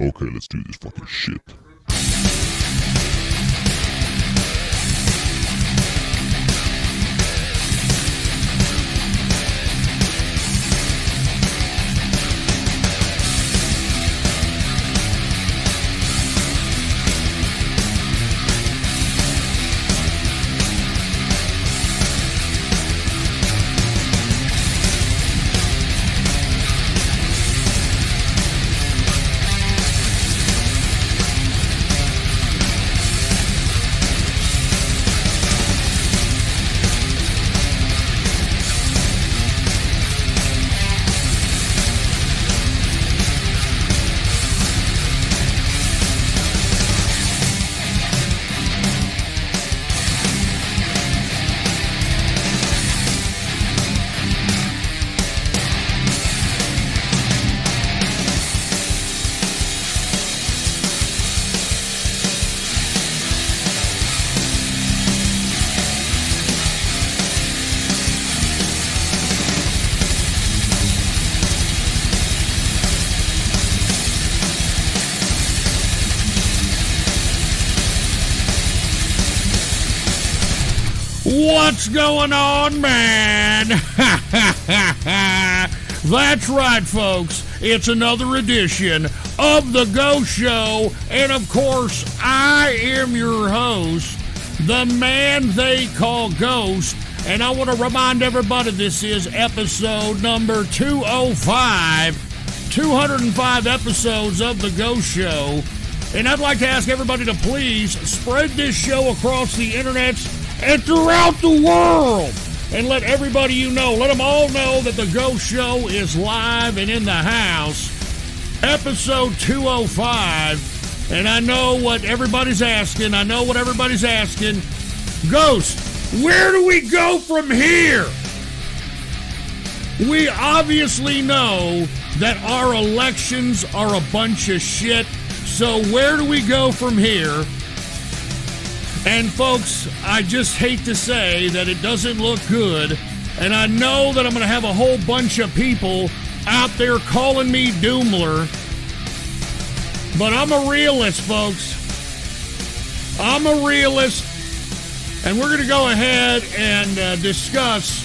Okay, let's do this fucking shit. What's going on, man? That's right, folks. It's another edition of The Ghost Show. And, of course, I am your host, the man they call Ghost. And I want to remind everybody this is episode number 205. 205 episodes of The Ghost Show. And I'd like to ask everybody to please spread this show across the internet and throughout the world, and let everybody you know, let them all know that The Ghost Show is live and in the house. Episode 205, and I know what everybody's asking. Ghost, where do we go from here? We obviously know that our elections are a bunch of shit, so where do we go from here? And folks, I just hate to say that it doesn't look good, and I know that I'm going to have a whole bunch of people out there calling me Doomler, but I'm a realist, folks. I'm a realist, and we're going to go ahead and discuss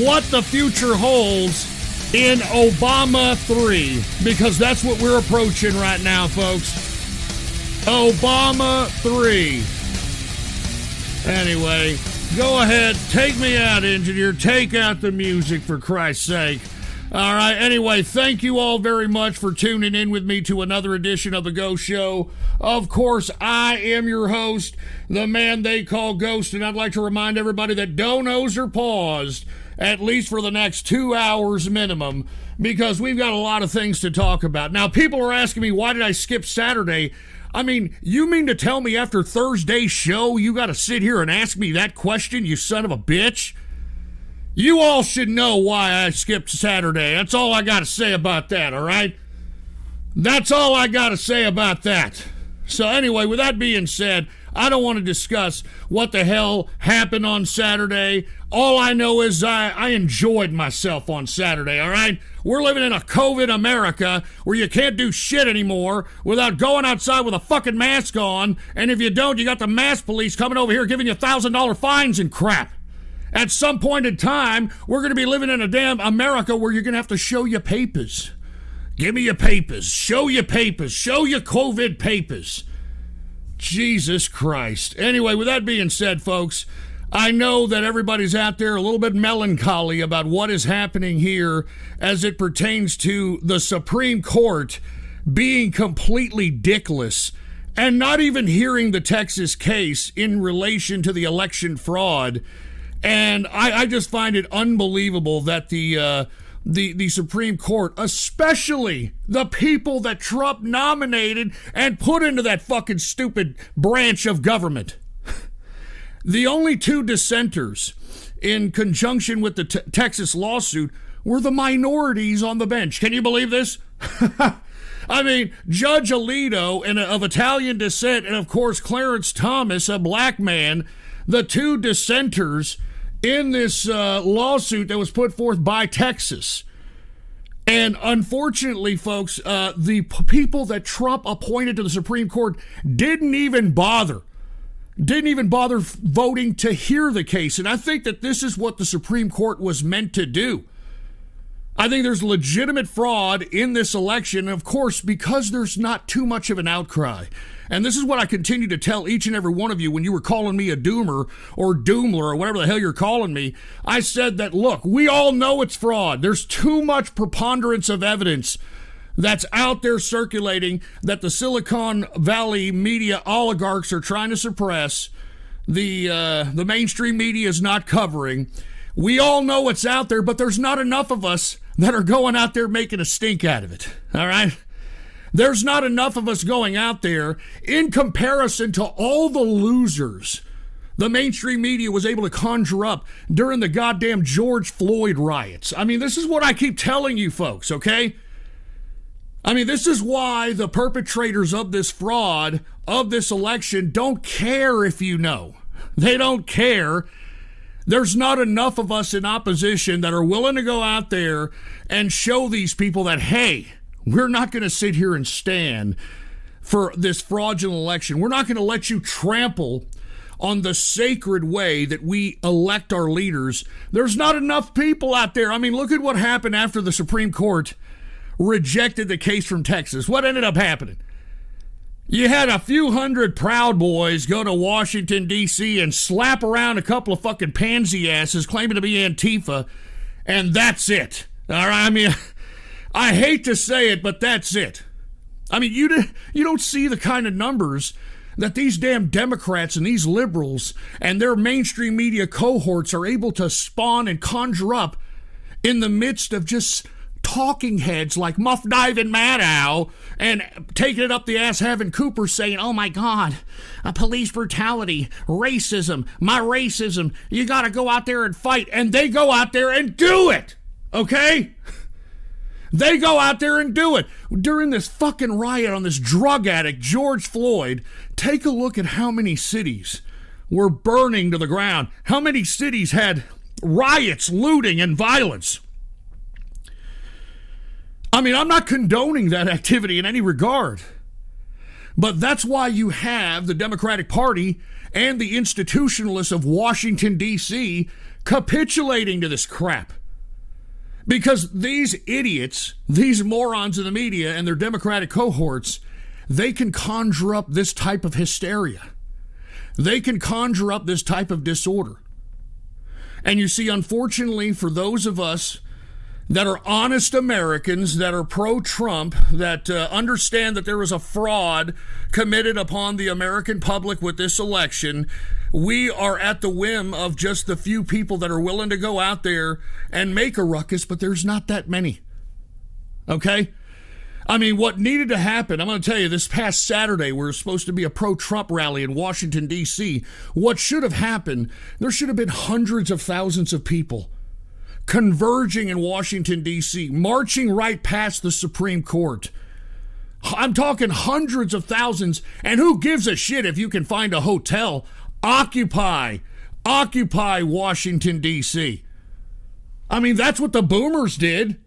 what the future holds in Obama 3, because that's what we're approaching right now, folks. Obama 3. Anyway, go ahead, take me out, engineer. Take out the music, for Christ's sake. All right, anyway, thank you all very much for tuning in with me to another edition of The Ghost Show. Of course, I am your host, the man they call Ghost, and I'd like to remind everybody that donos are paused, at least for the next 2 hours minimum, because we've got a lot of things to talk about. Now, people are asking me, why did I skip Saturday? I mean, you mean to tell me after Thursday's show you got to sit here and ask me that question, you son of a bitch? You all should know why I skipped Saturday. That's all I got to say about that, all right? That's all I got to say about that. So anyway, with that being said, I don't want to discuss what the hell happened on Saturday. All I know is I enjoyed myself on Saturday, all right? We're living in a COVID America where you can't do shit anymore without going outside with a fucking mask on, and if you don't, you got the mask police coming over here giving you $1,000 fines and crap. At some point in time, we're going to be living in a damn America where you're going to have to show your papers. Give me your papers. Show your papers. Show your COVID papers. Jesus Christ. Anyway, with that being said, folks, I know that everybody's out there a little bit melancholy about what is happening here as it pertains to the Supreme Court being completely dickless and not even hearing the Texas case in relation to the election fraud. And I just find it unbelievable that the Supreme Court, especially the people that Trump nominated and put into that fucking stupid branch of government, the only two dissenters in conjunction with the Texas lawsuit were the minorities on the bench. Can you believe this? I mean, Judge Alito of Italian descent, and of course Clarence Thomas, a black man, the two dissenters in this lawsuit that was put forth by Texas. And unfortunately, folks, the people that Trump appointed to the Supreme Court didn't even bother voting to hear the case. And I think that this is what the Supreme Court was meant to do. I think there's legitimate fraud in this election, of course, because there's not too much of an outcry. And this is what I continue to tell each and every one of you when you were calling me a doomer or doomler or whatever the hell you're calling me. I said that, look, we all know it's fraud. There's too much preponderance of evidence that's out there circulating that the Silicon Valley media oligarchs are trying to suppress. The mainstream media is not covering. We all know it's out there, but there's not enough of us that are going out there making a stink out of it. All right? There's not enough of us going out there in comparison to all the losers the mainstream media was able to conjure up during the goddamn George Floyd riots. I mean, this is what I keep telling you folks, okay? I mean, this is why the perpetrators of this fraud, of this election, don't care if you know. They don't care. There's not enough of us in opposition that are willing to go out there and show these people that, hey, we're not going to sit here and stand for this fraudulent election. We're not going to let you trample on the sacred way that we elect our leaders. There's not enough people out there. I mean, look at what happened after the Supreme Court rejected the case from Texas. What ended up happening? You had a few hundred Proud Boys go to Washington, D.C. and slap around a couple of fucking pansy asses claiming to be Antifa, and that's it. All right? I mean, I hate to say it, but that's it. I mean, you don't see the kind of numbers that these damn Democrats and these liberals and their mainstream media cohorts are able to spawn and conjure up in the midst of just talking heads like Muff Diving Maddow and taking it up the ass having Cooper saying, oh my God, police brutality, racism, my racism, you got to go out there and fight. And they go out there and do it, okay? They go out there and do it. During this fucking riot on this drug addict, George Floyd, take a look at how many cities were burning to the ground. How many cities had riots, looting, and violence. I mean, I'm not condoning that activity in any regard. But that's why you have the Democratic Party and the institutionalists of Washington, D.C. capitulating to this crap. Because these idiots, these morons in the media and their Democratic cohorts, they can conjure up this type of hysteria. They can conjure up this type of disorder. And you see, unfortunately, for those of us that are honest Americans, that are pro-Trump, that understand that there was a fraud committed upon the American public with this election, we are at the whim of just the few people that are willing to go out there and make a ruckus, but there's not that many. Okay? I mean, what needed to happen, I'm going to tell you, this past Saturday, where it was supposed to be a pro-Trump rally in Washington, D.C., what should have happened, there should have been hundreds of thousands of people converging in Washington, D.C., marching right past the Supreme Court. I'm talking hundreds of thousands, and who gives a shit if you can find a hotel? Occupy Washington, D.C. I mean, that's what the boomers did.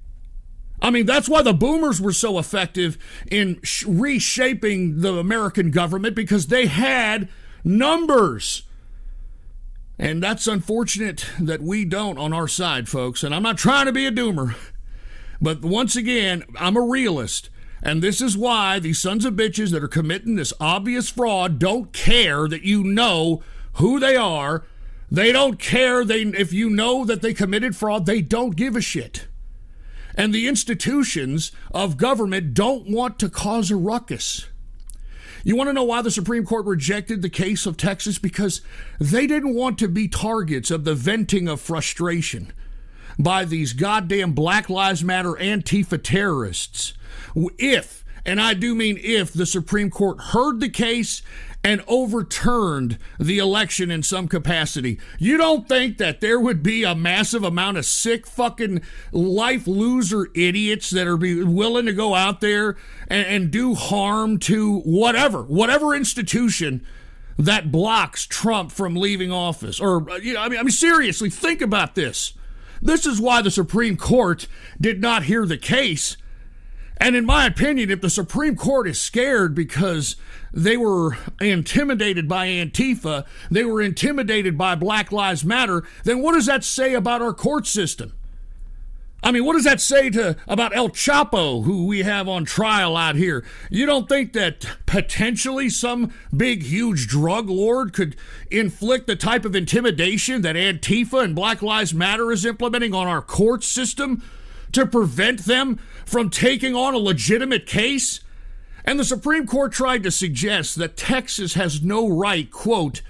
I mean, that's why the boomers were so effective in reshaping the American government, because they had numbers. And that's unfortunate that we don't on our side, folks. And I'm not trying to be a doomer. But once again, I'm a realist. And this is why these sons of bitches that are committing this obvious fraud don't care that you know who they are. They don't care if you know that they committed fraud. They don't give a shit. And the institutions of government don't want to cause a ruckus. You want to know why the Supreme Court rejected the case of Texas? Because they didn't want to be targets of the venting of frustration by these goddamn Black Lives Matter Antifa terrorists. If, and I do mean if, the Supreme Court heard the case and overturned the election in some capacity, you don't think that there would be a massive amount of sick fucking life loser idiots that are willing to go out there and do harm to whatever institution that blocks Trump from leaving office? Or, I mean, seriously, think about this. This is why the Supreme Court did not hear the case. And in my opinion, if the Supreme Court is scared because they were intimidated by Antifa, they were intimidated by Black Lives Matter, then what does that say about our court system? I mean, what does that say about El Chapo, who we have on trial out here? You don't think that potentially some big, huge drug lord could inflict the type of intimidation that Antifa and Black Lives Matter is implementing on our court system to prevent them from taking on a legitimate case? And the Supreme Court tried to suggest that Texas has no right, quote,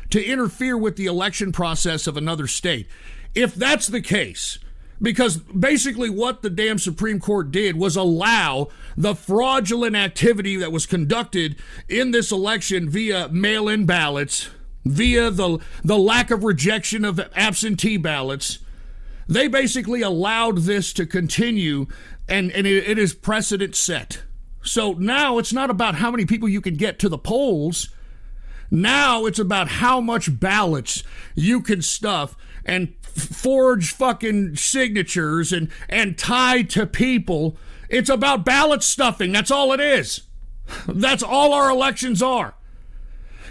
to interfere with the election process of another state. If that's the case, because basically what the damn Supreme Court did was allow the fraudulent activity that was conducted in this election via mail-in ballots, via the lack of rejection of absentee ballots. They basically allowed this to continue, and it is precedent set. So now it's not about how many people you can get to the polls. Now it's about how much ballots you can stuff and forge fucking signatures and tie to people. It's about ballot stuffing. That's all it is. That's all our elections are.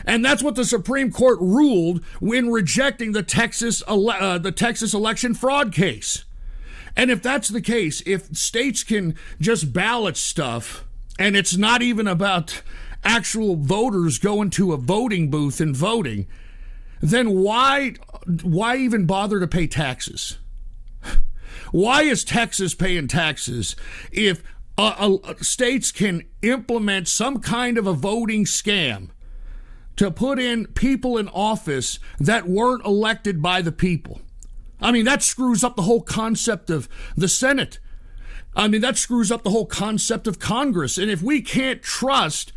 And that's what the Supreme Court ruled when rejecting the Texas election fraud case. And if that's the case, if states can just ballot stuff, and it's not even about actual voters going to a voting booth and voting, then why even bother to pay taxes? Why is Texas paying taxes if states can implement some kind of a voting scam to put in people in office that weren't elected by the people? I mean, that screws up the whole concept of the Senate. I mean, that screws up the whole concept of Congress. And if we can't trust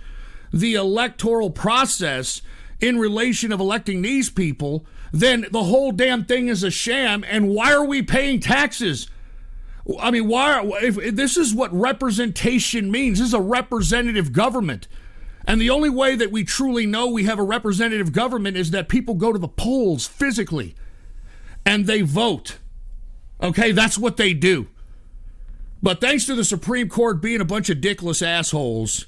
the electoral process in relation of electing these people, then the whole damn thing is a sham. And why are we paying taxes? I mean, if this is what representation means. This is a representative government. And the only way that we truly know we have a representative government is that people go to the polls physically and they vote. Okay, that's what they do. But thanks to the Supreme Court being a bunch of dickless assholes,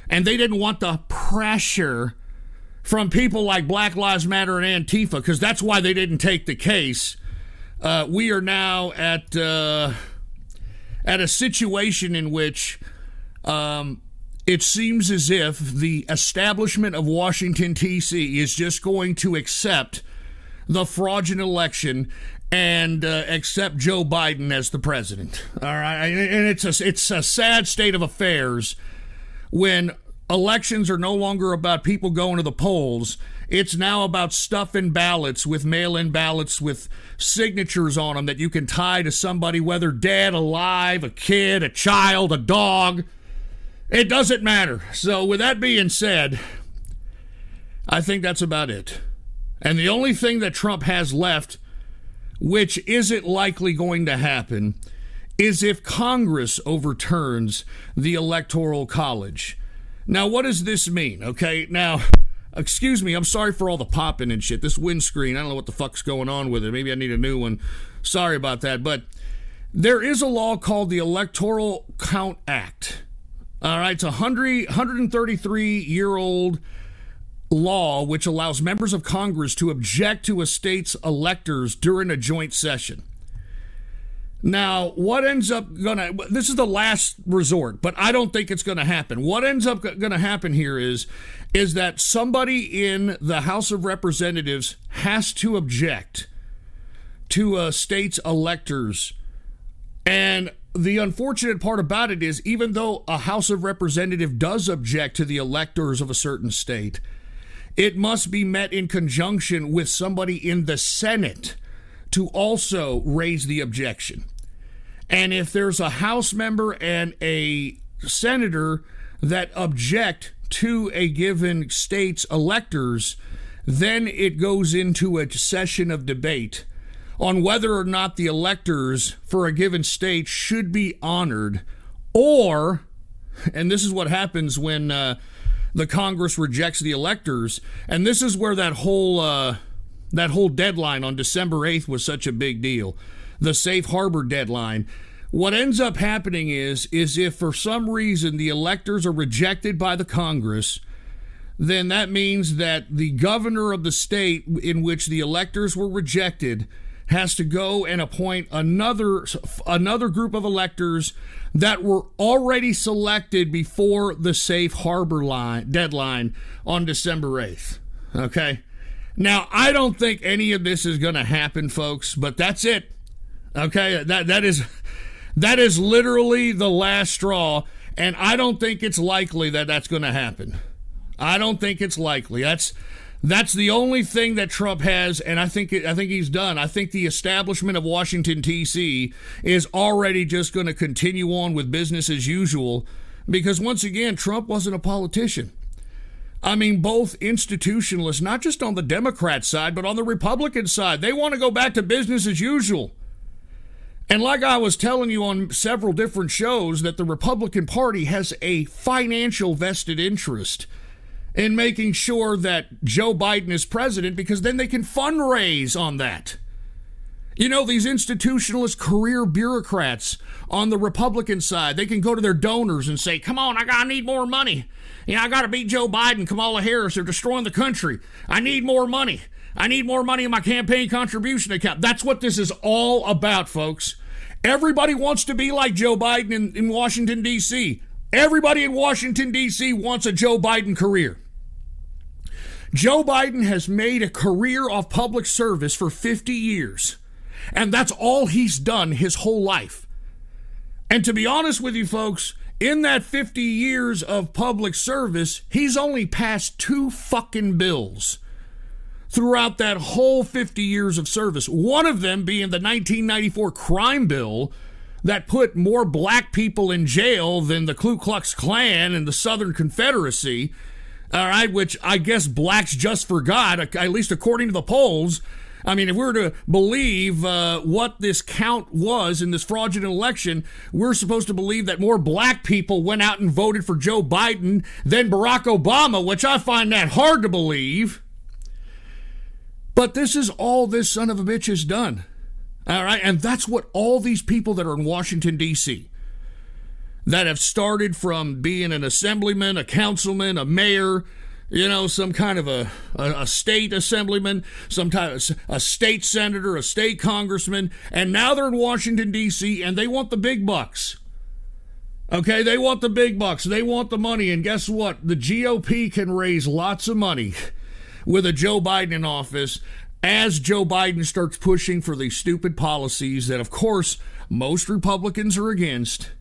and they didn't want the pressure from people like Black Lives Matter and Antifa, because that's why they didn't take the case, we are now at a situation in which it seems as if the establishment of Washington, D.C. is just going to accept the fraudulent election and accept Joe Biden as the president. All right, and it's a sad state of affairs when elections are no longer about people going to the polls. It's now about stuffing ballots with mail-in ballots with signatures on them that you can tie to somebody, whether dead, alive, a kid, a child, a dog. It doesn't matter. So with that being said, I think that's about it. And the only thing that Trump has left, which isn't likely going to happen, is if Congress overturns the Electoral College. Now, what does this mean? Okay, now, excuse me, I'm sorry for all the popping and shit. This windscreen, I don't know what the fuck's going on with it. Maybe I need a new one. Sorry about that. But there is a law called the Electoral Count Act. All right, it's a 133-year-old law which allows members of Congress to object to a state's electors during a joint session. Now, what ends up this is the last resort, but I don't think it's going to happen. What ends up going to happen here is that somebody in the House of Representatives has to object to a state's electors. And the unfortunate part about it is, even though a House of Representative does object to the electors of a certain state, it must be met in conjunction with somebody in the Senate to also raise the objection. And if there's a House member and a senator that object to a given state's electors, then it goes into a session of debate on whether or not the electors for a given state should be honored, or, and this is what happens when the Congress rejects the electors, and this is where that whole deadline on December 8th was such a big deal. the safe harbor deadline. What ends up happening is if for some reason the electors are rejected by the Congress, then that means that the governor of the state in which the electors were rejected has to go and appoint another group of electors that were already selected before the safe harbor deadline on December 8th. Okay? Now, I don't think any of this is going to happen, folks, but that's it. Okay? That is literally the last straw, and I don't think it's likely that that's going to happen. I don't think it's likely. That's the only thing that Trump has, and I think he's done. I think the establishment of Washington, D.C. is already just going to continue on with business as usual because, once again, Trump wasn't a politician. I mean, both institutionalists, not just on the Democrat side, but on the Republican side, they want to go back to business as usual. And like I was telling you on several different shows, that the Republican Party has a financial vested interest in making sure that Joe Biden is president because then they can fundraise on that. You know, these institutionalist career bureaucrats on the Republican side, they can go to their donors and say, come on, I need more money. I got to beat Joe Biden, Kamala Harris. They're destroying the country. I need more money. I need more money in my campaign contribution account. That's what this is all about, folks. Everybody wants to be like Joe Biden in Washington, D.C. Everybody in Washington, D.C. wants a Joe Biden career. Joe Biden has made a career of public service for 50 years, and that's all he's done his whole life. And to be honest with you, folks, in that 50 years of public service, he's only passed 2 fucking bills throughout that whole 50 years of service. One of them being the 1994 crime bill that put more black people in jail than the Ku Klux Klan and the Southern Confederacy, all right, which I guess blacks just forgot, at least according to the polls. I mean, if we were to believe what this count was in this fraudulent election, we're supposed to believe that more black people went out and voted for Joe Biden than Barack Obama, which I find that hard to believe. But this is all this son of a bitch has done. All right, and that's what all these people that are in Washington, D.C., that have started from being an assemblyman, a councilman, a mayor, you know, some kind of a state assemblyman, some type of a state senator, a state congressman, and now they're in Washington, D.C., and they want the big bucks. Okay, they want the big bucks. They want the money, and guess what? The GOP can raise lots of money with a Joe Biden in office as Joe Biden starts pushing for these stupid policies that, of course, most Republicans are against.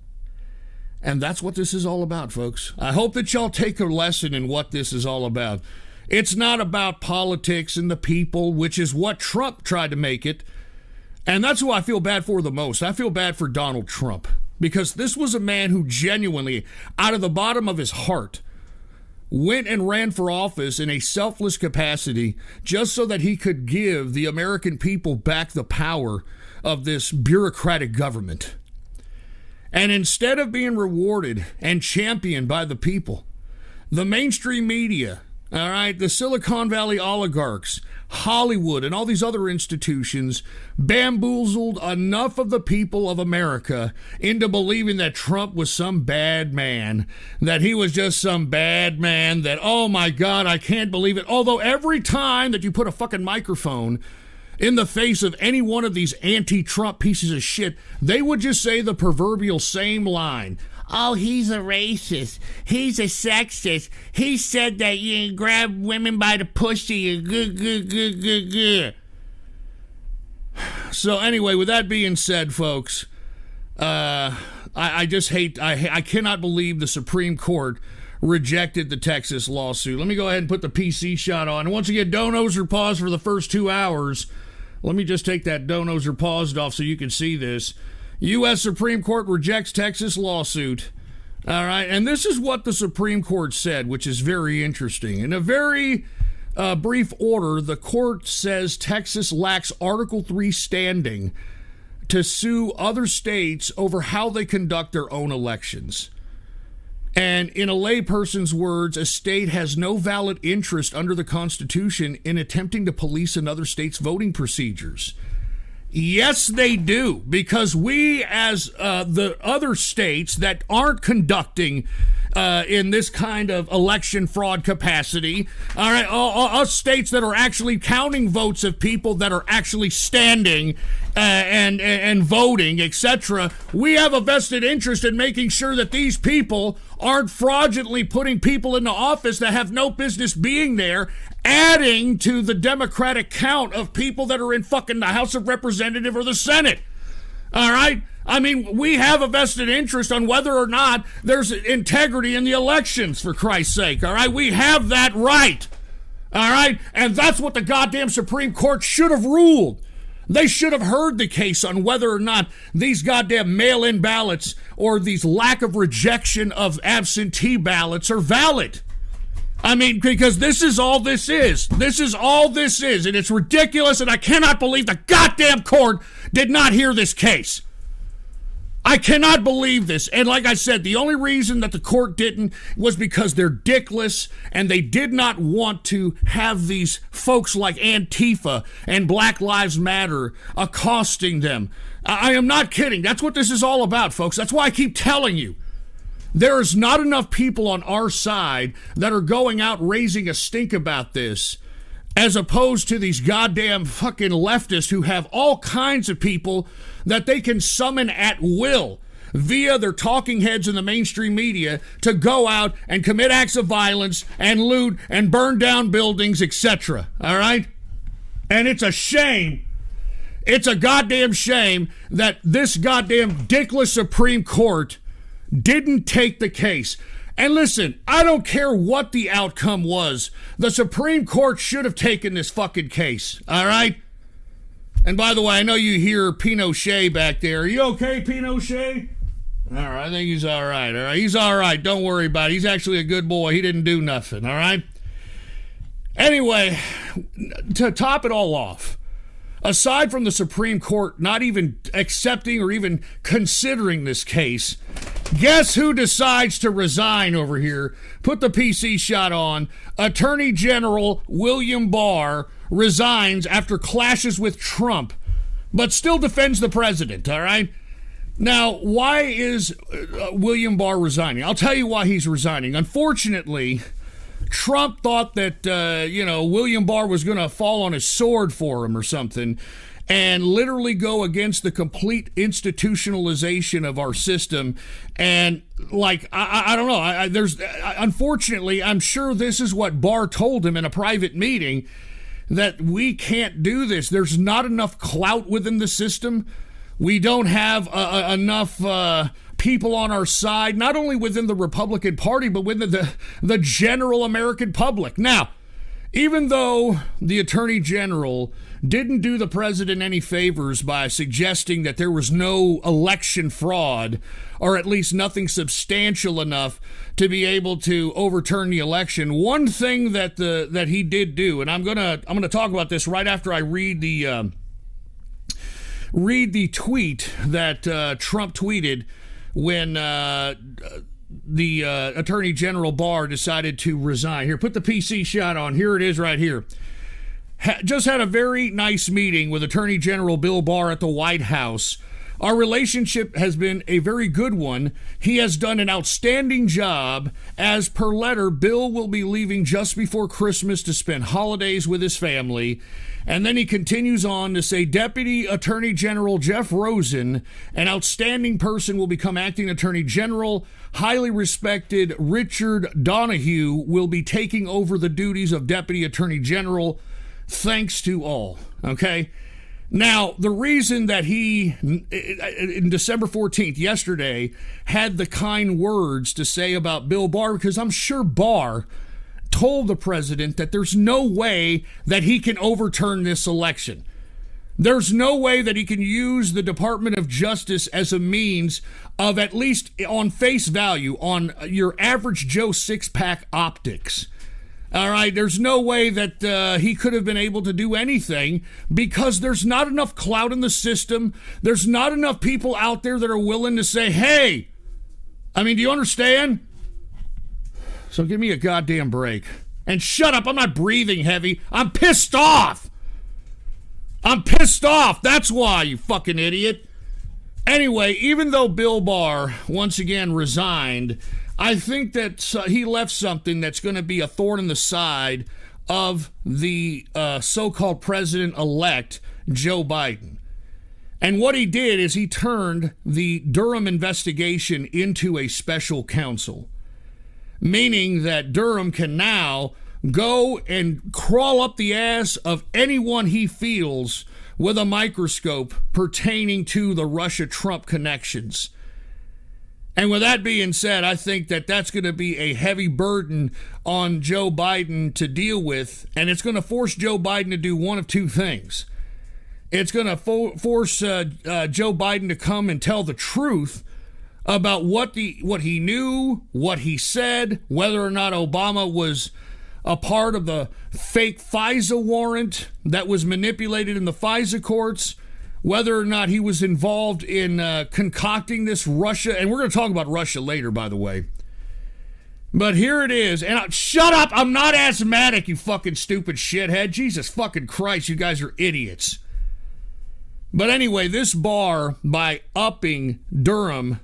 And that's what this is all about, folks. I hope that y'all take a lesson in what this is all about. It's not about politics and the people, which is what Trump tried to make it. And that's who I feel bad for the most. I feel bad for Donald Trump, because this was a man who genuinely, out of the bottom of his heart, went and ran for office in a selfless capacity just so that he could give the American people back the power of this bureaucratic government. And instead of being rewarded and championed by the people, the mainstream media, all right, the Silicon Valley oligarchs, Hollywood, and all these other institutions bamboozled enough of the people of America into believing that Trump was some bad man, that he was just some bad man, that, oh my God, I can't believe it. Although every time that you put a fucking microphone in the face of any one of these anti-Trump pieces of shit, they would just say the proverbial same line. Oh, he's a racist. He's a sexist. He said that you grab women by the pussy. So anyway, with that being said, folks, I just hate, I cannot believe the Supreme Court rejected the Texas lawsuit. Let me go ahead and put the PC shot on. And once again, donos are paused for the first 2 hours. Let me just take that donos are paused off so you can see this. U.S. Supreme Court rejects Texas lawsuit. All right, and this is what the Supreme Court said, which is very interesting. In a very brief order, the court says Texas lacks Article 3 standing to sue other states over how they conduct their own elections. And in a layperson's words, a state has no valid interest under the Constitution in attempting to police another state's voting procedures. Yes, they do, because we, as the other states that aren't conducting in this kind of election fraud capacity, all right, us states that are actually counting votes of people that are actually standing and voting, etc., we have a vested interest in making sure that these people aren't fraudulently putting people into office that have no business being there, adding to the Democratic count of people that are in fucking the House of Representatives or the Senate. All right? I mean, we have a vested interest on whether or not there's integrity in the elections, for Christ's sake. All right? We have that right. All right? And that's what the goddamn Supreme Court should have ruled. They should have heard the case on whether or not these goddamn mail-in ballots or these lack of rejection of absentee ballots are valid. I mean, because this is all this is. This is all this is, and it's ridiculous, and I cannot believe the goddamn court did not hear this case. I cannot believe this. And like I said, the only reason that the court didn't was because they're dickless and they did not want to have these folks like Antifa and Black Lives Matter accosting them. I am not kidding. That's what this is all about, folks. That's why I keep telling you. There is not enough people on our side that are going out raising a stink about this, as opposed to these goddamn fucking leftists who have all kinds of people that they can summon at will via their talking heads in the mainstream media to go out and commit acts of violence and loot and burn down buildings, etc. All right? And it's a shame. It's a goddamn shame that this goddamn dickless Supreme Court didn't take the case. And listen, I don't care what the outcome was. The Supreme Court should have taken this fucking case, all right? And by the way, I know you hear Pinochet back there. Are you okay, Pinochet? All right, I think he's all right, all right? He's all right, don't worry about it. He's actually a good boy. He didn't do nothing, all right? Anyway, to top it all off, aside from the Supreme Court not even accepting or even considering this case, guess who decides to resign over here? Put the PC shot on. Attorney General William Barr resigns after clashes with Trump, but still defends the president, all right? Now, why is William Barr resigning? I'll tell you why he's resigning. Unfortunately, Trump thought that, William Barr was going to fall on his sword for him or something and literally go against the complete institutionalization of our system. And, I don't know. Unfortunately, I'm sure this is what Barr told him in a private meeting, that we can't do this. There's not enough clout within the system. We don't have enough people on our side, not only within the Republican Party, but within the general American public. Now, even though the Attorney General didn't do the president any favors by suggesting that there was no election fraud, or at least nothing substantial enough to be able to overturn the election, one thing that he did do, and I'm gonna talk about this right after I read the tweet that Trump tweeted when the Attorney General Barr decided to resign. Here, put the PC shot on. Here it is right here. Just had a very nice meeting with Attorney General Bill Barr at the White House. Our relationship has been a very good one. He has done an outstanding job. As per letter, Bill will be leaving just before Christmas to spend holidays with his family. And then he continues on to say, Deputy Attorney General Jeff Rosen, an outstanding person, will become acting Attorney General. Highly respected Richard Donahue will be taking over the duties of Deputy Attorney General. Thanks to all. Okay? Now, the reason that he, in December 14th, yesterday, had the kind words to say about Bill Barr, because I'm sure Barr told the president that there's no way that he can overturn this election. There's no way that he can use the Department of Justice as a means of, at least on face value, on your average Joe six-pack optics. All right, there's no way that he could have been able to do anything, because there's not enough clout in the system. There's not enough people out there that are willing to say, hey, I mean, do you understand? So give me a goddamn break. And shut up, I'm not breathing heavy. I'm pissed off. I'm pissed off. That's why, you fucking idiot. Anyway, even though Bill Barr once again resigned, I think that he left something that's going to be a thorn in the side of the so-called president-elect, Joe Biden. And what he did is he turned the Durham investigation into a special counsel, meaning that Durham can now go and crawl up the ass of anyone he feels with a microscope pertaining to the Russia-Trump connections. And with that being said, I think that that's going to be a heavy burden on Joe Biden to deal with, and it's going to force Joe Biden to do one of two things. It's going to force Joe Biden to come and tell the truth about what he knew, what he said, whether or not Obama was a part of the fake FISA warrant that was manipulated in the FISA courts, whether or not he was involved in concocting this Russia, and we're going to talk about Russia later, by the way. But here it is, and shut up, I'm not asthmatic, you fucking stupid shithead. Jesus fucking Christ, you guys are idiots. But anyway, this Barr, by upping Durham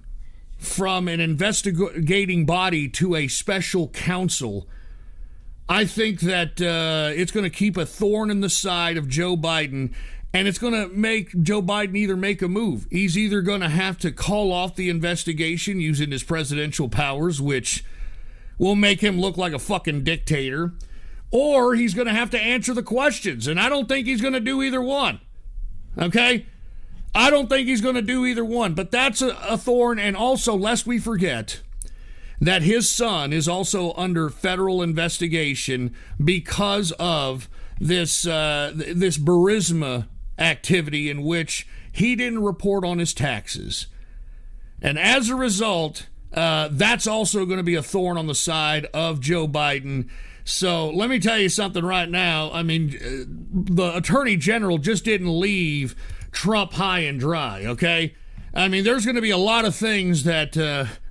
from an investigating body to a special counsel, I think that it's going to keep a thorn in the side of Joe Biden, and it's going to make Joe Biden either make a move. He's either going to have to call off the investigation using his presidential powers, which will make him look like a fucking dictator, or he's going to have to answer the questions, and I don't think he's going to do either one. Okay? I don't think he's going to do either one, but that's a thorn, and also, lest we forget, that his son is also under federal investigation because of this Burisma activity in which he didn't report on his taxes. And as a result, that's also going to be a thorn on the side of Joe Biden. So let me tell you something right now. I mean, the Attorney General just didn't leave Trump high and dry, okay? I mean, there's going to be a lot of things that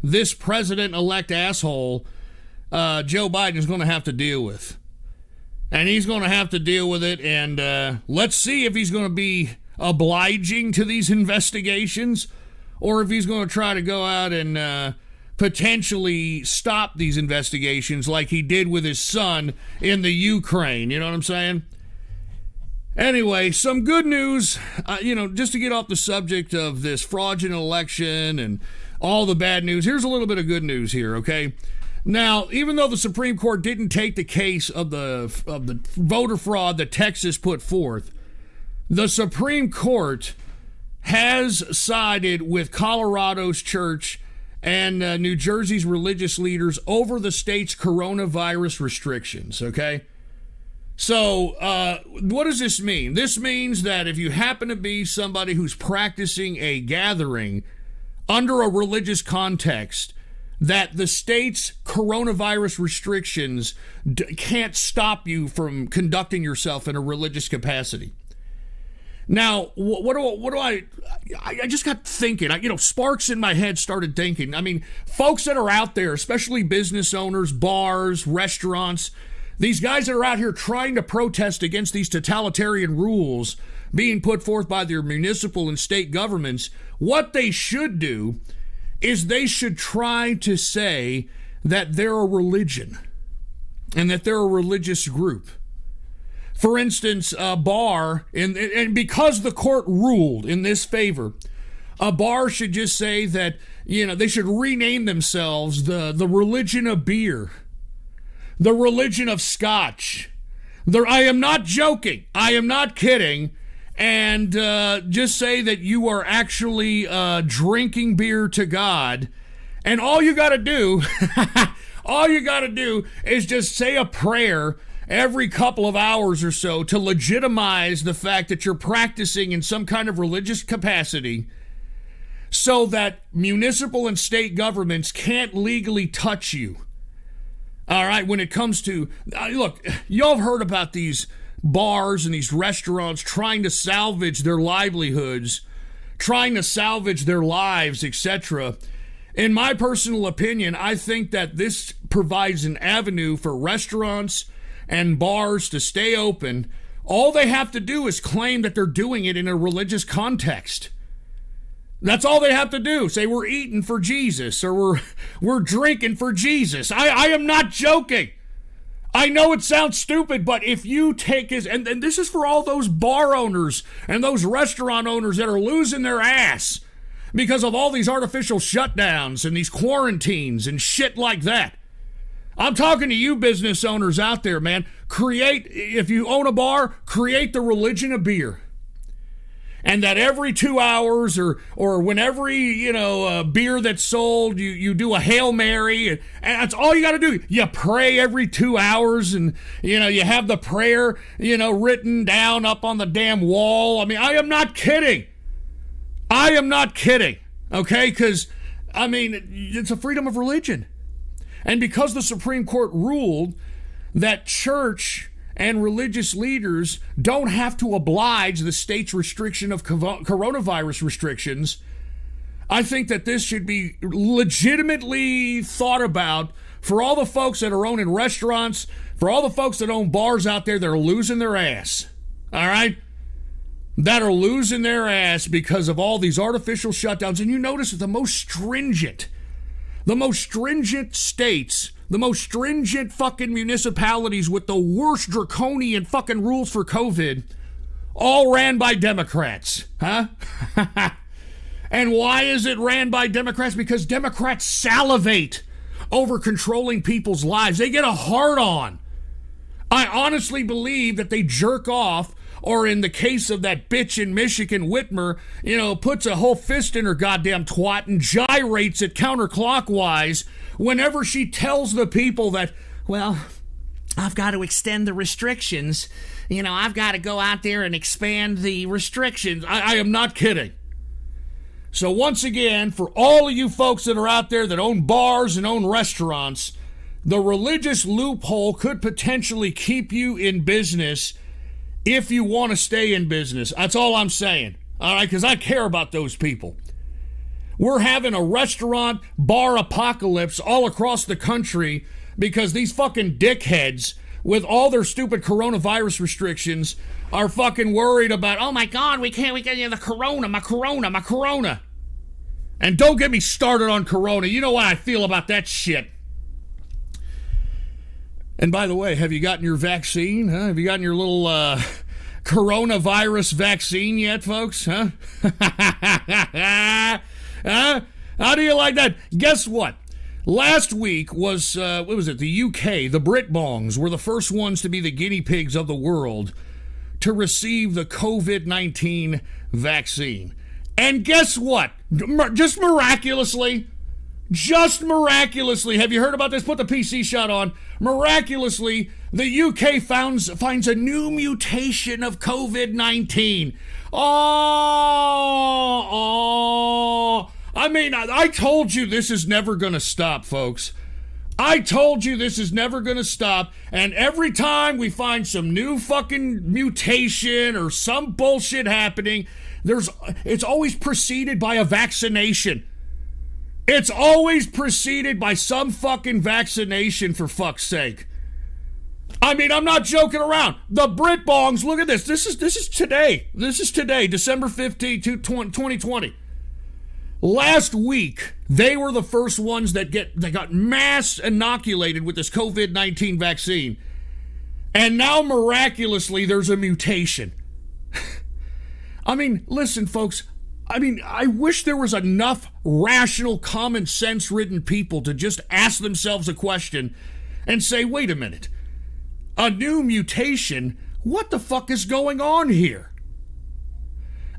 this president-elect asshole, Joe Biden, is going to have to deal with. And he's going to have to deal with it, and let's see if he's going to be obliging to these investigations or if he's going to try to go out and potentially stop these investigations like he did with his son in the Ukraine. You know what I'm saying? Anyway, some good news, just to get off the subject of this fraudulent election and all the bad news, here's a little bit of good news here, okay? Now, even though the Supreme Court didn't take the case of the voter fraud that Texas put forth, the Supreme Court has sided with Colorado's church and New Jersey's religious leaders over the state's coronavirus restrictions, okay? So, what does this mean? This means that if you happen to be somebody who's practicing a gathering under a religious context, that the state's coronavirus restrictions can't stop you from conducting yourself in a religious capacity. Now, I just got thinking, sparks in my head started thinking. I mean, folks that are out there, especially business owners, bars, restaurants, these guys that are out here trying to protest against these totalitarian rules being put forth by their municipal and state governments, what they should do is they should try to say that they're a religion and that they're a religious group. For instance, a bar, and because the court ruled in this favor, a bar should just say that, they should rename themselves the religion of beer, the religion of scotch. I am not joking. I am not kidding. And just say that you are actually drinking beer to God. And all you got to do, is just say a prayer every couple of hours or so to legitimize the fact that you're practicing in some kind of religious capacity, so that municipal and state governments can't legally touch you. All right, when it comes to, look, y'all have heard about these bars and these restaurants trying to salvage their livelihoods, trying to salvage their lives, etc. In my personal opinion, I think that this provides an avenue for restaurants and bars to stay open All they have to do is claim that they're doing it in a religious context. That's all they have to do. Say, we're eating for Jesus, or we're drinking for Jesus. I am not joking. I know it sounds stupid, but if you take his, and this is for all those bar owners and those restaurant owners that are losing their ass because of all these artificial shutdowns and these quarantines and shit like that. I'm talking to you business owners out there, man. If you own a bar, create the religion of beer. And that every 2 hours or when every, beer that's sold, you do a Hail Mary. And that's all you got to do. You pray every 2 hours and, you have the prayer, written down up on the damn wall. I mean, I am not kidding. Okay? Because, it's a freedom of religion. And because the Supreme Court ruled that church and religious leaders don't have to oblige the state's restriction of coronavirus restrictions, I think that this should be legitimately thought about for all the folks that are owning restaurants, for all the folks that own bars out there that are losing their ass, all right? That are losing their ass because of all these artificial shutdowns. And you notice that the most stringent states, the most stringent fucking municipalities with the worst draconian fucking rules for COVID, all ran by Democrats, huh? And why is it ran by Democrats? Because Democrats salivate over controlling people's lives. They get a hard on. I honestly believe that they jerk off, or in the case of that bitch in Michigan, Whitmer, puts a whole fist in her goddamn twat and gyrates it counterclockwise whenever she tells the people that, well, I've got to extend the restrictions. I've got to go out there and expand the restrictions. I am not kidding. So once again, for all of you folks that are out there that own bars and own restaurants, the religious loophole could potentially keep you in business if you want to stay in business. That's all I'm saying. All right, because I care about those people. We're having a restaurant bar apocalypse all across the country because these fucking dickheads with all their stupid coronavirus restrictions are fucking worried about, oh my God, we can't the corona, my corona. And don't get me started on corona. You know what I feel about that shit. And by the way, have you gotten your vaccine? Huh? Have you gotten your little coronavirus vaccine yet, folks? Huh? Huh? How do you like that? Guess what? Last week was, what was it? The UK, the Britbongs were the first ones to be the guinea pigs of the world to receive the COVID-19 vaccine. And guess what? Just miraculously, have you heard about this? Put the PC shot on. Miraculously, the UK finds a new mutation of COVID-19. I told you this is never going to stop, folks. I told you this is never going to stop. And every time we find some new fucking mutation or some bullshit happening, it's always preceded by a vaccination. It's always preceded by some fucking vaccination, for fuck's sake. I'm not joking around. The Britbongs, look at this. This is today. This is today, December 15th, 2020. Last week, they were the first ones that got mass inoculated with this COVID-19 vaccine. And now, miraculously, there's a mutation. Listen, folks. I wish there was enough rational, common sense-ridden people to just ask themselves a question and say, wait a minute, a new mutation? What the fuck is going on here?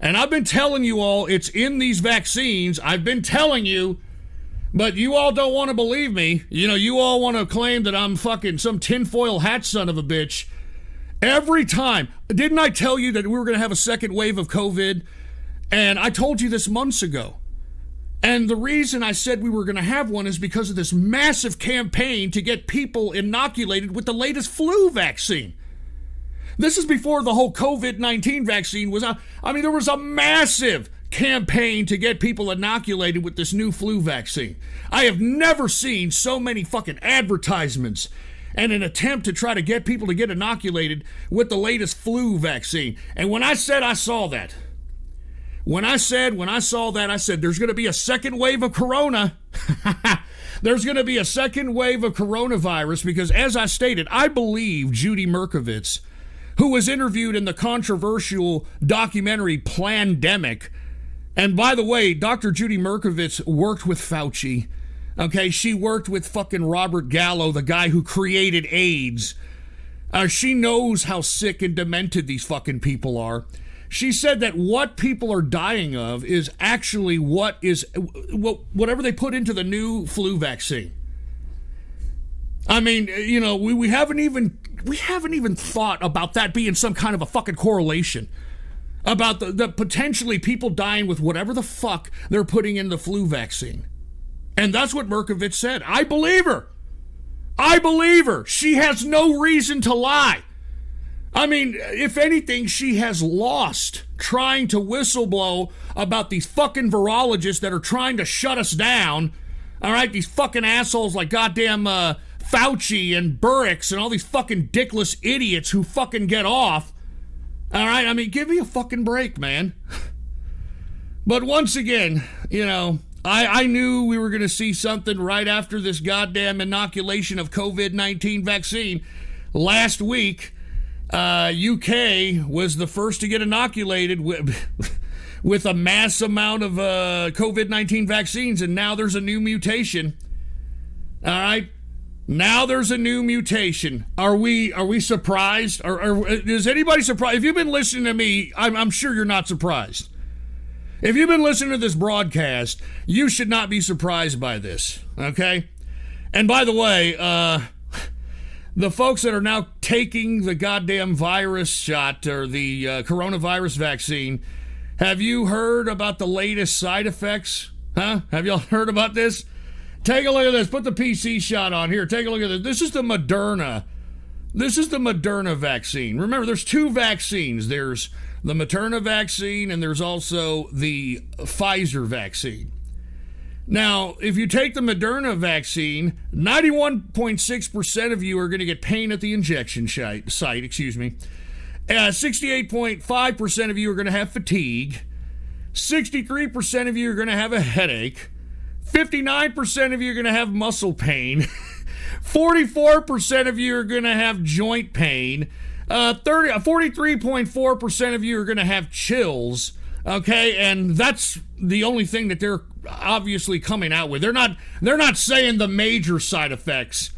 And I've been telling you all, it's in these vaccines. I've been telling you, but you all don't want to believe me. You all want to claim that I'm fucking some tinfoil hat son of a bitch. Every time. Didn't I tell you that we were going to have a second wave of COVID? And I told you this months ago. And the reason I said we were going to have one is because of this massive campaign to get people inoculated with the latest flu vaccine. This is before the whole COVID-19 vaccine was out. There was a massive campaign to get people inoculated with this new flu vaccine. I have never seen so many fucking advertisements and an attempt to try to get people to get inoculated with the latest flu vaccine. And when I said I saw that, when I saw that, I said there's going to be a second wave of corona. There's going to be a second wave of coronavirus because, as I stated, I believe Judy Merkovits, who was interviewed in the controversial documentary Plandemic. And by the way, Dr. Judy Merkovits worked with Fauci. Okay, she worked with fucking Robert Gallo, the guy who created AIDS. She knows how sick and demented these fucking people are. She said that what people are dying of is actually whatever they put into the new flu vaccine. I mean, you know, we haven't even thought about that being some kind of a fucking correlation about the potentially people dying with whatever the fuck they're putting in the flu vaccine. And that's what Merkovits said. I believe her. I believe her. She has no reason to lie. I mean, if anything, she has lost trying to whistleblow about these fucking virologists that are trying to shut us down. All right, these fucking assholes like goddamn Fauci and Burricks and all these fucking dickless idiots who fucking get off. All right, I mean, give me a fucking break, man. But once again, you know, I knew we were going to see something right after this goddamn inoculation of COVID-19 vaccine. Last week, UK was the first to get inoculated with a mass amount of COVID-19 vaccines, and now there's a new mutation. All right? Now there's a new mutation. Are we surprised? Or is anybody surprised? If you've been listening to me, I'm sure you're not surprised. If you've been listening to this broadcast, you should not be surprised by this, okay? And by the way, the folks that are now taking the goddamn virus shot or the coronavirus vaccine, have you heard about the latest side effects? Huh? Have y'all heard about this? Take a look at this. Put the PC shot on here. Take a look at this. This is the Moderna. This is the Moderna vaccine. Remember, there's two vaccines. There's the Moderna vaccine and there's also the Pfizer vaccine. Now, if you take the Moderna vaccine, 91.6% of you are going to get pain at the injection site. 68.5% of you are going to have fatigue. 63% of you are going to have a headache. 59% of you are going to have muscle pain. 44% of you are going to have joint pain. 43.4% of you are going to have chills. Okay, and that's the only thing that they're obviously coming out with. They're not saying the major side effects.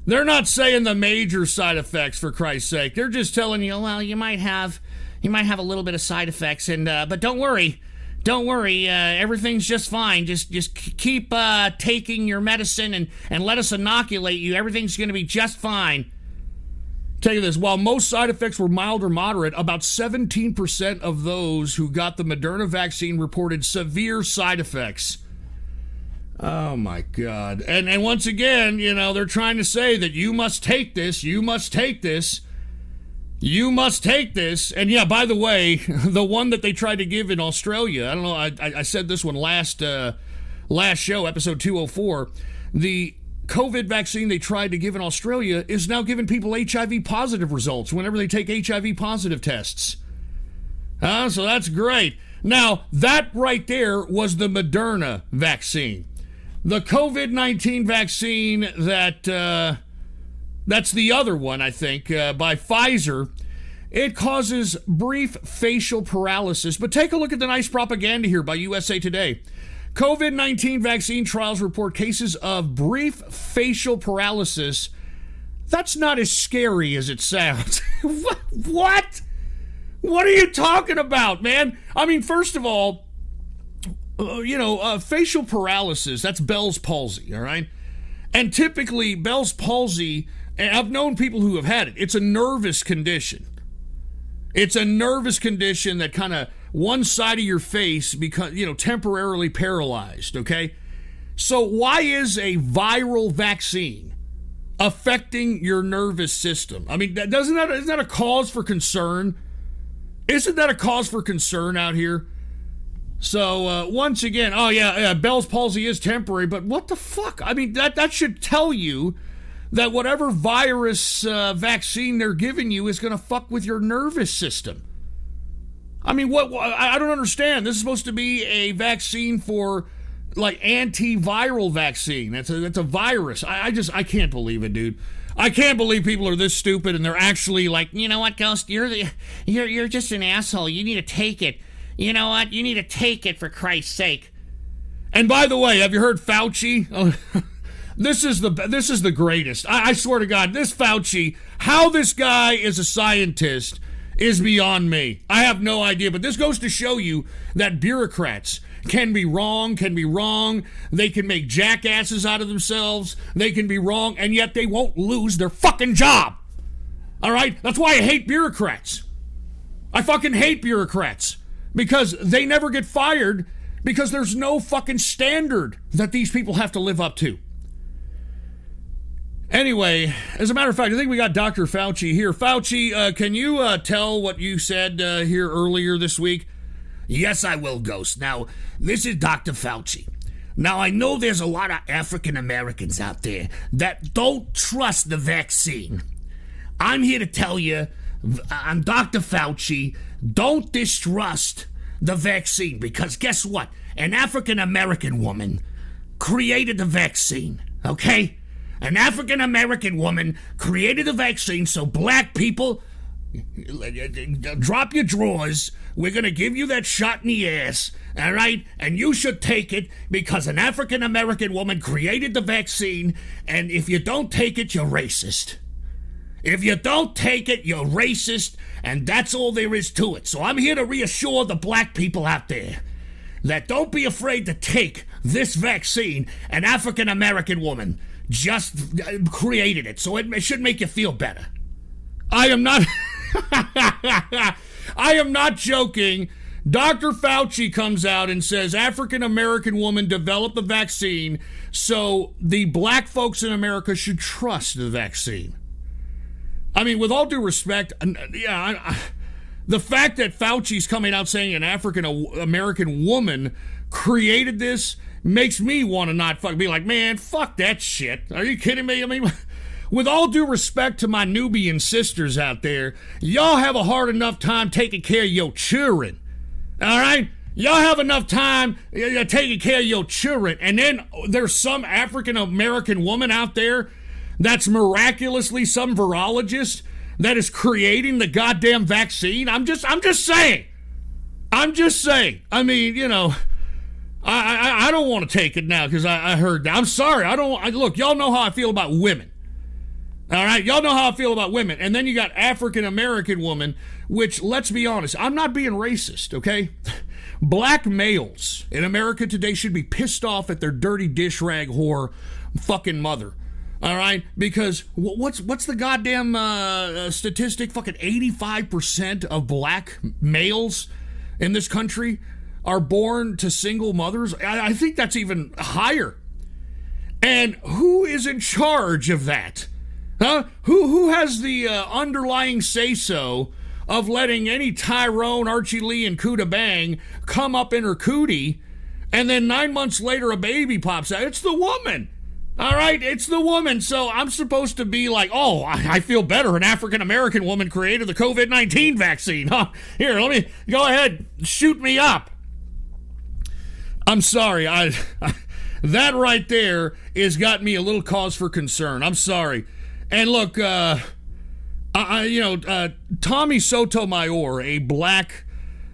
They're not saying the major side effects, for Christ's sake. They're just telling you, well, you might have a little bit of side effects, and but don't worry. Don't worry, everything's just fine. Just keep taking your medicine and let us inoculate you. Everything's going to be just fine. Take this. While most side effects were mild or moderate, about 17% of those who got the Moderna vaccine reported severe side effects. Oh, my God. And once again, you know, they're trying to say that you must take this, you must take this. You must take this. And yeah, by the way, the one that they tried to give in Australia, I don't know, I said this one last show, episode 204, the COVID vaccine they tried to give in Australia is now giving people HIV positive results whenever they take HIV positive tests. So that's great. Now, that right there was the Moderna vaccine. The COVID-19 vaccine that's the other one, I think, by Pfizer. It causes brief facial paralysis. But take a look at the nice propaganda here by USA Today. COVID-19 vaccine trials report cases of brief facial paralysis. That's not as scary as it sounds. What? What are you talking about, man? I mean, first of all, facial paralysis, that's Bell's palsy, all right? And typically, Bell's palsy, and I've known people who have had it, it's a nervous condition. It's a nervous condition that kind of one side of your face becomes, temporarily paralyzed, okay? So why is a viral vaccine affecting your nervous system? I mean, isn't that a cause for concern? Isn't that a cause for concern out here? So, once again, Bell's palsy is temporary, but what the fuck? I mean, that should tell you that whatever virus vaccine they're giving you is going to fuck with your nervous system. I mean, what? I don't understand. This is supposed to be a vaccine for, like, antiviral vaccine. That's a virus. I can't believe it, dude. I can't believe people are this stupid and they're actually like, you know what, Ghost, you're just an asshole. You need to take it. You know what? You need to take it, for Christ's sake. And by the way, have you heard Fauci? Oh, this is the greatest. I swear to God, this Fauci, how this guy is a scientist is beyond me. I have no idea, but this goes to show you that bureaucrats can be wrong. They can make jackasses out of themselves. They can be wrong, and yet they won't lose their fucking job. All right? That's why I hate bureaucrats. I fucking hate bureaucrats because they never get fired because there's no fucking standard that these people have to live up to. Anyway, as a matter of fact, I think we got Dr. Fauci here. Fauci, can you tell what you said here earlier this week? Yes, I will, Ghost. Now, this is Dr. Fauci. Now, I know there's a lot of African Americans out there that don't trust the vaccine. I'm here to tell you, I'm Dr. Fauci, don't distrust the vaccine, because guess what? An African American woman created the vaccine, okay? An African American woman created the vaccine so black people, drop your drawers. We're going to give you that shot in the ass, all right? And you should take it because an African American woman created the vaccine, and if you don't take it, you're racist. If you don't take it, you're racist, and that's all there is to it. So I'm here to reassure the black people out there that don't be afraid to take this vaccine. An African American woman just created it, so it should make you feel better. I am not I am not joking. Dr. Fauci comes out and says African American woman developed the vaccine, so the black folks in America should trust the vaccine. I mean, with all due respect, the fact that Fauci's coming out saying an African American woman created this makes me want to not be like, man, fuck that shit. Are you kidding me? I mean, with all due respect to my Nubian sisters out there, y'all have a hard enough time taking care of your children. All right? Y'all have enough time taking care of your children. And then there's some African American woman out there that's miraculously some virologist that is creating the goddamn vaccine. I'm just saying. I mean, you know, I don't want to take it now because I heard that. I'm sorry. Look, y'all know how I feel about women. All right, y'all know how I feel about women. And then you got African American woman, which, let's be honest, I'm not being racist, okay? Black males in America today should be pissed off at their dirty dish rag whore fucking mother. All right, because what's the goddamn statistic? Fucking 85% of black males in this country are born to single mothers. I think that's even higher. And who is in charge of that? Huh? Who has the underlying say-so of letting any Tyrone, Archie Lee, and Kuda Bang come up in her cootie, and then 9 months later a baby pops out? It's the woman. All right, it's the woman. So I'm supposed to be like, oh, I feel better. An African-American woman created the COVID-19 vaccine. Huh? Here, let me go ahead, shoot me up. I'm sorry. That right there has got me a little cause for concern. I'm sorry. And look, Tommy Sotomayor, a black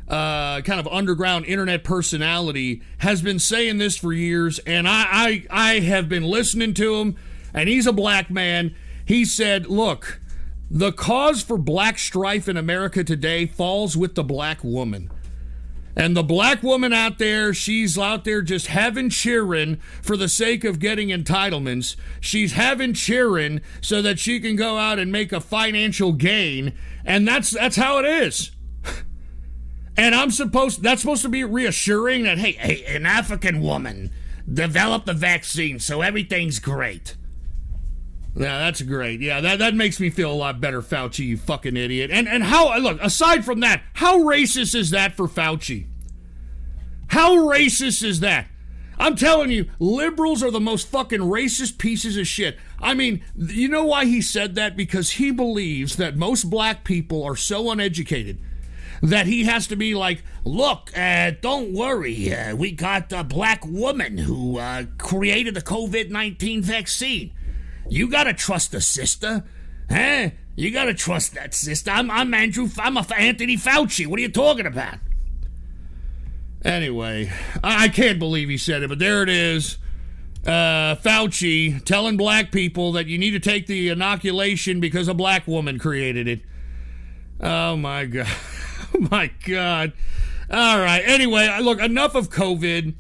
kind of underground internet personality, has been saying this for years, and I have been listening to him, and he's a black man. He said, look, the cause for black strife in America today falls with the black woman. And the black woman out there, she's out there just having cheering for the sake of getting entitlements. She's having cheering so that she can go out and make a financial gain. And that's how it is. And that's supposed to be reassuring that, hey, an African woman developed the vaccine, so everything's great. Yeah, that's great. Yeah, that makes me feel a lot better, Fauci, you fucking idiot. And how, look, aside from that, how racist is that for Fauci? How racist is that? I'm telling you, liberals are the most fucking racist pieces of shit. I mean, you know why he said that? Because he believes that most black people are so uneducated that he has to be like, look, don't worry, we got a black woman who created the COVID-19 vaccine. You gotta trust the sister, huh? You gotta trust that sister. I'm Anthony Fauci. What are you talking about? Anyway, I can't believe he said it, but there it is. Fauci telling black people that you need to take the inoculation because a black woman created it. Oh, my God. Oh, my God. All right. Anyway, look, enough of COVID.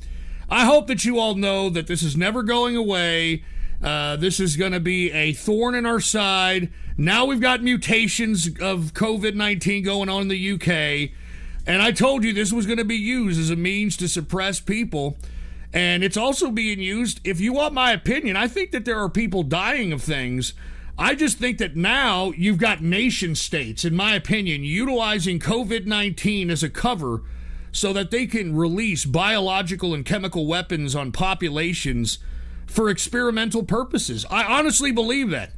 I hope that you all know that this is never going away. This is going to be a thorn in our side. Now we've got mutations of COVID-19 going on in the UK. And I told you this was going to be used as a means to suppress people. And it's also being used, if you want my opinion, I think that there are people dying of things. I just think that now you've got nation states, in my opinion, utilizing COVID-19 as a cover so that they can release biological and chemical weapons on populations for experimental purposes. I honestly believe that.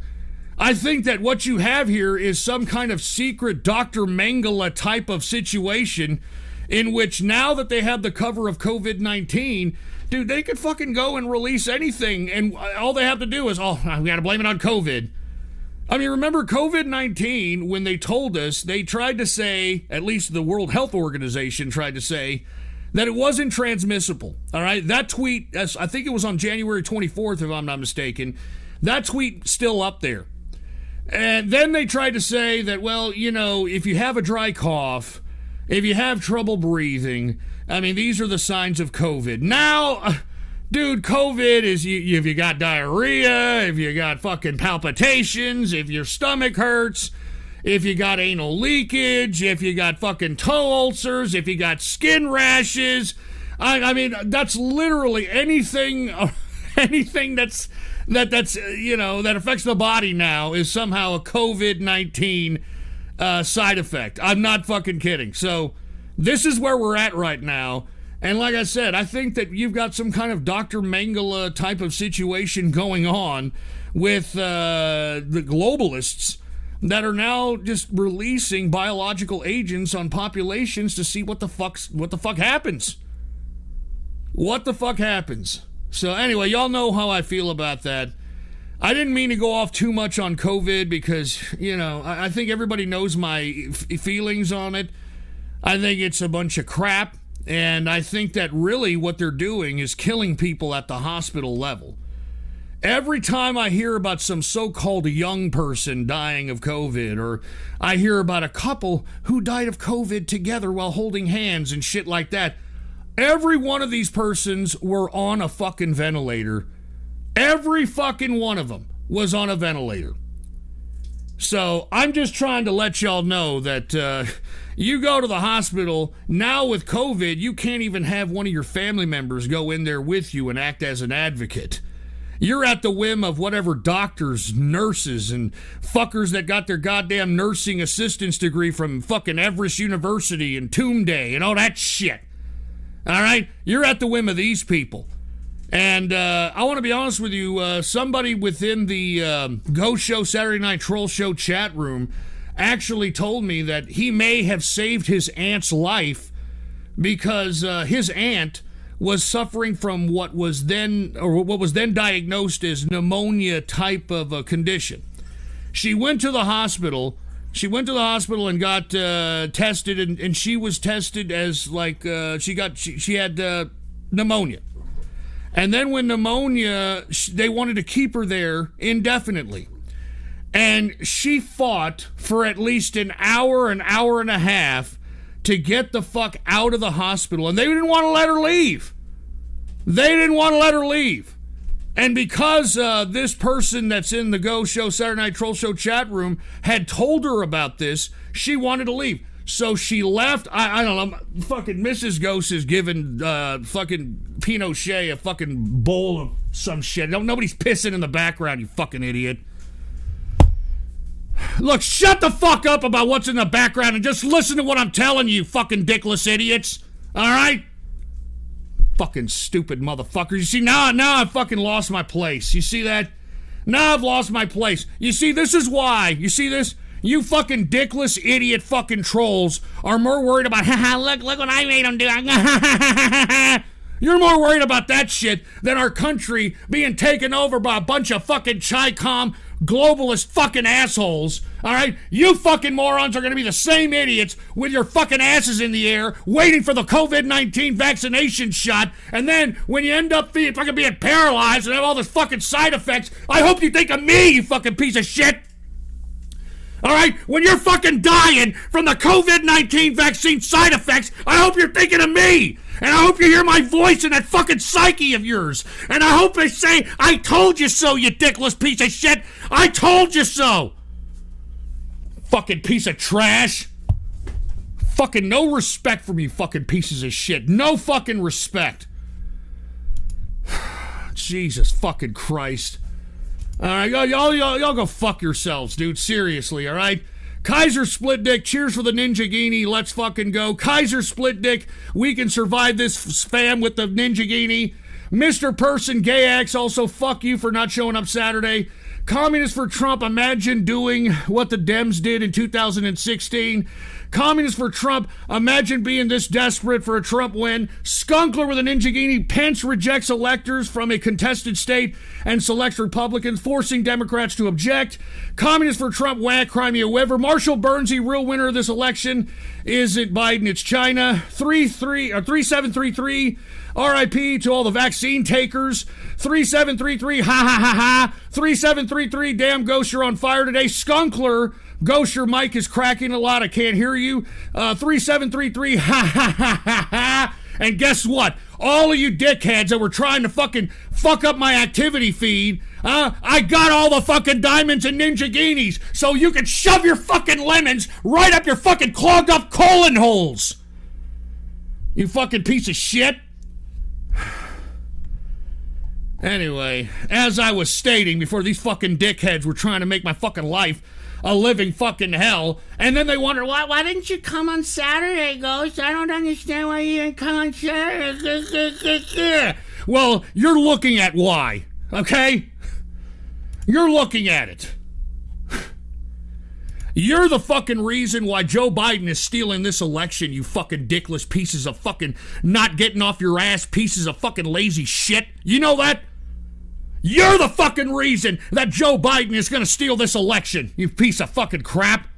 I think that what you have here is some kind of secret Dr. Mengele type of situation in which now that they have the cover of COVID-19, dude, they could fucking go and release anything, and all they have to do is, oh, we gotta blame it on COVID. I mean, remember COVID-19, when they told us, they tried to say, at least the World Health Organization tried to say, that it wasn't transmissible, all right? That tweet, I think it was on January 24th, if I'm not mistaken, that tweet still up there. And then they tried to say that, well, you know, if you have a dry cough, if you have trouble breathing, I mean, these are the signs of COVID. Now, dude, COVID is if you got diarrhea, if you got fucking palpitations, if your stomach hurts, if you got anal leakage, if you got fucking toe ulcers, if you got skin rashes. I mean, that's literally anything that's you know, that affects the body now is somehow a COVID-19 side effect. I'm not fucking kidding. So this is where we're at right now. And like I said, I think that you've got some kind of Dr. Mengele type of situation going on with the globalists that are now just releasing biological agents on populations to see what the fuck happens. What the fuck happens? So anyway, y'all know how I feel about that. I didn't mean to go off too much on COVID because, you know, I think everybody knows my feelings on it. I think it's a bunch of crap, and I think that really what they're doing is killing people at the hospital level. Every time I hear about some so-called young person dying of COVID, or I hear about a couple who died of COVID together while holding hands and shit like that, every one of these persons were on a fucking ventilator. Every fucking one of them was on a ventilator. So I'm just trying to let y'all know that you go to the hospital, now with COVID, you can't even have one of your family members go in there with you and act as an advocate. You're at the whim of whatever doctors, nurses, and fuckers that got their goddamn nursing assistance degree from fucking Everest University and Toomday and all that shit. All right? You're at the whim of these people. And I want to be honest with you, somebody within the Go Show Saturday Night Troll Show chat room actually told me that he may have saved his aunt's life because his aunt was suffering from what was then diagnosed as pneumonia type of a condition. She went to the hospital. And got tested, and she was tested as like she had pneumonia. And then when pneumonia, they wanted to keep her there indefinitely. And she fought for at least an hour and a half to get the fuck out of the hospital. And they didn't want to let her leave. And because this person that's in the Go Show Saturday Night Troll Show chat room had told her about this, she wanted to leave. So she left. I don't know. Fucking Mrs. Ghost is giving fucking Pinochet a fucking bowl of some shit. Nobody's pissing in the background, you fucking idiot. Look, shut the fuck up about what's in the background and just listen to what I'm telling you, fucking dickless idiots. All right? Fucking stupid motherfuckers. You see, now I've fucking lost my place. You see that? Now I've lost my place. You see, this is why. You see this? You fucking dickless idiot fucking trolls are more worried about, look what I made them do. You're more worried about that shit than our country being taken over by a bunch of fucking Chi-Com globalist fucking assholes. All right? You fucking morons are going to be the same idiots with your fucking asses in the air waiting for the COVID-19 vaccination shot, and then when you end up fucking being paralyzed and have all this fucking side effects, I hope you think of me, you fucking piece of shit. All right? When you're fucking dying from the COVID-19 vaccine side effects, I hope you're thinking of me. And I hope you hear my voice in that fucking psyche of yours. And I hope they say, I told you so, you dickless piece of shit. I told you so. Fucking piece of trash. Fucking no respect from you fucking pieces of shit. No fucking respect. Jesus fucking Christ. All right, y'all go fuck yourselves, dude. Seriously, all right? Kaiser Split Dick, cheers for the Ninja Guinea. Let's fucking go. Kaiser Split Dick, we can survive this spam with the Ninja Guinea. Mr. Person Gay X, also fuck you for not showing up Saturday. Communist for Trump, imagine doing what the Dems did in 2016. Communist for Trump, imagine being this desperate for a Trump win. Skunkler with a Ninja Guinea, Pence rejects electors from a contested state and selects Republicans, forcing Democrats to object. Communist for Trump, whack, Crimea Weaver. Marshall Bernsey, real winner of this election. Is it Biden? It's China. 3733. RIP to all the vaccine takers. 3733, ha ha ha ha. 3733, damn Ghost, you're on fire today. Skunkler, Ghost, your mic is cracking a lot. I can't hear you. 3733, ha ha ha ha ha. And guess what? All of you dickheads that were trying to fucking fuck up my activity feed, I got all the fucking diamonds and Ninja Guineas, so you can shove your fucking lemons right up your fucking clogged up colon holes. You fucking piece of shit. Anyway, as I was stating before, these fucking dickheads were trying to make my fucking life a living fucking hell, and then they wonder, why didn't you come on Saturday, Ghost? I don't understand why you didn't come on Saturday. Well, you're looking at why, okay? You're looking at it. You're the fucking reason why Joe Biden is stealing this election, you fucking dickless pieces of fucking not getting off your ass pieces of fucking lazy shit. You know that? You're the fucking reason that Joe Biden is going to steal this election, you piece of fucking crap.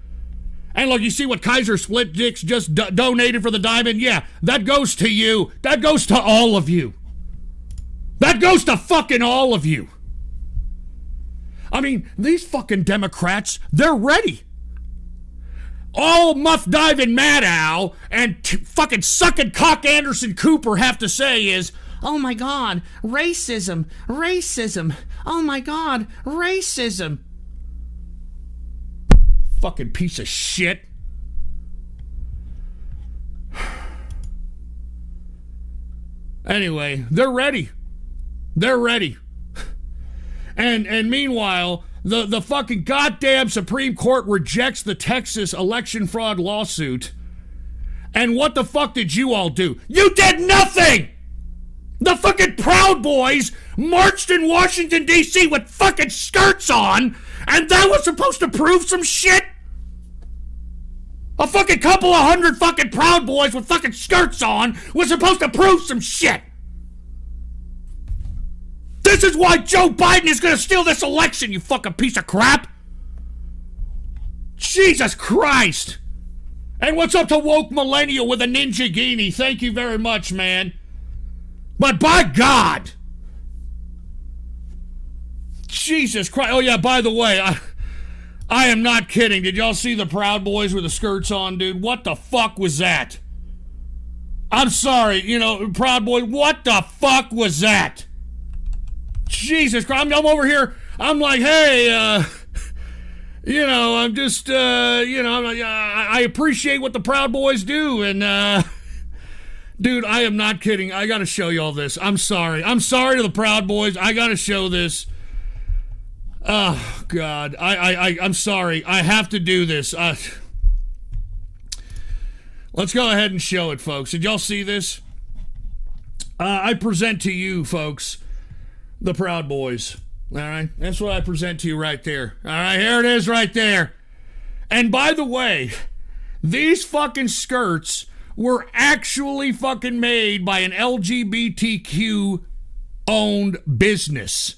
And look, you see what Kaiser Split Dicks just donated for the diamond? Yeah, that goes to you. That goes to all of you. That goes to fucking all of you. I mean, these fucking Democrats, they're ready. All Muff Diving Maddow and fucking sucking cock Anderson Cooper have to say is, oh my God, racism, racism. Oh my God, racism. Fucking piece of shit. Anyway, they're ready. They're ready. And meanwhile, the fucking goddamn Supreme Court rejects the Texas election fraud lawsuit. And what the fuck did you all do? You did nothing! The fucking Proud Boys marched in Washington, D.C. with fucking skirts on, and that was supposed to prove some shit? A fucking couple of hundred fucking Proud Boys with fucking skirts on was supposed to prove some shit. This is why Joe Biden is going to steal this election, you fucking piece of crap. Jesus Christ. And what's up to Woke Millennial with a Ninja Guinea? Thank you very much, man. But by God. Jesus Christ. Oh, yeah, by the way, I am not kidding. Did y'all see the Proud Boys with the skirts on, dude? What the fuck was that? I'm sorry, Proud Boy, what the fuck was that? Jesus Christ, I'm over here, I'm like, hey, I'm just, I appreciate what the Proud Boys do, and, dude, I am not kidding, I gotta show you all this, I'm sorry to the Proud Boys, I gotta show this, oh, God, I'm sorry, I have to do this, let's go ahead and show it, folks. Did y'all see this? I present to you, folks, the Proud Boys. All right? That's what I present to you right there. All right? Here it is right there. And by the way, these fucking skirts were actually fucking made by an LGBTQ-owned business.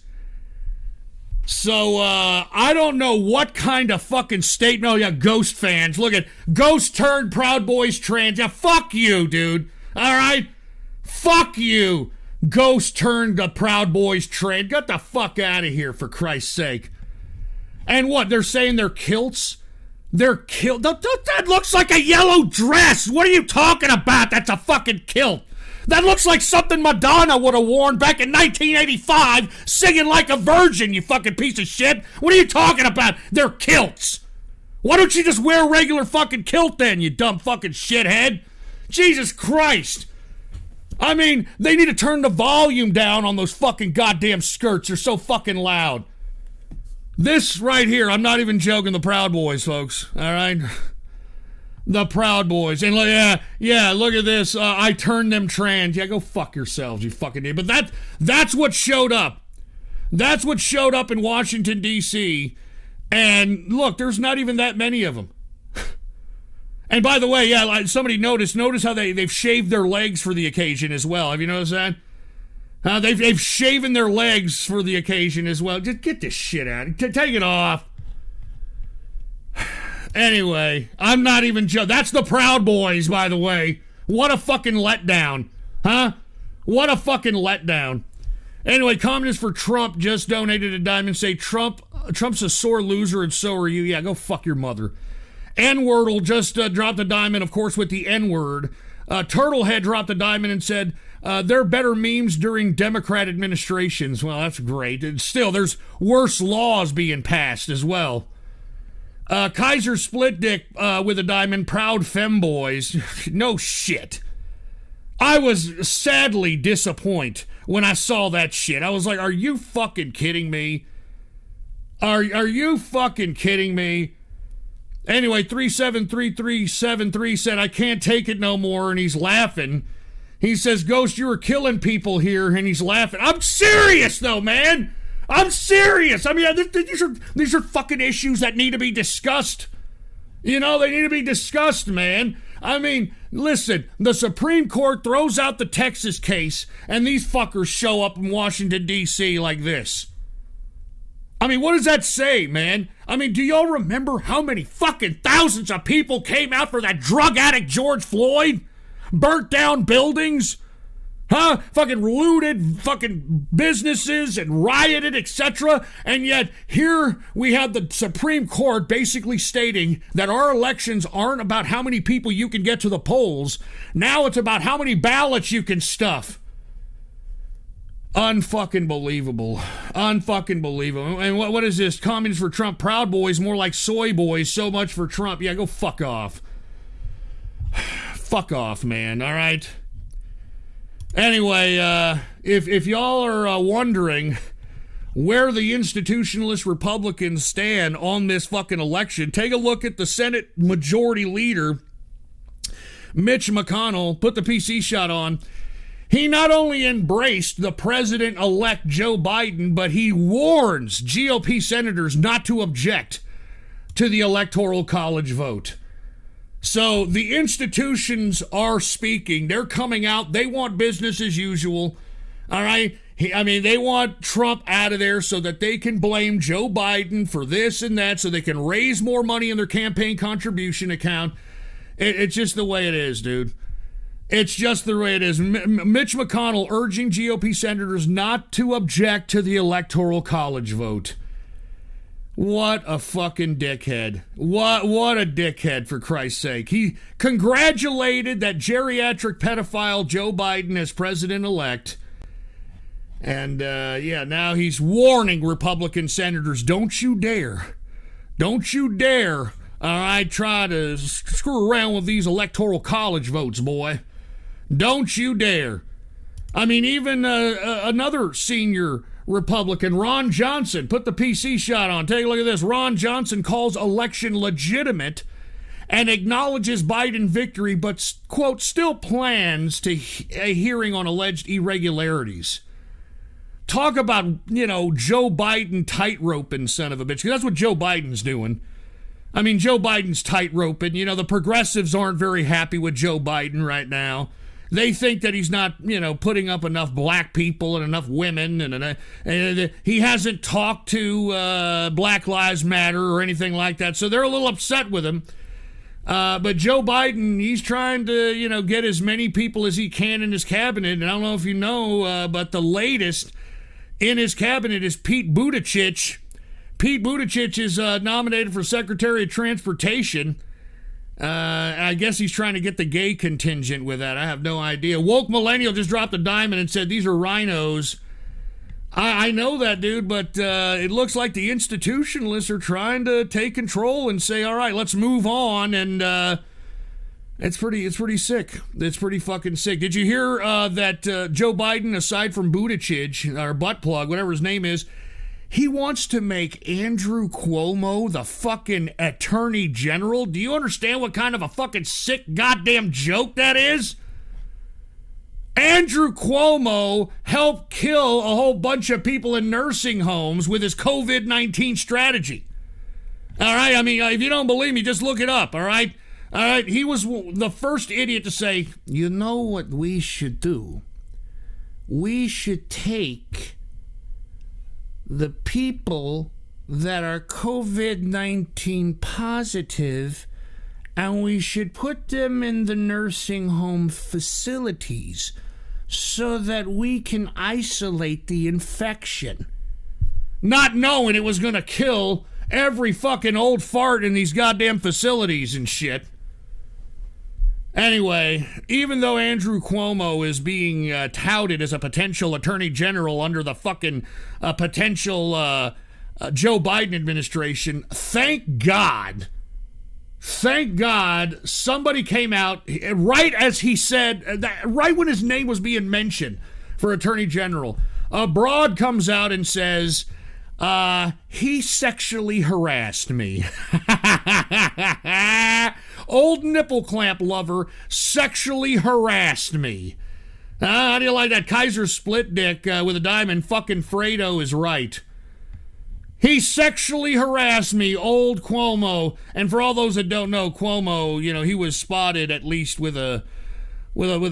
So, I don't know what kind of fucking state... No, yeah, Ghost fans. Look at Ghost turned Proud Boys trans. Yeah, fuck you, dude. All right? Fuck you. Ghost turned the Proud Boys trans. Get the fuck out of here, for Christ's sake. And what? They're saying they're kilts? They're kilt. That looks like a yellow dress. What are you talking about? That's a fucking kilt. That looks like something Madonna would have worn back in 1985 singing like a virgin, you fucking piece of shit. What are you talking about? They're kilts. Why don't you just wear a regular fucking kilt then, you dumb fucking shithead? Jesus Christ. I mean, they need to turn the volume down on those fucking goddamn skirts. They're so fucking loud. This right here, I'm not even joking, the Proud Boys, folks. All right? The Proud Boys. And yeah, look at this. I turned them trans. Yeah, go fuck yourselves, you fucking idiot. But that's what showed up. That's what showed up in Washington, D.C. And look, there's not even that many of them. And by the way, yeah, like somebody notice how they've shaved their legs for the occasion as well. Have you noticed that? They've shaven their legs for the occasion as well. Just get this shit out. Take it off. Anyway, I'm not even joking. That's the Proud Boys, by the way. What a fucking letdown. Huh? What a fucking letdown. Anyway, Communists for Trump just donated a dime and say Trump's a sore loser and so are you. Yeah, go fuck your mother. N-Wordle just dropped a diamond, of course, with the N-word. Turtlehead dropped a diamond and said, there are better memes during Democrat administrations. Well, that's great. And still, there's worse laws being passed as well. Kaiser Split Dick with a diamond, proud femboys. No shit. I was sadly disappointed when I saw that shit. I was like, are you fucking kidding me? Are you fucking kidding me? Anyway, 373373 said, I can't take it no more, and he's laughing. He says, Ghost, you were killing people here, and he's laughing. I'm serious, though, man. I'm serious. I mean, these are fucking issues that need to be discussed. You know, they need to be discussed, man. I mean, listen, the Supreme Court throws out the Texas case, and these fuckers show up in Washington, D.C. like this. I mean, what does that say, man? I mean, do y'all remember how many fucking thousands of people came out for that drug addict George Floyd? Burnt down buildings? Huh? Fucking looted fucking businesses and rioted, etc. And yet, here we have the Supreme Court basically stating that our elections aren't about how many people you can get to the polls. Now it's about how many ballots you can stuff. Unfucking believable. Unfucking believable. And what is this? Communists for Trump, Proud Boys, more like soy boys, so much for Trump. Yeah, go fuck off. Fuck off, man, all right? Anyway, if y'all are wondering where the institutionalist Republicans stand on this fucking election, take a look at the Senate Majority Leader, Mitch McConnell. Put the PC shot on. He not only embraced the president-elect Joe Biden, but he warns GOP senators not to object to the Electoral College vote. So the institutions are speaking. They're coming out. They want business as usual. All right? They want Trump out of there so that they can blame Joe Biden for this and that, so they can raise more money in their campaign contribution account. It's just the way it is, dude. It's just the way it is. Mitch McConnell urging GOP senators not to object to the Electoral College vote. What a fucking dickhead. What a dickhead, for Christ's sake. He congratulated that geriatric pedophile Joe Biden as president-elect. And, now he's warning Republican senators, don't you dare, all right, try to screw around with these Electoral College votes, boy. Don't you dare. I mean, even another senior Republican, Ron Johnson, put the PC shot on. Take a look at this. Ron Johnson calls election legitimate and acknowledges Biden victory, but, quote, still plans to a hearing on alleged irregularities. Talk about, Joe Biden tightroping, son of a bitch, because that's what Joe Biden's doing. I mean, Joe Biden's tightroping. The progressives aren't very happy with Joe Biden right now. They think that he's not, putting up enough black people and enough women, and he hasn't talked to Black Lives Matter or anything like that, so they're a little upset with him. But Joe Biden, he's trying to, get as many people as he can in his cabinet, and I don't know if you know, but the latest in his cabinet is Pete Buttigieg. Pete Buttigieg is nominated for Secretary of Transportation. I guess he's trying to get the gay contingent with that. I have no idea. Woke Millennial just dropped a diamond and said, these are rhinos. I know that, dude, but it looks like the institutionalists are trying to take control and say, all right, let's move on, and it's pretty sick. It's pretty fucking sick. Did you hear that Joe Biden, aside from Buttigieg, or butt plug, whatever his name is, he wants to make Andrew Cuomo the fucking attorney general? Do you understand what kind of a fucking sick goddamn joke that is? Andrew Cuomo helped kill a whole bunch of people in nursing homes with his COVID-19 strategy. All right? I mean, if you don't believe me, just look it up, all right? All right? He was the first idiot to say, you know what we should do? We should take the people that are COVID-19 positive, and we should put them in the nursing home facilities so that we can isolate the infection. Not knowing it was going to kill every fucking old fart in these goddamn facilities and shit. Anyway, even though Andrew Cuomo is being touted as a potential attorney general under the fucking potential Joe Biden administration, thank God somebody came out right as he said, right when his name was being mentioned for attorney general. A broad comes out and says, he sexually harassed me. Old nipple clamp lover sexually harassed me. How do you like that Kaiser split dick with a diamond? Fucking Fredo is right. He sexually harassed me, old Cuomo. And for all those that don't know, Cuomo, he was spotted at least with a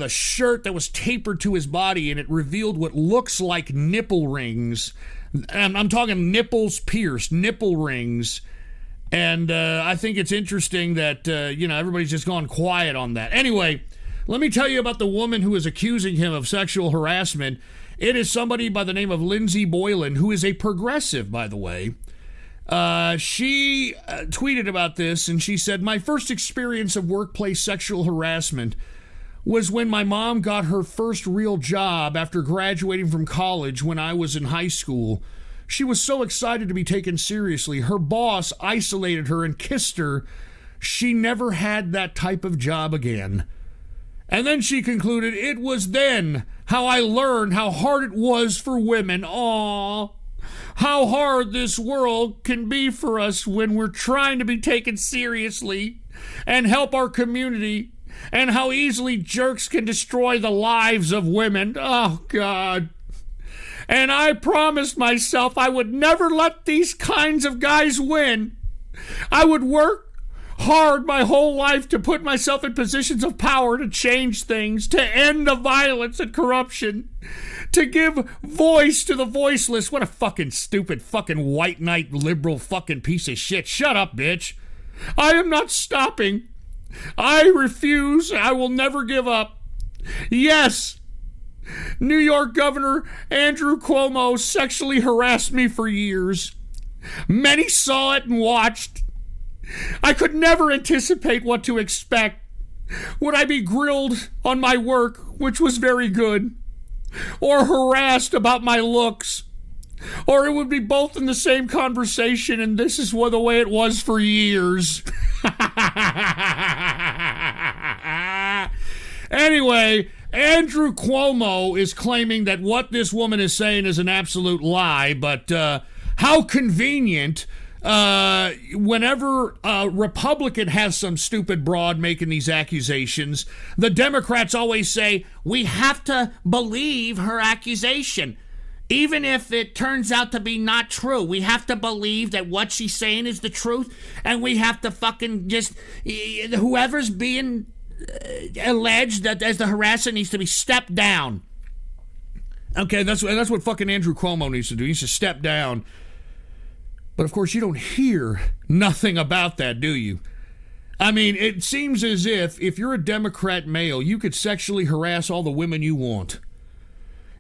shirt that was tapered to his body, and it revealed what looks like nipple rings. I'm talking nipples pierced, nipple rings. And I think it's interesting that, everybody's just gone quiet on that. Anyway, let me tell you about the woman who is accusing him of sexual harassment. It is somebody by the name of Lindsay Boylan, who is a progressive, by the way. She tweeted about this, and she said, my first experience of workplace sexual harassment was when my mom got her first real job after graduating from college when I was in high school. She was so excited to be taken seriously. Her boss isolated her and kissed her. She never had that type of job again. And then she concluded, it was then how I learned how hard it was for women. Aw, how hard this world can be for us when we're trying to be taken seriously and help our community, and how easily jerks can destroy the lives of women. Oh, God. And I promised myself I would never let these kinds of guys win. I would work hard my whole life to put myself in positions of power to change things, to end the violence and corruption, to give voice to the voiceless. What a fucking stupid fucking white knight liberal fucking piece of shit. Shut up, bitch. I am not stopping. I refuse. I will never give up. Yes, New York Governor Andrew Cuomo sexually harassed me for years. Many saw it and watched. I could never anticipate what to expect. Would I be grilled on my work, which was very good, or harassed about my looks? Or it would be both in the same conversation, and this is the way it was for years. Anyway, Andrew Cuomo is claiming that what this woman is saying is an absolute lie, but how convenient whenever a Republican has some stupid broad making these accusations, the Democrats always say, we have to believe her accusation. Even if it turns out to be not true, we have to believe that what she's saying is the truth, and we have to fucking just, whoever's being alleged that as the harasser needs to be stepped down. Okay, that's what fucking Andrew Cuomo needs to do. He needs to step down. But of course, you don't hear nothing about that, do you? I mean, it seems as if you're a Democrat male, you could sexually harass all the women you want.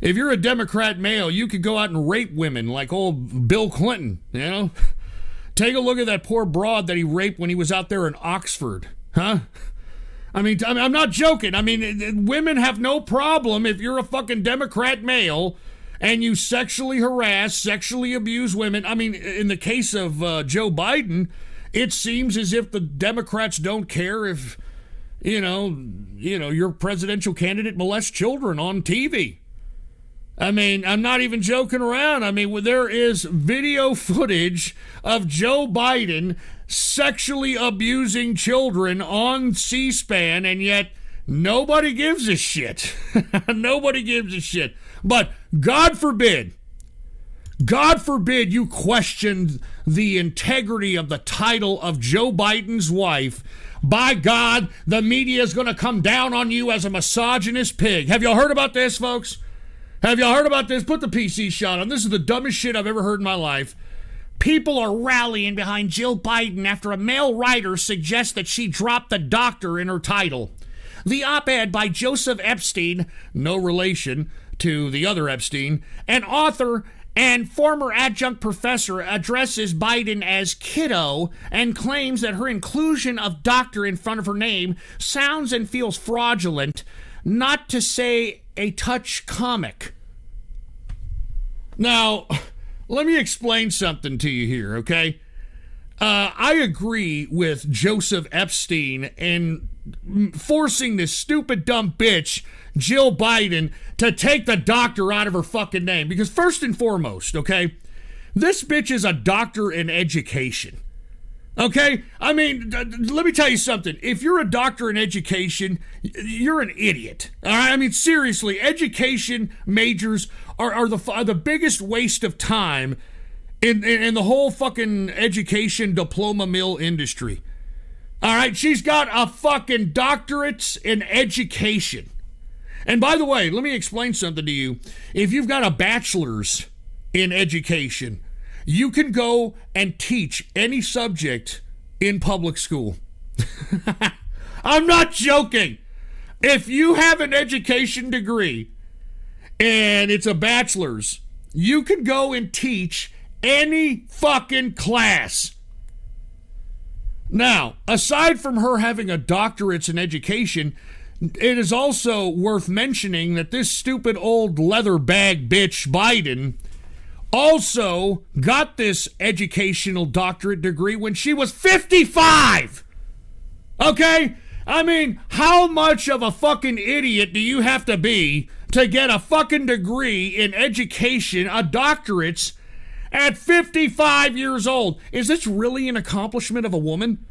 If you're a Democrat male, you could go out and rape women like old Bill Clinton, you know? Take a look at that poor broad that he raped when he was out there in Oxford, huh? I mean, I'm not joking. I mean, women have no problem if you're a fucking Democrat male and you sexually harass, sexually abuse women. I mean, in the case of Joe Biden, it seems as if the Democrats don't care if, you know, your presidential candidate molests children on TV. I mean, I'm not even joking around. I mean, there is video footage of Joe Biden sexually abusing children on C-SPAN, and yet nobody gives a shit. Nobody gives a shit. But God forbid you question the integrity of the title of Joe Biden's wife. By God, the media is going to come down on you as a misogynist pig. Have y'all heard about this, folks? Have y'all heard about this? Put the PC shot on. This is the dumbest shit I've ever heard in my life. People are rallying behind Jill Biden after a male writer suggests that she dropped the doctor in her title. The op-ed by Joseph Epstein, no relation to the other Epstein, an author and former adjunct professor, addresses Biden as kiddo and claims that her inclusion of doctor in front of her name sounds and feels fraudulent, not to say a touch comic. Now, let me explain something to you here, okay? I agree with Joseph Epstein in forcing this stupid, dumb bitch, Jill Biden, to take the doctor out of her fucking name. Because first and foremost, okay, this bitch is a doctor in education. Okay? I mean, let me tell you something. If you're a doctor in education, you're an idiot. All right? I mean, seriously, education majors are the biggest waste of time in the whole fucking education diploma mill industry. All right? She's got a fucking doctorate in education. And by the way, let me explain something to you. If you've got a bachelor's in education, you can go and teach any subject in public school. I'm not joking. If you have an education degree and it's a bachelor's, you can go and teach any fucking class. Now, aside from her having a doctorate in education, it is also worth mentioning that this stupid old leather bag bitch Biden also got this educational doctorate degree when she was 55. Okay? I mean, how much of a fucking idiot do you have to be to get a fucking degree in education, a doctorate, at 55 years old? Is this really an accomplishment of a woman?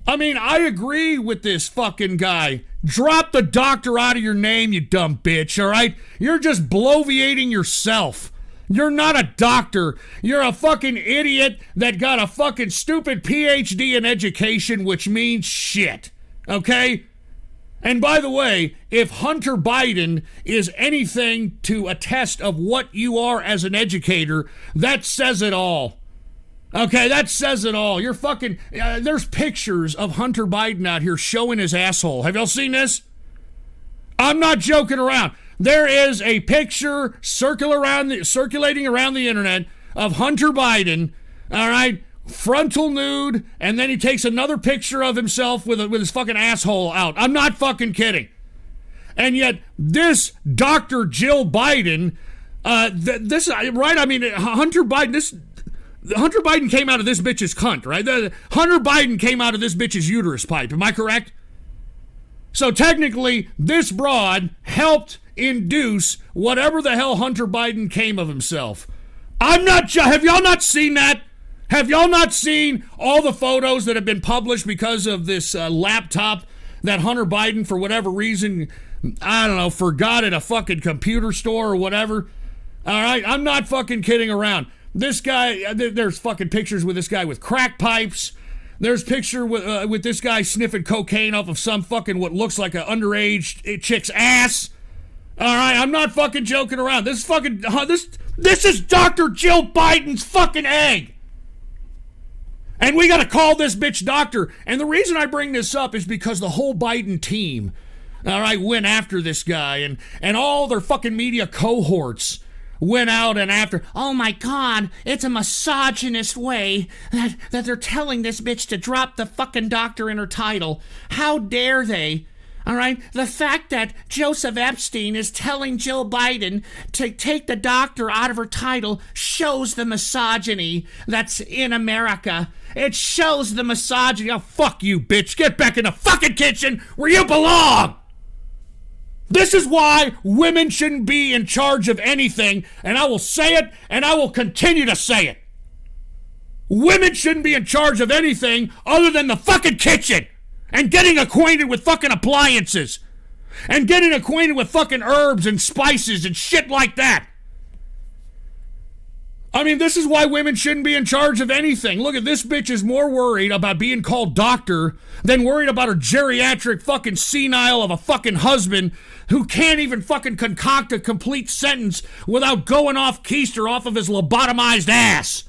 I mean, I agree with this fucking guy. Drop the doctor out of your name, you dumb bitch, all right? You're just bloviating yourself. You're not a doctor. You're a fucking idiot that got a fucking stupid PhD in education, which means shit, okay? And by the way, if Hunter Biden is anything to attest of what you are as an educator, that says it all. Okay, that says it all. You're fucking... there's pictures of Hunter Biden out here showing his asshole. Have y'all seen this? I'm not joking around. There is a picture circulating around the internet of Hunter Biden, all right, frontal nude, and then he takes another picture of himself with his fucking asshole out. I'm not fucking kidding. And yet, this Dr. Jill Biden, this, right, I mean, Hunter Biden came out of this bitch's cunt, right? Hunter Biden came out of this bitch's uterus pipe. Am I correct? So technically, this broad helped induce whatever the hell Hunter Biden came of himself. Have y'all not seen that? Have y'all not seen all the photos that have been published because of this laptop that Hunter Biden, for whatever reason, I don't know, forgot at a fucking computer store or whatever? All right, I'm not fucking kidding around. This guy, there's fucking pictures with this guy with crack pipes. There's picture with this guy sniffing cocaine off of some fucking what looks like an underage chick's ass. All right, I'm not fucking joking around. This is Dr. Jill Biden's fucking egg. And we got to call this bitch doctor. And the reason I bring this up is because the whole Biden team, all right, went after this guy. And all their fucking media cohorts went out and after. Oh, my God, it's a misogynist way that they're telling this bitch to drop the fucking doctor in her title. How dare they? All right, the fact that Joseph Epstein is telling Jill Biden to take the doctor out of her title shows the misogyny that's in America. It shows the misogyny. Oh, fuck you, bitch. Get back in the fucking kitchen where you belong. This is why women shouldn't be in charge of anything, and I will say it, and I will continue to say it. Women shouldn't be in charge of anything other than the fucking kitchen. And getting acquainted with fucking appliances. And getting acquainted with fucking herbs and spices and shit like that. I mean, this is why women shouldn't be in charge of anything. Look at this bitch is more worried about being called doctor than worried about her geriatric fucking senile of a fucking husband who can't even fucking concoct a complete sentence without going off keister off of his lobotomized ass.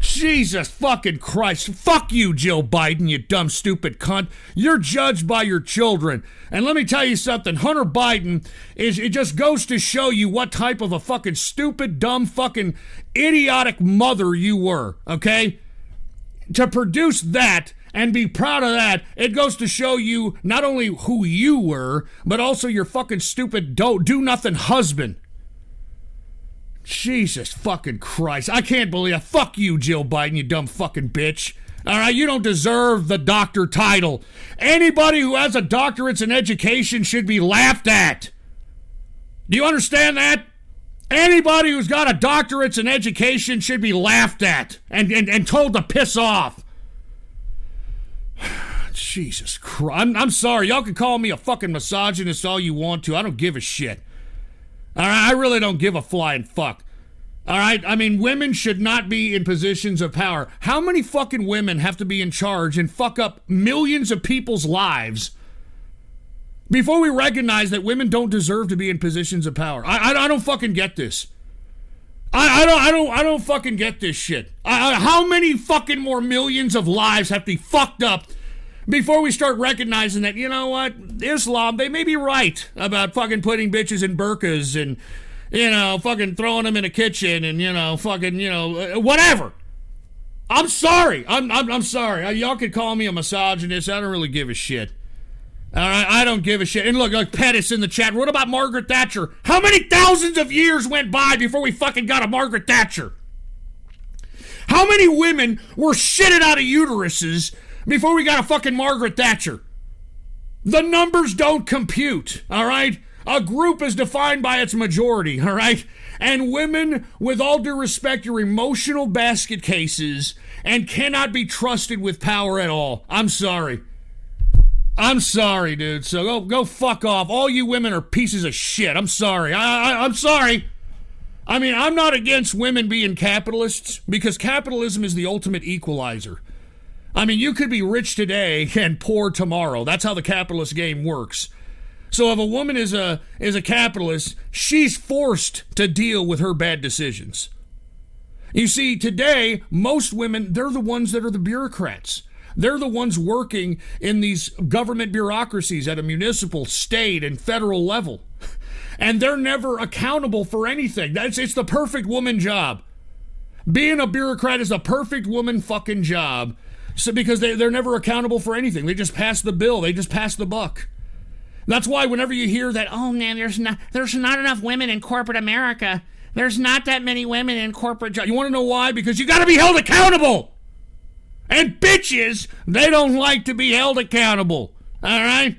Jesus fucking Christ. Fuck you, Jill Biden, you dumb, stupid cunt. You're judged by your children. And let me tell you something. Hunter Biden, it just goes to show you what type of a fucking stupid, dumb, fucking idiotic mother you were, okay? To produce that and be proud of that, it goes to show you not only who you were, but also your fucking stupid, do-nothing husband. Jesus fucking Christ. I can't believe it. Fuck you, Jill Biden, you dumb fucking bitch. All right, you don't deserve the doctor title. Anybody who has a doctorate in education should be laughed at. Do you understand that? Anybody who's got a doctorate in education should be laughed at and told to piss off. Jesus Christ. I'm sorry. Y'all can call me a fucking misogynist all you want to. I don't give a shit. All right, I really don't give a flying fuck. All right, I mean, women should not be in positions of power. How many fucking women have to be in charge and fuck up millions of people's lives before we recognize that women don't deserve to be in positions of power? I don't fucking get this. I don't fucking get this shit. How many fucking more millions of lives have to be fucked up before we start recognizing that, you know what, Islam, they may be right about fucking putting bitches in burqas and, you know, fucking throwing them in a kitchen and, you know, fucking, you know, whatever. I'm sorry. I'm sorry. Y'all could call me a misogynist. I don't really give a shit. All right, I don't give a shit. And look, Pettis in the chat. What about Margaret Thatcher? How many thousands of years went by before we fucking got a Margaret Thatcher? How many women were shitted out of uteruses before we got a fucking Margaret Thatcher? The numbers don't compute, all right? A group is defined by its majority, all right? And women, with all due respect, are emotional basket cases and cannot be trusted with power at all. I'm sorry. I'm sorry, dude. So go fuck off. All you women are pieces of shit. I'm sorry. I'm sorry. I mean, I'm not against women being capitalists because capitalism is the ultimate equalizer. I mean, you could be rich today and poor tomorrow. That's how the capitalist game works. So if a woman is a capitalist, she's forced to deal with her bad decisions. You see, today, most women, they're the ones that are the bureaucrats. They're the ones working in these government bureaucracies at a municipal, state, and federal level. And they're never accountable for anything. It's the perfect woman job. Being a bureaucrat is a perfect woman fucking job. So because they're never accountable for anything. They just pass the bill. They just pass the buck. That's why whenever you hear that, oh man, there's not enough women in corporate America. There's not that many women in corporate jobs. You want to know why? Because you got to be held accountable. And bitches, they don't like to be held accountable. All right?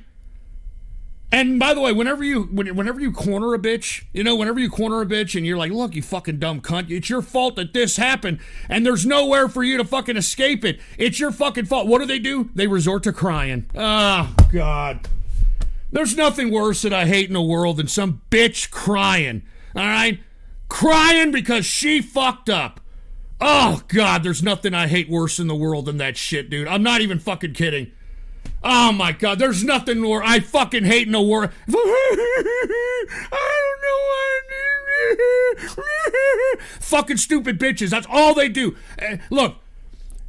And by the way, whenever you corner a bitch, whenever you corner a bitch and you're like, look, you fucking dumb cunt, it's your fault that this happened, and there's nowhere for you to fucking escape it. It's your fucking fault. What do? They resort to crying. Oh, God. There's nothing worse that I hate in the world than some bitch crying. All right? Crying because she fucked up. Oh, God, there's nothing I hate worse in the world than that shit, dude. I'm not even fucking kidding. Oh, my God, there's nothing more I fucking hate in the world. I don't know why. Fucking stupid bitches. That's all they do. Look,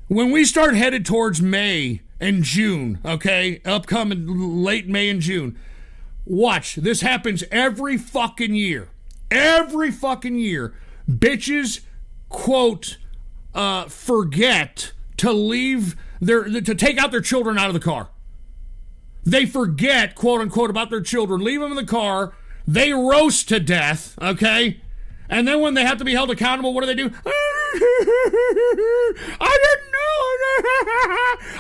when we start headed towards May and June, okay, upcoming late May and June, watch. This happens every fucking year. Every fucking year. Bitches, quote, forget to leave to take out their children out of the car. They forget, quote unquote, about their children, leave them in the car, they roast to death, okay? And then when they have to be held accountable, what do? I didn't know.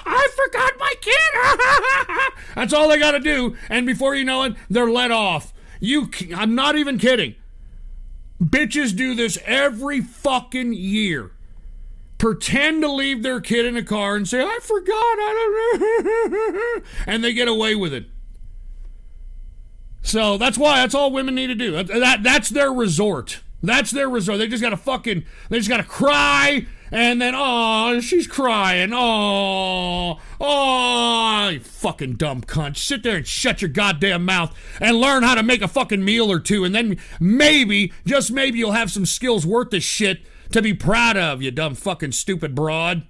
I forgot my kid. That's all they got to do. And before you know it, they're let off. I'm not even kidding. Bitches do this every fucking year. Pretend to leave their kid in a car and say, I forgot, I don't know. And they get away with it. So that's all women need to do. That's their resort. That's their resort. They just got to cry, and then, oh, she's crying. Oh, you fucking dumb cunt. Sit there and shut your goddamn mouth and learn how to make a fucking meal or two, and then maybe, just maybe, you'll have some skills worth the shit to be proud of, you dumb fucking stupid broad.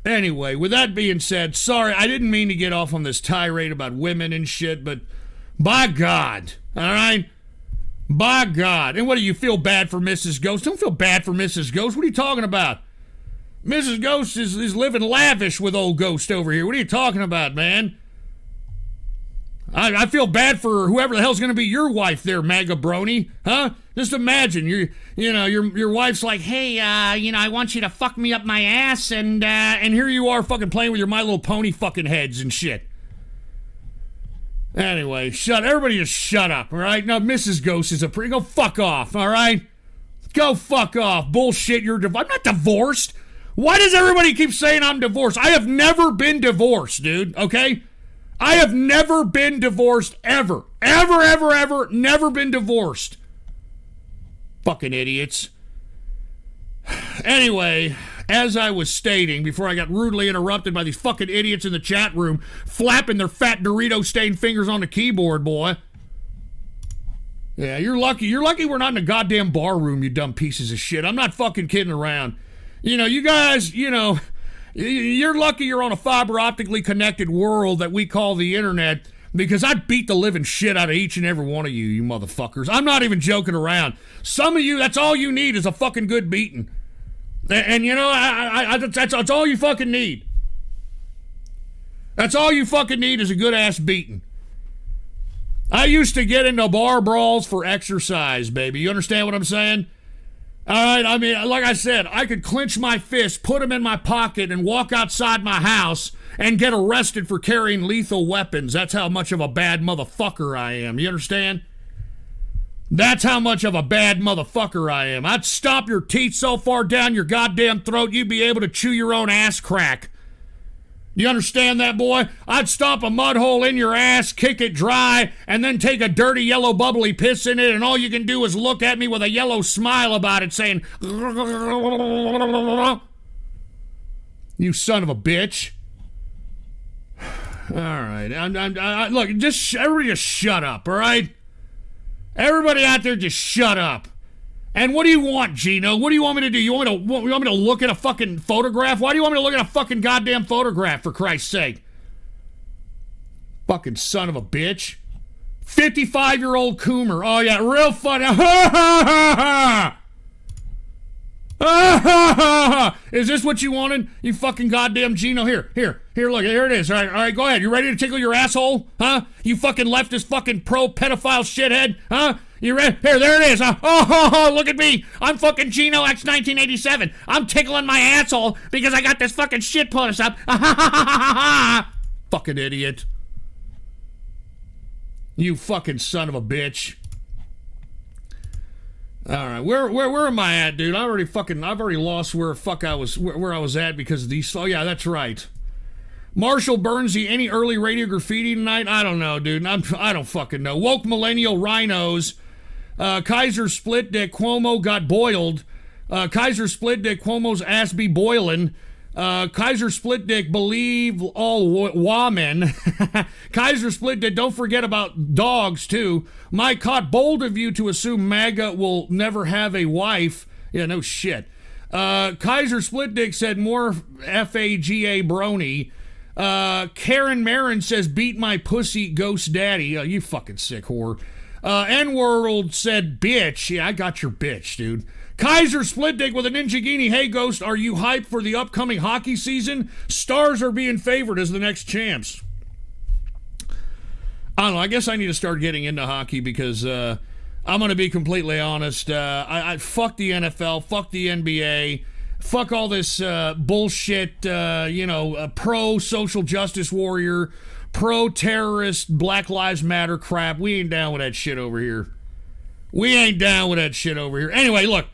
Anyway, with that being said, sorry, I didn't mean to get off on this tirade about women and shit, but by God, all right? By God. And what do you feel bad for Mrs. Ghost? Don't feel bad for Mrs. Ghost. What are you talking about? Mrs. Ghost is living lavish with old Ghost over here. What are you talking about, man? I feel bad for whoever the hell's going to be your wife there, MAGA brony, huh? Just imagine, your wife's like, hey, I want you to fuck me up my ass, and here you are fucking playing with your My Little Pony fucking heads and shit. Anyway, everybody just shut up, all right? Now, Mrs. Ghost is go fuck off, all right? Go fuck off. Bullshit, I'm not divorced. Why does everybody keep saying I'm divorced? I have never been divorced, dude, okay? I have never been divorced, ever. Ever, ever, ever, never been divorced. Fucking idiots. Anyway, as I was stating before I got rudely interrupted by these fucking idiots in the chat room flapping their fat Dorito-stained fingers on the keyboard, boy. Yeah, you're lucky. You're lucky we're not in a goddamn bar room, you dumb pieces of shit. I'm not fucking kidding around. You guys, you're lucky you're on a fiber optically connected world that we call the internet, because I'd beat the living shit out of each and every one of you motherfuckers. I'm not even joking around. Some of you, that's all you need is a fucking good beating. And that's all you fucking need. That's all you fucking need is a good ass beating. I used to get into bar brawls for exercise, baby. You understand what I'm saying? All right, I mean, like I said, I could clench my fist, put them in my pocket, and walk outside my house and get arrested for carrying lethal weapons. That's how much of a bad motherfucker I am. You understand? That's how much of a bad motherfucker I am. I'd stomp your teeth so far down your goddamn throat you'd be able to chew your own ass crack. You understand that, boy? I'd stomp a mud hole in your ass, kick it dry, and then take a dirty yellow bubbly piss in it, and all you can do is look at me with a yellow smile about it, saying, you son of a bitch. All right. Look, everybody just shut up, all right? Everybody out there just shut up. And what do you want, Gino? What do you want me to do? You want me to look at a fucking photograph? Why do you want me to look at a fucking goddamn photograph, for Christ's sake? Fucking son of a bitch. 55-year-old Coomer. Oh, yeah, real funny. Is this what you wanted? You fucking goddamn Gino. Here, look, here it is. All right, go ahead. You ready to tickle your asshole? Huh? You fucking leftist fucking pro-pedophile shithead? Huh? You ready? Here, there it is. Oh, look at me. I'm fucking Gino X 1987. I'm tickling my asshole because I got this fucking shit pulled up. Fucking idiot. You fucking son of a bitch. All right, where am I at, dude? I've already lost where I was at because of these. Oh yeah, that's right. Marshall Burnsy, any early radio graffiti tonight? I don't know, dude. I don't fucking know. Woke millennial rhinos. Kaiser split dick. Cuomo got boiled. Kaiser split dick. Cuomo's ass be boiling. Kaiser split dick. Believe all women. Kaiser split dick. Don't forget about dogs too. My caught bold of you to assume MAGA will never have a wife. Yeah, no shit. Kaiser split dick said more FAGA brony. Karen Marin says, beat my pussy, ghost daddy. Oh, you fucking sick whore. N-World said, bitch. Yeah, I got your bitch, dude. Kaiser split dick with a Ninjagini. Hey, Ghost, are you hyped for the upcoming hockey season? Stars are being favored as the next champs. I don't know. I guess I need to start getting into hockey because I'm going to be completely honest. I fuck the NFL, fuck the NBA. Fuck all this bullshit, pro-social justice warrior, pro-terrorist, Black Lives Matter crap. We ain't down with that shit over here. Anyway, look,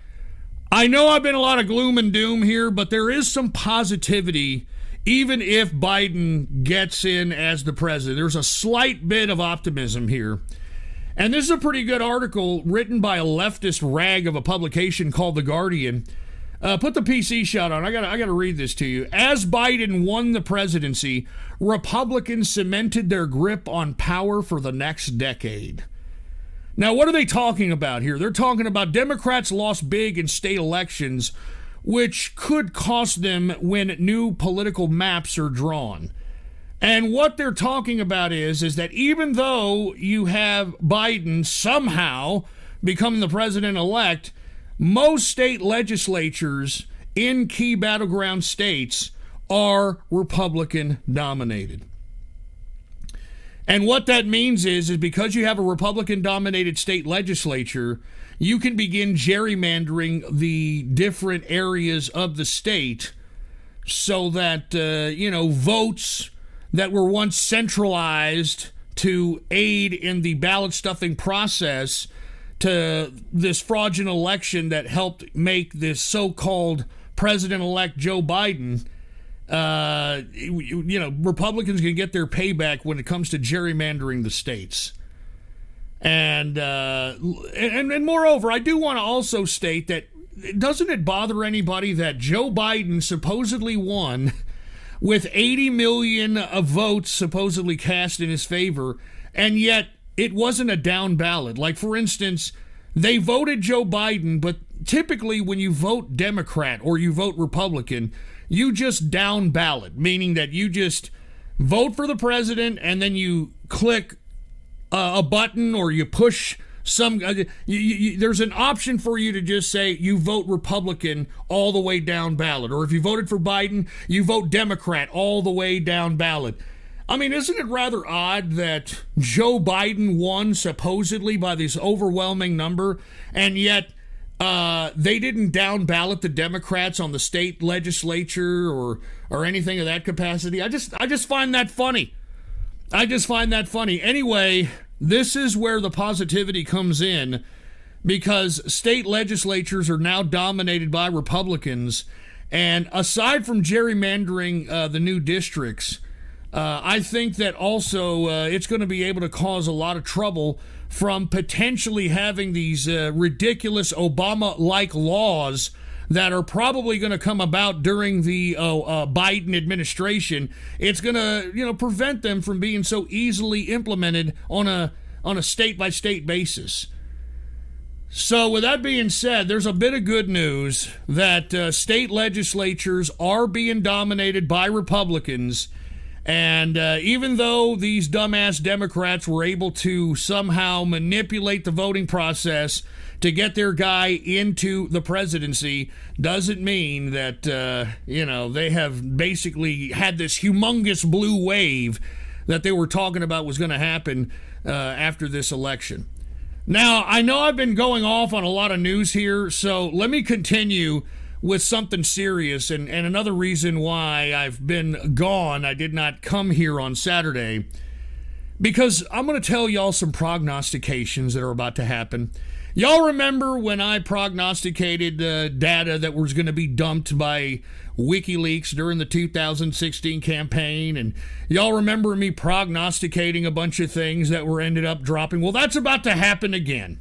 I know I've been a lot of gloom and doom here, but there is some positivity even if Biden gets in as the president. There's a slight bit of optimism here. And this is a pretty good article written by a leftist rag of a publication called The Guardian. Put the PC shot on. I gotta read this to you. As Biden won the presidency, Republicans cemented their grip on power for the next decade. Now, what are they talking about here? They're talking about Democrats lost big in state elections, which could cost them when new political maps are drawn. And what they're talking about is that even though you have Biden somehow become the president-elect, most state legislatures in key battleground states are Republican-dominated. And what that means is because you have a Republican-dominated state legislature, you can begin gerrymandering the different areas of the state so that, votes that were once centralized to aid in the ballot stuffing process to this fraudulent election that helped make this so-called president-elect Joe Biden, Republicans can get their payback when it comes to gerrymandering the states. And moreover, I do want to also state that doesn't it bother anybody that Joe Biden supposedly won with 80 million of votes supposedly cast in his favor, and yet it wasn't a down ballot? Like, for instance, they voted Joe Biden, but typically when you vote Democrat or you vote Republican, you just down ballot, meaning that you just vote for the president and then you click a button or you push some. There's an option for you to just say you vote Republican all the way down ballot. Or if you voted for Biden, you vote Democrat all the way down ballot. I mean, isn't it rather odd that Joe Biden won supposedly by this overwhelming number, and yet they didn't down ballot the Democrats on the state legislature or anything of that capacity? I just find that funny. Anyway, this is where the positivity comes in, because state legislatures are now dominated by Republicans, and aside from gerrymandering the new districts, I think that also it's going to be able to cause a lot of trouble from potentially having these ridiculous Obama-like laws that are probably going to come about during the Biden administration. It's going to, prevent them from being so easily implemented on a state-by-state basis. So with that being said, there's a bit of good news that state legislatures are being dominated by Republicans. And even though these dumbass Democrats were able to somehow manipulate the voting process to get their guy into the presidency, doesn't mean that, they have basically had this humongous blue wave that they were talking about was going to happen after this election. Now, I know I've been going off on a lot of news here, so let me continue with something serious, and another reason why I've been gone, I did not come here on Saturday. because I'm going to tell y'all some prognostications that are about to happen. Y'all remember when I prognosticated data that was going to be dumped by WikiLeaks during the 2016 campaign? And y'all remember me prognosticating a bunch of things that were ended up dropping? Well, that's about to happen again.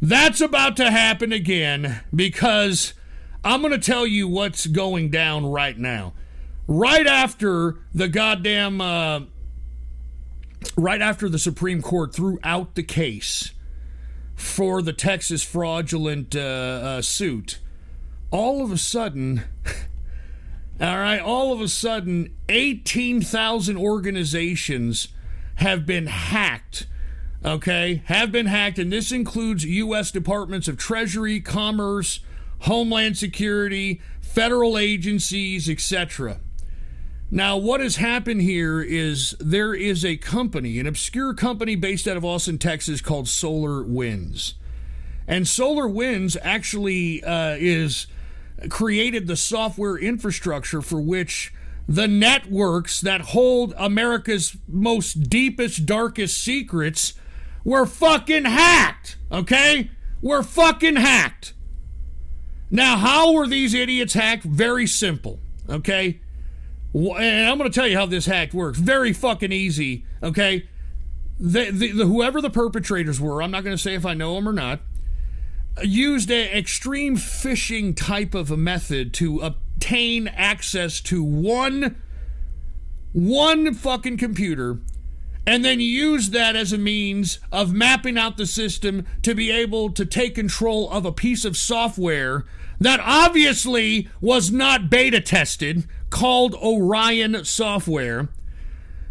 That's about to happen again, because I'm going to tell you what's going down right now. Right after the goddamn, right after the Supreme Court threw out the case for the Texas fraudulent suit, all of a sudden, all of a sudden, 18,000 organizations have been hacked. Okay, have been hacked, and this includes U.S. Departments of Treasury, Commerce, Homeland Security, federal agencies, etc. Now, what has happened here is there is a company, an obscure company based out of Austin, Texas, called SolarWinds. And SolarWinds actually is created the software infrastructure for which the networks that hold America's most deepest, darkest secrets were fucking hacked, okay? Were fucking hacked. Now, how were these idiots hacked? Very simple, okay? And I'm going to tell you how this hack works. Very fucking easy, okay? Whoever the perpetrators were, I'm not going to say if I know them or not, used an extreme phishing type of a method to obtain access to one fucking computer, and then use that as a means of mapping out the system to be able to take control of a piece of software that obviously was not beta tested, called Orion software.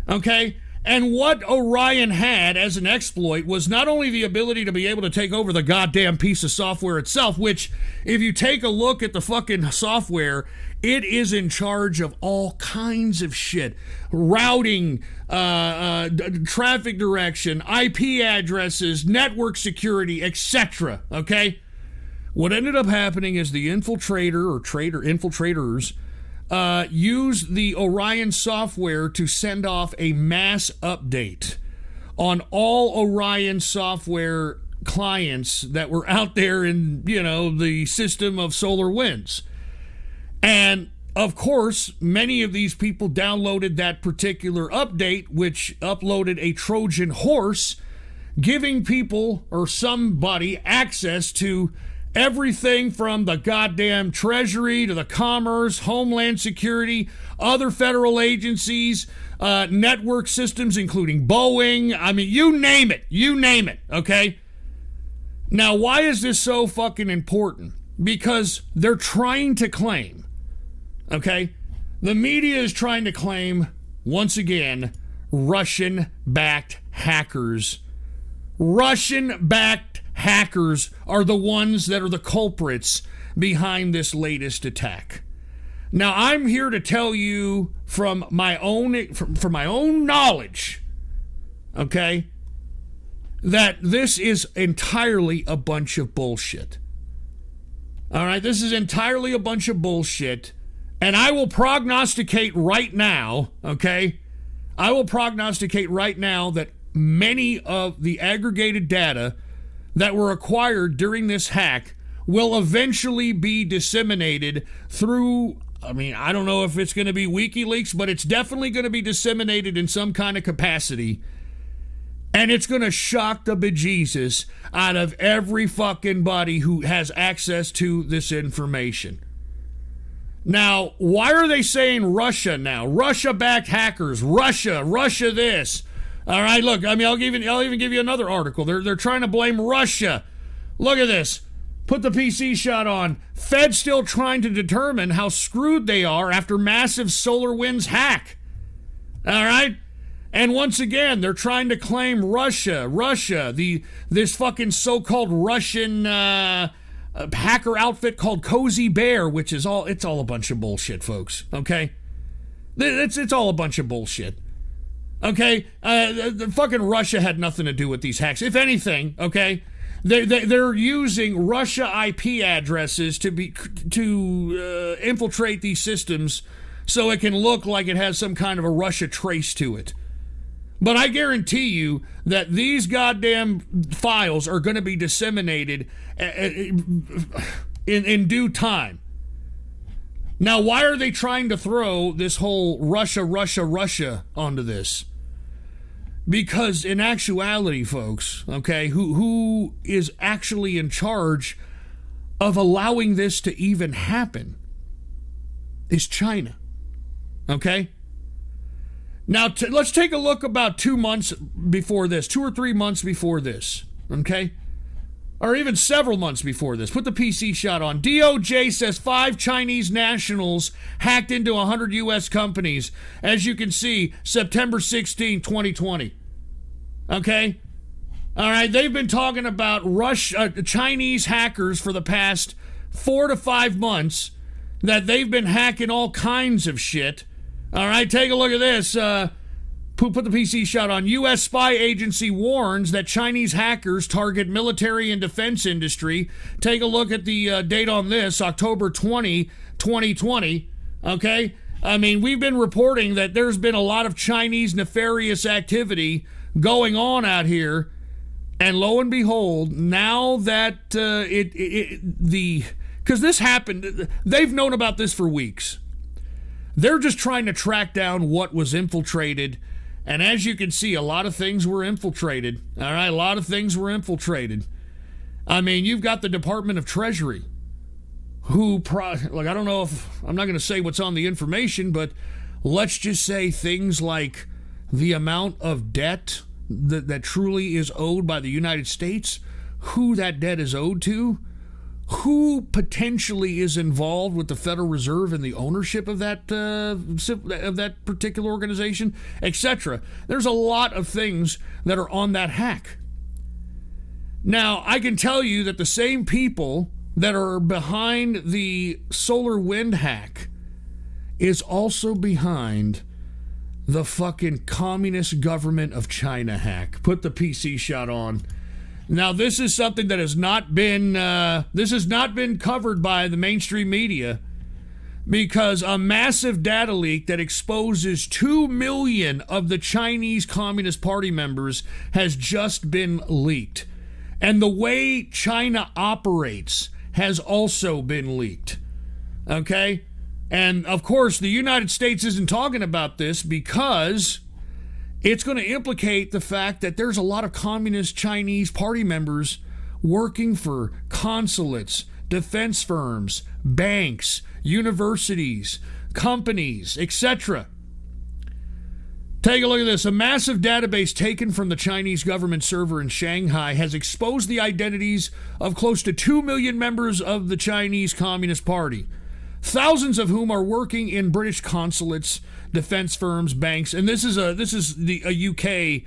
Okay? And what Orion had as an exploit was not only the ability to be able to take over the goddamn piece of software itself, which, if you take a look at the fucking software, it is in charge of all kinds of shit. Routing, traffic direction, IP addresses, network security, etc. Okay? What ended up happening is the infiltrators used the Orion software to send off a mass update on all Orion software clients that were out there in, the system of SolarWinds. And, of course, many of these people downloaded that particular update, which uploaded a Trojan horse, giving people or somebody access to everything from the goddamn Treasury to the Commerce, Homeland Security, other federal agencies, network systems, including Boeing. I mean, you name it, okay? Now, why is this so fucking important? Because they're trying to claim, okay? The media is trying to claim, once again, Russian-backed hackers. Russian-backed hackers are the ones that are the culprits behind this latest attack. Now, I'm here to tell you from my own knowledge, okay, that this is entirely a bunch of bullshit. All right, this is entirely a bunch of bullshit, and I will prognosticate right now, okay? I will prognosticate right now that many of the aggregated data that were acquired during this hack will eventually be disseminated through, I don't know if it's going to be WikiLeaks, but it's definitely going to be disseminated in some kind of capacity. And it's going to shock the bejesus out of every fucking body who has access to this information. Now, why are they saying Russia now? Russia-backed hackers. Russia this. All right, look, I'll even give you another article. They're trying to blame Russia. Look at this. Put the PC shot on. Fed still trying to determine how screwed they are after massive SolarWinds hack. All right? And once again, they're trying to claim Russia, this fucking so-called Russian hacker outfit called Cozy Bear, which is it's all a bunch of bullshit, folks, okay? It's all a bunch of bullshit. Okay, the fucking Russia had nothing to do with these hacks. If anything, okay, they're using Russia IP addresses to infiltrate these systems, so it can look like it has some kind of a Russia trace to it. But I guarantee you that these goddamn files are going to be disseminated in due time. Now, why are they trying to throw this whole Russia onto this? Because in actuality, folks, okay, who is actually in charge of allowing this to even happen is China. Okay? Now, let's take a look about 2 months before this, 2 or 3 months before this, okay? Or even several months before this. Put the PC shot on. DOJ says 5 Chinese nationals hacked into 100 U.S. companies. As you can see, September 16, 2020. Okay? All right, they've been talking about Chinese hackers for the past 4 to 5 months, that they've been hacking all kinds of shit. All right, take a look at this. Put the PC shot on. U.S. spy agency warns that Chinese hackers target military and defense industry. Take a look at the date on this, October 20, 2020. Okay? I mean, we've been reporting that there's been a lot of Chinese nefarious activity going on out here. And lo and behold, now that because this happened, they've known about this for weeks. They're just trying to track down what was infiltrated. And as you can see, a lot of things were infiltrated. All right, a lot of things were infiltrated. I mean, you've got the Department of Treasury, who, I don't know if, I'm not going to say what's on the information, but let's just say things like the amount of debt that truly is owed by the United States, who that debt is owed to, who potentially is involved with the Federal Reserve and the ownership of that particular organization, etc. There's a lot of things that are on that hack. Now, I can tell you that the same people that are behind the solar wind hack is also behind the fucking communist government of China hack. Put the PC shot on. Now, this is something that has not been covered by the mainstream media, because a massive data leak that exposes 2 million of the Chinese Communist Party members has just been leaked. And the way China operates has also been leaked. Okay? And, of course, the United States isn't talking about this because it's going to implicate the fact that there's a lot of communist Chinese party members working for consulates, defense firms, banks, universities, companies, etc. Take a look at this. A massive database taken from the Chinese government server in Shanghai has exposed the identities of close to 2 million members of the Chinese Communist Party, thousands of whom are working in British consulates, defense firms, banks, and this is a UK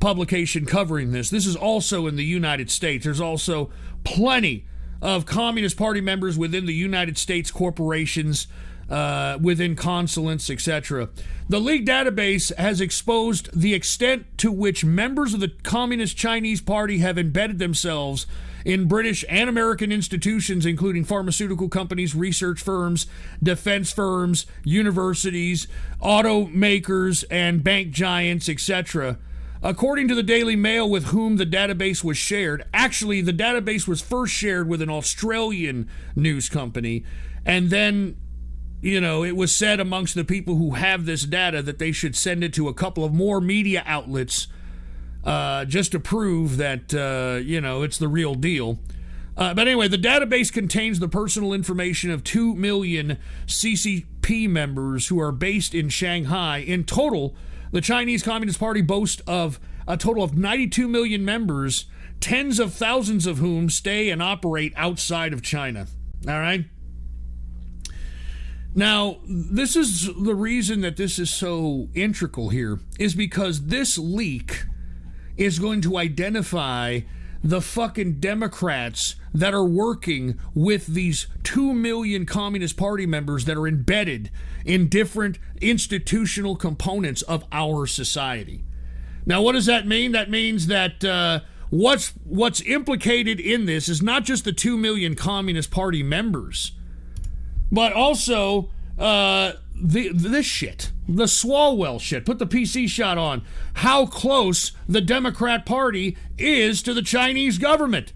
publication covering this. This is also in the United States. There's also plenty of Communist Party members within the United States corporations, within consulates, etc. The leaked database has exposed the extent to which members of the Communist Chinese Party have embedded themselves in British and American institutions, including pharmaceutical companies, research firms, defense firms, universities, automakers, and bank giants, etc. According to the Daily Mail, with whom the database was shared, actually, the database was first shared with an Australian news company, and then, it was said amongst the people who have this data that they should send it to a couple of more media outlets just to prove that, it's the real deal. But anyway, the database contains the personal information of 2 million CCP members who are based in Shanghai. In total, the Chinese Communist Party boasts of a total of 92 million members, tens of thousands of whom stay and operate outside of China. All right? Now, this is the reason that this is so integral here, is because this leak is going to identify the fucking Democrats that are working with these 2 million Communist Party members that are embedded in different institutional components of our society. Now, what does that mean? That means that what's implicated in this is not just the 2 million Communist Party members, but also this shit, the Swalwell shit. Put the PC shot on. How close the Democrat Party is to the Chinese government.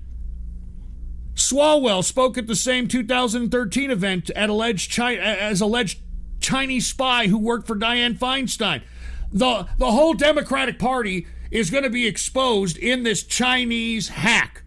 Swalwell spoke at the same 2013 event at as alleged Chinese spy who worked for Dianne Feinstein. The whole Democratic Party is going to be exposed in this Chinese hack.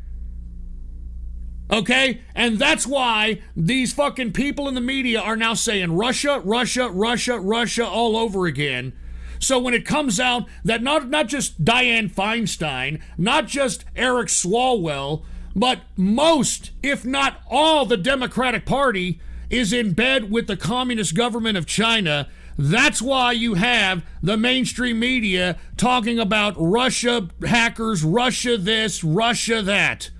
Okay? And that's why these fucking people in the media are now saying Russia, Russia, Russia, Russia all over again. So when it comes out that not just Dianne Feinstein, not just Eric Swalwell, but most, if not all, the Democratic Party is in bed with the communist government of China, that's why you have the mainstream media talking about Russia hackers, Russia this, Russia that.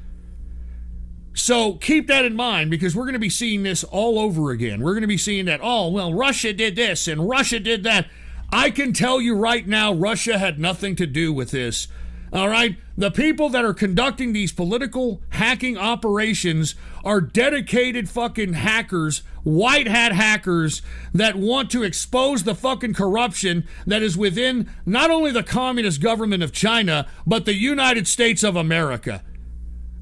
So keep that in mind, because we're going to be seeing this all over again. We're going to be seeing that, oh, well, Russia did this and Russia did that. I can tell you right now, Russia had nothing to do with this. All right? The people that are conducting these political hacking operations are dedicated fucking hackers, white hat hackers that want to expose the fucking corruption that is within not only the communist government of China, but the United States of America.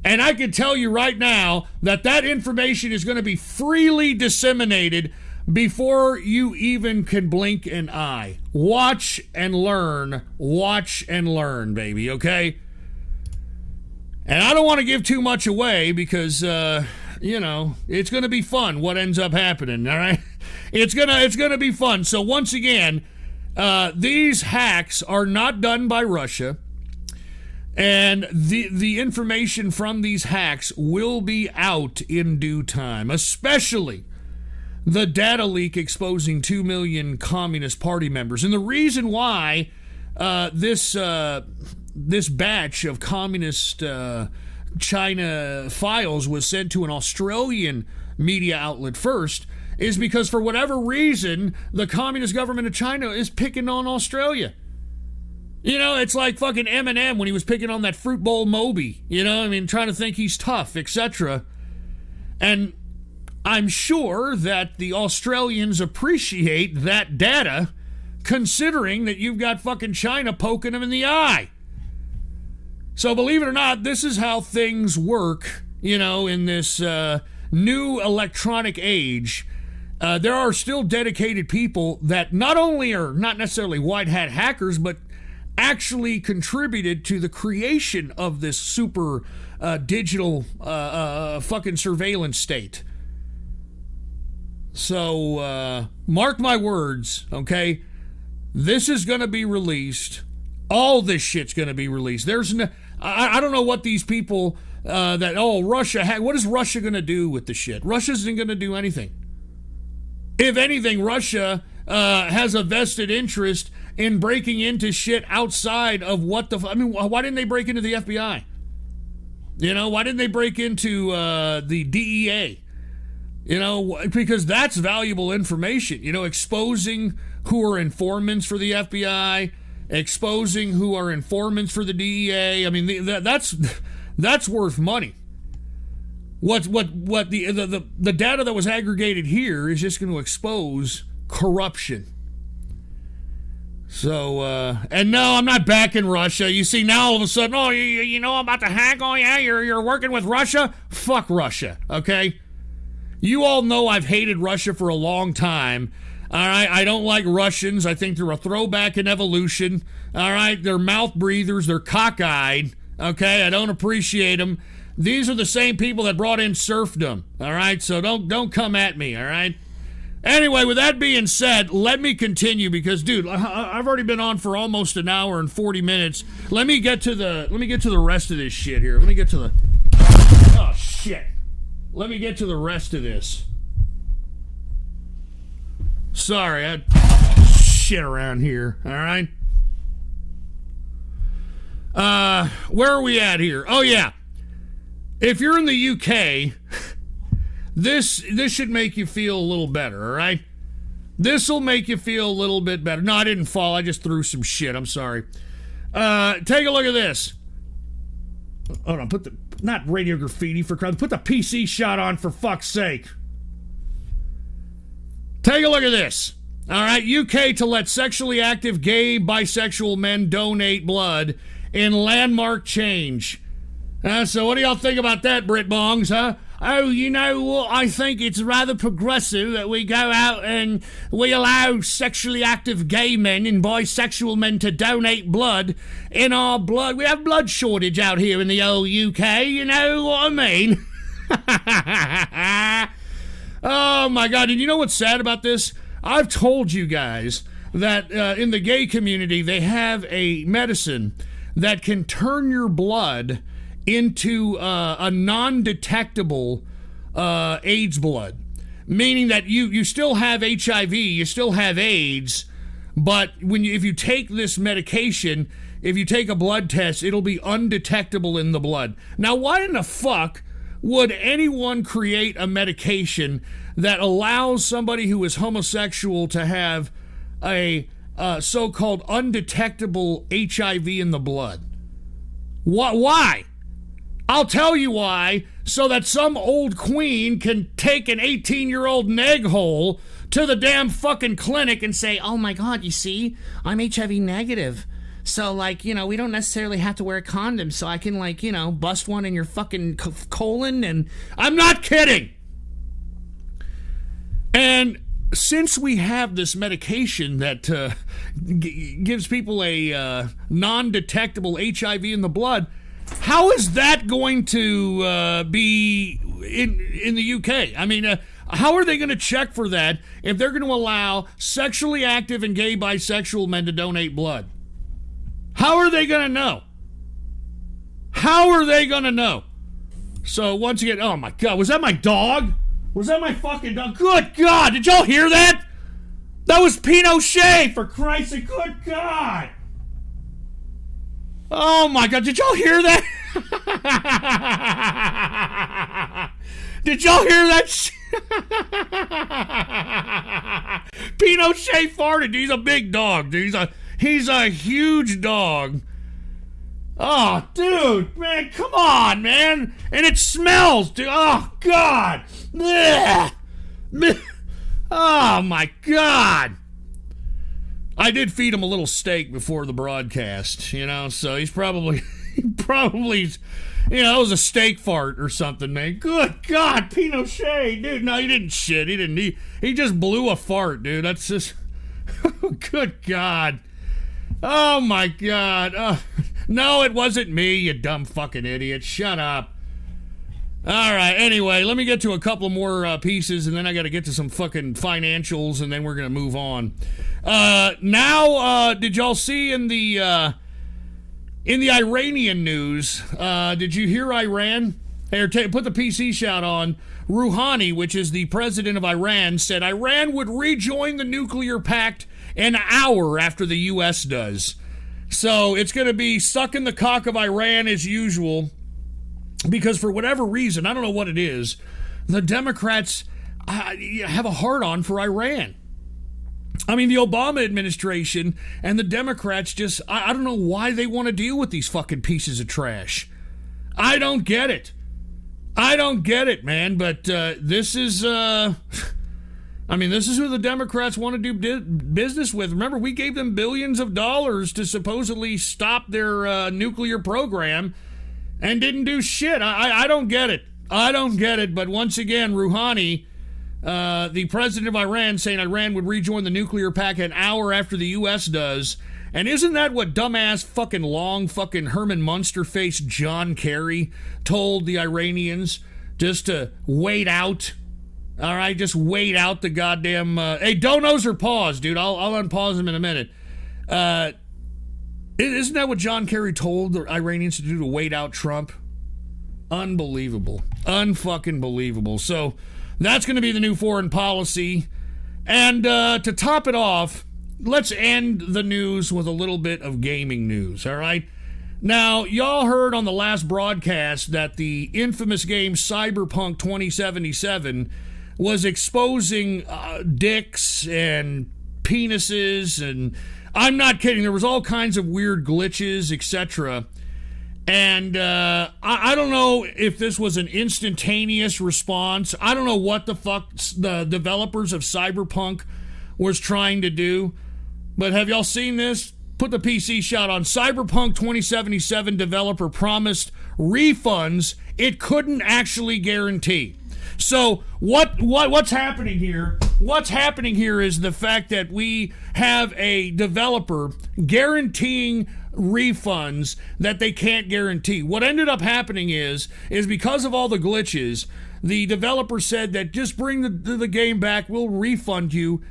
And I can tell you right now that that information is going to be freely disseminated before you even can blink an eye. Watch and learn, baby, okay? And I don't want to give too much away because, it's going to be fun what ends up happening, all right? It's gonna be fun. So once again, these hacks are not done by Russia. And the information from these hacks will be out in due time, especially the data leak exposing 2 million Communist Party members. And the reason why this batch of Communist China files was sent to an Australian media outlet first is because, for whatever reason, the Communist government of China is picking on Australia. You know, it's like fucking Eminem when he was picking on that Fruit Bowl Moby, trying to think he's tough, etc. And I'm sure that the Australians appreciate that data, considering that you've got fucking China poking them in the eye. So believe it or not, this is how things work, in this new electronic age. There are still dedicated people that not only are not necessarily white hat hackers, but actually contributed to the creation of this super digital fucking surveillance state. So mark my words, okay? This is going to be released. All this shit's going to be released. There's no, I don't know what these people Russia what is Russia going to do with the shit? Russia isn't going to do anything. If anything, Russia has a vested interest in breaking into shit outside of why didn't they break into the FBI? Why didn't they break into the DEA? Because that's valuable information. Exposing who are informants for the FBI, exposing who are informants for the DEA. That's worth money. What the data that was aggregated here is just going to expose corruption. So, and no, I'm not backing Russia. You see, now all of a sudden, you know about the hack? Oh, yeah, you're working with Russia? Fuck Russia, okay? You all know I've hated Russia for a long time. All right, I don't like Russians. I think they're a throwback in evolution. All right, they're mouth breathers. They're cockeyed. Okay, I don't appreciate them. These are the same people that brought in serfdom. All right, so don't come at me. All right. Anyway, with that being said, let me continue because, dude, I've already been on for almost an hour and 40 minutes. Let me get to the rest of this shit here. Let me get to the rest of this. Sorry, I had shit around here. All right. Where are we at here? Oh yeah. If you're in the UK, this should make you feel a little better, all right? This will make you feel a little bit better. No, I didn't fall. I just threw some shit. I'm sorry. Take a look at this. Hold on. Not radio graffiti for crowd. Put the PC shot on for fuck's sake. Take a look at this. All right, UK to let sexually active gay, bisexual men donate blood in landmark change. So what do y'all think about that, Brit Bongs, huh? Oh, you know what? I think it's rather progressive that we go out and we allow sexually active gay men and bisexual men to donate blood in our blood. We have blood shortage out here in the old UK, you know what I mean? Oh, my God. And you know what's sad about this? I've told you guys that in the gay community, they have a medicine that can turn your blood into a non-detectable AIDS blood, meaning that you still have HIV, you still have AIDS, but if you take this medication, if you take a blood test, it'll be undetectable in the blood. Now, why in the fuck would anyone create a medication that allows somebody who is homosexual to have a so-called undetectable HIV in the blood? Why? I'll tell you why, so that some old queen can take an 18-year-old neg hole to the damn fucking clinic and say, oh my God, you see, I'm HIV negative. So, like, you know, we don't necessarily have to wear a condom, so I can, like, you know, bust one in your fucking colon, and I'm not kidding. And since we have this medication that gives people a non-detectable HIV in the blood, how is that going to be in the UK? I mean, how are they going to check for that if they're going to allow sexually active and gay bisexual men to donate blood? How are they going to know? How are they going to know? So once again, oh my God, was that my dog? Was that my fucking dog? Good God, did y'all hear that? That was Pinochet, for Christ's sake, good God. Oh my God, did y'all hear that? Did y'all hear that shit? Pinochet farted. He's a big dog, dude. He's a huge dog. Oh, dude, man, come on, man. And it smells, dude. Oh, God. Blech. Oh, my God. I did feed him a little steak before the broadcast, you know, so he's probably, you know, it was a steak fart or something, man. Good God, Pinochet, dude. No, he didn't shit. He didn't. He just blew a fart, dude. That's just, good God. Oh, my God. No, it wasn't me, you dumb fucking idiot. Shut up. All right, anyway, let me get to a couple more pieces, and then I got to get to some fucking financials, and then we're going to move on. Now, did y'all see in the Iranian news, did you hear Iran? Here, put the PC shout on. Rouhani, which is the president of Iran, said Iran would rejoin the nuclear pact an hour after the U.S. does. So it's going to be sucking the cock of Iran as usual, because for whatever reason, I don't know what it is, the Democrats have a hard-on for Iran. I mean, the Obama administration and the Democrats just, I don't know why they want to deal with these fucking pieces of trash. I don't get it. I don't get it, man, but this is, I mean, this is who the Democrats want to do business with. Remember, we gave them billions of dollars to supposedly stop their nuclear program and didn't do shit. I don't get it. I don't get it, but once again, Rouhani, the president of Iran, saying Iran would rejoin the nuclear pact an hour after the U.S. does. And isn't that what dumbass fucking long fucking Herman Munster-faced John Kerry told the Iranians? Just to wait out. All right, just wait out the goddamn... hey, donos or pause, dude. I'll unpause them in a minute. Isn't that what John Kerry told the Iranians to do, to wait out Trump? Unbelievable. Unfucking believable. So that's going to be the new foreign policy. And to top it off, let's end the news with a little bit of gaming news, all right? Now, y'all heard on the last broadcast that the infamous game Cyberpunk 2077 was exposing dicks and penises, and I'm not kidding, there was all kinds of weird glitches, etc. And I don't know if this was an instantaneous response. I don't know what the fuck the developers of Cyberpunk was trying to do. But have y'all seen this? Put the PC shot on. Cyberpunk 2077 developer promised refunds it couldn't actually guarantee. So what's happening here? What's happening here is the fact that we have a developer guaranteeing refunds that they can't guarantee. What ended up happening is because of all the glitches, the developer said that just bring the game back, we'll refund you.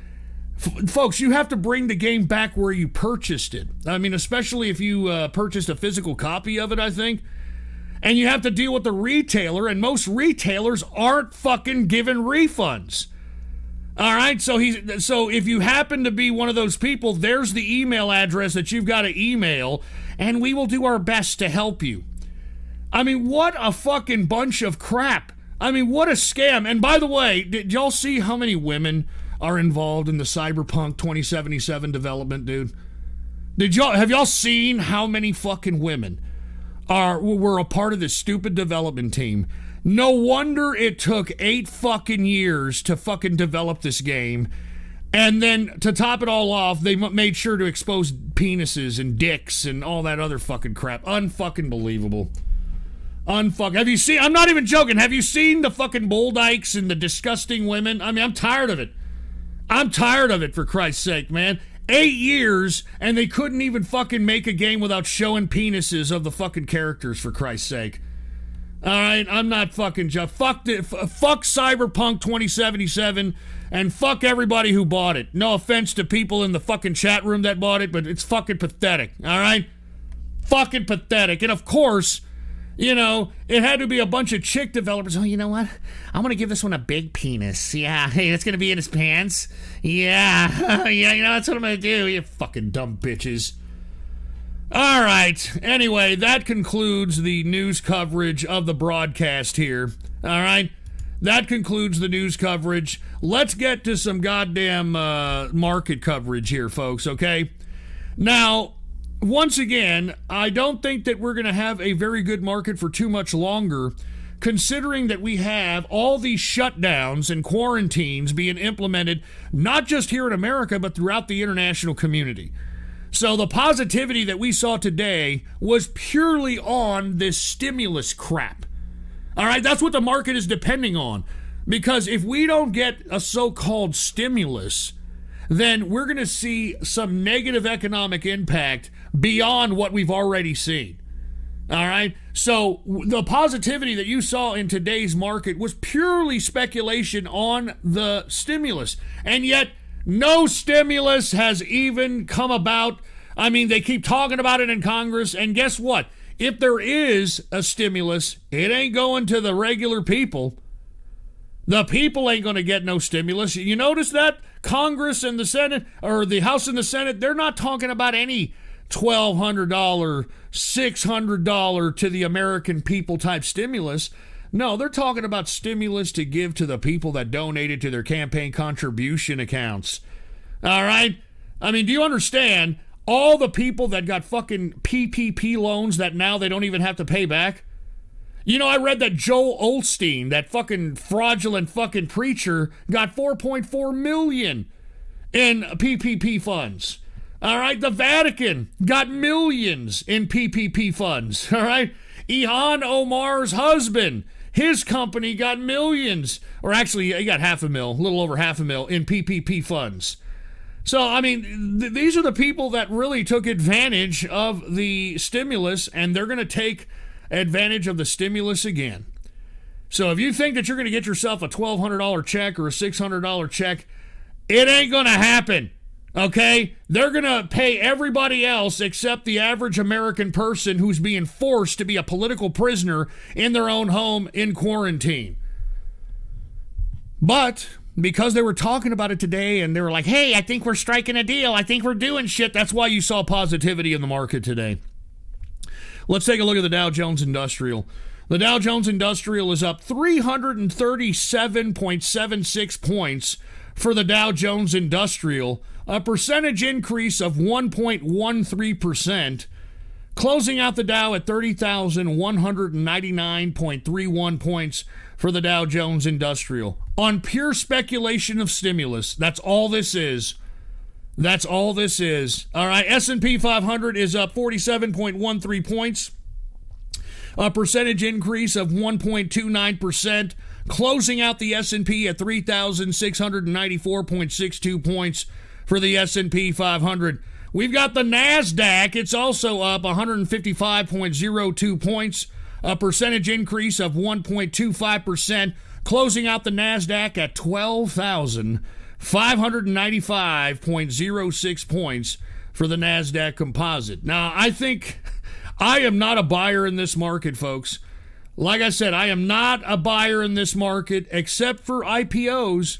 Folks, you have to bring the game back where you purchased it. I mean, especially if you purchased a physical copy of it, I think. And you have to deal with the retailer, and most retailers aren't fucking giving refunds. All right, so if you happen to be one of those people, there's the email address that you've got to email, and we will do our best to help you. I mean, what a fucking bunch of crap. I mean, what a scam. And by the way, did y'all see how many women are involved in the Cyberpunk 2077 development, dude? Have y'all seen how many fucking women were a part of this stupid development team? No wonder it took 8 fucking years to fucking develop this game. And then to top it all off, they made sure to expose penises and dicks and all that other fucking crap. Unfucking believable. Have you seen? I'm not even joking. Have you seen the fucking bull dykes and the disgusting women? I mean, I'm tired of it. I'm tired of it, for Christ's sake, man. 8 years, and they couldn't even fucking make a game without showing penises of the fucking characters, for Christ's sake. All right, I'm not fucking fuck Cyberpunk 2077, and fuck everybody who bought it. No offense to people in the fucking chat room that bought it, but it's fucking pathetic, all right? Fucking pathetic. And of course, you know, it had to be a bunch of chick developers. Oh, you know what? I'm going to give this one a big penis. Yeah, hey, it's going to be in his pants. Yeah, yeah, you know, that's what I'm going to do. You fucking dumb bitches. All right. Anyway, that concludes the news coverage of the broadcast here. All right? That concludes the news coverage. Let's get to some goddamn market coverage here, folks, okay? Now, once again, I don't think that we're going to have a very good market for too much longer, considering that we have all these shutdowns and quarantines being implemented, not just here in America, but throughout the international community. So the positivity that we saw today was purely on this stimulus crap. All right, that's what the market is depending on. Because if we don't get a so-called stimulus, then we're going to see some negative economic impact beyond what we've already seen. All right? So the positivity that you saw in today's market was purely speculation on the stimulus. And yet, no stimulus has even come about. I mean, they keep talking about it in Congress, and guess what? If there is a stimulus, it ain't going to the regular people. The people ain't going to get no stimulus. You notice that? Congress and the Senate, or the House and the Senate, they're not talking about any $1,200, $600 to the American people type stimulus. No, they're talking about stimulus to give to the people that donated to their campaign contribution accounts. All right? I mean, do you understand all the people that got fucking PPP loans that now they don't even have to pay back? You know, I read that Joel Osteen, that fucking fraudulent fucking preacher, got $4.4 million in PPP funds. All right? The Vatican got millions in PPP funds. All right? Ilhan Omar's husband, his company got millions, or actually he got $500,000, a little over $500,000 in PPP funds. So, I mean, these are the people that really took advantage of the stimulus, and they're going to take advantage of the stimulus again. So if you think that you're going to get yourself a $1,200 check or a $600 check, it ain't going to happen. Okay? They're going to pay everybody else except the average American person who's being forced to be a political prisoner in their own home in quarantine. But because they were talking about it today and they were like, hey, I think we're striking a deal. I think we're doing shit. That's why you saw positivity in the market today. Let's take a look at the Dow Jones Industrial. The Dow Jones Industrial is up 337.76 points for the Dow Jones Industrial, a percentage increase of 1.13%, closing out the Dow at 30,199.31 points for the Dow Jones Industrial on pure speculation of stimulus. That's all this is. That's all this is. All right, S&P 500 is up 47.13 points, a percentage increase of 1.29%, closing out the S&P at 3,694.62 points for the S&P 500. We've got the NASDAQ. It's also up 155.02 points, a percentage increase of 1.25%, closing out the NASDAQ at 12,595.06 points for the NASDAQ composite. Now, I think I am not a buyer in this market, folks. Like I said, I am not a buyer in this market except for IPOs,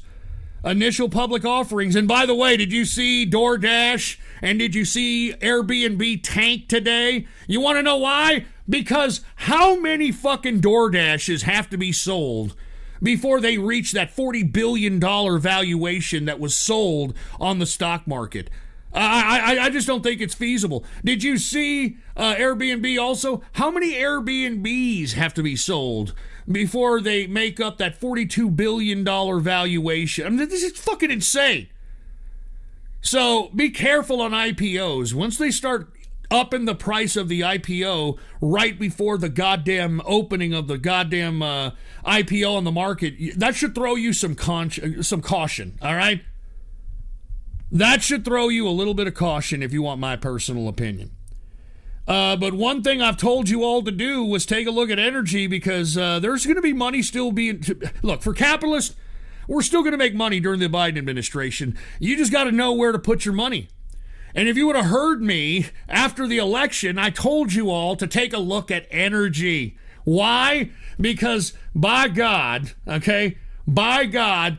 initial public offerings. And by the way, did you see DoorDash and did you see Airbnb tank today? You want to know why? Because how many fucking DoorDashes have to be sold before they reach that $40 billion valuation that was sold on the stock market? I just don't think it's feasible. Did you see Airbnb also? How many Airbnbs have to be sold before they make up that $42 billion valuation? I mean, this is fucking insane. So be careful on IPOs. Once they start upping the price of the IPO right before the goddamn opening of the goddamn IPO on the market, that should throw you some caution, all right? That should throw you a little bit of caution if you want my personal opinion. But one thing I've told you all to do was take a look at energy because there's going to be money still being... Look, for capitalists, we're still going to make money during the Biden administration. You just got to know where to put your money. And if you would have heard me after the election, I told you all to take a look at energy. Why? Because by God, okay, by God,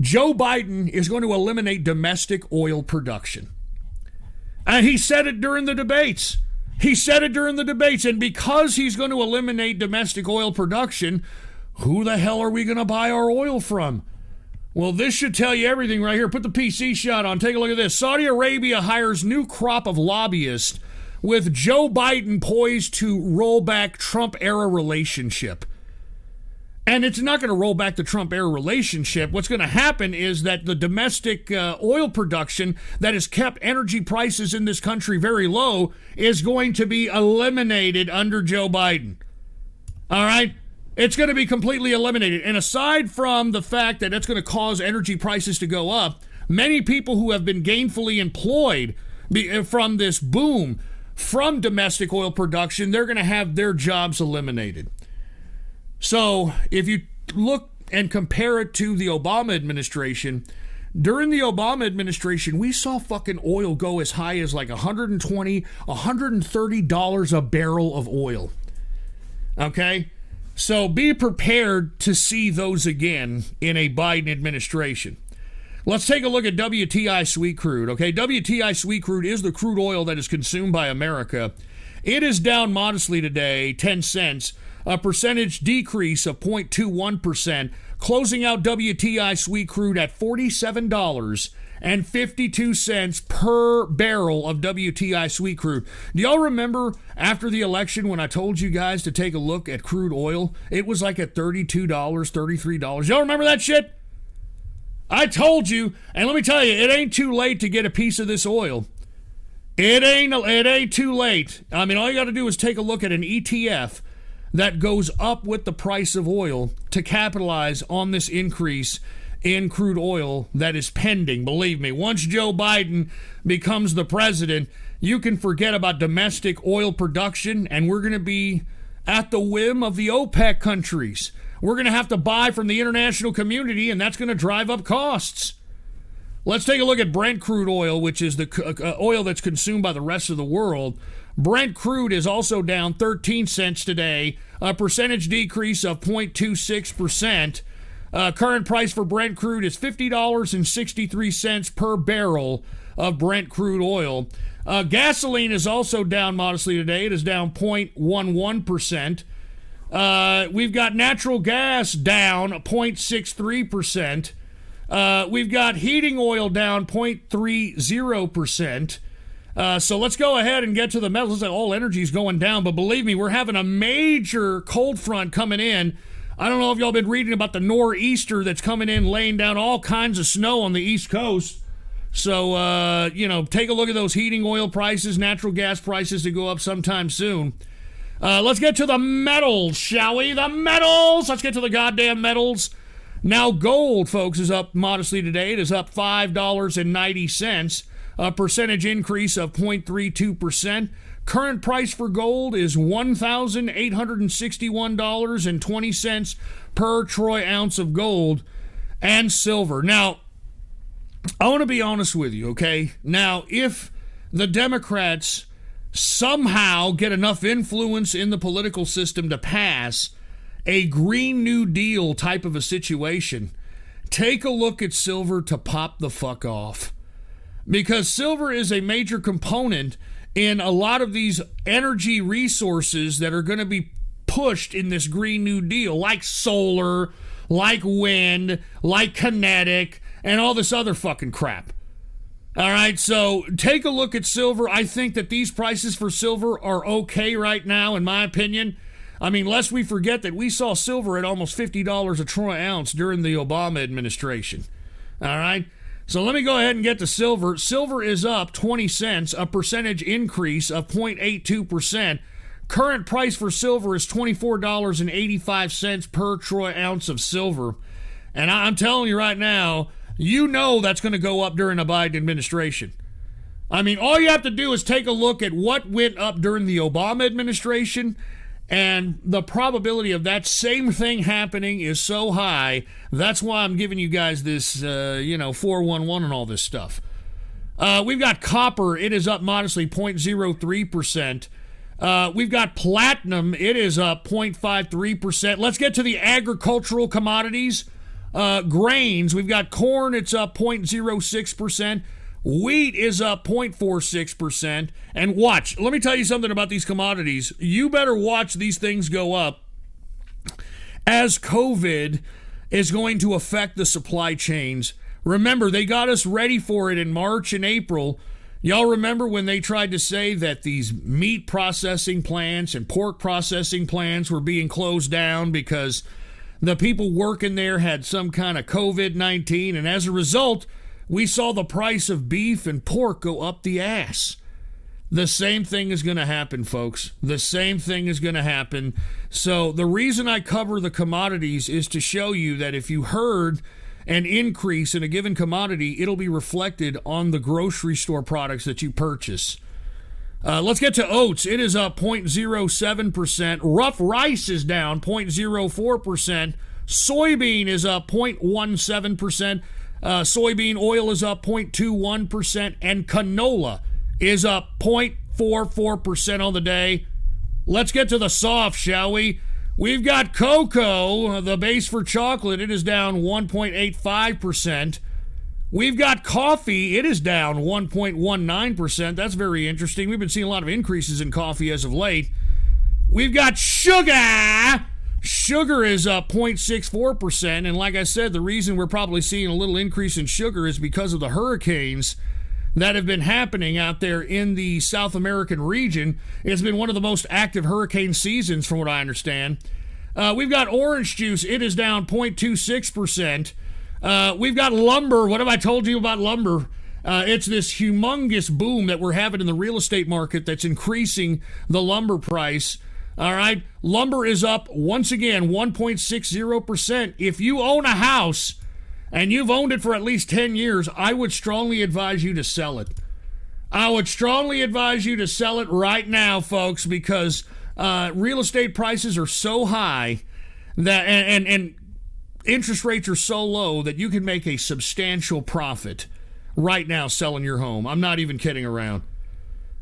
Joe Biden is going to eliminate domestic oil production. And he said it during the debates. And because he's going to eliminate domestic oil production, who the hell are we going to buy our oil from? Well, this should tell you everything right here. Put the PC shot on. Take a look at this. Saudi Arabia hires new crop of lobbyists with Joe Biden poised to roll back Trump-era relationship. And it's not going to roll back the Trump-era relationship. What's going to happen is that the domestic oil production that has kept energy prices in this country very low is going to be eliminated under Joe Biden. All right? It's going to be completely eliminated. And aside from the fact that it's going to cause energy prices to go up, many people who have been gainfully employed from this boom from domestic oil production, they're going to have their jobs eliminated. So if you look and compare it to the Obama administration, during the Obama administration, we saw fucking oil go as high as like $120, $130 a barrel of oil. Okay? So be prepared to see those again in a Biden administration. Let's take a look at WTI sweet crude. Okay, WTI sweet crude is the crude oil that is consumed by America. It is down modestly today, 10 cents, a percentage decrease of 0.21%, closing out WTI sweet crude at $47.52 per barrel of WTI sweet crude. Do y'all remember after the election when I told you guys to take a look at crude oil? It was like at $32, $33. Y'all remember that shit? I told you, and let me tell you, it ain't too late to get a piece of this oil. It ain't too late. I mean, all you got to do is take a look at an ETF that goes up with the price of oil to capitalize on this increase in crude oil that is pending. Believe me, once Joe Biden becomes the president, you can forget about domestic oil production, and we're going to be at the whim of the OPEC countries. We're going to have to buy from the international community, and that's going to drive up costs. Let's take a look at Brent crude oil, which is the oil that's consumed by the rest of the world. Brent crude is also down 13 cents today, a percentage decrease of 0.26%. Current price for Brent crude is $50.63 per barrel of Brent crude oil. Gasoline is also down modestly today. It is down 0.11%. We've got natural gas down 0.63%. We've got heating oil down 0.30%. So let's go ahead and get to the metals. Looks like all energy is going down, but believe me, we're having a major cold front coming in I don't know if y'all been reading about the nor'easter that's coming in, laying down all kinds of snow on the East Coast. So, take a look at those heating oil prices, natural gas prices to go up sometime soon. Let's get to the metals, shall we? The metals! Let's get to the goddamn metals. Now, gold, folks, is up modestly today. It is up $5.90, a percentage increase of 0.32%. Current price for gold is $1,861.20 per troy ounce of gold and silver. Now, I want to be honest with you, okay? Now, if the Democrats somehow get enough influence in the political system to pass a Green New Deal type of a situation, take a look at silver to pop the fuck off. Because silver is a major component in a lot of these energy resources that are going to be pushed in this Green New Deal, like solar, like wind, like kinetic, and all this other fucking crap. All right, so take a look at silver. I think that these prices for silver are okay right now, in my opinion. I mean, lest we forget that we saw silver at almost $50 a troy ounce during the Obama administration. All right, so let me go ahead and get to silver. Silver is up 20 cents, a percentage increase of 0.82%. Current price for silver is $24.85 per troy ounce of silver. And I'm telling you right now, you know that's going to go up during a Biden administration. I mean, all you have to do is take a look at what went up during the Obama administration, and the probability of that same thing happening is so high. That's why I'm giving you guys this, 411 and all this stuff. We've got copper. It is up modestly 0.03%. We've got platinum. It is up 0.53%. Let's get to the agricultural commodities. Grains, we've got corn, it's up 0.06%. Wheat is up 0.46%. And watch, let me tell you something about these commodities. You better watch these things go up, as COVID is going to affect the supply chains. Remember, they got us ready for it in March and April. Y'all remember when they tried to say that these meat processing plants and pork processing plants were being closed down because the people working there had some kind of COVID-19, and as a result, we saw the price of beef and pork go up the ass. The same thing is going to happen, folks. The same thing is going to happen. So the reason I cover the commodities is to show you that if you heard an increase in a given commodity, it'll be reflected on the grocery store products that you purchase. Let's get to oats. It is up 0.07%. Rough rice is down 0.04%. Soybean is up 0.17%. Soybean oil is up 0.21%. And canola is up 0.44% on the day. Let's get to the soft, shall we? We've got cocoa, the base for chocolate. It is down 1.85%. We've got coffee. It is down 1.19%. That's very interesting. We've been seeing a lot of increases in coffee as of late. We've got sugar. Sugar is up 0.64%. And like I said, the reason we're probably seeing a little increase in sugar is because of the hurricanes that have been happening out there in the South American region. It's been one of the most active hurricane seasons, from what I understand. We've got orange juice. It is down 0.26%. We've got lumber. What have I told you about lumber? It's this humongous boom that we're having in the real estate market that's increasing the lumber price. All right. Lumber is up once again 1.60%. If you own a house and you've owned it for at least 10 years, I would strongly advise you to sell it. I would strongly advise you to sell it right now, folks, because real estate prices are so high that and interest rates are so low that you can make a substantial profit right now selling your home. I'm not even kidding around.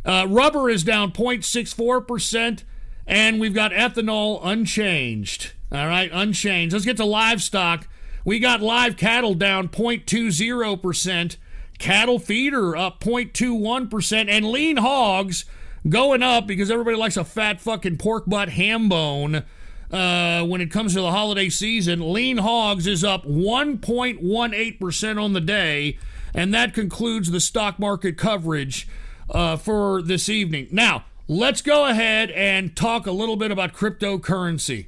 Rubber is down 0.64%, and we've got ethanol unchanged. All right, unchanged. Let's get to livestock. We got live cattle down 0.20%, cattle feeder up 0.21%, and lean hogs going up because everybody likes a fat fucking pork butt ham bone. When it comes to the holiday season, lean hogs is up 1.18% on the day, and that concludes the stock market coverage for this evening. Now, let's go ahead and talk a little bit about cryptocurrency.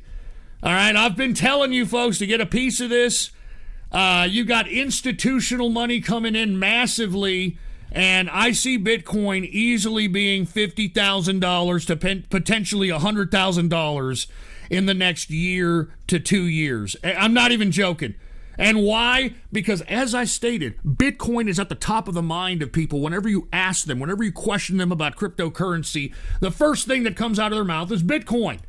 All right, I've been telling you folks to get a piece of this. You got institutional money coming in massively, and I see Bitcoin easily being $50,000 to potentially $100,000 in the next year to 2 years. I'm not even joking. And why? Because as I stated, Bitcoin is at the top of the mind of people. Whenever you ask them, whenever you question them about cryptocurrency, the first thing that comes out of their mouth is Bitcoin.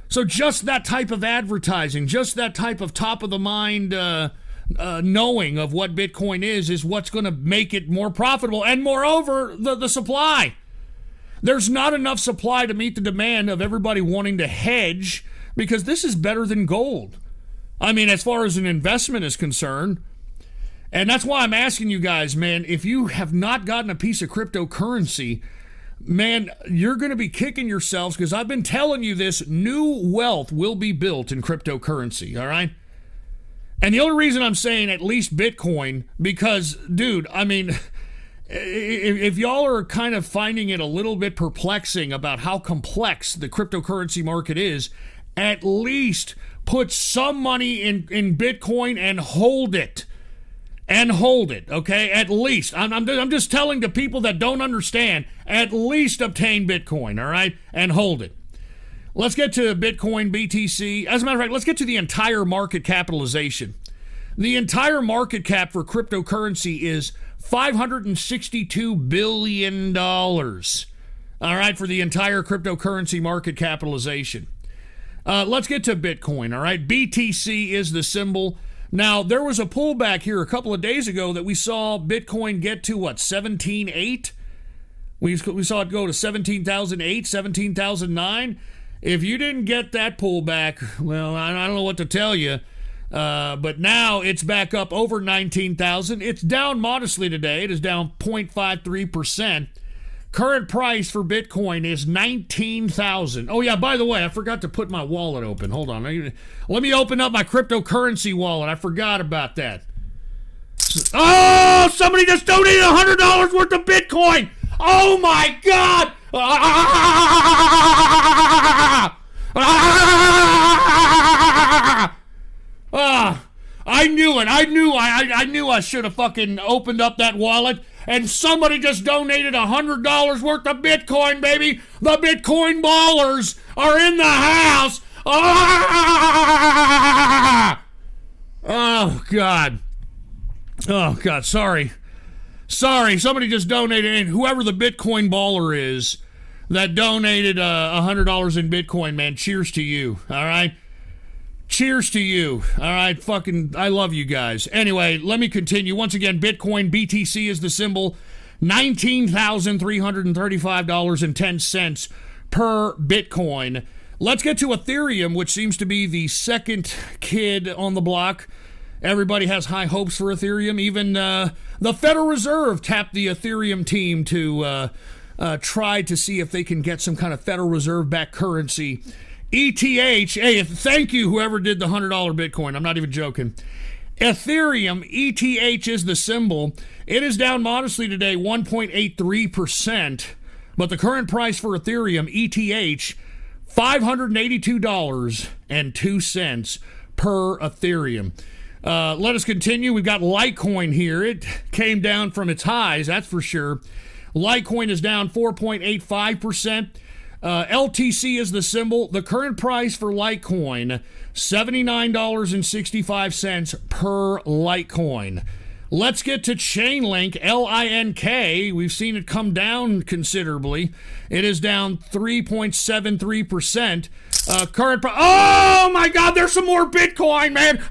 So just that type of advertising, just that type of top of the mind knowing of what Bitcoin is what's going to make it more profitable. And moreover, the supply. There's not enough supply to meet the demand of everybody wanting to hedge, because this is better than gold. I mean, as far as an investment is concerned. And that's why I'm asking you guys, man, if you have not gotten a piece of cryptocurrency, man, you're going to be kicking yourselves, because I've been telling you this, new wealth will be built in cryptocurrency, all right? And the only reason I'm saying at least Bitcoin, because, dude, I mean, if y'all are kind of finding it a little bit perplexing about how complex the cryptocurrency market is, at least put some money in Bitcoin and hold it. And hold it, okay? At least. I'm just telling the people that don't understand, at least obtain Bitcoin, all right? And hold it. Let's get to Bitcoin, BTC. As a matter of fact, let's get to the entire market capitalization. The entire market cap for cryptocurrency is $562 billion, all right, for the entire cryptocurrency market capitalization. Let's get to Bitcoin, all right? BTC is the symbol. Now, there was a pullback here a couple of days ago that we saw Bitcoin get to, what, 17.8? We saw it go to 17,008, 17,009. If you didn't get that pullback, well, I don't know what to tell you. But now it's back up over 19,000. It's down modestly today. It is down 0.53%. Current price for Bitcoin is 19,000. Oh, yeah, by the way, I forgot to put my wallet open. Hold on. Let me open up my cryptocurrency wallet. I forgot about that. Oh, somebody just donated $100 worth of Bitcoin. Oh, my God. I knew it. I knew I should have fucking opened up that wallet. And somebody just donated $100 worth of Bitcoin, baby. The Bitcoin ballers are in the house. Oh, God. Oh, God. Sorry. Somebody just donated. And whoever the Bitcoin baller is that donated $100 in Bitcoin, man, cheers to you. All right? Cheers to you. All right, fucking, I love you guys. Anyway, let me continue. Once again, Bitcoin, BTC is the symbol. $19,335.10 per Bitcoin. Let's get to Ethereum, which seems to be the second kid on the block. Everybody has high hopes for Ethereum. Even the Federal Reserve tapped the Ethereum team to try to see if they can get some kind of Federal Reserve-backed currency. ETH, hey, thank you whoever did the $100 Bitcoin. I'm not even joking. Ethereum, ETH is the symbol. It is down modestly today, 1.83%. But the current price for Ethereum, ETH, $582.02 per Ethereum. Let us continue. We've got Litecoin here. It came down from its highs, that's for sure. Litecoin is down 4.85%. LTC is the symbol. The current price for Litecoin, $79.65 per Litecoin. Let's get to Chainlink, LINK. We've seen it come down considerably. It is down 3.73%. Current price. Oh my God, there's some more Bitcoin, man.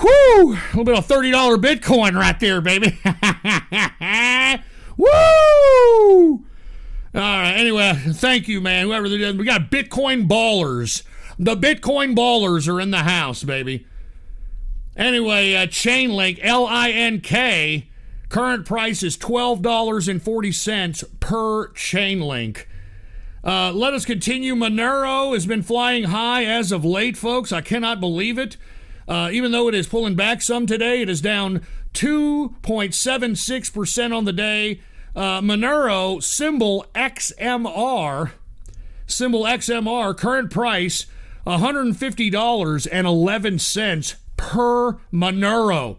Whoo! A little bit of $30 Bitcoin right there, baby. Woo! All right, anyway, thank you, man. Whoever they did. We got Bitcoin ballers. The Bitcoin ballers are in the house, baby. Anyway, Chainlink, LINK, current price is $12.40 per Chainlink. Let us continue. Monero has been flying high as of late, folks. I cannot believe it. Even though it is pulling back some today, it is down 2.76% on the day. Monero, symbol XMR, current price $150.11 per Monero.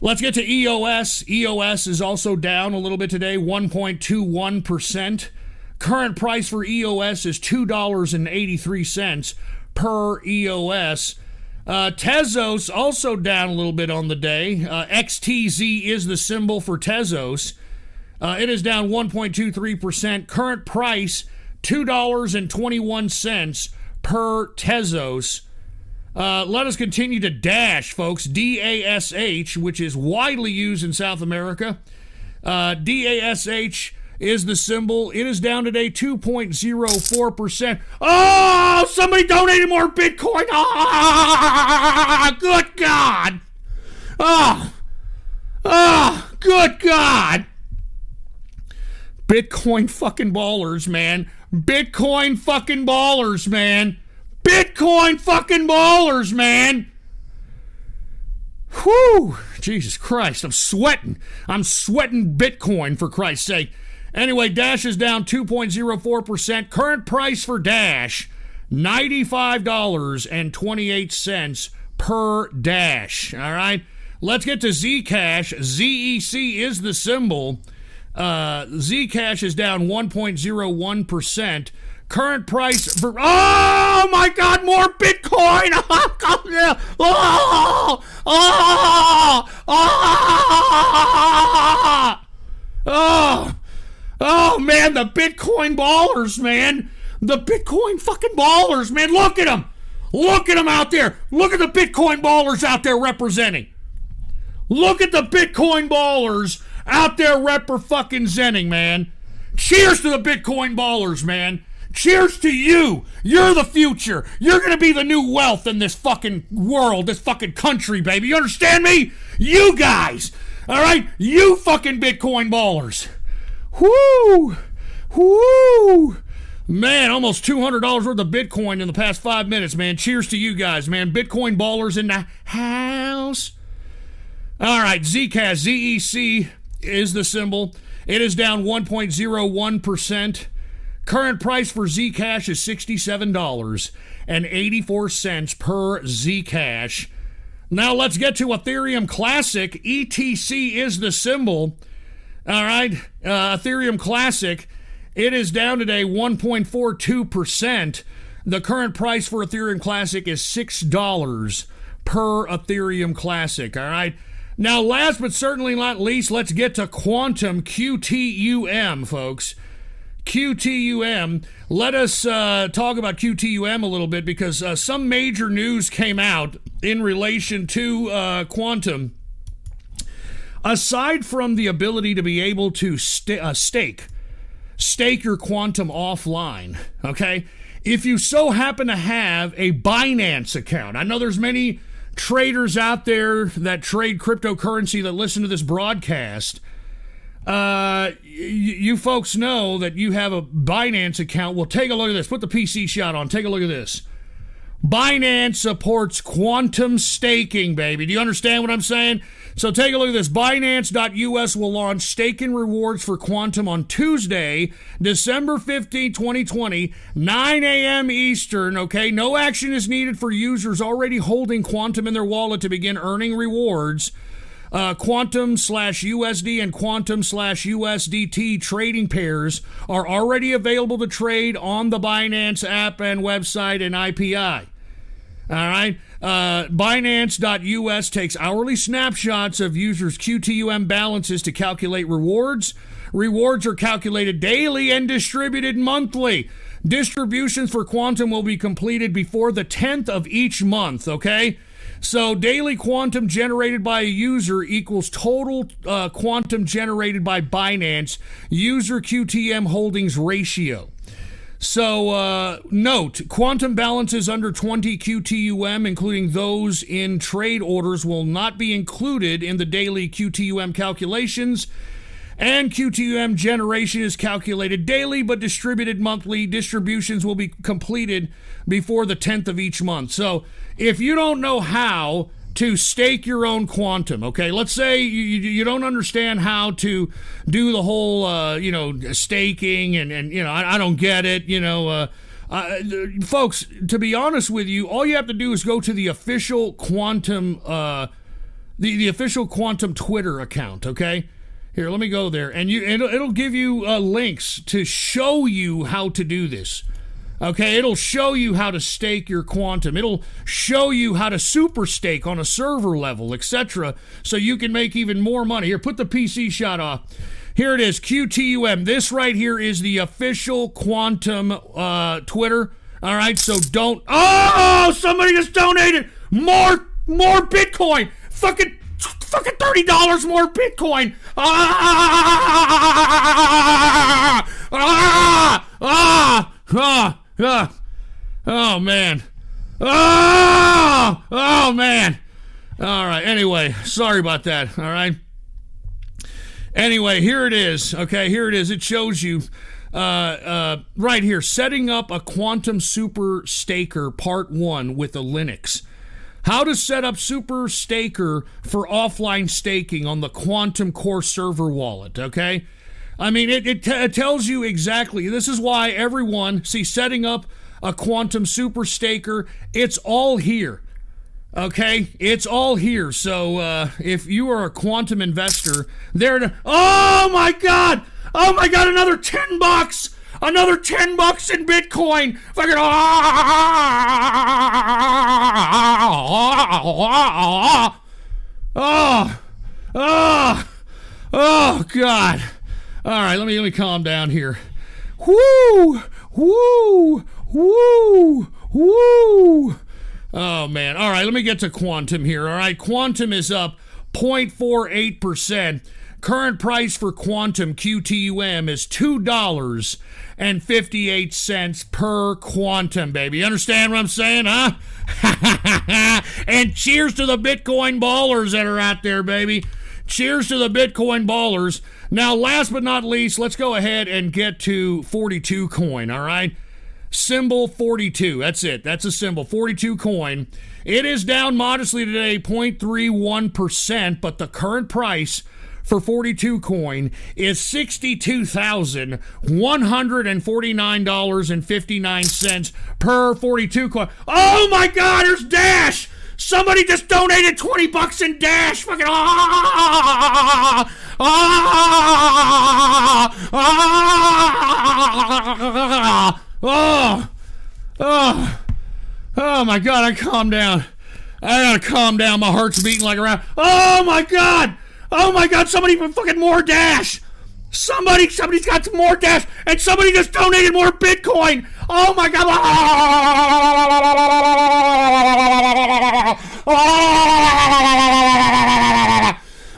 Let's get to EOS. EOS is also down a little bit today, 1.21%. Current price for EOS is $2.83 per EOS. Tezos also down a little bit on the day. XTZ is the symbol for Tezos. It is down 1.23%. Current price, $2.21 per Tezos. Let us continue to Dash, folks. DASH, which is widely used in South America. DASH is the symbol. It is down today 2.04%. Oh, somebody donated more Bitcoin. Ah, good God. Good God. Bitcoin fucking ballers, man. Bitcoin fucking ballers, man. Bitcoin fucking ballers, man. Whew. Jesus Christ, I'm sweating. I'm sweating Bitcoin, for Christ's sake. Anyway, Dash is down 2.04%. Current price for Dash, $95.28 per Dash. All right. Let's get to Zcash. ZEC is the symbol. Zcash is down 1.01%. Current price for... Oh, my God, more Bitcoin! Oh, man, the Bitcoin ballers, man. The Bitcoin fucking ballers, man. Look at them. Look at them out there. Look at the Bitcoin ballers out there representing. Look at the Bitcoin ballers out there fucking-zenning, man. Cheers to the Bitcoin ballers, man. Cheers to you. You're the future. You're going to be the new wealth in this fucking world, this fucking country, baby. You understand me? You guys. All right? You fucking Bitcoin ballers. Whoo! Whoo! Man, almost $200 worth of Bitcoin in the past 5 minutes, man. Cheers to you guys, man. Bitcoin ballers in the house. All right, Zcash, ZEC is the symbol. It is down 1.01%. Current price for Zcash is $67.84 per Zcash. Now let's get to Ethereum Classic. ETC is the symbol. All right, Ethereum Classic, it is down today 1.42%. The current price for Ethereum Classic is $6 per Ethereum Classic, all right? Now, last but certainly not least, let's get to Quantum, QTUM, folks. QTUM. Let us talk about QTUM a little bit because some major news came out in relation to Quantum. Aside from the ability to be able to stake your Quantum offline, okay? If you so happen to have a Binance account, I know there's many traders out there that trade cryptocurrency that listen to this broadcast. You folks know that you have a Binance account. Well, take a look at this. Put the PC shot on. Take a look at this. Binance supports quantum staking, baby. Do you understand what I'm saying? So take a look at this. Binance.us will launch staking rewards for Quantum on Tuesday, December 15, 2020, 9 a.m. Eastern, okay? No action is needed for users already holding Quantum in their wallet to begin earning rewards. Quantum/USD and Quantum/USDT trading pairs are already available to trade on the Binance app and website and IPI. All right. Binance.us takes hourly snapshots of users' QTUM balances to calculate rewards. Rewards are calculated daily and distributed monthly. Distributions for Quantum will be completed before the 10th of each month, okay? So daily Quantum generated by a user equals total Quantum generated by Binance user QTM holdings ratio. So note, Quantum balances under 20 QTUM, including those in trade orders, will not be included in the daily QTUM calculations. And QTUM generation is calculated daily but distributed monthly. Distributions will be completed before the 10th of each month. So if you don't know how to stake your own quantum, okay? Let's say you don't understand how to do the whole, staking, and I don't get it, folks, to be honest with you, all you have to do is go to the official quantum, the official quantum Twitter account, okay? Here, let me go there, and it'll give you links to show you how to do this. Okay, it'll show you how to stake your quantum. It'll show you how to super stake on a server level, etc. So you can make even more money. Here, put the PC shot off. Here it is, QTUM. This right here is the official quantum Twitter. All right, so don't. Oh, somebody just donated more Bitcoin. Fucking $30 more Bitcoin. Oh man. Oh man. All right. Anyway, sorry about that. All right. Anyway, here it is. Okay, here it is. It shows you right here, setting up a quantum super staker part 1 with a Linux. How to set up Super Staker for offline staking on the Quantum Core server wallet, okay? I mean, it tells you exactly. This is why everyone, setting up a Quantum Super Staker, it's all here, okay? It's all here. So if you are a quantum investor, oh my God, another $10. Another $10 in Bitcoin. Fucking oh God. All right, let me calm down here. Woo! Oh man. All right, let me get to quantum here. All right, quantum is up 0.48%. Current price for quantum QTUM is $2.58 per quantum, baby. You understand what I'm saying, huh? And cheers to the Bitcoin ballers that are out there, baby. Cheers to the Bitcoin ballers. Now, last but not least, let's go ahead and get to 42 coin, all right? Symbol 42. That's it. That's a symbol. 42 coin. It is down modestly today, 0.31%, but the current price for 42 coin is $62,149.59 per 42 coin. Oh my God, there's Dash! Somebody just donated $20 in Dash! Fucking oh my God, I calm down. I gotta calm down. My heart's beating like a rat. Oh my God! Oh my God, somebody fucking more Dash! Somebody's got some more Dash, and somebody just donated more Bitcoin! Oh my God!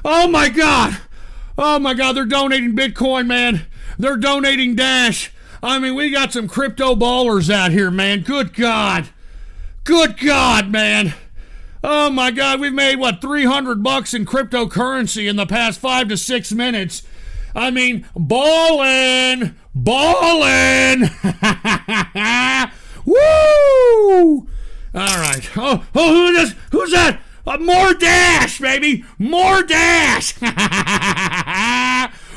Oh my God! Oh my God, they're donating Bitcoin, man. They're donating Dash. I mean, we got some crypto ballers out here, man. Good God. Good God, man. Oh my God, we've made, $300 in cryptocurrency in the past 5 to 6 minutes. I mean, ballin'! Woo! All right. Who's that? More Dash, baby! More Dash!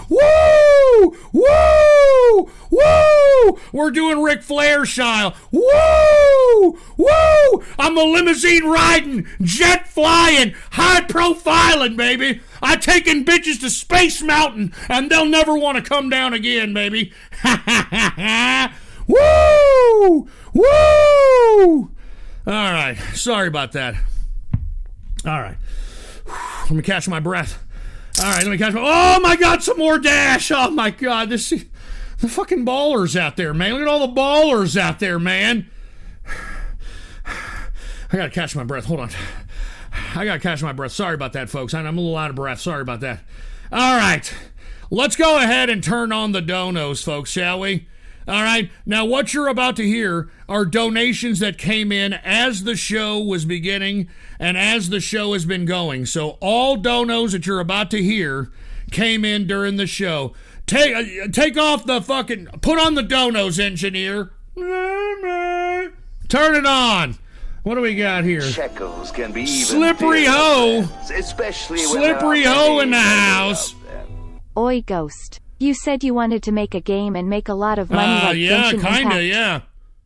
Woo! Woo! Woo! We're doing Ric Flair style. Woo! Woo! I'm a limousine riding, jet flying, high profiling, baby. I'm taking bitches to Space Mountain, and they'll never want to come down again, baby. Woo! Woo! All right. Sorry about that. All right. Let me catch my breath. All right, let me catch my... Oh, my God, some more Dash. Oh, my God. The fucking ballers out there, man. Look at all the ballers out there, man. I got to catch my breath. Hold on. I got to catch my breath. Sorry about that, folks. I'm a little out of breath. Sorry about that. All right. Let's go ahead and turn on the donos, folks, shall we? All right. Now, what you're about to hear are donations that came in as the show was beginning and as the show has been going. So all donos that you're about to hear came in during the show. Take off the fucking... Put on the donos, engineer. Turn it on. What do we got here? Shekels can be even Slippery Ho! Especially when Slippery Ho in the house! Oi, Ghost. You said you wanted to make a game and make a lot of money like yeah, Genshin kinda, Impact. yeah.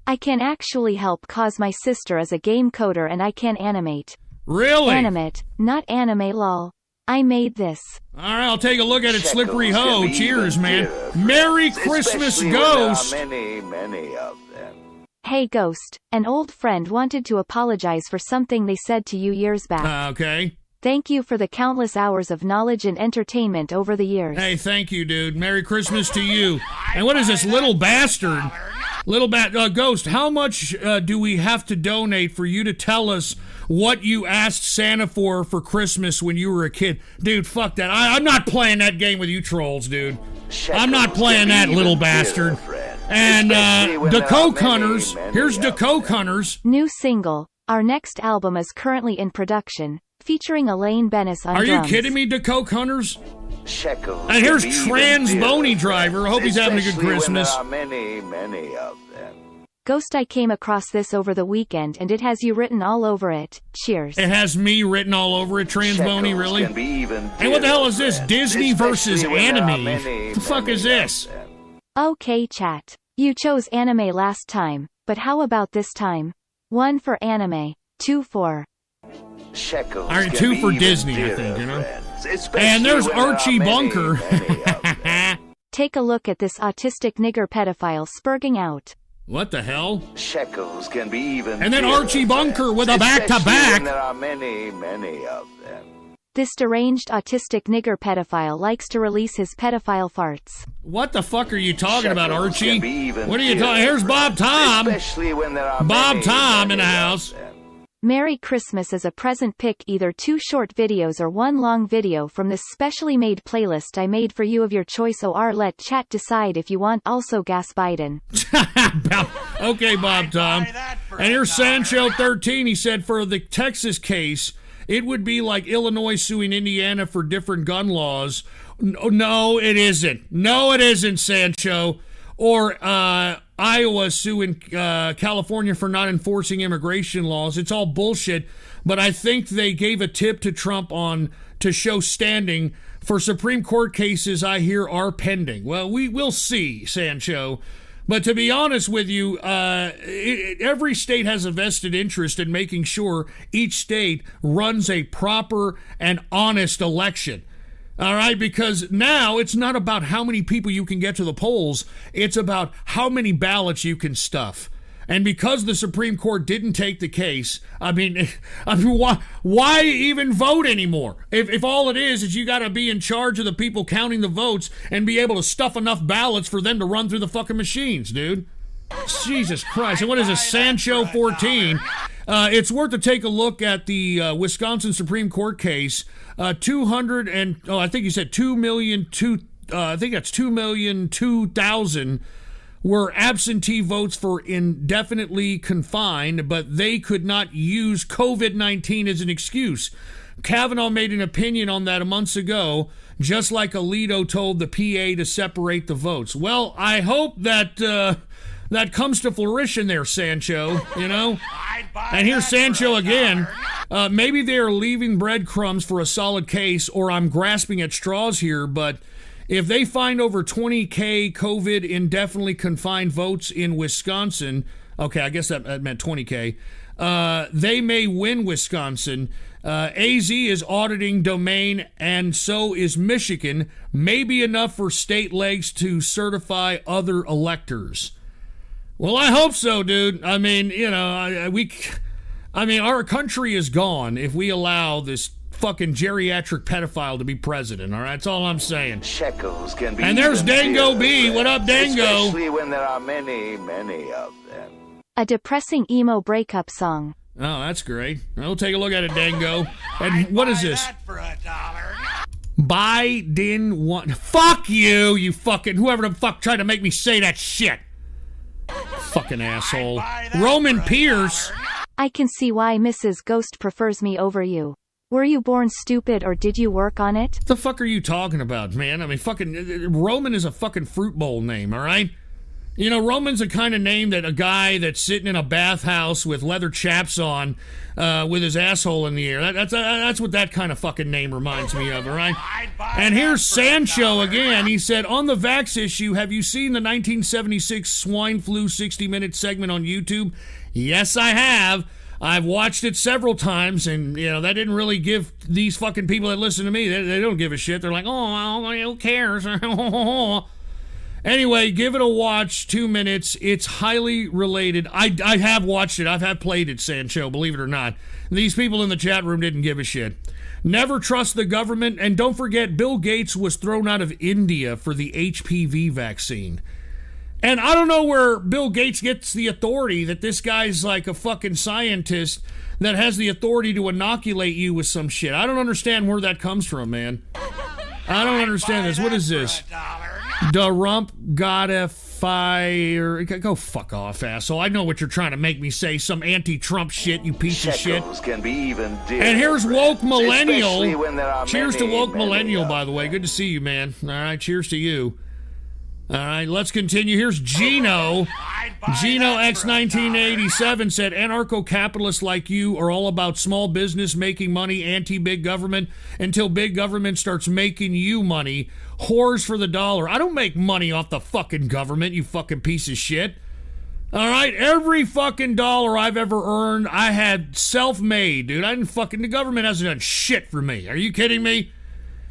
I can actually help cause my sister is a game coder and I can animate. Really? Animate, not anime lol. I made this. Alright, I'll take a look at it, Shekels Slippery can Ho. be Cheers, even man. dearer, Merry friends, Christmas, especially when there are Ghost! many of them. Hey Ghost, an old friend wanted to apologize for something they said to you years back. Okay. Thank you for the countless hours of knowledge and entertainment over the years. Hey, thank you, dude. Merry Christmas to you. And what is this, little bastard? Ghost, how much do we have to donate for you to tell us what you asked Santa for Christmas when you were a kid? Dude, fuck that. I'm not playing that game with you trolls, dude. I'm not playing that, little bastard. And the Coke Hunters, here's the Coke Hunters. New single. Our next album is currently in production, featuring Elaine Bennis on Are you drums. kidding me, the Coke Hunters? Shekels And here's can be Trans even Bony dearer, Driver. I hope he's having a good especially when Christmas. There are many of them. Ghost, I came across this over the weekend and it has you written all over it. Cheers. It has me written all over it, Trans Bony, Shekels really? can be even Hey, what the hell dearer, is this? friends, Disney versus especially when there are anime? many, What the fuck many is of this? them. Okay chat. You chose anime last time, but how about this time? 1 for anime, 2 for... Shekels All right, can 2 be for even Disney, I dearer, think, you know? friends, especially And there's when there are Archie Bunker. many of them. Take a look at this autistic nigger pedophile spurging out. What the hell? Shekels can be even And then dearer, Archie Bunker friends, with a especially back-to-back. when there are many of them. This deranged autistic nigger pedophile likes to release his pedophile farts. What the fuck are you talking about, Shekels Archie? can be even What are you dearer, talking? Here's Bob friends, Tom. especially when there are Bob many, Tom in the many of house. them. Merry Christmas is a present. Pick either 2 short videos or 1 long video from this specially made playlist I made for you of your choice, or let chat decide if you want. Also gas Biden. Okay, Bob Tom. And here's Sancho 13. He said for the Texas case, it would be like Illinois suing Indiana for different gun laws. No, it isn't. No, it isn't, Sancho. Or Iowa suing California for not enforcing immigration laws. It's all bullshit. But I think they gave a tip to Trump to show standing for Supreme Court cases I hear are pending. Well, we will see, Sancho. But to be honest with you, every state has a vested interest in making sure each state runs a proper and honest election. All right, because now it's not about how many people you can get to the polls. It's about how many ballots you can stuff. And because the Supreme Court didn't take the case, I mean why even vote anymore? If all it is you got to be in charge of the people counting the votes and be able to stuff enough ballots for them to run through the fucking machines, dude. Jesus Christ. And what is this, Sancho 14? It's worth to take a look at the Wisconsin Supreme Court case. 200 and, I think you said 2,002,000 were absentee votes for indefinitely confined, but they could not use COVID-19 as an excuse. Kavanaugh made an opinion on that months ago, just like Alito told the PA to separate the votes. Well, I hope that that comes to fruition there, Sancho, you know? And here's Sancho again. Maybe they are leaving breadcrumbs for a solid case, or I'm grasping at straws here, but if they find over 20K COVID indefinitely confined votes in Wisconsin, okay, I guess that meant 20K, they may win Wisconsin. AZ is auditing domain, and so is Michigan. Maybe enough for state legs to certify other electors. Well, I hope so, dude. I mean, you know, our country is gone if we allow this fucking geriatric pedophile to be president, all right? That's all I'm saying. Shekels can be And there's even Dango dearer, B. What up, friends, Dango? especially when there are many of them. A depressing emo breakup song. Oh, that's great. We'll take a look at it, Dango. And what is this? Biden one. Fuck you, you fucking whoever the fuck tried to make me say that shit. Fucking asshole. Roman Pierce. I can see why Mrs. Ghost prefers me over you. Were you born stupid or did you work on it? What the fuck are you talking about, man? I mean, fucking Roman is a fucking fruit bowl name, all right? You know, Roman's the kind of name that a guy that's sitting in a bathhouse with leather chaps on with his asshole in the air. That's what that kind of fucking name reminds me of, all right? And here's Sancho again. He said, on the vax issue, have you seen the 1976 swine flu 60-minute segment on YouTube? Yes, I have. I've watched it several times, and, you know, that didn't really give these fucking people that listen to me, they don't give a shit. They're like, oh, well, who cares? Anyway, give it a watch, 2 minutes. It's highly related. I have watched it. I've played it, Sancho, believe it or not. These people in the chat room didn't give a shit. Never trust the government. And don't forget, Bill Gates was thrown out of India for the HPV vaccine. And I don't know where Bill Gates gets the authority that this guy's like a fucking scientist that has the authority to inoculate you with some shit. I don't understand where that comes from, man. I don't understand this. What is this? The rump gotta fire. Go fuck off, asshole. I know what you're trying to make me say. Some anti-Trump shit, you piece of shit. Can be even and here's Woke Millennial. Cheers many, to Woke many Millennial, by the way. Good to see you, man. All right, cheers to you. All right, let's continue. Here's Gino. Gino X1987 said, anarcho-capitalists like you are all about small business making money, anti-big government, until big government starts making you money. Whores for the dollar. I don't make money off the fucking government, you fucking piece of shit. All right, every fucking dollar I've ever earned, I had self-made, dude. The government hasn't done shit for me. Are you kidding me?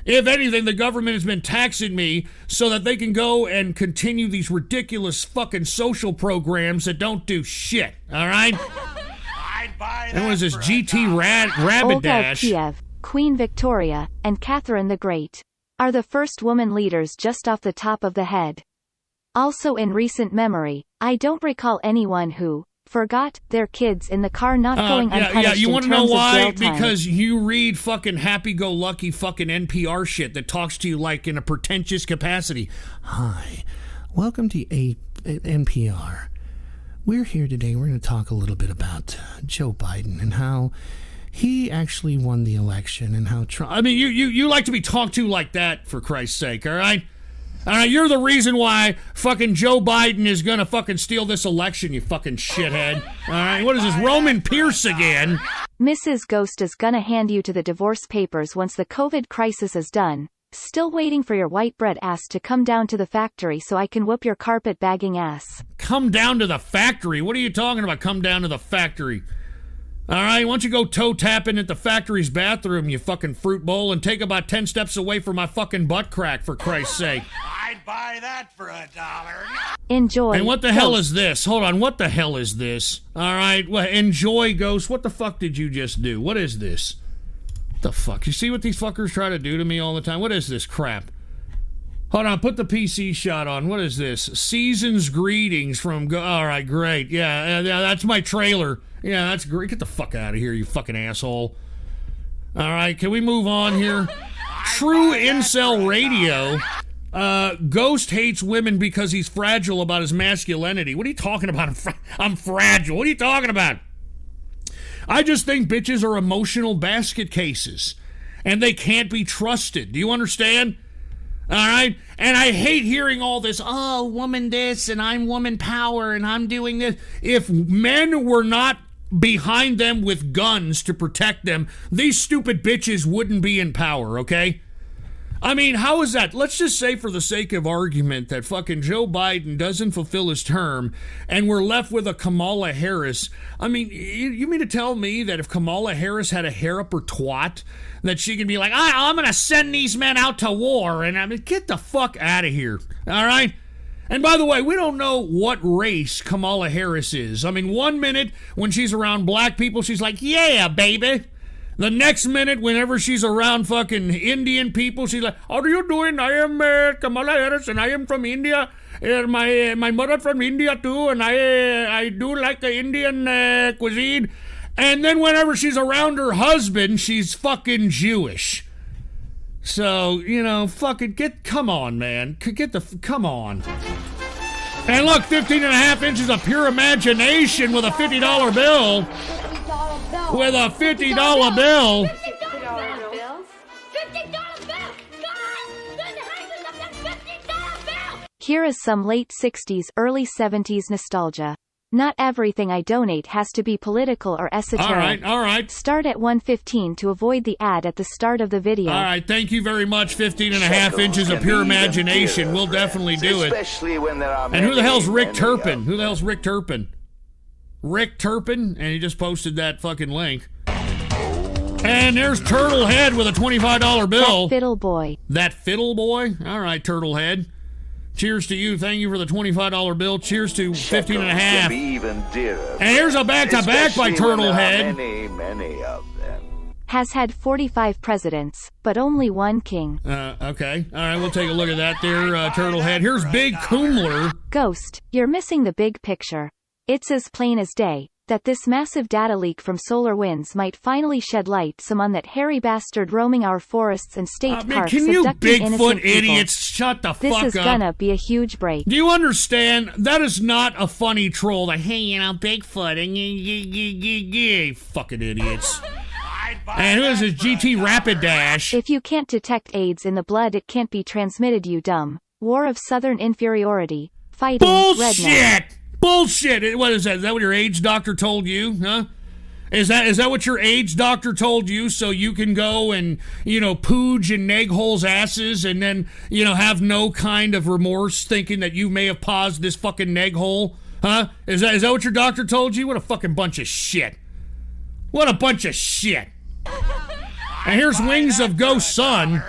If anything, the government has been taxing me so that they can go and continue these ridiculous fucking social programs that don't do shit, all right? I'd buy that. And what is this, GT Rabbit Olga Dash? Kiev, Queen Victoria, and Catherine the Great are the first woman leaders just off the top of the head. Also in recent memory, I don't recall anyone who forgot their kids in the car not going unpunished. Yeah, you want to know why? Because you read fucking happy-go-lucky fucking NPR shit that talks to you like in a pretentious capacity. Hi, welcome to NPR. We're here today. We're going to talk a little bit about Joe Biden and how he actually won the election and how Trump... I mean, you like to be talked to like that, for Christ's sake, all right? All right, you're the reason why fucking Joe Biden is going to fucking steal this election, you fucking shithead. All right, what is this, Roman Pierce again? Mrs. Ghost is gonna hand you to the divorce papers once the COVID crisis is done. Still waiting for your white bread ass to come down to the factory so I can whoop your carpet bagging ass. Come down to the factory? What are you talking about, come down to the factory? All right, why don't you go toe-tapping at the factory's bathroom, you fucking fruit bowl, and take about 10 steps away from my fucking butt crack, for Christ's sake. I'd buy that for $1. Enjoy. And what the hell is this? Hold on, what the hell is this? All right, well, enjoy, Ghost. What the fuck did you just do? What is this? What the fuck? You see what these fuckers try to do to me all the time? What is this crap? Hold on, put the PC shot on. What is this? Season's greetings from... All right, great. Yeah, that's my trailer. Yeah, that's great. Get the fuck out of here, you fucking asshole. All right, can we move on here? True Incel Radio. Ghost hates women because he's fragile about his masculinity. What are you talking about? I'm fragile. What are you talking about? I just think bitches are emotional basket cases, and they can't be trusted. Do you understand? All right? And I hate hearing all this, oh, woman this, and I'm woman power, and I'm doing this. If men were not behind them with guns to protect them, these stupid bitches wouldn't be in power, okay? I mean, how is that? Let's just say for the sake of argument that fucking Joe Biden doesn't fulfill his term and we're left with a Kamala Harris. I mean, you mean to tell me that if Kamala Harris had a hair up her twat, that she can be like, I'm going to send these men out to war, and I mean, get the fuck out of here, all right? And by the way, we don't know what race Kamala Harris is. I mean, 1 minute when she's around black people, she's like, yeah, baby. The next minute, whenever she's around fucking Indian people, she's like, how are you doing? I am Kamala Harris, and I am from India. My mother from India, too, and I do like the Indian cuisine. And then whenever she's around her husband, she's fucking Jewish. So, you know, fucking come on, man. Come on. And look, 15 and a half inches of pure imagination with a $50 bill. With a $50 bill. $50 bills? $50 bill! God! The houses of the $50 bill! Here is some late 60s, early 70s nostalgia. Not everything I donate has to be political or esoteric. All right. Start at 1:15 to avoid the ad at the start of the video. All right, thank you very much, 15 and a half inches of pure imagination. We'll definitely do it. Especially when there are And who the hell's Rick many Turpin? of Who the hell's Rick Turpin? Rick Turpin? And he just posted that fucking link. And there's Turtlehead with a $25 bill. That fiddle boy. That fiddle boy? All right, Turtlehead. Cheers to you. Thank you for the $25 bill. Cheers to 15 and a half. Even dearer, And here's a back-to-back by especially when there are Turtlehead. many of them. Has had 45 presidents, but only one king. Okay. All right, we'll take a look at that there, Turtlehead. Here's Big Coomler. Ghost, you're missing the big picture. It's as plain as day that this massive data leak from SolarWinds might finally shed light some on that hairy bastard roaming our forests and state parks, Can you abducting innocent Bigfoot people. idiots shut the This fuck is up? gonna be a huge break. Do you understand? That is not a funny troll. Like, hey, you know, Bigfoot, and fucking idiots. And who is this GT Rapid Dash? If you can't detect AIDS in the blood, it can't be transmitted, you dumb. War of Southern inferiority. Fighting redneck. Bullshit! Bullshit! What is that? Is that what your AIDS doctor told you? Huh? Is that what your AIDS doctor told you? So you can go and, you know, pooge and neg holes' asses and then, you know, have no kind of remorse thinking that you may have paused this fucking neg hole? Huh? Is that what your doctor told you? What a fucking bunch of shit. What a bunch of shit. And here's Wings of Ghost Sun.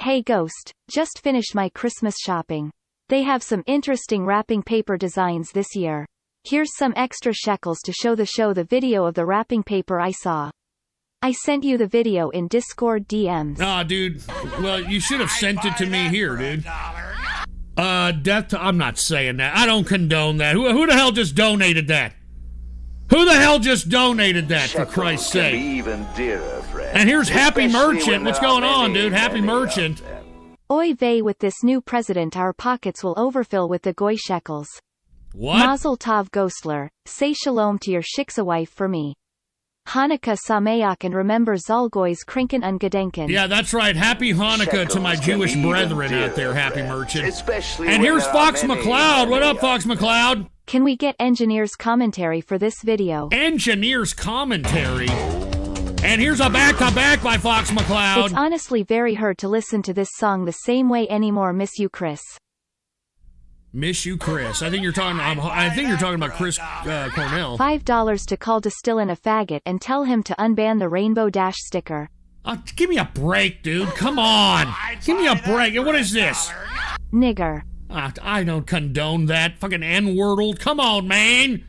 Hey Ghost, just finished my Christmas shopping. They have some interesting wrapping paper designs this year. Here's some extra shekels to show the video of the wrapping paper I saw. I sent you the video in Discord DMs. Aw, dude. Well, you should have sent it to me here, dude. I'm not saying that. I don't condone that. Who the hell just donated that? Who the hell just donated that, for Christ's Can be sake? even dearer, friend. And here's Happy Especially Merchant. when What's there are going on, many, dude? Happy many of Merchant. them. Oy vey, with this new president our pockets will overfill with the goy shekels. What? Mazel tov Ghostler, say shalom to your shiksa wife for me. Hanukkah Sameach, and remember Zalgoy's Krinken und Gedenken. Yeah, that's right. Happy Hanukkah to my Shekels can Jewish be even brethren out there, dearer, Happy friend. Merchant. Especially And when here's there Fox are many, McCloud. What many up, of Fox them. McCloud? Can we get engineers commentary for this video? Engineer's commentary. And here's a back-to-back by Fox McCloud. It's honestly very hard to listen to this song the same way anymore. Miss you, Chris. Miss you, Chris. I think you're talking about Chris Cornell. $5 to call Distillin a faggot and tell him to unban the Rainbow Dash sticker. Give me a break, dude. Come on. Give me a break. What is this? Nigger. I don't condone that. Fucking N-wordle. Come on, man.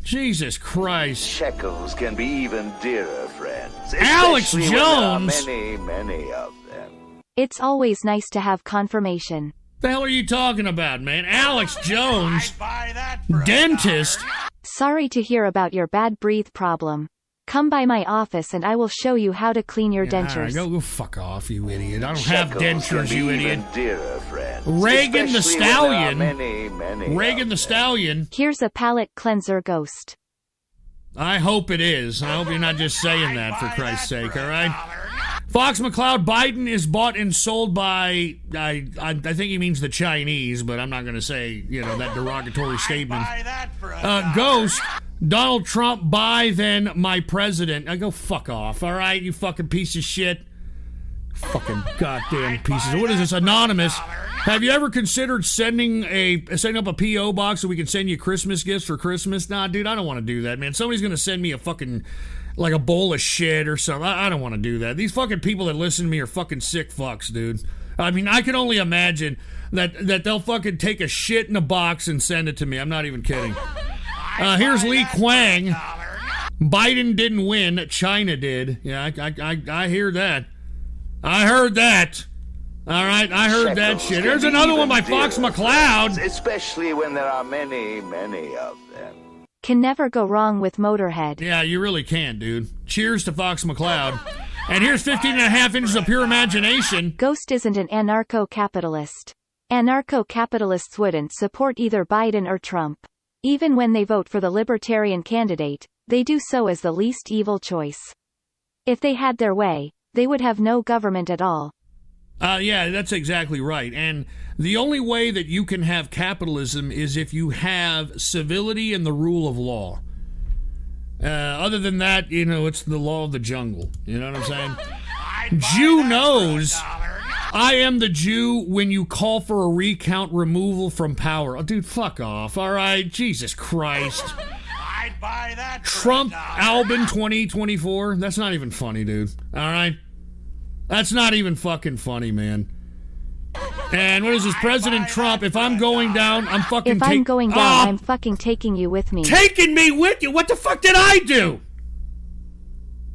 Jesus Christ. Shekels can be even dearer, friends. Alex Especially when there are Jones. many of them. It's always nice to have confirmation. The hell are you talking about, man? Alex Jones, dentist. Sorry to hear about your bad breath problem. Come by my office and I will show you how to clean your All right, dentures. go fuck off, you idiot. I don't have Shekels can dentures, be you even idiot. dearer, friends. Reagan the Especially when there are Stallion. many Reagan of the them. Stallion. Here's a palate cleanser, Ghost. I hope it is. I hope you're not just saying that, for Christ's sake, all right? Fox McCloud, Biden is bought and sold by, I think he means the Chinese, but I'm not going to say, you know, that derogatory statement. Ghost, Donald Trump, buy then my president. I go fuck off, all right, you fucking piece of shit. Fucking goddamn pieces. What is this, anonymous? Have you ever considered setting up a P.O. box so we can send you Christmas gifts for Christmas? Nah, dude, I don't want to do that, man. Somebody's going to send me a fucking, like a bowl of shit or something. I don't want to do that. These fucking people that listen to me are fucking sick fucks, dude. I mean, I can only imagine that they'll fucking take a shit in a box and send it to me. I'm not even kidding. Here's Li Kwang. Biden didn't win. China did. Yeah, I hear that. I heard that. All right, I heard that Shekels shit. can There's be another even one by Fox dearer, McCloud. friends, especially when there are many of them. Can never go wrong with Motorhead. Yeah, you really can, dude. Cheers to Fox McCloud. And here's 15 and a half inches of pure imagination. Ghost isn't an anarcho-capitalist. Anarcho-capitalists wouldn't support either Biden or Trump. Even when they vote for the libertarian candidate, they do so as the least evil choice. If they had their way, they would have no government at all. Yeah, that's exactly right. And the only way that you can have capitalism is if you have civility and the rule of law. Other than that, you know, it's the law of the jungle. You know what I'm saying? Jew knows I am the Jew when you call for a recount removal from power. Oh, dude, fuck off. All right, Jesus Christ. I'd buy that. Trump Albin 2024. That's not even funny, dude. All right? That's not even fucking funny, man. And what is this? President Trump, if I'm going down, I'm fucking If I'm going down, I'm fucking taking you with me. Taking me with you? What the fuck did I do?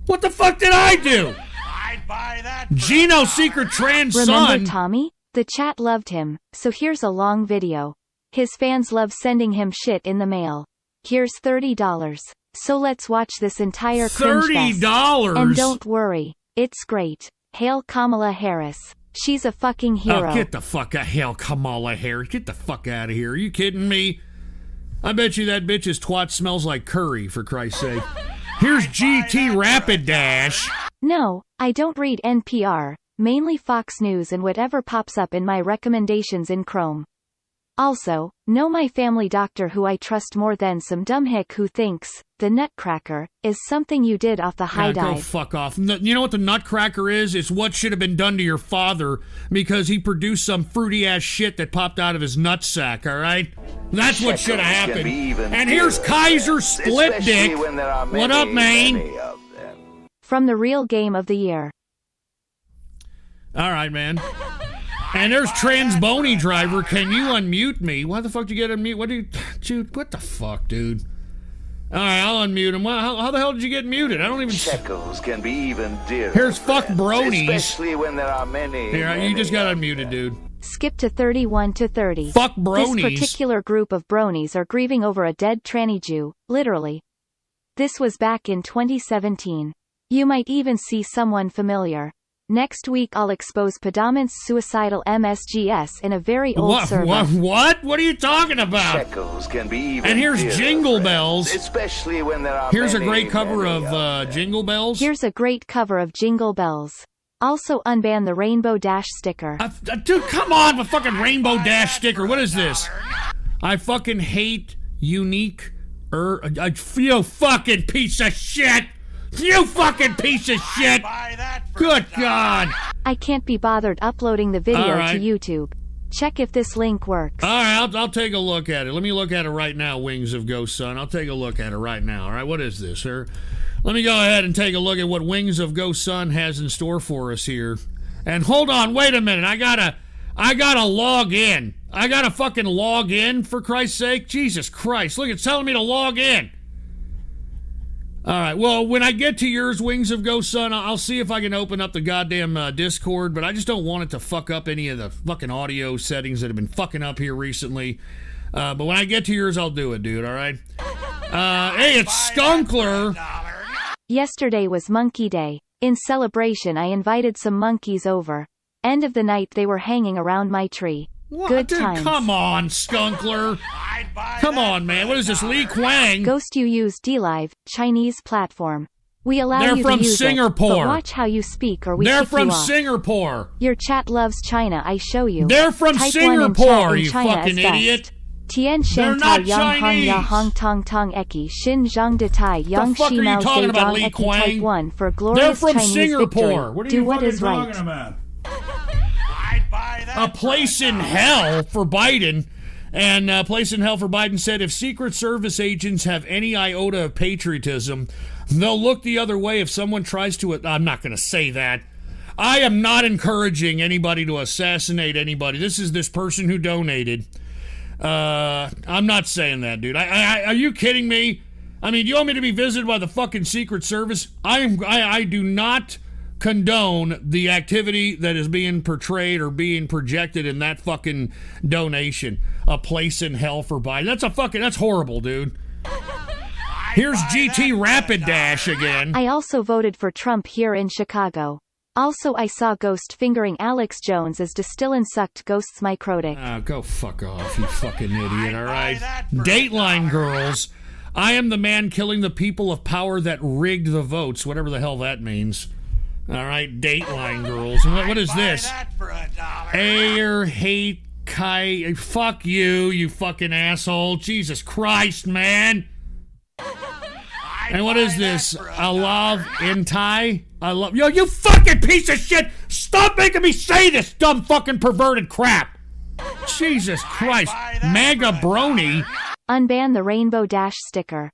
What the fuck did I do? I'd buy that. Gino Secret Trans Son. Remember Tommy? The chat loved him, so here's a long video. His fans love sending him shit in the mail. Here's $30. So let's watch this entire cringe fest. $30? And don't worry, it's great. Hail Kamala Harris. She's a fucking hero. Oh, get the fuck out. Hell, Kamala Harris. Get the fuck out of here. Are you kidding me? I bet you that bitch's twat smells like curry, for Christ's sake. Here's GT Rapidash. No, I don't read NPR, mainly Fox News and whatever pops up in my recommendations in Chrome. Also, know my family doctor who I trust more than some dumb hick who thinks the Nutcracker is something you did off the high dive. Go fuck off. You know what the Nutcracker is? It's what should have been done to your father because he produced some fruity-ass shit that popped out of his nutsack, all right? That's what should have happened. And here's Kaiser Split Dick. What up, man? From the real game of the year. All right, man. And there's Transbony Driver. Can you unmute me? Why the fuck did you get unmute? Dude, what the fuck, dude? All right, I'll unmute him. How the hell did you get muted? I don't even... Shekels can be even dearer. Here's fuck bronies. Especially when there are many. Here, you just got unmuted, dude. Skip to 31 to 30. Fuck bronies. This particular group of bronies are grieving over a dead tranny Jew, literally. This was back in 2017. You might even see someone familiar. Next week I'll expose Pedamant's suicidal MSGS in a very old survey. What? What are you talking about? Shekels can be even and here's dearer, Jingle Bells. Especially when there are Here's many, a great cover many of Jingle Bells. Here's a great cover of Jingle Bells. Also unban the Rainbow Dash sticker. Dude, come on, the fucking Rainbow Dash sticker. What is this? I fucking hate unique... you fucking piece of shit! You fucking piece of shit! Good God! I can't be bothered uploading the video to YouTube. Check if this link works. All right, I'll take a look at it. Let me look at it right now, Wings of Ghost Son. I'll take a look at it right now. All right, what is this, sir? Let me go ahead and take a look at what Wings of Ghost Son has in store for us here. And hold on, wait a minute. I gotta log in. I gotta fucking log in, for Christ's sake. Jesus Christ, look, it's telling me to log in. All right, well, when I get to yours, Wings of Ghost Son, I'll see if I can open up the goddamn Discord, but I just don't want it to fuck up any of the fucking audio settings that have been fucking up here recently. But when I get to yours, I'll do it, dude, all right? Hey, it's Skunkler. Yesterday was Monkey Day. In celebration, I invited some monkeys over. End of the night, they were hanging around my tree. What? Good Dude, times. come on, Skunkler. Come on, man. What is this, Li Kwang? Ghost, you use DLive, Chinese platform. We allow They're you from to use Singapore. it, but watch how you speak or we They're kick from you off. Singapore. Your chat loves China, I show you. They're from Type Singapore, 1 in chat, you China fucking is best. idiot. Tian They're Shen not Tai Yang Hong Ya Chinese. Hong Tong Tong Eki Xin Zhang De Tai Yang fuck are Shi you Mao talking about, Zedong Li Eki Kwang? Type 1 for They're glorious from Chinese Singapore. victory. What are Do you what fucking is right. talking about? A place in hell for Biden. And a place in hell for Biden said if Secret Service agents have any iota of patriotism, they'll look the other way if someone tries to... I'm not going to say that. I am not encouraging anybody to assassinate anybody. This is this person who donated. I'm not saying that, dude. Are you kidding me? I mean, do you want me to be visited by the fucking Secret Service? I do not condone the activity that is being portrayed or being projected in that fucking donation. A place in hell for Biden. That's horrible, dude. Here's GT Rapidash again. I also voted for Trump here in Chicago. Also, I saw Ghost fingering Alex Jones as Distillin sucked Ghost's microtic. Go fuck off, you fucking idiot, all right? Dateline girls. I am the man killing the people of power that rigged the votes, whatever the hell that means. All right, Dateline girls. What is this? Air hate Kai. Fuck you, you fucking asshole. Jesus Christ, man. And what is this? I love in Thai? I love. Yo, you fucking piece of shit! Stop making me say this dumb fucking perverted crap! Jesus Christ. MAGA brony. Unban the Rainbow Dash sticker.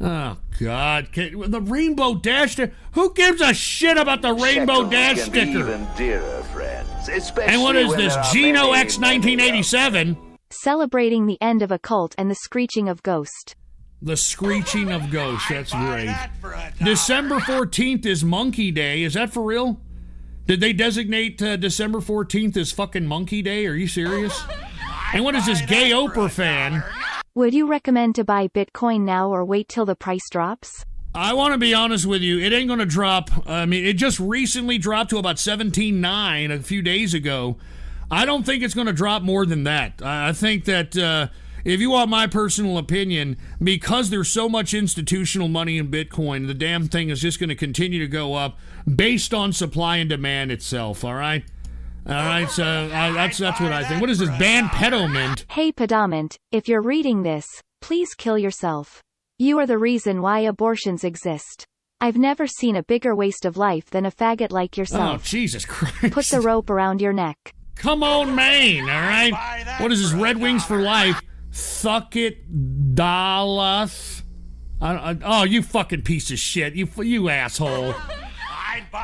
Oh, God. The Rainbow Dash sticker? Who gives a shit about the Rainbow Dash Shekels can be sticker? even dearer, friends. Especially And what is when this? there are Geno many, X many of them. 1987? Celebrating the end of a cult and the screeching of Ghost. The screeching of ghosts. That's great. December 14th is Monkey Day. Is that for real? Did they designate December 14th as fucking Monkey Day? Are you serious? And what is this gay Oprah fan? Would you recommend to buy Bitcoin now or wait till the price drops? I want to be honest with you. It ain't going to drop. I mean, it just recently dropped to about 17.9 a few days ago. I don't think it's going to drop more than that. I think that if you want my personal opinion, because there's so much institutional money in Bitcoin, the damn thing is just going to continue to go up based on supply and demand itself, all right? All right, so that's what I think. What is this, ban pediment? Hey Pedament, if you're reading this, please kill yourself. You are the reason why abortions exist. I've never seen a bigger waste of life than a faggot like Oh, yourself. Jesus Christ. Put the rope around your neck. Come on, Maine, all right? What is this, Red Wings for Life? Suck it, Dallas. Oh, you fucking piece of shit. You asshole.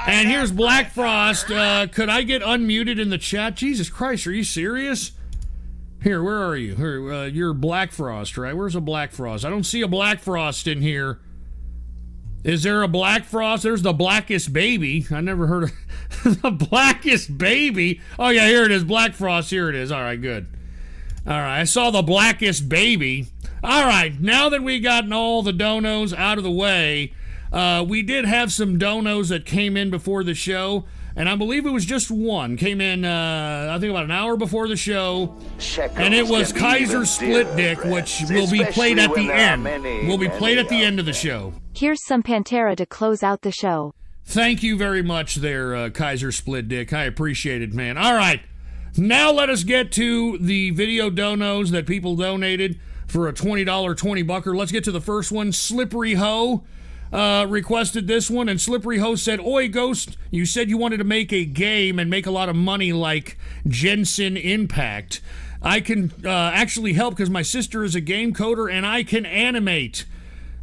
And here's Black Frost. Could I get unmuted in the chat? Jesus Christ, are you serious? Here, where are you? Here, you're Black Frost, right? Where's a Black Frost? I don't see a Black Frost in here. Is there a Black Frost? There's the Blackest Baby. I never heard of the Blackest Baby. Oh, yeah, here it is. Black Frost. Here it is. All right, good. All right, I saw the Blackest Baby. All right, now that we gotten all the donos out of the way, we did have some donos that came in before the show, and I believe it was just one. Came in, I think about an hour before the show, and it was Kaiser Split Dick, which will be played at the end. Will be played at the end of the show. Here's some Pantera to close out the show. Thank you very much there, Kaiser Split Dick. I appreciate it, man. All right. Now let us get to the video donos that people donated for a $20 20-bucker. Let's get to the first one. Slippery Ho requested this one, and Slippery Ho said, "Oi, Ghost, you said you wanted to make a game and make a lot of money like Jensen Impact. I can actually help because my sister is a game coder and I can animate.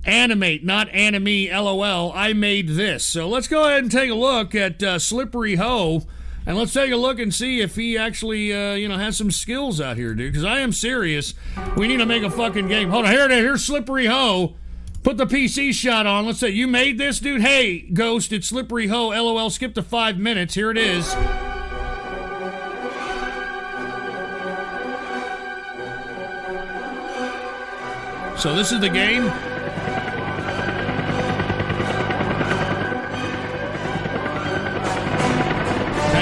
Animate, not anime, LOL. I made this." So let's go ahead and take a look at Slippery Ho. And let's take a look and see if he actually, has some skills out here, dude. Because I am serious. We need to make a fucking game. Hold on, here it is. Here's Slippery Ho. Put the PC shot on. Let's say, you made this, dude? Hey, Ghost, it's Slippery Ho. LOL, skip to 5 minutes. Here it is. So this is the game.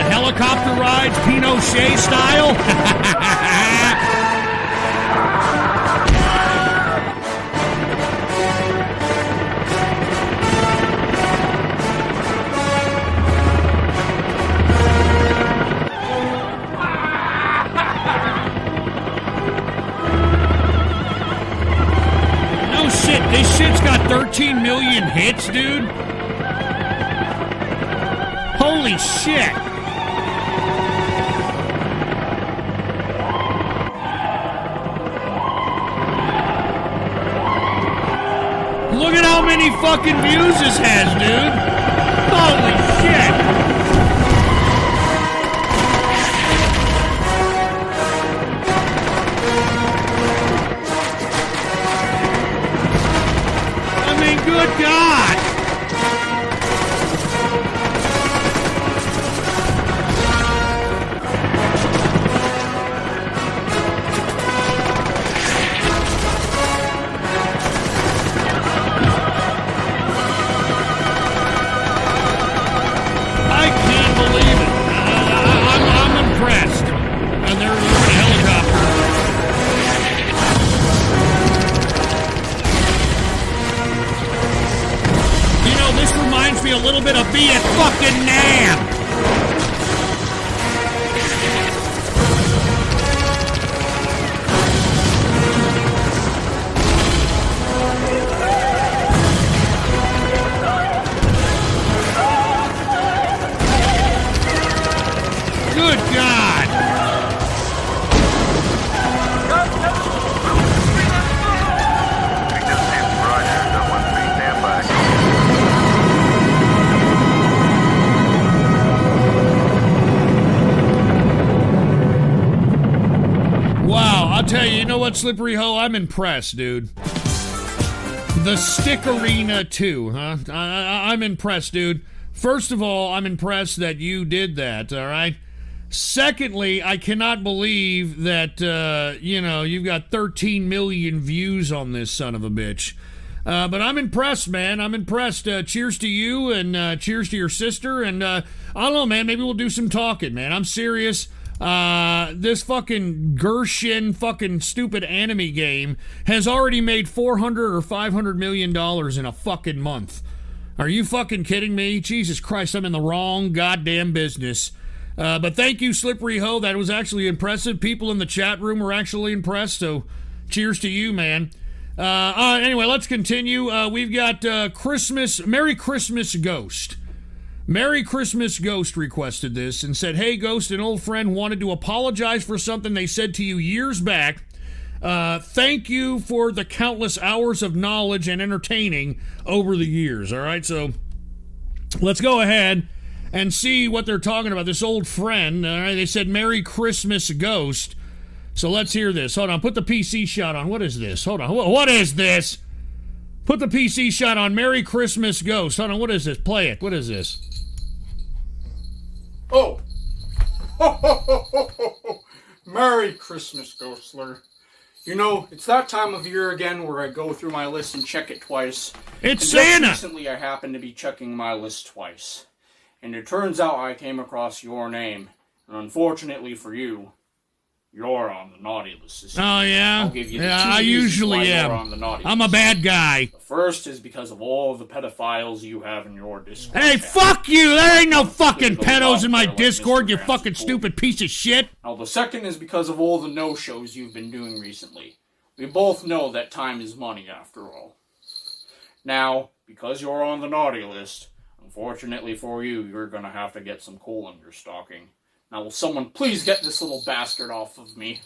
Helicopter rides, Pinochet style. No shit, this shit's got 13 million hits, dude. Holy shit. Look at how many fucking views this has, dude. Holy shit. I mean, good God. Good God! Wow, I'll tell you know what, Slippery Ho? I'm impressed, dude. The Stick Arena 2, huh? I'm impressed, dude. First of all, I'm impressed that you did that, all right? Secondly, I cannot believe that, you've got 13 million views on this son of a bitch. But I'm impressed, man. I'm impressed. Cheers to you, and cheers to your sister. And I don't know, man. Maybe we'll do some talking, man. I'm serious. This fucking Gershon fucking stupid anime game has already made 400 or 500 million dollars in a fucking month. Are you fucking kidding me? Jesus Christ, I'm in the wrong goddamn business. But thank you, Slippery Ho. That was actually impressive. People in the chat room were actually impressed, so cheers to you, man. Anyway, let's continue. We've got Merry Christmas Ghost. Merry Christmas Ghost requested this and said, "Hey, Ghost, an old friend wanted to apologize for something they said to you years back. Thank you for the countless hours of knowledge and entertaining over the years." All right, so let's go ahead and see what they're talking about. This old friend, all right, they said, "Merry Christmas Ghost." So let's hear this. Hold on, put the PC shot on. What is this? Hold on, what is this? Put the PC shot on. Merry Christmas Ghost. Hold on, what is this? Play it. What is this? Oh! Ho, ho, ho, ho, ho, ho. Merry Christmas, Ghostler. You know, it's that time of year again where I go through my list and check it twice. It's Santa! Recently I happened to be checking my list twice. And it turns out I came across your name. And unfortunately for you, you're on the naughty list this year. Oh, yeah? I'll give you the yeah, two I usually you're am. on the naughty I'm a list. bad guy. The first is because of all the pedophiles you have in your Discord. Hey, channel. fuck you! There ain't no fucking There's a pedos lot in my there, like Discord, Mr. you Ramsey fucking told stupid me. piece of shit. Now, the second is because of all the no-shows you've been doing recently. We both know that time is money, after all. Now, because you're on the naughty list, unfortunately for you, you're gonna have to get some coal in your stocking. Now, will someone please get this little bastard off of me?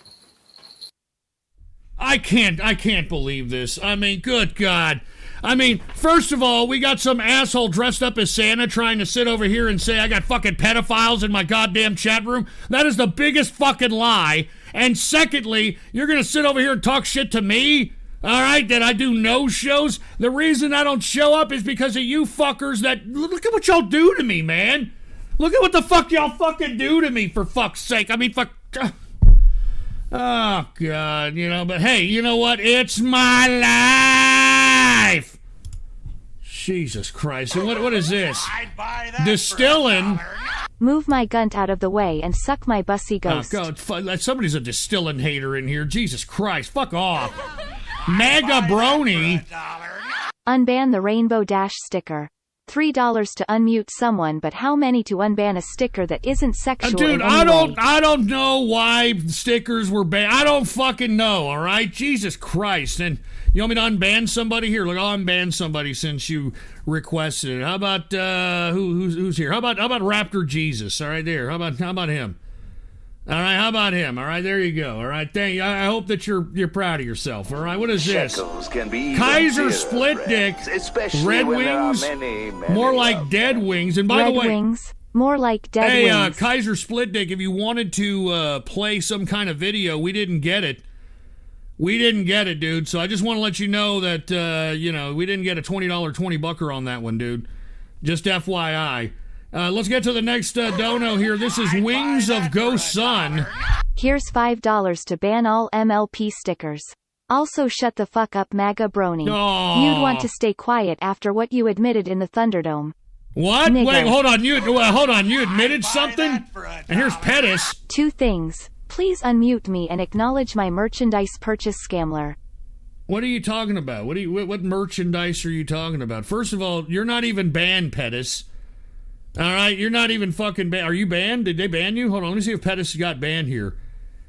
I can't believe this. I mean, good God. I mean, first of all, we got some asshole dressed up as Santa trying to sit over here and say I got fucking pedophiles in my goddamn chat room. That is the biggest fucking lie. And secondly, you're gonna sit over here and talk shit to me? Alright, that I do no shows? The reason I don't show up is because of you fuckers that... Look at what y'all do to me, man. Look at what the fuck y'all fucking do to me, for fuck's sake. I mean, fuck... Oh, God, but hey, you know what? It's my life! Jesus Christ. And what is this? Distilling? Move my gunt out of the way and suck my bussy ghost. Oh, God, somebody's a distilling hater in here. Jesus Christ, fuck off. Mega Brony. Unban the Rainbow Dash sticker. $3 to unmute someone, but how many to unban a sticker that isn't sexual Dude, in any way? I don't know why stickers were banned. I don't fucking know, all right? Jesus Christ. And you want me to unban somebody? Here, look, I'll unban somebody since you requested it. How about, who's here? How about Raptor Jesus? All right, there. How about him? All right, how about him? All right, there you go. All right, thank you. I hope that you're proud of yourself. All right, what is this? Can be Kaiser Split Dick, Red Wings, more like Dead Wings. And by the way, Wings, more like Dead Wings. Kaiser Split Dick, if you wanted to play some kind of video, we didn't get it. We didn't get it, dude. So I just want to let you know that we didn't get a $20 20-bucker on that one, dude. Just FYI. Let's get to the next dono here. This is Wings of Ghost Sun. Here's $5 to ban all MLP stickers. Also shut the fuck up, MAGA Brony. Aww. You'd want to stay quiet after what you admitted in the Thunderdome. What? Nigger. Wait, hold on. You admitted something? And here's Pettis. 2 things. Please unmute me and acknowledge my merchandise purchase, scammer. What are you talking about? What merchandise are you talking about? First of all, you're not even banned, Pettis. All right, you're not even fucking banned. Are you banned? Did they ban you? Hold on, let me see if Pettis got banned here.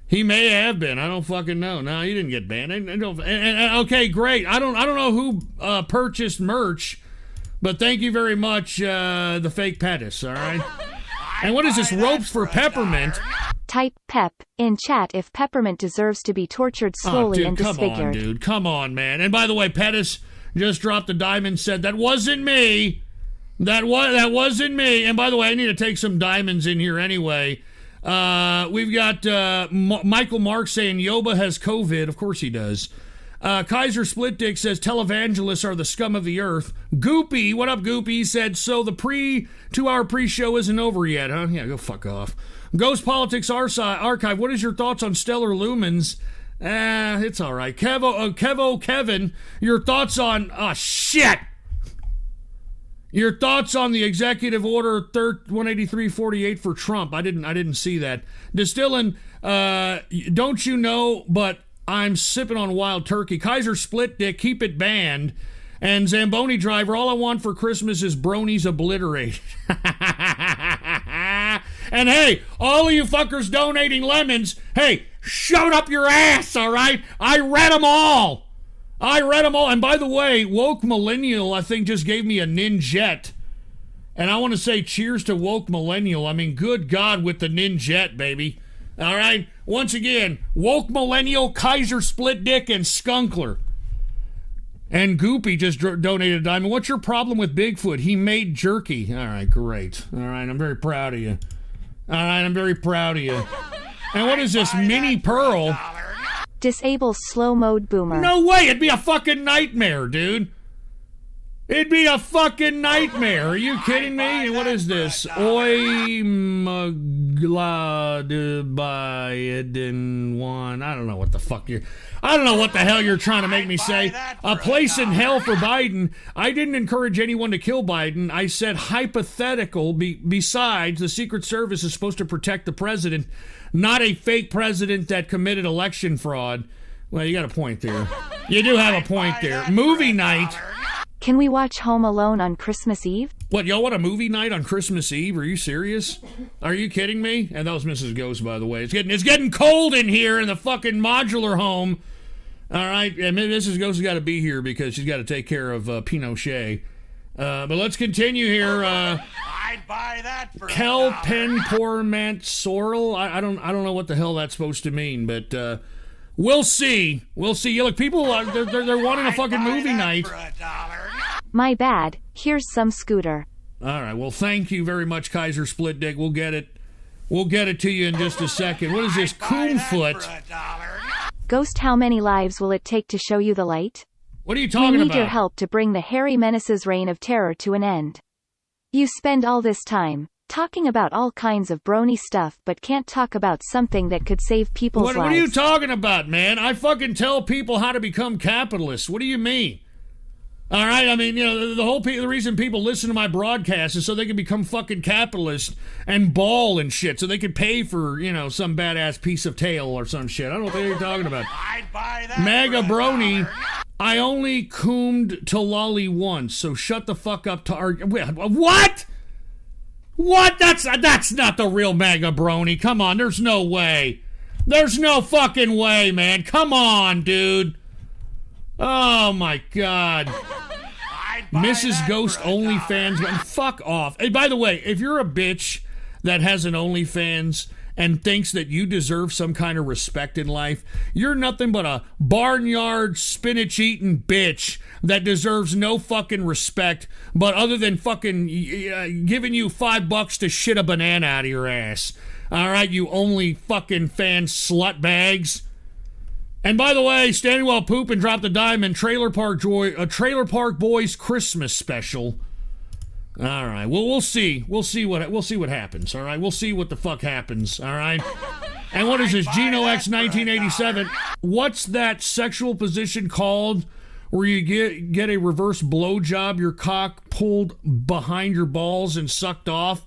He may have been. I don't fucking know. No, he didn't get banned. Okay, great. I don't know who purchased merch, but thank you very much, the fake Pettis. All right. And what is this, ropes for peppermint? Type Pep in chat if Peppermint deserves to be tortured slowly and disfigured. Come on, dude. Come on, man. And by the way, Pettis just dropped a diamond, said, that wasn't me. That wasn't me. And by the way, I need to take some diamonds in here anyway. We've got Michael Mark saying Yoba has COVID. Of course he does. Kaiser Split Dick says televangelists are the scum of the earth. Goopy, what up, Goopy? He said, so the 2-hour pre-show isn't over yet, huh? Yeah, go fuck off. Ghost Politics Archive, what is your thoughts on stellar lumens? It's all right. Kevin, your thoughts on... Oh, shit! Your thoughts on the executive order 18348 for Trump? I didn't see that. Distilling, don't you know, but I'm sipping on wild turkey. Kaiser Split Dick, keep it banned. And Zamboni Driver, all I want for Christmas is bronies obliterated. And hey, all of you fuckers donating lemons, hey, shove it up your ass, all right? I read them all. And by the way, Woke Millennial, I think, just gave me a ninjet. And I want to say cheers to Woke Millennial. I mean, good God with the ninjet, baby. All right? Once again, Woke Millennial, Kaiser Split Dick, and Skunkler. And Goopy just donated a diamond. What's your problem with Bigfoot? He made jerky. All right, great. All right, I'm very proud of you. And what is this, Mini Pearl? Disable slow mode boomer. No way, it'd be a fucking nightmare, dude. It'd be a fucking nightmare. Are you kidding me? And what is this? Oi Magladbaiden one. I don't know what the fuck I don't know what the hell you're trying to make me say. A place in hell for Biden. I didn't encourage anyone to kill Biden. I said hypothetical. Besides, the Secret Service is supposed to protect the president, not a fake president that committed election fraud. Well, you got a point there. You do have a point there. Movie night. Can we watch Home Alone on Christmas Eve? What, y'all want a movie night on Christmas Eve? Are you serious? Are you kidding me? And that was Mrs. Ghost, by the way. It's getting cold in here in the fucking modular home. All right, and Mrs. Ghost has got to be here because she's got to take care of Pinochet. But let's continue here. I'd buy that for Kel Penporment Sorrel. I don't know what the hell that's supposed to mean, but we'll see. Yeah, look, people they're wanting a fucking movie night. My bad. Here's some scooter. All right. Well, thank you very much, Kaiser Split Dick. We'll get it to you in just a second. What is this, Coonfoot? Ghost, how many lives will it take to show you the light? What are you talking about? We need your help to bring the Hairy Menace's reign of terror to an end. You spend all this time talking about all kinds of brony stuff, but can't talk about something that could save people's lives. What are you talking about, man? I fucking tell people how to become capitalists. What do you mean? All right, I mean, you know, the reason people listen to my broadcast is so they can become fucking capitalists and ball and shit, so they can pay for, you know, some badass piece of tail or some shit. I don't know what you're talking about. I'd buy that Mega Brony, I only coomed to Lolly once, so shut the fuck up to our... What? What? That's not the real Mega Brony. Come on, there's no way. There's no fucking way, man. Come on, dude. Oh my God. Mrs. Ghost OnlyFans, man, fuck off. Hey, by the way, if you're a bitch that has an OnlyFans and thinks that you deserve some kind of respect in life, you're nothing but a barnyard spinach-eating bitch that deserves no fucking respect, but other than fucking giving you $5 to shit a banana out of your ass. All right, you only fucking fan slut bags. And by the way, Standing While Pooping dropped a diamond. Trailer Park Boys Christmas special. All right. Well, we'll see. We'll see what happens. All right. We'll see what the fuck happens. All right. And what is this? Geno X 1987. What's that sexual position called where you get a reverse blowjob, your cock pulled behind your balls and sucked off?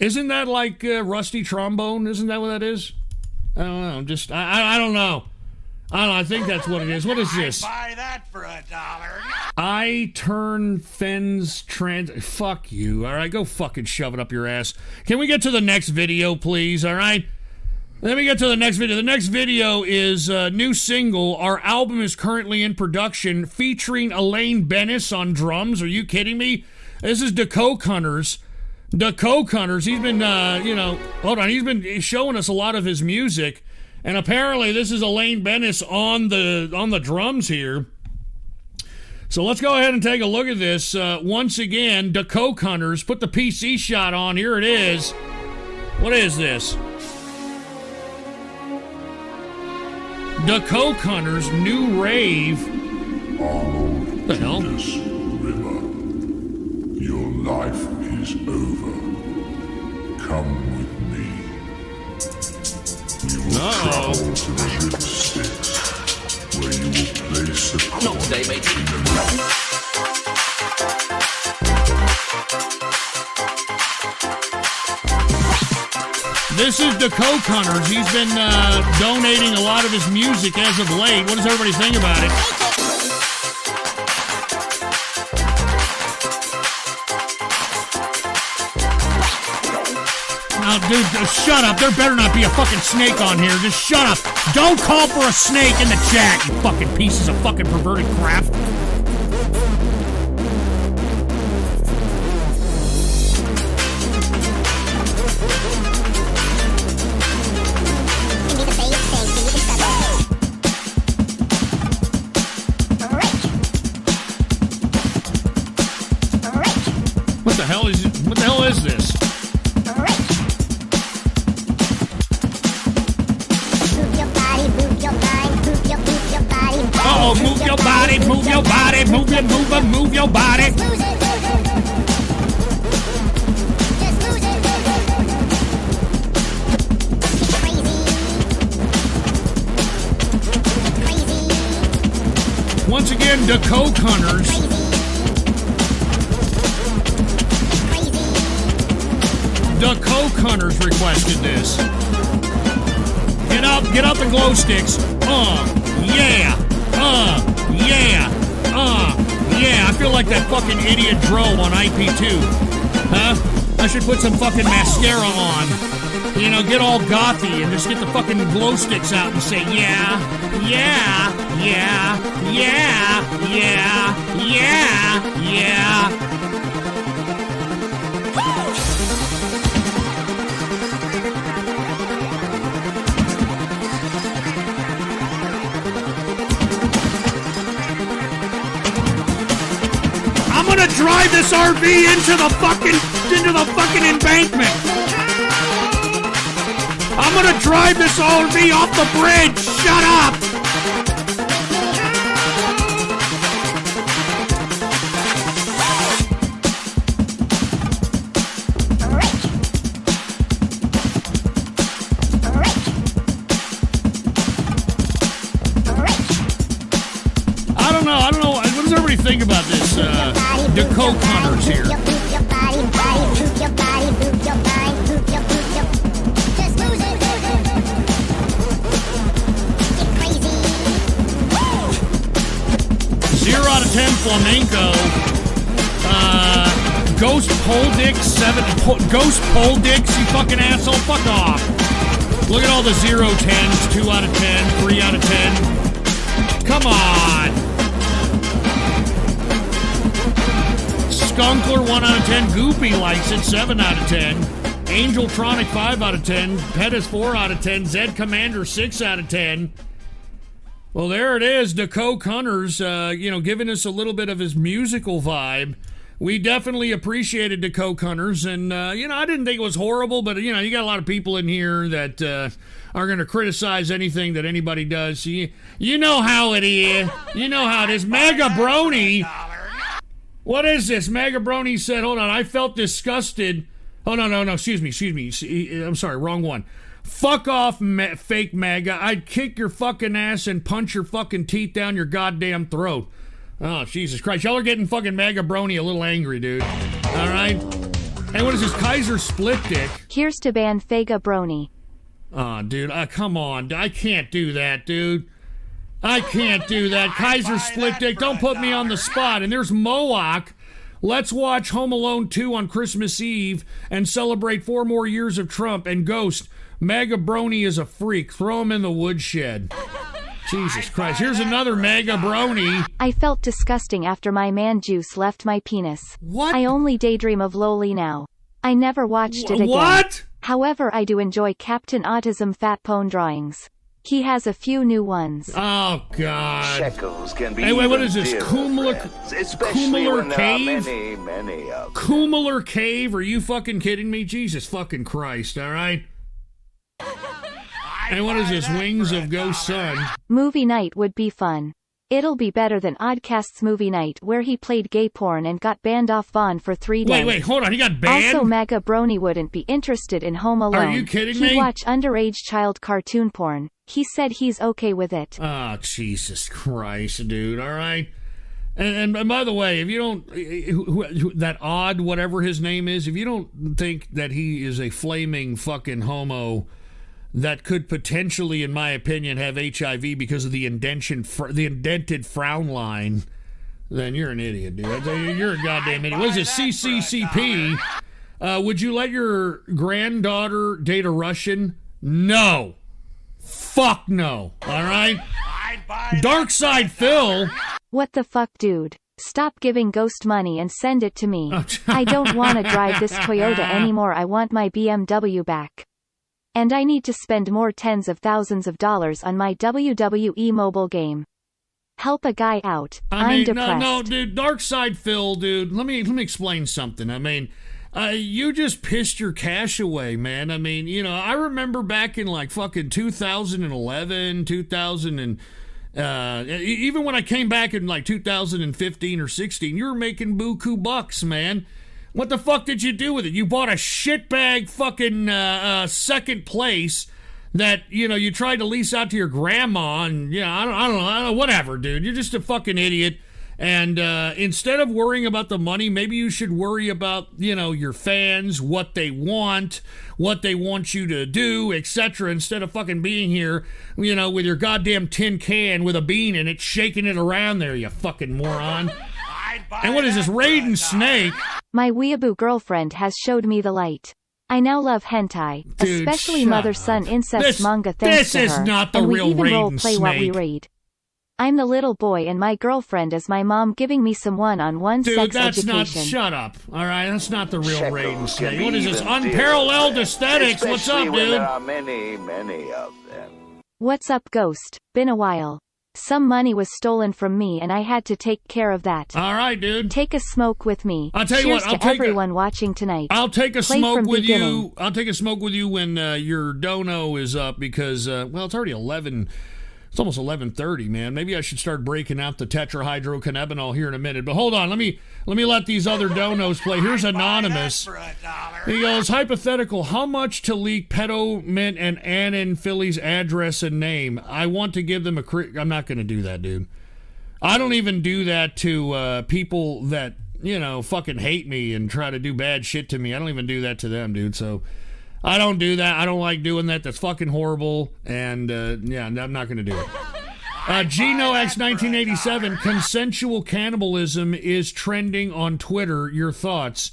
Isn't that like rusty trombone? Isn't that what that is? I don't know. I don't know. I think that's what it is. What is this? Buy that for $1. I turn Fens trans... Fuck you, all right? Go fucking shove it up your ass. Can we get to the next video, please, all right? Let me get to the next video. The next video is a new single. Our album is currently in production, featuring Elaine Bennis on drums. Are you kidding me? This is the Coke Hunters. The Coke Hunters, he's been, hold on, he's been showing us a lot of his music, and apparently this is Elaine Bennis on the drums here. So let's go ahead and take a look at this. Once again, the Coke Hunters, put the PC shot on, here it is. What is this? The Coke Hunters, new rave. What the hell? This river. Your life is over. Come with me. We will travel to the river Styx, where you will place a coin in the rock. This is the Coke Hunters. He's been donating a lot of his music as of late. What does everybody think about it? Oh, dude, shut up. There better not be a fucking snake on here. Just shut up. Don't call for a snake in the chat, you fucking pieces of fucking perverted crap. What the hell is this? Oh, move your body, move your body, move your body. Once again, the Coke Hunters. The Coke Hunters requested this. Get up the glow sticks. Yeah. Yeah. I feel like that fucking idiot Dro on IP2. Huh? I should put some fucking mascara on. You know, get all gothy and just get the fucking glow sticks out and say, yeah. I'm gonna drive this RV into the fucking embankment. I'm gonna drive this RV off the bridge. Shut up. I don't know. What does everybody think about this? The Coke Hunters here. Zero out of 10 flamenco. Ghost pole dick 7. Ghost pole dicks, you fucking asshole. Fuck off. Look at all the 0 10s. 2 out of 10. 3 out of 10. Come on. Skunkler 1 out of 10. Goopy likes it 7 out of 10. Angeltronic 5 out of 10. Pettis 4 out of 10. Zed Commander 6 out of 10. Well, there it is. The Coke Hunters, giving us a little bit of his musical vibe. We definitely appreciated the Coke Hunters, and, I didn't think it was horrible, but, you got a lot of people in here that are going to criticize anything that anybody does. You know how it is. You know how it is. Magabrony. What is this? Magabrony said, hold on, I felt disgusted. Oh, no, excuse me. I'm sorry, wrong one. Fuck off, fake MAGA. I'd kick your fucking ass and punch your fucking teeth down your goddamn throat. Oh, Jesus Christ. Y'all are getting fucking Magabrony a little angry, dude. All right? Hey, what is this? Kaiser Split Dick? Here's to ban Fagabrony. Oh, dude, come on. I can't do that, dude. I can't do that. Kaiser Split Dick, don't put me on the spot. And there's Moak. Let's watch Home Alone 2 on Christmas Eve and celebrate 4 more years of Trump. And Ghost, Magabrony is a freak. Throw him in the woodshed. Jesus Christ. Here's another Magabrony. I felt disgusting after my man juice left my penis. What? I only daydream of Loli now. I never watched it again. What? However, I do enjoy Captain Autism Fat Pone drawings. He has a few new ones. Oh, God. Shekels can be Hey, wait, what even is this? dearer Kumler friends, especially when there are Cave? many of them. Kumler Cave? Are you fucking kidding me? Jesus fucking Christ, all right? And what is this? Wings of Ghost Sun? Movie night would be fun. It'll be better than Oddcast's movie night where he played gay porn and got banned off Vaughn for 3 days. Wait, hold on. He got banned? Also, Mega Brony wouldn't be interested in Home Alone. Are you kidding me? He'd watch underage child cartoon porn. He said he's okay with it. Oh, Jesus Christ, dude. All right. And by the way, if you don't, that odd, whatever his name is, if you don't think that he is a flaming fucking homo that could potentially, in my opinion, have HIV because of the indented frown line, then you're an idiot, dude. You're a goddamn idiot. What is it, CCCP? Would you let your granddaughter date a Russian? No. Fuck no. All right? Dark Side Phil. What the fuck, dude? Stop giving Ghost money and send it to me. I don't want to drive this Toyota anymore. I want my BMW back. And I need to spend more tens of thousands of dollars on my WWE mobile game. Help a guy out. I'm depressed. No, dude. Dark Side Phil, dude. Let me explain something. I mean, you just pissed your cash away, man. I mean, you know, I remember back in like fucking 2011, 2000 and even when I came back in like 2015 or 16, you were making buku bucks, man. What the fuck did you do with it? You bought a shitbag fucking second place that, you know, you tried to lease out to your grandma, and, you know, I don't know, whatever, dude. You're just a fucking idiot. And instead of worrying about the money, maybe you should worry about, you know, your fans, what they want you to do, etc. Instead of fucking being here, you know, with your goddamn tin can with a bean in it, shaking it around there, you fucking moron. And what is this, Raiden Snake? My weeaboo girlfriend has showed me the light. I now love hentai, Dude, especially mother-son incest manga thanks to her. This is not the and real we even Raiden role-play what we Snake. read. I'm the little boy and my girlfriend is my mom giving me some one-on-one Dude, sex that's education. not, shut up, all right? That's not the real Shekels Raiden can Snake. be What is this, even dearer unparalleled friends, aesthetics? What's especially up, when dude? there are many of them. What's up, Ghost? Been a while. Some money was stolen from me and I had to take care of that. All right, dude. Take a smoke with me. I'll tell you Cheers what, I'll to take everyone watching tonight. I'll take a Play smoke from with beginning. you. I'll take a smoke with you when your dono is up because, well, it's already 11. It's almost 11:30, man. Maybe I should start breaking out the tetrahydrocannabinol here in a minute. But hold on, let me let these other donos play. Here's Anonymous. He goes, hypothetical, how much to leak Pedo, Mint, and Annan Philly's address and name? I want to give them a I'm not going to do that, dude. I don't even do that to people that, you know, fucking hate me and try to do bad shit to me. I don't even do that to them, dude. So I don't do that. I don't like doing that. That's fucking horrible. And, yeah, I'm not going to do it. Gino X 1987, consensual cannibalism is trending on Twitter. Your thoughts?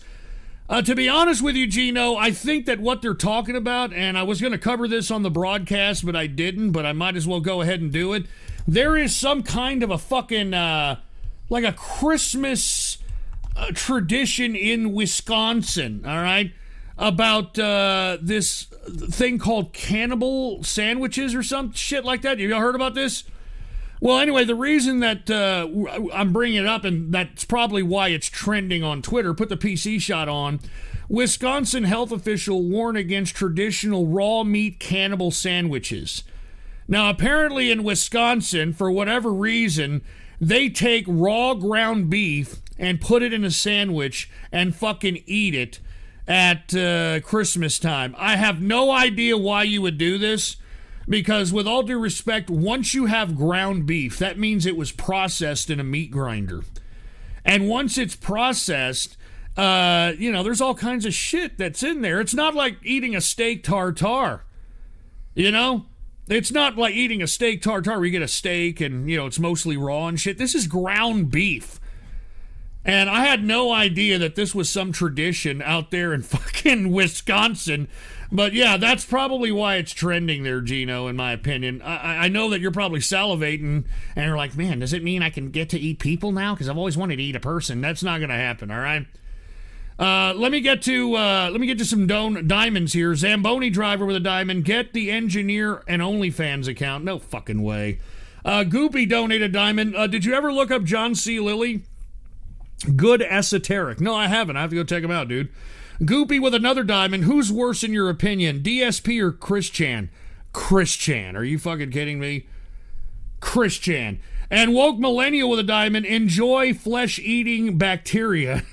To be honest with you, Gino, I think that what they're talking about, and I was going to cover this on the broadcast, but I didn't, but I might as well go ahead and do it. There is some kind of a fucking, like a Christmas tradition in Wisconsin, all right, about this thing called cannibal sandwiches or some shit like that. You all heard about this? Well, anyway, the reason that I'm bringing it up, and that's probably why it's trending on Twitter, put the PC shot on, Wisconsin health official warned against traditional raw meat cannibal sandwiches. Now, apparently in Wisconsin, for whatever reason, they take raw ground beef and put it in a sandwich and fucking eat it at Christmas time. I have no idea why you would do this. Because with all due respect, once you have ground beef, that means it was processed in a meat grinder. And once it's processed, you know, there's all kinds of shit that's in there. It's not like eating a steak tartare. You know? It's not like eating a steak tartare where you get a steak and, you know, it's mostly raw and shit. This is ground beef. And I had no idea that this was some tradition out there in fucking Wisconsin. But yeah, that's probably why it's trending there, Gino, in my opinion. I know that you're probably salivating and you're like, man, does it mean I can get to eat people now? Because I've always wanted to eat a person. That's not going to happen, all right? Let me get to some diamonds here. Zamboni driver with a diamond. Get the engineer and OnlyFans account. No fucking way. Goopy donated a diamond. Did you ever look up John C. Lilly? Good esoteric. No, I haven't. I have to go check him out, dude. Goopy with another diamond. Who's worse in your opinion, DSP or Chris Chan? Chris Chan. Are you fucking kidding me? Chris Chan. And Woke Millennial with a diamond. Enjoy flesh-eating bacteria.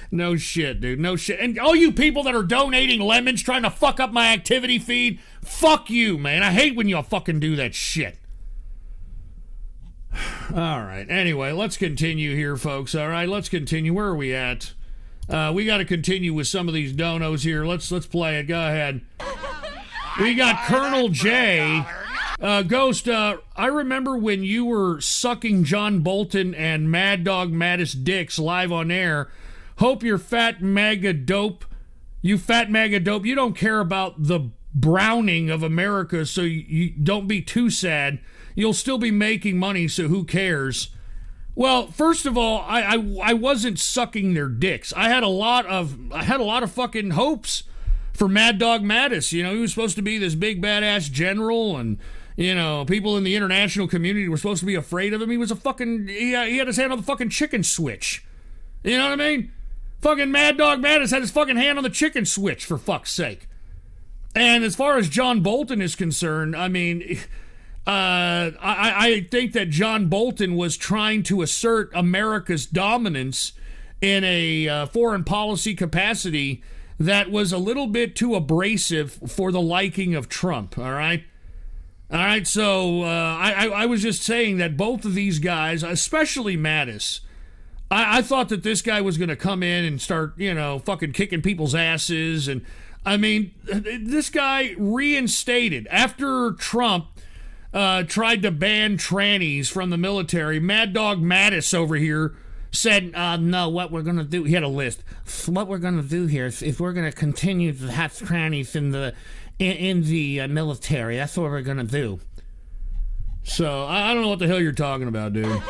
No shit, dude. No shit. And all you people that are donating lemons trying to fuck up my activity feed, fuck you, man. I hate when y'all fucking do that shit. All right. Anyway, let's continue here, folks. All right, let's continue. Where are we at? We got to continue with some of these donos here. Let's play it. Go ahead. We got Colonel J. Ghost, I remember when you were sucking John Bolton and Mad Dog Mattis dicks live on air. Hope you're fat mega dope. You fat mega dope. You don't care about the browning of America, so you don't be too sad. You'll still be making money, so who cares? Well, first of all, I wasn't sucking their dicks. I had a lot of fucking hopes for Mad Dog Mattis. You know, he was supposed to be this big badass general, and you know, people in the international community were supposed to be afraid of him. He was he had his hand on the fucking chicken switch. You know what I mean? Fucking Mad Dog Mattis had his fucking hand on the chicken switch, for fuck's sake. And as far as John Bolton is concerned, I mean, I think that John Bolton was trying to assert America's dominance in a foreign policy capacity that was a little bit too abrasive for the liking of Trump, all right? All right, so I was just saying that both of these guys, especially Mattis, I thought that this guy was going to come in and start, you know, fucking kicking people's asses. And, I mean, this guy reinstated, after Trump tried to ban trannies from the military, Mad Dog Mattis over here said, no, what we're going to do, he had a list. What we're going to do here is if we're going to continue to have trannies in the military, that's what we're going to do. So, I don't know what the hell you're talking about, dude.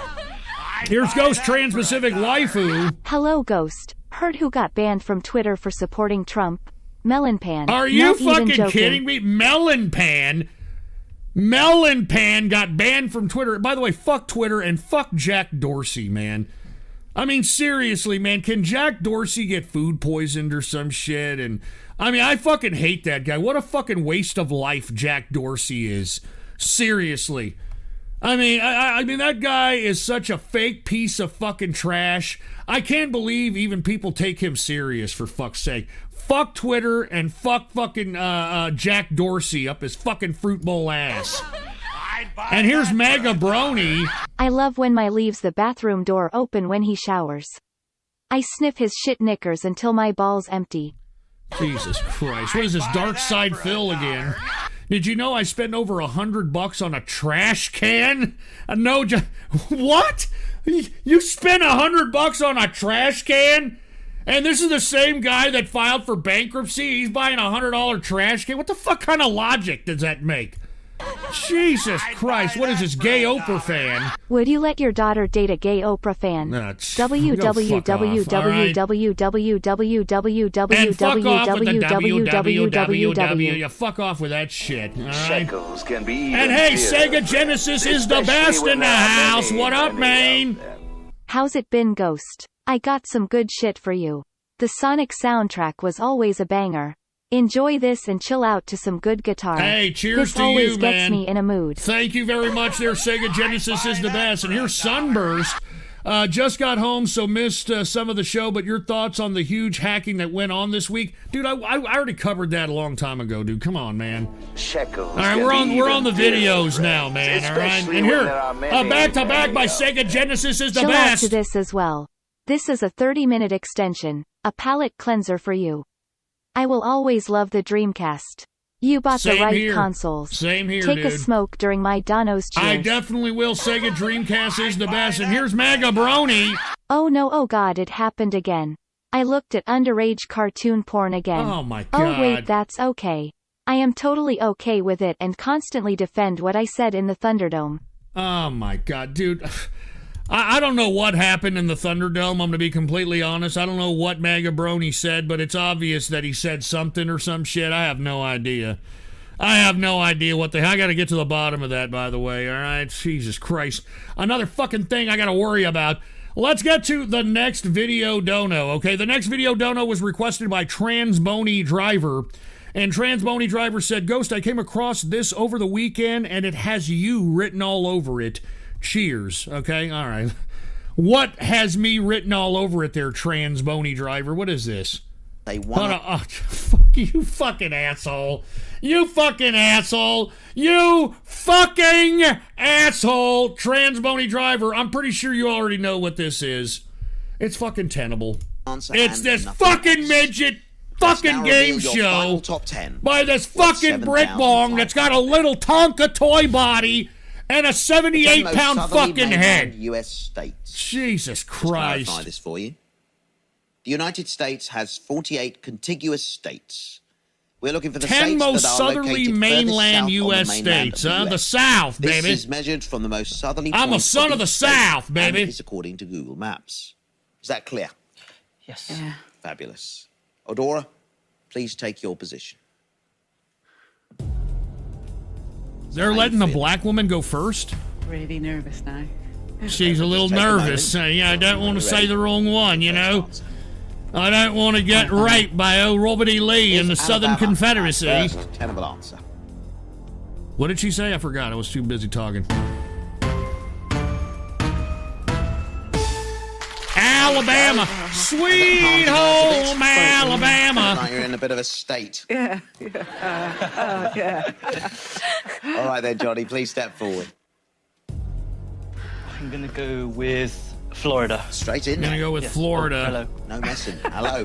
Here's Ghost Trans-Pacific Waifu. Hello, Ghost. Heard who got banned from Twitter for supporting Trump. Melon Pan. Are you fucking kidding me? Melon Pan? Melon Pan got banned from Twitter. By the way, fuck Twitter and fuck Jack Dorsey, man. I mean, seriously, man, can Jack Dorsey get food poisoned or some shit? And I mean, I fucking hate that guy. What a fucking waste of life Jack Dorsey is. Seriously. I mean, that guy is such a fake piece of fucking trash. I can't believe even people take him serious, for fuck's sake. Fuck Twitter and fuck fucking Jack Dorsey up his fucking fruit bowl ass. And here's Mega Brony. I love when my leaves the bathroom door open when he showers. I sniff his shit knickers until my balls empty. Jesus Christ. What is this, Dark Side Phil again? Did you know I spent over $100 on a trash can? No, what? You spent $100 on a trash can? And this is the same guy that filed for bankruptcy? He's buying a $100 trash can? What the fuck kind of logic does that make? Jesus Christ, what is this, gay Oprah fan? Would you let your daughter date a gay Oprah fan? www. You fuck off with that shit, all right? Shekels can be and hey, Sega Genesis is the best in the house. What up, man? How's it been, Ghost? I got some good shit for you. The Sonic soundtrack was always a banger. Enjoy this and chill out to some good guitar. Hey, cheers this to always you, gets man. me in a mood. Thank you very much there, Sega Genesis is the best. And here's Sunburst. Just got home, so missed some of the show, but your thoughts on the huge hacking that went on this week? Dude, I already covered that a long time ago, dude. Come on, man. Shekels. All right, we're on the videos now, man. All right, and here, back to back by Sega Genesis is the chill best. Out to this as well. This is a 30-minute extension, a palate cleanser for you. I will always love the Dreamcast. You bought Same the right here. consoles. Same here, Take dude. a smoke during my Dono's cheers. I definitely will. Sega Dreamcast is the best. And here's Mega Brony. Oh no, oh god, it happened again. I looked at underage cartoon porn again. Oh my god. Oh wait, that's okay. I am totally okay with it and constantly defend what I said in the Thunderdome. Oh my god, dude. I don't know what happened in the Thunderdome. I'm going to be completely honest. I don't know what Magabroni said, but it's obvious that he said something or some shit. I have no idea. I have no idea what I got to get to the bottom of that, by the way, all right? Jesus Christ. Another fucking thing I got to worry about. Let's get to the next video dono, okay? The next video dono was requested by Transbony Driver. And Transbony Driver said, Ghost, I came across this over the weekend, and it has you written all over it. Cheers, okay? All right. What has me written all over it there, Transbony Driver? What is this? They want fuck you fucking asshole. You fucking asshole. You fucking asshole, Transbony Driver. I'm pretty sure you already know what this is. It's fucking tenable. It's this fucking midget fucking game show top 10 by this fucking brick bong that's got a little Tonka toy body and a 78-pound fucking head. U.S. states. Jesus Christ. Let's clarify this for you. The United States has 48 contiguous states. We're looking for the 10 states most that are southerly located mainland furthest U.S. south on the mainland states, of huh? US. The South, baby. This is measured from the most southerly I'm a point son of the each South, state, baby. and it's according to Google Maps. Is that clear? Yes. Yeah. Fabulous. Odora, please take your position. They're letting the black woman go first? Really nervous now. She's a little nervous. Yeah, I don't want to say the wrong one, you know? I don't want to get raped by old Robert E. Lee in the Southern Confederacy. First tenable answer. What did she say? I forgot. I was too busy talking. Alabama. Sweet home Alabama. Like you're in a bit of a state. Yeah. All right then, Johnny, please step forward. I'm going to go with Florida. Straight in. I'm going to go with Florida. Oh, hello. No messing. Hello.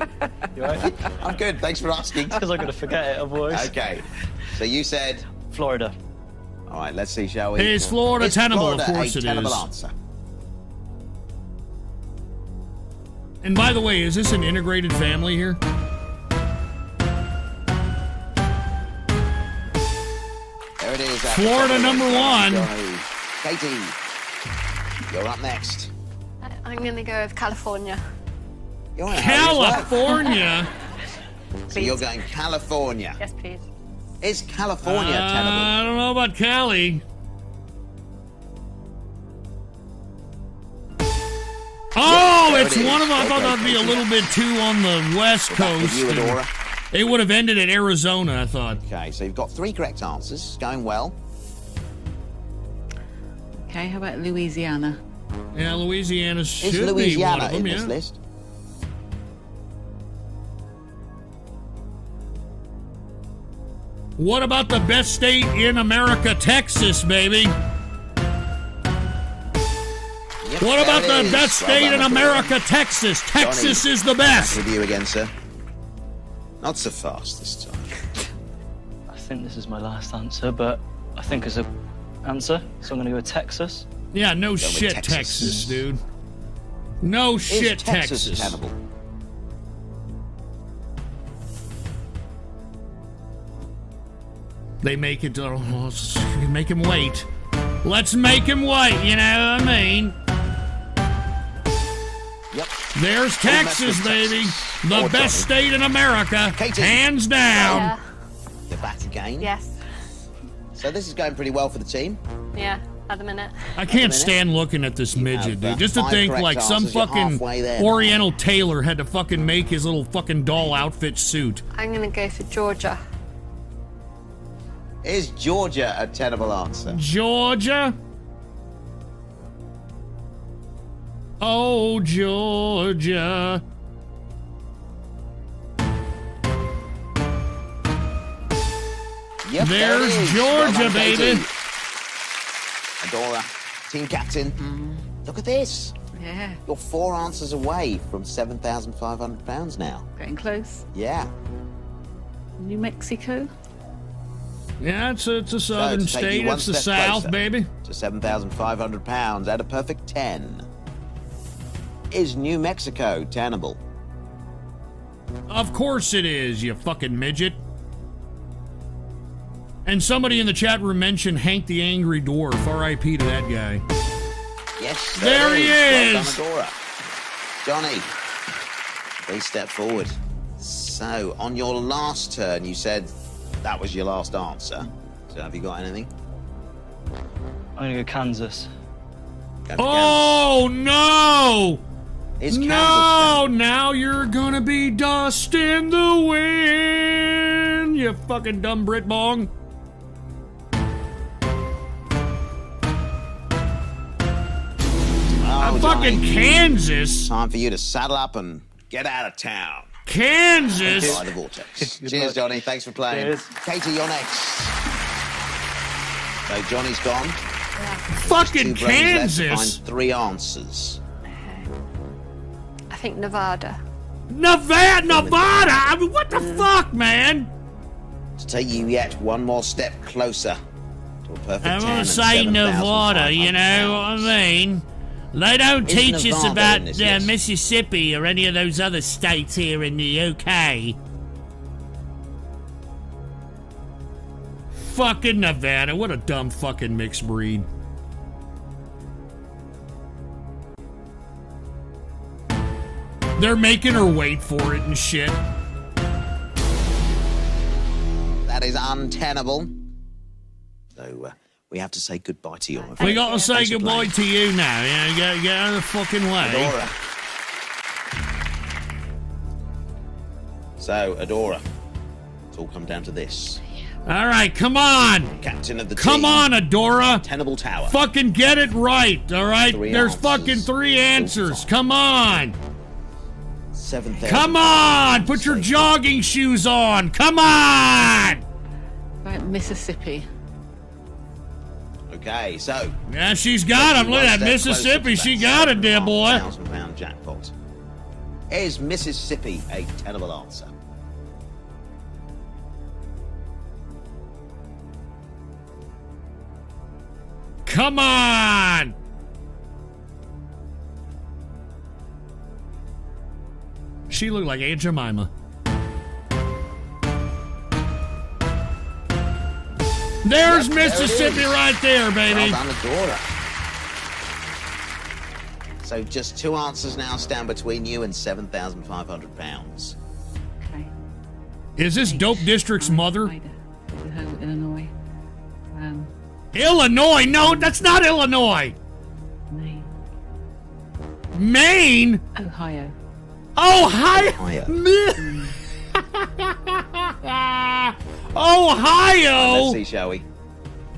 You all right? I'm good. Thanks for asking. Because I'm going to forget it otherwise. Okay. So you said... Florida. All right, let's see, shall we? Is Florida tenable? Of course it tenable is. Answer. And by the way, is this an integrated family here? There it is. Florida number one. Katie, you're up next. I'm going to go with California. You're in a hurry as well. California? So you're going California. Yes, please. Is California tenable? I don't know about Cali. Oh, There it's it is. one of them. I thought Okay, that'd be a Katie. little bit too on the West Back with Coast. you, Adora. It would have ended at Arizona, I thought. Okay, so you've got 3 correct answers. Going well. Okay, how about Louisiana? Yeah, Louisiana should Is be one Louisiana of them, in yeah. this list? What about the best state in America, Texas, baby? Yep, What about there it the is. best Well state done, in everyone. America, Texas? Texas Johnny, is the Back best. with you again, sir. Not so fast this time. I think this is my last answer, but I think it's a answer, so I'm going to go with Texas. Yeah, no with shit, Texas. Texas, dude. No shit, Is Texas Texas. tenable? They make it. Make him wait. Let's make him wait. You know what I mean? Yep. There's Texas, with baby. Texas. The Or best Johnny. state in America, Katie. hands down. Yeah. You're back again. Yes. So this is going pretty well for the team. Yeah. At the minute. I can't minute. stand looking at this midget, have, dude. Just to 5 think, correct like, some answers. You're fucking halfway there now. Oriental tailor had to fucking make his little fucking doll outfit suit. I'm going to go for Georgia. Is Georgia a tenable answer? Georgia? Oh, Georgia. Yep, There's there it is. Georgia, Well done, baby. Katie. Adora, team captain. Look at this. Yeah, You're 4 answers away from £7,500 now. getting close. Yeah. New Mexico? Yeah, it's a southern So, to take state. you one It's the step South, closer baby. To £7,500 at a perfect 10. Is New Mexico tenable? Of course it is, you fucking midget. And somebody in the chat room mentioned Hank the Angry Dwarf. R.I.P. to that guy. Yes, There he Well is. done, Adora. Johnny, please step forward. So, on your last turn, you said that was your last answer. So, have you got anything? I'm gonna go Kansas. Go for Oh, no! Kansas. Is Kansas No! down? Now you're gonna be dust in the wind, you fucking dumb Brit bong. Oh, Fucking Johnny, Kansas. time for you to saddle up and get out of town. Kansas. By the vortex. Cheers, Johnny. Thanks for playing. Cheers. Katie, you're next. So Johnny's gone. Fucking Two brains left to Kansas. find 3 answers. I think Nevada. Nevada. I mean, what the fuck, man? To take you yet one more step closer to a perfect I'm 10 gonna and say Nevada. You know what I £7,500. mean? They don't Is teach us Nevada about in this list? Mississippi or any of those other states here in the UK. Fucking Nevada. What a dumb fucking mixed breed. They're making her wait for it and shit. That is untenable. So we have to say goodbye to you. I'm afraid. We gotta say Thanks for goodbye playing. to you now. You know, get out of the fucking way. Adora. So, Adora, it's all come down to this. All right, come on. Captain of the Come team. on, Adora. Tenable Tower. Fucking get it right, all right? 3 There's answers. fucking 3 answers. Come on. 7,000. Come on. Put your jogging shoes on. Come on. Right, Mississippi. Okay, so. Yeah, she's got him. Look at that One step Mississippi. closer to She that got it, dear boy. £7,500 jackpot. Is Mississippi a tenable answer? Come on. She looked like Aunt Jemima. There's Yep, Mississippi there it is. right there, baby. Well done, Adora. So just 2 answers now stand between you and £7,500. Okay. Is this Dope District's mother? Idaho, Illinois. Illinois? No, that's not Illinois. Maine. Maine? Ohio. Ohio. Ohio. Let's see, shall we?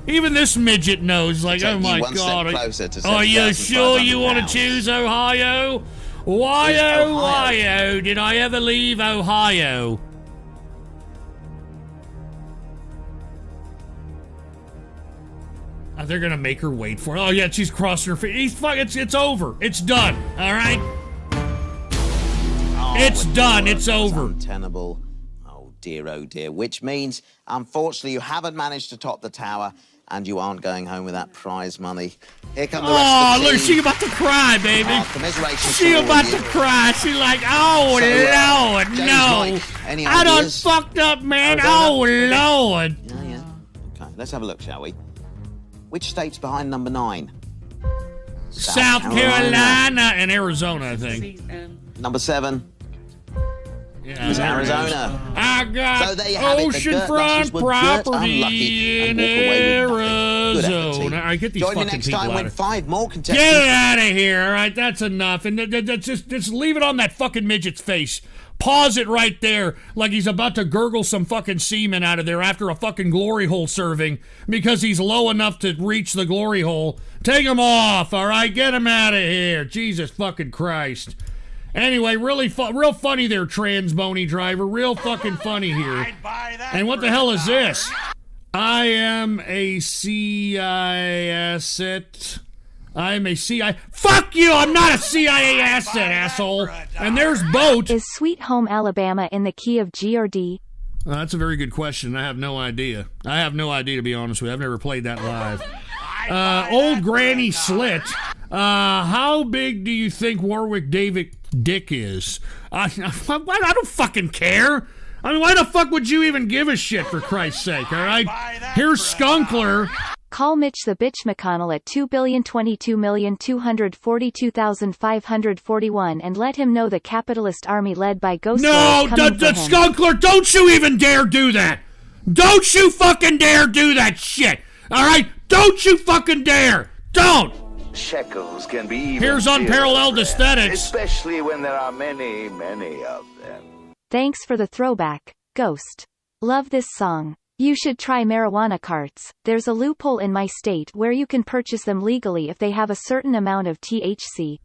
Even this midget knows, like, Take oh you my one step God. closer to Are you sure you want to £7,500? choose Ohio? Why, Is oh, Ohio- Ohio, did I ever leave Ohio? Oh, they're gonna make her wait for it. Oh yeah, she's crossing her feet. It's over. It's done. All right. Oh, It's Adora, done. It's that's over. Untenable. Oh dear. Which means, unfortunately, you haven't managed to top the tower, and you aren't going home with that prize money. Here come the rest Oh, of the look, team. she about to cry, baby. Oh, commiserations She to all about of to you. cry. She like, oh, So, Lord, James no. Mike, any I done ideas? fucked up, man. Oh, Oh, Lord. Yeah. Okay, let's have a look, shall we? Which state's behind number 9? South Carolina and Arizona, I think. Number 7 Yeah, was there it is. Arizona. I got So there you have it. The Gert Lushes oceanfront were Gert property unlucky in and walk away with nothing. Good effort, Arizona. team. All right, get these Join me fucking next people time out when of 5 more Get contestants. it out of here, all right? That's enough. And just leave it on that fucking midget's face. Pause it right there like he's about to gurgle some fucking semen out of there after a fucking glory hole serving because he's low enough to reach the glory hole. Take him off, all right? Get him out of here. Jesus fucking Christ. Anyway, real funny there, trans bony driver. Real fucking funny here. I'd buy that And what for the hell a is dollar. this? I am a CIS. I'm a CIA. Fuck you! I'm not a CIA asset, asshole. And there's Boat. Is Sweet Home Alabama in the key of G or D? That's a very good question. I have no idea. To be honest with you. I've never played that live. Old Granny Slit. How big do you think Warwick David Dick is? I don't fucking care. I mean, why the fuck would you even give a shit, for Christ's sake, all right? Here's Skunkler. Call Mitch the Bitch McConnell at 2,022,242,541 and let him know the capitalist army led by Ghost No, coming for him. Skunkler, don't you even dare do that. Don't you fucking dare do that shit. All right? Don't you fucking dare. Don't. Shekels can be even Here's Unparalleled dearer, Aesthetics. especially when there are many, many of them. Thanks for the throwback, Ghost. Love this song. You should try marijuana carts. There's a loophole in my state where you can purchase them legally if they have a certain amount of THC.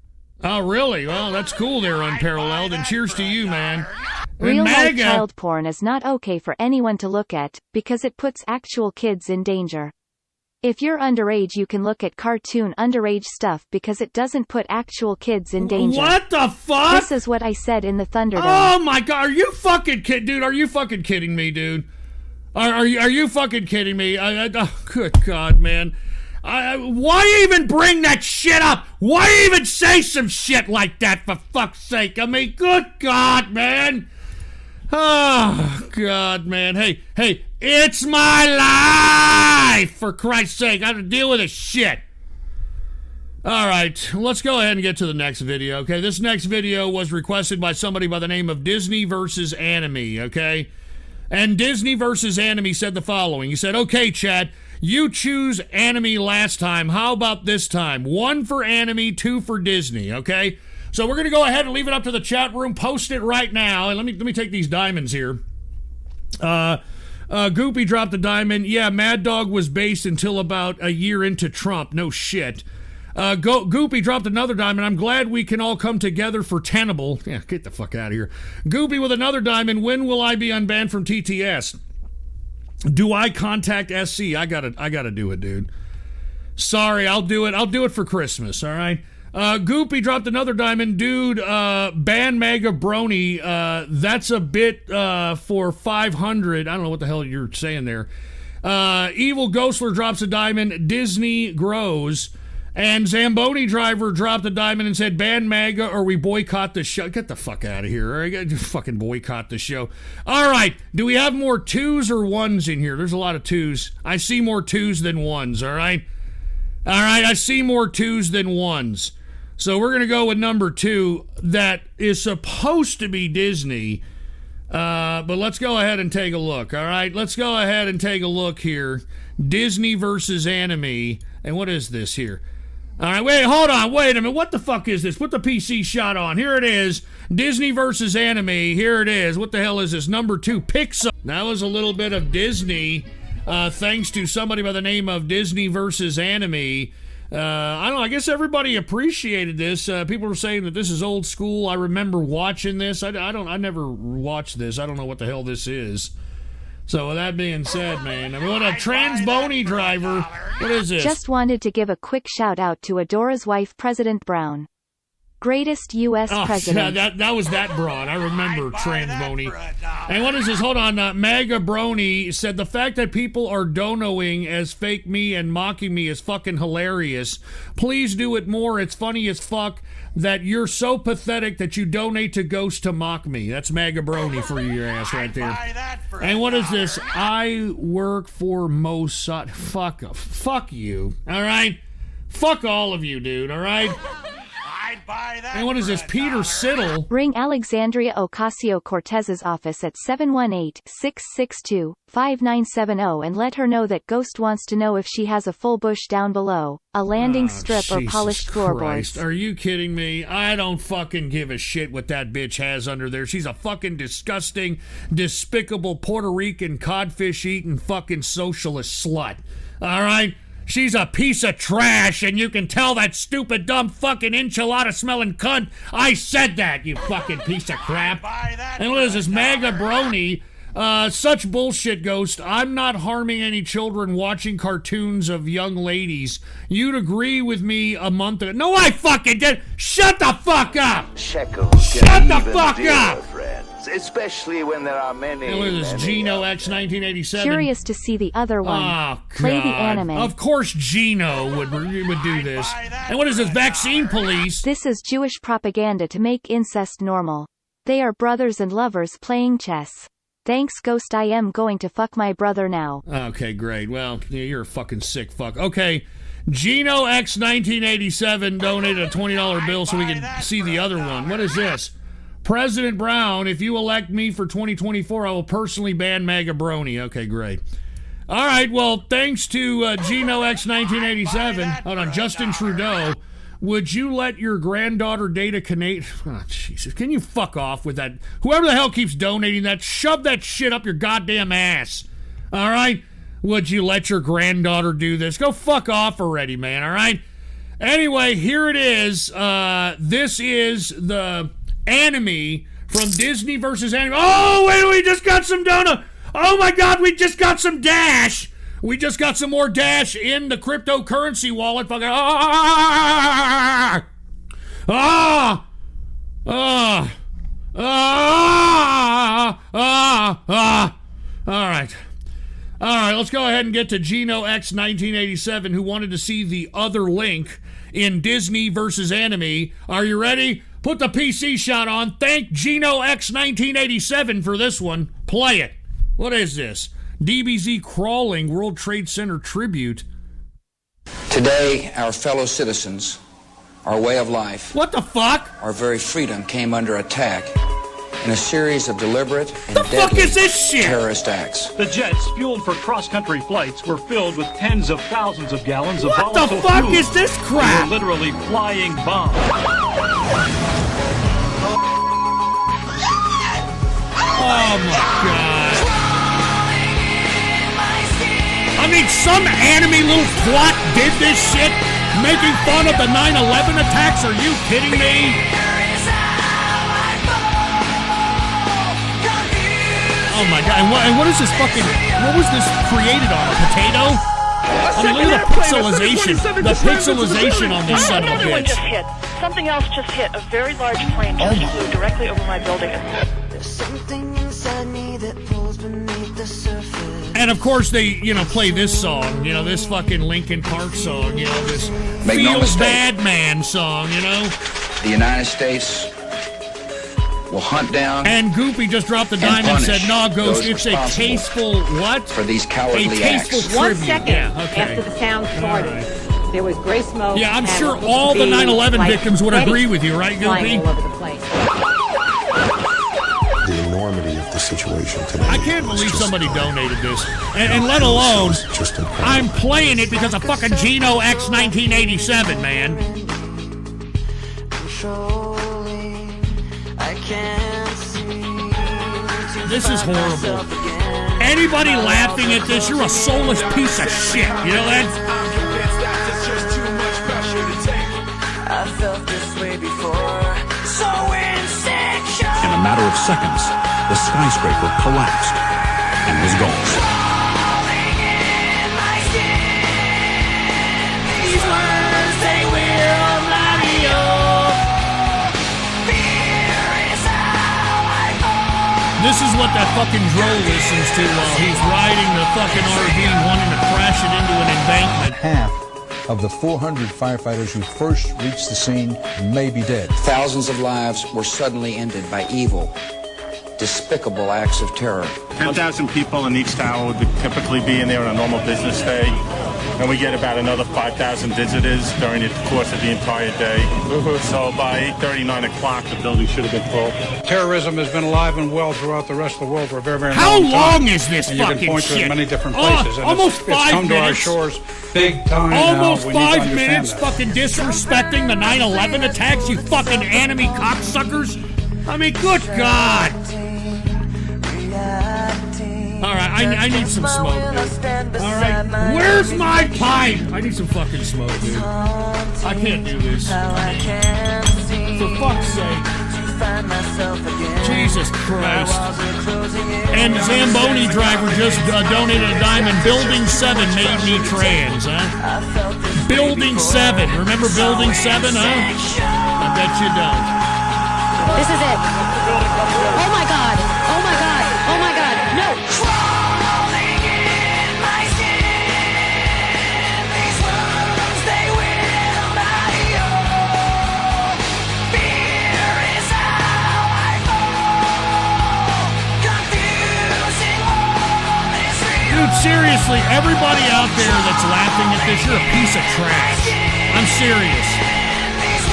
Oh, really? Well, that's cool there, Unparalleled, and cheers to you, man. Real-life child porn is not okay for anyone to look at, because it puts actual kids in danger. If you're underage you can look at cartoon underage stuff because it doesn't put actual kids in danger. What the fuck? This is what I said in the Thunderdome. Oh my god, are you fucking kidding, dude? Are you fucking kidding me, dude? Are you fucking kidding me? Oh, good God, man. Why even bring that shit up? Why even say some shit like that, for fuck's sake? I mean, good God, man. Oh, God, man. Hey, it's my life, for Christ's sake. I have to deal with this shit. All right, let's go ahead and get to the next video, okay? This next video was requested by somebody by the name of Disney versus Anime, okay? And Disney versus Anime said the following. He said, okay, Chad, you choose Anime last time. How about this time? 1 for Anime, 2 for Disney, okay? So we're going to go ahead and leave it up to the chat room. Post it right now. And let me take these diamonds here. Goopy dropped a diamond. Yeah, Mad Dog was based until about a year into Trump. No shit. Goopy dropped another diamond. I'm glad we can all come together for Tenable. Yeah, get the fuck out of here. Goopy with another diamond. When will I be unbanned from TTS? Do I contact SC? I gotta do it, dude. Sorry, I'll do it. I'll do it for Christmas, all right? Goopy dropped another diamond. Dude, ban Mega Brony. That's a bit for 500. I don't know what the hell you're saying there. Evil Ghostler drops a diamond. Disney grows. And Zamboni Driver dropped a diamond and said, ban MAGA or we boycott the show. Get the fuck out of here. All right? Just fucking boycott the show. All right. Do we have more 2s or 1s in here? There's a lot of 2s. I see more 2s than 1s, all right? All right, I see more 2s than 1s. So we're going to go with number 2. That is supposed to be Disney. But let's go ahead and take a look, all right? Let's go ahead and take a look here. Disney versus Anime. And what is this here? All right, wait, hold on, wait a minute. What the fuck is this? Put the PC shot on. Here it is. Disney versus Anime. Here it is. What the hell is this? Number 2, Pixar. That was a little bit of Disney, thanks to somebody by the name of Disney versus Anime. I don't know, I guess everybody appreciated this. People were saying that this is old school. I remember watching this. I never watched this. I don't know what the hell this is. So with that being said, man, I mean, what a Transbony Driver. What is this? Just wanted to give a quick shout out to Adora's wife, President Brown. Greatest U.S. president. That was that broad. I remember Transbony. And what is this? Hold on. Maga Brony said the fact that people are donoing as fake me and mocking me is fucking hilarious. Please do it more. It's funny as fuck that you're so pathetic that you donate to Ghost to mock me. That's Maga Brony for your ass right there. And what is this? I work for Mossad. Fuck you. All right? Fuck all of you, dude. All right? And what is this? Peter Siddle. Ring Alexandria Ocasio-Cortez's office at 718-662-5970 and let her know that Ghost wants to know if she has a full bush down below, a landing strip or polished floorboards. Are you kidding me? I don't fucking give a shit what that bitch has under there. She's a fucking disgusting, despicable Puerto Rican codfish-eating fucking socialist slut. All right? She's a piece of trash, and you can tell that stupid, dumb, fucking enchilada-smelling cunt. I said that, you fucking piece of crap. And what is this, Maga Brony? Such bullshit, Ghost. I'm not harming any children watching cartoons of young ladies. You'd agree with me a month ago. No, I fucking did. Shut the fuck up. Shut the fuck up. Especially when there are many. And what is this, Gino X 1987? Curious to see the other one. Oh, Play the anime. Of course Gino would do this. And what is this, Vaccine Police? This is Jewish propaganda to make incest normal. They are brothers and lovers playing chess. Thanks, Ghost. I am going to fuck my brother now. Okay, great. Well, yeah, you're a fucking sick fuck. Okay, Gino X 1987 donated a $20 bill so we can see the other one. What is this? President Brown, if you elect me for 2024, I will personally ban MAGA Brony. Okay, great. All right, well, thanks to Gino X 1987. Hold on, Justin Trudeau. Would you let your granddaughter date a Canadian? Oh, Jesus. Can you fuck off with that? Whoever the hell keeps donating that, shove that shit up your goddamn ass. All right? Would you let your granddaughter do this? Go fuck off already, man, all right? Anyway, here it is. This is the anime from Disney versus anime. Oh, wait, we just got some donut. Oh, my God, we just got some Dash. We just got some more Dash in the cryptocurrency wallet. Fucking All right, let's go ahead and get to Gino X 1987, who wanted to see the other link in Disney versus anime. Are you ready? Put the PC shot on. Thank Gino X 1987 for this one. Play it. What is this? DBZ crawling World Trade Center tribute. Today, our fellow citizens, our way of life, what the fuck? Our very freedom came under attack in a series of deliberate and deadly terrorist acts. The jets, fueled for cross-country flights, were filled with tens of thousands of gallons of volatile fuel. What the fuck is this crap? They were literally flying bombs. Oh my God. I mean, some anime little twat did this shit, making fun of the 9/11 attacks. Are you kidding me? Oh my God! And what is this fucking? What was this created on? A potato? I mean, look at the pixelization. The pixelization on this son of a bitch. Just hit. Something else just hit. A very large plane just flew directly over my building. There's something inside me that pulls beneath the surface. And of course they, play this song, this fucking Linkin Park song, this Feels Bad Man song, The United States will hunt down. And Goopy just dropped the dime and said, "No, Ghost, it's a tasteful what? For these cowardly acts." 1 second after the sound started, there was gray smoke. Yeah, I'm sure all the 9/11 victims would agree with you, right, Goopy? All over the place. The enormity of the situation today. I can't believe somebody donated this. And let alone, I'm playing it because of fucking Gino X 1987, man. This is horrible. Anybody laughing at this, you're a soulless piece of shit. You know that? I felt this way before. So insecure. In a matter of seconds, the skyscraper collapsed and was gone. These words, they will not heal. Fear is how I fall. This is what that fucking droll listens to while he's riding the fucking RV wanting to crash it into an embankment. Half of the 400 firefighters who first reached the scene may be dead. Thousands of lives were suddenly ended by evil, despicable acts of terror. 10,000 people in each tower would typically be in there on a normal business day. And we get about another 5,000 visitors during the course of the entire day. So by 8:30, 9 o'clock, the building should have been full. Terrorism has been alive and well throughout the rest of the world for a very, very long time. How long is this and fucking you can point shit? to many different places. And almost it's 5 come minutes. to our shores big time Almost now. 5 minutes fucking disrespecting the 9/11 attacks, you fucking enemy cocksuckers. I mean, good God. All right, I need some smoke, dude. All right, where's my pipe? I need some fucking smoke, dude. I can't do this. For fuck's sake. Jesus Christ. And Zamboni driver just donated a dime, and Building 7 made me trans, huh? Building 7. Remember Building 7, huh? I bet you don't. This is it. Oh my God. Oh my God. Oh my God. No. Crawling in my skin. These wounds, they will not heal. Fear is how I fall. Confused seriously, everybody out there that's laughing at this, you're a piece of trash. I'm serious.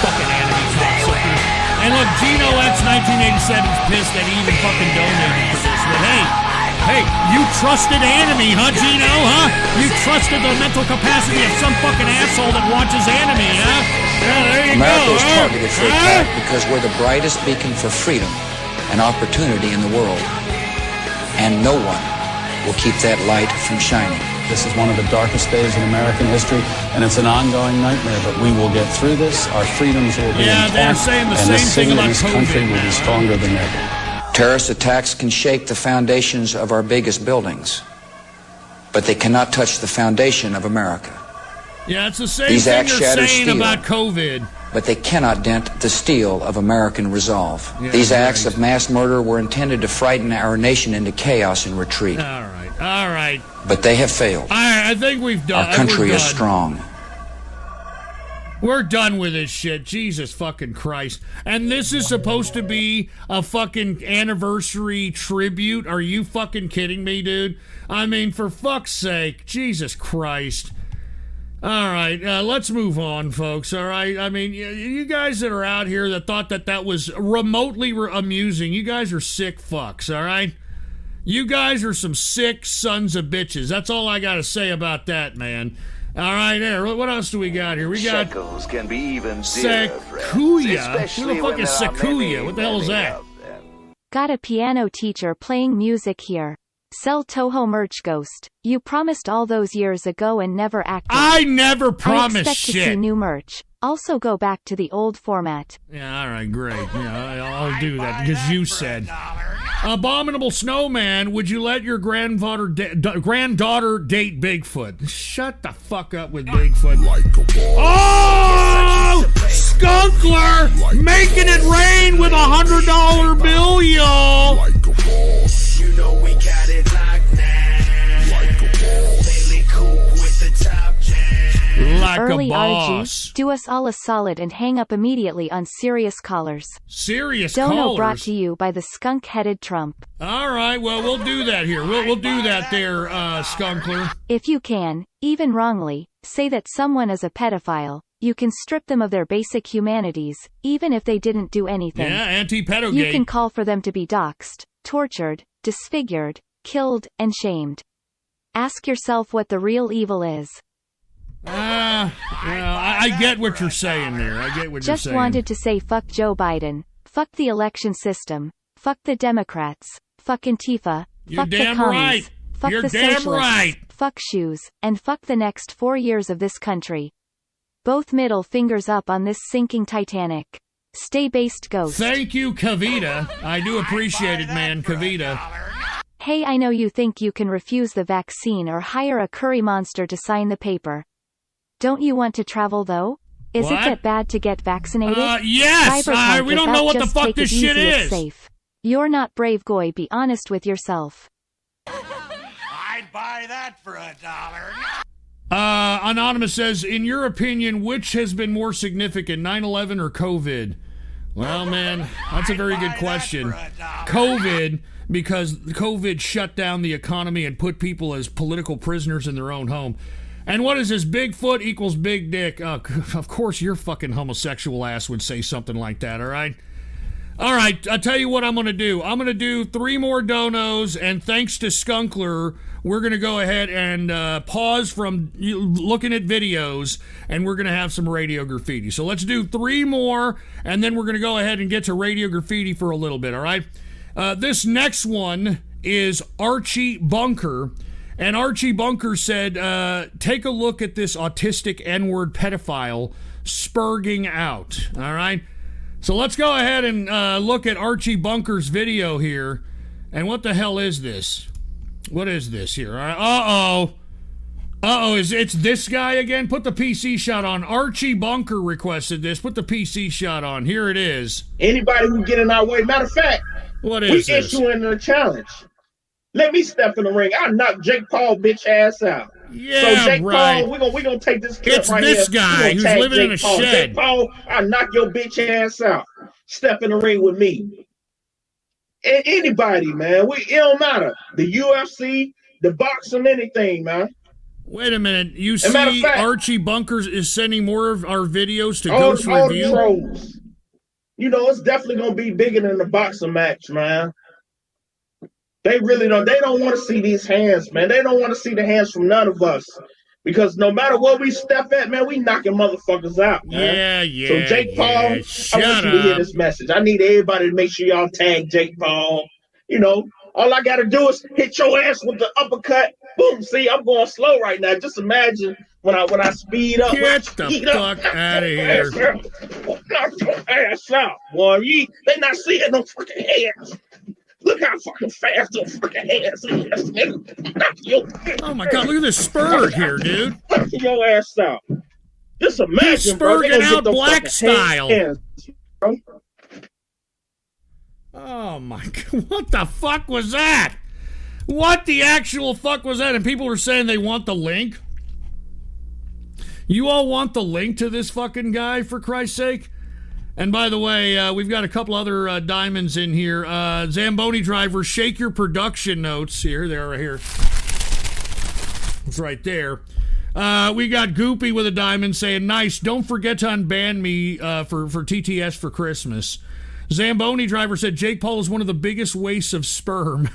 Fucking anime cocksuckers. And look, Gino X 1987's pissed that he even fucking donated for this. But hey, you trusted anime, huh, Gino, huh? You trusted the mental capacity of some fucking asshole that watches anime, huh? Yeah, there you America's go, targeted for attack because we're the brightest beacon for freedom and opportunity in the world. And no one will keep that light from shining. This is one of the darkest days in American history, and it's an ongoing nightmare, but we will get through this. Our freedoms will be intact, they're saying the and same this city thing about and this country will be stronger than ever. Terrorist attacks can shake the foundations of our biggest buildings, but they cannot touch the foundation of America. Yeah, it's the same These thing acts they're shatter saying steel, about COVID. but they cannot dent the steel of American resolve. Yeah, These right. acts of mass murder were intended to frighten our nation into chaos and retreat. All right. But they have failed. I think we've done. Our country we're is done. strong. We're done with this shit. Jesus fucking Christ. And this is supposed to be a fucking anniversary tribute. Are you fucking kidding me, dude? I mean, for fuck's sake. Jesus Christ. All right, let's move on, folks, all right? I mean, you guys that are out here that thought that was remotely amusing, you guys are sick fucks, all right? You guys are some sick sons of bitches. That's all I got to say about that, man. All right, there. What else do we got here? We got Shekels can be even dearer, friends, Sequoia. Who especially the fuck when is there are Sequoia? many, What the hell is many that? of them. Got a piano teacher playing music here. Sell Toho merch, Ghost. You promised all those years ago and never acted. I never promised I expect to see shit. new merch. Also go back to the old format. Yeah, all right, great. Yeah, I'll do that because you said. Abominable Snowman, would you let your granddaughter date Bigfoot? Shut the fuck up with Bigfoot. Oh! Skunkler! Making it rain with $100 bill, y'all! You know we got it locked now. Like a boss. Lately cool with the top jam. Like Early a boss. RG, do us all a solid and hang up immediately on serious callers. Serious Dono callers. brought to you by the skunk-headed Trump. All right, well, we'll do that here. We'll do that there, Skunkler. If you can, even wrongly, say that someone is a pedophile, you can strip them of their basic humanities, even if they didn't do anything. Yeah, anti-pedogate. You can call for them to be doxxed, tortured, disfigured, killed, and shamed. Ask yourself what the real evil is. I get what you're saying there. I get what you're Just saying. wanted to say fuck Joe Biden, fuck the election system, fuck the Democrats, fuck Antifa, You're fuck damn the commies, right. fuck You're the damn socialists, right. fuck shoes, and fuck the next 4 years of this country. Both middle fingers up on this sinking Titanic. Stay based, Ghost. Thank you, Kavita. I do appreciate it, man, Kavita. Hey, I know you think you can refuse the vaccine or hire a curry monster to sign the paper. Don't you want to travel, though? Is What? it that bad to get vaccinated? Yes! Cyberpunk We don't is know out, what the just fuck take this it shit easy, it's is. safe. You're not brave, Goy. Be honest with yourself. I'd buy that for $1. Anonymous says, in your opinion, which has been more significant, 9/11 or COVID? Well, man, that's a very good question. COVID, because COVID shut down the economy and put people as political prisoners in their own home. And what is this? Bigfoot equals big dick. Of course, your fucking homosexual ass would say something like that, all right? All right, I'll tell you what I'm going to do. I'm going to do 3 more donos, and thanks to Skunkler, we're going to go ahead and pause from looking at videos, and we're going to have some radio graffiti. So let's do 3 more, and then we're going to go ahead and get to radio graffiti for a little bit, all right? This next one is Archie Bunker, and Archie Bunker said, take a look at this autistic N-word pedophile spurging out, all right? So let's go ahead and look at Archie Bunker's video here. And what the hell is this? What is this here? All right. Uh-oh, it's this guy again? Put the PC shot on. Archie Bunker requested this. Put the PC shot on. Here it is. Anybody who get in our way. Matter of fact, what is we this? issuing a challenge. Let me step in the ring. I'll knock Jake Paul bitch ass out. Yeah, so Jake right. Paul, we're gonna take this clip It's right this here. guy who's tag living in a Jake Paul. shed. Jake Paul, I'll knock your bitch ass out. Step in the ring with me. Anybody, man. It don't matter. The UFC, the boxing, anything, man. Wait a minute. You As a matter of see fact, Archie Bunkers is sending more of our videos to all Ghost the Review? trolls. You know, it's definitely gonna be bigger than the boxing match, man. They really don't. They don't want to see these hands, man. They don't want to see the hands from none of us, because no matter what we step at, man, we knocking motherfuckers out, man. Yeah. So Jake Paul, I want you to hear this message. I need everybody to make sure y'all tag Jake Paul. You know, all I got to do is hit your ass with the uppercut. Boom. See, I'm going slow right now. Just imagine when I speed up. Get the fuck out of here. Knock your ass out, boy. They not seeing no fucking hands. Look how fucking fast those fucking hands is. Oh my God, look at this spur here, dude. Knock your ass out. Just imagine, He's bro. spurring out black style. Hands, bro. Oh my God, what the fuck was that? What the actual fuck was that? And people are saying they want the link. You all want the link to this fucking guy, for Christ's sake? And by the way, we've got a couple other diamonds in here. Zamboni driver, shake your production notes. Here, they are right here. It's right there. We got Goopy with a diamond saying, nice, don't forget to unban me for TTS for Christmas. Zamboni driver said, Jake Paul is one of the biggest wastes of sperm.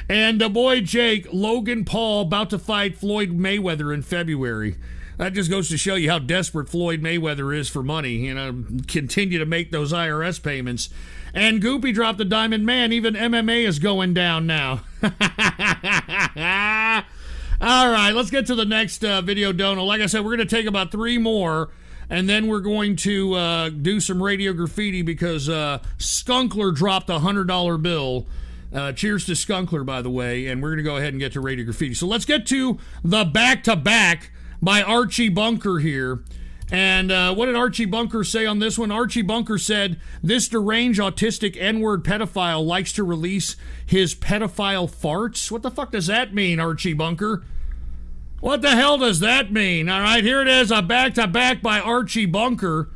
And boy, Jake, Logan Paul about to fight Floyd Mayweather in February. That just goes to show you how desperate Floyd Mayweather is for money. You know, continue to make those IRS payments. And Goopy dropped the diamond. Man, even MMA is going down now. All right, let's get to the next video, Dono. Like I said, we're going to take about 3 more, and then we're going to do some radio graffiti because Skunkler dropped a $100 bill. Cheers to Skunkler, by the way, and we're going to go ahead and get to radio graffiti. So let's get to the back-to-back by Archie Bunker here. And what did Archie Bunker say on this one? Archie Bunker said, this deranged autistic N-word pedophile likes to release his pedophile farts. What the fuck does that mean, Archie Bunker? What the hell does that mean? All right, here it is, a back-to-back by Archie Bunker.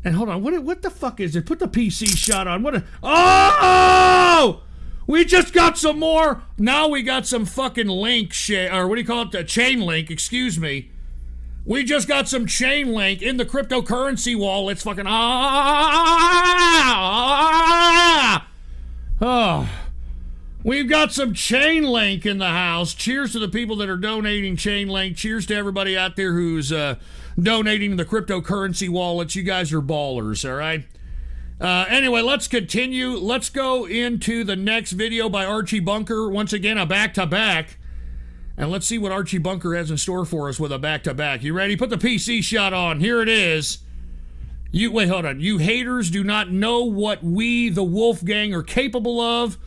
And hold on, what the fuck is it? Put the PC shot on. Oh! We just got some more. Now we got some fucking link shit, or what do you call it? Chain link, excuse me. We just got some chain link in the cryptocurrency wallets. Fucking we've got some chain link in the house. Cheers to the people that are donating chain link. Cheers to everybody out there who's donating the cryptocurrency wallets. You guys are ballers, all right? Anyway, let's continue. Let's go into the next video by Archie Bunker. Once again, a back-to-back. And let's see what Archie Bunker has in store for us with a back-to-back. You ready? Put the PC shot on. Here it is. Wait, hold on. You haters do not know what we, the Wolfgang, are capable of.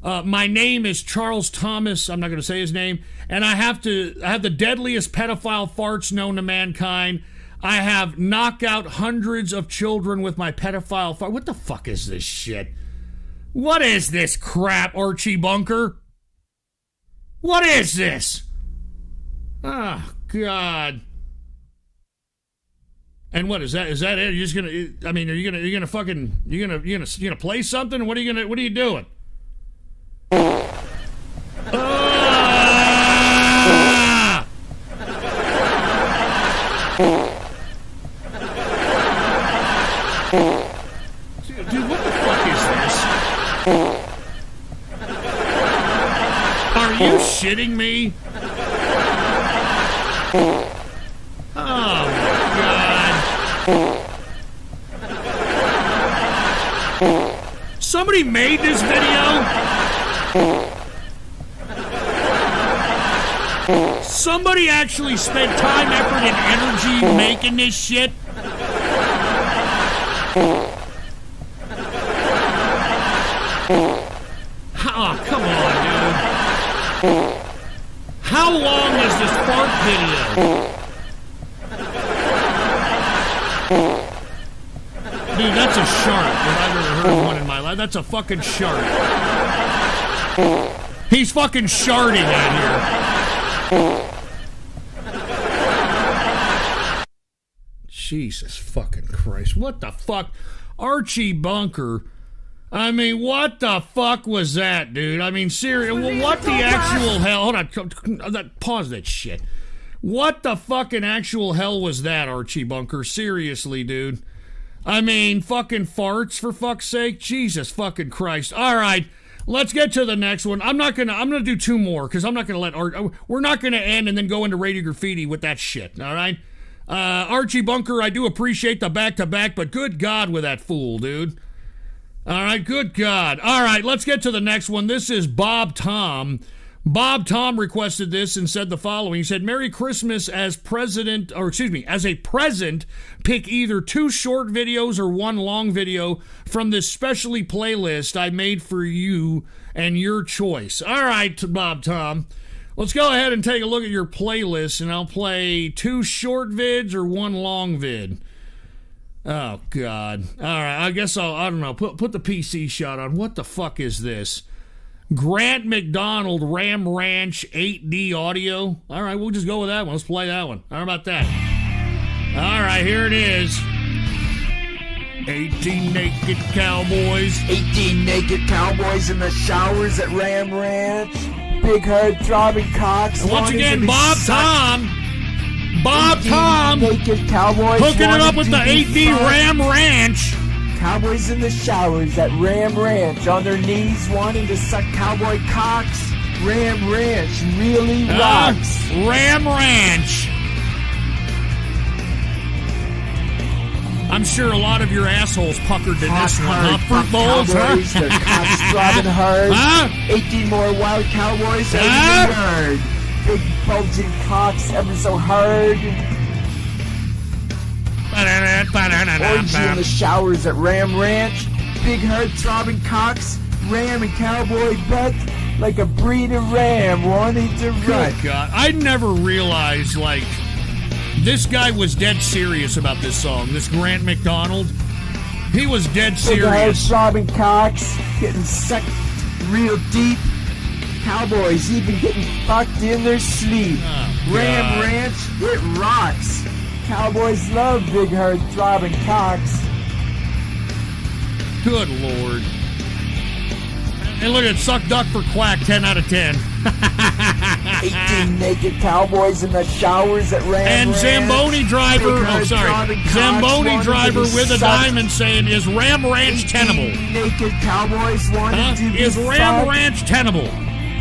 My name is Charles Thomas. I'm not going to say his name. And I have the deadliest pedophile farts known to mankind. I have knocked out hundreds of children with my pedophile fart. What the fuck is this shit? What is this crap, Archie Bunker? What is this? Oh, God. And what is that? Is that it? You're just gonna? I mean, you're gonna fucking you're gonna play something? What are you doing? Dude, what the fuck is this? Are you shitting me? Oh my God. Somebody made this video? Somebody actually spent time, effort, and energy making this shit? Oh, come on, dude. How long is this fart video? Dude, that's a shark if I've ever heard one in my life. That's a fucking shark. He's fucking sharding out here. Jesus fucking Christ. What the fuck? Archie Bunker. I mean, what the fuck was that, dude? I mean, seriously, what the actual hell? Hold on, pause that shit. What the fucking actual hell was that, Archie Bunker? Seriously, dude. I mean, fucking farts, for fuck's sake. Jesus fucking Christ. All right, let's get to the next one. I'm gonna do two more, because I'm not gonna we're not gonna end and then go into Radio Graffiti with that shit, all right? Archie Bunker, I do appreciate the back-to-back, but good God with that fool, dude. All right, good God. All right, let's get to the next one. This is Bob Tom. Bob Tom requested this and said the following. He said, Merry Christmas as a present, pick either 2 short videos or 1 long video from this specially playlist I made for you and your choice. All right, Bob Tom. Let's go ahead and take a look at your playlist, and I'll play 2 short vids or 1 long vid. Oh, God. All right, I guess I don't know, put the PC shot on. What the fuck is this? Grant McDonald Ram Ranch 8D audio. All right, we'll just go with that one. Let's play that one. How about that? All right, here it is. 18 naked cowboys. 18 naked cowboys in the showers at Ram Ranch. Big herd throbbing cocks. And once again, Bob Tom. Bob Tom. Naked cowboys hooking it up with the 8D Ram Ranch. Cowboys in the showers at Ram Ranch, on their knees wanting to suck cowboy cocks. Ram Ranch really rocks. Ram Ranch. I'm sure a lot of your assholes puckered in this one, huh? Fruit bowls, cowboys, huh? Their cocks throbbing hard. Huh? 18 more wild cowboys out in the yard. Big bulging cocks ever so hard. Orgy in the showers at Ram Ranch. Big herd throbbing cocks. Ram and cowboy butt like a breed of ram wanting to rut. Good God. I never realized, like, this guy was dead serious about this song. This Grant McDonald. He was dead serious. Big herd throbbing cocks getting sucked real deep. Cowboys even getting fucked in their sleep. Oh, Ram Ranch, it rocks. Cowboys love big herd throbbing cocks. Good Lord. And look at Suck Duck for Quack, 10 out of 10. 18 naked cowboys in the showers at Ram And Ranch. Zamboni Driver, Zamboni Driver with a diamond saying, is Ram Ranch tenable? Naked cowboys wanting to be Is Ram fucked. Ranch tenable?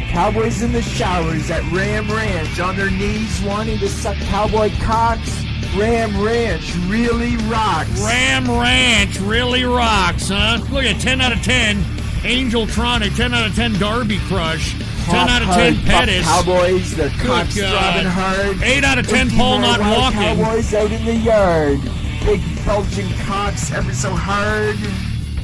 Cowboys in the showers at Ram Ranch, on their knees wanting to suck cowboy cocks. Ram Ranch really rocks. Ram Ranch really rocks, huh? Look at 10 out of 10. Angeltronic, 10 out of 10. Darby Crush, 10 out of 10. Pettis. Cowboys, their cocks throbbing hard. 8 out of 10. Paul Not Walking. Cowboys out in the yard. Big bulging cocks ever so hard.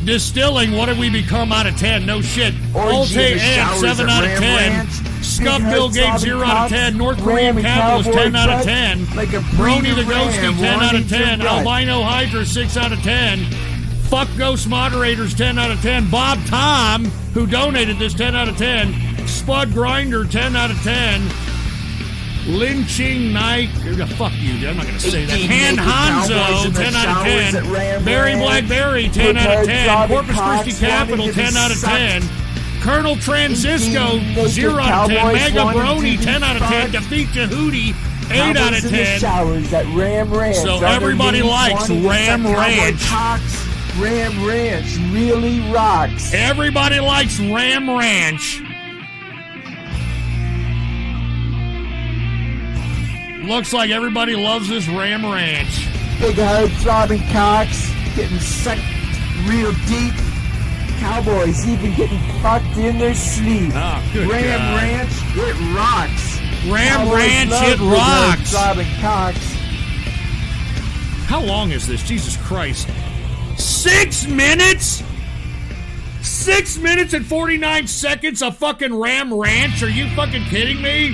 Distilling, what have we become out of 10? No shit. Olte Ant, 7 out of 10. Scuff Bill Gates, 0 out of 10. North Korean Capitalist, 10 out of 10. Brony the Ghosty, 10 out of 10. Albino Hydra, 6 out of 10. Fuck Ghost Moderators, 10 out of 10. Bob Tom, who donated this, 10 out of 10. Spud Grinder, 10 out of 10. Lynching Night, fuck you, dude. I'm not going to say that. Han Hanzo, 10 out of 10. Barry Blackberry, 10 out of 10. Corpus Christi Capital, 10 out of 10. Colonel Transisco, 0 out of 10. Mega Brony, 10 out of 10. Defeat Jehudi, 8 out of 10. So everybody likes Ram Ranch. Ram Ranch really rocks. Everybody likes Ram Ranch. Looks like everybody loves this Ram Ranch. Big hard throbbing cocks getting sucked real deep. Cowboys even getting fucked in their sleep. Oh, good Ram God. Ranch, it rocks. Ram Cowboys Ranch, love it big hard rocks. throbbing cocks. How long is this? Jesus Christ. 6 minutes? 6 minutes and 49 seconds of fucking Ram Ranch? Are you fucking kidding me?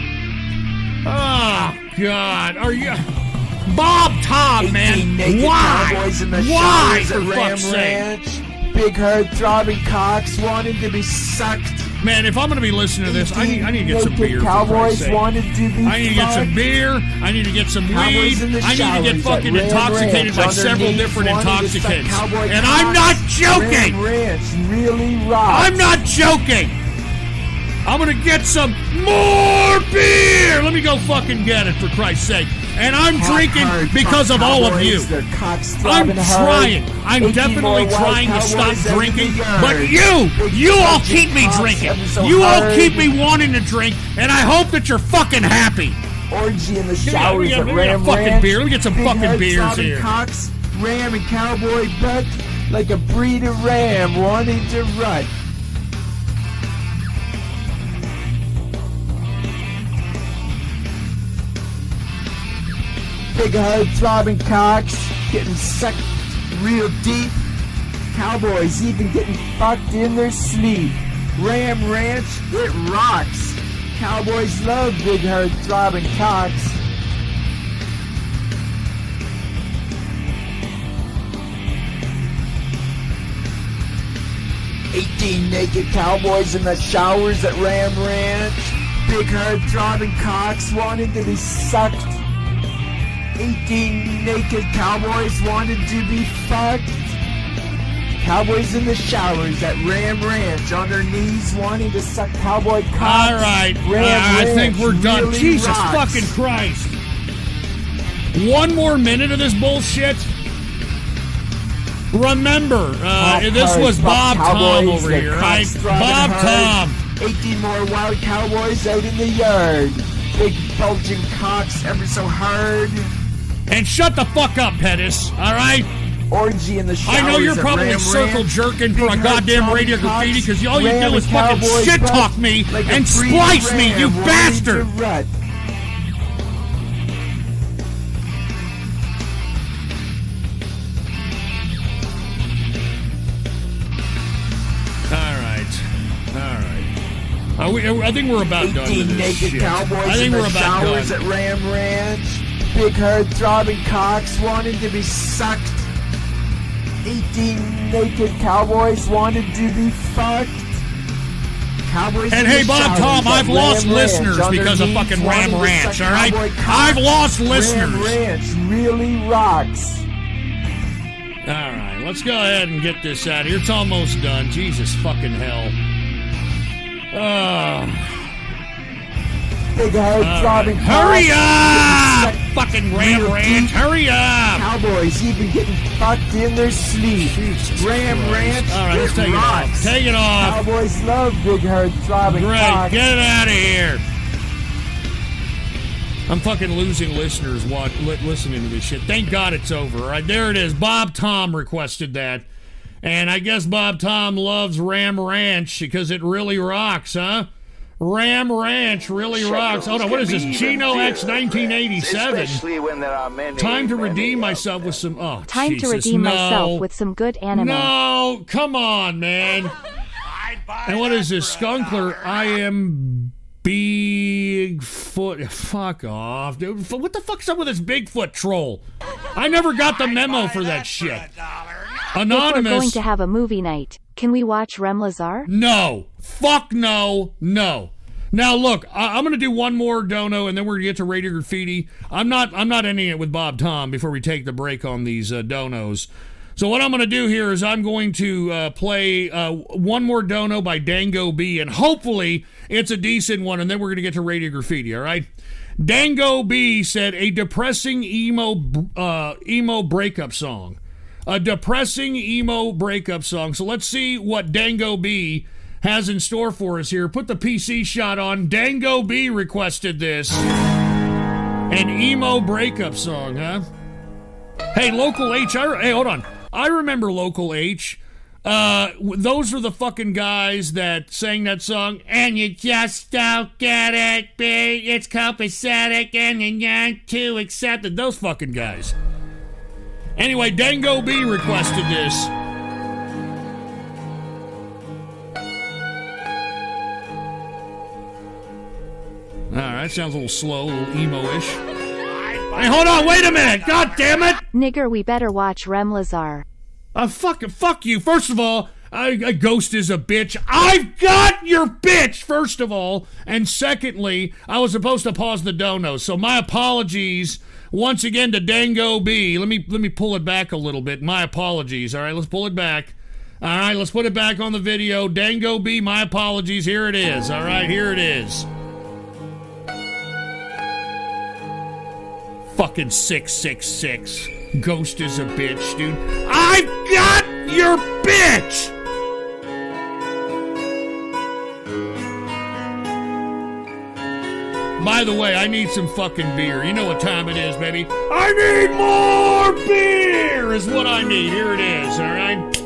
Oh, God. Are you... Bob Tom, man. Why? Why, for fuck's sake? Big herd throbbing cocks wanting to be sucked. Man, if I'm going to be listening to this, I need to get some beer. Cowboys wanted to be I need to get some beer. I need to get some weed. I need to get fucking intoxicated by several different intoxicants. And I'm not joking. Really rocks. I'm not joking. I'm going to get some more beer. Let me go fucking get it, for Christ's sake. And I'm drinking because of all of you. I'm trying. I'm definitely trying to stop drinking. But you all keep me drinking. You all keep me wanting to drink. And I hope that you're fucking happy. Orgy in the showers at Ram fucking Ranch. beer. Let me get some fucking beers here. Cox, ram and cowboy butt like a breed of ram wanting to rut. Big hard throbbing cocks getting sucked real deep. Cowboys even getting fucked in their sleep. Ram Ranch, it rocks. Cowboys love big hard throbbing cocks. "18 naked cowboys in the showers at Ram Ranch. Big hard throbbing cocks wanting to be sucked. 18 naked cowboys wanted to be fucked. Cowboys in the showers at Ram Ranch on their knees wanting to suck cowboy cocks. All right. I think we're done. Really Jesus rocks. fucking Christ. One more minute of this bullshit. Remember, this was Bob Tom over here, right? Bob Tom. 18 more wild cowboys out in the yard. Big bulging cocks ever so hard. And shut the fuck up, Pettis, all right? Orgy in the showers. I know you're probably circle jerking for a goddamn radio graffiti because all you do is fucking shit talk me and splice me, you bastard! I think we're about done with this naked shit. Cowboys I think in we're the about showers done. at Ram Ranch. Big hard throbbing cocks wanted to be sucked. 18 naked cowboys wanted to be fucked. Cowboys And in hey, the Bob showers Tom, at I've Ram lost Ranch listeners on their because of knees fucking wanting Ram to Ranch, suck all right? cowboy cocks. I've lost listeners. Ram Ranch really rocks. All right, let's go ahead and get this out of here. It's almost done. Jesus fucking hell. Big hard throbbing Hurry cocks. up! Fucking Ram Ranch, hurry up! Cowboys even getting fucked in their sleep. Ram Ranch, All right, let's take rocks. it off. Take it off. Cowboys love big hard throbbing Great, cocks. get it out of here. I'm fucking losing listeners listening to this shit. Thank God it's over. All right, there it is. Bob Tom requested that. And I guess Bob Tom loves Ram Ranch because it really rocks, huh? Ram Ranch really rocks. Hold on, what is this? Chino X 1987. Especially when there are many. Time to redeem myself with some. Oh, Time Jesus, to redeem no. myself with some good anime. No, come on, man. And what is this? Skunkler, I am Bigfoot. Fuck off, dude. What the fuck's up with this Bigfoot troll? I never got the memo for that shit. Anonymous. If we're going to have a movie night, can we watch Rem Lazar? No. Fuck no. No. Now look, I'm going to do one more dono and then we're going to get to Radio Graffiti. I'm not ending it with Bob Tom before we take the break on these donos. So what I'm going to do here is I'm going to play one more dono by Dango B, and hopefully it's a decent one, and then we're going to get to Radio Graffiti, all right? Dango B said a depressing emo breakup song. A depressing emo breakup song. So let's see what Dango B has in store for us here. Put the PC shot on. Dango B requested this. An emo breakup song, huh? Hey, Local H. Hey, hold on. I remember Local H. Those are the fucking guys that sang that song. And you just don't get it, B. It's copacetic and you're not to accept it. Those fucking guys. Anyway, Dango B requested this. Alright, sounds a little slow, a little emo-ish. Hey, hold on, wait a minute! God damn it! Nigger, we better watch Rem Lazar. Fuck you. First of all, Ghost is a bitch. I've got your bitch, first of all. And secondly, I was supposed to pause the donos. So my apologies once again to Dango B. Let me pull it back a little bit. My apologies. All right, let's pull it back. All right, let's put it back on the video. Dango B, my apologies. Here it is. All right, here it is. Fucking 666. Ghost is a bitch, dude. I've got your bitch! By the way, I need some fucking beer. You know what time it is, baby. I need more beer is what I need. Here it is, all right?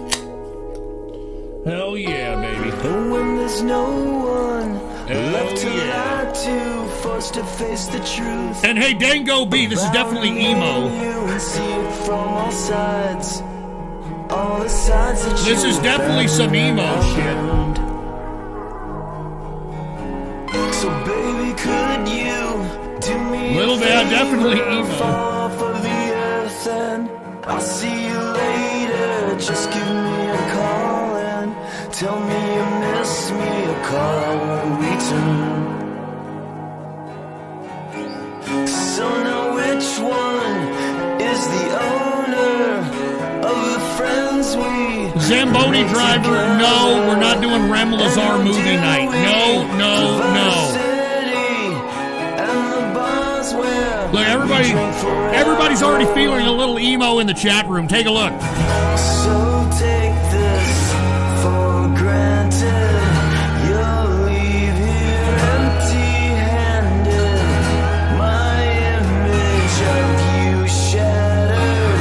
Hell yeah, baby. But when there's no one left to lie to, forced to face the truth. And hey, Dango B, this is definitely emo. This is definitely some emo shit. So baby, could you do me little bit, definitely emo. Fall off of the earth and I'll see you later. Just give me a call and tell me you miss me. A call I won't return. So now which one is the owner of the friends we Zamboni driver, no, we're not doing Rem Lazar movie night. No. Look, everybody's already feeling a little emo in the chat room. Take a look. So take this for granted. You'll leave here empty-handed. My image of you shattered.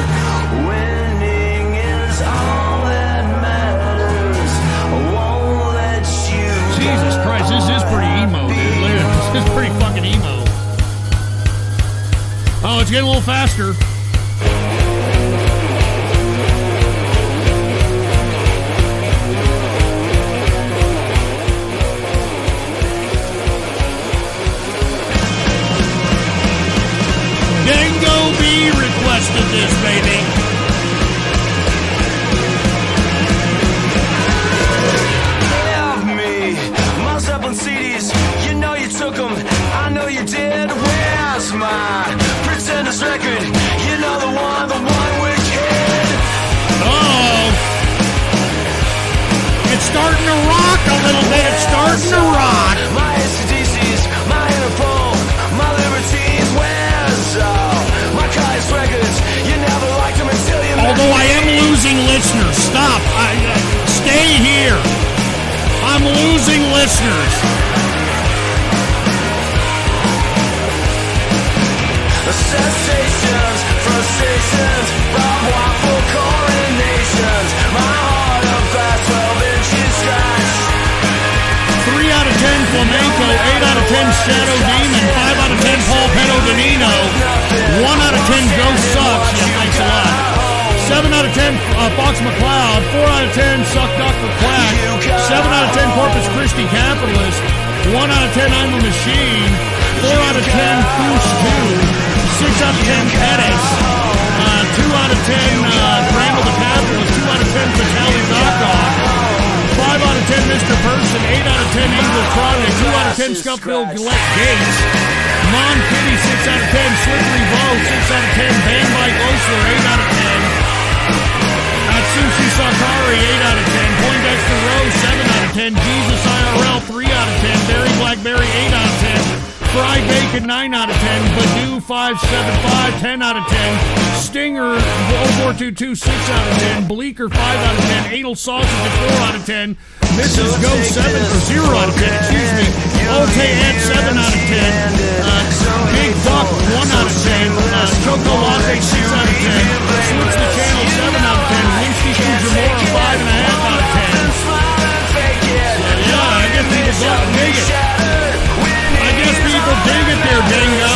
Winning is all that matters. I won't let you Jesus Christ, this is pretty emo, dude. Look at this. This is pretty fucking emo. Oh, it's getting a little faster. Dango B requested this, baby. Love me. Miles up on CDs. You know you took them. I know you did. Where's my Pretenders record? You know the one with kid. Oh, it's starting to rock a little bit. It's starting to rock. My ACDCs, my Interpol, my Libertines. Where's my Kai's records? You never liked them until you met Although I me. am losing listeners. Stop. Stay here. I'm losing listeners. Sensations, frustrations, barbed wire for coronations. My heart of glass, 12-inch scratch. 3 out of 10 Flamenco, 8 out of 10 Shadow Demon, 5 out of 10 Paul Pedodonino, 1 out of 10 Ghost Sucks, yeah, thanks a lot. 7 out of 10 Fox McCloud, 4 out of 10 Suck Dr. Quack, 7 out of 10 Corpus Christi Capitalist, 1 out of 10 I'm a Machine, 4 out of 10 Foos 2, 6 out of 10 Pettis, 2 out of 10 Randall the Capitalist, 2 out of 10 Vitaly Zakov, 5 out of 10 Mr. Person, 8 out of 10 Angel Project, 2 out of 10 Scuffville Gates, Mon Kitty, 6 out of 10 Slippery Bow, 6 out of 10 Band Mike Osler, 8 out of 10 Atsushi Sakari, 8 out of 10 Poindexter Rose, 7 out of 10 Jesus IRL, 3 out of 10 Barry Blackberry, 8 out of 10 Fried Bacon, 9 out of 10. Badoo, 575, 10 out of 10. Stinger, 0422, 6 out of 10. Bleeker, 5 out of 10. Anal Sausage, 4 out of 10. Mrs. Go, 0 out of 10. Excuse me. Ote Ed, 7 out of 10. Big Duck, 1 out of 10. Choco Latte, 6 out of 10. Switch the Channel, 7 out of 10. Winsky Fujimura, 5.5 out of 10. Yeah, I guess people don't dig it. I guess people dig it there, Dingo.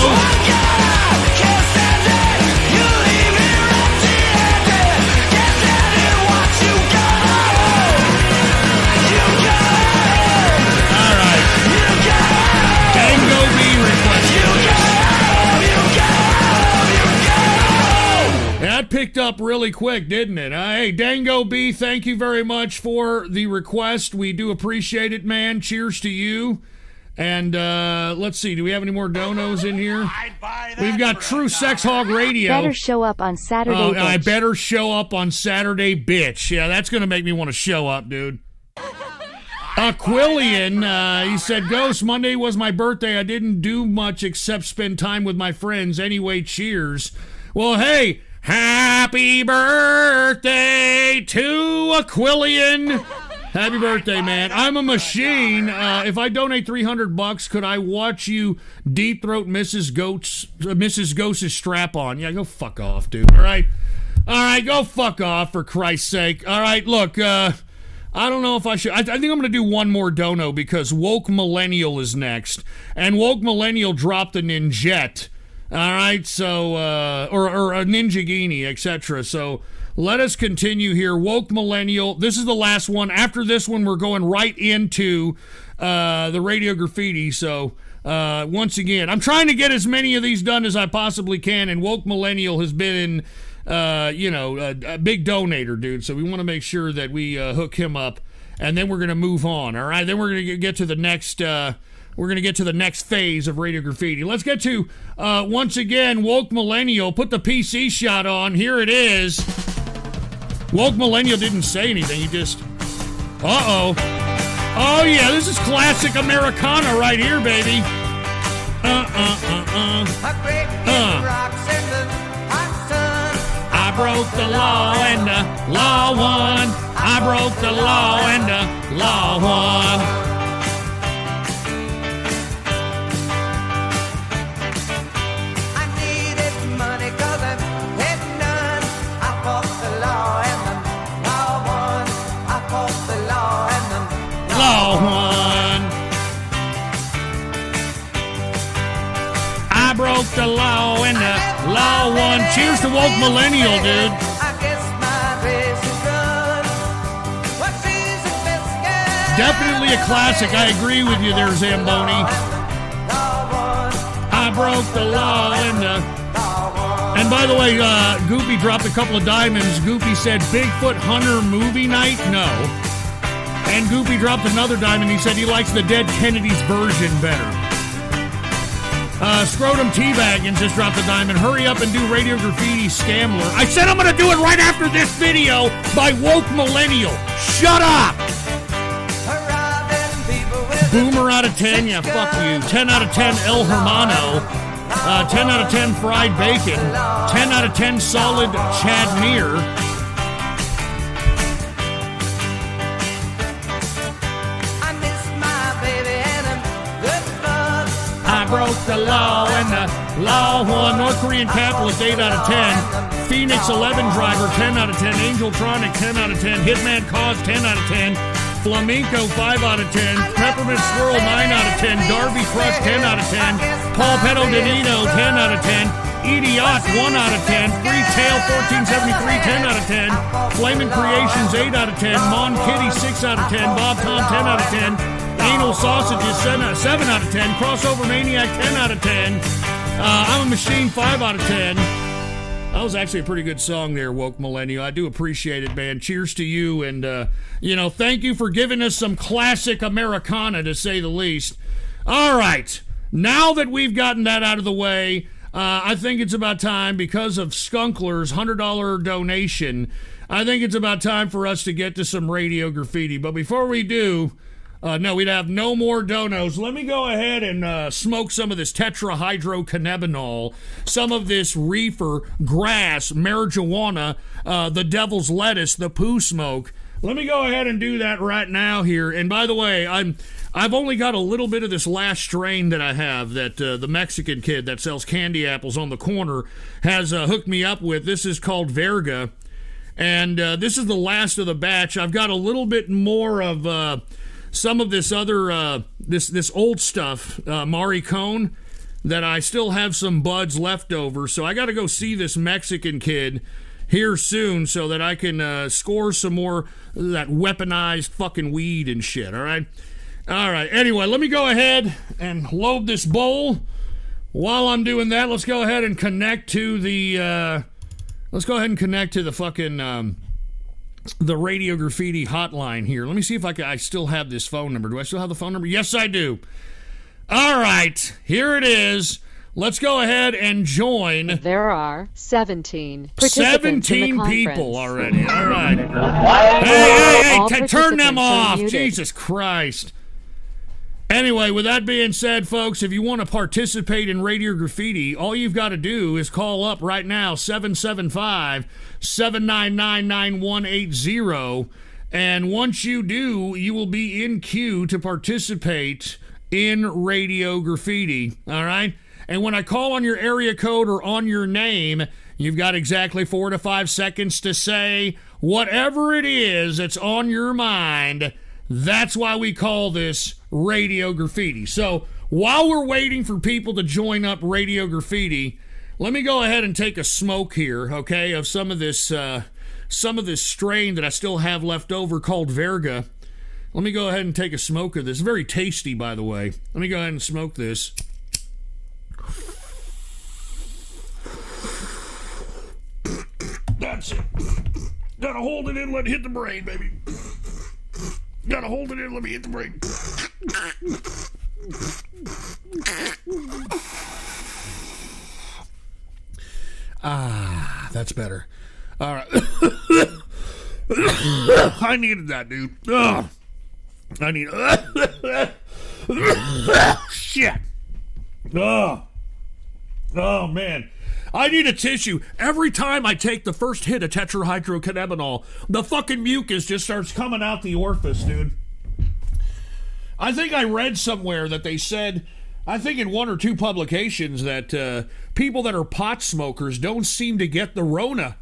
All right. Dango B requested. picked up really quick, didn't it? Hey, Dango B, thank you very much for the request. We do appreciate it, man. Cheers to you. And let's see, do we have any more donos in here? We've got True Sex Hog Radio. Better show up on Saturday, bitch. I better show up on Saturday, bitch. Yeah, that's going to make me want to show up, dude. Quillian, he said, Ghost, Monday was my birthday. I didn't do much except spend time with my friends. Anyway, cheers. Well, hey, happy birthday to Aquillian. Happy birthday, man. I'm a machine. If I donate $300, could I watch you deep throat Mrs. Ghost's strap on? Yeah, go fuck off, dude. All right, go fuck off, for Christ's sake. All right, look, I don't know if I should. I think I'm going to do one more dono because Woke Millennial is next. And Woke Millennial dropped a ninjet. All right, so, or a Ninjagini, etc. So, let us continue here. Woke Millennial. This is the last one. After this one, we're going right into the Radio Graffiti. So, once again, I'm trying to get as many of these done as I possibly can, and Woke Millennial has been, a big donator, dude. So, we want to make sure that we hook him up, and then we're going to move on, all right? Then we're going to get to the next... we're going to get to the next phase of Radio Graffiti. Let's get to, once again, Woke Millennial. Put the PC shot on. Here it is. Woke Millennial didn't say anything. He just... Uh-oh. Oh, yeah, this is classic Americana right here, baby. I broke the law and the law won. I broke the law and the law won. I broke the law and the law won. Cheers to Woke Millennial, dude. Definitely a classic. I agree with you there, Zamboni. I broke the law and the... And by the way, Goopy dropped a couple of diamonds. Goopy said, Bigfoot Hunter movie night? No. And Goopy dropped another diamond. He said he likes the Dead Kennedys version better. Scrotum Teabaggins just dropped a diamond. Hurry up and do Radio Graffiti Scamler. I said I'm going to do it right after this video by Woke Millennial. Shut up! Boomer out of 10. Yeah, fuck you. 10 out of 10 El Hermano. 10 out of 10 fried bacon. 10 out of 10 solid Chad Meir. I broke the law and the law won. North Korean capitalist 8 out of 10. Phoenix 11 driver 10 out of 10. Angeltronic 10 out of 10. Hitman Cause 10 out of 10. Flamenco 5 out of 10. Peppermint Swirl 9 out of 10. Darby Crush 10 out of 10. Paul Petto Danino 10 out of 10. Idiot 1 out of 10. Free Tail 1473 10 out of 10. Flamin' Creations 8 out of 10. Mon Kitty 6 out of 10. Bob Tom 10 out of 10. Anal Sausages 7 out of 10. Crossover Maniac 10 out of 10. I'm a Machine 5 out of 10. That was actually a pretty good song there, Woke Millennial. I do appreciate it, man. Cheers to you, and, thank you for giving us some classic Americana, to say the least. All right. Now that we've gotten that out of the way, I think it's about time, because of Skunkler's $100 donation, I think it's about time for us to get to some Radio Graffiti. But before we do... no, we'd have no more donos. Let me go ahead and smoke some of this tetrahydrocannabinol, some of this reefer, grass, marijuana, the devil's lettuce, the poo smoke. Let me go ahead and do that right now here. And by the way, I've only got a little bit of this last strain that I have that the Mexican kid that sells candy apples on the corner has hooked me up with. This is called Verga, and this is the last of the batch. I've got a little bit more of... some of this other, this old stuff, Mari Cone, that I still have some buds left over. So I got to go see this Mexican kid here soon so that I can score some more of that weaponized fucking weed and shit, all right? All right, anyway, let me go ahead and load this bowl. While I'm doing that, let's go ahead and connect to the Let's go ahead and connect to the fucking the Radio Graffiti hotline here. Let me see if I still have this phone number. Do I still have the phone number? Yes, I do. All right, here it is. Let's go ahead and join. There are 17 participants 17 in the people already. All right. Hey, turn them off. Jesus Christ. Anyway, with that being said, folks, if you want to participate in Radio Graffiti, all you've got to do is call up right now, 775-799-9180. And once you do, you will be in queue to participate in Radio Graffiti. All right? And when I call on your area code or on your name, you've got exactly 4 to 5 seconds to say whatever it is that's on your mind. That's why we call this Radio Graffiti. So while we're waiting for people to join up Radio Graffiti, let me go ahead and take a smoke here, okay, of some of this strain that I still have left over called Verga. Let me go ahead and take a smoke of this. Very tasty, by the way. Let me go ahead and smoke this. That's it. Gotta hold it in, let it hit the brain, baby. Gotta hold it in, let me hit the brain. Ah, that's better. All right. I needed that, dude. Oh, I need. Shit. Oh, man. I need a tissue. Every time I take the first hit of tetrahydrocannabinol, the fucking mucus just starts coming out the orifice, dude. I think I read somewhere that they said, I think in 1 or 2 publications, that people that are pot smokers don't seem to get the Rona.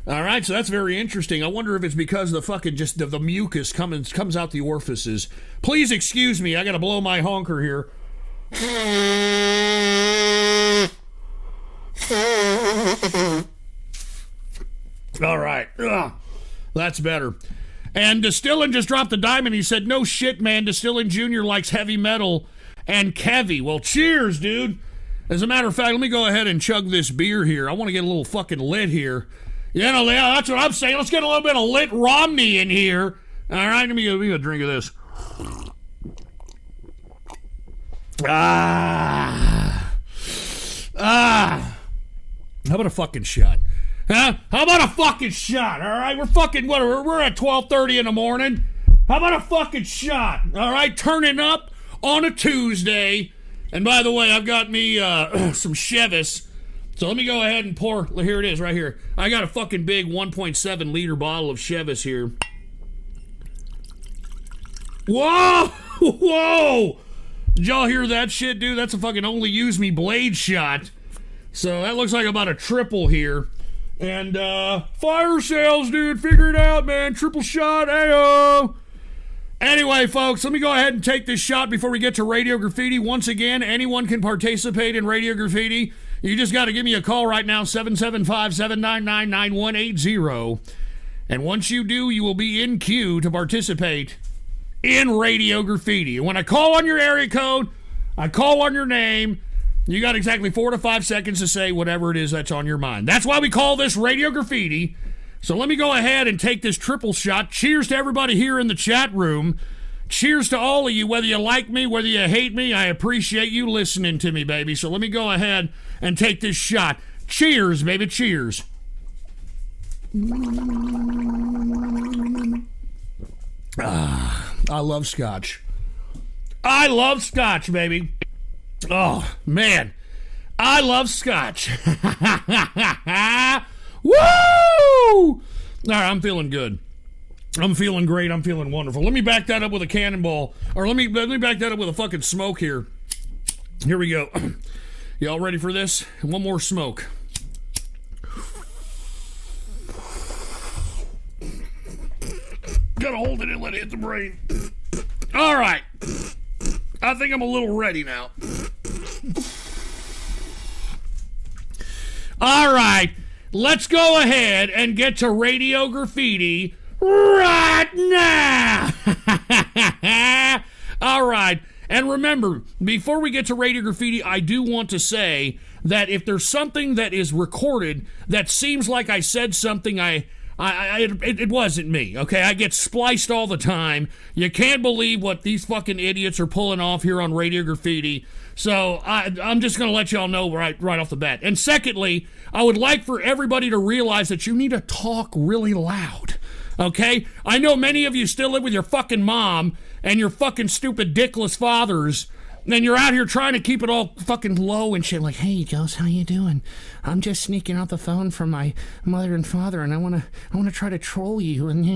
All right, so that's very interesting. I wonder if it's because the fucking just the mucus comes out the orifices. Please excuse me. I got to blow my honker here. All right. Ugh. That's better. And Distillin just dropped a diamond. He said, no shit, man. Distillin Jr. likes heavy metal and Kevy. Well, cheers, dude. As a matter of fact, let me go ahead and chug this beer here. I want to get a little fucking lit here. Yeah, that's what I'm saying. Let's get a little bit of lit Romney in here. All right, let me get a drink of this. How about a fucking shot? Huh? How about a fucking shot? All right, we're at 12:30 in the morning. How about a fucking shot? All right, turning up on a Tuesday. And by the way, I've got me some Chivas. So let me go ahead and pour. Here it is, right here. I got a fucking big 1.7 liter bottle of Chivas here. Whoa! Whoa! Did y'all hear that shit, dude? That's a fucking only use me blade shot. So that looks like about a triple here. And fire sales, dude. Figure it out, man. Triple shot. Ayo. Anyway, folks, let me go ahead and take this shot before we get to Radio Graffiti. Once again, anyone can participate in Radio Graffiti. You just got to give me a call right now, 775-799-9180. And once you do, you will be in queue to participate in Radio Graffiti. And when I call on your area code, I call on your name, you got exactly 4 to 5 seconds to say whatever it is that's on your mind. That's why we call this Radio Graffiti. So let me go ahead and take this triple shot. Cheers to everybody here in the chat room. Cheers to all of you, whether you like me, whether you hate me. I appreciate you listening to me, baby. So let me go ahead and take this shot. Cheers, baby, cheers. I love scotch. I love scotch, baby. Oh, man. I love scotch. Woo! All right, I'm feeling good. I'm feeling great. I'm feeling wonderful. Let me back that up with a cannonball. Or let me back that up with a fucking smoke here. Here we go. Y'all ready for this? One more smoke. Gotta hold it and let it hit the brain. All right. I think I'm a little ready now. All right. Let's go ahead and get to Radio Graffiti right now. All right. And remember, before we get to Radio Graffiti, I do want to say that if there's something that is recorded that seems like I said something it wasn't me, okay? I get spliced all the time. You can't believe what these fucking idiots are pulling off here on Radio Graffiti. So I'm just going to let y'all know right off the bat. And secondly, I would like for everybody to realize that you need to talk really loud, okay? I know many of you still live with your fucking mom and your fucking stupid dickless fathers, and you're out here trying to keep it all fucking low and shit, like, hey, Ghost, how you doing? I'm just sneaking out the phone from my mother and father, and I wanna try to troll you. And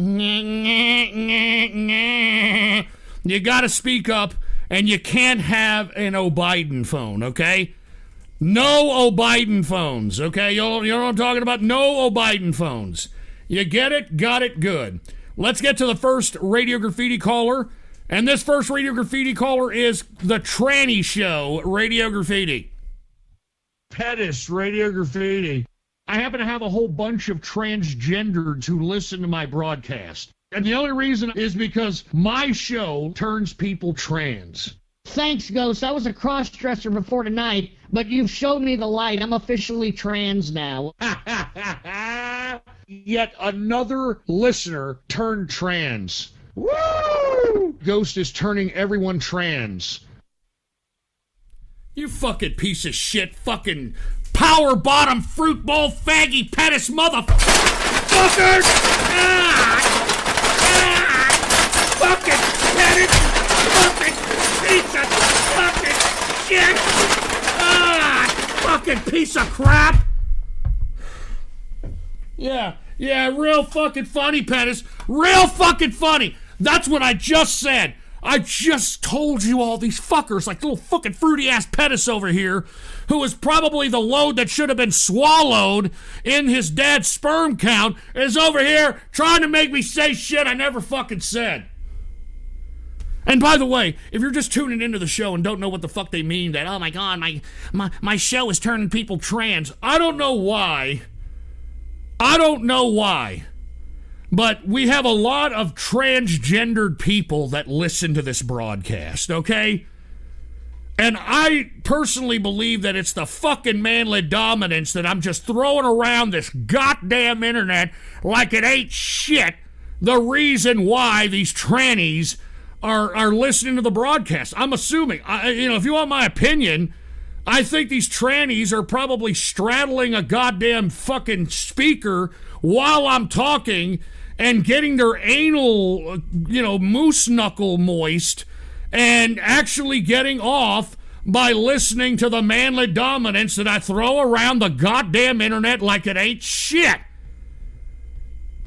you gotta speak up, and you can't have an O'Biden phone, okay? No O'Biden phones, okay? You know what I'm talking about? No O'Biden phones. You get it? Got it? Good. Let's get to the first Radio Graffiti caller. And this first Radio Graffiti caller is the Tranny Show, Radio Graffiti. Pettis, Radio Graffiti. I happen to have a whole bunch of transgenders who listen to my broadcast. And the only reason is because my show turns people trans. Thanks, Ghost. I was a cross-dresser before tonight, but you've showed me the light. I'm officially trans now. Yet another listener turned trans. Woo! Ghost is turning everyone trans. You fucking piece of shit, fucking power bottom fruit bowl faggy Pettis motherfuckers! Fucking Pettis! Fucking piece of fucking shit! Fucking piece of crap! Yeah, real fucking funny, Pettis. Real fucking funny. That's what I just said. I just told you all these fuckers, like little fucking fruity-ass Pettis over here, who is probably the load that should have been swallowed in his dad's sperm count, is over here trying to make me say shit I never fucking said. And by the way, if you're just tuning into the show and don't know what the fuck they mean, that, oh my god, my show is turning people trans, I don't know why. But we have a lot of transgendered people that listen to this broadcast, okay? And I personally believe that it's the fucking manly dominance that I'm just throwing around this goddamn internet like it ain't shit, the reason why these trannies are listening to the broadcast. I'm assuming, if you want my opinion, I think these trannies are probably straddling a goddamn fucking speaker while I'm talking and getting their anal, moose knuckle moist and actually getting off by listening to the manly dominance that I throw around the goddamn internet like it ain't shit.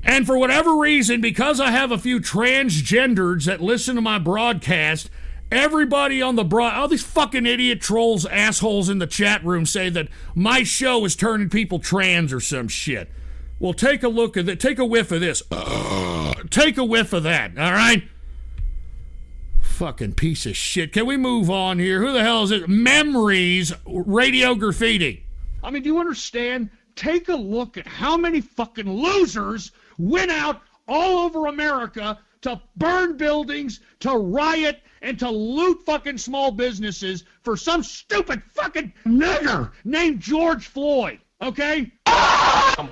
And for whatever reason, because I have a few transgenders that listen to my broadcast, everybody on the all these fucking idiot trolls, assholes in the chat room say that my show is turning people trans or some shit. Well, take a look at it. Take a whiff of this. Take a whiff of that, all right? Fucking piece of shit. Can we move on here? Who the hell is it? Memories, Radio Graffiti. I mean, do you understand? Take a look at how many fucking losers went out all over America to burn buildings, to riot, and to loot fucking small businesses for some stupid fucking nigger named George Floyd, okay? God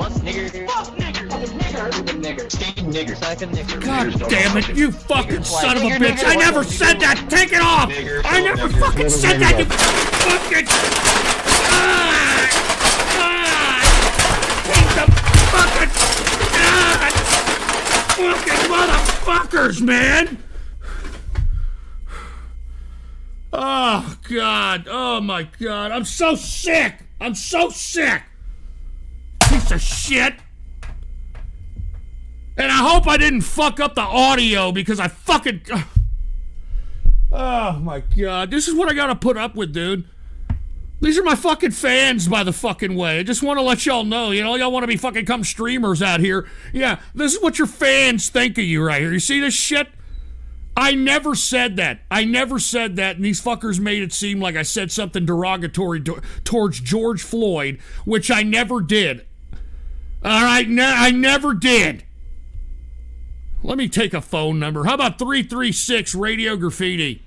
damn it, you fucking son of a bitch. I never said that. Take it off. I never fucking said that, you fucking... Fucking motherfuckers, man! Oh, God. Oh, my God. I'm so sick. Piece of shit. And I hope I didn't fuck up the audio because I fucking... Oh, my God. This is what I gotta put up with, dude. These are my fucking fans, by the fucking way. I just want to let y'all know, y'all want to be fucking come streamers out here. Yeah, this is what your fans think of you right here. You see this shit? I never said that. And these fuckers made it seem like I said something derogatory towards George Floyd, which I never did. All right, I never did. Let me take a phone number. How about 336 Radio Graffiti?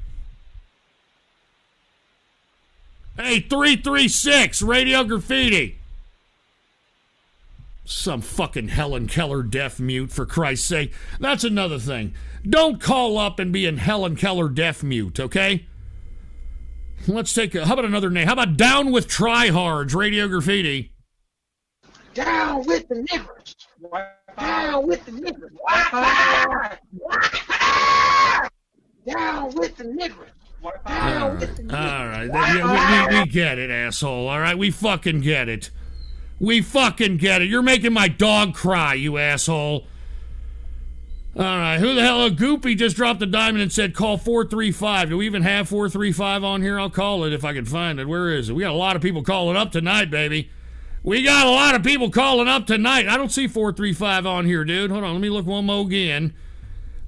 Hey, 336, Radio Graffiti. Some fucking Helen Keller deaf mute, for Christ's sake. That's another thing. Don't call up and be in Helen Keller deaf mute, okay? Let's take how about another name? How about Down with Tryhards, Radio Graffiti? Down with the niggers. Down with the niggers. Down with the niggers. Down with the niggers. All right. We get it, asshole. All right, we fucking get it. We fucking get it. You're making my dog cry, you asshole. All right, who the hell? Goopy just dropped a diamond and said call 435. Do we even have 435 on here? I'll call it if I can find it. Where is it? We got a lot of people calling up tonight, baby. We got a lot of people calling up tonight. I don't see 435 on here, dude. Hold on, let me look one more again.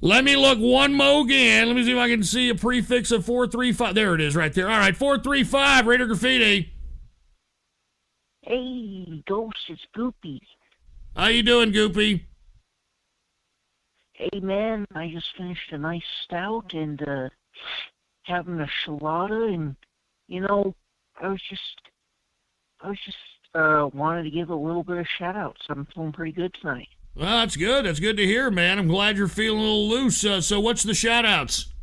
Let me look one more again. Let me see if I can see a prefix of 435. There it is right there. All right, 435, Raider Graffiti. Hey, Ghost, it's Goopy. How you doing, Goopy? Hey, man, I just finished a nice stout and having a shalata, and you know, I was just wanted to give a little bit of shout out. So I'm feeling pretty good tonight. Well, that's good. That's good to hear, man. I'm glad you're feeling a little loose. So what's the shout outs?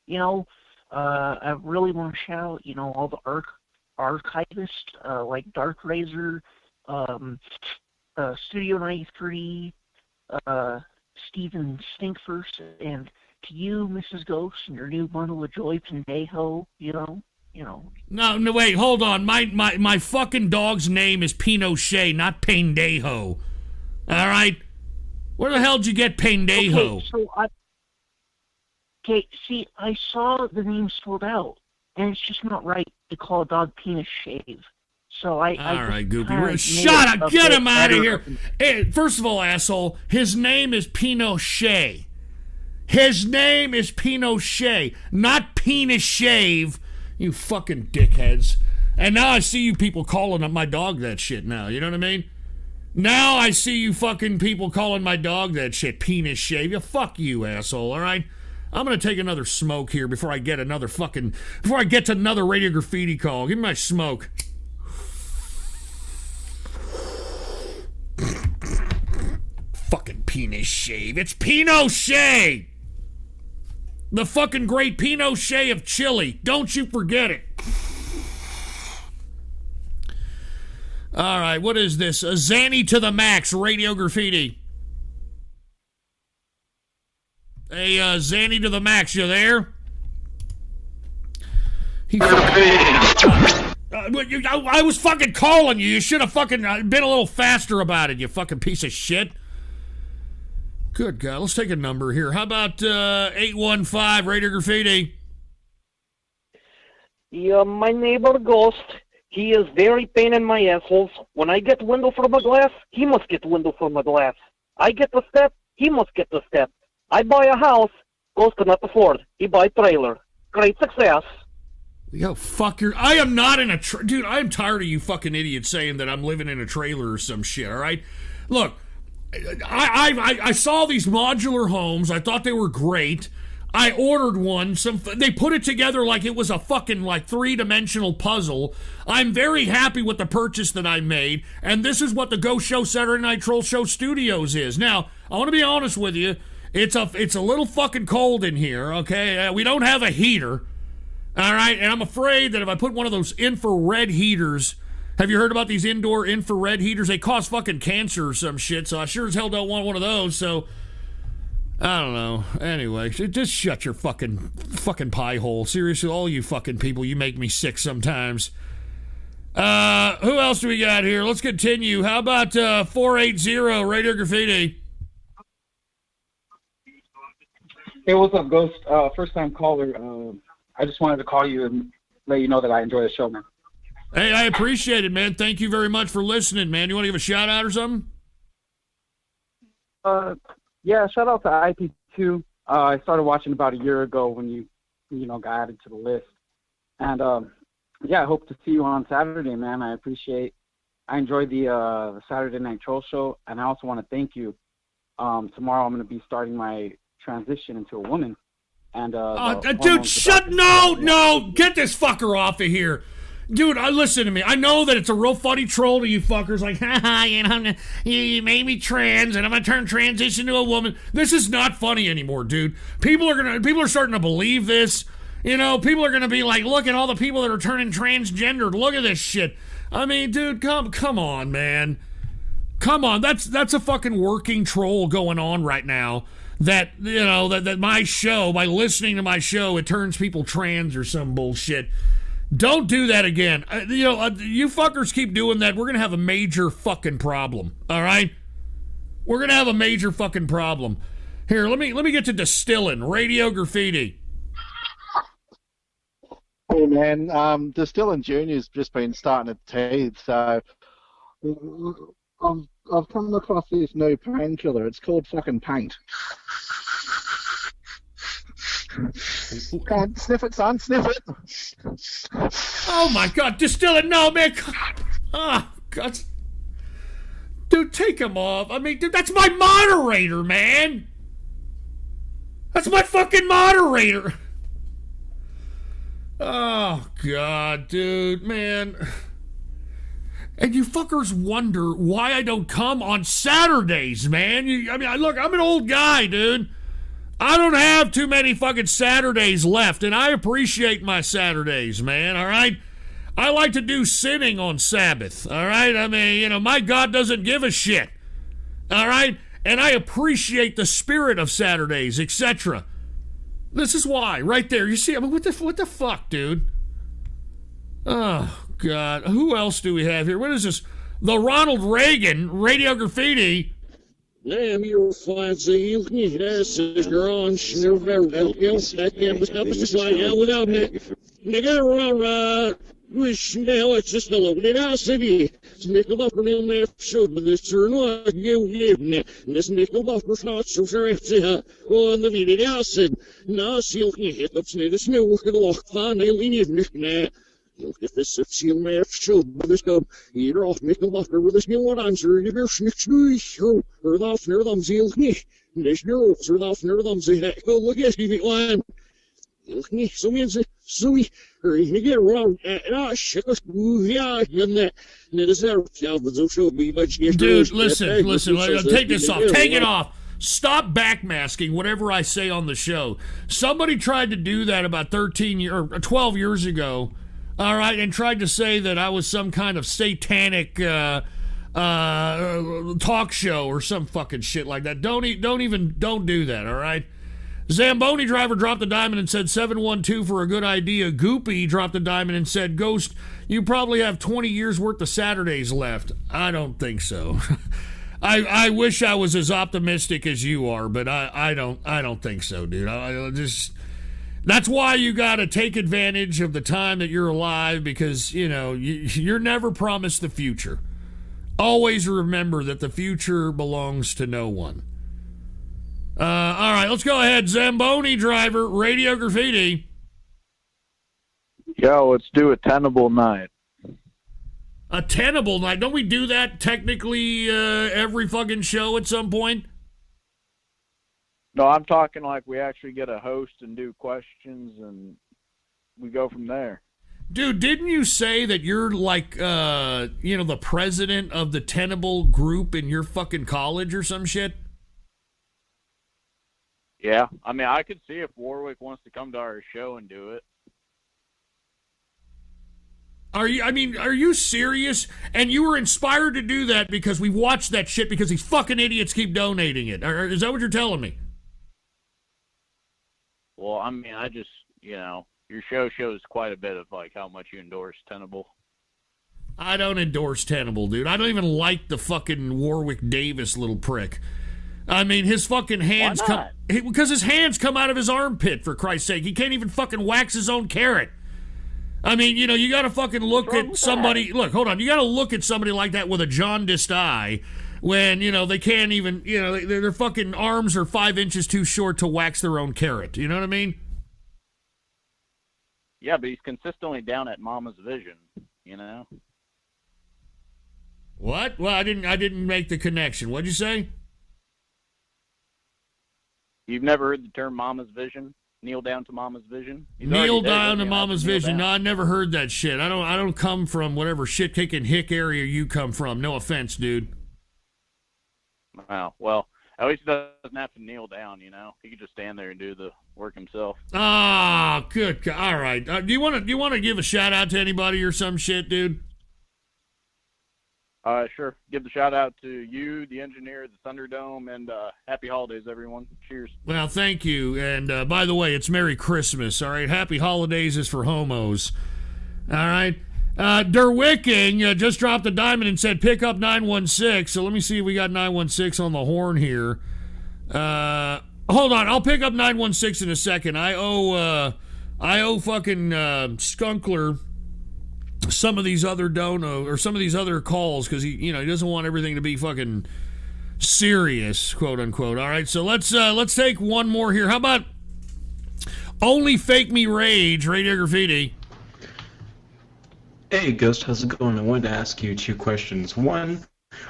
You know, I really want to shout out, you know, all the archivists like Dark Razor, Studio 93, Stephen Stinkfirst, and to you, Mrs. Ghost, and your new bundle of joy, Pendejo, you know. No, wait, hold on. My fucking dog's name is Pinochet, not Pendejo. All right? Where the hell did you get Pendejo? See, I saw the name spelled out, and it's just not right to call a dog penis shave. So all right, Goopy. Shut up! Get him out of here! Hey, first of all, asshole, his name is Pinochet. His name is Pinochet, not penis shave. You fucking dickheads. And now I see you people calling up my dog that shit now. You know what I mean? Now I see you fucking people calling my dog that shit. Penis shave. You fuck you, asshole, all right? I'm going to take another smoke here before I get to another Radio Graffiti call. Give me my smoke. Fucking penis shave. It's Pinochet! The fucking great Pinochet of Chile. Don't you forget it. All right, what is this? A Zanny to the max, Radio Graffiti. Hey, Zanny to the max, you there? I was fucking calling you. You should have fucking been a little faster about it, you fucking piece of shit. Good God, let's take a number here. How about 815, Radio Graffiti? Yeah, my neighbor Ghost, he is very pain in my assholes. When I get window from a glass, he must get window from a glass. I get the step, he must get the step. I buy a house, Ghost cannot afford. He buy trailer. Great success. Yo, fuck your... I am not in a... Dude, I am tired of you fucking idiots saying that I'm living in a trailer or some shit, all right? Look, I saw these modular homes. I thought they were great. I ordered one. They put it together like it was a fucking three-dimensional puzzle. I'm very happy with the purchase that I made, and this is what the Ghost Show Saturday Night Troll Show Studios is. Now, I want to be honest with you. It's a little fucking cold in here, okay? We don't have a heater, all right? And I'm afraid that if I put one of those infrared heaters... Have you heard about these indoor infrared heaters? They cause fucking cancer or some shit, so I sure as hell don't want one of those, so... I don't know. Anyway, just shut your fucking pie hole. Seriously, all you fucking people, you make me sick sometimes. Who else do we got here? Let's continue. How about 480, Radio Graffiti? Hey, what's up, Ghost? First-time caller. I just wanted to call you and let you know that I enjoy the show, man. Hey, I appreciate it, man. Thank you very much for listening, man. You want to give a shout-out or something? Yeah, shout out to IP2. I started watching about a year ago when you got added to the list. And, yeah, I hope to see you on Saturday, man. I enjoyed the Saturday Night Troll Show, and I also want to thank you. Tomorrow I'm going to be starting my transition into a woman. And dude, no, get this fucker off of here. Dude, listen to me. I know that it's a real funny troll to you fuckers, like, haha, you made me trans, and I'm gonna transition to a woman. This is not funny anymore, dude. People are starting to believe this. People are gonna be like, look at all the people that are turning transgendered. Look at this shit. I mean, dude, come on, man. Come on, that's a fucking working troll going on right now. That that my show, by listening to my show, it turns people trans or some bullshit. Don't do that again. You fuckers keep doing that, we're going to have a major fucking problem. All right? We're going to have a major fucking problem. Here, let me get to Distilling. Radio Graffiti. Hey, man. Distilling Junior's just been starting to teeth, so I've come across this new painkiller. It's called fucking paint. Come on, sniff it, son, sniff it. Oh my God, Distilling, no, man. Oh, God. Dude, take him off. I mean, dude, that's my moderator, man. That's my fucking moderator. Oh, God, dude, man. And you fuckers wonder why I don't come on Saturdays, man. Look, I'm an old guy, dude. I don't have too many fucking Saturdays left, and I appreciate my Saturdays, man, all right? I like to do sinning on Sabbath, all right? I mean, my God doesn't give a shit, all right? And I appreciate the spirit of Saturdays, etc. This is why, right there. You see, what the fuck, dude? Oh, God. Who else do we have here? What is this? The Ronald Reagan, Radio Graffiti. Damn, you're fancy. You can just on snoover. You'll stack him without me. Nigga, wish now it's just a little bit of city. Nickel buffer in there showed me this turn like you gave me. This nickel buffer's not so sure if on the video acid. Now, seal can hit up to the snow. Look at the lock fan. They'll leave me. Look at this seal may have showed me this come. You're off nickel buffer with this new one answer. You're snitch. Or off near them seal. This girls are off near them. Say, go look at me, one. So means so we get around shit yeah and that is there show me much. Dude, listen, take this off. Take it off. Stop backmasking whatever I say on the show. Somebody tried to do that about 12 years ago. All right, and tried to say that I was some kind of satanic talk show or some fucking shit like that. Don't do that, all right? Zamboni driver dropped a diamond and said 712 for a good idea. Goopy dropped a diamond and said, Ghost, you probably have 20 years worth of Saturdays left. I don't think so. I wish I was as optimistic as you are, but I don't think so, dude. That's why you got to take advantage of the time that you're alive, because, you're never promised the future. Always remember that the future belongs to no one. All right, let's go ahead. Zamboni driver, Radio Graffiti. Yo, let's do a tenable night. A tenable night? Don't we do that technically every fucking show at some point? No, I'm talking like we actually get a host and do questions and we go from there. Dude, didn't you say that you're like, the president of the tenable group in your fucking college or some shit? Yeah, I mean, I could see if Warwick wants to come to our show and do it. Are you serious? And you were inspired to do that because we watched that shit because these fucking idiots keep donating it. Is that what you're telling me? Well, I mean, I just, your show shows quite a bit of, like, how much you endorse Tenable. I don't endorse Tenable, dude. I don't even like the fucking Warwick Davis little prick. I mean, his fucking hands because his hands come out of his armpit, for Christ's sake. He can't even fucking wax his own carrot. I mean, you got to fucking look at somebody. Look, hold on. You got to look at somebody like that with a jaundiced eye when, they can't even, their fucking arms are 5 inches too short to wax their own carrot. You know what I mean? Yeah, but he's consistently down at Mama's Vision, What? Well, I didn't make the connection. What'd you say? You've never heard the term Mama's Vision? Kneel down to Mama's vision. He's Kneel already dead, down doesn't to he? Mama's Kneel vision. down. No, I never heard that shit. I don't come from whatever shit kicking hick area you come from. No offense, dude. Wow. Well, at least he doesn't have to kneel down. You know, he could just stand there and do the work himself. Ah, good God. All right. Do you want to give a shout out to anybody or some shit, dude? Sure. Give the shout out to you, the engineer, the Thunderdome, and happy holidays, everyone. Cheers. Well, thank you. And by the way, it's Merry Christmas. All right. Happy holidays is for homos. All right. Derwicking just dropped a diamond and said pick up 916. So let me see if we got 916 on the horn here. Hold on. I'll pick up 916 in a second. I owe fucking Skunkler some of these other some of these other calls because he doesn't want everything to be fucking serious, quote unquote. All right, so let's take one more here. How about Only Fake Me Rage, Radio Graffiti? Hey Ghost, how's it going? I wanted to ask you two questions. One,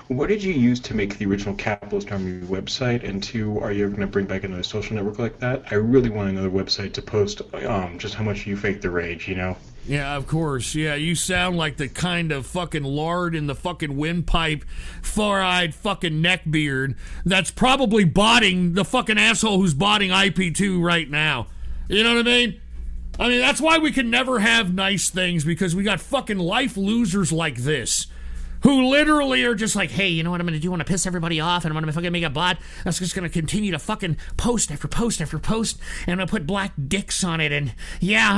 what did you use to make the original Capitalist Army website? And two, are you ever going to bring back another social network like that? I really want another website to post just how much you fake the rage, you know? Yeah, of course. Yeah, you sound like the kind of fucking lard in the fucking windpipe, four-eyed fucking neckbeard that's probably botting the fucking asshole who's botting IP2 right now. You know what I mean? I mean, that's why we can never have nice things, because we got fucking life losers like this who literally are just like, hey, you know what I'm going to do? I'm going to piss everybody off, and I'm going to fucking make a bot that's just going to continue to fucking post after post after post, and I'm going to put black dicks on it, and yeah,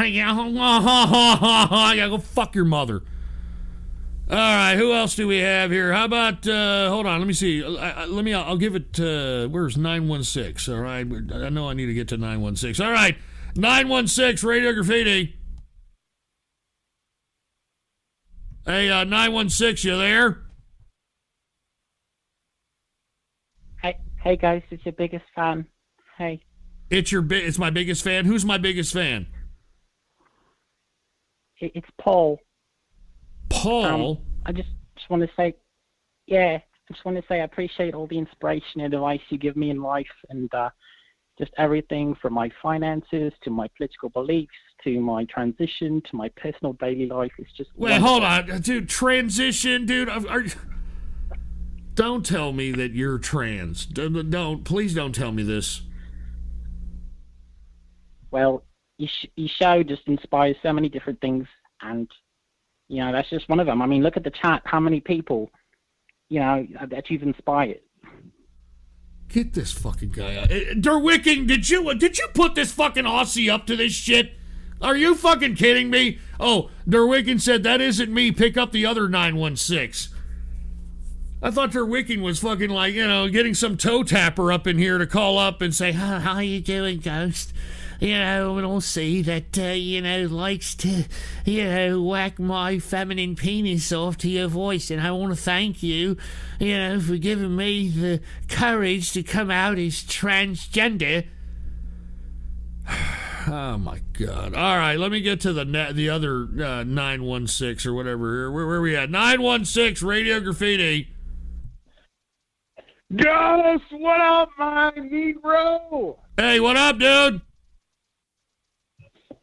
go fuck your mother. All right, who else do we have here? How about, hold on, let me see. I'll give it, where's 916? All right, I know I need to get to 916. All right, 916, Radio Graffiti. Hey, 916, you there? Hey guys, it's your biggest fan. Hey. It's my biggest fan. Who's my biggest fan? It's Paul. Paul? I just want to say, I appreciate all the inspiration and advice you give me in life, and just everything from my finances to my political beliefs to my transition to my personal daily life. It's just wait, hold on, dude. Transition, dude. Don't tell me that you're trans. Please don't tell me this. Well, your show just inspires so many different things, and that's just one of them. I mean, look at the chat. How many people, that you've inspired? Get this fucking guy out. Derwicking, did you put this fucking Aussie up to this shit? Are you fucking kidding me? Oh, Derwicking said, that isn't me. Pick up the other 916. I thought Derwicking was fucking like, getting some toe tapper up in here to call up and say, how you doing, Ghost? And I'll see that, likes to, whack my feminine penis off to your voice. And I want to thank you, for giving me the courage to come out as transgender. Oh, my God. All right, let me get to the other 916 or whatever. Where are we at? 916, Radio Graffiti. Ghost, what up, my Negro? Hey, what up, dude?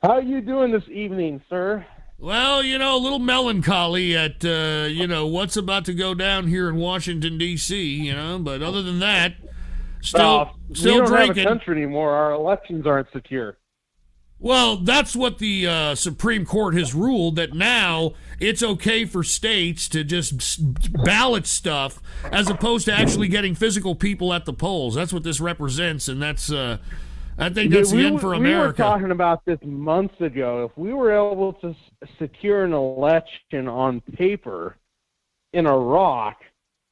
How you doing this evening, sir? Well, a little melancholy at, what's about to go down here in Washington, D.C., but other than that, still we don't drinking. have a country anymore. Our elections aren't secure. Well, that's what the Supreme Court has ruled, that now it's okay for states to just ballot stuff as opposed to actually getting physical people at the polls. That's what this represents, and that's... I think that's the end for America. We were talking about this months ago. If we were able to secure an election on paper in Iraq,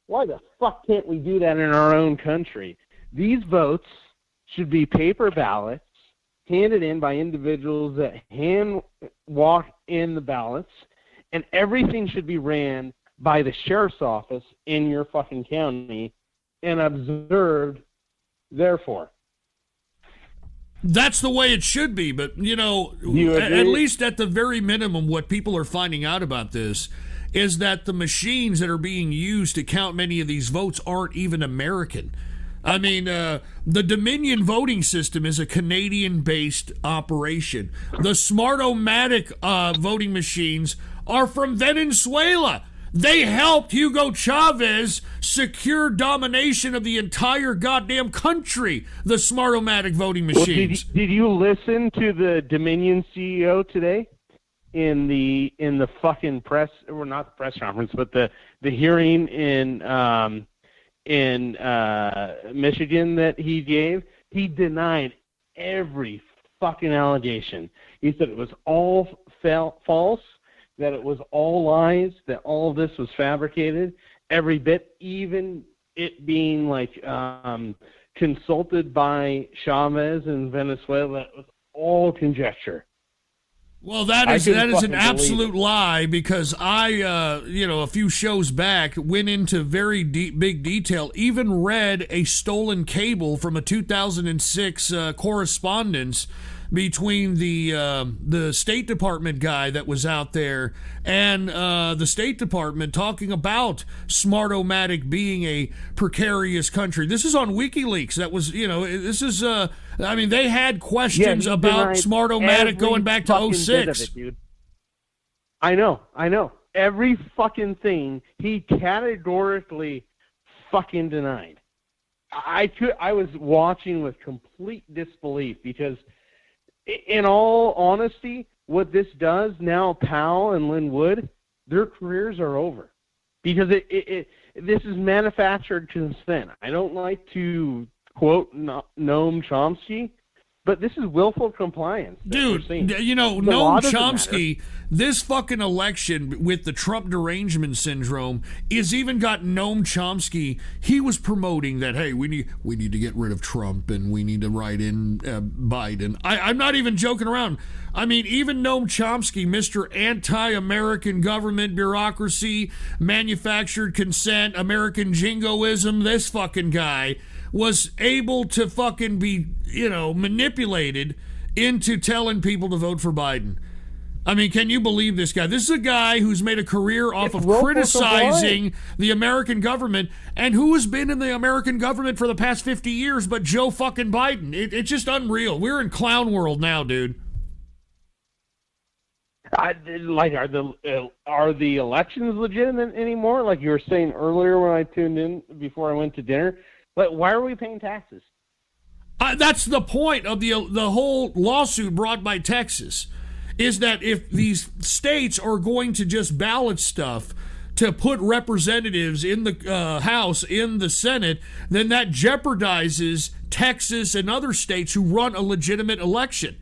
why the fuck can't we do that in our own country? These votes should be paper ballots handed in by individuals that hand walk in the ballots, and everything should be ran by the sheriff's office in your fucking county and observed therefore. That's the way it should be, but, at least at the very minimum, what people are finding out about this is that the machines that are being used to count many of these votes aren't even American. I mean, the Dominion voting system is a Canadian-based operation. The Smartomatic voting machines are from Venezuela. They helped Hugo Chavez secure domination of the entire goddamn country, the Smartomatic voting machines. Well, did you listen to the Dominion CEO today in the fucking press, or not the press conference, but the hearing in Michigan that he gave? He denied every fucking allegation. He said it was all false, that it was all lies, that all of this was fabricated, every bit, even it being like consulted by Chavez in Venezuela. It was all conjecture. Well, that is an absolute lie, because I, a few shows back went into very big detail, even read a stolen cable from a 2006 correspondence between the State Department guy that was out there and the State Department talking about Smartomatic being a precarious country. This is on WikiLeaks. That was, this is, they had questions about Smartomatic going back to 06. I know. Every fucking thing he categorically fucking denied. I was watching with complete disbelief, because in all honesty, what this does now, Powell and Lynn Wood, their careers are over, because this is manufactured consent. I don't like to quote Noam Chomsky, but this is willful compliance. Dude, Noam Chomsky, this fucking election with the Trump derangement syndrome is even got Noam Chomsky. He was promoting that, hey, we need to get rid of Trump and we need to write in Biden. I'm not even joking around. I mean, even Noam Chomsky, Mr. Anti-American government bureaucracy, manufactured consent, American jingoism, this fucking guy was able to fucking be, manipulated into telling people to vote for Biden. I mean, can you believe this guy? This is a guy who's made a career off of criticizing the American government, and who has been in the American government for the past 50 years but Joe fucking Biden. It's just unreal. We're in clown world now, dude. Are the elections legitimate anymore? Like you were saying earlier when I tuned in before I went to dinner. But why are we paying taxes? That's the point of the whole lawsuit brought by Texas, is that if these states are going to just ballot stuff to put representatives in the House, in the Senate, then that jeopardizes Texas and other states who run a legitimate election.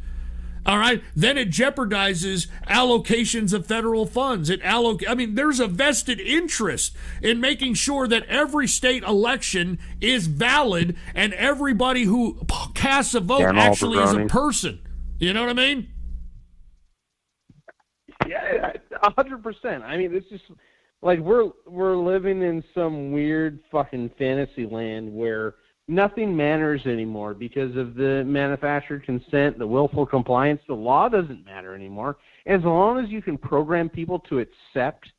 All right, then it jeopardizes allocations of federal funds. There's a vested interest in making sure that every state election is valid and everybody who casts a vote actually is a person. You know what I mean? Yeah, 100%. I mean, it's just like we're living in some weird fucking fantasy land where nothing matters anymore because of the manufactured consent, the willful compliance. The law doesn't matter anymore. As long as you can program people to accept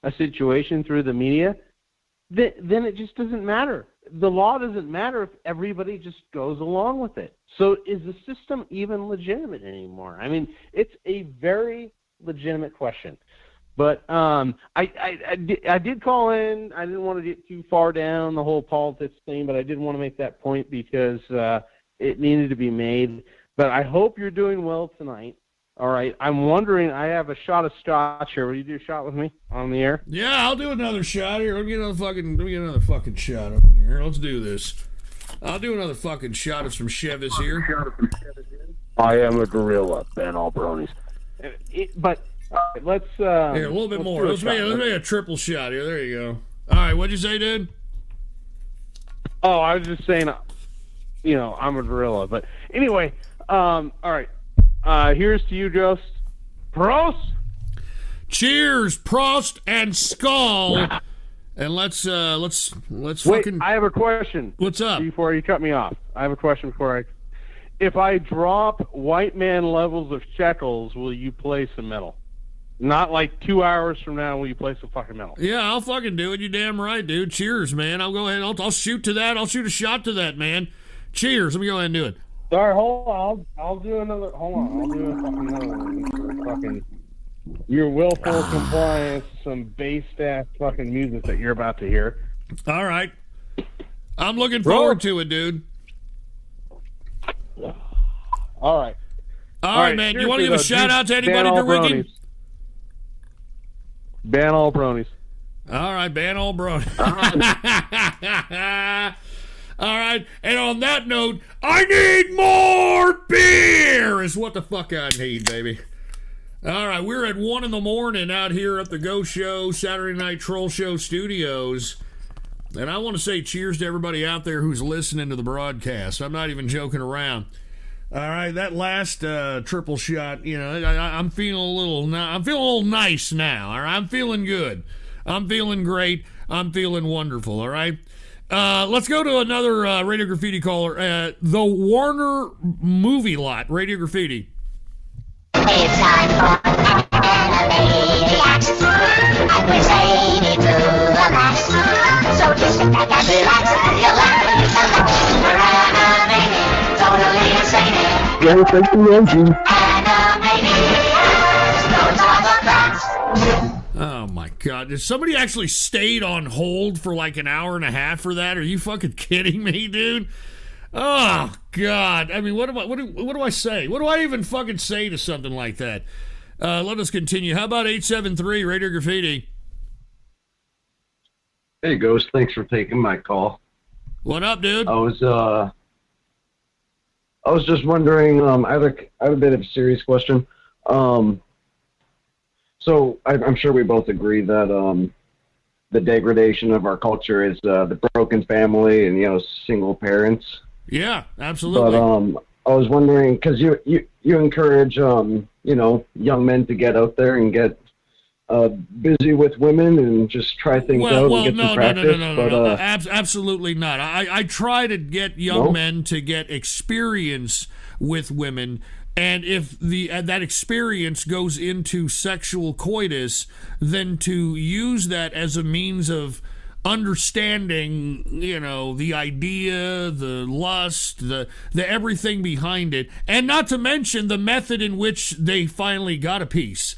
a situation through the media, then it just doesn't matter. The law doesn't matter if everybody just goes along with it. So is the system even legitimate anymore? I mean, it's a very legitimate question. But I did call in. I didn't want to get too far down the whole politics thing, but I did want to make that point because it needed to be made. But I hope you're doing well tonight. All right. I'm wondering, I have a shot of scotch here. Will you do a shot with me on the air? Yeah, I'll do another shot here. Let me get another fucking shot up in here. Let's do this. I'll do another fucking shot of some Chivas here. I am a gorilla, Ben Albronies. But let's here, a little bit more. Let's make a triple shot here. There you go. All right, what'd you say, dude? Oh, I was just saying, I'm a gorilla. But anyway, all right. Here's to you, Jost. Prost. Cheers, Prost, and Skull. And let's Wait, fucking. I have a question. What's up? Before you cut me off, I have a question if I drop white man levels of shekels, will you play some metal? Not like 2 hours from now when you play some fucking metal. Yeah, I'll fucking do it. You damn right, dude. Cheers, man. I'll go ahead. I'll shoot to that. I'll shoot a shot to that, man. Cheers. Let me go ahead and do it. Sorry, hold on. I'll do another. Hold on. I'll do a fucking another one for fucking your willful compliance, some bass-ass fucking music that you're about to hear. All right. I'm looking forward to it, dude. All right. All right, man. You want to give a shout out to anybody, DeRicky? Ban all bronies. All right, ban all bronies. All right, and on that note, I need more beer is what the fuck I need, baby. All right, we're at 1 a.m. out here at the Go Show Saturday Night Troll Show Studios. And I want to say cheers to everybody out there who's listening to the broadcast. I'm not even joking around. All right, that last triple shot, you know, I'm feeling a little nice now. All right, I'm feeling good. I'm feeling great. I'm feeling wonderful. All right, let's go to another Radio Graffiti caller. The Warner Movie Lot, Radio Graffiti. It's time for Animaniacs, and we're saying it to the max. So just sit back and relax, you'll laugh when you come back. We're animated, totally insane. Yeah, thank you, Reggie. Animaniacs, those are the cracks. Oh my God! Did somebody actually stayed on hold for like an hour and a half for that? Are you fucking kidding me, dude? Oh God! I mean, what do I say? What do I even fucking say to something like that? Let us continue. How about 873 Radio Graffiti? Hey, Ghost. Thanks for taking my call. What up, dude? I was just wondering. I have a bit of a serious question. So I'm sure we both agree that the degradation of our culture is the broken family and single parents. Yeah, absolutely. But I was wondering because you encourage young men to get out there and get busy with women and just try things out and get some practice. No. Absolutely not. I try to get young men to get experience with women. And if that experience goes into sexual coitus, then to use that as a means of understanding, the idea, the lust, the everything behind it, and not to mention the method in which they finally got a piece.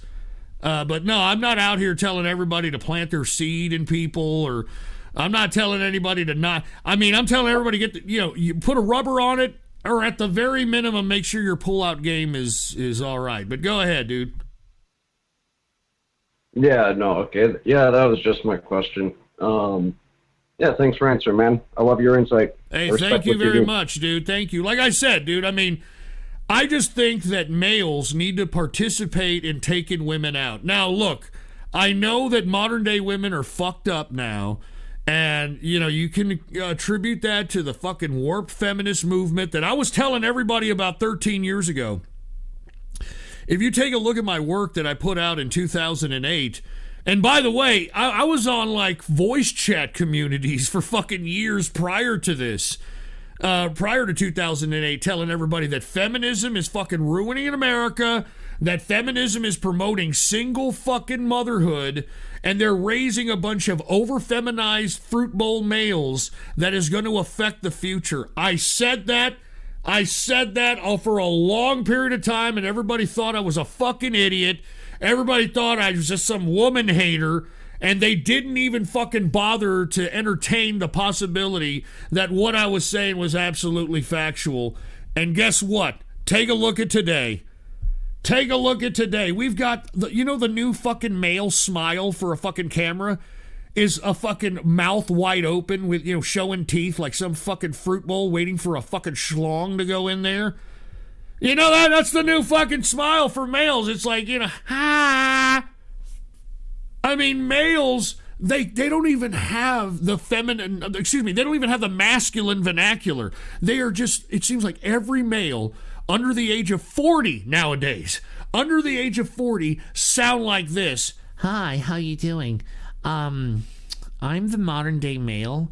But no, I'm not out here telling everybody to plant their seed in people, or I'm not telling anybody to not. I mean, I'm telling everybody to get you put a rubber on it. Or at the very minimum, make sure your pull-out game is all right. But go ahead, dude. Yeah, no, okay. Yeah, that was just my question. Yeah, thanks for answering, man. I love your insight. Hey, thank you very much, dude. Thank you. Like I said, dude, I mean, I just think that males need to participate in taking women out. Now, look, I know that modern-day women are fucked up now. And, you can attribute that to the fucking warped feminist movement that I was telling everybody about 13 years ago. If you take a look at my work that I put out in 2008, and by the way, I was on like voice chat communities for fucking years prior to this, prior to 2008, telling everybody that feminism is fucking ruining America, that feminism is promoting single fucking motherhood, and they're raising a bunch of over-feminized fruit bowl males that is going to affect the future. I said that for a long period of time, and everybody thought I was a fucking idiot. Everybody thought I was just some woman hater, and they didn't even fucking bother to entertain the possibility that what I was saying was absolutely factual. And guess what? Take a look at today. Take a look at today. We've got, the new fucking male smile for a fucking camera is a fucking mouth wide open with, showing teeth like some fucking fruit bowl waiting for a fucking schlong to go in there. That's the new fucking smile for males. It's like, ha. I mean, males, they don't even have the feminine, they don't even have the masculine vernacular. They are just, it seems like every male under the age of 40 nowadays, under the age of 40, sound like this. Hi, how you doing? I'm the modern day male.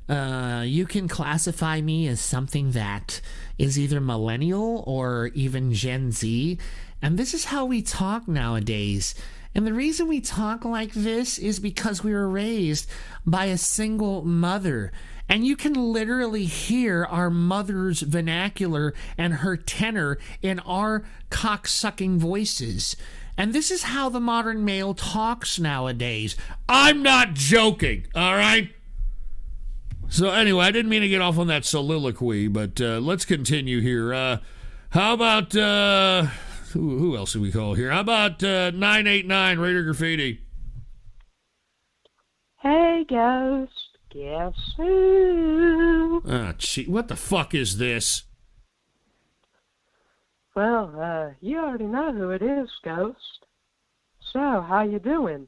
You can classify me as something that is either millennial or even Gen Z. And this is how we talk nowadays. And the reason we talk like this is because we were raised by a single mother. And you can literally hear our mother's vernacular and her tenor in our cocksucking voices. And this is how the modern male talks nowadays. I'm not joking, all right? So anyway, I didn't mean to get off on that soliloquy, but let's continue here. How about... Who else do we call here? How about 989 Raider Graffiti? Hey, Ghost. Guess who? Ah, gee, what the fuck is this? Well, you already know who it is, Ghost. So, how you doing?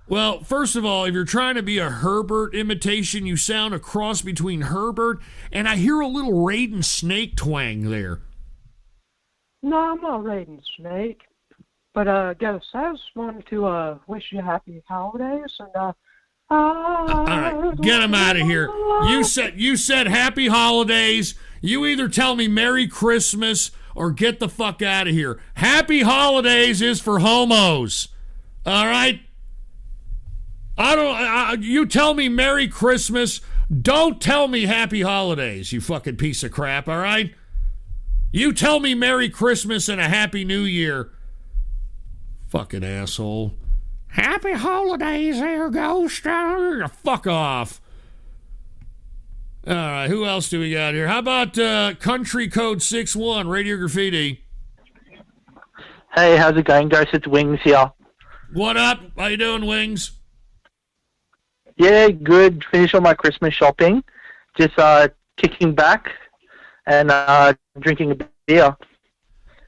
Well, first of all, if you're trying to be a Herbert imitation, you sound a cross between Herbert, and I hear a little Raiden Snake twang there. No, I'm not Raiden Snake. But, Ghost, I just wanted to wish you happy holidays, and, all right, get him out of here. You said happy holidays. You either tell me Merry Christmas or get the fuck out of here. Happy holidays is for homos. All right? You tell me Merry Christmas. Don't tell me happy holidays, you fucking piece of crap, all right? You tell me Merry Christmas and a Happy New Year. Fucking asshole. Happy holidays there, Ghost. Fuck off. All right, who else do we got here? How about Country Code 61, Radio Graffiti? Hey, how's it going, Ghost? It's Wings here. What up? How you doing, Wings? Yeah, good. Finished all my Christmas shopping. Just kicking back and drinking a beer.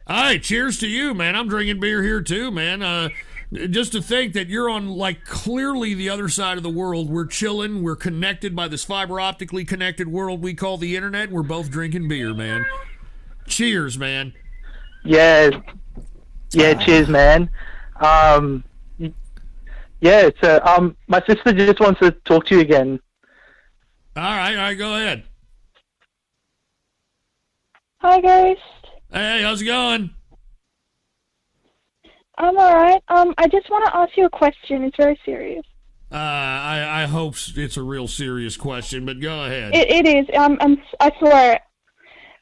All right, cheers to you, man. I'm drinking beer here too, man. Just to think that you're on, like, clearly the other side of the world. We're chilling. We're connected by this fiber optically connected world we call the internet. We're both drinking beer, man. Cheers, man. Yeah, cheers, man. Yeah, so my sister just wants to talk to you again. All right, go ahead. Hi, Ghost. Hey, how's it going? I'm alright. I just want to ask you a question. It's very serious. I hope it's a real serious question, but go ahead. It is. I swear.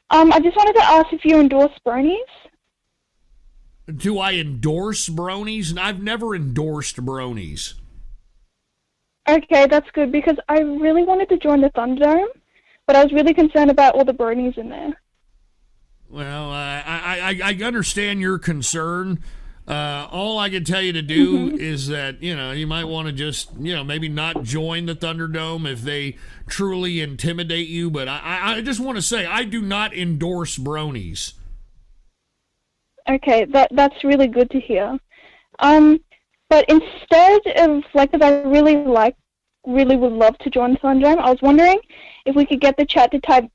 I just wanted to ask if you endorse bronies. Do I endorse bronies? I've never endorsed bronies. Okay, that's good, because I really wanted to join the Thunderdome, but I was really concerned about all the bronies in there. Well, I understand your concern. All I can tell you to do is that, you might want to just, maybe not join the Thunderdome if they truly intimidate you. But I just want to say, I do not endorse bronies. Okay, that's really good to hear. But instead of, because I really would love to join the Thunderdome, I was wondering if we could get the chat to type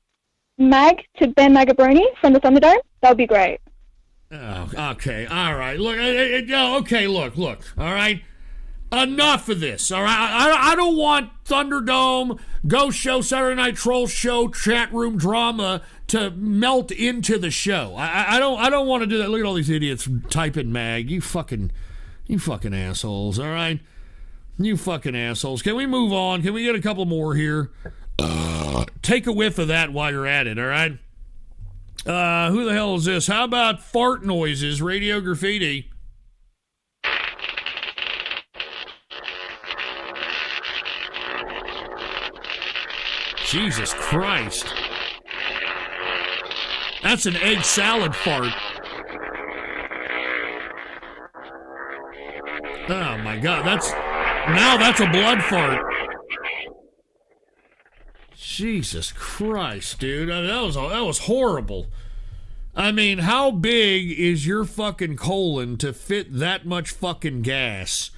Mag to Ben Magabroni from the Thunderdome. That would be great. Oh, okay, all right. Look, okay, look, all right? Enough of this, all right? I don't want Thunderdome, Ghost Show, Saturday Night Troll Show, chat room drama to melt into the show. I don't want to do that. Look at all these idiots typing Mag. You fucking assholes, all right? You fucking assholes. Can we move on? Can we get a couple more here? Take a whiff of that while you're at it, all right? Who the hell is this? How about fart noises, Radio Graffiti? Jesus Christ. That's an egg salad fart. Oh my God, that's a blood fart. Jesus Christ, dude. I mean, that was horrible. I mean, how big is your fucking colon to fit that much fucking gas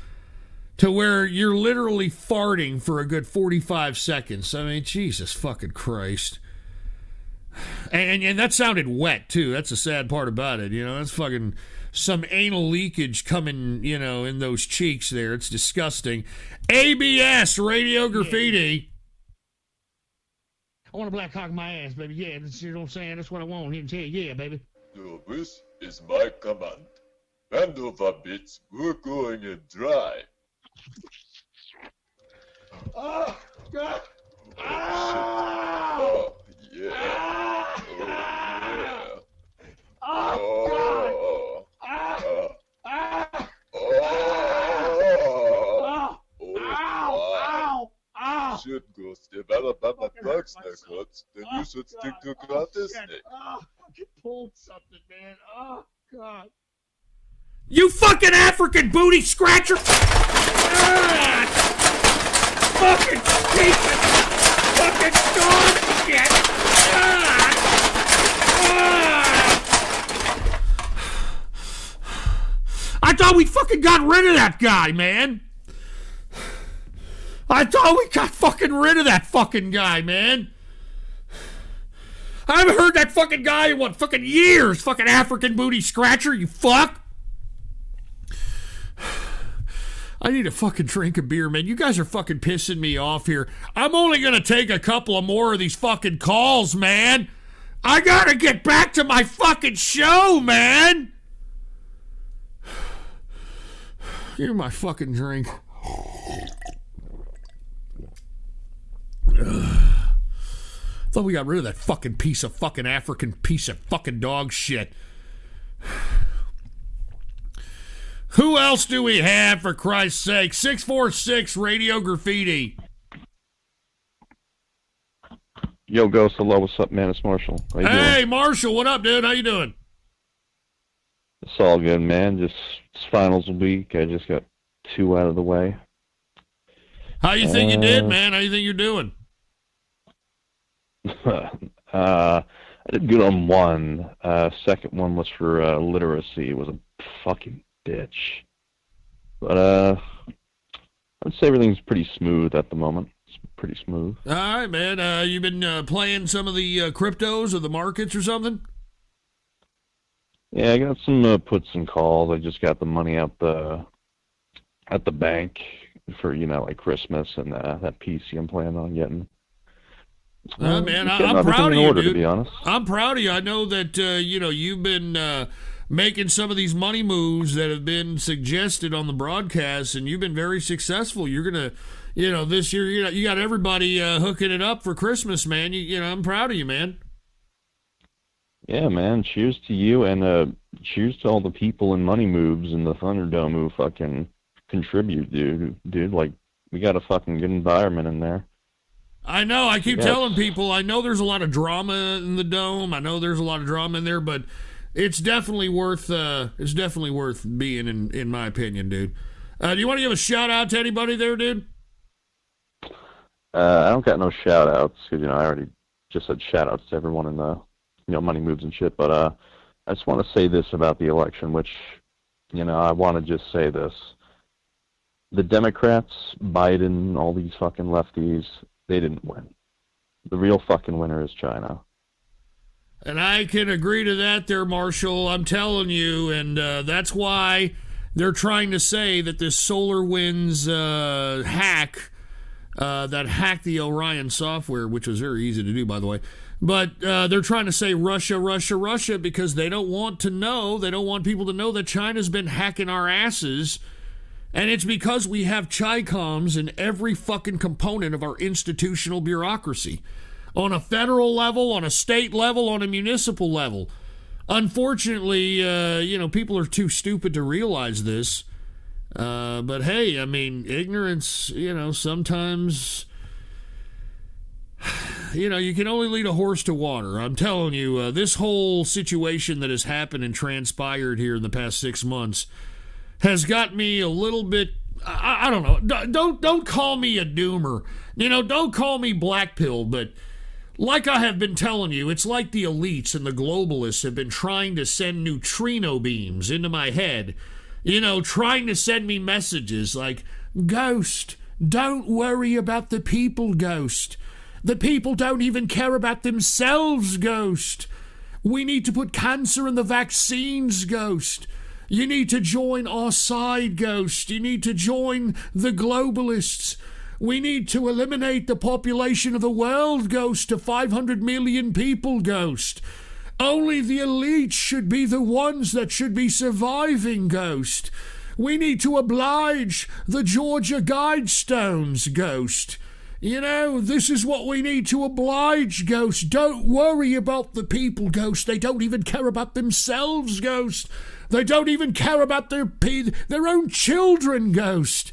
to where you're literally farting for a good 45 seconds? I mean, Jesus fucking Christ. And that sounded wet, too. That's the sad part about it. That's fucking some anal leakage coming, in those cheeks there. It's disgusting. ABS, Radio Graffiti. I want a black cock in my ass, baby. Yeah, you know what I'm saying? That's what I want. Here, yeah, baby. This is my command. Bend over, bitch. We're going in dry. Oh, God. Oh, yeah. Oh, yeah. Oh, You should go develop my dog snake hooks, then you should stick to this snake. Oh, fucking pulled something, man. Oh, God. You fucking African booty scratcher! Fucking piece of fucking dog shit! I thought we fucking got rid of that guy, man. I thought we got fucking rid of that fucking guy, man. I haven't heard that fucking guy in fucking years. Fucking African booty scratcher, you fuck. I need a fucking drink of beer, man. You guys are fucking pissing me off here. I'm only gonna take a couple of more of these fucking calls, man. I gotta get back to my fucking show, man. Give me my fucking drink. Thought we got rid of that fucking piece of fucking African piece of fucking dog shit. Who else do we have, for Christ's sake? 646 Radio Graffiti. Yo, Ghost, hello, what's up, man? It's Marshall. How you Hey, doing? Marshall, what up, dude? How you doing? It's all good, man. It's finals week. I just got 2 out of the way. How you think you did, man? How you think you're doing? I did good on 1. Second one was for literacy. It was a fucking bitch. But I'd say everything's pretty smooth at the moment. It's pretty smooth. All right, man. You been playing some of the cryptos or the markets or something? Yeah, I got some puts and calls. I just got the money out at the bank for, like Christmas and that PC I'm planning on getting. Man, Getting I'm everything proud of in you, order, dude. to be honest. I'm proud of you. I know that, you've been making some of these money moves that have been suggested on the broadcast, and you've been very successful. You're going to, this year, you got everybody hooking it up for Christmas, man. I'm proud of you, man. Yeah, man. Cheers to you, and cheers to all the people in Money Moves and the Thunderdome who fucking contribute, dude. Like, we got a fucking good environment in there. I know. I keep telling people, I know there's a lot of drama in the Dome. I know there's a lot of drama in there, but it's definitely worth being, in my opinion, dude. Do you want to give a shout out to anybody there, dude? I don't got no shout outs because I already just said shout outs to everyone in the Money Moves and shit. But I just want to say this about the election, which I want to just say this: the Democrats, Biden, all these fucking lefties, they didn't win. The real fucking winner is China. And I can agree to that there, Marshall. I'm telling you, and that's why they're trying to say that this SolarWinds hack, that hacked the Orion software, which was very easy to do, by the way. But they're trying to say Russia, because they don't want people to know that China's been hacking our asses. And it's because we have Chi-Coms in every fucking component of our institutional bureaucracy. On a federal level, on a state level, on a municipal level. Unfortunately, people are too stupid to realize this. But hey, I mean, ignorance, sometimes, you can only lead a horse to water. I'm telling you, this whole situation that has happened and transpired here in the past 6 months has got me a little bit, I don't know, don't call me a doomer. Don't call me black-pilled, but like I have been telling you, it's like the elites and the globalists have been trying to send neutrino beams into my head. Trying to send me messages like, Ghost, don't worry about the people, Ghost. The people don't even care about themselves, Ghost. We need to put cancer in the vaccines, Ghost. You need to join our side, Ghost. You need to join the globalists. We need to eliminate the population of the world, Ghost, to 500 million people, Ghost. Only the elite should be the ones that should be surviving, Ghost. We need to oblige the Georgia Guidestones, Ghost. You know, this is what we need to oblige, Ghost. Don't worry about the people, Ghost. They don't even care about themselves, Ghost. They don't even care about their own children, Ghost.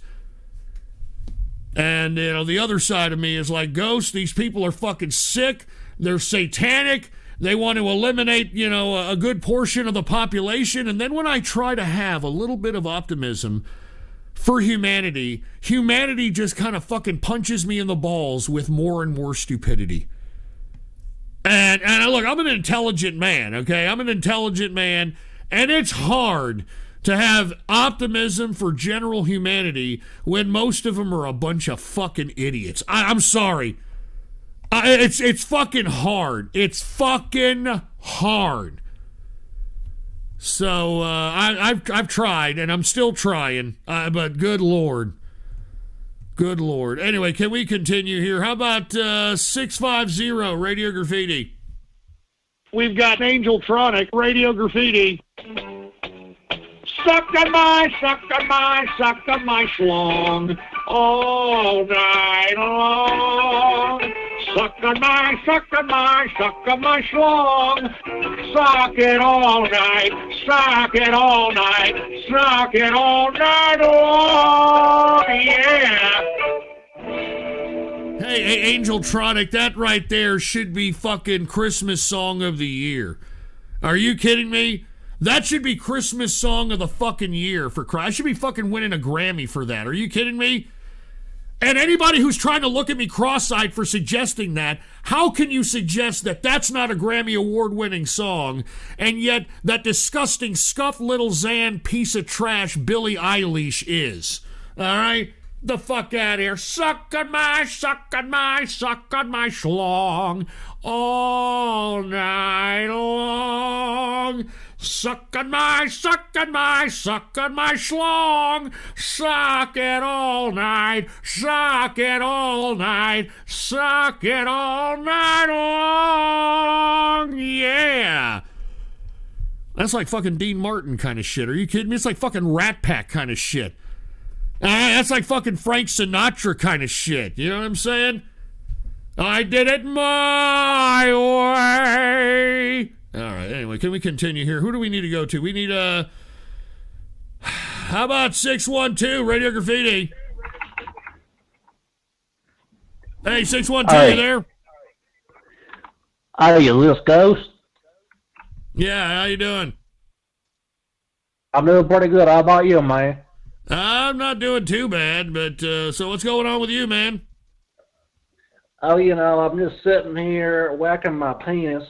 And, you know, the other side of me is like, Ghost, these people are fucking sick. They're satanic. They want to eliminate, you know, a good portion of the population. And then when I try to have a little bit of optimism for humanity, humanity just kind of fucking punches me in the balls with more and more stupidity. And look, I'm an intelligent man, okay? I'm an intelligent man, and it's hard to have optimism for general humanity when most of them are a bunch of fucking idiots. I'm sorry. It's fucking hard. It's fucking hard. So I've tried, and I'm still trying. But good Lord. Good Lord. Anyway, can we continue here? How about 650 Radio Graffiti? We've got Angeltronic Radio Graffiti. Suck on my schlong all night long. Suck on my schlong. Suck it all night, suck it all night, suck it all night long, yeah. Hey, Angeltronic, that right there should be fucking Christmas song of the year. Are you kidding me? That should be Christmas song of the fucking year for Christ. I should be fucking winning a Grammy for that. Are you kidding me? And anybody who's trying to look at me cross-eyed for suggesting that, how can you suggest that that's not a Grammy award-winning song, and yet that disgusting scuffed little Zan piece of trash Billie Eilish is? All right? The fuck out of here. Suck on my schlong all night long. Suck on my schlong. Suck it all night. Suck it all night. Suck it all night long. Yeah. That's like fucking Dean Martin kind of shit. Are you kidding me? It's like fucking Rat Pack kind of shit. That's like fucking Frank Sinatra kind of shit. You know what I'm saying? I did it my way. All right, anyway, can we continue here? Who do we need to go to? We need, how about 612 Radio Graffiti? Hey, 612, hey. You there? How you, Lewis Ghost? Yeah, how you doing? I'm doing pretty good. How about you, man? I'm not doing too bad, but so what's going on with you, man? Oh, you know, I'm just sitting here whacking my penis.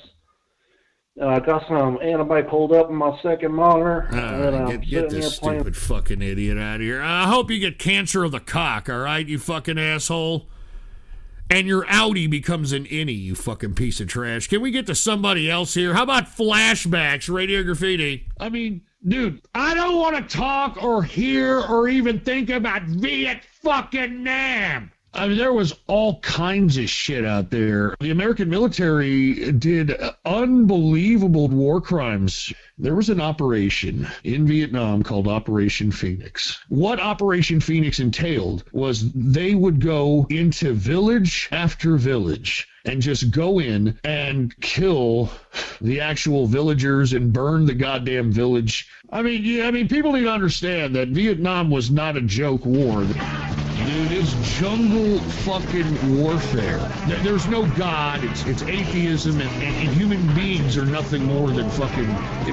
I got some antibody pulled up in my second monitor. Get this stupid fucking idiot out of here. I hope you get cancer of the cock, all right, you fucking asshole? And your outie becomes an innie, you fucking piece of trash. Can we get to somebody else here? How about flashbacks, Radio Graffiti? I mean, dude, I don't want to talk or hear or even think about Viet fucking Nam. I mean, there was all kinds of shit out there. The American military did unbelievable war crimes. There was an operation in Vietnam called Operation Phoenix. What Operation Phoenix entailed was they would go into village after village and just go in and kill the actual villagers and burn the goddamn village. I mean, people need to understand that Vietnam was not a joke war. Dude, it's jungle fucking warfare. There's no God. It's atheism, and human beings are nothing more than fucking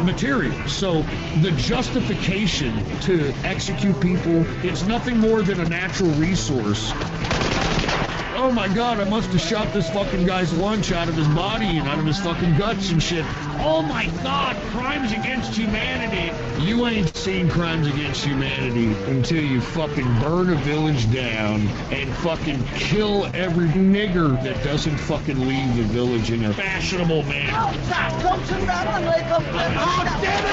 material. So the justification to execute people, it's nothing more than a natural resource. Oh my God, I must have shot this fucking guy's lunch out of his body and out of his fucking guts and shit. Oh my God, crimes against humanity. You ain't seen crimes against humanity until you fucking burn a village down and fucking kill every nigger that doesn't fucking leave the village in a fashionable manner. Oh, damn it!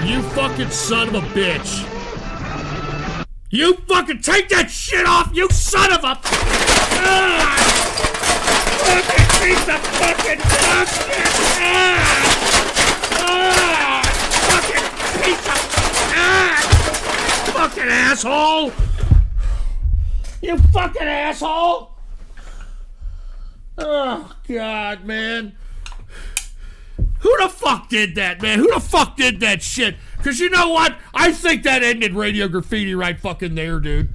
You fucking son of a bitch. You fucking take that shit off, you son of a fucking piece of fucking dog shit! Fucking piece of fucking asshole! You fucking asshole! Oh God, man. Who the fuck did that, man? Who the fuck did that shit? Because you know what? I think that ended Radio Graffiti right fucking there, dude.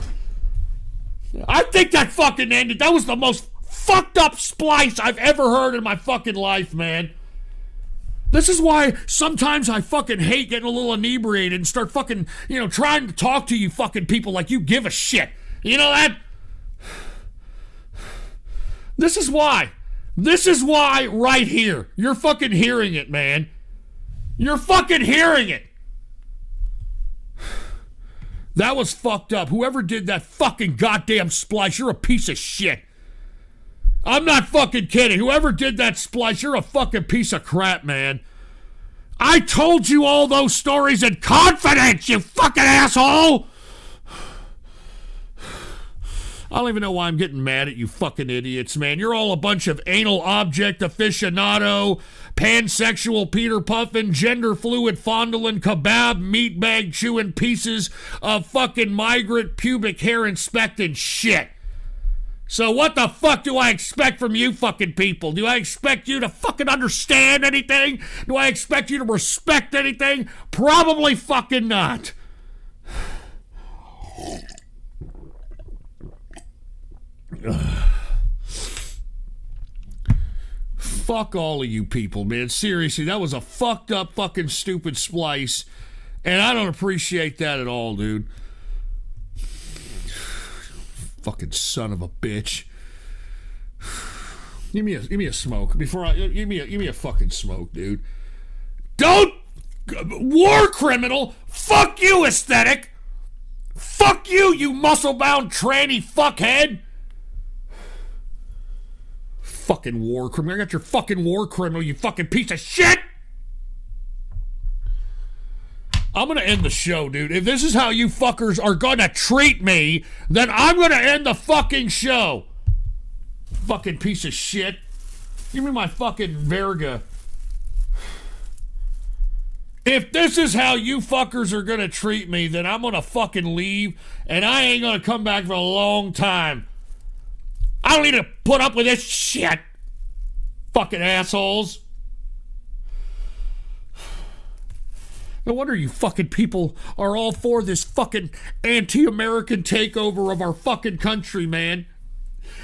I think that fucking ended. That was the most fucked up splice I've ever heard in my fucking life, man. This is why sometimes I fucking hate getting a little inebriated and start fucking, trying to talk to you fucking people like you give a shit. You know that? This is why. This is why right here. You're fucking hearing it, man. You're fucking hearing it. That was fucked up. Whoever did that fucking goddamn splice, you're a piece of shit. I'm not fucking kidding. Whoever did that splice, you're a fucking piece of crap, man. I told you all those stories in confidence, you fucking asshole! I don't even know why I'm getting mad at you fucking idiots, man. You're all a bunch of anal object aficionado, pansexual Peter Puffin, gender fluid fondling, kebab, meatbag chewing pieces of fucking migrant pubic hair inspecting shit. So what the fuck do I expect from you fucking people? Do I expect you to fucking understand anything? Do I expect you to respect anything? Probably fucking not. Fuck all of you people, man. Seriously, that was a fucked up fucking stupid splice, and I don't appreciate that at all, dude. Fucking son of a bitch. Give me a smoke before I give me a fucking smoke, dude. Don't war criminal. Fuck you, aesthetic. Fuck you, you muscle-bound tranny fuckhead. Fucking war criminal. I got your fucking war criminal, you fucking piece of shit. I'm gonna end the show, dude. If this is how you fuckers are gonna treat me, then I'm gonna end the fucking show. Fucking piece of shit. Give me my fucking Verga. If this is how you fuckers are gonna treat me, then I'm gonna fucking leave, and I ain't gonna come back for a long time. I don't need to put up with this shit. Fucking assholes. No wonder you fucking people are all for this fucking anti-American takeover of our fucking country, man.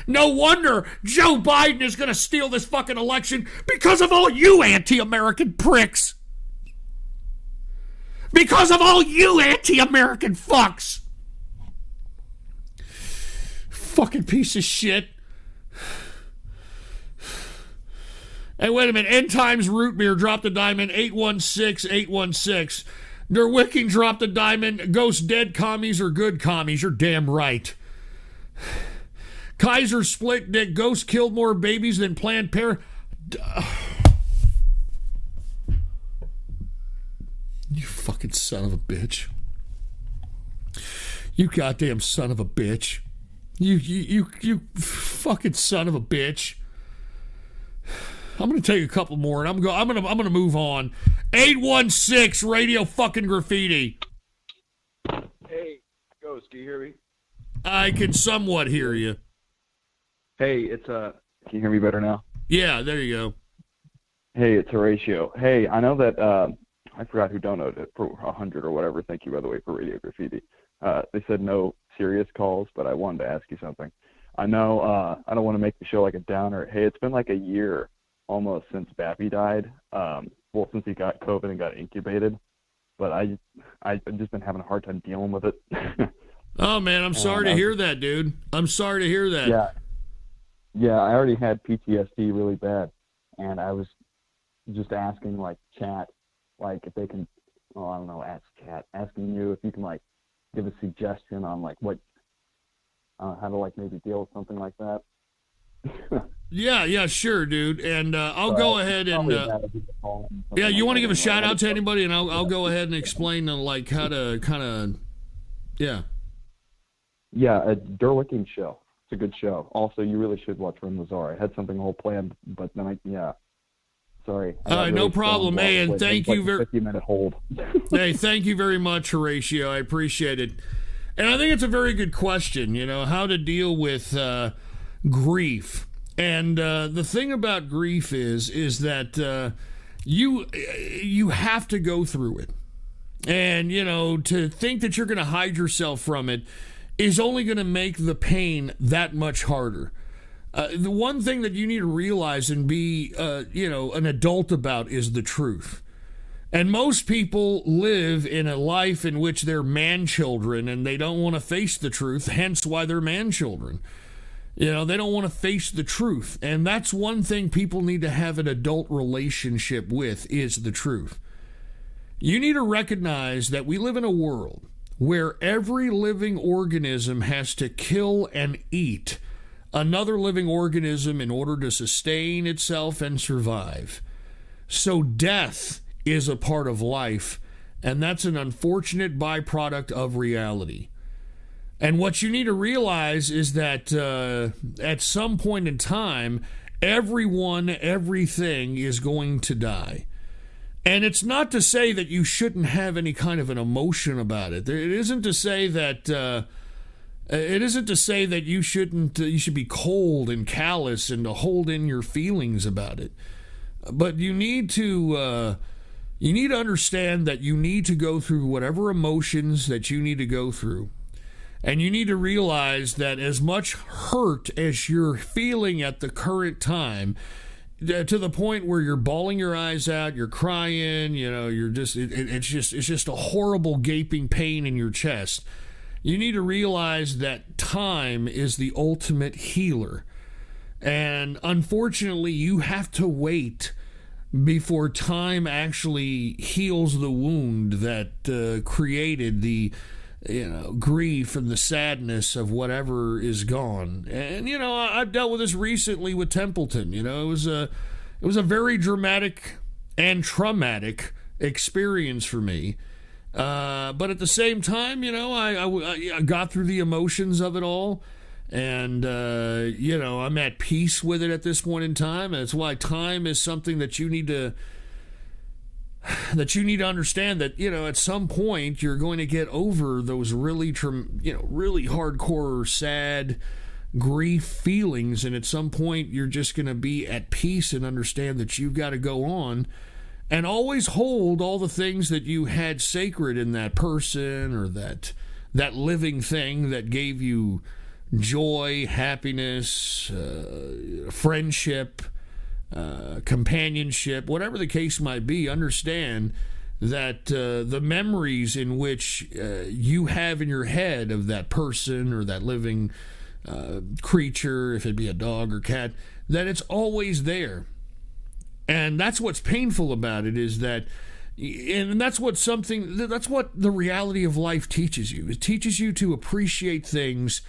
No wonder Joe Biden is gonna steal this fucking election because of all you anti-American pricks. Because of all you anti-American fucks. Fucking piece of shit. Hey, wait a minute. End Times Root Beer dropped a diamond. 816-816. Derwicking dropped a diamond. Ghost dead commies or good commies? You're damn right. Kaiser split dick. Ghost killed more babies than Planned Parenthood. You fucking son of a bitch. You goddamn son of a bitch. You fucking son of a bitch. I'm gonna take a couple more, and I'm gonna move on. 816 Radio fucking Graffiti. Hey, Ghost, do you hear me? I can somewhat hear you. Hey, it's Can you hear me better now? Yeah, there you go. Hey, it's Horatio. Hey, I know that I forgot who donated for 100 or whatever. Thank you, by the way, for Radio Graffiti. They said no serious calls, but I wanted to ask you something. I know I don't want to make the show like a downer. Hey, it's been like a year almost since Bappy died. Well, since he got COVID and got incubated. But I've just been having a hard time dealing with it. Oh, man, I'm sorry to hear that, dude. I'm sorry to hear that. Yeah, I already had PTSD really bad. And I was just asking, like, chat, like, if they can, well, I don't know, ask chat, asking you if you can, like, give a suggestion on, like, what, how to, like, maybe deal with something like that. Yeah, sure, dude. And I'll go ahead and yeah, you want to give a shout out to anybody, and I'll go ahead and explain like how to kind of Yeah, a Derwicking show. It's a good show. Also, you really should watch Rim Lazar. I had something whole planned, but then sorry. No problem, hey, and thank you very 50-minute hold. Hey, thank you very much, Horatio. I appreciate it. And I think it's a very good question, how to deal with grief. And the thing about grief is that you have to go through it. And, to think that you're going to hide yourself from it is only going to make the pain that much harder. The one thing that you need to realize and be, an adult about is the truth. And most people live in a life in which they're man-children and they don't want to face the truth, hence why they're man-children. They don't want to face the truth. And that's one thing people need to have an adult relationship with is the truth. You need to recognize that we live in a world where every living organism has to kill and eat another living organism in order to sustain itself and survive. So death is a part of life, and that's an unfortunate byproduct of reality. And what you need to realize is that at some point in time, everything is going to die. And it's not to say that you shouldn't have any kind of an emotion about it. It isn't to say that you should be cold and callous and to hold in your feelings about it. But you need to understand that you need to go through whatever emotions that you need to go through. And you need to realize that as much hurt as you're feeling at the current time, to the point where you're bawling your eyes out, you're crying, you're just it's just a horrible gaping pain in your chest. You need to realize that time is the ultimate healer. And unfortunately, you have to wait before time actually heals the wound that created the grief and the sadness of whatever is gone. And I've dealt with this recently with Templeton. It was a very dramatic and traumatic experience for me. But at the same time, I got through the emotions of it all, and I'm at peace with it at this point in time. And that's why time is something that you need to understand, that at some point you're going to get over those really really hardcore sad grief feelings, and at some point you're just going to be at peace and understand that you've got to go on and always hold all the things that you had sacred in that person or that living thing that gave you joy, happiness, friendship, companionship, whatever the case might be. Understand that the memories in which you have in your head of that person or that living creature, if it be a dog or cat, that it's always there. And that's what's painful about it, is that, and that's what the reality of life teaches you. It teaches you to appreciate things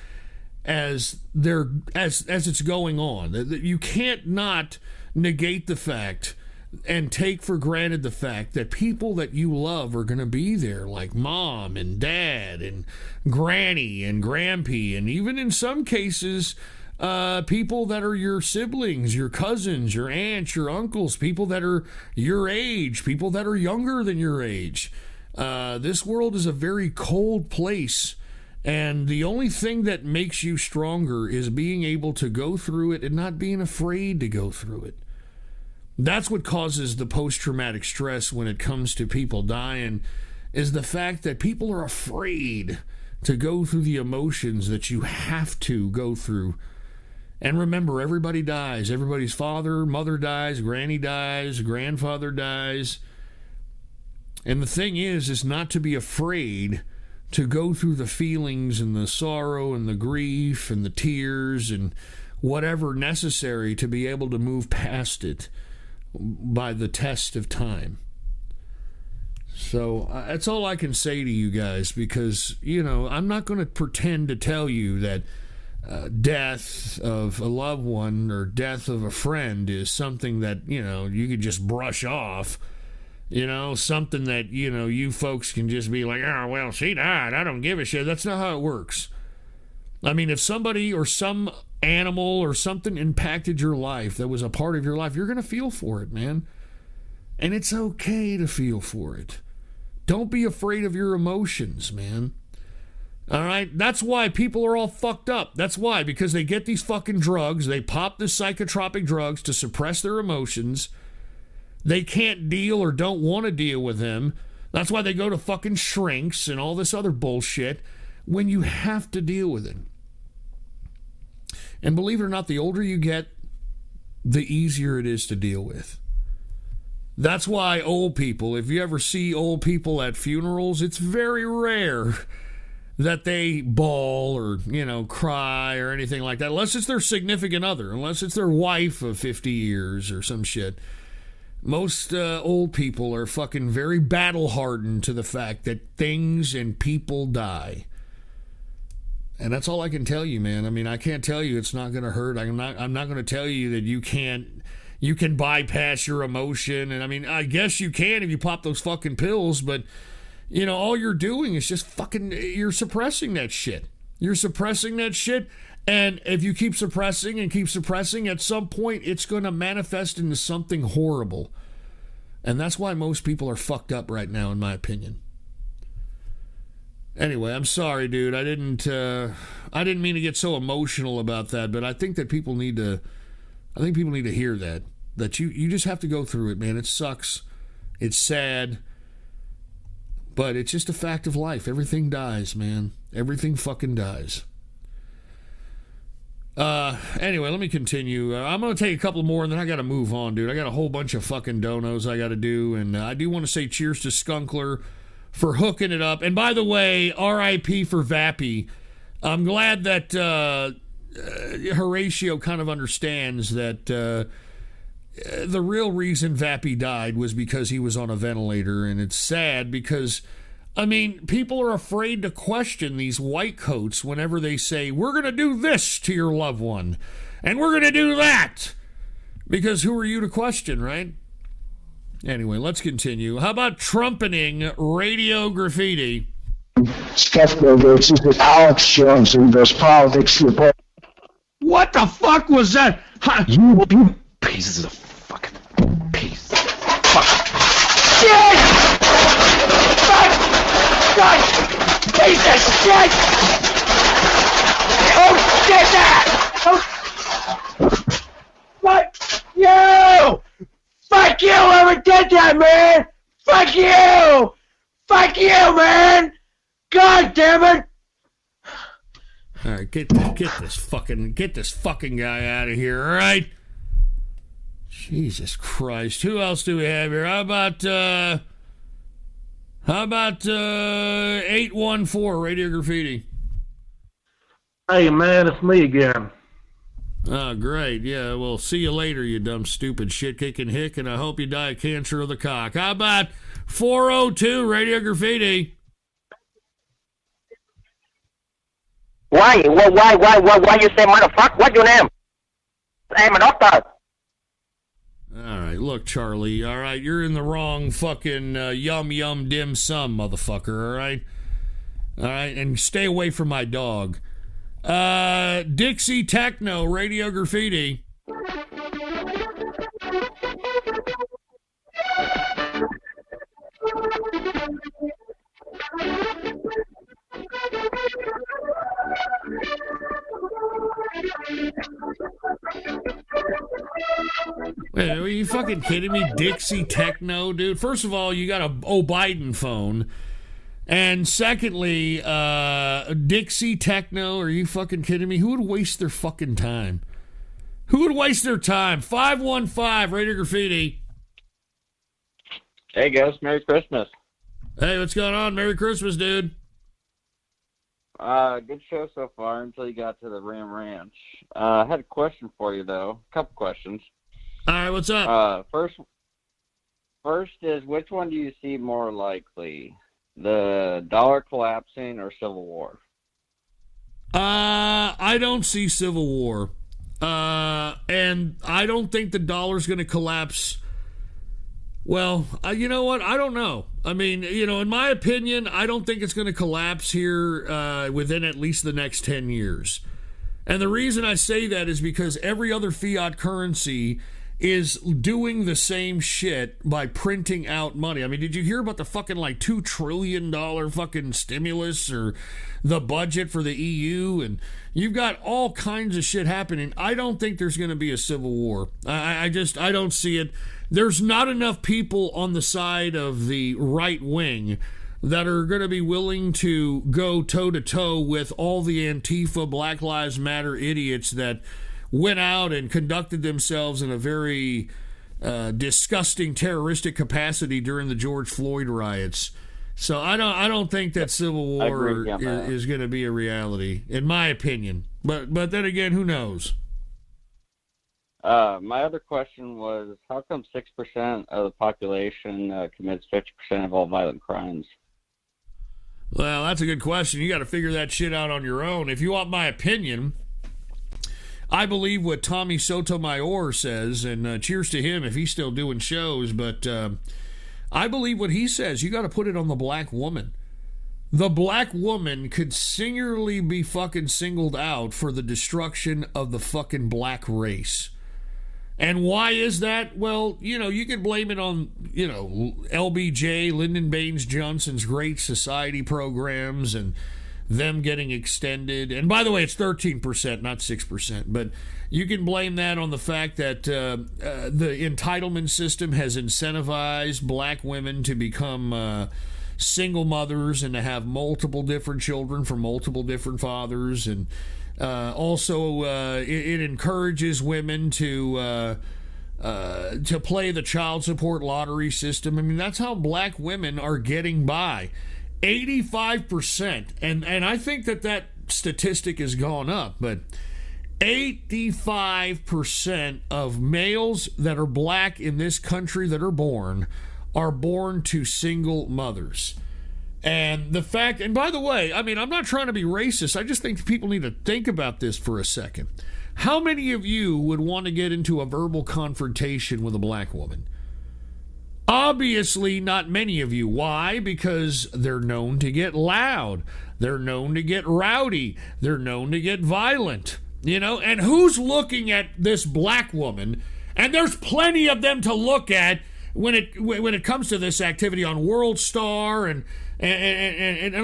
as it's going on. You can't not negate the fact and take for granted the fact that people that you love are going to be there, like mom and dad and granny and grampy, and even in some cases people that are your siblings, your cousins, your aunts, your uncles, people that are your age, people that are younger than your age. This world is a very cold place, and the only thing that makes you stronger is being able to go through it and not being afraid to go through it. That's what causes the post-traumatic stress when it comes to people dying, is the fact that people are afraid to go through the emotions that you have to go through. And remember, everybody dies. Everybody's father, mother dies, granny dies, grandfather dies. And the thing is not to be afraid to go through the feelings and the sorrow and the grief and the tears and whatever necessary to be able to move past it by the test of time. So that's all I can say to you guys, because, I'm not going to pretend to tell you that death of a loved one or death of a friend is something that, you could just brush off. Something that, you folks can just be like, oh, well, she died, I don't give a shit. That's not how it works. I mean, if somebody or some animal or something impacted your life that was a part of your life, you're going to feel for it, man. And it's okay to feel for it. Don't be afraid of your emotions, man. All right? That's why people are all fucked up. That's why, because they get these fucking drugs. They pop the psychotropic drugs to suppress their emotions. They can't deal or don't want to deal with them. That's why they go to fucking shrinks and all this other bullshit when you have to deal with it. And believe it or not, the older you get, the easier it is to deal with. That's why old people, if you ever see old people at funerals, it's very rare that they bawl or, cry or anything like that, unless it's their significant other, unless it's their wife of 50 years or some shit. Most old people are fucking very battle-hardened to the fact that things and people die. And that's all I can tell you, man. I mean, I can't tell you it's not going to hurt. I'm not going to tell you that you can bypass your emotion. And I mean, I guess you can if you pop those fucking pills, but all you're doing is just you're suppressing that shit. You're suppressing that shit. And if you keep suppressing, at some point it's going to manifest into something horrible. And that's why most people are fucked up right now, in my opinion. Anyway, I'm sorry, dude. I didn't mean to get so emotional about that, but I think that people need to hear that you just have to go through it, man. It sucks. It's sad. But it's just a fact of life. Everything dies, man. Everything fucking dies. Anyway, let me continue. I'm going to take a couple more, and then I got to move on, dude. I got a whole bunch of fucking donos I got to do, and I do want to say cheers to Skunkler for hooking it up. And by the way, R.I.P. for Vappy. I'm glad that Horatio kind of understands that the real reason Vappy died was because he was on a ventilator, and it's sad because, I mean, people are afraid to question these white coats whenever they say, we're going to do this to your loved one, and we're going to do that, because who are you to question, right? Anyway, let's continue. How about trumpeting Radio Graffiti? Stuff goes with Alex Jones and those politics report. What the fuck was that? You pieces of fucking piece. Fuck. Shit! Fuck! God! Piece of shit! Who did that? Fuck you! Fuck you! Whoever did that, man! Fuck you! Fuck you, man! God damn it! All right, get this fucking guy out of here, all right? Jesus Christ. Who else do we have here? How about 814 Radio Graffiti? Hey, man, it's me again. Oh, great. Yeah, well, see you later, you dumb, stupid, shit-kicking hick, and I hope you die of cancer of the cock. How about 402 Radio Graffiti? Why? Why you say motherfucker? What's your name? I'm a doctor. All right, look, Charlie, all right, you're in the wrong fucking yum dim sum, motherfucker, all right? All right, and stay away from my dog. Dixie Techno, Radio Graffiti. Wait, are you fucking kidding me? Dixie Techno, dude? First of all, you got a Biden phone. And secondly, Dixie Techno, are you fucking kidding me? Who would waste their fucking time? Who would waste their time? 515, Radio Graffiti. Hey, guys, Merry Christmas. Hey, what's going on? Merry Christmas, dude. Good show so far until you got to the Ram Ranch. I had a question for you, though. A couple questions. All right, what's up? First is, which one do you see more likely? The dollar collapsing or Civil War? I don't see Civil War. And I don't think the dollar's going to collapse Well, you know what? I don't know. I mean, in my opinion, I don't think it's going to collapse here within at least the next 10 years. And the reason I say that is because every other fiat currency is doing the same shit by printing out money. I mean, did you hear about the fucking $2 trillion fucking stimulus or the budget for the EU? And you've got all kinds of shit happening. I don't think there's going to be a civil war. I don't see it. There's not enough people on the side of the right wing that are going to be willing to go toe-to-toe with all the Antifa, Black Lives Matter idiots that went out and conducted themselves in a very disgusting terroristic capacity during the George Floyd riots. So I don't think that civil war is going to be a reality, in my opinion. But then again, who knows? My other question was, how come 6% of the population commits 50% of all violent crimes? Well, that's a good question. You got to figure that shit out on your own. If you want my opinion, I believe what Tommy Sotomayor says, and cheers to him if he's still doing shows, but I believe what he says. You got to put it on the black woman. The black woman could singularly be fucking singled out for the destruction of the fucking black race. And why is that? Well, you could blame it on, LBJ, Lyndon Baines Johnson's Great Society programs and them getting extended. And by the way, it's 13%, not 6%. But you can blame that on the fact that the entitlement system has incentivized black women to become single mothers and to have multiple different children from multiple different fathers. And also, it encourages women to play the child support lottery system. I mean, that's how black women are getting by. 85%, and I think that statistic has gone up, but 85% of males that are black in this country that are born to single mothers. And the fact, and by the way, I mean, I'm not trying to be racist. I just think people need to think about this for a second. How many of you would want to get into a verbal confrontation with a black woman? Obviously, not many of you. Why? Because they're known to get loud. They're known to get rowdy. They're known to get violent. And who's looking at this black woman? And there's plenty of them to look at when it comes to this activity on World Star and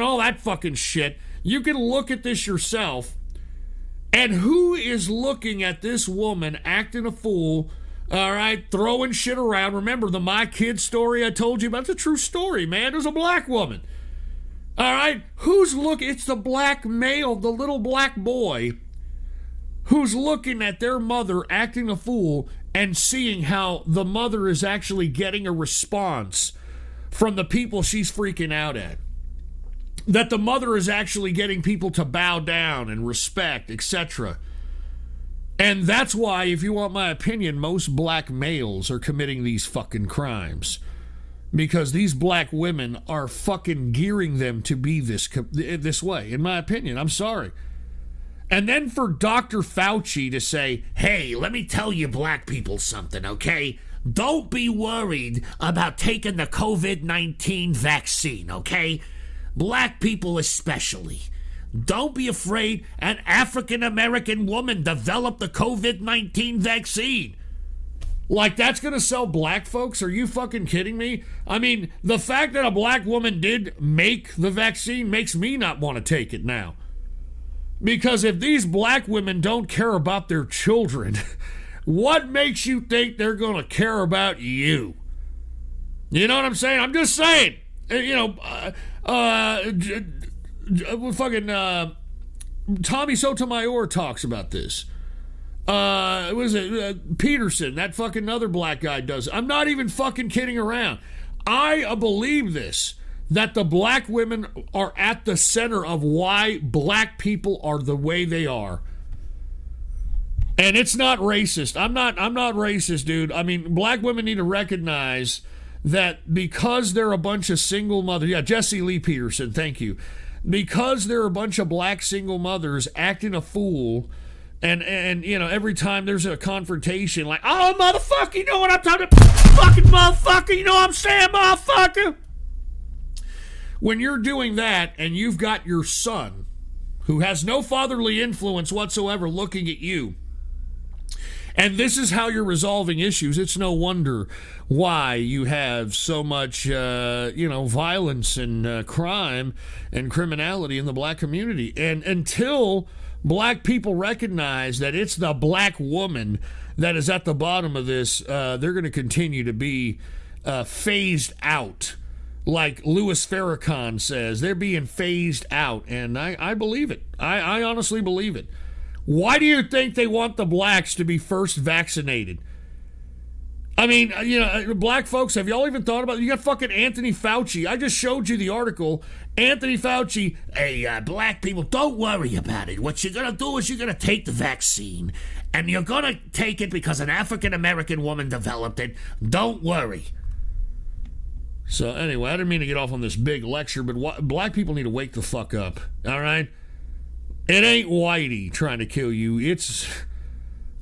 all that fucking shit. You can look at this yourself. And who is looking at this woman acting a fool? All right, throwing shit around. Remember the My Kid story I told you about? It's a true story, man. There's a black woman. All right, who's looking? It's the black male, the little black boy, who's looking at their mother acting a fool and seeing how the mother is actually getting a response from the people she's freaking out at. That the mother is actually getting people to bow down and respect, etc. And that's why, if you want my opinion, most black males are committing these fucking crimes. Because these black women are fucking gearing them to be this way, in my opinion. I'm sorry. And then for Dr. Fauci to say, hey, let me tell you black people something, okay? Don't be worried about taking the COVID-19 vaccine, okay? Black people especially. Don't be afraid an African-American woman developed the COVID-19 vaccine. Like, that's going to sell black folks? Are you fucking kidding me? I mean, the fact that a black woman did make the vaccine makes me not want to take it now. Because if these black women don't care about their children, what makes you think they're going to care about you? You know what I'm saying? I'm just saying. Tommy Sotomayor talks about this. Peterson, that fucking other black guy does it. I'm not even fucking kidding around. I believe this, that the black women are at the center of why black people are the way they are. And it's not racist. I'm not racist, dude. I mean, black women need to recognize that because they're a bunch of single mothers. Yeah, Jesse Lee Peterson, thank you. Because they're a bunch of black single mothers acting a fool, and every time there's a confrontation, like, oh, motherfucker, you know what I'm talking about? fucking motherfucker. You know what I'm saying, motherfucker? When you're doing that and you've got your son, who has no fatherly influence whatsoever, looking at you, and this is how you're resolving issues, it's no wonder why you have so much, violence and crime and criminality in the black community. And until black people recognize that it's the black woman that is at the bottom of this, they're going to continue to be phased out. Like Louis Farrakhan says, they're being phased out. And I believe it. I honestly believe it. Why do you think they want the blacks to be first vaccinated? I mean, black folks, have y'all even thought about it? You got fucking Anthony Fauci. I just showed you the article. Anthony Fauci, hey, black people, don't worry about it. What you're going to do is you're going to take the vaccine. And you're going to take it because an African-American woman developed it. Don't worry. So anyway, I didn't mean to get off on this big lecture, but black people need to wake the fuck up, all right? It ain't Whitey trying to kill you. It's,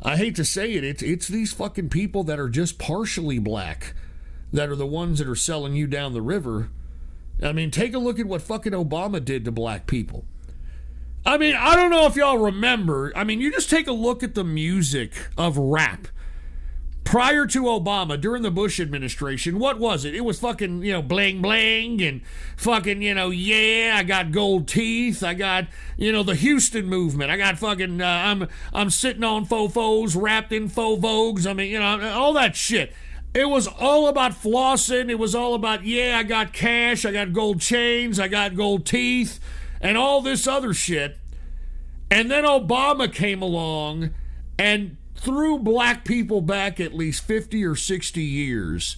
I hate to say it, it's these fucking people that are just partially black that are the ones that are selling you down the river. I mean, take a look at what fucking Obama did to black people. I mean, I don't know if y'all remember. I mean, you just take a look at the music of rap. Prior to Obama, during the Bush administration, what was it? It was fucking, bling bling and fucking, yeah, I got gold teeth. I got, the Houston movement. I got fucking, I'm sitting on fofos, wrapped in faux vogues. I mean, all that shit. It was all about flossing. It was all about, yeah, I got cash. I got gold chains. I got gold teeth and all this other shit. And then Obama came along and threw black people back at least 50 or 60 years,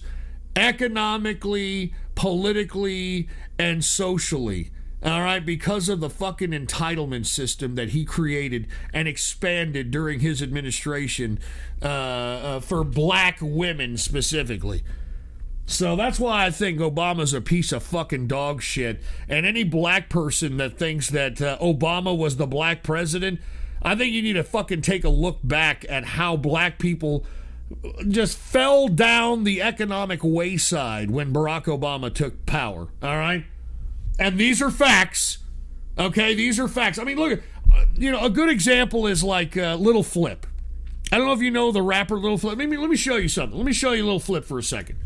economically, politically, and socially, all right, because of the fucking entitlement system that he created and expanded during his administration for black women specifically. So that's why I think Obama's a piece of fucking dog shit. And any black person that thinks that Obama was the black president, I think you need to fucking take a look back at how black people just fell down the economic wayside when Barack Obama took power, all right? And these are facts, okay? These are facts. I mean, look, a good example is like Little Flip. I don't know if you know the rapper Little Flip. Let me show you something. Let me show you Little Flip for a second.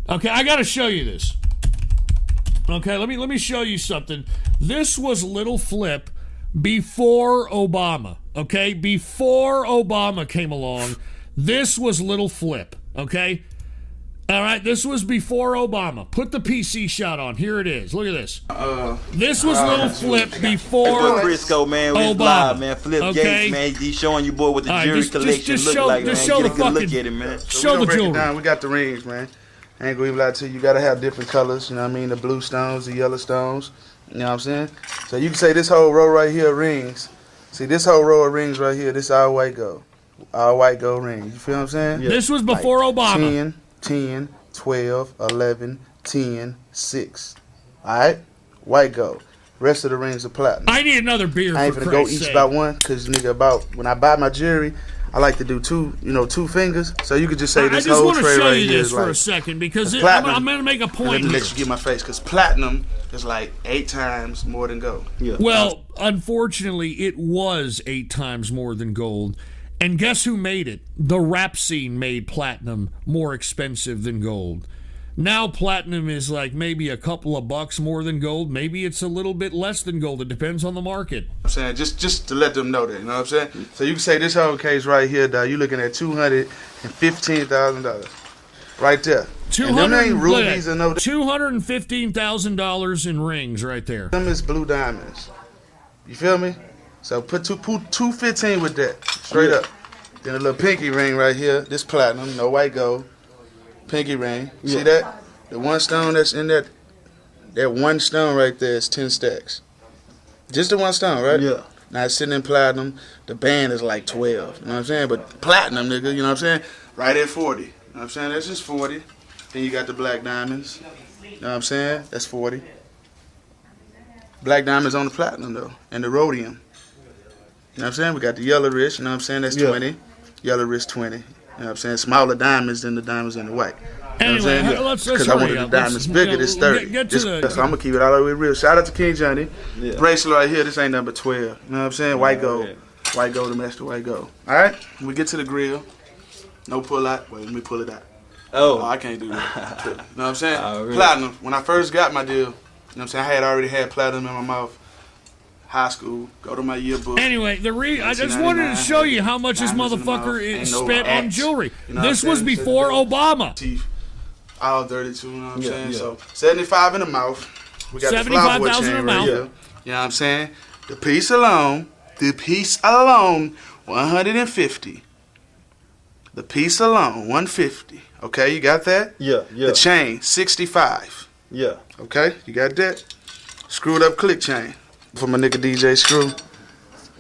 Okay, I got to show you this. Okay, let me show you something. This was Little Flip before Obama, okay? Before Obama came along, this was Little Flip, okay? All right, this was before Obama. Put the PC shot on. Here it is. Look at this. This was Little Flip before Hey, boy, Crisco, man, we Obama. live, man. Flip Okay? Gates, man. He's showing you, boy, what the All right, jewelry just collection look show, like, just man. show Get the a good fucking, look at it, man. show the jewelry. Down. We got the rings, man. I ain't gonna even lie to you. You gotta have different colors. You know what I mean? The blue stones, the yellow stones. You know what I'm saying? So you can say this whole row right here rings. See, this whole row of rings right here, this all white gold. All white gold rings. You feel what I'm saying? Yeah. This was before Obama. 10, 12, 11, 10, 6. All right? White gold. Rest of the rings are platinum. I need another beer. I ain't for finna go Christ's each sake. about one, cause nigga, when I buy my jewelry, I like to do two fingers. So you could just say this I just whole want to tray show right you here this is for like, a second because platinum- I'm going to make a point Let me here. let you get my face, cause platinum is like 8 times more than gold. Yeah. Well, unfortunately, it was 8 times more than gold. And guess who made it? The rap scene made platinum more expensive than gold. Now platinum is like maybe a couple of bucks more than gold. Maybe it's a little bit less than gold. It depends on the market. I'm saying just to let them know that, you know what I'm saying? So you can say this whole case right here, dog, you looking at $215,000. Right there. And them ain't rubies and no $215,000 in rings right there. Them is blue diamonds. You feel me? So put 215 with that. Straight up. Then a little pinky ring right here. This platinum, no white gold. Pinky ring. See that? The one stone that's in that one stone right there is 10 stacks. Just the one stone, right? Yeah. Now it's sitting in platinum. The band is like 12. You know what I'm saying? But platinum, nigga, you know what I'm saying? Right at 40. You know what I'm saying? That's just 40. Then you got the black diamonds. You know what I'm saying? That's 40. Black diamonds on the platinum, though. And the rhodium. You know what I'm saying? We got the yellow wrist. You know what I'm saying? That's 20. Yellow wrist, 20. know what I'm saying? Smaller diamonds than the diamonds in the white. You know what I'm Anyway, saying? let's Because I hurry wanted the up. diamonds Let's, bigger than 30. get to the- So I'm going to keep it all the way real. Shout out to King Johnny. Yeah. Bracelet right here, this ain't number 12. You know what I'm saying? White gold. White gold to match the white gold. All right? We get to the grill. No pull out. Wait, let me pull it out. Oh. I can't do that. You know what I'm saying? Oh, really? Platinum. When I first got my deal, you know what I'm saying? I had already had platinum in my mouth. High school. Go to my yearbook. Anyway, I just wanted to show you how much this motherfucker is spent on jewelry. You know what This I'm was saying? before Obama. Teeth. All 32, you know what I'm Yeah, saying? yeah. So 75 in the mouth. We got the flower boy 75,000 chain in the right mouth. here. You know what I'm saying? The piece alone, 150. The piece alone, 150. Okay, you got that? Yeah, yeah. The chain, 65. Yeah. Okay, you got that? Screwed up click chain for my nigga DJ Screw.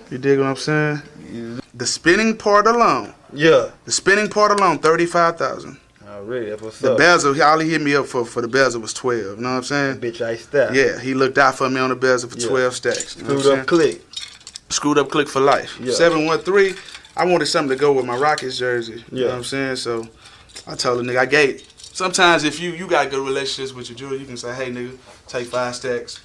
You dig what I'm saying? Yeah. The spinning part alone. Yeah. The spinning part alone, 35,000. Already, that's what's The up. bezel, all he hit me up for the bezel was 12. You know what I'm saying? Bitch iced out. Yeah, he looked out for me on the bezel for 12 stacks. You know what I'm Screwed saying? up click. Screwed up click for life. Yeah. 713, I wanted something to go with my Rockets jersey. You know Yeah. what I'm saying? So I told the nigga, I gave. Sometimes if you got good relationships with your jewelry, you can say, hey nigga, take 5 stacks.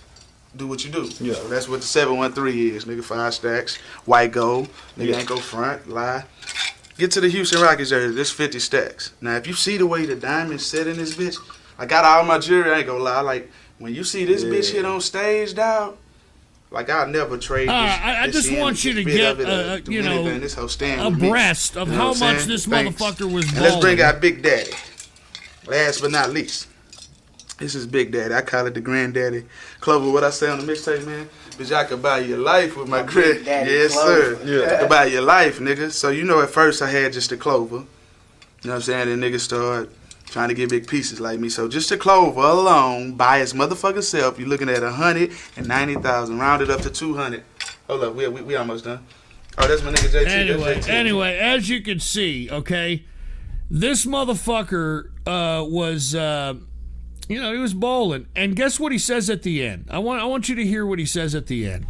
Do what you do. Yeah. So that's what the 713 is, nigga. 5 stacks, white gold. Nigga Yeah. ain't go front, lie. Get to the Houston Rockets jersey. This 50 stacks. Now, if you see the way the diamonds set in this bitch, I got all my jewelry. I ain't gonna lie. Like when you see this bitch hit on stage, dog. Like I'll never trade. This, I this just end, want you this to bit get, of it, the you know, minivan, this whole stand with me. abreast of You know how what I'm much saying? this Thanks. motherfucker was And let's bring balling. out Big Daddy. Last but not least. This is Big Daddy. I call it the granddaddy. Clover, what I say on the mixtape, man? Bitch, I could buy your life with my granddaddy. Yes, sir. Yeah. I could buy your life, nigga. So, you know, at first I had just the Clover. You know what I'm saying? And niggas started trying to get big pieces like me. So just the Clover alone, by its motherfucking self, you're looking at 190,000, rounded up to 200. Hold up, we almost done. Oh, that's my nigga JT. That's JT. Anyway, as you can see, okay, this motherfucker was, he was bowling, and guess what he says at the end? I want you to hear what he says at the end.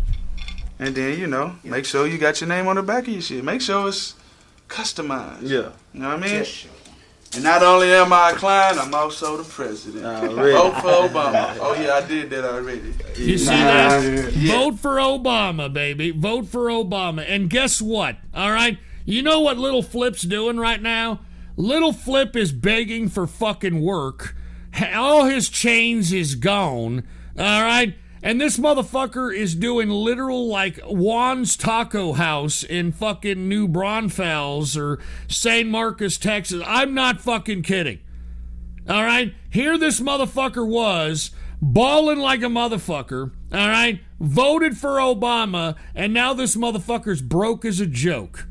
And then, you know, make sure you got your name on the back of your shit. Make sure it's customized. Yeah. You know what I mean? And not only am I a client, I'm also the president. Vote for Obama. Oh, yeah, I did that already. You see that? Vote for Obama, baby. Vote for Obama. And guess what? All right? You know what Little Flip's doing right now? Little Flip is begging for fucking work. All his chains is gone. All right? And this motherfucker is doing literal like Juan's Taco House in fucking New Braunfels or San Marcos, Texas. I'm not fucking kidding. All right? Here this motherfucker was balling like a motherfucker. All right? Voted for Obama, and now this motherfucker's broke as a joke.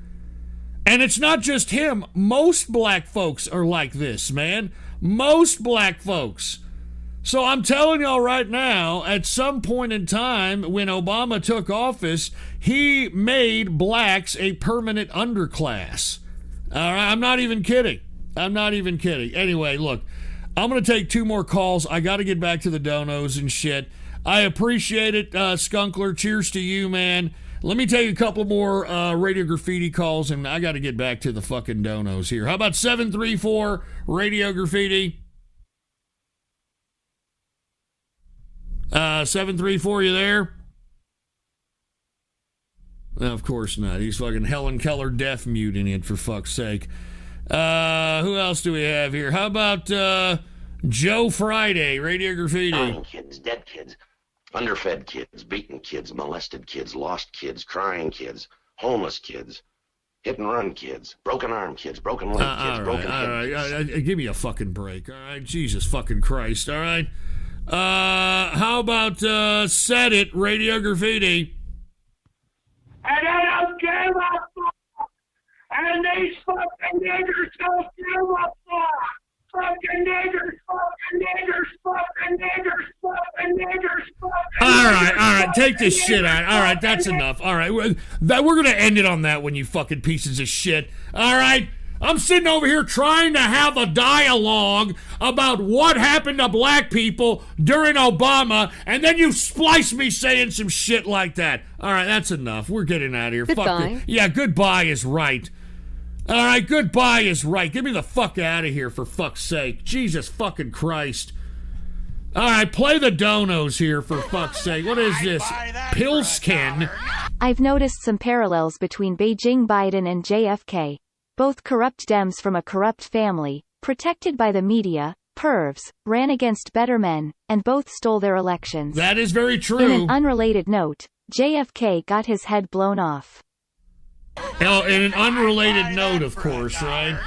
And it's not just him. Most black folks are like this, man. Most black folks. So I'm telling y'all right now, at some point in time when Obama took office, he made blacks a permanent underclass. All right, I'm not even kidding. Anyway, look, I'm going to take 2 more calls. I got to get back to the donos and shit. I appreciate it, Skunkler. Cheers to you, man. Let me take a couple more Radio Graffiti calls, and I got to get back to the fucking donos here. How about 734 Radio Graffiti? 734, you there? No, of course not. He's fucking Helen Keller deaf muting it, for fuck's sake. Who else do we have here? How about Joe Friday, Radio Graffiti? Dying kids, dead kids, underfed kids, beaten kids, molested kids, lost kids, crying kids, homeless kids, hit and run kids, broken arm kids, broken leg kids, broken head. All right. Give me a fucking break, all right? Jesus fucking Christ, all right? How about Set It, Radio Graffiti? And I don't give a fuck. And these fucking niggers don't give a fuck. Fucking niggers, fucking niggers, fucking niggers, fucking niggers, fucking niggers. All right, take this shit out. All right, that's enough. All right, we're going to end it on that one, you fucking pieces of shit. All right? I'm sitting over here trying to have a dialogue about what happened to black people during Obama, and then you splice me saying some shit like that. All right, that's enough. We're getting out of here. Goodbye. Fuck it. Yeah, goodbye is right. All right, goodbye is right. Get me the fuck out of here, for fuck's sake. Jesus fucking Christ. All right, play the donos here, for fuck's sake. What is this? Pillskin? I've noticed some parallels between Beijing Biden and JFK. Both corrupt Dems from a corrupt family, protected by the media, pervs, ran against better men, and both stole their elections. That is very true. In an unrelated note, JFK got his head blown off. Now, in an unrelated note, of course, right?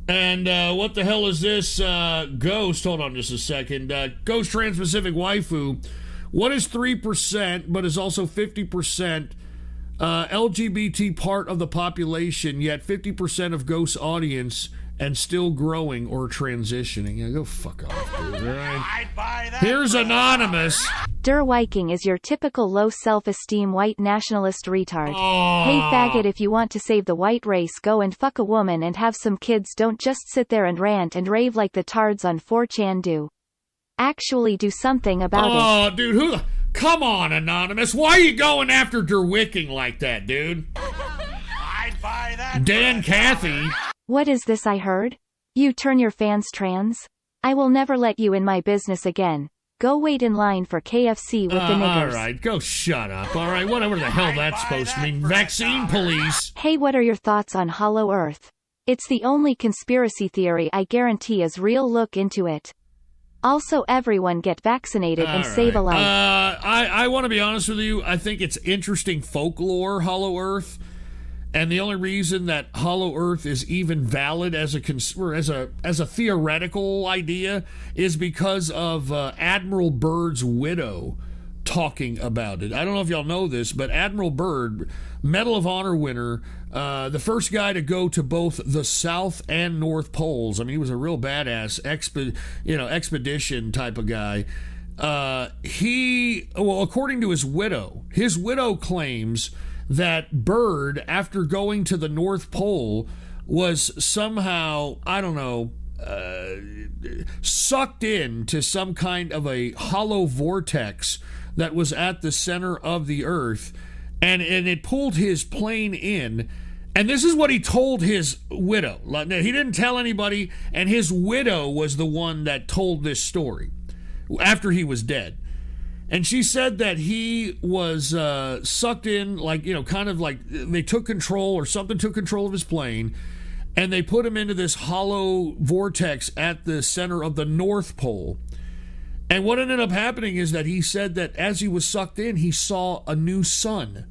And what the hell is this? Ghost, hold on just a second. Ghost Trans-Pacific Waifu. What is 3%, but is also 50% LGBT part of the population, yet 50% of Ghost's audience and still growing or transitioning? Yeah, go fuck off, dude. Right? Here's Anonymous. Der Viking is your typical low self-esteem white nationalist retard. Hey faggot, if you want to save the white race, go and fuck a woman and have some kids. Don't just sit there and rant and rave like the tards on 4chan do. Actually do something about it. Oh, dude, come on, Anonymous. Why are you going after Der Wicking like that, dude? I'd buy that. Dan Cathy. What is this I heard? You turn your fans trans? I will never let you in my business again. Go wait in line for KFC with the niggers. All right, go shut up. All right, whatever the hell that's supposed to mean. Vaccine police. Hey, what are your thoughts on Hollow Earth? It's the only conspiracy theory I guarantee is real. Look into it. Also, everyone get vaccinated and save a life. I want to be honest with you. I think it's interesting folklore, Hollow Earth. And the only reason that Hollow Earth is even valid as a theoretical idea is because of Admiral Byrd's widow talking about it. I don't know if y'all know this, but Admiral Byrd, Medal of Honor winner, the first guy to go to both the South and North Poles. I mean, he was a real badass expedition type of guy. According to his widow claims that Byrd, after going to the North Pole, was somehow, I don't know, sucked into some kind of a hollow vortex that was at the center of the Earth, and it pulled his plane in. And this is what he told his widow. He didn't tell anybody, and his widow was the one that told this story after he was dead. And she said that he was sucked in, kind of like they took control, or something took control of his plane, and they put him into this hollow vortex at the center of the North Pole. And what ended up happening is that he said that as he was sucked in, he saw a new sun.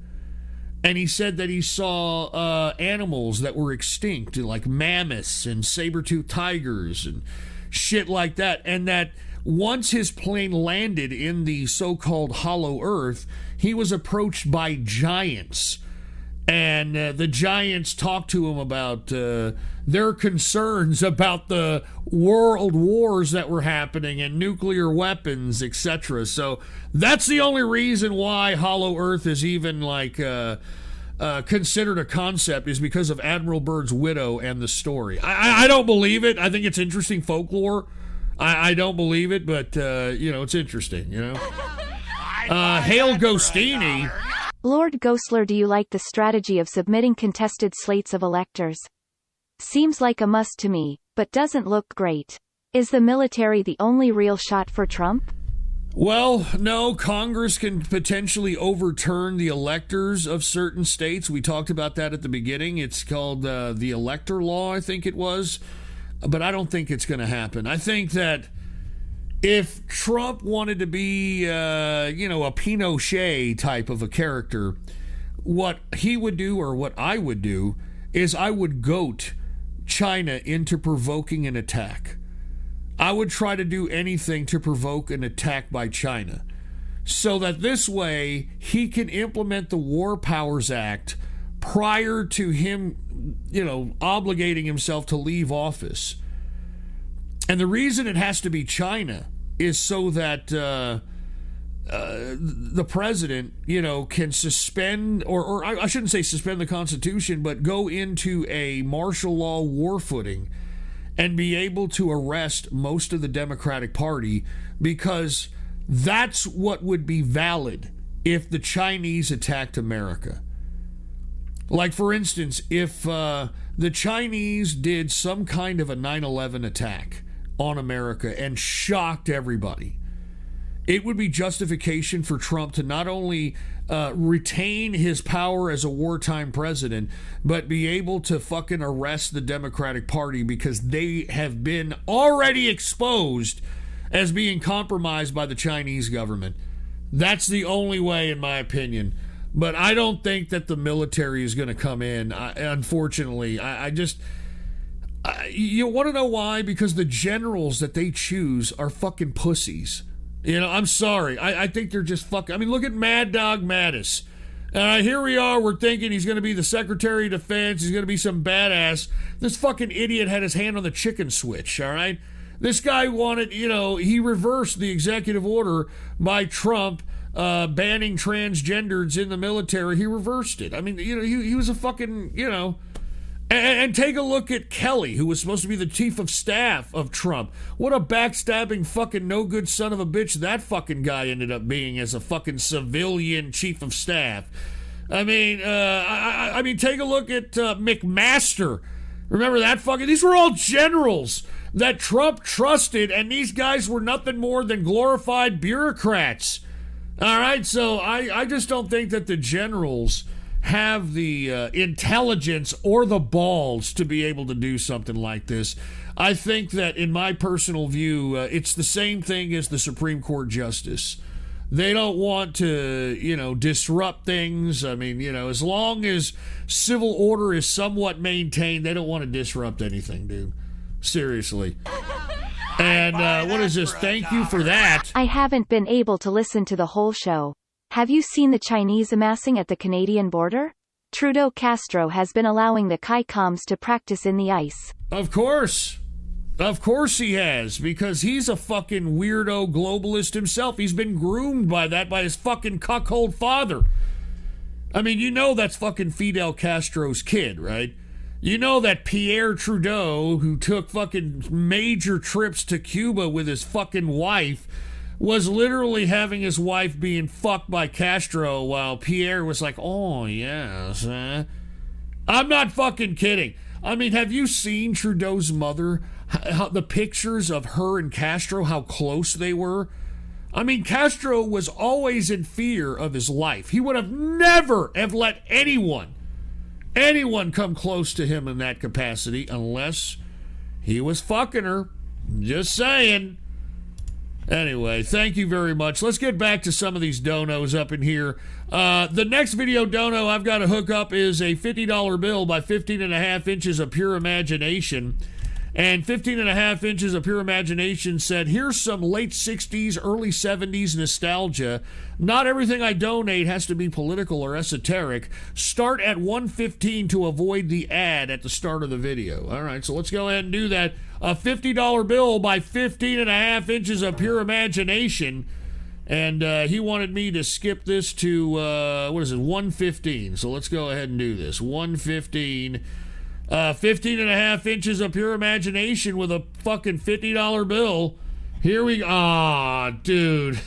And he said that he saw animals that were extinct, like mammoths and saber-toothed tigers and shit like that. And that once his plane landed in the so-called Hollow Earth, he was approached by giants. And the giants talked to him about their concerns about the world wars that were happening and nuclear weapons, etc. So that's the only reason why Hollow Earth is even considered a concept, is because of Admiral Byrd's widow and the story. I don't believe it. I think it's interesting folklore. I don't believe it, but it's interesting. Hail Ghostini. Lord Ghostler, do you like the strategy of submitting contested slates of electors? Seems like a must to me, but doesn't look great. Is the military the only real shot for Trump? Well, no, Congress can potentially overturn the electors of certain states. We talked about that at the beginning. It's called the elector law, I think it was. But I don't think it's going to happen. I think that if Trump wanted to be, a Pinochet type of a character, what he would do, or what I would do, is I would goat China into provoking an attack. I would try to do anything to provoke an attack by China, so that this way he can implement the War Powers Act prior to him, obligating himself to leave office. And the reason it has to be China is so that the president, can suspend, or I shouldn't say suspend the Constitution, but go into a martial law war footing and be able to arrest most of the Democratic Party, because that's what would be valid if the Chinese attacked America. Like, for instance, if the Chinese did some kind of a 9/11 attack on America and shocked everybody, it would be justification for Trump to not only retain his power as a wartime president, but be able to fucking arrest the Democratic Party because they have been already exposed as being compromised by the Chinese government. That's the only way, in my opinion. But I don't think that the military is going to come in. Unfortunately, you want to know why? Because the generals that they choose are fucking pussies. You know, I'm sorry. I think they're just fucking... I mean, look at Mad Dog Mattis. Here we are. We're thinking he's going to be the Secretary of Defense. He's going to be some badass. This fucking idiot had his hand on the chicken switch, all right? This guy wanted, he reversed the executive order by Trump banning transgenders in the military. He reversed it. I mean, he was a fucking, And take a look at Kelly, who was supposed to be the chief of staff of Trump. What a backstabbing fucking no good son of a bitch that fucking guy ended up being as a fucking civilian chief of staff. I mean, take a look at McMaster. Remember that fucking... These were all generals that Trump trusted, and these guys were nothing more than glorified bureaucrats. All right, so I just don't think that the generals have the intelligence or the balls to be able to do something like this. I think that, in my personal view, it's the same thing as the Supreme Court justice. They don't want to, disrupt things. I mean, as long as civil order is somewhat maintained, they don't want to disrupt anything, dude. Seriously. And what is this? Thank you for that. I haven't been able to listen to the whole show. Have you seen the Chinese amassing at the Canadian border? Trudeau Castro has been allowing the Chi-Coms to practice in the ice. Of course. Of course he has, because he's a fucking weirdo globalist himself. He's been groomed by his fucking cuckold father. I mean, that's fucking Fidel Castro's kid, right? You know that Pierre Trudeau, who took fucking major trips to Cuba with his fucking wife, was literally having his wife being fucked by Castro while Pierre was like, oh, yes. I'm not fucking kidding. I mean, have you seen Trudeau's mother? The pictures of her and Castro, how close they were? I mean, Castro was always in fear of his life. He would have never have let anyone come close to him in that capacity unless he was fucking her. Just saying. Anyway, thank you very much. Let's get back to some of these donos up in here. The next video dono I've got to hook up is a $50 bill by 15.5 inches of pure imagination. And 15.5 inches of pure imagination said, here's some late 60s, early 70s nostalgia. Not everything I donate has to be political or esoteric. Start at 115 to avoid the ad at the start of the video. All right, so let's go ahead and do that. A $50 bill by 15.5 inches of pure imagination. And he wanted me to skip this to, 115. So let's go ahead and do this. 115. 15.5 inches of pure imagination with a fucking $50 bill. Here we go. Aw, dude.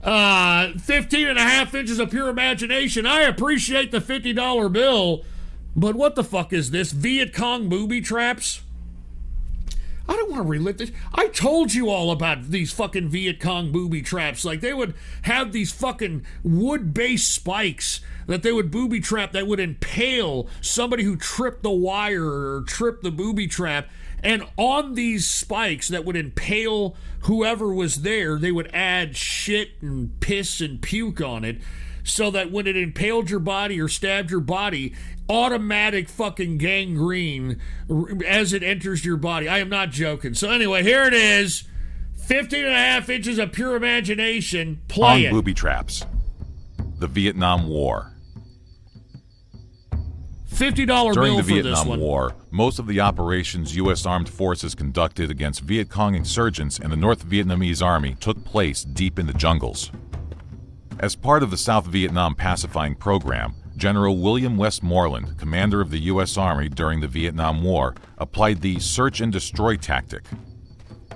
15.5 inches of pure imagination. I appreciate the $50 bill, but what the fuck is this? Viet Cong booby traps? I don't want to relive this. I told you all about these fucking Viet Cong booby traps. Like, they would have these fucking wood-based spikes that they would booby trap that would impale somebody who tripped the wire or tripped the booby trap. And on these spikes that would impale whoever was there, they would add shit and piss and puke on it, so that when it impaled your body or stabbed your body, automatic fucking gangrene as it enters your body. I am not joking. So anyway, here it is. 15.5 inches of pure imagination. Play it. Booby traps. The Vietnam War. $50 bill During the for this Vietnam one. War, most of the operations U.S. armed forces conducted against Viet Cong insurgents and the North Vietnamese Army took place deep in the jungles. As part of the South Vietnam pacifying program, General William Westmoreland, commander of the U.S. Army during the Vietnam War, applied the search and destroy tactic.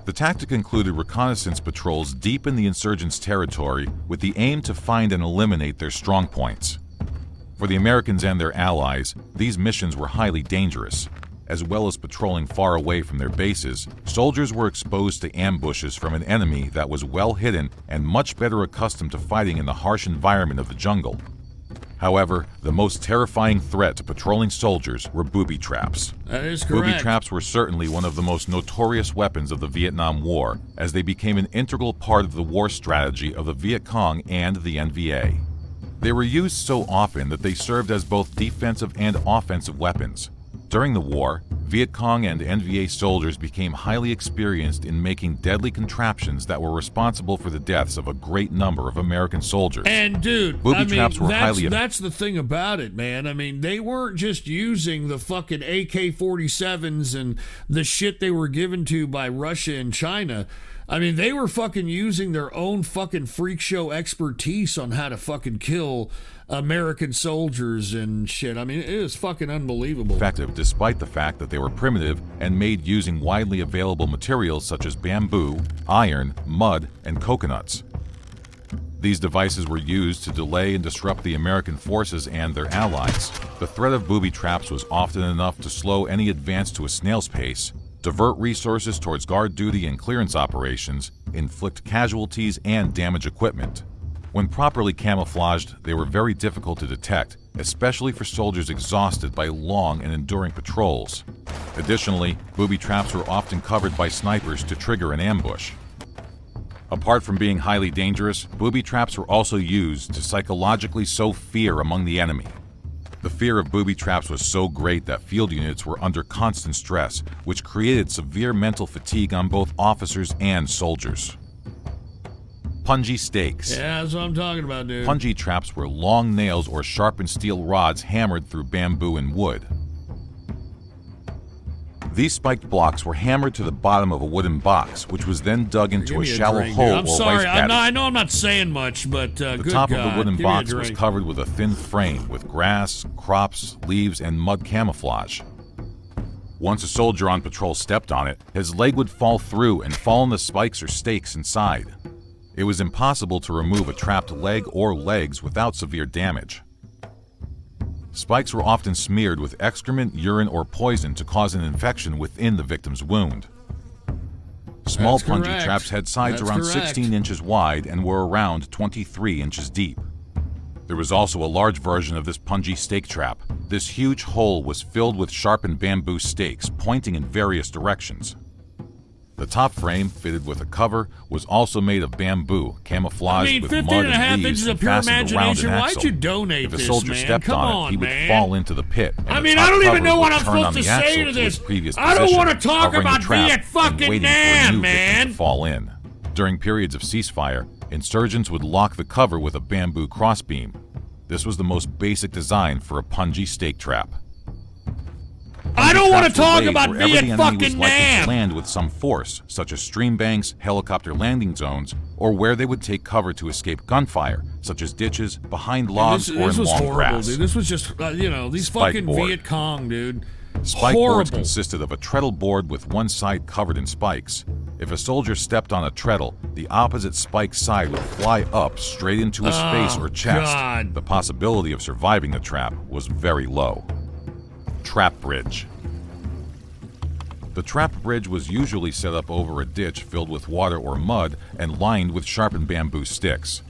The tactic included reconnaissance patrols deep in the insurgents' territory with the aim to find and eliminate their strong points. For the Americans and their allies, these missions were highly dangerous. As well as patrolling far away from their bases, soldiers were exposed to ambushes from an enemy that was well hidden and much better accustomed to fighting in the harsh environment of the jungle. However, the most terrifying threat to patrolling soldiers were booby traps. That is correct. Booby traps were certainly one of the most notorious weapons of the Vietnam War, as they became an integral part of the war strategy of the Viet Cong and the NVA. They were used so often that they served as both defensive and offensive weapons. During the war, Viet Cong and NVA soldiers became highly experienced in making deadly contraptions that were responsible for the deaths of a great number of American soldiers. And dude, booby traps were highly that's the thing about it, man. I mean, they weren't just using the fucking AK-47s and the shit they were given to by Russia and China. I mean, they were fucking using their own fucking freak show expertise on how to fucking kill American soldiers and shit. I mean, it is fucking unbelievable. Effective despite the fact that they were primitive and made using widely available materials such as bamboo, iron, mud, and coconuts. These devices were used to delay and disrupt the American forces and their allies. The threat of booby traps was often enough to slow any advance to a snail's pace, divert resources towards guard duty and clearance operations, inflict casualties, and damage equipment. When properly camouflaged, they were very difficult to detect, especially for soldiers exhausted by long and enduring patrols. Additionally, booby traps were often covered by snipers to trigger an ambush. Apart from being highly dangerous, booby traps were also used to psychologically sow fear among the enemy. The fear of booby traps was so great that field units were under constant stress, which created severe mental fatigue on both officers and soldiers. Punji stakes. Yeah, that's what I'm talking about, dude. Punji traps were long nails or sharpened steel rods hammered through bamboo and wood. These spiked blocks were hammered to the bottom of a wooden box, which was then dug into a shallow hole I'm or sorry, rice paddy. I know I'm not saying much, but The good top God, of the wooden give me a box was drink. covered with a thin frame with grass, crops, leaves, and mud camouflage. Once a soldier on patrol stepped on it, his leg would fall through and fall on the spikes or stakes inside. It was impossible to remove a trapped leg or legs without severe damage. Spikes were often smeared with excrement, urine, or poison to cause an infection within the victim's wound. Small That's punji correct. traps had sides That's around correct. 16 inches wide and were around 23 inches deep. There was also a large version of this punji stake trap. This huge hole was filled with sharpened bamboo stakes pointing in various directions. The top frame, fitted with a cover, was also made of bamboo, camouflaged with 15 mud and a half and leaves inches and of pure fastened around imagination. an Why'd axle. you donate If a this, soldier man? stepped Come on on, it, he would man. fall into the pit. and I the mean, top I don't even cover know would what I'm turn supposed on to the say axle to its this. previous I don't position, want to talk covering the about trap Viet and fucking waiting for a Nam, new victim man. to fall in. During periods of ceasefire, insurgents would lock the cover with a bamboo crossbeam. This was the most basic design for a punji stake trap. I don't want to Traps were talk laid about wherever the Viet enemy was fucking likely to Nam. land with some force, such as stream banks, helicopter landing zones, or where they would take cover to escape gunfire, such as ditches, behind logs, This or in was long horrible, grass. dude. This was just, these Spike fucking board. Viet Cong, dude. Spike boards Horrible. consisted of a treadle board with one side covered in spikes. If a soldier stepped on a treadle, the opposite spike side would fly up straight into his Oh, face or chest. God. The possibility of surviving the trap was very low. Trap bridge. The trap bridge was usually set up over a ditch filled with water or mud and lined with sharpened bamboo sticks.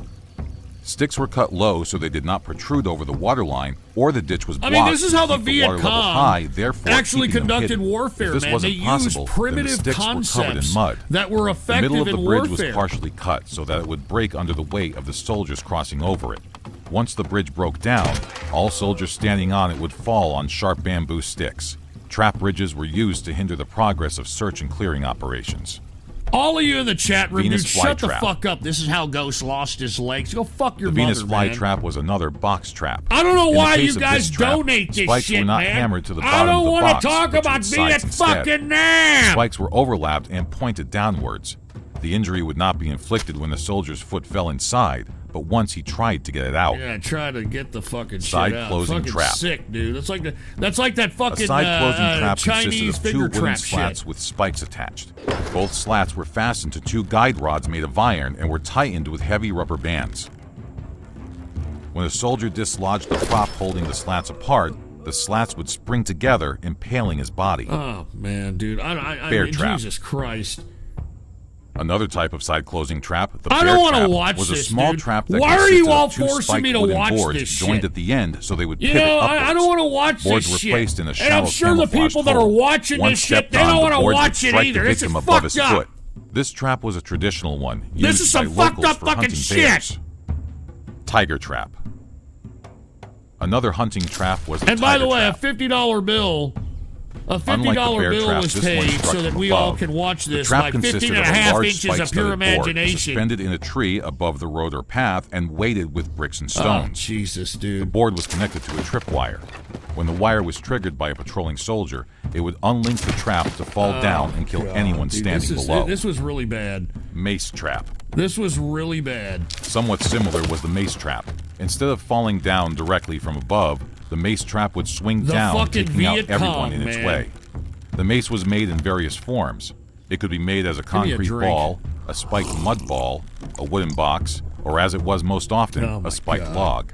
Sticks were cut low so they did not protrude over the water line, or the ditch was I blocked mean, this is how to the keep the Viet water level Cong high, therefore actually keeping them conducted hidden. warfare, If this man. wasn't They possible, used then the primitive sticks were covered in concepts mud. that were The effective middle of the in bridge warfare. was partially cut so that it would break under the weight of the soldiers crossing over it. Once the bridge broke down, all soldiers standing on it would fall on sharp bamboo sticks. Trap bridges were used to hinder the progress of search and clearing operations. All of you in the chat room, Venus dude, shut the flytrap. fuck up. This is how Ghost lost his legs. Go fuck your The Venus mother, man. flytrap was another box trap. I don't know In the why case you of guys this trap, donate this spikes shit, were not man. hammered to the I bottom don't of the wanna box, talk but to about the sides Viet instead. fucking Nam. Spikes were overlapped and pointed downwards. The injury would not be inflicted when the soldier's foot fell inside, but once he tried to get it out. Yeah, try to get the fucking Side shit out. closing Fucking trap. sick, dude. That's like that A fucking side closing trap Chinese consisted of two finger wooden trap slats shit. with spikes attached. Both slats were fastened to two guide rods made of iron and were tightened with heavy rubber bands. When a soldier dislodged the prop holding the slats apart, the slats would spring together, impaling his body. Oh, man, dude. I Bear mean, trap. Jesus Christ. Another type of side-closing trap, the I bear don't want to trap, watch was a this, small dude. trap that Why are consisted you all of two forcing spiked me to wooden watch boards this joined shit? at the end so they would You pivot know, upwards. I don't want to watch Boards this were shit. placed in a And shallow I'm sure the camouflage people that are hole. watching Once this shit, stepped they on, don't the want to board would watch it strike either. the This is victim above his fucked up. foot. This trap was a traditional one used This is some by fucked locals up for fucking hunting shit. bears. Tiger trap. Another hunting trap was a And by the tiger way, trap. a $50 bill. A Unlike the $50 bear bill trap, was this one paid struck so that from we all above. can watch The this trap like consisted 15 of and a a half large inches of spike-studded pure board imagination. suspended in a tree above the road or path and weighted with bricks and Oh, stones. Jesus, dude. The board was connected to a tripwire. When the wire was triggered by a patrolling soldier, it would unlink the trap to fall down and kill God, anyone dude, standing this below. This was really bad. Mace trap. This was really bad. Somewhat similar was the mace trap. Instead of falling down directly from above, the mace trap would swing The down, fucking taking out Viet everyone Cong, in its man. way. The mace was made in various forms. It could be made as a me a concrete drink. ball, a spiked mud ball, a wooden box, or as it was most often, Oh my a spiked God. log.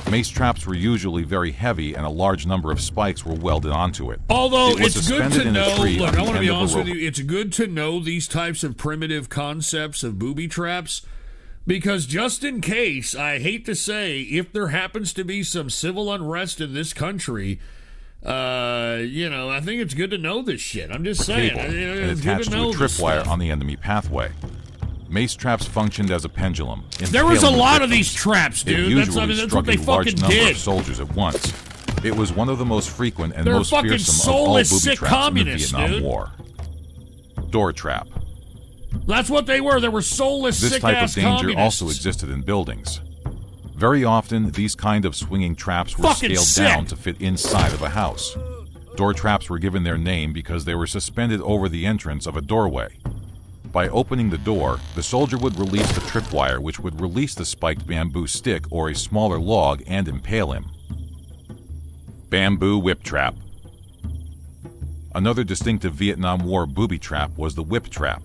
Mace traps were usually very heavy and a large number of spikes were welded onto it. Although It was it's good suspended to in a know, tree look, on I the want to be end of a honest with rope. you, it's good to know these types of primitive concepts of booby traps because just in case, I hate to say, if there happens to be some civil unrest in this country, I think it's good to know this shit. I'm just saying. Cable and It's good attached to to a know this tripwire stuff. on the enemy pathway. Mace traps functioned as a pendulum. There was a impaling lot of victims. these traps, It dude. usually That's struck what they a large fucking number did. of soldiers at once. It was one of the most frequent and They're most fucking fearsome of all soulless, booby sick traps in the communists, Vietnam dude. War. Door trap. That's what they were. They were soulless, This type of sick-ass danger communists. also existed in buildings. Very often, these kind of swinging traps were Fucking scaled sick. down to fit inside of a house. Door traps were given their name because they were suspended over the entrance of a doorway. By opening the door, the soldier would release the tripwire, which would release the spiked bamboo stick or a smaller log and impale him. Bamboo whip trap. Another distinctive Vietnam War booby trap was the whip trap.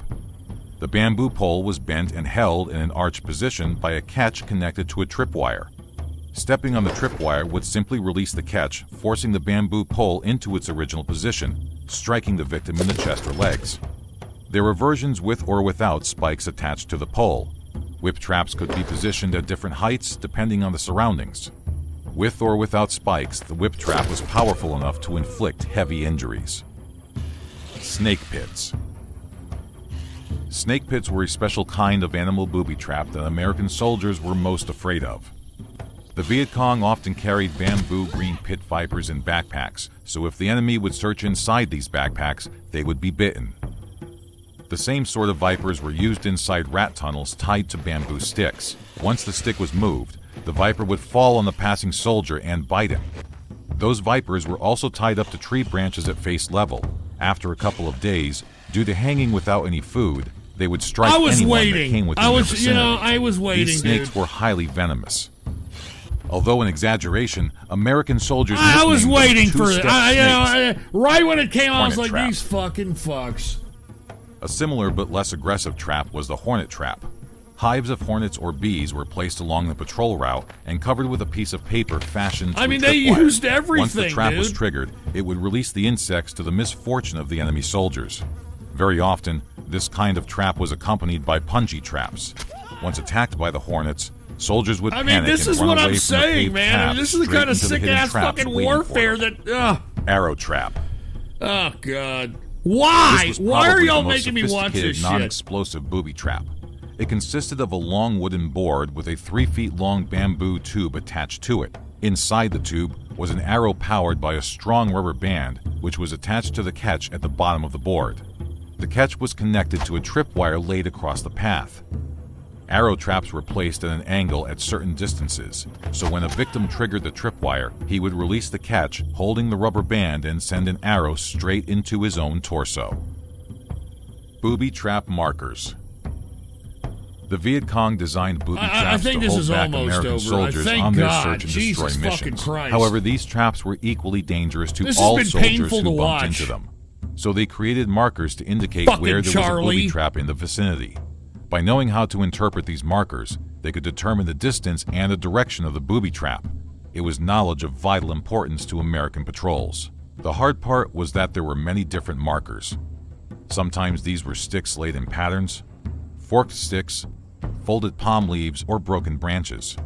The bamboo pole was bent and held in an arched position by a catch connected to a tripwire. Stepping on the tripwire would simply release the catch, forcing the bamboo pole into its original position, striking the victim in the chest or legs. There were versions with or without spikes attached to the pole. Whip traps could be positioned at different heights depending on the surroundings. With or without spikes, the whip trap was powerful enough to inflict heavy injuries. Snake pits. Snake pits were a special kind of animal booby trap that American soldiers were most afraid of. The Viet Cong often carried bamboo green pit vipers in backpacks, so if the enemy would search inside these backpacks, they would be bitten. The same sort of vipers were used inside rat tunnels tied to bamboo sticks. Once the stick was moved, the viper would fall on the passing soldier and bite him. Those vipers were also tied up to tree branches at face level. After a couple of days, due to hanging without any food, they would strike I was anyone waiting. that came within I their was, vicinity. I was waiting, These snakes dude. were highly venomous. Although an exaggeration, American soldiers I was nicknamed them waiting for it. two-step snakes. Right when it came out, I was Hornet like, trap. these fucking fucks. A similar but less aggressive trap was the hornet trap. Hives of hornets or bees were placed along the patrol route and covered with a piece of paper fashioned to I mean, a they tripwire. used Once the everything, trap was dude. triggered, it would release the insects to the misfortune of the enemy soldiers. Very often, this kind of trap was accompanied by punji traps. Once attacked by the hornets, soldiers would I mean, panic this and is run what away I'm from the saying, paved man. I mean, path this is the straight kind of into the hidden sick-ass traps fucking waiting for warfare them. that, Arrow trap. oh, God. Why? This was Why are probably y'all the most making me watch sophisticated this shit? non-explosive booby trap. It consisted of a long wooden board with a 3 feet long bamboo tube attached to it. Inside the tube was an arrow powered by a strong rubber band, which was attached to the catch at the bottom of the board. The catch was connected to a tripwire laid across the path. Arrow traps were placed at an angle at certain distances, so when a victim triggered the tripwire, he would release the catch, holding the rubber band, and send an arrow straight into his own torso. Booby trap markers. The Viet Cong designed booby I traps think to this hold is back almost American over. soldiers Thank on their God. search and destroy Jesus fucking missions. Christ. However, these traps were equally dangerous to This has all been soldiers painful who to bumped watch. into them. So they created markers to indicate Fucking where there was a Charlie. booby trap in the vicinity. By knowing how to interpret these markers, They could determine the distance and the direction of the booby trap. It was knowledge of vital importance to American patrols. The hard part was that there were many different markers. Sometimes these were sticks laid in patterns, forked sticks, folded palm leaves, or broken branches.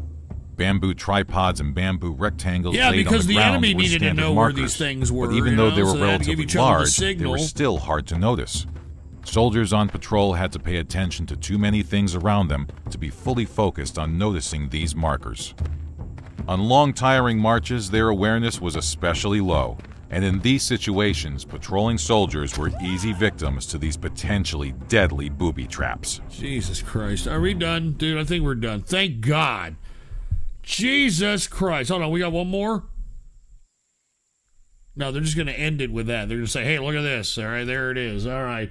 Bamboo tripods and bamboo rectangles laid on the ground were standard markers. Yeah, because the enemy needed to know where these things were. But even though they were so relatively large, they were still hard to notice. Soldiers on patrol had to pay attention to too many things around them to be fully focused on noticing these markers. On long, tiring marches, their awareness was especially low, and in these situations, patrolling soldiers were easy victims to these potentially deadly booby traps. Jesus Christ. Are we done? Dude, I think we're done. Thank God. Jesus Christ. Hold on, we got one more? No, they're just going to end it with that. They're going to say, hey, look at this. All right, there it is. All right.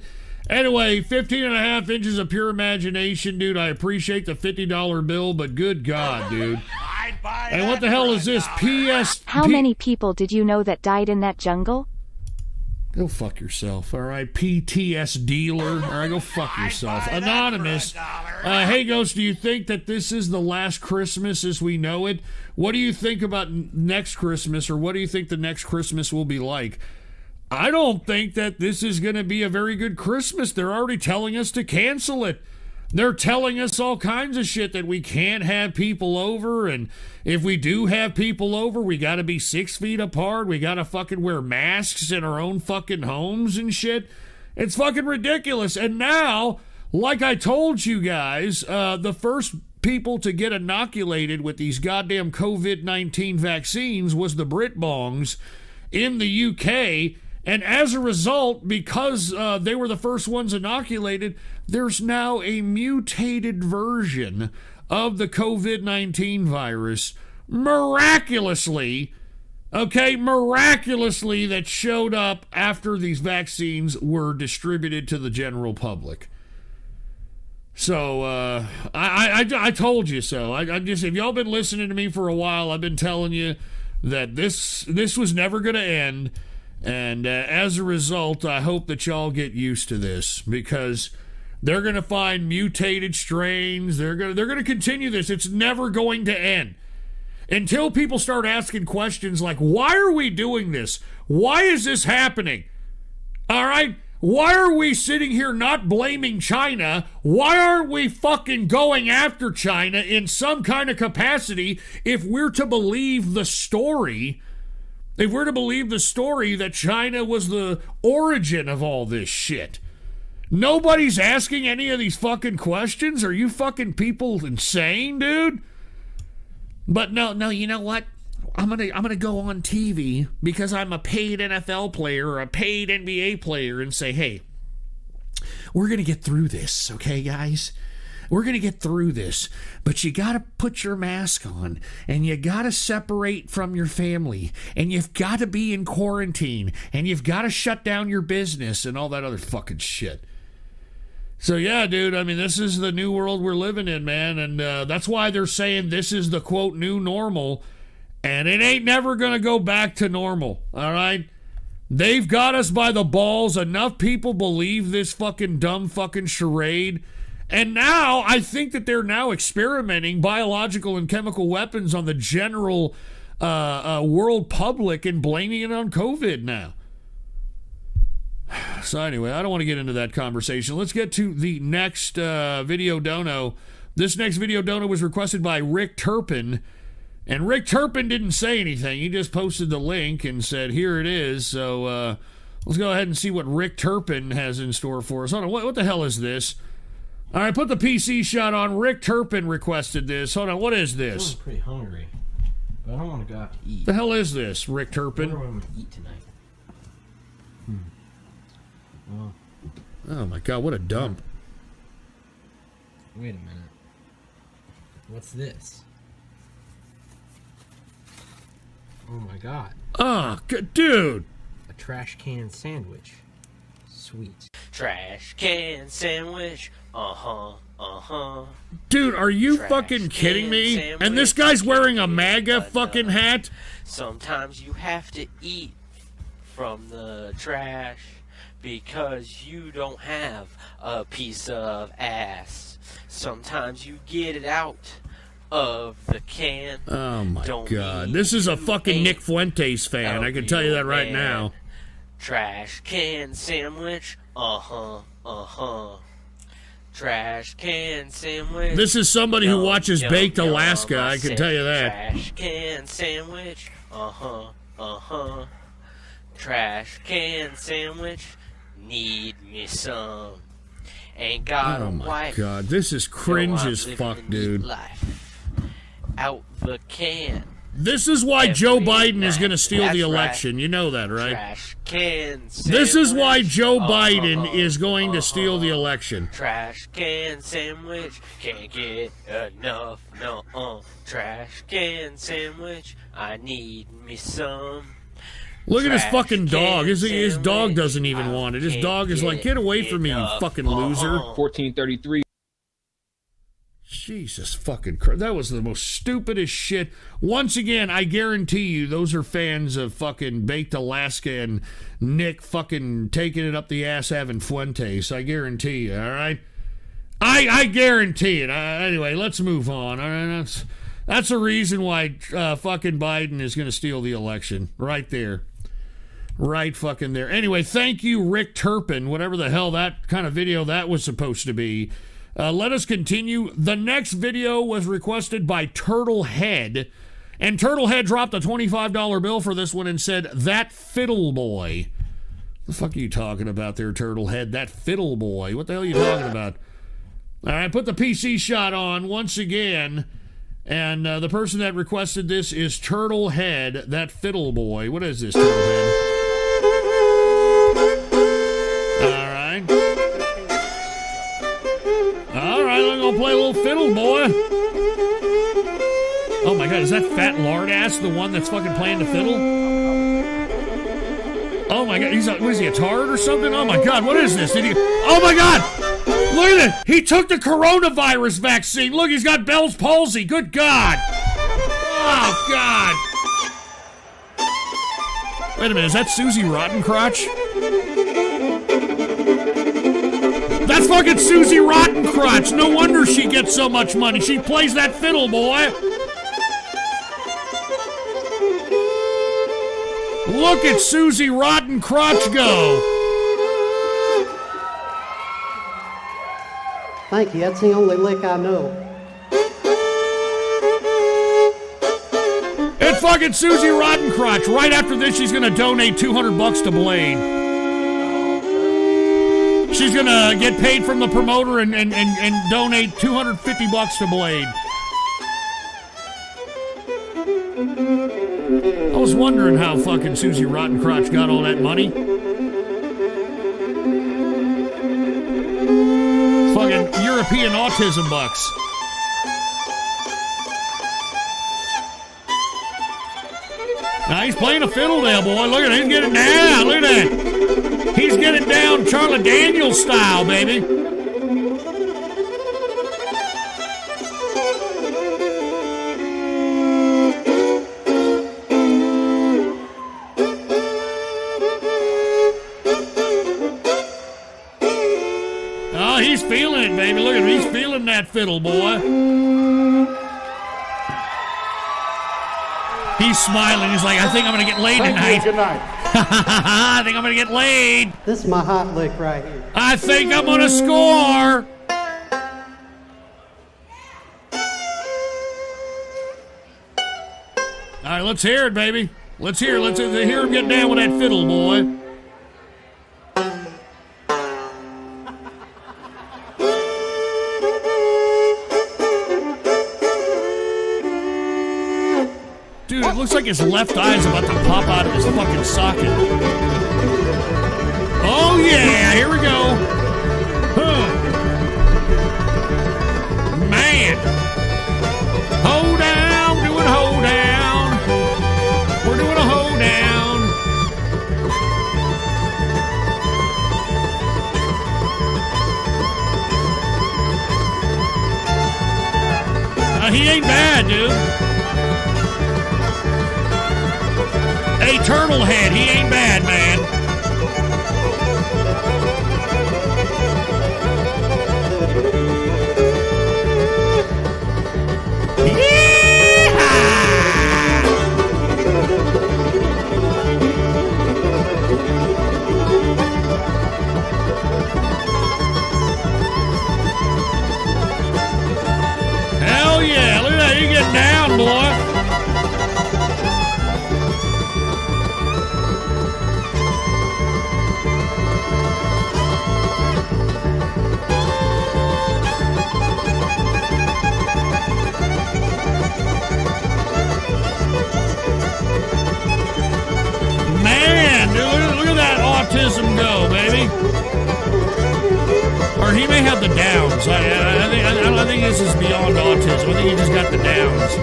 Anyway, 15.5 inches of pure imagination, dude. I appreciate the $50 bill, but good God, dude. And what the hell is this? How many people did you know that died in that jungle? Go fuck yourself, all right? PTS dealer, all right? Go fuck yourself. Anonymous. Hey, Ghost, do you think that this is the last Christmas as we know it? What do you think about next Christmas, or what do you think the next Christmas will be like? I don't think that this is going to be a very good Christmas. They're already telling us to cancel it. They're telling us all kinds of shit that we can't have people over, and if we do have people over, we got to be 6 feet apart. We got to fucking wear masks in our own fucking homes and shit. It's fucking ridiculous. And now, like I told you guys, the first people to get inoculated with these goddamn COVID-19 vaccines was the Brit-bongs in the UK. And as a result, because they were the first ones inoculated, there's now a mutated version of the COVID-19 virus, miraculously, that showed up after these vaccines were distributed to the general public. So, I told you so. I just, if y'all been listening to me for a while, I've been telling you that this was never going to end. And as a result, I hope that y'all get used to this, because they're going to find mutated strains. They're going to continue this. It's never going to end until people start asking questions like, why are we doing this? Why is this happening? All right? Why are we sitting here not blaming China? Why aren't we fucking going after China in some kind of capacity if we're to believe the story? If we're to believe the story that China was the origin of all this shit. Nobody's asking any of these fucking questions? Are you fucking people insane, dude? But no, you know what? I'm gonna go on TV because I'm a paid NFL player or a paid NBA player and say, hey, we're gonna get through this, okay, guys? We're going to get through this, but you got to put your mask on, and you got to separate from your family, and you've got to be in quarantine, and you've got to shut down your business and all that other fucking shit. So yeah, dude, I mean, this is the new world we're living in, man, and that's why they're saying this is the, quote, new normal, and it ain't never going to go back to normal, all right? They've got us by the balls. Enough people believe this fucking dumb fucking charade. And now, I think that they're now experimenting biological and chemical weapons on the general world public and blaming it on COVID now. So anyway, I don't want to get into that conversation. Let's get to the next video dono. This next video dono was requested by Rick Turpin. And Rick Turpin didn't say anything. He just posted the link and said, here it is. So let's go ahead and see what Rick Turpin has in store for us. Hold on, what the hell is this? All right, put the PC shot on. Rick Turpin requested this. Hold on, what is this? I'm pretty hungry, but I don't want to go out to eat. The hell is this, Rick Turpin? I wonder what I'm going to eat tonight. Well, oh my God, what a dump. Wait a minute. What's this? Oh my God. Oh, dude. A trash can sandwich. Sweet. Trash can sandwich. Dude, are you Trash fucking kidding me? sandwich. And this guy's wearing a MAGA fucking hat? Sometimes you have to eat from the trash because you don't have a piece of ass. Sometimes you get it out of the can. Oh my Don't God! mean This is a you fucking ain't Nick Fuentes fan. I can tell you that right now. Trash can sandwich. Trash can sandwich. This is somebody who watches Yum, Baked yum, Alaska. I can said tell you that. Trash can sandwich. Trash can sandwich. Need me some. Ain't got Oh a my wife. God! This is cringe No, I'm as living fuck, a neat dude. life. Out the can. This is why Joe Every Biden is night. going to steal That's the right. election. You know that, right? Trash can This is why sandwich. Joe Biden is going to steal the election. Trash can sandwich. Can't get enough. No. Trash can sandwich. I need me some. Look at his Trash fucking dog. can His dog sandwich. doesn't even want it. His dog is like, get away from me, you fucking loser. 1433. Jesus fucking Christ. That was the most stupidest shit. Once again, I guarantee you those are fans of fucking Baked Alaska and Nick fucking taking it up the ass having Fuentes. I guarantee you, all right? I guarantee it. Anyway, let's move on. All right, that's a reason why fucking Biden is going to steal the election. Right there. Right fucking there. Anyway, thank you, Rick Turpin, whatever the hell that kind of video that was supposed to be. Let us continue. The next video was requested by Turtlehead, and Turtlehead dropped a $25 bill for this one and said, "That fiddle boy." The fuck are you talking about there, Turtlehead? That fiddle boy. What the hell are you talking about? All right, put the PC shot on once again, and the person that requested this is Turtlehead, that fiddle boy. What is this, Turtlehead? All right. All right, I'm gonna play a little fiddle, boy. Oh my God, is that fat lard ass the one that's fucking playing the fiddle? Oh my God, what is he, a tard or something? Oh my God, what is this? Oh my God, look at it. He took the coronavirus vaccine. Look, he's got Bell's palsy. Good God. Oh God. Wait a minute, is that Susie Rottencrotch? That's fucking Susie Rottencrotch. No wonder she gets so much money. She plays that fiddle, boy. Look at Susie Rottencrotch go. Thank you. That's the only lick I know. It's fucking Susie Rottencrotch. Right after this, she's gonna donate $200 to Blade. She's gonna get paid from the promoter and donate $250 to Blade. I was wondering how fucking Susie Rottencrotch got all that money. Fucking European autism bucks. Now he's playing a fiddle there, boy. Look at him. He's getting down. Look at that. He's getting down Charlie Daniels style, baby. Oh, he's feeling it, baby. Look at him. He's feeling that fiddle, boy. He's smiling. He's like, I think I'm going to get laid tonight. Good night. I think I'm going to get laid. This is my hot lick right here. I think I'm going to score. All right, let's hear it, baby. Let's hear it. Let's hear him get down with that fiddle, boy. Dude, it looks like his left eye's about to pop out of his fucking socket. Oh, yeah, here we go. Huh. Man. Hold down, doing hold down. We're doing a hold down. He ain't bad, dude. Hey, Turtlehead, he ain't bad, man. downs. I think this is beyond autism. I think he just got the downs.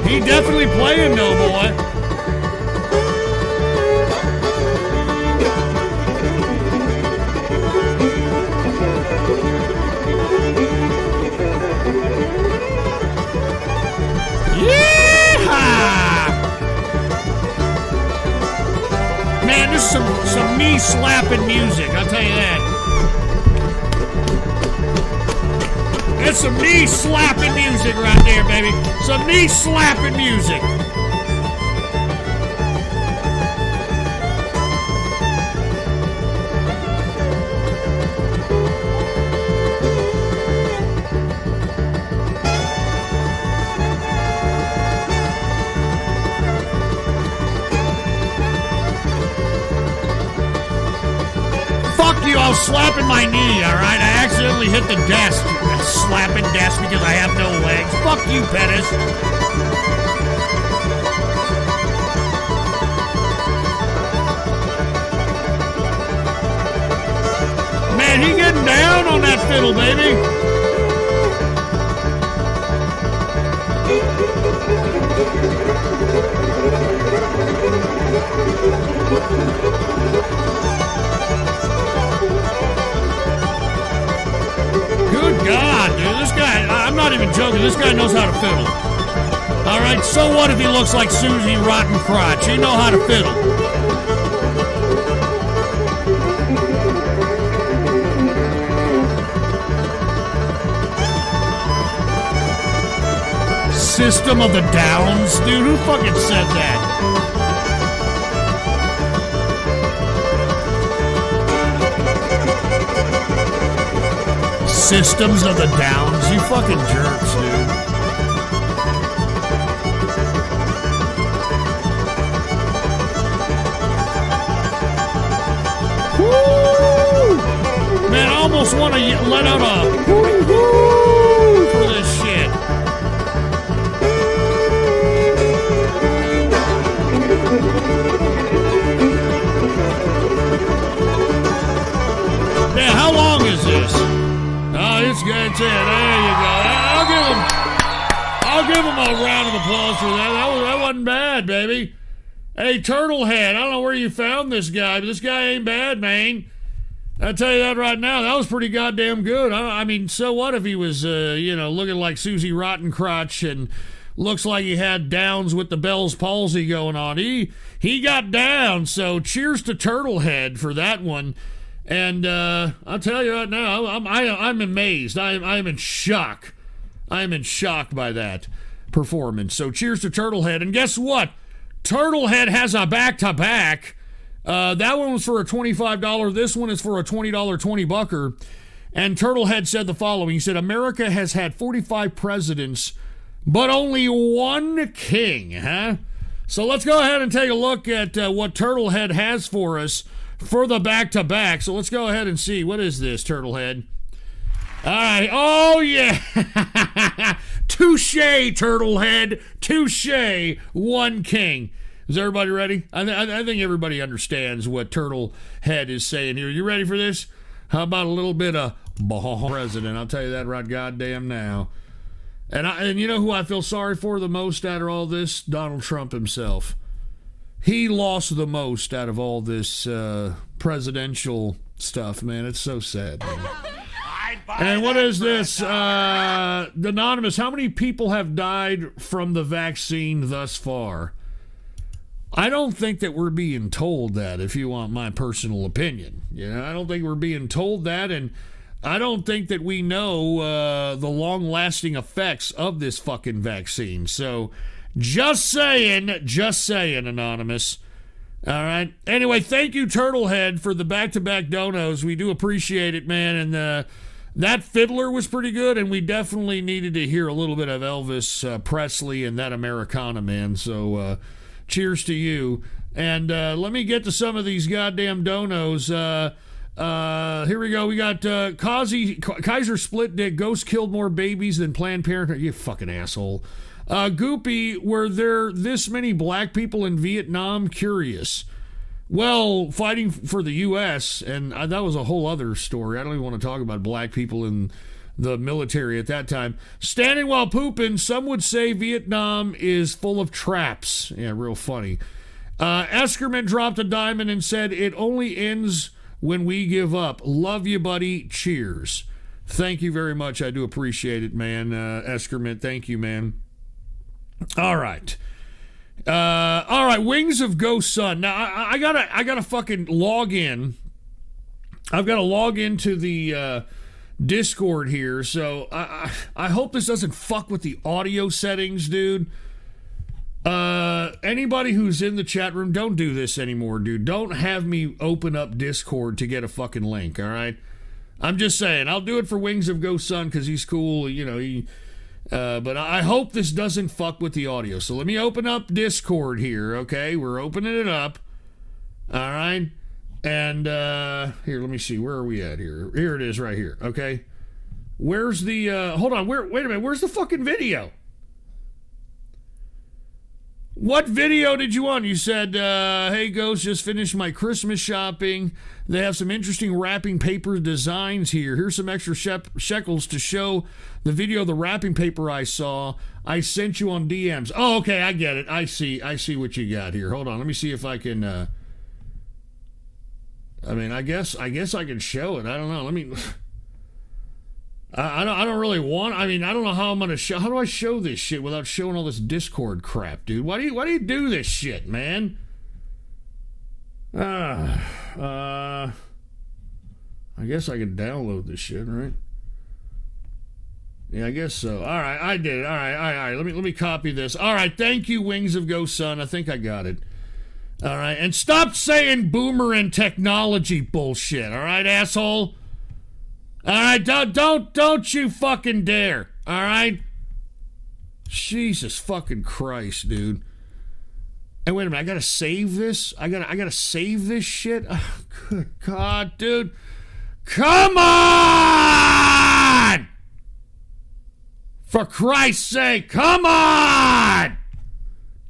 He definitely playing, though, boy. Man, this is some knee-slapping music, I'll tell you that. That's some knee-slapping music right there, baby. Some knee-slapping music. I was slapping my knee, alright? I accidentally hit the desk. Slapping desk because I have no legs. Fuck you, Pettis. Man, he getting down on that fiddle, baby. Good God, dude. This guy, I'm not even joking. This guy knows how to fiddle. All right, so what if he looks like Susie Rotten Crotch? He know how to fiddle. System of the Downs? Dude, who fucking said that? Systems of the Downs? You fucking jerks, dude. Woo! Man, I almost want to let out a woo for this shit. Yeah, how long is this? Oh, it's good. That's it. There you go. I'll give him a round of applause for that. That wasn't bad, baby. Hey, Turtlehead, I don't know where you found this guy, but this guy ain't bad, man. I'll tell you that right now. That was pretty goddamn good. I mean, so what if he was, looking like Susie Rotten Crotch and looks like he had Downs with the Bell's palsy going on. He got down, so cheers to Turtlehead for that one. And I'll tell you right now, I'm amazed. I'm in shock. I'm in shock by that performance. So cheers to Turtlehead. And guess what? Turtlehead has a back-to-back. That one was for a $25. This one is for a $20 20-bucker. And Turtlehead said the following. He said, America has had 45 presidents, but only one king, huh? So let's go ahead and take a look at what Turtlehead has for us for the back-to-back. So let's go ahead and see. What is this, Turtlehead? All right. Oh, yeah. Touche, Turtlehead. Touche. One king. Is everybody ready? I think everybody understands what Turtlehead is saying here. You ready for this? How about a little bit of president? I'll tell you that right goddamn now. And you know who I feel sorry for the most out of all this? Donald Trump himself. He lost the most out of all this presidential stuff, man. It's so sad, man. And what is this? Anonymous, how many people have died from the vaccine thus far? I don't think that we're being told that, if you want my personal opinion. I don't think we're being told that, and I don't think that we know the long-lasting effects of this fucking vaccine. So, just saying, Anonymous. All right. Anyway, thank you, Turtlehead, for the back-to-back donos. We do appreciate it, man. And that fiddler was pretty good, and we definitely needed to hear a little bit of Elvis Presley and that Americana, man. So, cheers to you. And let me get to some of these goddamn donos. Here we go. We got Kaiser Split Dick. Ghost killed more babies than Planned Parenthood. You fucking asshole. Goopy, were there this many black people in Vietnam? Curious. Well, fighting for the U.S., and that was a whole other story. I don't even want to talk about black people in the military at that time. Standing while pooping, some would say Vietnam is full of traps. Yeah, real funny. Eskerman dropped a diamond and said, it only ends when we give up. Love you, buddy. Cheers. Thank you very much. I do appreciate it, man. Eskerman, thank you, man. All right. Wings of Ghost Sun. Now I gotta fucking log in. I've got to log into the Discord here, so I hope this doesn't fuck with the audio settings, dude. Anybody who's in the chat room, don't do this anymore, dude. Don't have me open up Discord to get a fucking link, all right? I'm just saying, I'll do it for Wings of Ghost Sun because he's cool, you know, but I hope this doesn't fuck with the audio. So let me open up Discord here, okay? We're opening it up. All right? And here, let me see. Where are we at here? Here it is right here, okay? Where's the hold on, wait a minute. Where's the fucking video? What video did you want? You said, hey, Ghost, just finished my Christmas shopping. They have some interesting wrapping paper designs here. Here's some extra shekels to show the video of the wrapping paper I saw. I sent you on DMs. Oh, okay, I get it. I see what you got here. Hold on, let me see if I can, I guess I can show it. I don't know. Let me... I don't really want. I don't know how I'm gonna show. How do I show this shit without showing all this Discord crap, dude? Why do you do this shit, man? I guess I can download this shit, right? Yeah, I guess so. All right, I did it. All right. Let me copy this. All right, thank you, Wings of Ghost Sun. I think I got it. All right, and stop saying boomer and technology bullshit. All right, asshole. All right, don't you fucking dare. All right. Jesus fucking Christ, dude. And wait a minute, I gotta save this. I gotta save this shit. Oh, good God, dude. Come on! For Christ's sake, come on!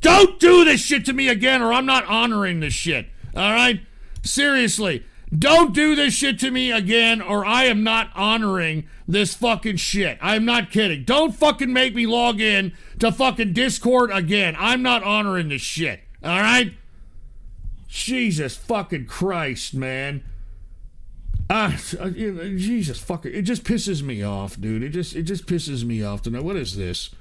Don't do this shit to me again, or I'm not honoring this shit. All right? Seriously. Don't do this shit to me again, or I am not honoring this fucking shit. I'm not kidding. Don't fucking make me log in to fucking Discord again. I'm not honoring this shit. All right? Jesus fucking Christ, man. Jesus fucking... It just pisses me off, dude. It just pisses me off to know. What is this?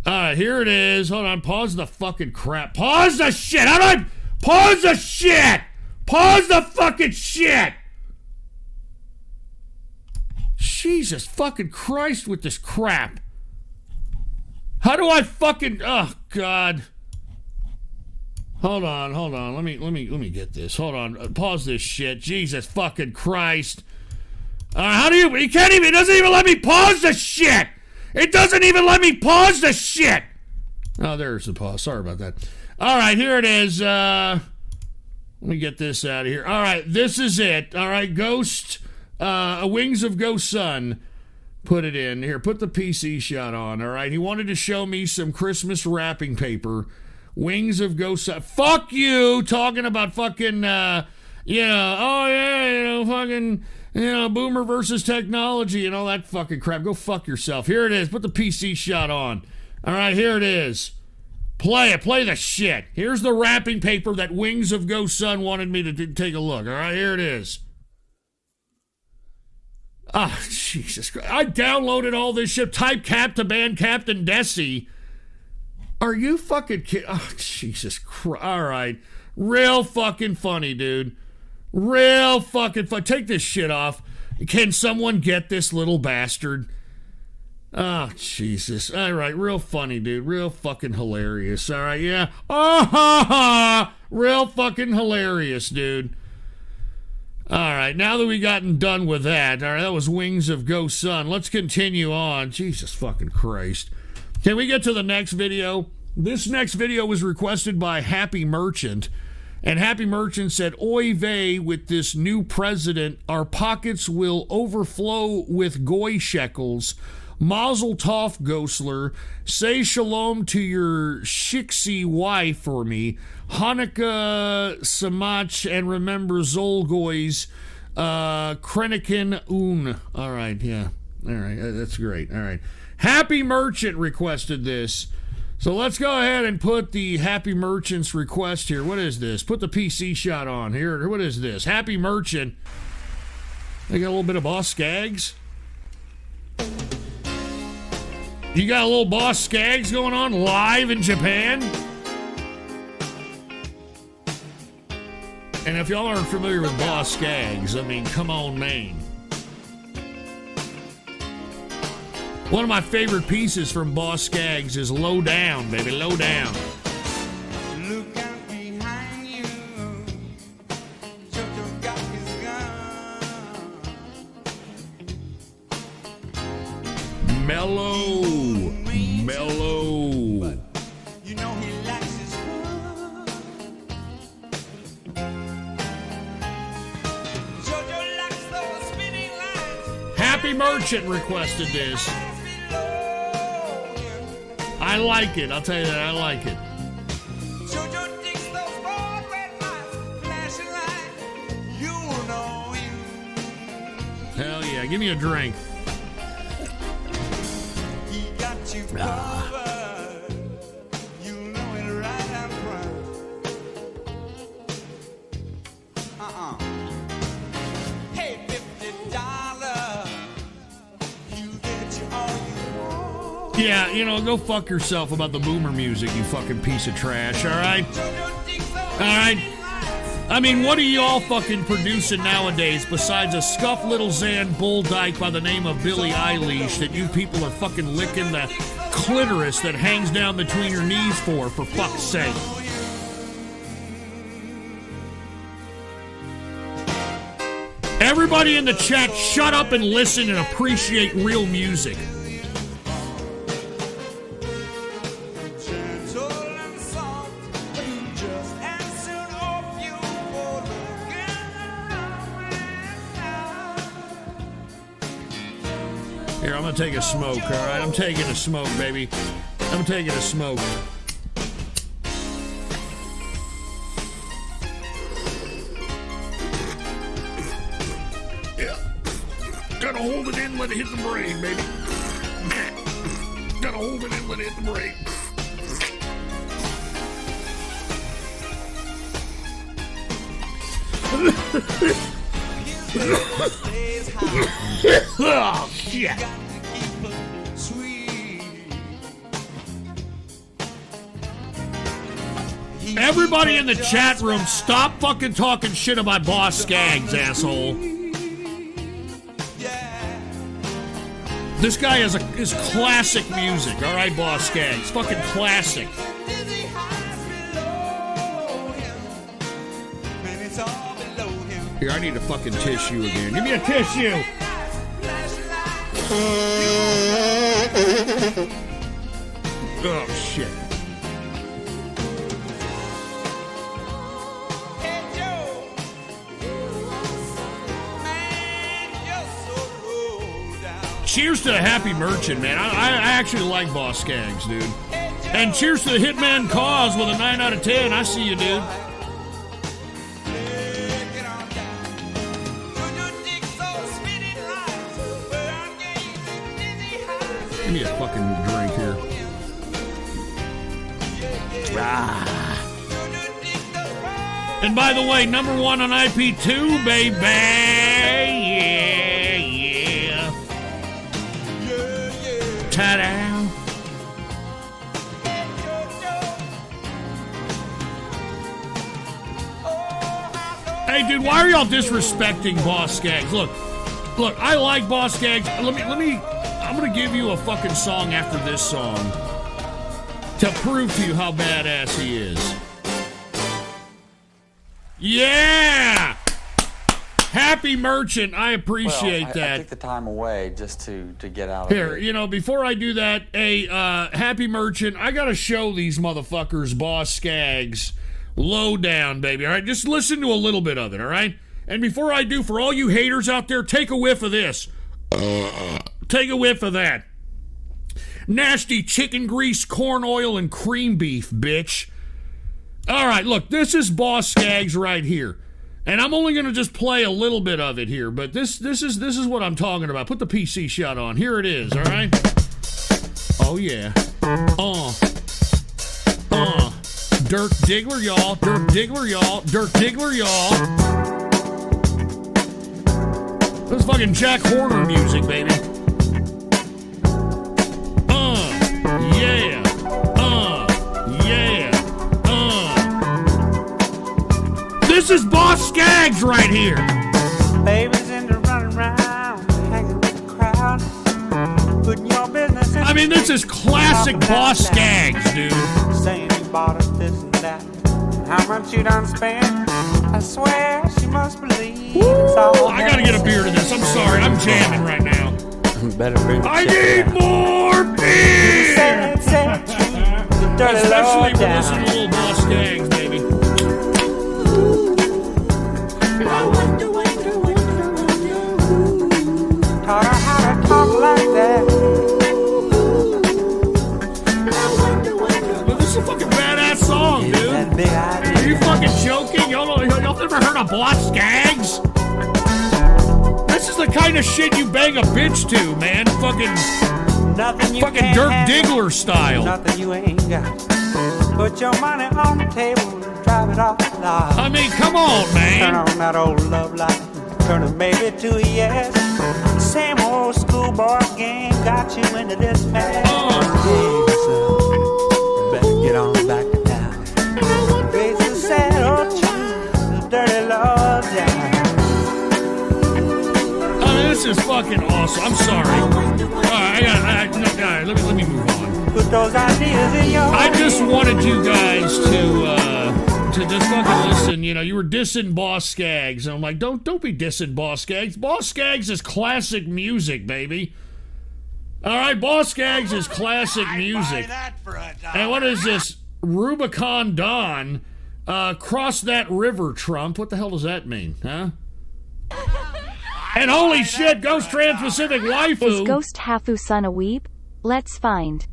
All right, here it is. Hold on. Pause the fucking crap. Pause the shit. How do I... Pause the shit! Pause the fucking shit! Jesus fucking Christ with this crap. How do I fucking... Oh, God. Hold on. Let me get this. Hold on. Pause this shit. Jesus fucking Christ. How do you... It doesn't even let me pause the shit! It doesn't even let me pause the shit! Oh, there's the pause. Sorry about that. All right, here it is. Let me get this out of here. All right, this is it. All right, Ghost, Wings of Ghost Sun, put it in. Here, put the PC shot on, all right? He wanted to show me some Christmas wrapping paper. Wings of Ghost Sun. Fuck you, talking about fucking, fucking, boomer versus technology and all that fucking crap. Go fuck yourself. Here it is. Put the PC shot on. All right, here it is. Play it. Play the shit. Here's the wrapping paper that Wings of Ghost Sun wanted me to take a look. All right, here it is. Ah, Jesus Christ. I downloaded all this shit. Type cap to ban Captain Desi. Are you fucking kidding? Oh, Jesus Christ. All right. Real fucking funny, dude. Real fucking fun. Take this shit off. Can someone get this little bastard? Oh, Jesus. All right, real funny, dude. Real fucking hilarious. All right, yeah. Oh, ha, ha. Real fucking hilarious, dude. All right, now that we gotten done with that, all right, that was Wings of Ghost Sun. Let's continue on. Jesus fucking Christ. Can we get to the next video? This next video was requested by Happy Merchant. And Happy Merchant said, oy vey, with this new president, our pockets will overflow with goy shekels. Mazel tov, Ghostler. Say shalom to your shixie wife for me. Hanukkah Samach, and remember Zolgoy's Krenikin Un. All right, yeah. All right, that's great. All right. Happy Merchant requested this. So let's go ahead and put the Happy Merchant's request here. What is this? Put the PC shot on here. What is this? Happy Merchant. They got a little bit of Boss Skaggs. You got a little Boss Skaggs going on live in Japan? And if y'all aren't familiar with Boss Skaggs, I mean, come on, man. One of my favorite pieces from Boss Skaggs is Low Down, baby, Low Down. Look out behind you. Jojo got his gun. Mellow. Mellow. You know he likes his fun. Jojo likes those spinning lines. Happy Merchant requested this. I like it. I'll tell you that. I like it. Jojo digs those broad red lights, flashing lights. You know you. Hell yeah. Give me a drink. He got you covered. You know it right and front. Hey, $50. You get you all you want. Yeah, you know, go fuck yourself about the boomer music, you fucking piece of trash, all right? All right? I mean, what are y'all fucking producing nowadays besides a scuffed little Zan bull dyke by the name of Billie Eilish that you people are fucking licking the clitoris that hangs down between your knees for fuck's sake? Everybody in the chat, shut up and listen and appreciate real music. Here, I'm gonna take a smoke, all right? I'm taking a smoke, baby. I'm taking a smoke. Yeah. Gotta hold it in, let it hit the brain, baby. Gotta hold it in, let it hit the brain. Oh, shit. Everybody in the chat room, stop fucking talking shit about Boss Skaggs, asshole. This guy is classic music, all right, Boss Skaggs? Fucking classic. Here, I need a fucking tissue again. Give me a tissue! Oh, shit. Cheers to the Happy Merchant, man. I actually like Boss Skaggs, dude. And cheers to the Hitman Cause with a 9 out of 10. I see you, dude. Give me a fucking drink here. Ah. And by the way, number 1 on IP2, baby. Yeah, yeah. Ta-da. Hey, dude, why are y'all disrespecting Boss Skaggs? Look, I like Boss Skaggs. Let me. I'm gonna give you a fucking song after this song to prove to you how badass he is. Yeah! Happy Merchant, I appreciate that. I took the time away just to get out of Here, it. you know, before I do that, Happy Merchant, I gotta show these motherfuckers Boss Skaggs Low Down, baby, all right? Just listen to a little bit of it, all right? And before I do, for all you haters out there, take a whiff of this. Take a whiff of that. nasty chicken grease, corn oil, and cream beef, bitch. All right, look, this is Boss Skaggs right here. And I'm only going to just play a little bit of it here, but this is what I'm talking about. Put the PC shot on. Here it is, all right? Oh, yeah. Dirk Diggler, y'all. Dirk Diggler, y'all. Dirk Diggler, y'all. This is fucking Jack Horner music, baby. Yeah. This is Boss Skaggs right here. Babies into running around, hanging with the crowd, putting your business in. I mean, this is classic Boss Skaggs, dude. Saying you bought us this and that, how much you done spent. I swear she must believe it's all. I gotta get a beer to this. I'm sorry, I'm jamming right now. Better bring I need more beer. Especially for listening to little Boss Skaggs, baby. Taught her how to talk like that. But this is a fucking badass song, dude. Are you fucking joking? Y'all never heard of Boss Skaggs? This is the kind of shit you bang a bitch to, man. Fucking Dirk Diggler style. Nothing you ain't got. Put your money on the table and drive it off the lot. I mean, come on, man. Turn on that old love light. Turn a maybe to a yes. Same old schoolboy game got you into this mess. Better get on back to town. Face the sad old truth, the dirty love down. I mean, this is fucking awesome. I'm sorry. All right, let me move on. Put those ideas in your I just wanted you guys to just fucking listen. You know, you were dissing Boss Skaggs, and I'm like, don't be dissing Boss Skaggs. Boss Skaggs is classic music, baby. All right, Boss Skaggs is classic music. And what is this? Rubicon Dawn, cross that river, Trump. What the hell does that mean, huh? And holy shit, Ghost Trans-Pacific Waifu. Is Ghost Hafu-san a weeb? Let's find.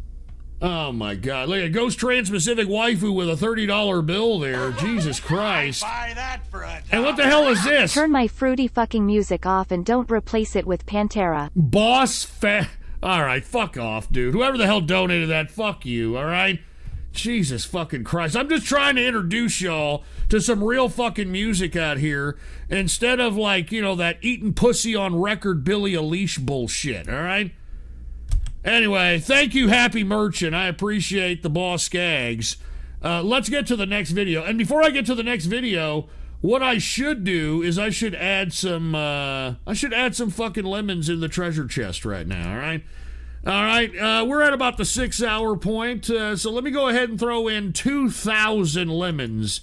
Oh my God! Look at Ghost Trans-Pacific Waifu with a $30 bill there. Jesus Christ! And what the hell is this? Turn my fruity fucking music off and don't replace it with Pantera. All right, fuck off, dude. Whoever the hell donated that, fuck you. All right. Jesus fucking Christ! I'm just trying to introduce y'all to some real fucking music out here instead of like that eating pussy on record Billy Eilish bullshit. All right. Anyway, thank you, Happy Merchant. I appreciate the Boss Skaggs. Let's get to the next video. And before I get to the next video, what I should do is I should add some fucking lemons in the treasure chest right now. All right. We're at about the 6-hour point. So let me go ahead and throw in 2,000 lemons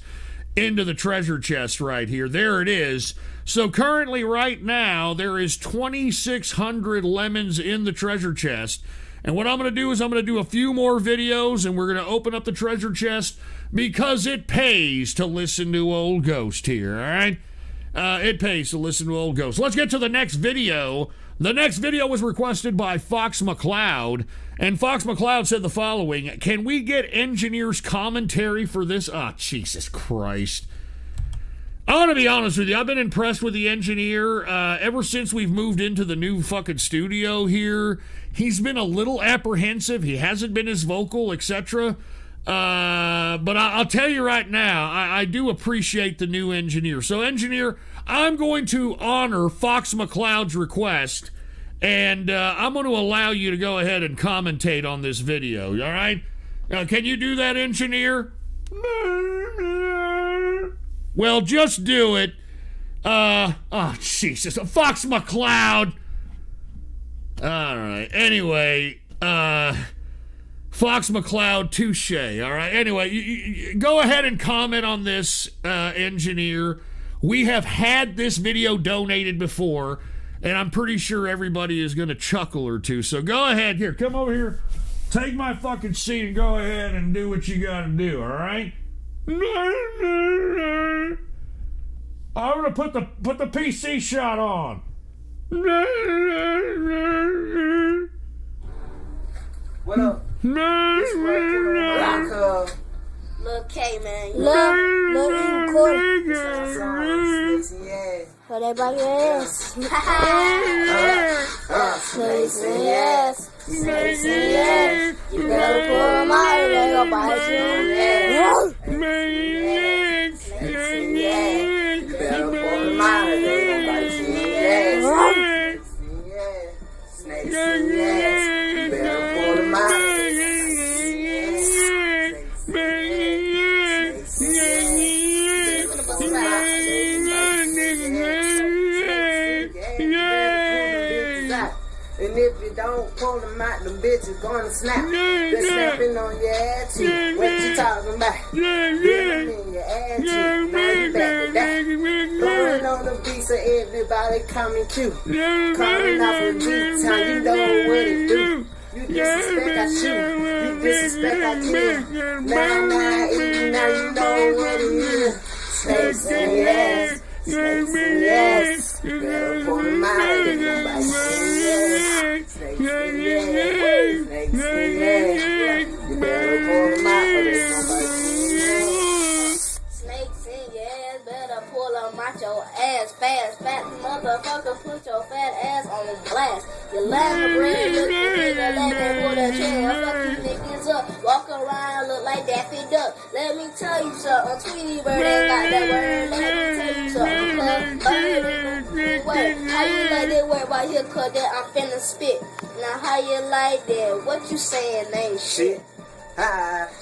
into the treasure chest right here. There it is. So currently right now there is 2,600 lemons in the treasure chest. And what I'm going to do is I'm going to do a few more videos and we're going to open up the treasure chest because it pays to listen to old Ghost here, all right? It pays to listen to old Ghost. Let's get to the next video. The next video was requested by Fox McCloud, and Fox McCloud said the following: can we get engineers' commentary for this? Ah, Jesus Christ. I want to be honest with you. I've been impressed with the engineer ever since we've moved into the new fucking studio here. He's been a little apprehensive. He hasn't been as vocal, etc. But I'll tell you right now, I do appreciate the new engineer. So, engineer, I'm going to honor Fox McCloud's request, and I'm going to allow you to go ahead and commentate on this video, all right? Can you do that, engineer? Well, just do it. Oh, Jesus. Fox McCloud. All right. Anyway, Fox McCloud, touche. All right. Anyway, you go ahead and comment on this, engineer. We have had this video donated before, and I'm pretty sure everybody is going to chuckle or two. So go ahead. Here, come over here. Take my fucking seat and go ahead and do what you got to do, all right? I'm gonna put the PC shot on. What up? Rock, Lil K, man. Lil E recording. For everybody else. Snakes and yes. Snakes and yes. You better pull them out or they gon' bite you on the ass. Snakes and yes. You better pull them out or they gon' bite you on the ass. Snakes and yes. You better pull them out. And if you don't pull them out, them bitches gonna snap. They're snapping on your ass cheek. What you talking about? Put them in your ass cheek. Now you back to that. Blowing on the beat so everybody coming cute. Coming off a beat time, you know what it do. You disrespect, I shoot. You disrespect, I kill. 998, now you know what it is. Snakes and yes. Snakes and yes. Better pull them out, they gon' bite you. Snakes and yes. Snakes and yes. You better pull them out, or they gon' bite you. Snakes in your ass, better pull them out your ass fast. Fat motherfucker, put your fat ass on blast. You lying the bread, look you nigga, let me pull that chair. Fuck you niggas up, walk around, look like Daffy Duck. Let me tell you something, Tweety Bird ain't got that word. Let me tell you something, cuz how you like that word right here, cuz that I'm finna spit. Now how you like that? What you saying ain't shit.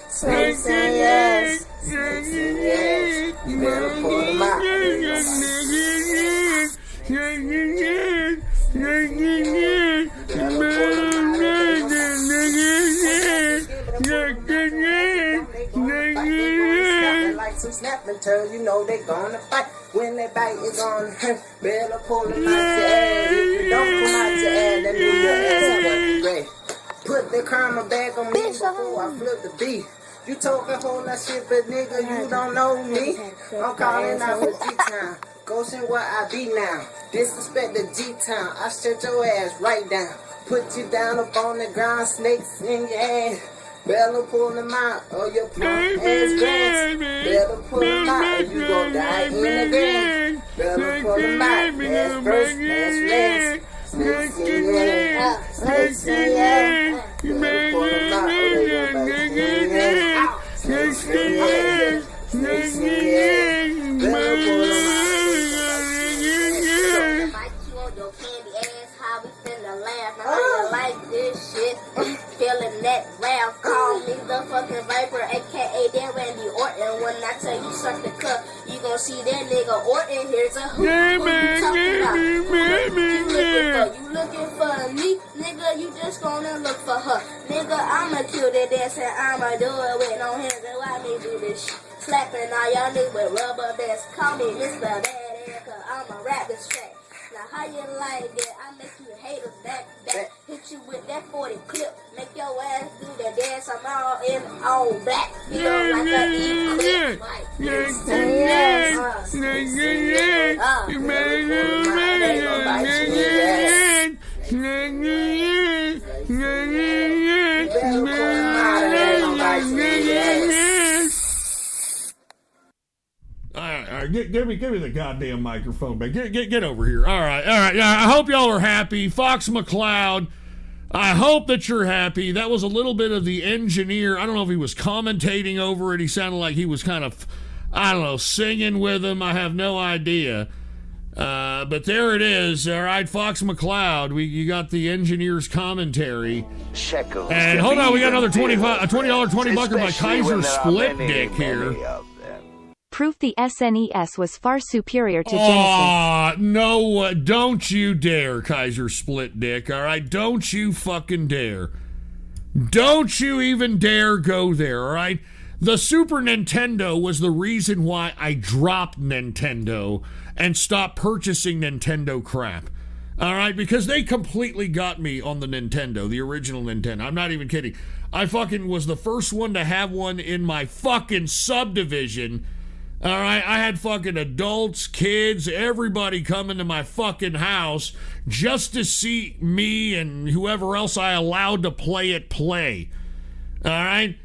Snakes and yes. Snakes and yes. You better pull them out. Like some snapping turns, you know they gonna fight. When they bite, it's gonna hurt. Better pull them out your ass. If you don't pull out your ass, that means your ass wasn't great. Put the karma back on me before I flip the beat. You talking whole lot shit, but nigga, you don't know me. I'm calling out for G-Town. Ghosting where I be now. Disrespect the G-Town. I shut your ass right down. Put you down up on the ground, snakes in your ass. Better pull them out, or your punk ass grass. Better pull them out, or you gon' die in the grass. Better pull them out, ass first, ass last. Snakes in your ass. Snakes in your ass. Better pull them out, or they gon' bite you in your ass. Snakes in your ass. Snakes in your ass. Better pull them out. Your candy ass, how we finna laugh. Now how you like this shit? Feeling that laugh. Call me the fucking Viper, aka that Randy Orton. When I tell you suck the cup, you gon' see that nigga Orton. Here's a who you talking about? You looking for me? Nigga, you just gonna look for her. Nigga, I'ma kill that ass and I'ma do it with no hands. And why me do this shit? Slapping all y'all niggas with rubber bands. Call me Mr. Badass, cause I'ma rap this track. Now how you like that? I make you haters back. Hit you with that 40 clip. Make your ass do the dance. I'm all in all black. Feel like a E-clip. Yes. You better pull them out. They gon' bite you in the ass. You better pull them out. They gon' bite you in the ass. All right, give me the goddamn microphone back. Get over here. All right. Yeah, I hope y'all are happy. Fox McCloud, I hope that you're happy. That was a little bit of the engineer. I don't know if he was commentating over it. He sounded like he was kind of, I don't know, singing with him. I have no idea. But there it is. All right, Fox McCloud. You got the engineer's commentary. Shekels and hold on, we got another $20 $20 by Kaiser Split Dick here. Proof the SNES was far superior to Genesis. No, don't you dare, Kaiser Split Dick, all right? Don't you fucking dare. Don't you even dare go there, all right? The Super Nintendo was the reason why I dropped Nintendo and stopped purchasing Nintendo crap. All right? Because they completely got me on the Nintendo, the original Nintendo. I'm not even kidding. I fucking was the first one to have one in my fucking subdivision. All right, I had fucking adults, kids, everybody coming to my fucking house just to see me and whoever else I allowed to play it play. All right?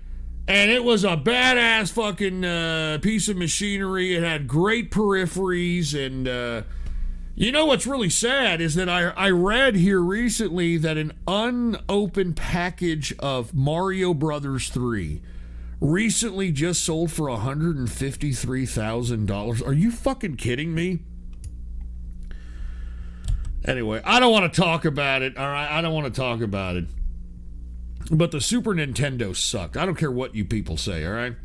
And it was a badass fucking piece of machinery. It had great peripheries. And you know what's really sad is that I read here recently that an unopened package of Mario Brothers 3 recently just sold for $153,000. Are you fucking kidding me? Anyway, I don't want to talk about it, all right? I don't want to talk about it. But the Super Nintendo sucked. I don't care what you people say, all right?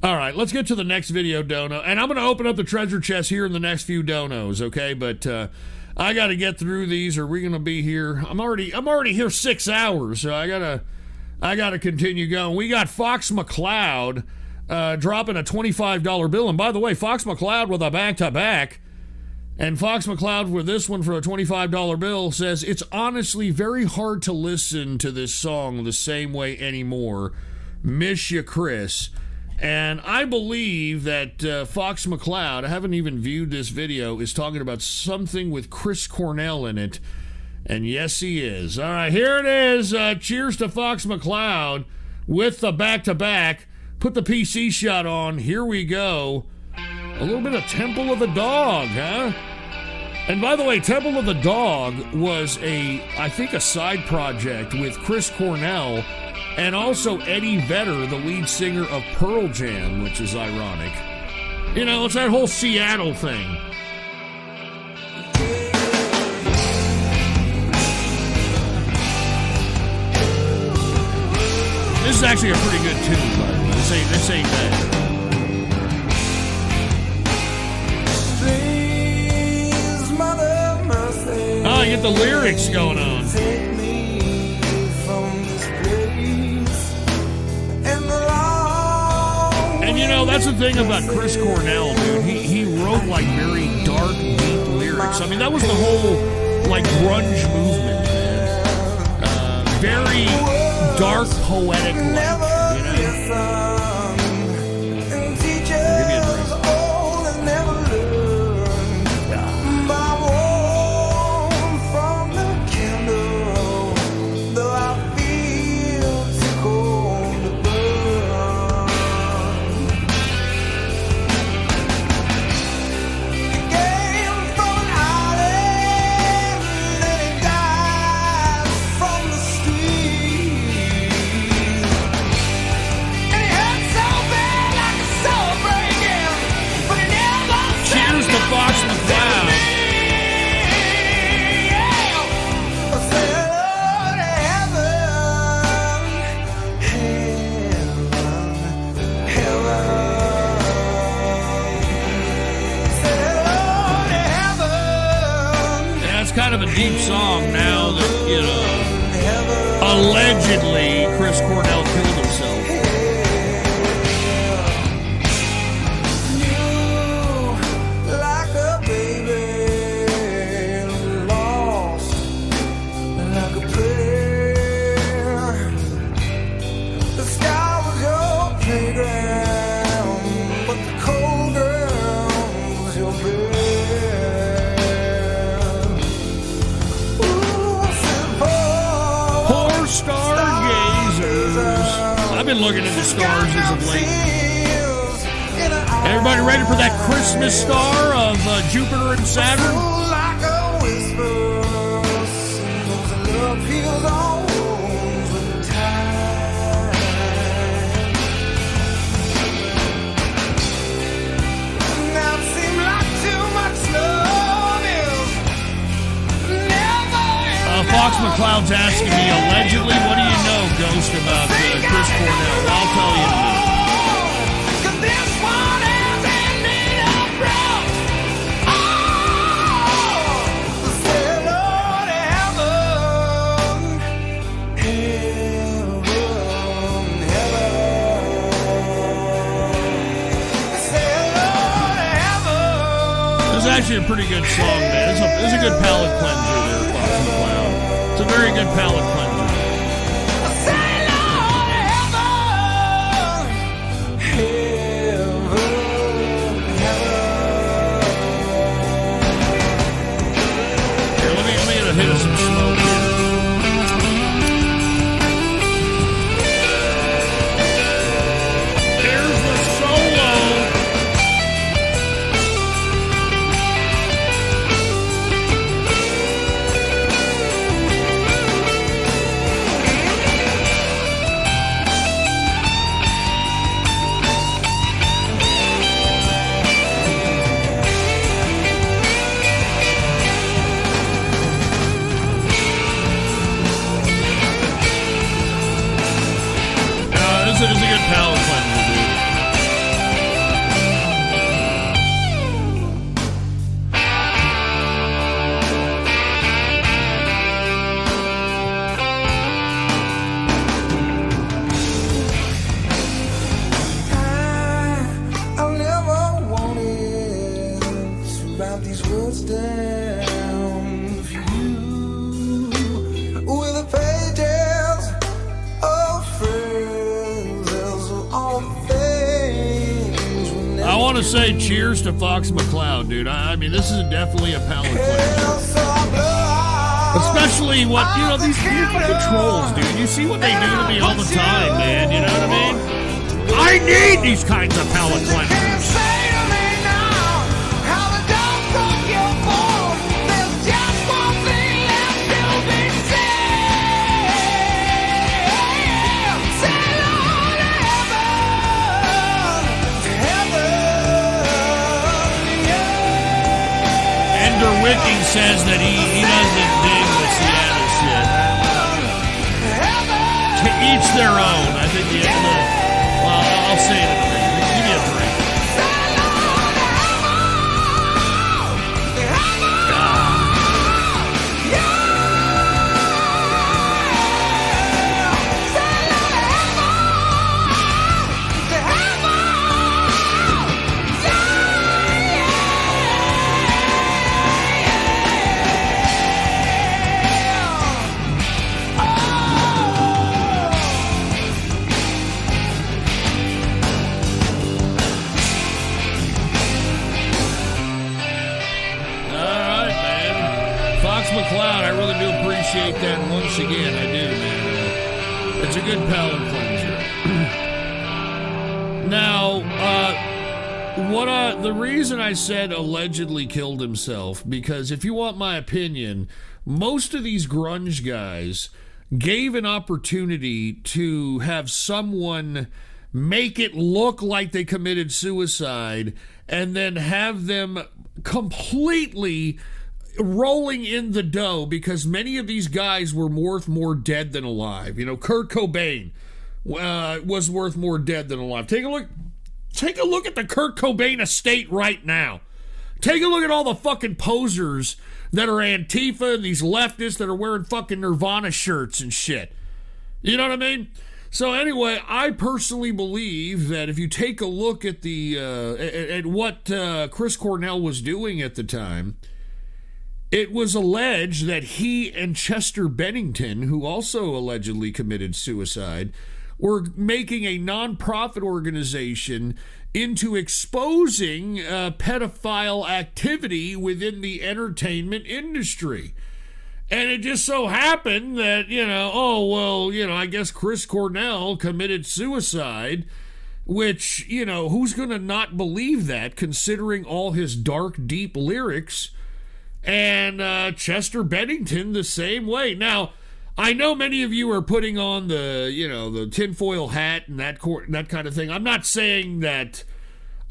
All right, let's get to the next video, Dono. And I'm going to open up the treasure chest here in the next few donos, okay? But I got to get through these or we're going to be here. I'm already here 6 hours, so I got to continue going. We got Fox McCloud dropping a $25 bill. And by the way, Fox McCloud with a back-to-back. And Fox McCloud with this one for a $25 bill says, it's honestly very hard to listen to this song the same way anymore. Miss you, Chris. And I believe that Fox McCloud, I haven't even viewed this video, is talking about something with Chris Cornell in it. And yes, he is. All right, here it is. Cheers to Fox McCloud with the back-to-back. Put the PC shot on. Here we go. A little bit of Temple of the Dog, huh? And by the way, Temple of the Dog was I think a side project with Chris Cornell and also Eddie Vedder, the lead singer of Pearl Jam, which is ironic. You know, it's that whole Seattle thing. This is actually a pretty good tune, by the way. This ain't bad. Oh, you get the lyrics going on. And you know, that's the thing about Chris Cornell, dude. He wrote like very dark, deep lyrics. I mean, that was the whole like grunge movement, man. Very dark, poetic life, you know? Give me a drink. Kind of a deep song now that, you know, allegedly Chris Cornell killed himself. Like a baby lost, like a prayer. The sky was your playground, but the cold ground was your bed. Stargazers. I've been looking at the stars as of late. Everybody ready for that Christmas star of Jupiter and Saturn? Like a whisper, love feels on with time. Now it seems like too much love is never. Fox McCloud's asking me, allegedly, what do you know, Ghost, about Chris Cornell? I'll tell you in a minute. This is actually a pretty good song, man. It's a good palate cleanser there, Fox McCloud. It's a very good palate cleanser. these words down for you with the pages of phrases of all things. I want to say cheers to Fox McCloud, dude. I mean, this is definitely a palate cleanser. Especially what, you know, these fucking trolls, dude. You see what they do to me all the time, man. You know what I mean? I need these kinds of palate cleansers. Wiki says that he doesn't dig the Seattle shit. To each their own. I think the end of the... Well, I'll say it in a minute. Give me a break. McCloud, I really do appreciate that once again. I do, man. It's a good palate cleanser. Now, the reason I said allegedly killed himself, because if you want my opinion, most of these grunge guys gave an opportunity to have someone make it look like they committed suicide and then have them completely rolling in the dough, because many of these guys were worth more dead than alive. You know, Kurt Cobain was worth more dead than alive. Take a look at the Kurt Cobain estate right now. Take a look at all the fucking posers that are Antifa and these leftists that are wearing fucking Nirvana shirts and shit. You know what I mean? So anyway, I personally believe that if you take a look at the at what Chris Cornell was doing at the time, it was alleged that he and Chester Bennington, who also allegedly committed suicide, were making a nonprofit organization into exposing pedophile activity within the entertainment industry. And it just so happened that, I guess Chris Cornell committed suicide, which, who's going to not believe that, considering all his dark, deep lyrics? And Chester Bennington the same way. Now, I know many of you are putting on the tinfoil hat and that kind of thing. I'm not saying that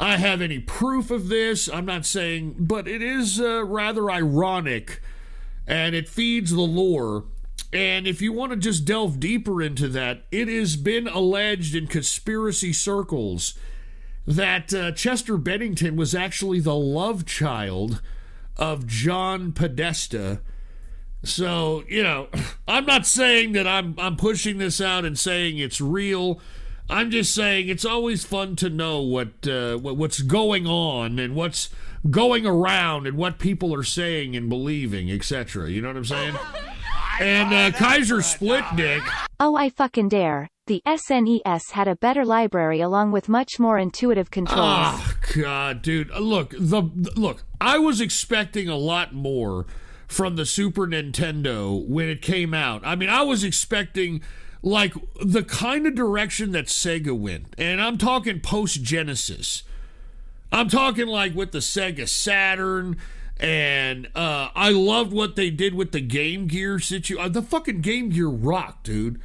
I have any proof of this. I'm not saying, but it is rather ironic, and it feeds the lore. And if you want to just delve deeper into that, it has been alleged in conspiracy circles that Chester Bennington was actually the love child of John Podesta. So, I'm not saying that I'm pushing this out and saying it's real. I'm just saying it's always fun to know what's going on and what's going around and what people are saying and believing, etc. You know what I'm saying? And Kaiser Splitdick. Oh, I fucking dare. The SNES had a better library along with much more intuitive controls. Oh, God, dude. Look, I was expecting a lot more from the Super Nintendo when it came out. I mean, I was expecting, like, the kind of direction that Sega went. And I'm talking post-Genesis. I'm talking, like, with the Sega Saturn. And I loved what they did with the Game Gear situation. The fucking Game Gear rocked, dude.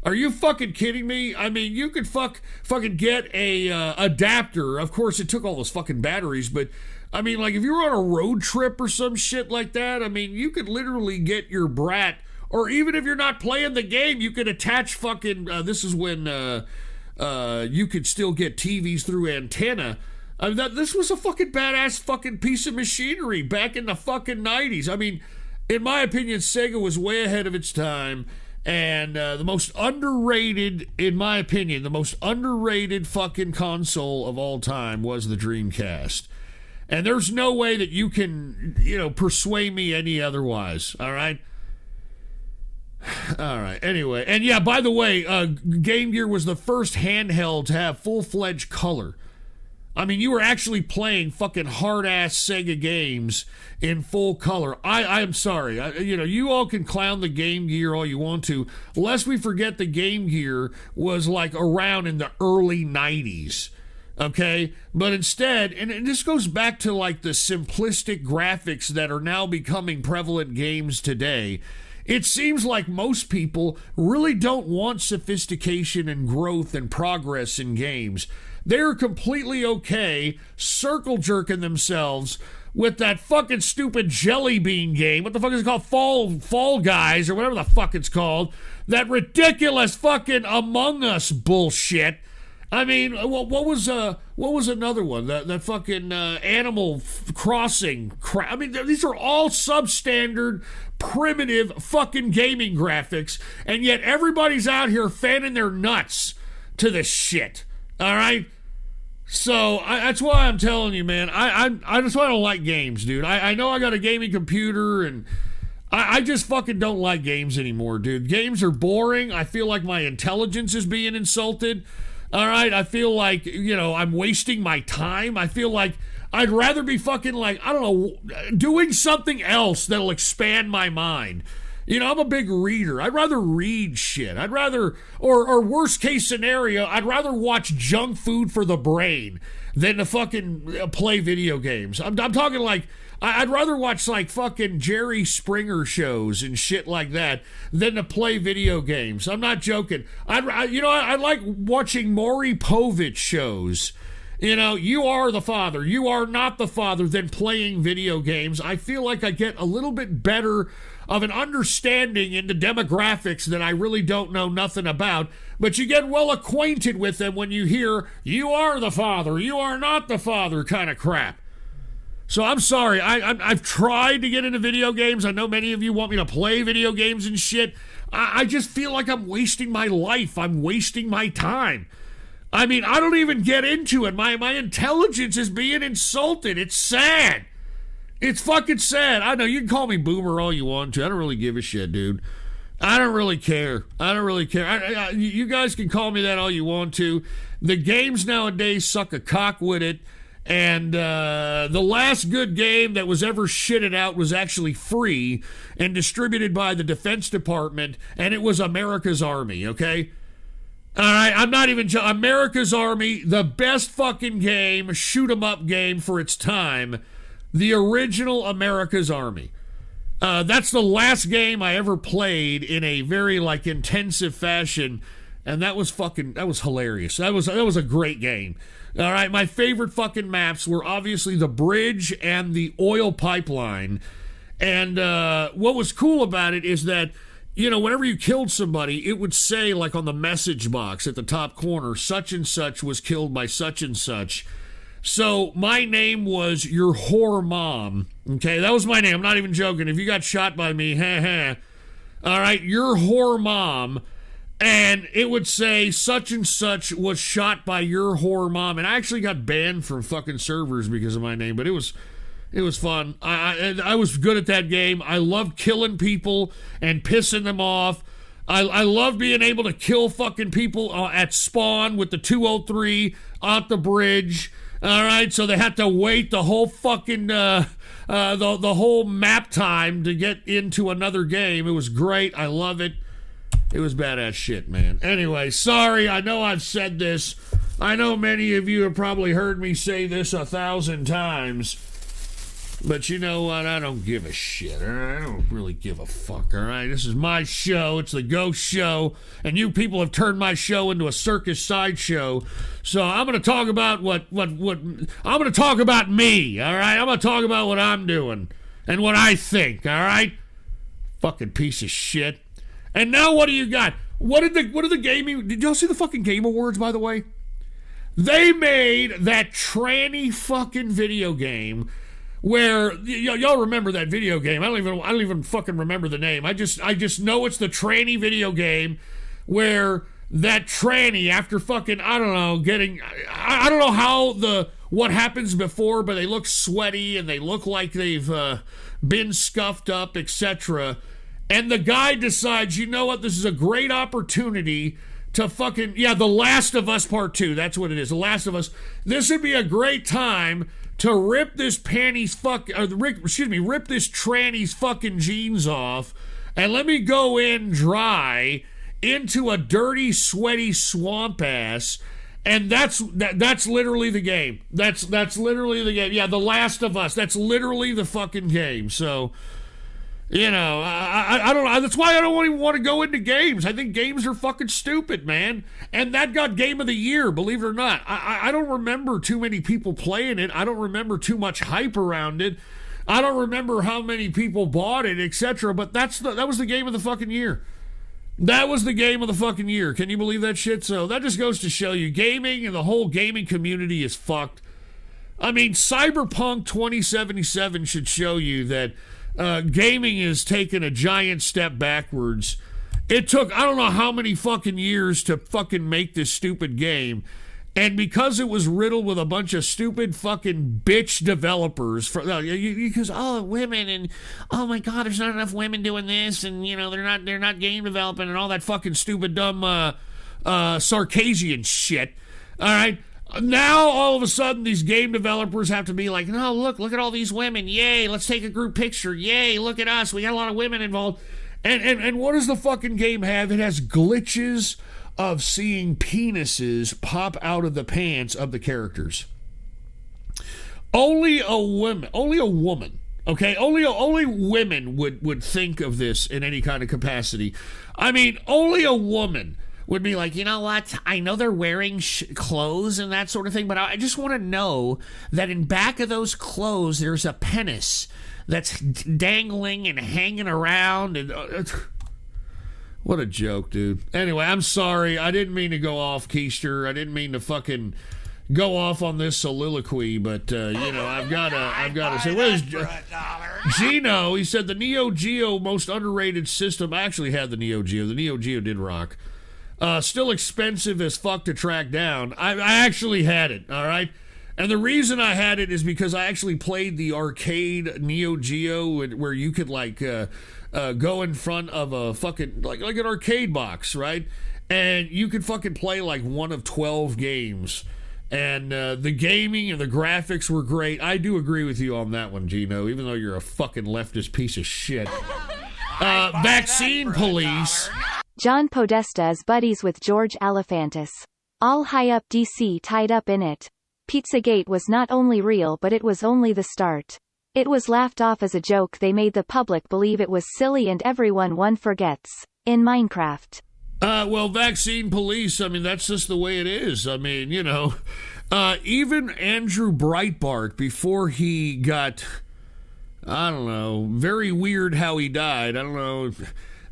Are you fucking kidding me? I mean, you could fucking get a adapter. Of course, it took all those fucking batteries, but I mean, like, if you were on a road trip or some shit like that, I mean, you could literally get your brat, or even if you're not playing the game, you could attach fucking. This is when you could still get TVs through antenna. I mean, this was a fucking badass fucking piece of machinery back in the fucking 90s. I mean, in my opinion, Sega was way ahead of its time. And the most underrated, in my opinion, the most underrated fucking console of all time was the Dreamcast. And there's no way that you can, persuade me any otherwise, all right? All right, anyway. And yeah, by the way, Game Gear was the first handheld to have full-fledged color. I mean, you were actually playing fucking hard-ass Sega games in full color. I'm sorry. You all can clown the Game Gear all you want to, lest we forget the Game Gear was, like, around in the early 90s, okay? But instead, and this goes back to, like, the simplistic graphics that are now becoming prevalent games today. It seems like most people really don't want sophistication and growth and progress in games. They're completely okay circle jerking themselves with that fucking stupid jelly bean game. What the fuck is it called? Fall Guys or whatever the fuck it's called. That ridiculous fucking Among Us bullshit. I mean, what was another one? That fucking Animal Crossing crap. I mean, these are all substandard, primitive fucking gaming graphics, and yet everybody's out here fanning their nuts to this shit. All right, so that's why I'm telling you, man. That's why I don't like games, dude. I know I got a gaming computer, and I just fucking don't like games anymore, dude. Games are boring. I feel like my intelligence is being insulted. All right, I feel like I'm wasting my time. I feel like I'd rather be fucking like doing something else that'll expand my mind. I'm a big reader. I'd rather read shit. I'd rather, or worst case scenario, I'd rather watch junk food for the brain than to fucking play video games. I'm talking like, I'd rather watch like fucking Jerry Springer shows and shit like that than to play video games. I'm not joking. I like watching Maury Povich shows. You are the father. You are not the father than playing video games. I feel like I get a little bit better of an understanding into demographics that I really don't know nothing about, but you get well acquainted with them when you hear, you are the father, you are not the father kind of crap. So I'm sorry, I've tried to get into video games. I know many of you want me to play video games and shit. I just feel like I'm wasting my life. I'm wasting my time. I mean, I don't even get into it. My intelligence is being insulted. It's sad. It's fucking sad. I know you can call me boomer all you want to. I don't really give a shit, dude. I don't really care. You guys can call me that all you want to. The games nowadays suck a cock with it. And the last good game that was ever shitted out was actually free and distributed by the Defense Department, and it was America's Army, okay? All right, I'm not even joking. America's Army, the best fucking game, shoot-'em-up game for its time. The original America's Army. That's the last game I ever played in a very, intensive fashion, and that was hilarious. That was a great game. All right, my favorite fucking maps were obviously the bridge and the oil pipeline. And what was cool about it is that, whenever you killed somebody, it would say, on the message box at the top corner, such and such was killed by such and such. So my name was your whore mom. Okay, that was my name. I'm not even joking. If you got shot by me, all right, your whore mom. And it would say such and such was shot by your whore mom. And I actually got banned from fucking servers because of my name, but it was fun. I was good at that game. I loved killing people and pissing them off. I love being able to kill fucking people at spawn with the 203 out the bridge. All right, so they had to wait the whole fucking the whole map time to get into another game. It was great. I love it. It was badass shit, man. Anyway, sorry. I know I've said this. I know many of you have probably heard me say this 1,000 times. But you know what? I don't give a shit. All right? I don't really give a fuck. All right, this is my show. It's the Ghost Show, and you people have turned my show into a circus sideshow. So I'm going to talk about what I'm going to talk about me. All right, I'm going to talk about what I'm doing and what I think. All right, fucking piece of shit. And now what do you got? What did the gaming? Did y'all see the fucking Game Awards? By the way, they made that tranny fucking video game. Where y'all remember that video game? I don't even fucking remember the name. I just know it's the tranny video game where that tranny, after fucking I don't know how what happens before, but they look sweaty and they look like they've been scuffed up, etc. And the guy decides, you know what, this is a great opportunity to fucking, The Last of Us Part 2, that's what it is, The Last of Us. This would be a great time to rip this rip this tranny's fucking jeans off, and let me go in dry into a dirty, sweaty swamp ass. And that's literally the game. That's literally the game. Yeah, The Last of Us. That's literally the fucking game. So, I don't know. That's why I don't even want to go into games. I think games are fucking stupid, man. And that got Game of the Year, believe it or not. I don't remember too many people playing it. I don't remember too much hype around it. I don't remember how many people bought it, etc. But that was the game of the fucking year. That was the game of the fucking year. Can you believe that shit? So that just goes to show you, gaming and the whole gaming community is fucked. I mean, Cyberpunk 2077 should show you that gaming has taken a giant step backwards. It took, I don't know how many fucking years to fucking make this stupid game. And because it was riddled with a bunch of stupid fucking bitch developers, because women, and oh my god, there's not enough women doing this, and they're not game developing, and all that fucking stupid dumb Sarkasian shit. All right, now all of a sudden these game developers have to be like, no, look at all these women, yay, let's take a group picture, yay, look at us, we got a lot of women involved, and what does the fucking game have? It has glitches of seeing penises pop out of the pants of the characters. Only a woman, okay? Only women would think of this in any kind of capacity. I mean, only a woman would be like, you know what? I know they're wearing clothes and that sort of thing, but I just want to know that in back of those clothes there's a penis that's dangling and hanging around and... what a joke, dude. Anyway, I'm sorry. I didn't mean to go off, Keister. I didn't mean to fucking go off on this soliloquy, but, I've got to say, where's Gino? He said the Neo Geo most underrated system. I actually had the Neo Geo. The Neo Geo did rock. Still expensive as fuck to track down. I actually had it, all right? And the reason I had it is because I actually played the arcade Neo Geo where you could, go in front of a fucking, like an arcade box, right? And you could fucking play like one of 12 games. And the gaming and the graphics were great. I do agree with you on that one, Gino, even though you're a fucking leftist piece of shit. Vaccine police. John Podesta is buddies with George Alephantis. All high up DC tied up in it. Pizzagate was not only real, but it was only the start. It was laughed off as a joke. They made the public believe it was silly, and one forgets. In Minecraft. Well, vaccine police, I mean, that's just the way it is. I mean, even Andrew Breitbart, before he got, I don't know, very weird how he died. I don't know.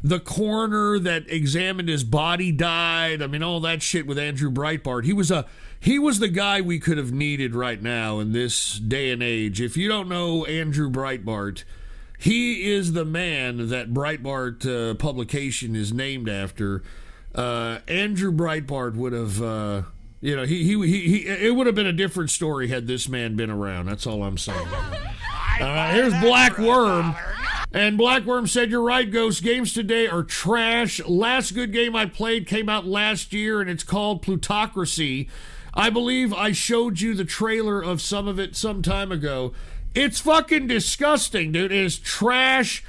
The coroner that examined his body died. I mean, all that shit with Andrew Breitbart. He was the guy we could have needed right now in this day and age. If you don't know Andrew Breitbart, he is the man that Breitbart publication is named after. Andrew Breitbart would have, it would have been a different story had this man been around. That's all I'm saying. Here's Black Worm. And Black Worm said, you're right, Ghost. Games today are trash. Last good game I played came out last year, and it's called Plutocracy. I believe I showed you the trailer of some of it some time ago. It's fucking disgusting, dude. It is trash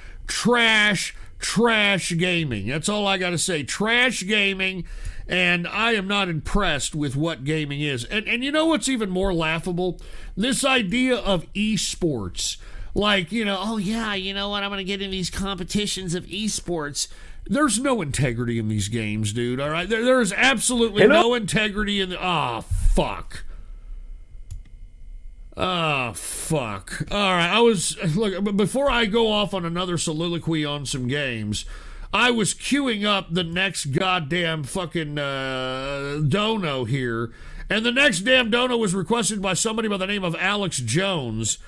gaming. That's all I gotta say. Trash gaming, and I am not impressed with what gaming is. And you know what's even more laughable? This idea of esports. Like, oh yeah, you know what, I'm gonna get in these competitions of esports. There's no integrity in these games, dude, all right? There is absolutely no integrity in the... Oh, fuck. Oh, fuck. All right, look, before I go off on another soliloquy on some games, I was queuing up the next goddamn fucking dono here, and the next damn dono was requested by somebody by the name of Alex Jones.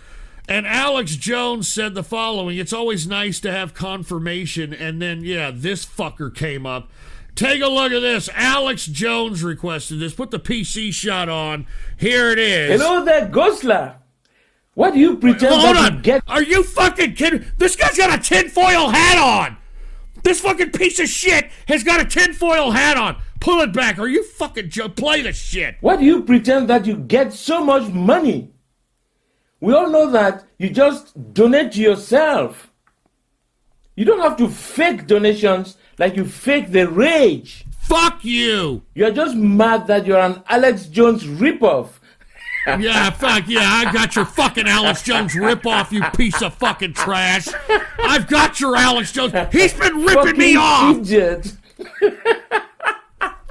And Alex Jones said the following: it's always nice to have confirmation. And then, this fucker came up. Take a look at this. Alex Jones requested this. Put the PC shot on. Here it is. Hello there, Ghostler. What do you pretend Hold that on. you get? Are you fucking kidding? This guy's got a tinfoil hat on. This fucking piece of shit has got a tinfoil hat on. Pull it back. Are you fucking play the shit? What do you pretend that you get so much money? We all know that you just donate to yourself. You don't have to fake donations like you fake the rage. Fuck you. You're just mad that you're an Alex Jones ripoff. Yeah, fuck yeah, I got your fucking Alex Jones ripoff, you piece of fucking trash. I've got your Alex Jones. He's been ripping me off. Idiot.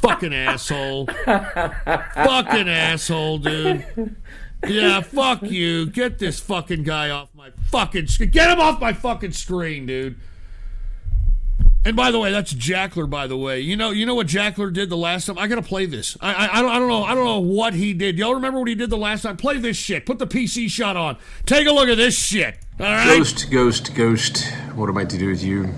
Fucking asshole. Fucking asshole, dude. Yeah, fuck you. Get this fucking guy off my fucking screen. Get him off my fucking screen, dude. And by the way, that's Jackler, by the way. You know what Jackler did the last time? I gotta play this. I don't know what he did. Y'all remember what he did the last time? Play this shit. Put the PC shot on. Take a look at this shit. All right? Ghost. What am I to do with you?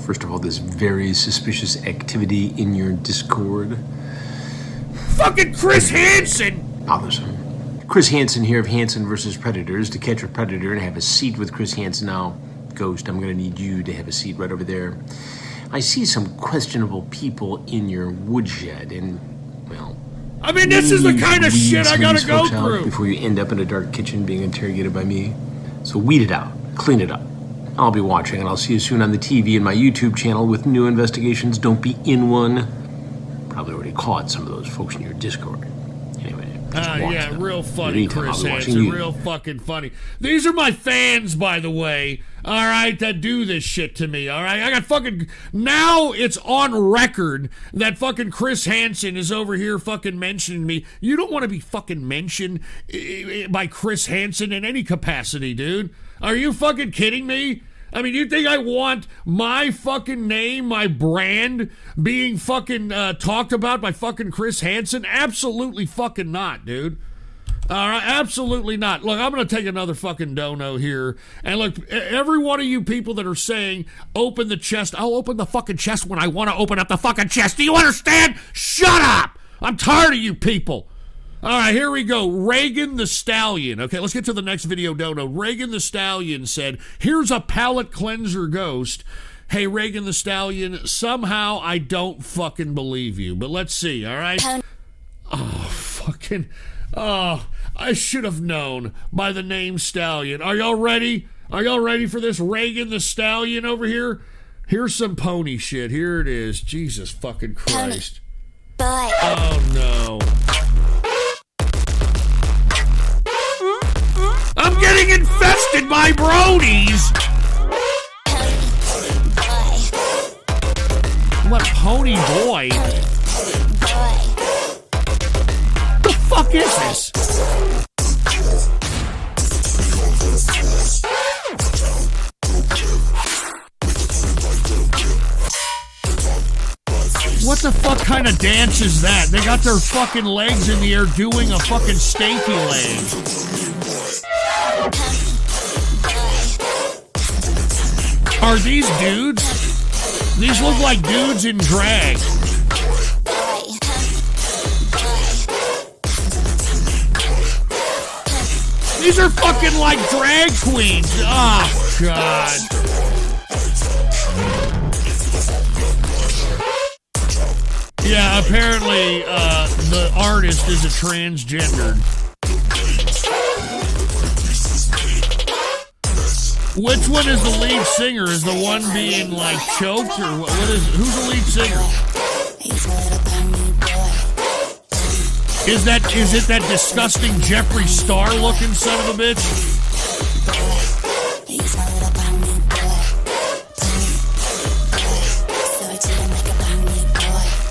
First of all, this very suspicious activity in your Discord. Fucking Chris Hansen! Bothersome. Chris Hansen here of Hansen vs. Predators. To catch a predator and have a seat with Chris Hansen now. Ghost, I'm going to need you to have a seat right over there. I see some questionable people in your woodshed, and, well... I mean, this is the kind of shit I gotta go out through. Before you end up in a dark kitchen being interrogated by me. So weed it out. Clean it up. I'll be watching, and I'll see you soon on the TV and my YouTube channel with new investigations. Don't be in one. Probably already caught some of those folks in your Discord. Anyway. Yeah, real funny, Chris Hansen. Real fucking funny. These are my fans, by the way, all right, that do this shit to me, all right? I got fucking... Now it's on record that fucking Chris Hansen is over here fucking mentioning me. You don't want to be fucking mentioned by Chris Hansen in any capacity, dude. Are you fucking kidding me? I mean, you think I want my fucking name, my brand, being fucking talked about by fucking Chris Hansen? Absolutely fucking not, dude. All right, absolutely not. Look, I'm going to take another fucking dono here. And look, every one of you people that are saying, open the chest, I'll open the fucking chest when I want to open up the fucking chest. Do you understand? Shut up! I'm tired of you people. All right, here we go. Reagan the Stallion. Okay, let's get to the next video dono. Reagan the Stallion said, here's a palate cleanser ghost. Hey, Reagan the Stallion, somehow I don't fucking believe you. But let's see, all right? Oh, fucking... Oh, I should have known by the name Stallion. Are y'all ready? Are y'all ready for this Reagan the Stallion over here? Here's some pony shit. Here it is. Jesus fucking Christ. Oh, no. I'm getting infested by bronies! What pony boy? The fuck is this? What the fuck kind of dance is that? They got their fucking legs in the air doing a fucking stanky leg. Are these dudes? These look like dudes in drag. These are fucking like drag queens. Oh, God. Yeah, apparently the artist is a transgender. Which one is the lead singer? Is the one being like choked, or what is? Who's the lead singer? Is it that disgusting Jeffree Star looking son of a bitch?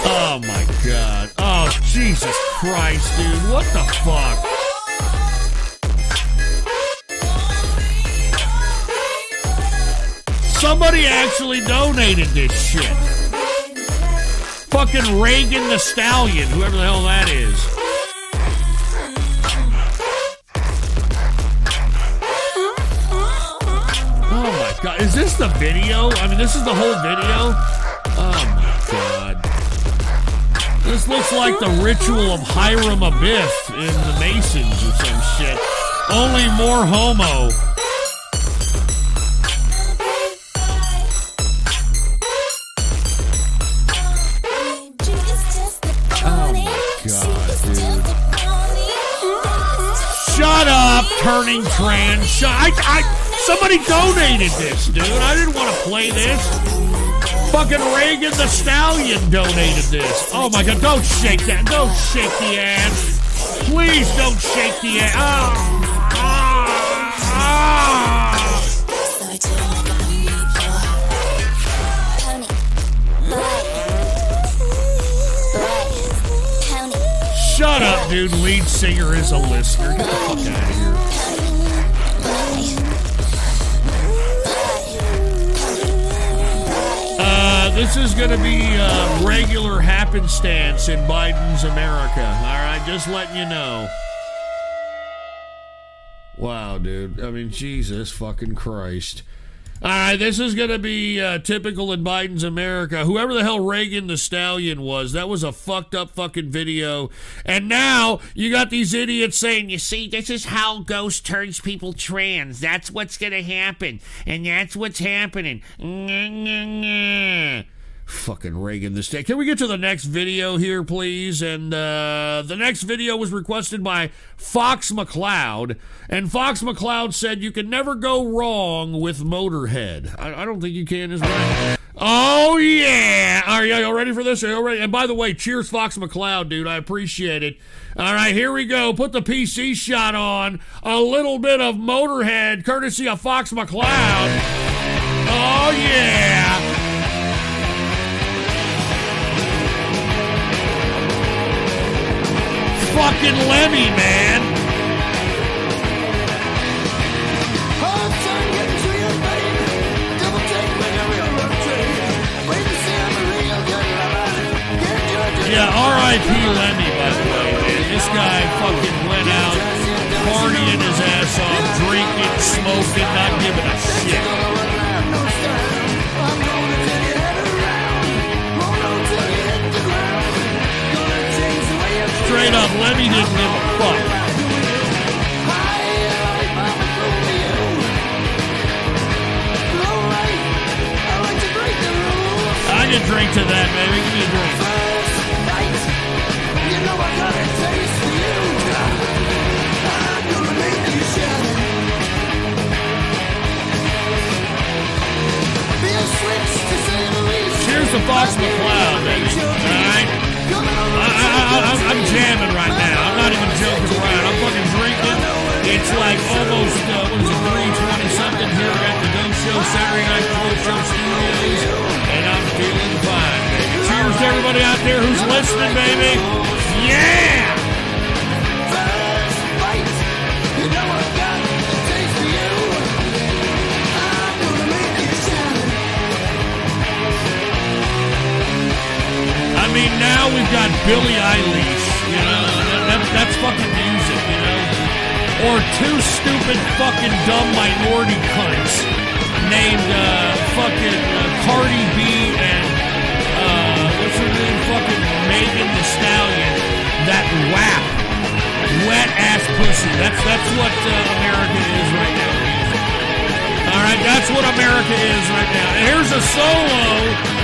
Oh my God! Oh Jesus Christ, dude! What the fuck? Somebody actually donated this shit. Fucking Reagan the Stallion, whoever the hell that is. Oh my God, is this the video? I mean, this is the whole video? Oh my This looks like the ritual of Hiram Abiff in the Masons or some shit. Only more homo. Shut up, turning trans. Somebody donated this, dude. I didn't want to play this. Fucking Reagan the Stallion donated this. Oh my God, don't shake that. Don't shake the ass. Please don't shake the ass. Shut up, dude. Lead singer is a listener. Get the fuck out of here. This is going to be regular happenstance in Biden's America. All right, just letting you know. Wow, dude. I mean, Jesus fucking Christ. All right, this is going to be typical in Biden's America. Whoever the hell Reagan the Stallion was, that was a fucked up fucking video. And now you got these idiots saying, you see, this is how Ghost turns people trans. That's what's going to happen. And that's what's happening. Fucking Reagan the Stallion. Can we get to the next video here, please? And the next video was requested by Fox McCloud. And Fox McCloud said you can never go wrong with Motorhead. I don't think you can as well. Oh, yeah. Are y'all ready for this? Are y'all ready? And by the way, cheers, Fox McCloud, dude. I appreciate it. All right, here we go. Put the PC shot on. A little bit of Motorhead, courtesy of Fox McCloud. Oh, yeah. Fucking Lemmy, man. Yeah, R.I.P. Lemmy, by the way, man. This guy fucking went out partying his ass off, drinking, smoking, not giving a shit. Straight up, Lemmy didn't give a fuck. I can drink to that, baby. Give me a drink. Cheers to Fox McCloud, baby. Alright? I'm jamming right now. I'm not even joking around. I'm fucking drinking. It's like almost, 3:20 something here at the Go Show, Saturday Night Go Show Studios. And I'm feeling fine, baby. Cheers to everybody out there who's listening, baby. Yeah! I mean, now we've got Billie Eilish, you know, that's fucking music, you know, or two stupid fucking dumb minority cunts named fucking Cardi B and what's her name, fucking Megan Thee Stallion, that wet ass pussy. That's what America is right now. All right, that's what America is right now. And here's a solo.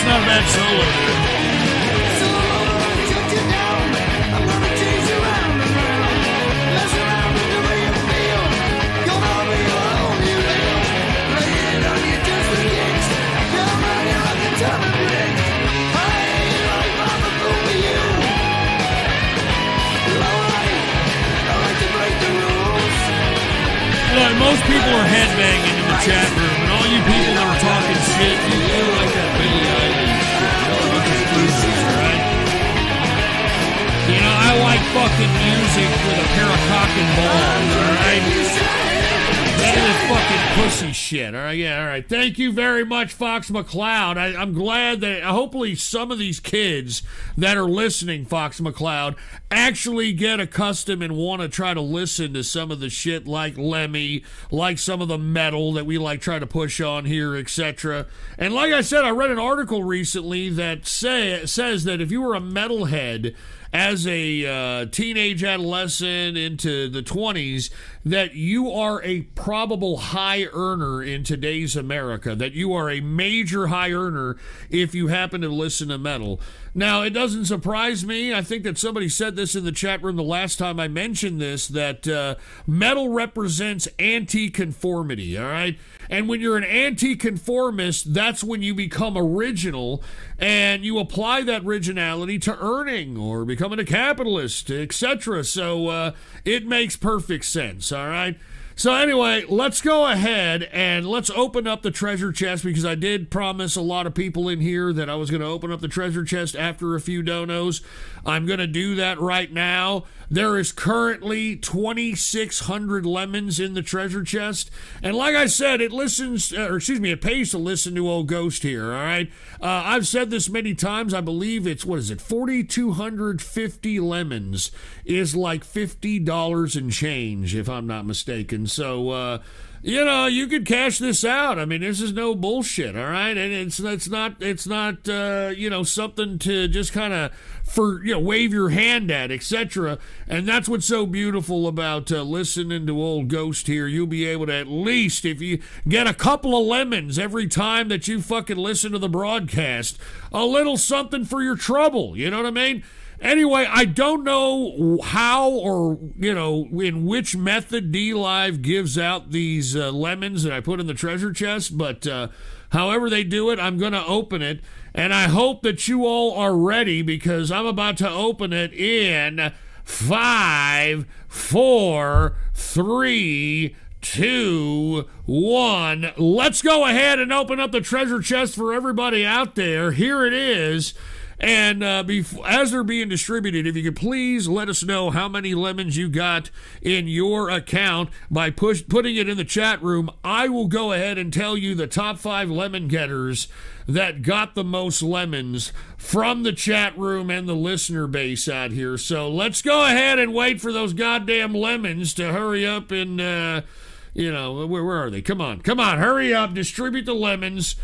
Not a bad solo, dude. Look, most people are headbanging in the chat room, and all you people that are talking shit, you feel like that Billie Eilish. Right? You know, I like fucking music with a pair of cock and balls, alright? Fucking pussy shit. All right, yeah, all right. Thank you very much, Fox McCloud. I'm glad that hopefully some of these kids that are listening, Fox McCloud, actually get accustomed and want to try to listen to some of the shit like Lemmy, like some of the metal that we like try to push on here, etc. And like I said, I read an article recently that says that if you were a metalhead as a teenage adolescent into the 20s, that you are a probable high earner in today's America, that you are a major high earner if you happen to listen to metal. Now, it doesn't surprise me. I think that somebody said this in the chat room the last time I mentioned this, that metal represents anti-conformity, all right? And when you're an anti-conformist, that's when you become original, and you apply that originality to earning or becoming a capitalist, etc. So it makes perfect sense, all right? So anyway, let's go ahead and let's open up the treasure chest, because I did promise a lot of people in here that I was going to open up the treasure chest after a few donos. I'm going to do that right now. There is currently 2,600 lemons in the treasure chest. And like I said, it pays to listen to old Ghost here, all right? I've said this many times. I believe it's, 4,250 lemons is like $50 and change, if I'm not mistaken. So, you could cash this out. I mean, this is no bullshit, all right? And it's not something to just kind of wave your hand at, etc. And that's what's so beautiful about listening to old Ghost here. You'll be able to, at least if you get a couple of lemons every time that you fucking listen to the broadcast, a little something for your trouble. You know what I mean? Anyway, I don't know how or, in which method D-Live gives out these lemons that I put in the treasure chest, but however they do it, I'm going to open it, and I hope that you all are ready, because I'm about to open it in 5, 4, 3, 2, 1. Let's go ahead and open up the treasure chest for everybody out there. Here it is. And as they're being distributed, if you could please let us know how many lemons you got in your account by putting it in the chat room. I will go ahead and tell you the top 5 lemon getters that got the most lemons from the chat room and the listener base out here. So let's go ahead and wait for those goddamn lemons to hurry up and, where are they? Come on, hurry up, distribute the lemons.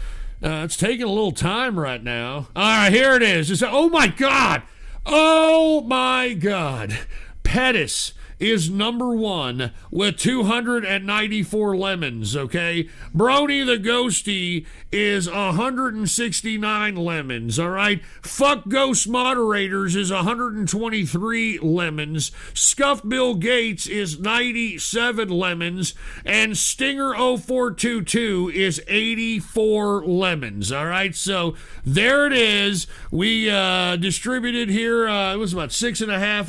It's taking a little time right now. All right, here it is. Oh, my God. Pettis is number 1 with 294 lemons, okay? Brony the Ghosty is 169 lemons, all right? Fuck Ghost Moderators is 123 lemons. Scuff Bill Gates is 97 lemons. And Stinger 0422 is 84 lemons, all right? So there it is. We distributed here, it was about a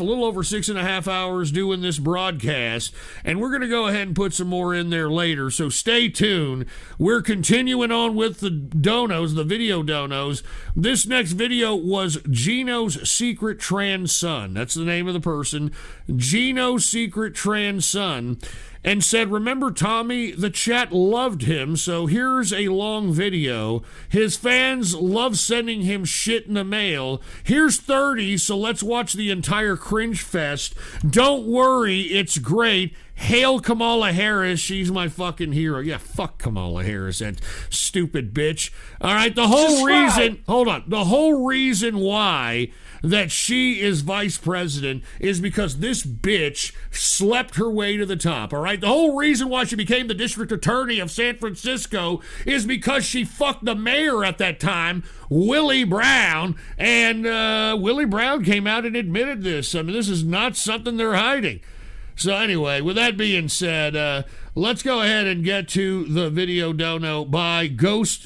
little over 6.5 hours doing this broadcast, and we're going to go ahead and put some more in there later, so stay tuned. We're continuing on with the donos, the video donos. This next video was Gino's Secret Trans Son. That's the name of the person. Gino's Secret Trans Son. And said, remember Tommy? The chat loved him, so here's a long video. His fans love sending him shit in the mail. Here's 30, so let's watch the entire cringe fest. Don't worry, it's great. Hail Kamala Harris, she's my fucking hero. Yeah, fuck Kamala Harris, that stupid bitch. All right, the whole reason why that she is vice president is because this bitch slept her way to the top, all right? The whole reason why she became the district attorney of San Francisco is because she fucked the mayor at that time, Willie Brown, and Willie Brown came out and admitted this. I mean, this is not something they're hiding. So anyway, with that being said, let's go ahead and get to the video dono by Gino's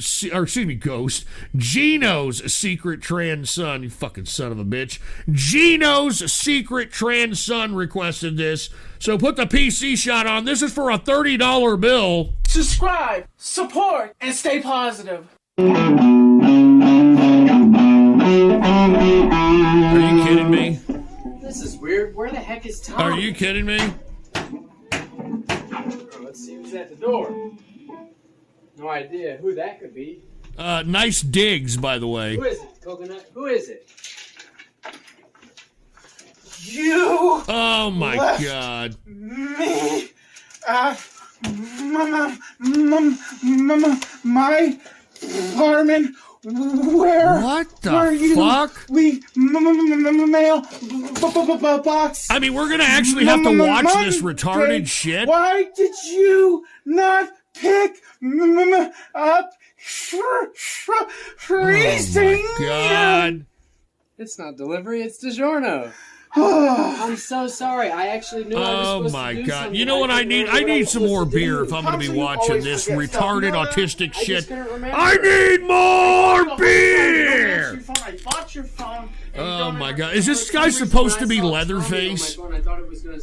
Secret Trans Son. You fucking son of a bitch. Gino's Secret Trans Son requested this. So put the PC shot on. This is for a $30 bill. Subscribe, support, and stay positive. Are you kidding me? This is weird. Where the heck is Tom? Are you kidding me? Let's see who's at the No idea who that could be. Nice digs, by the way. Who is it? Coconut? Who is it? You. Oh my left God. Me. My apartment. Where? What the were you? fuck? We mail box. I mean, we're gonna actually have to watch this retarded shit. Why did you not pick up freezing? Oh my God. It's not delivery, it's DiGiorno. I'm so sorry. I actually knew I was supposed my to do God. something. You know what I need? I need some more beer if I'm going to be How do you watching always this forget stuff? retarded You know autistic I shit. just couldn't remember. I need more beer! I bought your phone. Oh my God! Is this guy supposed to be Leatherface?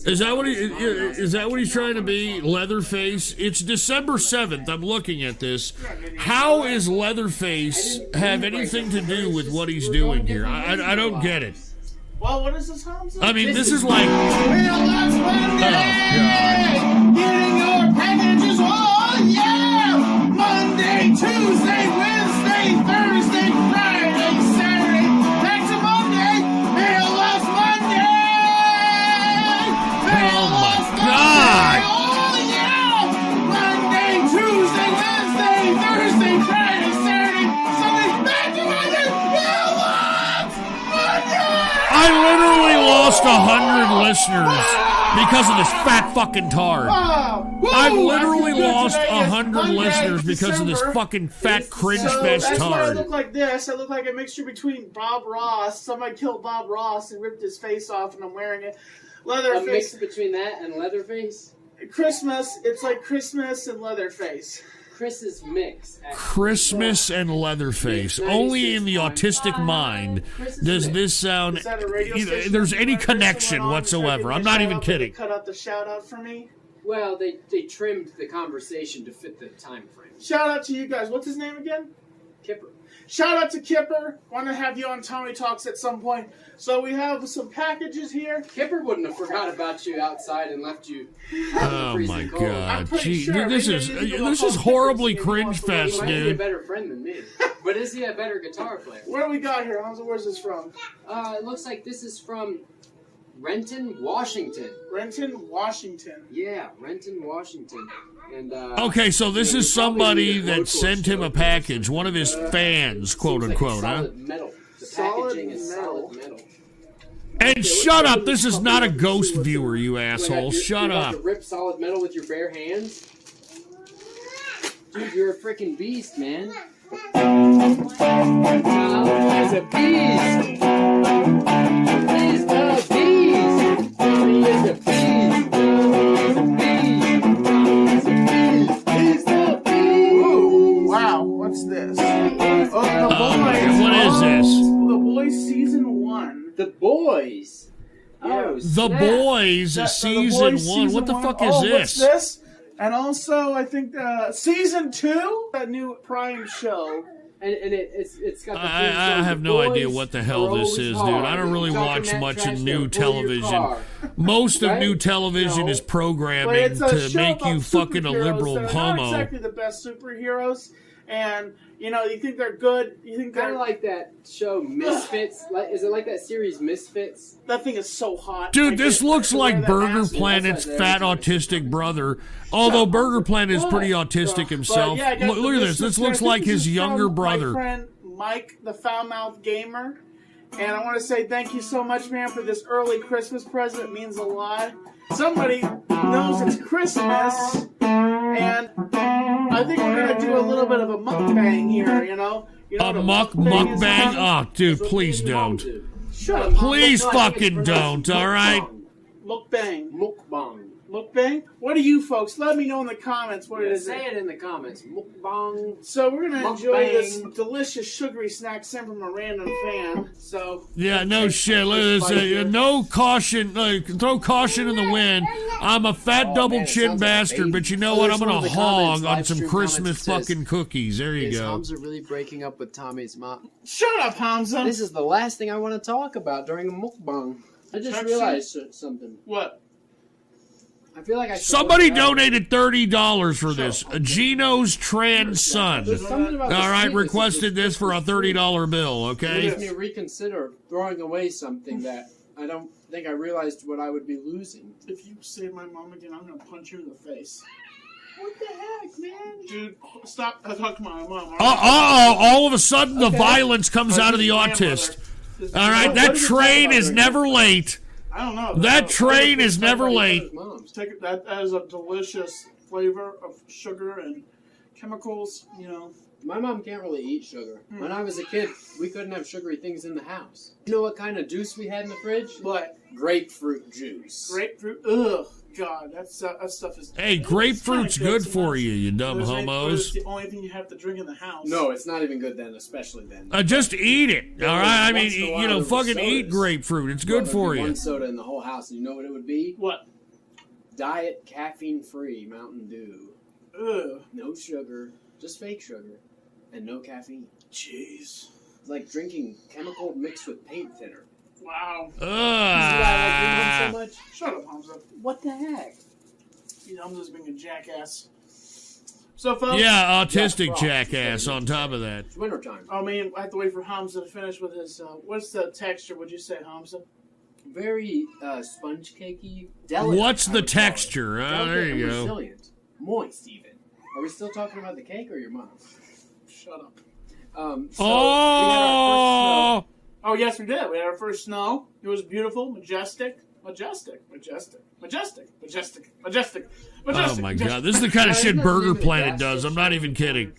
Is that what is that what he's trying to be? Leatherface? It's December 7th. I'm looking at this. How is Leatherface have anything to do with what he's doing here? I don't get it. Well, what is this, Hamza? I mean, this is like. Well, that's Monday! Getting your packages, oh yeah! Monday, Tuesday, Wednesday, Thursday, Friday, Saturday, back to Monday! Mail us Monday! Mail us Monday! Oh yeah! Monday, Tuesday, Wednesday, Thursday, Friday, Saturday, Sunday, back to Monday! Mail us Monday! I literally lost 100 listeners because of this fat fucking tard. I've literally lost 100 listeners because of this fucking fat cringe fest that's why I tard. look like this. I look like a mixture between Bob Ross. Somebody killed Bob Ross and ripped his face off, and I'm wearing it. A Leatherface. mix between that and Leatherface? Christmas. It's like Christmas and Leatherface. Chris's mix. Christmas and Leatherface. Only in the autistic mind does this sound. Is that a radio station? There's any connection whatsoever. I'm not even kidding. Cut out the shout out for me. Well, they trimmed the conversation to fit the time frame. Shout out to you guys. What's his name again? Kipper. Shout out to Kipper. Want to have you on Tommy Talks at some point. So we have some packages here. Kipper wouldn't have forgot about you outside and left you. Oh my God! Gee, sure this is horribly cringe fest, He might be a dude. better friend than me. But is he a better guitar player? What do we got here, Hamza? Where's this from? It looks like this is from Renton, Washington. Renton, Washington. Yeah, Renton, Washington. And Okay, so this is somebody that sent him a package, one of his fans, quote unquote, huh? solid metal. The packaging is solid metal. And shut up! This is not a ghost viewer, you asshole. Shut You're about up. to rip solid metal with your bare hands? Dude, you're a freaking beast, man. Tom is a beast. He's a beast. Tommy is a beast. He's a beast. Ooh, wow, what's this? Oh, The Boys. What is this? The Boys Season 1. The Boys. Oh, The snap. Boys Season 1. What the fuck is What's this? this? And also, I think Season 2, that new Prime show. And it's got the I have no idea what the hell this is, dude. I don't really watch much of new television. Most of new television is But programming it's a to show make about you fucking a superheroes liberal that are homo. Not exactly the best superheroes, and you think they're good. You think Kind they're of like that show Misfits. Is it like that series Misfits? that thing is so hot. Dude, this looks like Burger Planet's fat autistic brother. Although Burger Planet is pretty autistic himself. But, yeah, Look at this. This looks like his younger brother. My friend Mike, the foul-mouthed gamer. And I want to say thank you so much, man, for this early Christmas present. It means a lot. Somebody knows it's Christmas, and I think we're going to do a little bit of a mukbang here, you know? A mukbang? Oh, dude, please don't. Shut up. Please fucking don't, alright? Mukbang. Mukbang. Mukbang? What do you folks? Let me know in the comments what it is. Say it in the comments. Mukbang. So we're going to enjoy this Mukbang. delicious sugary snack sent from a random fan. So Yeah, no shit. Look at this. No caution. Throw caution in the wind. I'm a fat double chin bastard, but you know what? I'm going to hog on some Christmas fucking cookies. There you Is go. Hamza really breaking up with Tommy's mom? Shut up, Hamza. This is the last thing I want to talk about during a mukbang. I just Touch realized something. What? I feel like I should Somebody look it up. donated $30 for this. Gino's trans son. There's something about the All right, sweetness of requested this for a $30 bill, It okay? makes me reconsider throwing away something that I don't think I realized what I would be losing. If you say my mom again, I'm gonna punch you in the face. What the heck, man? Dude, stop. I talked to my mom. All of a sudden, the violence comes out of the autist. All right, that train is never late. I don't know. That train is never late. Take that as a delicious flavor of sugar and chemicals, you know. My mom can't really eat sugar. When I was a kid, we couldn't have sugary things in the house. You know what kind of juice we had in the fridge? What? Grapefruit juice. Grapefruit? Ugh, God, that stuff is... Hey, grapefruit's good for you, you dumb It's homos. the only thing you have to drink in the house. No, it's not even good then, especially then. Just eat it, all right? I mean, Once in a while you know, there was fucking eat sodas. grapefruit. It's Well, good there'd for be you. one soda in the whole house, and you know what it would be? What? Diet caffeine-free Mountain Dew. Ugh. No sugar, just fake sugar, and no caffeine. Jeez. It's like drinking chemical mixed with paint thinner. Wow. This is why I like your mom so much. Shut up, Hamza. What the heck? You know, I'm just being a jackass. So, folks... Yeah, autistic jackass on top of that. It's wintertime. I mean, I have to wait for Hamza to finish with his... what's the texture, would you say, Hamza? Very sponge cakey, delicate. What's I the would call it. texture? Delicate There and you go. resilient. Moist, even. Are we still talking about the cake or your mom? Shut up. So we had our first snow. Oh, yes, we did. We had our first snow. It was beautiful, majestic. Majestic. Oh, my God. This is the kind of shit Burger Planet does. I'm not even kidding.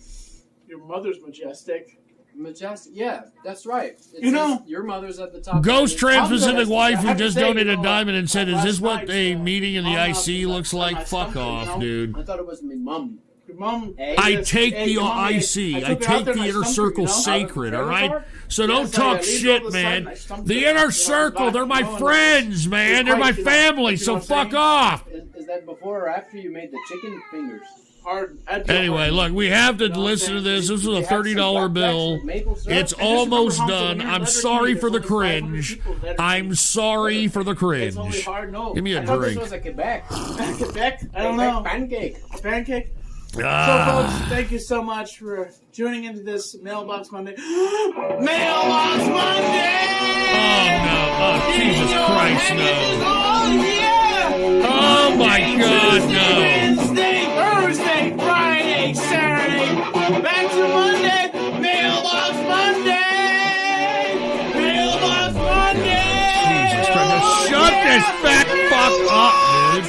Your mother's majestic. Majestic, yeah, that's right. It You says know- your mother's at the top. Ghost Trans-Pacific Wife, who have to just say, donated you a know, diamond and said, is this what a night, meeting in the mom IC up looks on like? my Fuck stomach, off, you know? dude. I thought it was my mum. Your mom... I take the IC. I take the inner circle sacred, all right? So don't talk shit, man. The inner circle, they're my friends, man. They're my family, so fuck off. Is that before or after you made the chicken fingers? Hard. Anyway, look, we have to listen to this. This was a $30 bill. It's almost done. I'm sorry for the cringe. I'm sorry for the cringe. Give me a I thought this drink. was a Quebec. Quebec? I don't know. Pancake. Pancake? So, Ah. folks, thank you so much for tuning into this Mailbox Monday. Mailbox Monday! Oh, no. Oh, Jesus Christ, no. Oh, yeah! Oh, my God, no. Wednesday, Thursday, Friday, Saturday, back to Monday, Mailbox Monday! Mailbox Monday! Jesus Christ. Now shut this fat fuck up, dude.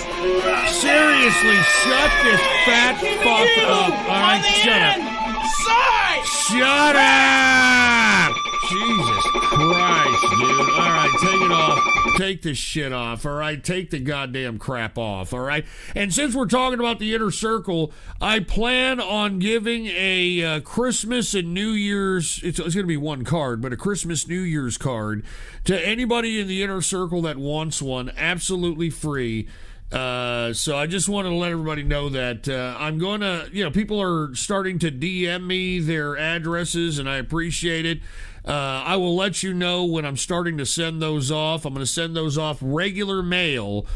Seriously, shut this fat fuck up. All right, shut up. Shut up! Jesus Christ, dude. All right, take it off. Take this shit off, all right? Take the goddamn crap off, all right? And since we're talking about the inner circle, I plan on giving a Christmas and New Year's, it's going to be one card, but a Christmas New Year's card to anybody in the inner circle that wants one, absolutely free. So I just want to let everybody know that I'm going to, people are starting to DM me their addresses, and I appreciate it. I will let you know when I'm starting to send those off. I'm going to send those off regular mail.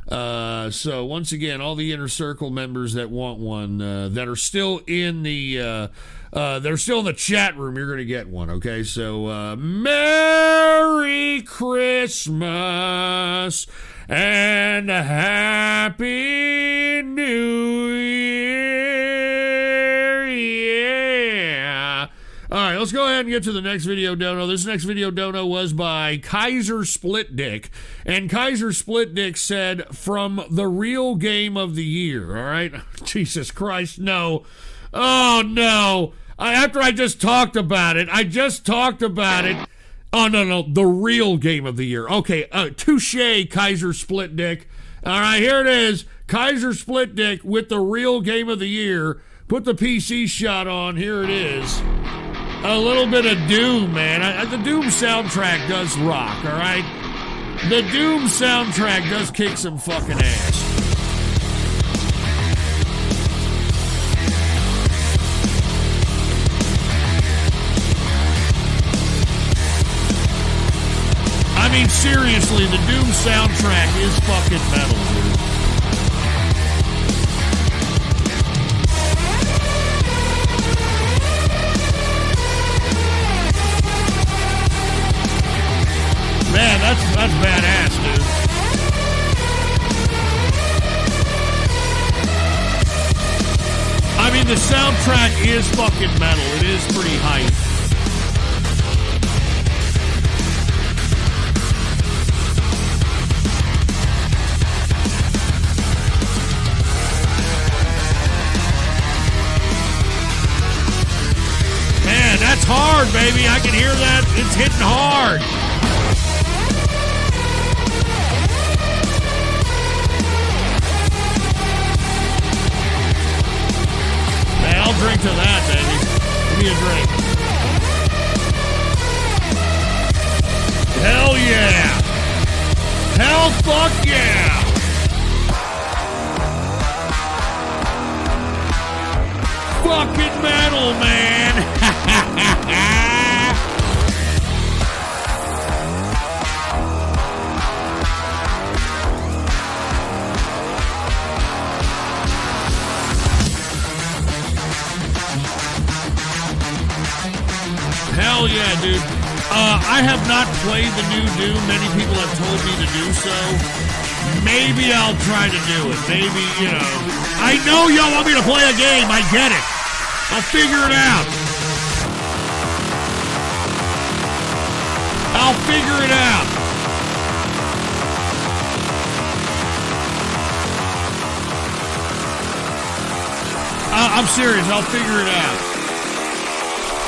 So once again, all the inner circle members that want one, that are still in the they're still in the chat room, you're going to get one. Okay, so Merry Christmas and a Happy New Year. Yeah. All right, let's go ahead and get to the next video dono. This next video dono was by Kaiser Split Dick. And Kaiser Split Dick said, from the real game of the year. All right? Jesus Christ, no. Oh, no. After I just talked about it. Oh, no. The real game of the year. Okay, touche, Kaiser Split Dick. All right, here it is. Kaiser Split Dick with the real game of the year. Put the PC shot on. Here it is. A little bit of Doom, man. The Doom soundtrack does rock, all right? The Doom soundtrack does kick some fucking ass. I mean, seriously, the Doom soundtrack is fucking metal, dude. Man, that's badass, dude. I mean, the soundtrack is fucking metal. It is pretty hype. Man, that's hard, baby. I can hear that. It's hitting hard. Man, I'll drink to that, baby. Give me a drink. Hell yeah. Hell fuck yeah. Fucking metal, man. Hell yeah, dude. I have not played the new Doom. Many people have told me to do so. Maybe I'll try to do it. Maybe, you know. I know y'all want me to play a game. I get it. I'll figure it out. I'll figure it out. I'm serious. I'll figure it out.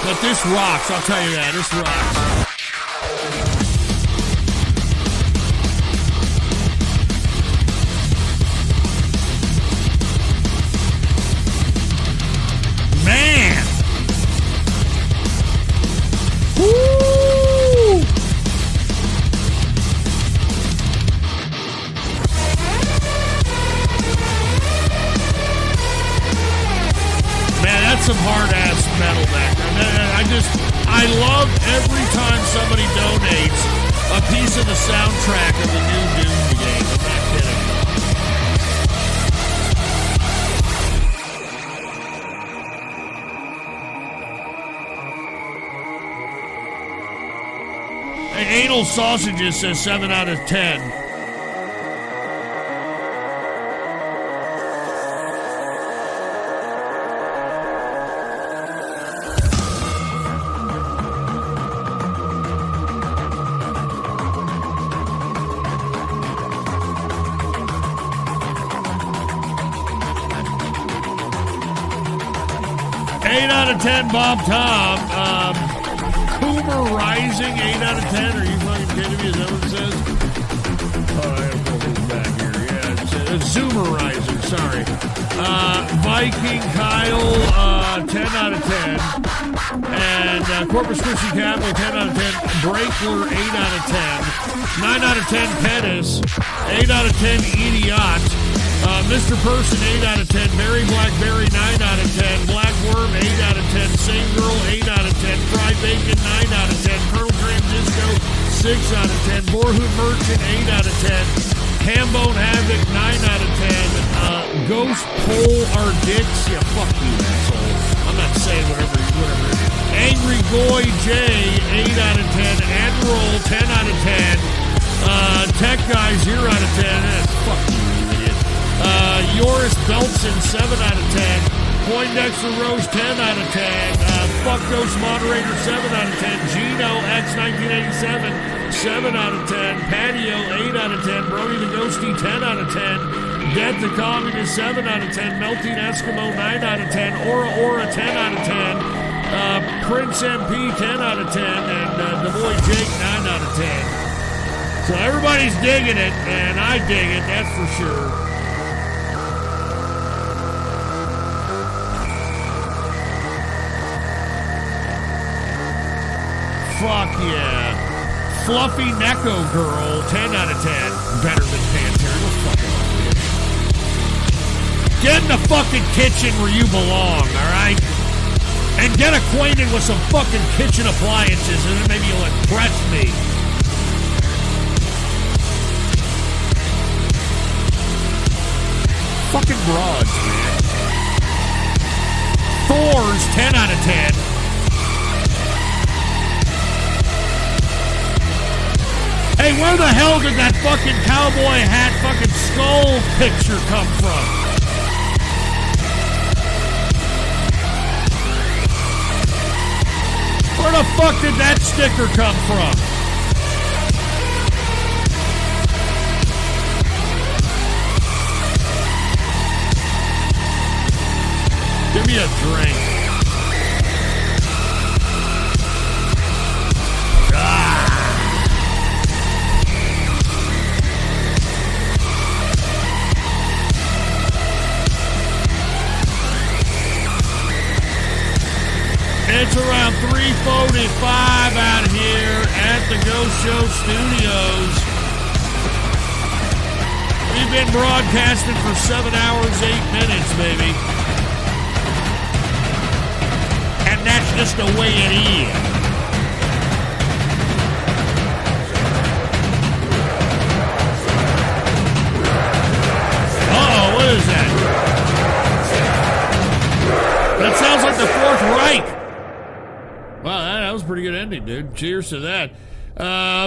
But this rocks. I'll tell you that. This rocks. Man! Woo! Man, that's some hard-ass metal back there. I love every time somebody donates a piece of the soundtrack of the new Doom game. I'm not kidding. Anal Sausages says 7 out of 10. Bob Tom, Boomer Rising, 8 out of 10. Are you fucking kidding me? Is that what it says? Oh, I have to pull this back here. Yeah, it says Zoomer Rising, sorry. Viking Kyle, 10 out of 10. And Corpus Christi Catholic, 10 out of 10. Breakler, 8 out of 10. 9 out of 10, Pettis. 8 out of 10, Idiot. Mr. Person, 8 out of 10. Barry Blackberry, 9 out of 10. Black Worm, 8 out of 10. Same Girl, 8 out of 10. Fried Bacon, 9 out of 10. Colonel Graham Disco, 6 out of 10. Boarhood Merchant, 8 out of 10. Hambone Havoc, 9 out of 10. Ghost Pole our dicks. Yeah, fuck you, asshole. I'm not saying whatever it is. Angry Goy J, 8 out of 10. Admiral, 10 out of 10. Tech Guy, 0 out of 10. Fuck you, idiot. Yoris Belson, 7 out of 10. Poindexter Rose, 10 out of 10. Fuck Ghost Moderator, 7 out of 10. Gino X 1987, 7 out of 10. Patio, 8 out of 10. Brody the Ghosty, 10 out of 10. Death the Communist, 7 out of 10. Melting Eskimo, 9 out of 10. Aura, 10 out of 10. Prince MP, 10 out of 10. And the boy Jake, 9 out of 10. So everybody's digging it, and I dig it, that's for sure. Fuck yeah. Fluffy Neko Girl, 10 out of 10. Better than Pantera. No fucking bitch. Get in the fucking kitchen where you belong, alright? And get acquainted with some fucking kitchen appliances, and then maybe you'll impress me. Fucking broads, man. Thor's, 10 out of 10. Hey, where the hell did that fucking cowboy hat fucking skull picture come from? Where the fuck did that sticker come from? Give me a drink. It's around 3:45 out here at the Ghost Show Studios. We've been broadcasting for 7 hours, 8 minutes, baby. And that's just the way it is. Uh-oh, what is that? That sounds like the Fourth Reich. Wow, that was a pretty good ending, dude. Cheers to that.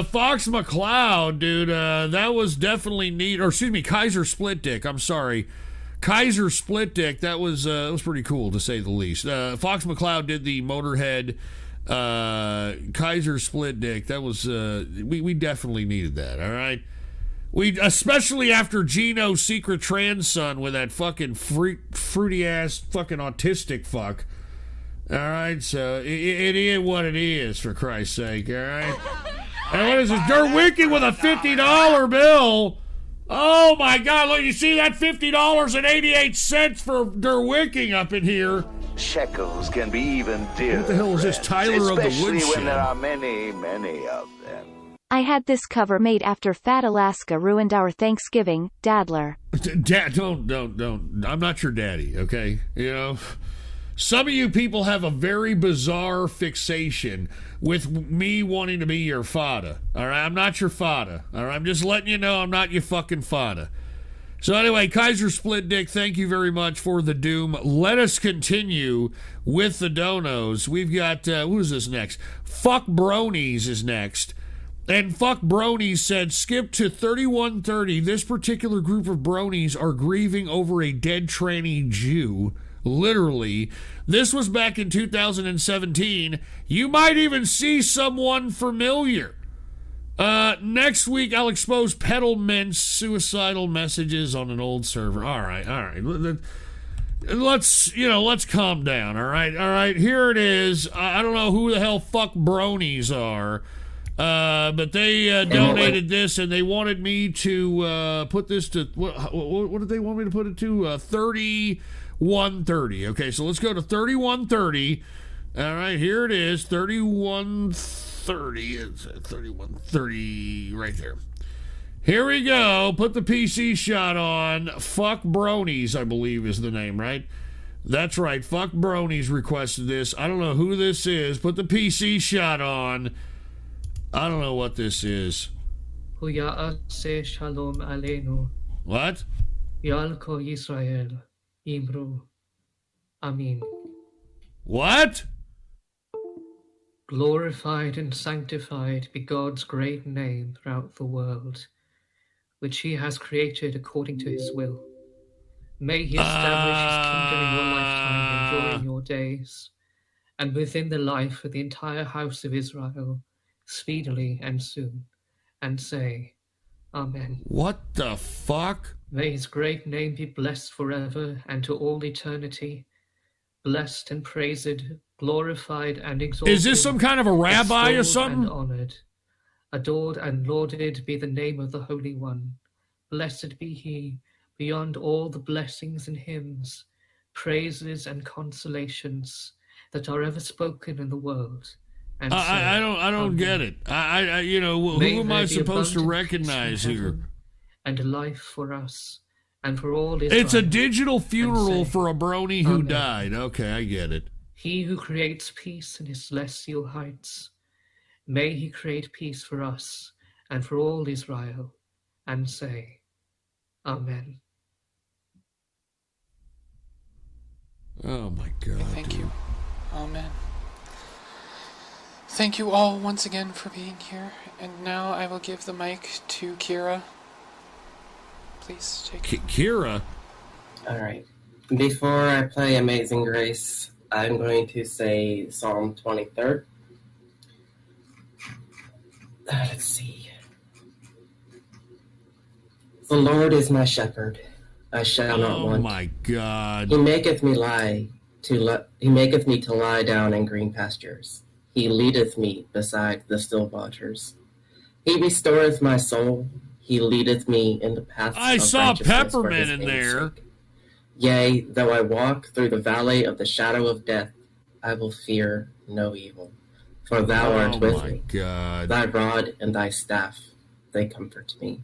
Fox McCloud, dude, that was definitely neat. Or, excuse me, Kaiser Split Dick. I'm sorry. Kaiser Split Dick, that was pretty cool, to say the least. Fox McCloud did the Motorhead Kaiser Split Dick. That was, we definitely needed that, all right? We, especially after Gino's secret trans son with that fucking fruity-ass fucking autistic fuck. All right, so it is what it is, for Christ's sake, all right? And what is this? Derwicki with a $50 bill. Oh, my God, look, you see that? $50.88 for Derwicki up in here. Shekels can be even dearer. What the hell is this, Tyler of the especially Woodshed? when there are many, many of them. I had this cover made after Fat Alaska ruined our Thanksgiving, Dadler. Dad, don't. I'm not your daddy, okay? You know? Some of you people have a very bizarre fixation with me wanting to be your fada. All right, I'm not your fada. All right, I'm just letting you know I'm not your fucking fada. So anyway, Kaiser Split Dick, thank you very much for the doom. Let us continue with the donos. We've got, who is this next? Fuck Bronies is next. And Fuck Bronies said, skip to 3130. This particular group of bronies are grieving over a dead tranny Jew. Literally. This was back in 2017. You might even see someone familiar. Next week, I'll expose Peddleman's suicidal messages on an old server. All right. Let's calm down, all right? Here it is. I don't know who the hell Fuck Bronies are, but they donated this, and they wanted me to put this to, what did they want me to put it to? 3130. Okay, so let's go to 3130. All right, here it is, 3130. It's 3130 right there. Here we go. Put the PC shot on. Fuck Bronies, I believe is the name, right? That's right. Fuck Bronies requested this. I don't know who this is. Put the PC shot on. I don't know what this is. Shalom aleinu. What? Yalko Israel. Imru. Amin. What? Glorified and sanctified be God's great name throughout the world, which he has created according to his will. May he establish his kingdom in your lifetime and during your days, and within the life of the entire house of Israel, speedily and soon, and say, Amen. What the fuck? May his great name be blessed forever and to all eternity, blessed and praised, glorified and exalted. Is this some kind of a rabbi or something? And honored, adored and lauded be the name of the Holy One. Blessed be he beyond all the blessings and hymns, praises and consolations that are ever spoken in the world. And I don't get it. Who am I supposed to recognize here? And life for us, and for all Israel. It's a digital funeral for a brony who died. Okay, I get it. He who creates peace in his celestial heights, may he create peace for us and for all Israel, and say, Amen. Oh my God. Thank you. Amen. Thank you all once again for being here, and now I will give the mic to Kira. Please take it. Kira? Alright. Before I play Amazing Grace, I'm going to say Psalm 23rd. Let's see. The Lord is my shepherd, I shall not want. Oh my God. He maketh me to lie down in green pastures. He leadeth me beside the still waters. He restoreth my soul. He leadeth me in the paths I of saw righteousness for Peppermint his in name's there. sake. Yea, though I walk through the valley of the shadow of death, I will fear no evil. For thou art with me. God. Thy rod and thy staff, they comfort me.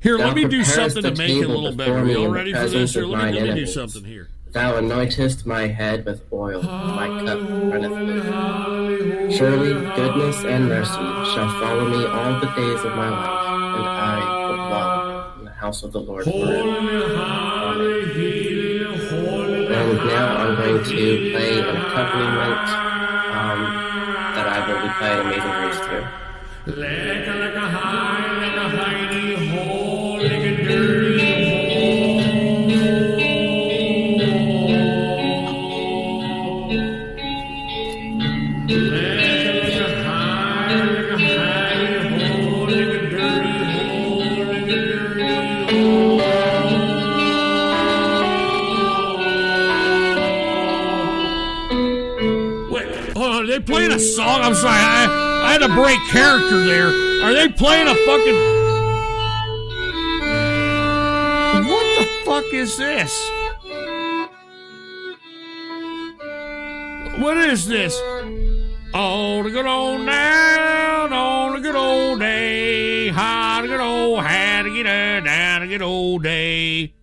Here, Thou let me do preparest something to the make it a table little before better. me You all in the ready for this? presence Here, of let mine me do enemies. something here. Thou anointest my head with oil, my cup runneth over. Surely goodness and mercy shall follow me all the days of my life, and I will dwell in the house of the Lord forever. Amen. And now I'm going to play an accompaniment that I will be playing Amazing Grace to. Are they playing a song? I'm sorry, I had to break character there. Are they playing a fucking... What the fuck is this? What is this? On the good old down, on the good old day. How the good old, had to get her down the good old day.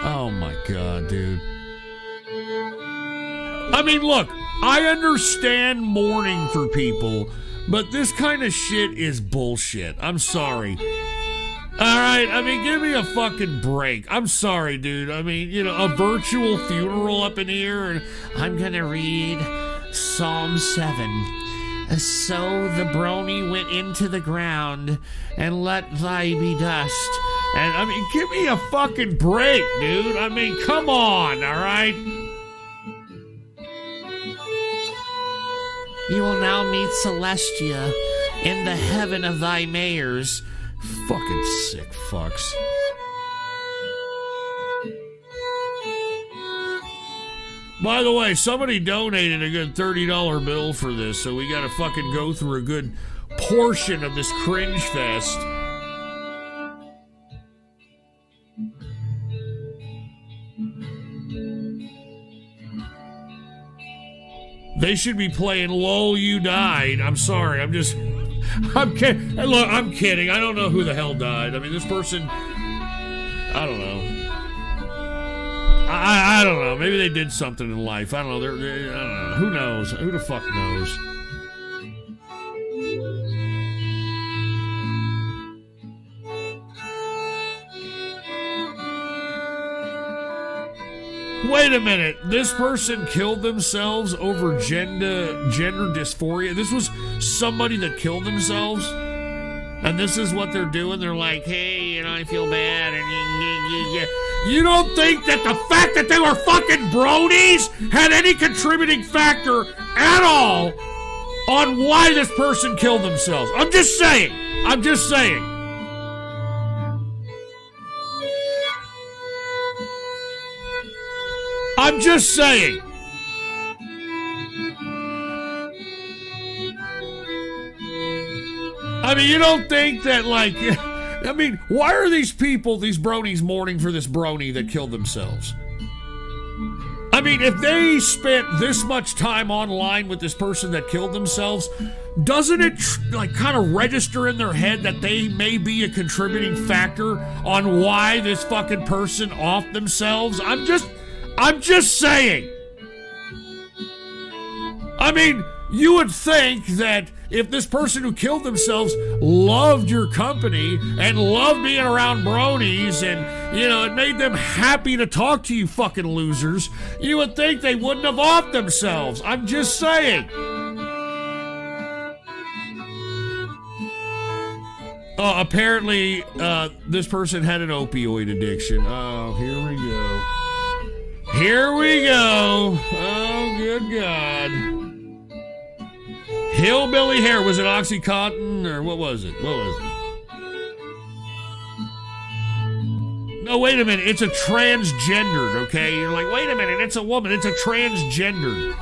Oh my God, dude. I mean, look, I understand mourning for people, but this kind of shit is bullshit. I'm sorry. Alright, I mean, give me a fucking break. I'm sorry, dude. I mean, you know, a virtual funeral up in here, and I'm gonna read Psalm 7. So the brony went into the ground, and let thy be dust. And, I mean, give me a fucking break, dude. I mean, come on, all right? You will now meet Celestia in the heaven of thy mayors. Fucking sick fucks. By the way, somebody donated a good $30 bill for this, so we gotta fucking go through a good portion of this cringe fest. They should be playing LOL You Died. I'm sorry, I'm kidding. Look, I'm kidding. I don't know who the hell died. I mean, this person, I don't know. I don't know. Maybe they did something in life. I don't know. I don't know. Who knows? Who the fuck knows? Wait a minute. This person killed themselves over gender dysphoria. This was somebody that killed themselves? And this is what they're doing? They're like, hey, you know, I feel bad. You don't think that the fact that they were fucking bronies had any contributing factor at all on why this person killed themselves? I'm just saying. I'm just saying. I'm just saying. I mean, you don't think that, like, I mean, why are these people, these bronies, mourning for this brony that killed themselves? I mean, if they spent this much time online with this person that killed themselves, doesn't it, like, kind of register in their head that they may be a contributing factor on why this fucking person offed themselves? I'm just saying. I mean, you would think that if this person who killed themselves loved your company and loved being around bronies and You know, it made them happy to talk to you fucking losers. You would think they wouldn't have offed themselves. I'm just saying. Apparently, this person had an opioid addiction. Oh, here we go. Here we go. Oh, good God. Hillbilly hair. Was it Oxycontin or what was it? What was it? No, wait a minute. It's a transgendered, okay? You're like, wait a minute. It's a woman. It's a transgendered.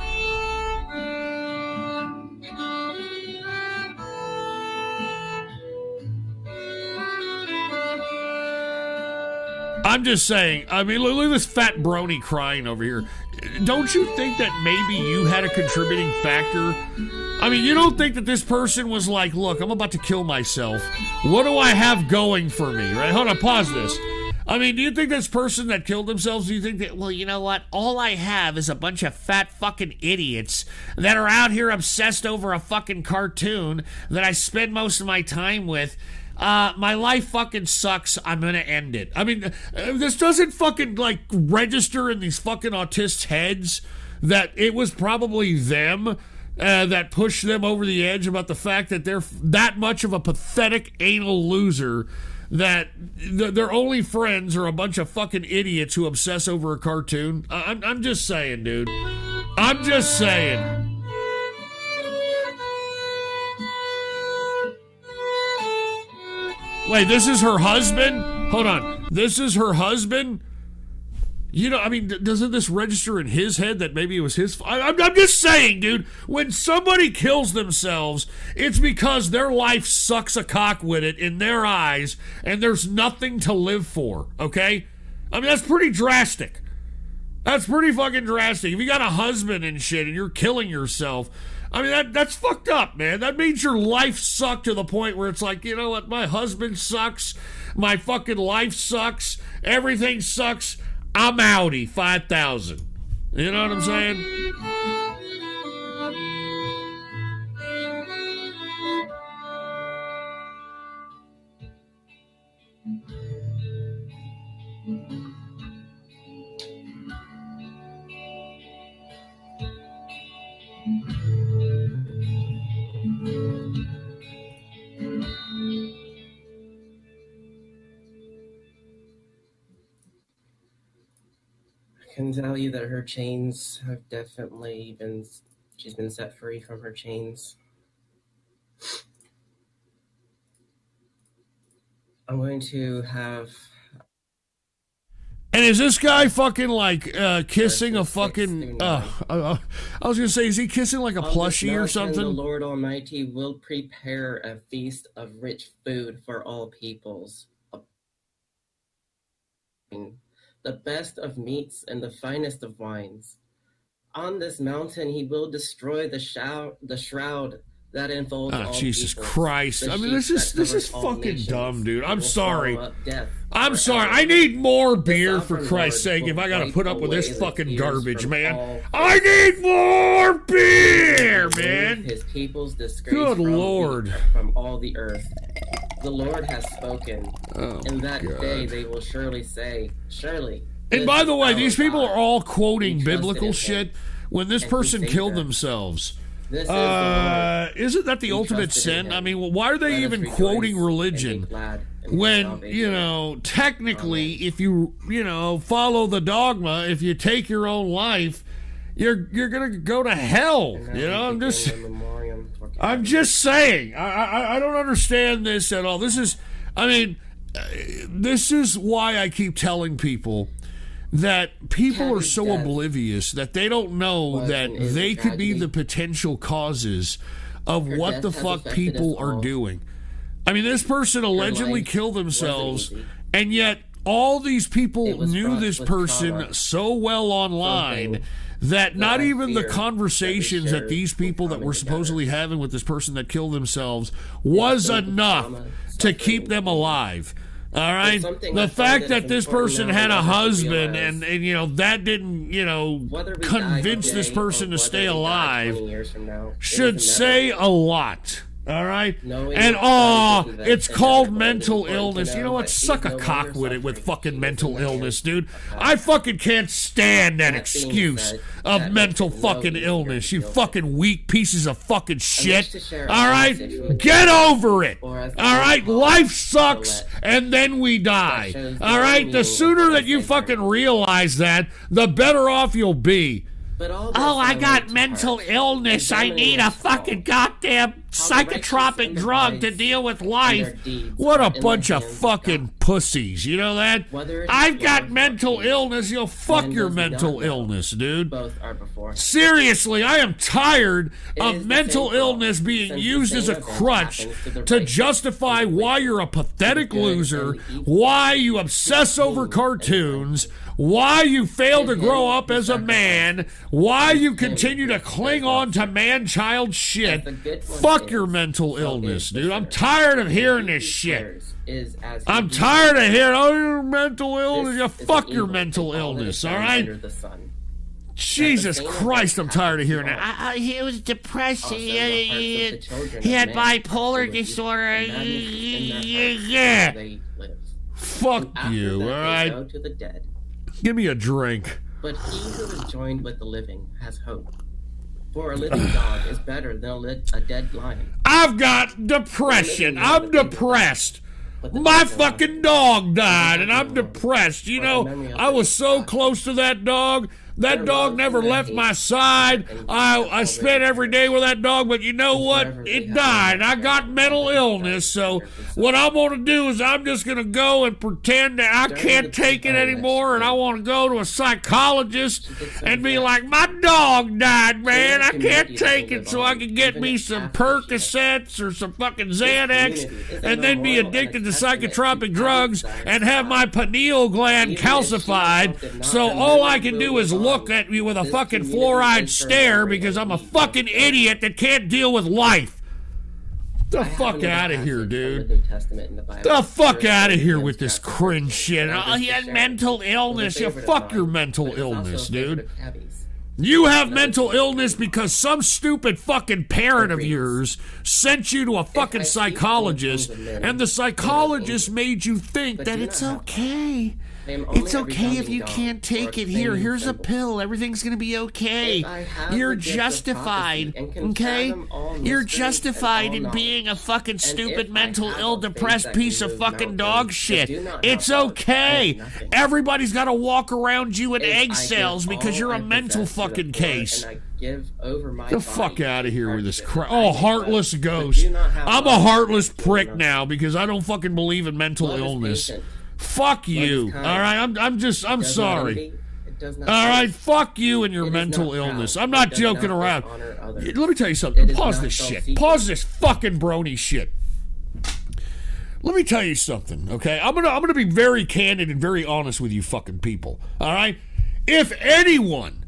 I'm just saying, I mean, look at this fat brony crying over here. Don't you think that maybe you had a contributing factor? I mean, you don't think that this person was like, look, I'm about to kill myself. What do I have going for me, right? Hold on, pause this. I mean, do you think this person that killed themselves, do you think that, well, you know what? All I have is a bunch of fat fucking idiots that are out here obsessed over a fucking cartoon that I spend most of my time with. My life fucking sucks. I'm gonna end it. I mean, this doesn't fucking, like, register in these fucking autists' heads that it was probably them that pushed them over the edge about the fact that they're that much of a pathetic anal loser that their only friends are a bunch of fucking idiots who obsess over a cartoon. I'm just saying, dude. I'm just saying. Wait, this is her husband? Hold on. This is her husband? You know, I mean, doesn't this register in his head that maybe it was his... I'm just saying, dude, when somebody kills themselves, it's because their life sucks a cock with it in their eyes, and there's nothing to live for, okay? I mean, that's pretty drastic. That's pretty fucking drastic. If you got a husband and shit and you're killing yourself... I mean, that's fucked up, man. That means your life sucked to the point where it's like, you know what, my husband sucks, my fucking life sucks, everything sucks, I'm outie, 5,000. You know what I'm saying? I can tell you that her chains have definitely been, she's been set free from her chains. I'm going to have... And is this guy fucking like kissing a fucking... I was going to say, is he kissing like a plushie or something? The Lord Almighty will prepare a feast of rich food for all peoples. The best of meats and the finest of wines. On this mountain he will destroy the shroud that enfolds all Jesus peoples. Christ. I mean, this is fucking nations. dumb, dude. I'm sorry. Death I'm sorry. I need more beer, for Christ's sake, if I gotta put up with this fucking garbage, man. I need more beer, man. His people's disgrace Good Lord. From all the earth. The Lord has spoken. In that day they will surely say, surely. And by the way, these people are all quoting biblical shit when this person killed themselves. Isn't that the ultimate sin? I mean, why are they even quoting religion when, you know, technically, if you follow the dogma, if you take your own life, you're gonna go to hell. You know, I'm just saying. I don't understand this at all. This is why I keep telling people that people are so oblivious that they don't know that they could be the potential causes of what the fuck people are doing. I mean, this person allegedly killed themselves, and yet all these people knew this person so well online that not even the conversations that these people that were supposedly having with this person that killed themselves was enough to keep them alive. All right. The fact that this person had a husband and you know that didn't convince this person to stay alive should say a lot. All right? Knowing And that it's it's called inevitable, mental it is important to illness. You know know what? that Suck she's a no cock longer with it with suffering. fucking She mental is a man. illness, dude. I fucking can't stand that excuse said, of that mental makes it no fucking easier illness. to You deal with. fucking weak pieces of fucking shit. to share All a right? message from Get the over it. or as All right? call Life it, sucks and then we die. shows the All right? meaning The of sooner what that I you say fucking realize that, the better off you'll be. But all Oh, this I got went to mental her. illness. I Examining need a this fucking fall. goddamn psychotropic and the drug to vice deal with and life. their deeds What are a in the bunch of hands of fucking pussies. You know that? Whether it is I've got love or mental hate, illness. You'll fuck man your does not mental know. illness, dude. Both are before. Seriously, I am tired It of is the mental same illness problem, being since the used as same a event crutch happens to the to right justify why you're a pathetic the good loser, and the evil. why you obsess over cartoons, why you fail to grow up as a man, why you continue to cling on to man-child shit. Fuck your mental illness, dude. I'm tired of hearing this shit. I'm tired of hearing, oh, your mental illness. You fuck your mental illness, all right? Jesus Christ, I'm tired of hearing that. He was depressed. He had bipolar disorder. Yeah. Fuck you, all right? Go to the dead. Give me a drink. But he who is joined with the living has hope. For a living dog is better than a dead lion. I've got depression. I'm depressed. My fucking dog died, and I'm depressed. You know, I was so close to that dog. That dog never left my side. I spent every day with that dog, but you know what? It died. I got mental illness, so what I'm going to do is I'm just going to go and pretend that I can't take it anymore, and I want to go to a psychologist and be like, my dog died, man. I can't take it, so I can get me some Percocets or some fucking Xanax and then be addicted to psychotropic drugs and have my pineal gland calcified, so all I can do is look at you with a fucking fluoride stare because I'm a fucking idiot that can't deal with life. The fuck out of here, dude. The fuck out of here with this cringe shit. Oh, he had mental illness. You fuck your mental illness, dude. You have mental illness because some stupid fucking parent of yours sent you to a fucking psychologist, and the psychologist made you think that it's okay. It's okay if you can't take it. Here's a pill. Everything's going to be okay. You're justified, okay? You're justified in being a fucking stupid, mental ill, depressed piece of fucking dog shit. It's okay. Everybody's got to walk around you in egg cells because you're a mental fucking case. The fuck out of here with this crap. Oh, heartless ghost. I'm a heartless prick now because I don't fucking believe in mental illness. Fuck you. All right, I'm sorry. All right, fuck you and your mental illness. I'm not joking around. Let me tell you something. Pause this shit. Pause this fucking brony shit. Let me tell you something, okay? I'm gonna be very candid and very honest with you fucking people. All right? If anyone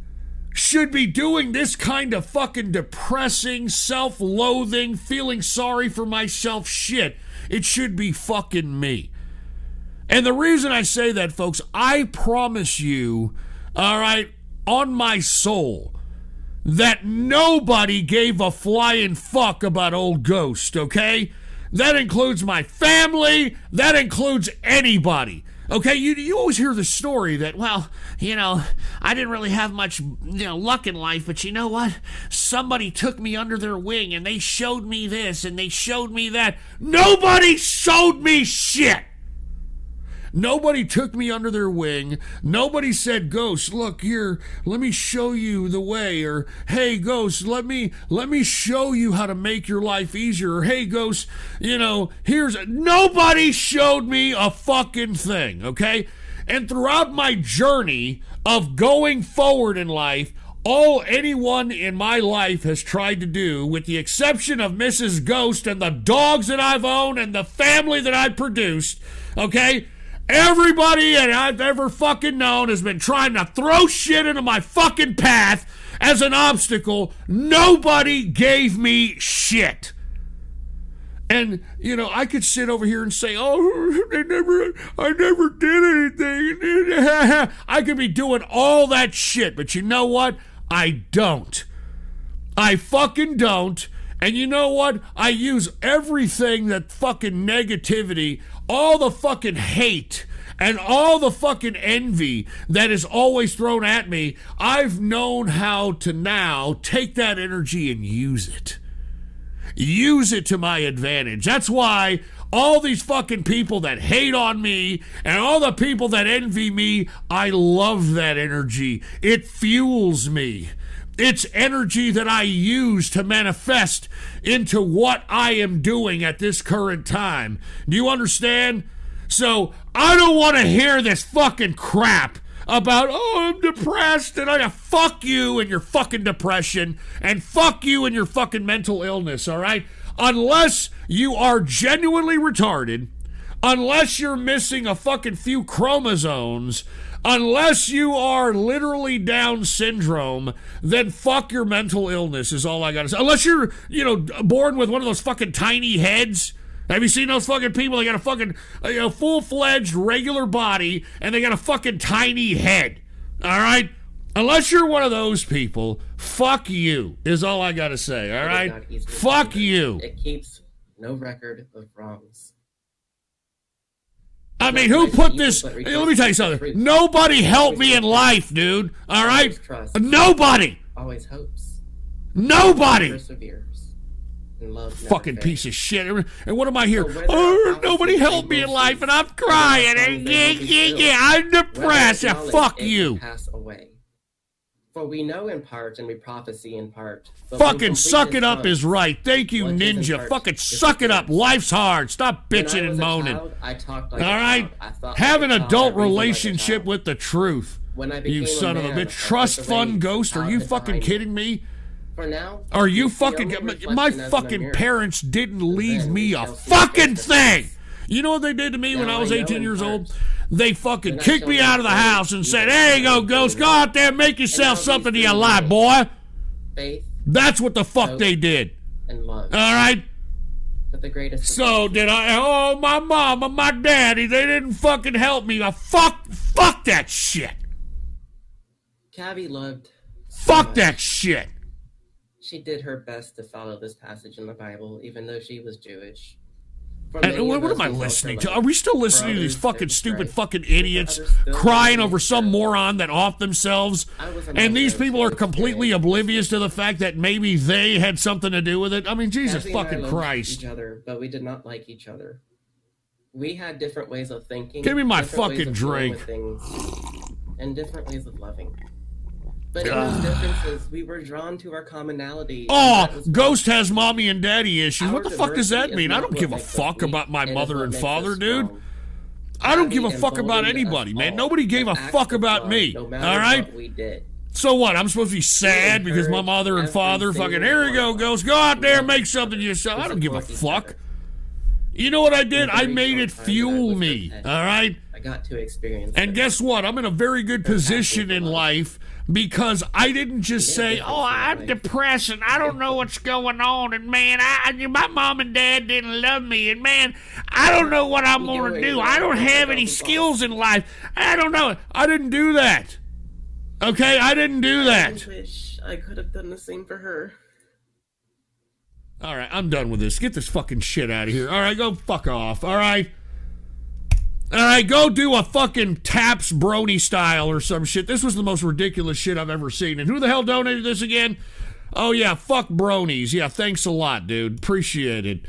should be doing this kind of fucking depressing, self-loathing, feeling sorry for myself shit, it should be fucking me. And the reason I say that, folks, I promise you, all right, on my soul, that nobody gave a flying fuck about old Ghost, okay? That includes my family. That includes anybody. Okay, you always hear the story that, well, you know, I didn't really have much, luck in life, but you know what? Somebody took me under their wing and they showed me this and they showed me that. Nobody showed me shit. Nobody took me under their wing. Nobody said, Ghost, look here, let me show you the way. Or, hey, Ghost, let me show you how to make your life easier. Or, hey, Ghost, nobody showed me a fucking thing, okay? And throughout my journey of going forward in life, all anyone in my life has tried to do, with the exception of Mrs. Ghost and the dogs that I've owned and the family that I've produced, okay? Everybody that I've ever fucking known has been trying to throw shit into my fucking path as an obstacle. Nobody gave me shit. And, I could sit over here and say, oh, I never did anything. I could be doing all that shit, but you know what? I don't. I fucking don't. And you know what? I use everything that fucking negativity, all the fucking hate, and all the fucking envy that is always thrown at me. I've known how to now take that energy and use it. Use it to my advantage. That's why all these fucking people that hate on me and all the people that envy me, I love that energy. It fuels me. It's energy that I use to manifest into what I am doing at this current time. Do you understand? So I don't want to hear this fucking crap about, oh, I'm depressed, and fuck you and your fucking depression, and fuck you and your fucking mental illness, all right? Unless you are genuinely retarded, unless you're missing a fucking few chromosomes, unless you are literally Down syndrome, then fuck your mental illness is all I gotta say. Unless you're, born with one of those fucking tiny heads. Have you seen those fucking people? They got a fucking full-fledged regular body, and they got a fucking tiny head. All right? Unless you're one of those people, fuck you is all I got to say. All right? Fuck you. It keeps no record of wrongs. I mean, who put this? Let me tell you something. Nobody helped me in life, dude. All right? Nobody. Always hopes. Nobody. Perseveres. Fucking piece of shit. And what am I here? Oh, nobody helped me in life, and I'm crying. And I'm depressed. Yeah, fuck you. Pass away. For we know in part and we prophesy in part. Fucking suck it up is right. Thank you, Ninja. Fucking suck it up. Life's hard. Stop bitching and moaning. All right? Have an adult relationship with the truth. You son of a bitch. Trust fund ghost. Are you fucking kidding me? For now, are you fucking... My fucking parents didn't leave me a fucking thing. You know what they did to me when I was 18 years old? They fucking kicked me out of the house and said, there you go, ghost. Go out there and make yourself something to your life, boy. That's what the fuck they did. All right? So did I... Oh, my mom and my daddy, they didn't fucking help me. Fuck that shit. Cabby loved... Fuck that shit. She did her best to follow this passage in the Bible, even though she was Jewish. And what am I listening to? Are we still listening to these fucking stupid fucking idiots crying over some moron that off themselves? And these people are completely oblivious to the fact that maybe they had something to do with it? I mean, Jesus fucking Christ. Each other, but we did not like each other. We had different ways of thinking. Give me my fucking drink. And different ways of loving. But in those differences, we were drawn to our commonality. Oh, Ghost has mommy and daddy issues. What the fuck does that mean? I don't give a fuck about my mother and father, dude. I don't give a fuck about anybody, man. Nobody gave a fuck about me. All right? So what? I'm supposed to be sad because my mother and father fucking, here you go, Ghost. Go out there and make something yourself. I don't give a fuck. You know what I did? I made it fuel me. All right? I got to experience. And guess what? I'm in a very good position in life. Because I didn't just say, oh, I'm depressed and I don't know what's going on. And, man, my mom and dad didn't love me. And, man, I don't know what I'm going to do. I don't have any skills in life. I don't know. I didn't do that. Okay? I didn't do that. I wish I could have done the same for her. All right, I'm done with this. Get this fucking shit out of here. All right, go fuck off. All right? All right, go do a fucking Taps Brony style or some shit. This was the most ridiculous shit I've ever seen. And who the hell donated this again? Oh, yeah, fuck bronies. Yeah, thanks a lot, dude. Appreciate it.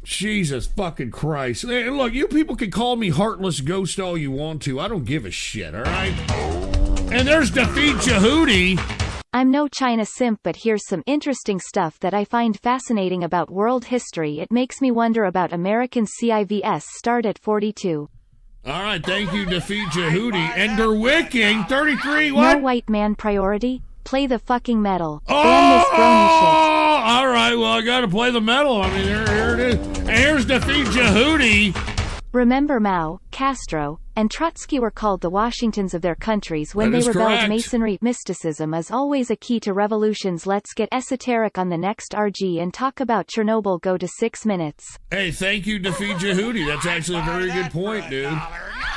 Jesus fucking Christ. Hey, look, you people can call me Heartless Ghost all you want to. I don't give a shit, all right? And there's Defeat Jehudi. I'm no China simp, but here's some interesting stuff that I find fascinating about world history. It makes me wonder about American CIVS start at 42. All right, thank you, Defeat Jehudi. Ender Wicking, 33, what? No white man priority. Play the fucking metal. Ban this brony shit. All right, well, I gotta play the metal. I mean, here it is. And here's Defeat Jehudi. Remember Mao, Castro, and Trotsky were called the Washingtons of their countries when they rebelled. Correct. Masonry. Mysticism is always a key to revolutions. Let's get esoteric on the next RG and talk about Chernobyl. Go to 6 minutes. Hey, thank you, Defeat Jehudi. That's actually a very good point, dude.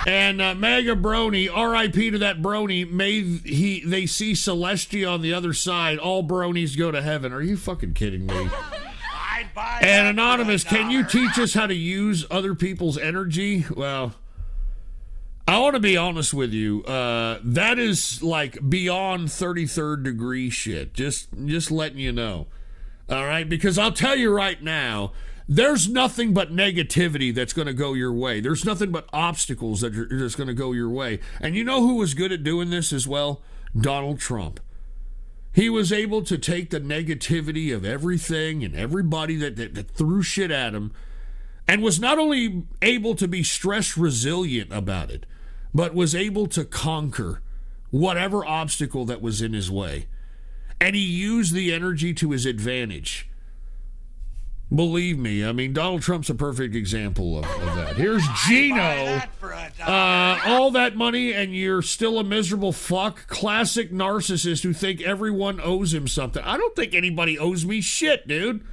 And Mega Brony, R.I.P. to that Brony. May they see Celestia on the other side. All Bronies go to heaven. Are you fucking kidding me? And Anonymous, can you teach us how to use other people's energy? Well, I want to be honest with you. That is like beyond 33rd degree shit. Just letting you know. All right? Because I'll tell you right now, there's nothing but negativity that's going to go your way. There's nothing but obstacles that's going to go your way. And you know who was good at doing this as well? Donald Trump. He was able to take the negativity of everything and everybody that threw shit at him, and was not only able to be stress resilient about it, but was able to conquer whatever obstacle that was in his way. And he used the energy to his advantage. Believe me, I mean, Donald Trump's a perfect example of that. Here's Gino. All that money and you're still a miserable fuck. Classic narcissist who think everyone owes him something. I don't think anybody owes me shit, dude.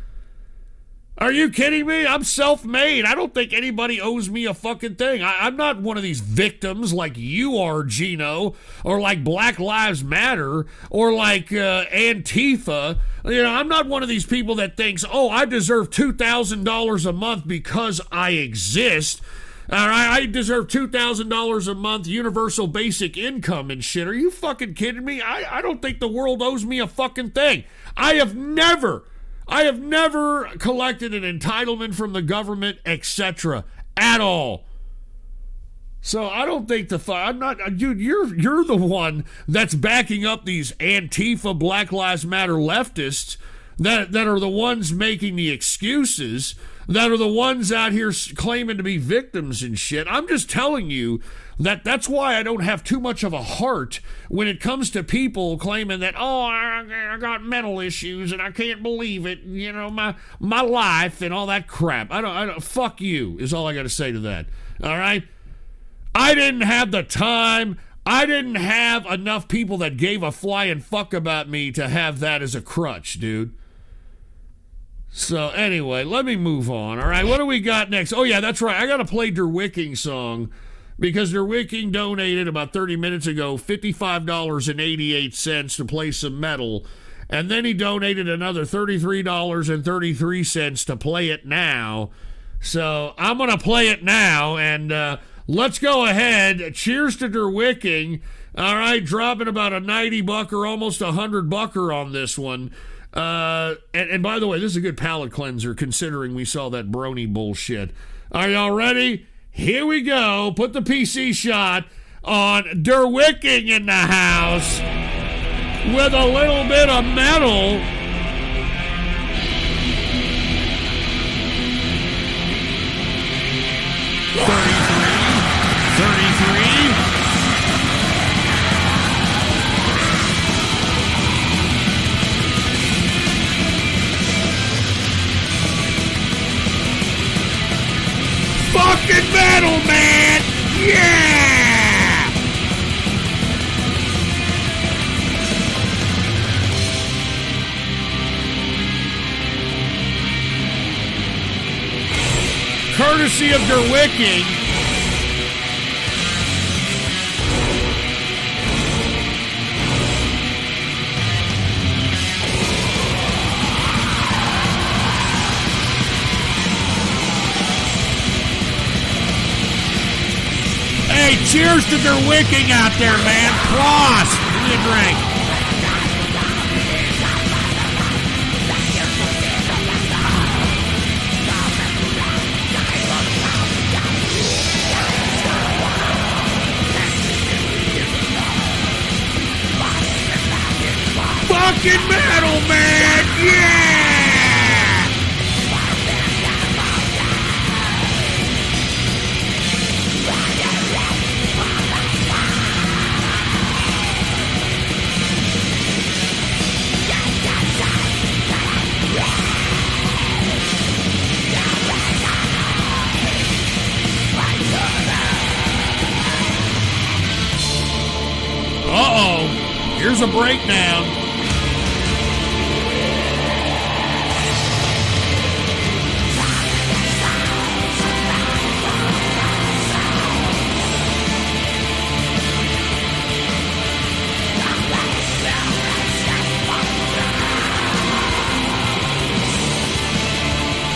Are you kidding me? I'm self-made. I don't think anybody owes me a fucking thing. I'm not one of these victims like you are, Gino, or like Black Lives Matter, or like Antifa. You know, I'm not one of these people that thinks, oh, I deserve $2,000 a month because I exist. All right, I deserve $2,000 a month universal basic income and shit. Are you fucking kidding me? I don't think the world owes me a fucking thing. I have never collected an entitlement from the government, etc. at all. So I don't think I'm not, dude, you're the one that's backing up these Antifa, Black Lives Matter leftists that are the ones making the excuses, that are the ones out here claiming to be victims and shit. I'm just telling you that's why I don't have too much of a heart when it comes to people claiming that, oh, I got mental issues and I can't believe it, you know, my life and all that crap. I don't, fuck you is all I got to say to that. All right? I didn't have the time. I didn't have enough people that gave a flying fuck about me to have that as a crutch, dude. So anyway, let me move on. All right, what do we got next? Oh yeah, that's right. I got to play Derwicking song because Derwicking donated about 30 minutes ago $55.88 to play some metal, and then he donated another $33.33 to play it now. So I'm gonna play it now, and let's go ahead. Cheers to Derwicking. All right, dropping about a $90 or almost $100 on this one. And by the way, this is a good palate cleanser considering we saw that brony bullshit. Are y'all ready? Here we go. Put the PC shot on Derwicking in the house with a little bit of metal. Fucking metal, man! Yeah! Courtesy of Derwicking. Hey, cheers to Derwicking out there, man. Prost. Give me a drink. Fucking metal, man. Yeah! Uh-oh. Here's a breakdown.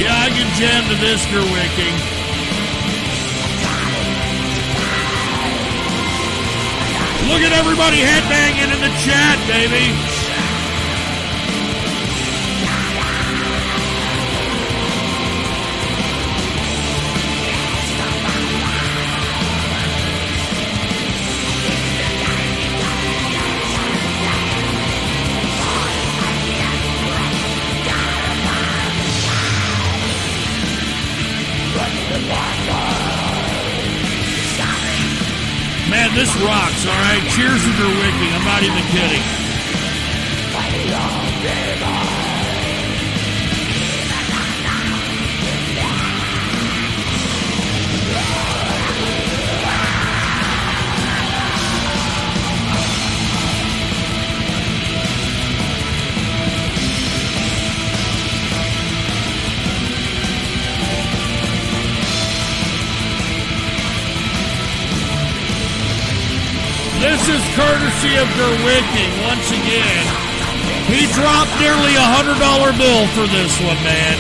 Yeah, I can jam to this, Gerwicking. Look at everybody headbanging in the chat, baby. Man, this rocks, all right? Cheers to Gerwicking. I'm not even kidding. This is courtesy of Gerwicking once again. He dropped nearly $100 bill for this one, man.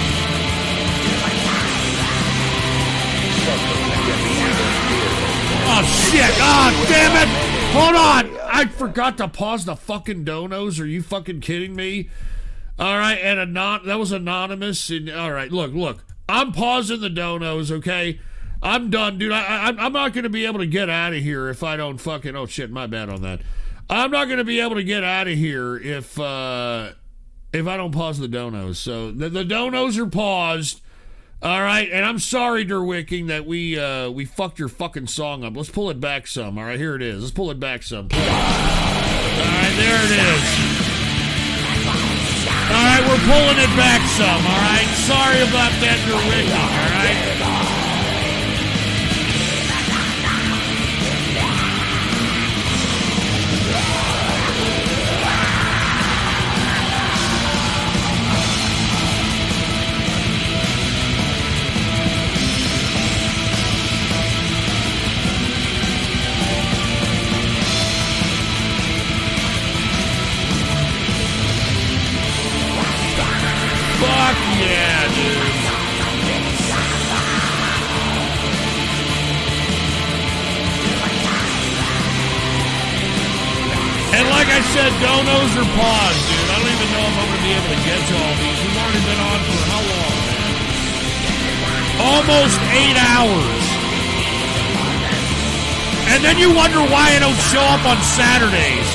Oh, shit. Oh, damn it. Hold on. I forgot to pause the fucking donos. Are you fucking kidding me? All right, and that was anonymous. And all right, look. I'm pausing the donos, okay? I'm done, dude. I'm not going to be able to get out of here if I don't fucking... Oh, shit, my bad on that. I'm not going to be able to get out of here if I don't pause the donos. So the donos are paused, all right? And I'm sorry, Gerwicking, that we fucked your fucking song up. Let's pull it back some, all right? Here it is. Let's pull it back some. All right, there it is. All right, we're pulling it back some, all right? Sorry about that, Gerwicking, all right? Fuck yeah, dude. And like I said, donos are paused, dude. I don't even know if I'm going to be able to get to all these. We've already been on for how long, man? Almost 8 hours. And then you wonder why I don't show up on Saturdays.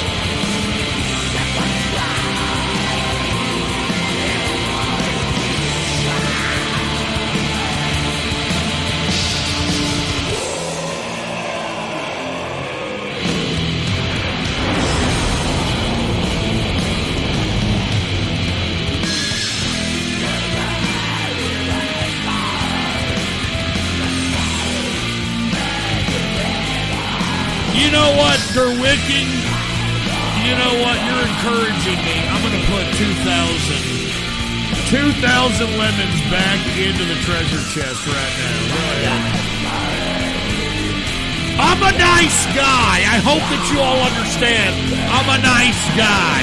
You know what, Gerwicking? You know what? You're encouraging me. I'm going to put 2,000 lemons back into the treasure chest right now. Go ahead. I'm a nice guy. I hope that you all understand. I'm a nice guy.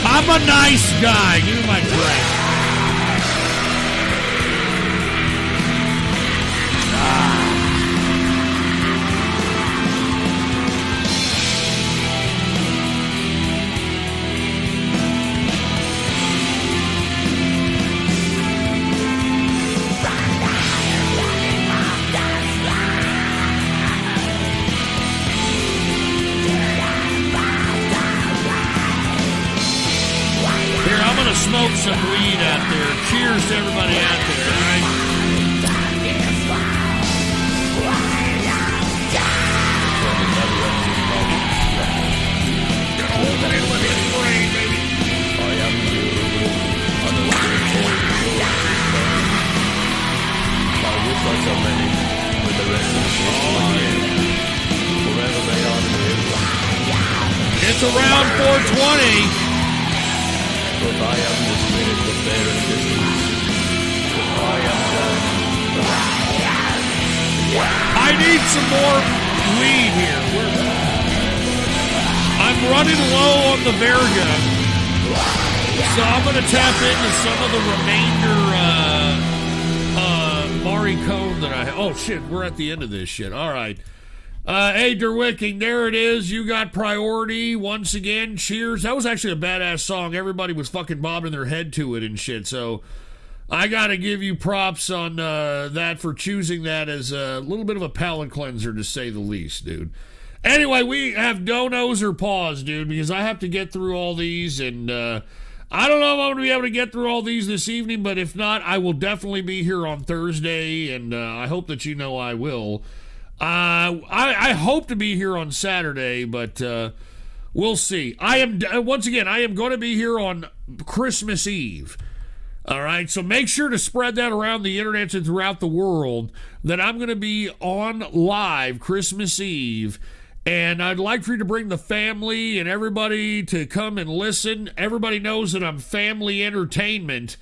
I'm a nice guy. Give me my drink. Smoke some weed out there. Cheers to everybody out there, all right? It's around 420. But I am the spirit of their existence. I am done. I need some more weed here. running low on the Verga. So I'm going to tap into some of the remainder Mari Cone that I have. Oh, shit, we're at the end of this shit. All right. Hey, Derwicking, there it is. You got priority once again. Cheers. That was actually a badass song. Everybody was fucking bobbing their head to it and shit. So I got to give you props on that for choosing that as a little bit of a palate cleanser, to say the least, dude. Anyway, we have donos or pause, dude, because I have to get through all these, and I don't know if I'm going to be able to get through all these this evening, but if not, I will definitely be here on Thursday, and I hope that you know I will. I hope to be here on Saturday, but we'll see. I am going to be here on Christmas Eve. All right, so make sure to spread that around the internet and throughout the world that I'm going to be on live Christmas Eve, and I'd like for you to bring the family and everybody to come and listen. Everybody knows that I'm family entertainment,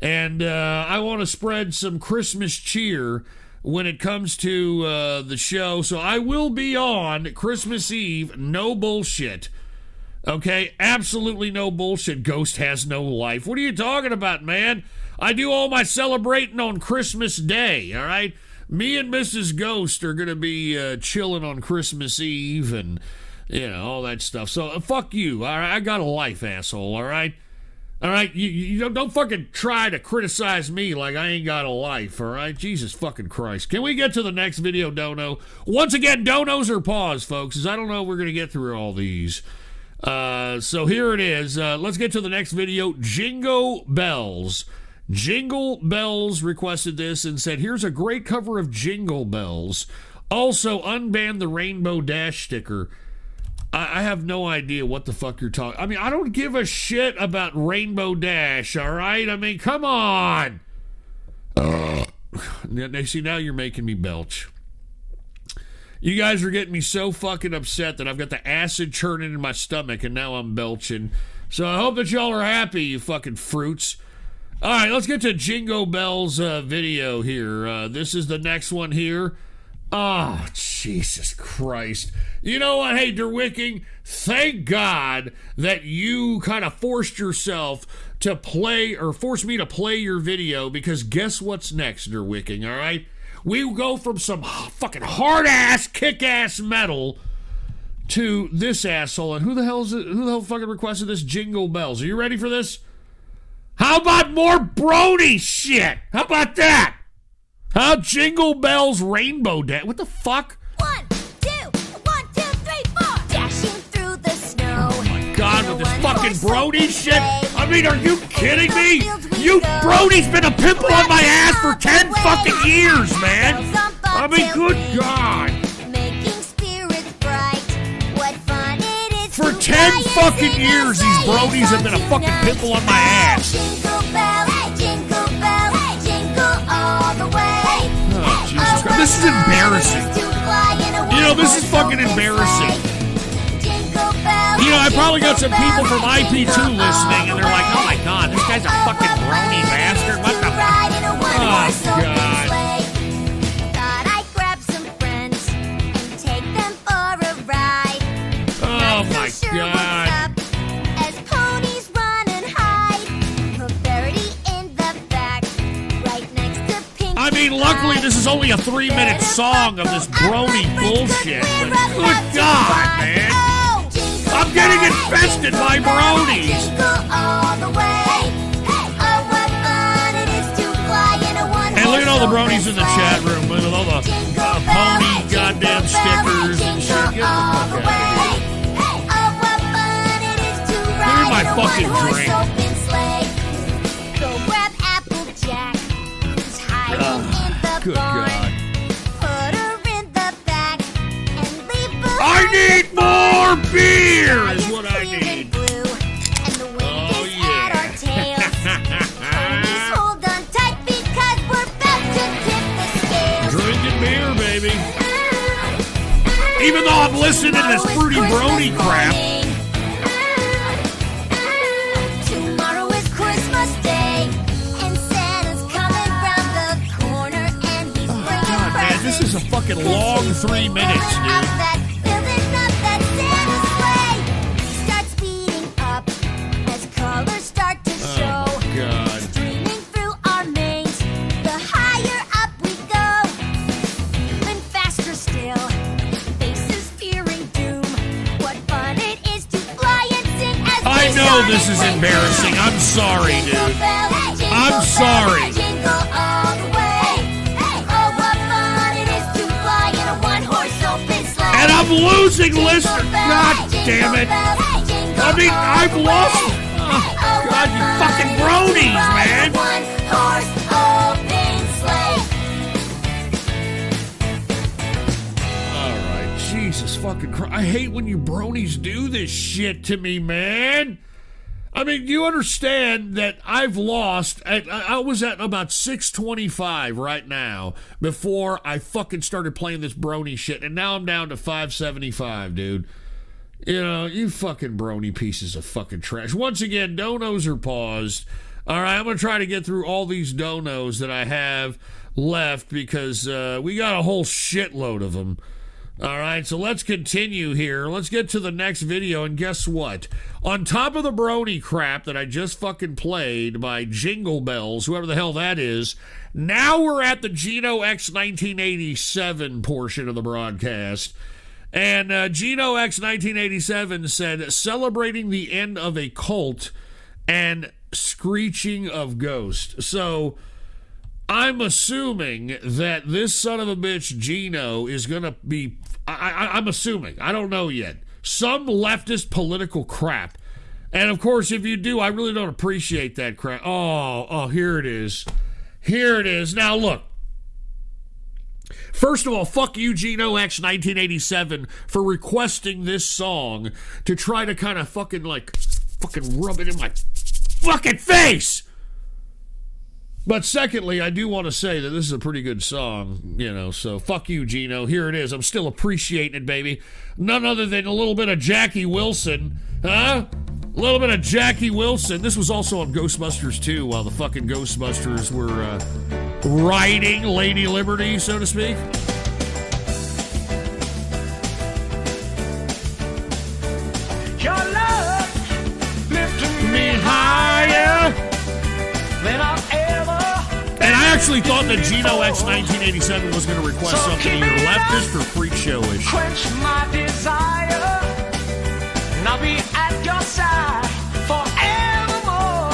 and I want to spread some Christmas cheer when it comes to the show. So I will be on Christmas Eve, no bullshit. Okay, absolutely no bullshit. Ghost has no life. What are you talking about, man? I do all my celebrating on Christmas Day, all right? Me and Mrs. Ghost are going to be chilling on Christmas Eve and, you know, all that stuff. So, fuck you, all right? I got a life, asshole, all right? All right? You don't fucking try to criticize me like I ain't got a life, all right? Jesus fucking Christ. Can we get to the next video, Dono? Once again, donos or pause, folks, because I don't know if we're going to get through all these. So here it is. Let's get to the next video. Jingle Bells. Jingle Bells requested this and said, here's a great cover of Jingle Bells. Also, unban the Rainbow Dash sticker. I have no idea what the fuck you're talking. I mean, I don't give a shit about Rainbow Dash, all right? I mean, come on. See, now you're making me belch. You guys are getting me so fucking upset that I've got the acid churning in my stomach and now I'm belching. So I hope that y'all are happy, you fucking fruits. All right, let's get to Jingle Bells video here. This is the next one here. Oh, Jesus Christ. You know what? Hey, Derwicking, thank God that you kind of forced yourself to play, or forced me to play your video, because guess what's next, Derwicking, all right? We go from some fucking hard-ass, kick-ass metal to this asshole. And who the hell fucking requested this? Jingle Bells. Are you ready for this? How about more Brony shit? How about that? How Jingle Bells Rainbow Dash? What the fuck? 1, 2, 1, 2, 3, 4. Dashing through the snow. Oh my God, with this fucking Brony shit. I mean, are you kidding me? You Brody's been a pimple on my ass for 10 fucking years, man. I mean, good God. For 10 fucking years, these Brodies have been a fucking pimple on my ass. Oh, Jesus Christ. This is embarrassing. You know, this is fucking embarrassing. You know, I probably got some people from IP2 listening, and they're like, oh my God, this guy's a fucking brony bastard. What the fuck? Oh, God. Thought I'd grab some friends and take them for a ride. Oh, my God. As ponies run and hide. Put Verity in the back, right next to Pink. I mean, luckily, this is only a 3-minute song of this brony bullshit, but good God, man. I'm getting infested by bronies. And look at all the bronies in the chat room with all the pony goddamn stickers and shit. Get the fuck out of here. Give me my fucking drink. Good God. I need more beer is what I need. Oh, yeah. Drinking beer, baby. Even though I'm listening to this fruity brony crap. Tomorrow is Christmas Day, and Santa's coming round the corner, and he's bringing God, man, this is a fucking long 3 minutes, dude. I know this is embarrassing. I'm sorry, dude. I'm sorry. And I'm losing listeners. God damn it. I mean, I've lost. Oh, God, you fucking bronies, man. All right, Jesus fucking Christ. I hate when you bronies do this shit to me, man. I mean, you understand that I've lost. I was at about 625 right now before I fucking started playing this brony shit, and now I'm down to 575, dude. You know, you fucking brony pieces of fucking trash. Once again, donos are paused. All right, I'm going to try to get through all these donos that I have left because we got a whole shitload of them. All right, so let's continue here. Let's get to the next video, and guess what? On top of the brony crap that I just fucking played by Jingle Bells, whoever the hell that is, now we're at the Geno X 1987 portion of the broadcast. And Geno X 1987 said, celebrating the end of a cult and screeching of Ghost. So I'm assuming that this son of a bitch Geno is going to be, I'm assuming, I don't know yet, some leftist political crap. And of course, if you do, I really don't appreciate that crap. Oh, here it is. Here it is. Now look. First of all, fuck you, Geno X 1987, for requesting this song to try to kind of fucking rub it in my fucking face. But secondly, I do want to say that this is a pretty good song, you know, so fuck you, Geno. Here it is. I'm still appreciating it, baby. None other than a little bit of Jackie Wilson, huh? A little bit of Jackie Wilson. This was also on Ghostbusters 2 while the fucking Ghostbusters were riding Lady Liberty, so to speak. Your love lifted me higher than I've ever. And I actually thought that Geno X 1987 was going to request something either leftist or freak showish. Quench my desire, and I'll be at your side forevermore.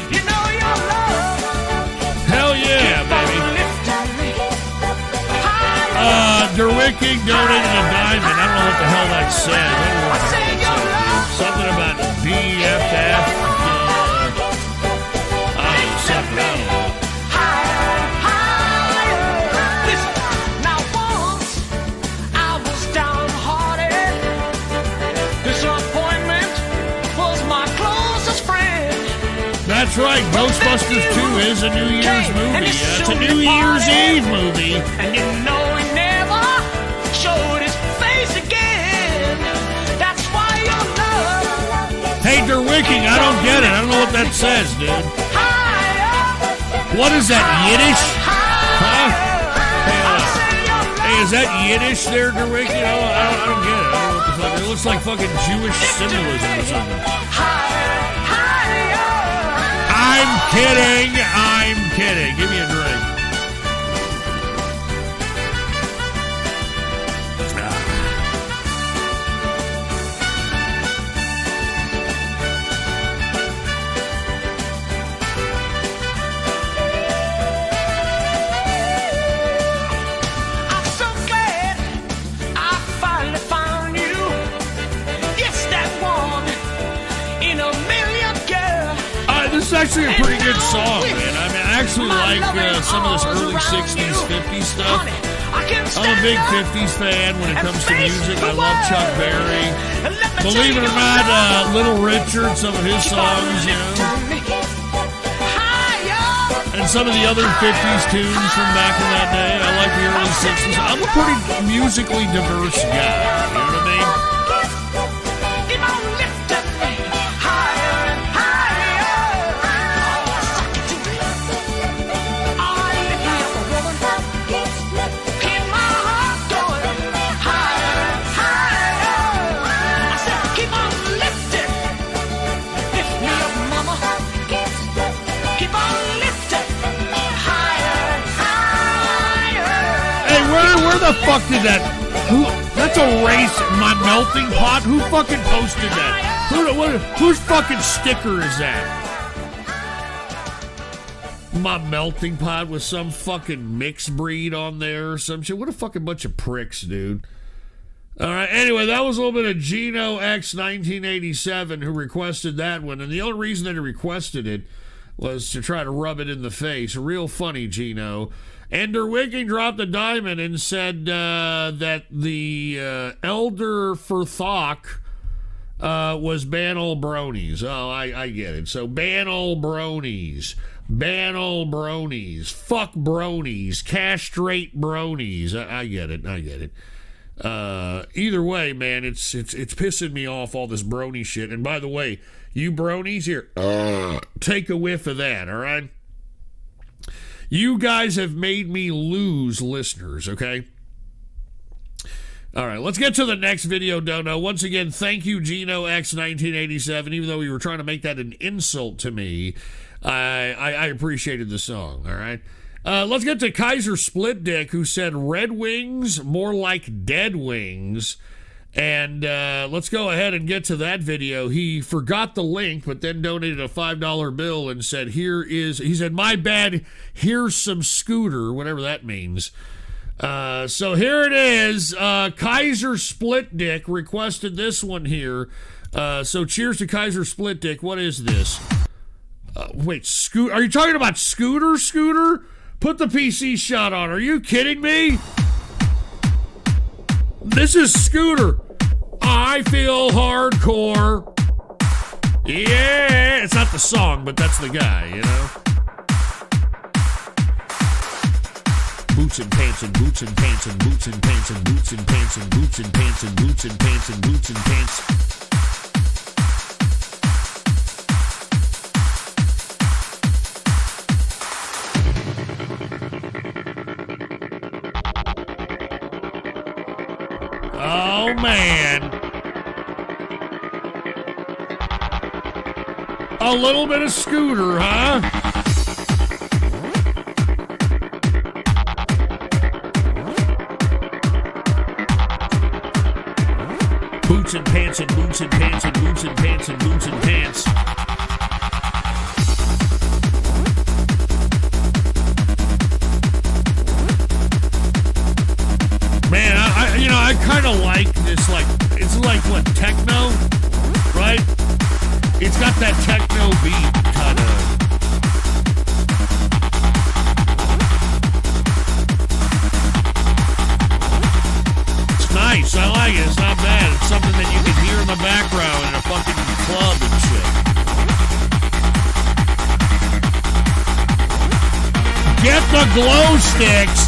You know your love. Hell yeah, baby. Derwicking donated a diamond. I don't know what the hell that said. Something about BFF. Something, I don't know. Now once I was downhearted. Disappointment was my closest friend. That's right, Ghostbusters 2 is a New Year's movie. It's a New Year's Eve movie. And you know he never showed his face again. That's why your love. Hey, Derwicking, I don't get it. I don't know what that says, dude. What is that, Yiddish? Huh? Hey, is that Yiddish there, Derwicking? I don't get it. I don't know what the fuck. It looks like fucking Jewish symbolism or something. I'm kidding. I'm kidding. Give me a drink. I'm so glad I finally found you. Yes, that one in a million, girl. This is actually a pretty good song, man. I mean, I actually like some of this early 60s, 50s stuff. I'm a big 50s fan when it comes to music. I love Chuck Berry. Believe it or not, Little Richard, some of his songs, you know. And some of the other 50s tunes from back in that day. I like the early 60s. I'm a pretty musically diverse guy, you know what I mean? Where the fuck did that? Who? That's a race. My melting pot. Who fucking posted that? Whose fucking sticker is that? My melting pot with some fucking mixed breed on there or some shit. What a fucking bunch of pricks, dude. All right, anyway, that was a little bit of Gino X 1987 who requested that one. And the only reason that he requested it was to try to rub it in the face. Real funny, Gino. Ender Wigging dropped a diamond and said that the Elder Furthok was ban all bronies. Oh, I get it. So ban all bronies. Ban all bronies. Fuck bronies. Castrate bronies. I get it. Either way, man, it's pissing me off, all this brony shit. And by the way, you bronies here, take a whiff of that, all right? You guys have made me lose listeners, okay? All right, let's get to the next video, Dono. Once again, thank you, Gino X 1987. Even though you were trying to make that an insult to me, I appreciated the song, all right? Let's get to Kaiser Split Dick, who said Red Wings, more like dead wings. And let's go ahead and get to that video. He forgot the link, but then donated a $5 bill and said, he said, my bad, here's some scooter, whatever that means. So here it is. Kaiser Split Dick requested this one here. So cheers to Kaiser Split Dick. What is this? Wait, Scooter? Are you talking about Scooter? Put the PC shot on. Are you kidding me? This is Scooter. I feel hardcore. Yeah. It's not the song, but that's the guy, you know? Boots and pants and boots and pants and boots and pants and boots and pants and boots and pants and boots and pants and boots and pants. Oh, man. A little bit of Scooter, huh? Boots and pants and boots and pants and boots and pants and boots and pants. Man, I kind of like this, like, it's like, what, techno, right? It's got that techno beat, kind of. It's nice, I like it, it's not bad. It's something that you can hear in the background in a fucking club and shit. Get the glow sticks!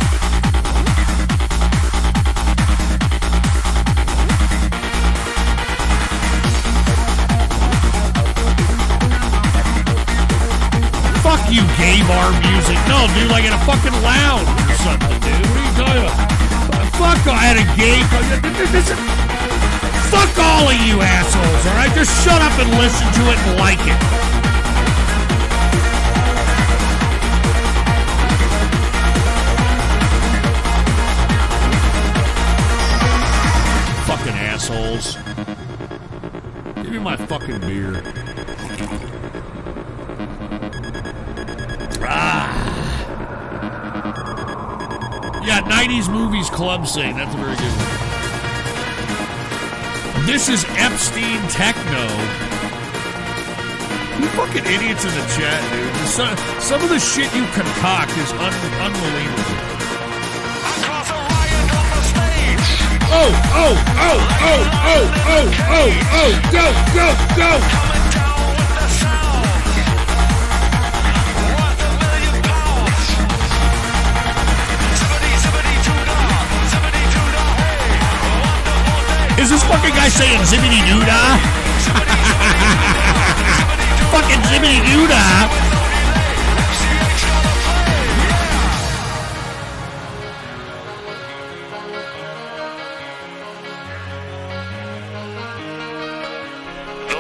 Fuck you, gay bar music. No, dude, like in a fucking lounge or something, dude. What are you talking about? Fuck, I had a gay... Fuck all of you assholes, alright? Just shut up and listen to it and like it. Fucking assholes. Give me my fucking beer. Yeah, 90s movies club scene. That's a very good one. This is Epstein Techno. You fucking idiots in the chat, dude. Some of the shit you concoct is unbelievable. Oh, go. Is this fucking guy saying zippity doo dah? Fucking zippity doo dah.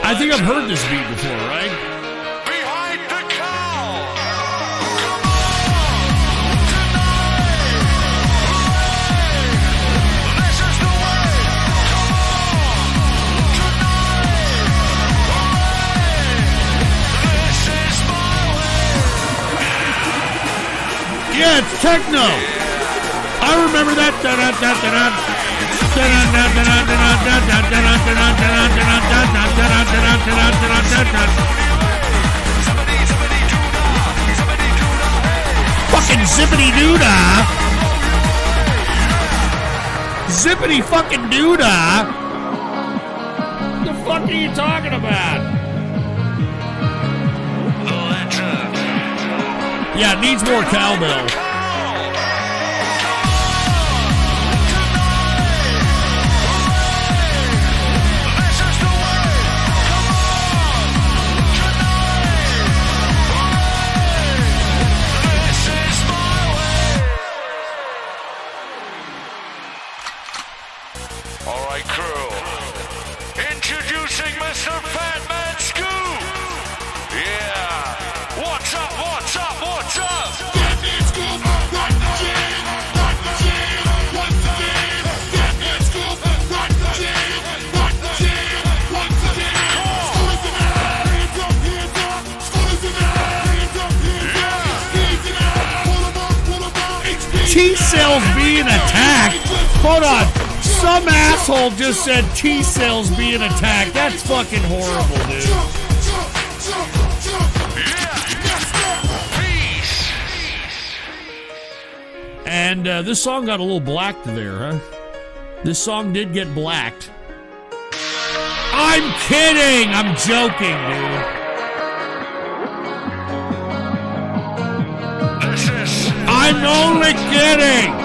I think I've heard this beat before, right? techno. I remember that. Fucking zippity doodah. Zippity fucking doodah. What the fuck are you talking about? Yeah, it needs more cowbell. All right, crew. Introducing Mr. Fatman Scoop. Yeah. What's up? What's up? What's up? Fatman Scoop. Rock the jam. Rock the jam. Once again. Fatman Scoop. Rock the jam. Rock the jam. Once again. Schoolers in the house. Hands up. Hands up. Schoolers in the house. Hands up. Hands up. Hands in the house. Pull them up. Pull them up. T-cells being attacked. Hold on. Some asshole just said T-cells being attacked. That's fucking horrible, dude. And this song got a little blacked there, huh? This song did get blacked. I'm kidding! I'm joking, dude. I'm only kidding!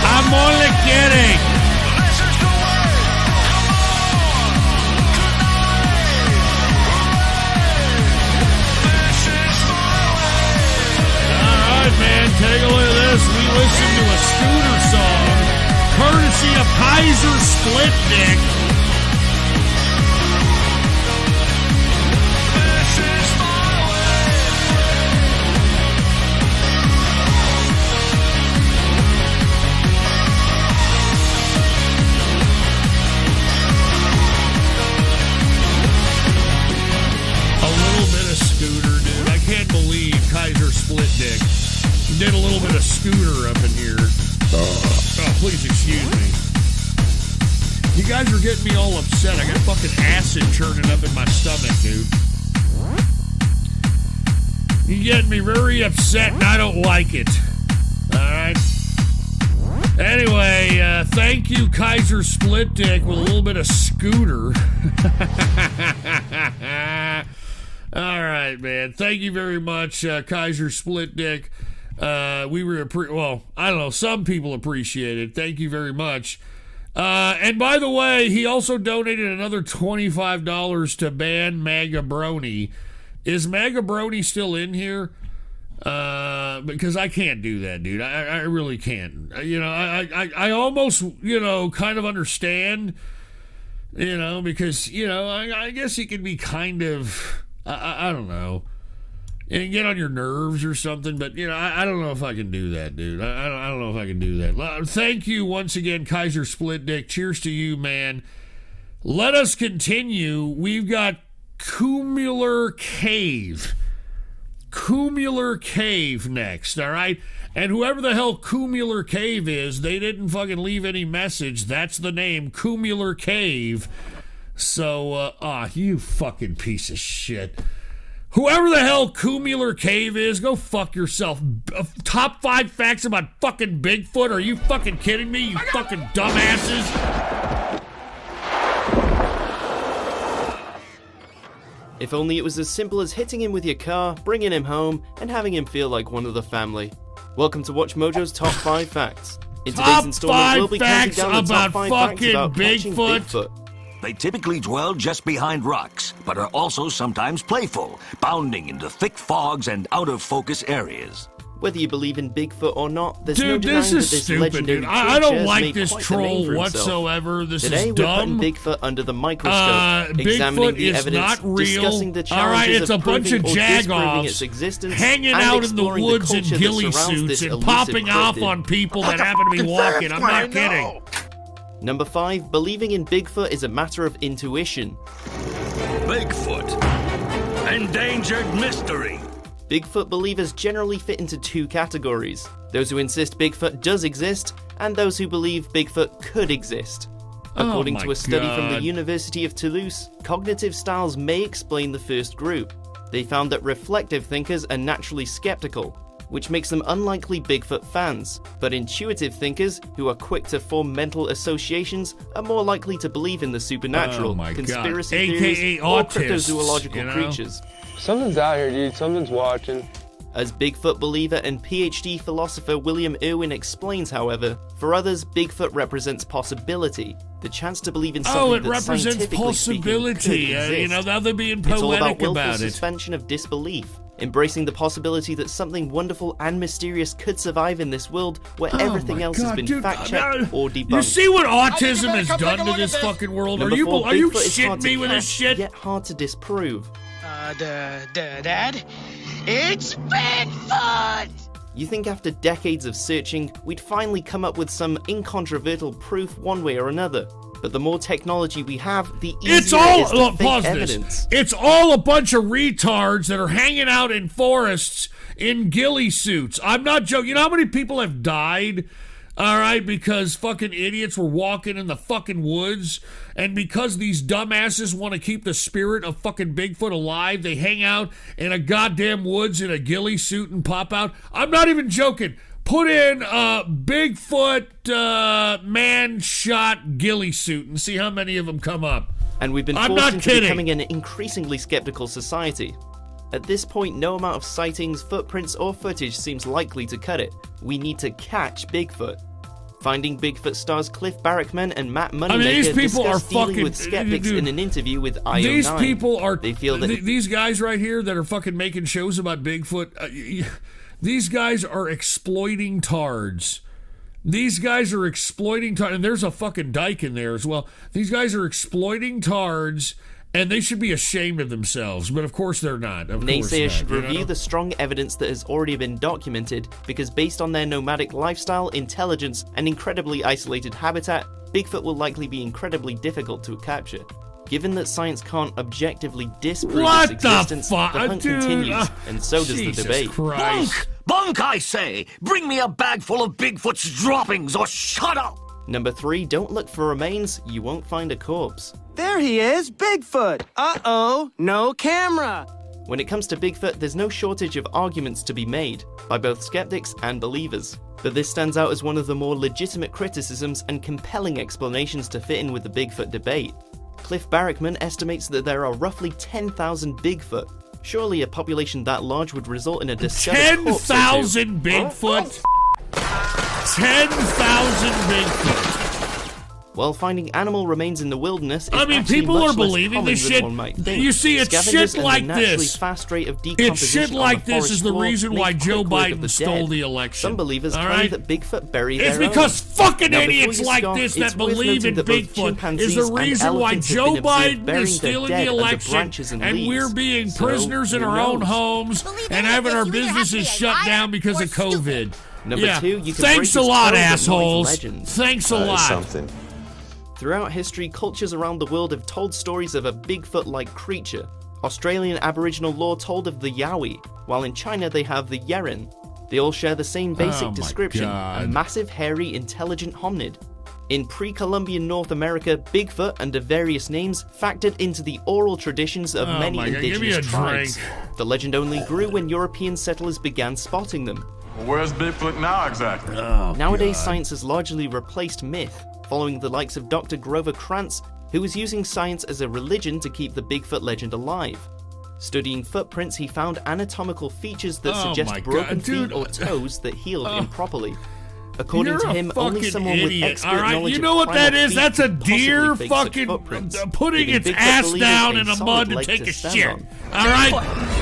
I'm only kidding. Alright, man, take a look at this. We listened to a Scooter song, courtesy of Kaiser Split Dick. Kaiser Split Dick did a little bit of Scooter up in here. Oh, please excuse me. You guys are getting me all upset. I got fucking acid churning up in my stomach, dude. You get me very upset, and I don't like it. All right. Anyway, thank you, Kaiser Split Dick, with a little bit of Scooter. All right, man. Thank you very much, Kaiser Split Dick. We were well, I don't know. Some people appreciate it. Thank you very much. And by the way, he also donated another $25 to ban Magabrony. Is Magabrony still in here? Because I can't do that, dude. I really can't. You know, I almost, you know, kind of understand, you know, because, you know, I guess he can be kind of... I don't know. And get on your nerves or something, but, you know, I don't know if I can do that, dude. I don't know if I can do that. Thank you once again, Kaiser Split Dick. Cheers to you, man. Let us continue. We've got Cumular Cave. Cumular Cave next, all right? And whoever the hell Cumular Cave is, they didn't fucking leave any message. That's the name, Cumular Cave. So, you fucking piece of shit. Whoever the hell Cumular Cave is, go fuck yourself. Top 5 facts about fucking Bigfoot? Are you fucking kidding me, you fucking dumbasses? If only it was as simple as hitting him with your car, bringing him home, and having him feel like one of the family. Welcome to Watch Mojo's Top 5 Facts. In today's installment, we'll be counting down the top 5 facts about catching Bigfoot. They typically dwell just behind rocks, but are also sometimes playful, bounding into thick fogs and out-of-focus areas. Whether you believe in Bigfoot or not, there's dude, no denying this is that this stupid, legendary dude. creature I don't has like made this quite the name troll for himself. whatsoever. This Today, is we're dumb. putting Bigfoot under the microscope, examining Bigfoot the is evidence, not real. discussing the All right, challenges it's a of bunch of proving or disproving jagoffs its existence, hanging and out in the exploring woods in culture that ghillie surrounds this suits and elusive popping off cryptid. on people that happen to be walking. I'm not kidding. Number 5, believing in Bigfoot is a matter of intuition. Bigfoot. Endangered mystery. Bigfoot believers generally fit into two categories: those who insist Bigfoot does exist, and those who believe Bigfoot could exist. According to a study from the University of Toulouse, cognitive styles may explain the first group. They found that reflective thinkers are naturally skeptical, which makes them unlikely Bigfoot fans, but intuitive thinkers, who are quick to form mental associations, are more likely to believe in the supernatural, conspiracy theories, or cryptozoological creatures. Something's out here, dude. Something's watching. As Bigfoot believer and PhD philosopher William Irwin explains, however, for others, Bigfoot represents possibility, the chance to believe in something that scientifically possibility. Speaking, could exist. You know, now they're being It's all poetic about willful about it. suspension of disbelief, embracing the possibility that something wonderful and mysterious could survive in this world where everything else has been fact-checked or debunked. You see what autism has done to this fucking world? Are you Bigfoot is shitting hard me to with this catch, shit? Yet hard to disprove. Dad? It's Bigfoot! You think after decades of searching, we'd finally come up with some incontrovertible proof one way or another. But the more technology we have, the easier It's all it is to fake pause evidence. this. It's all a bunch of retards that are hanging out in forests in ghillie suits. I'm not joking. You know how many people have died? All right, because fucking idiots were walking in the fucking woods, and because these dumbasses want to keep the spirit of fucking Bigfoot alive, they hang out in a goddamn woods in a ghillie suit and pop out. I'm not even joking. Put in a Bigfoot man shot ghillie suit and see how many of them come up. And we've been forced into becoming an increasingly skeptical society. At this point, no amount of sightings, footprints, or footage seems likely to cut it. We need to catch Bigfoot. Finding Bigfoot stars Cliff Barrickman and Matt Moneymaker discuss dealing with skeptics in an interview with IO9. These people are. They feel that these guys right here that are fucking making shows about Bigfoot. These guys are exploiting tards. These guys are exploiting tards, and there's a fucking dyke in there as well. These guys are exploiting tards. And they should be ashamed of themselves, but of course they're not. Naysayers should review the strong evidence that has already been documented, because based on their nomadic lifestyle, intelligence, and incredibly isolated habitat, Bigfoot will likely be incredibly difficult to capture. Given that science can't objectively disprove its existence, the hunt continues, and so does the debate. Bunk, I say! Bring me a bag full of Bigfoot's droppings, or shut up! Number 3, don't look for remains, you won't find a corpse. There he is, Bigfoot! Uh-oh, no camera! When it comes to Bigfoot, there's no shortage of arguments to be made, by both skeptics and believers. But this stands out as one of the more legitimate criticisms and compelling explanations to fit in with the Bigfoot debate. Cliff Barrickman estimates that there are roughly 10,000 Bigfoot. Surely a population that large would result in a discovered corpse. 10,000 Bigfoot? 10,000 Bigfoot. While finding animal remains in the wilderness is people much are less believing common this than shit. one might think. You see, it's Scavengers shit and like the naturally this. Fast rate of It's decomposition shit like on the this forest is the floor reason why make Joe quick work of Biden the stole dead. the election. Some believers all claim right? that Bigfoot buried It's their because own. fucking Now, idiots before you like scoff, this it's that worth believe noting in that both Bigfoot is chimpanzees the and reason why elephants have Joe been observed Biden burying is their stealing dead the under election, branches and and leaves. we're being So, prisoners in who our own knows? homes and having our businesses shut down because of COVID. Number 2, you can Thanks break a his lot, code, but not his assholes. legends. Thanks a lot. Throughout history, cultures around the world have told stories of a Bigfoot-like creature. Australian Aboriginal lore told of the Yowie, while in China they have the Yeren. They all share the same basic description, a massive, hairy, intelligent hominid. In pre-Columbian North America, Bigfoot, under various names, factored into the oral traditions of many indigenous tribes. The legend only grew when European settlers began spotting them. Where's Bigfoot now exactly? Nowadays, science has largely replaced myth, following the likes of Dr. Grover Krantz, who was using science as a religion to keep the Bigfoot legend alive. Studying footprints, he found anatomical features that suggest broken feet or toes that healed improperly. According to him, only someone with expert knowledge you know what that is? That's a deer fucking putting its ass down in the mud to take a shit. All right?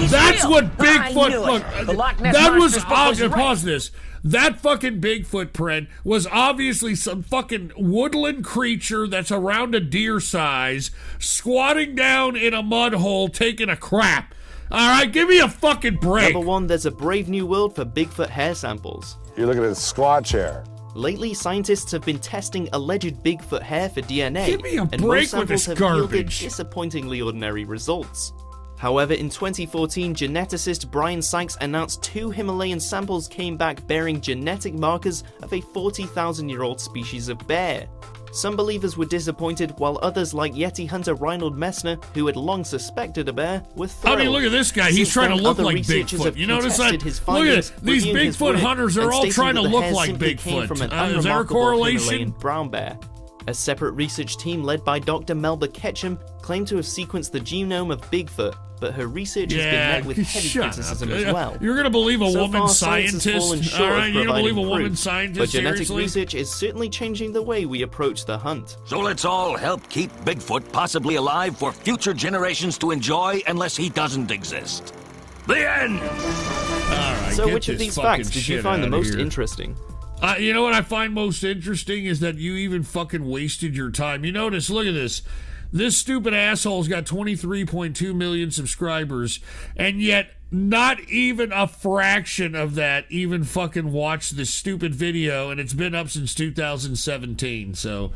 That's what Bigfoot... Look, that was... Pause this. That fucking Bigfoot print was obviously some fucking woodland creature that's around a deer size, squatting down in a mud hole, taking a crap. All right, give me a fucking break. Number 1, there's a brave new world for Bigfoot hair samples. You're looking at a squat chair. Lately, scientists have been testing alleged Bigfoot hair for DNA. Give me a and break most with this samples have yielded garbage. disappointingly ordinary results. However, in 2014, geneticist Brian Sykes announced 2 Himalayan samples came back bearing genetic markers of a 40,000-year-old species of bear. Some believers were disappointed, while others, like Yeti hunter Reinhold Messner, who had long suspected a bear, were thrilled. I mean, look at this guy. He's trying to look like Bigfoot. You notice that? Look at these Bigfoot hunters are all trying to look like Bigfoot. Is there a correlation? Himalayan brown bear. A separate research team led by Dr. Melba Ketchum claimed to have sequenced the genome of Bigfoot, but her research has been met with heavy criticism as well. You're going to believe a woman far, scientist? All right, you're going to believe a woman scientist? But genetic seriously? research is certainly changing the way we approach the hunt. So let's all help keep Bigfoot possibly alive for future generations to enjoy unless he doesn't exist. The end! All right, so which of these facts did you find the most interesting? You know what I find most interesting is that you even fucking wasted your time. You notice, look at this. This stupid asshole's got 23.2 million subscribers, and yet not even a fraction of that even fucking watched this stupid video, and it's been up since 2017. So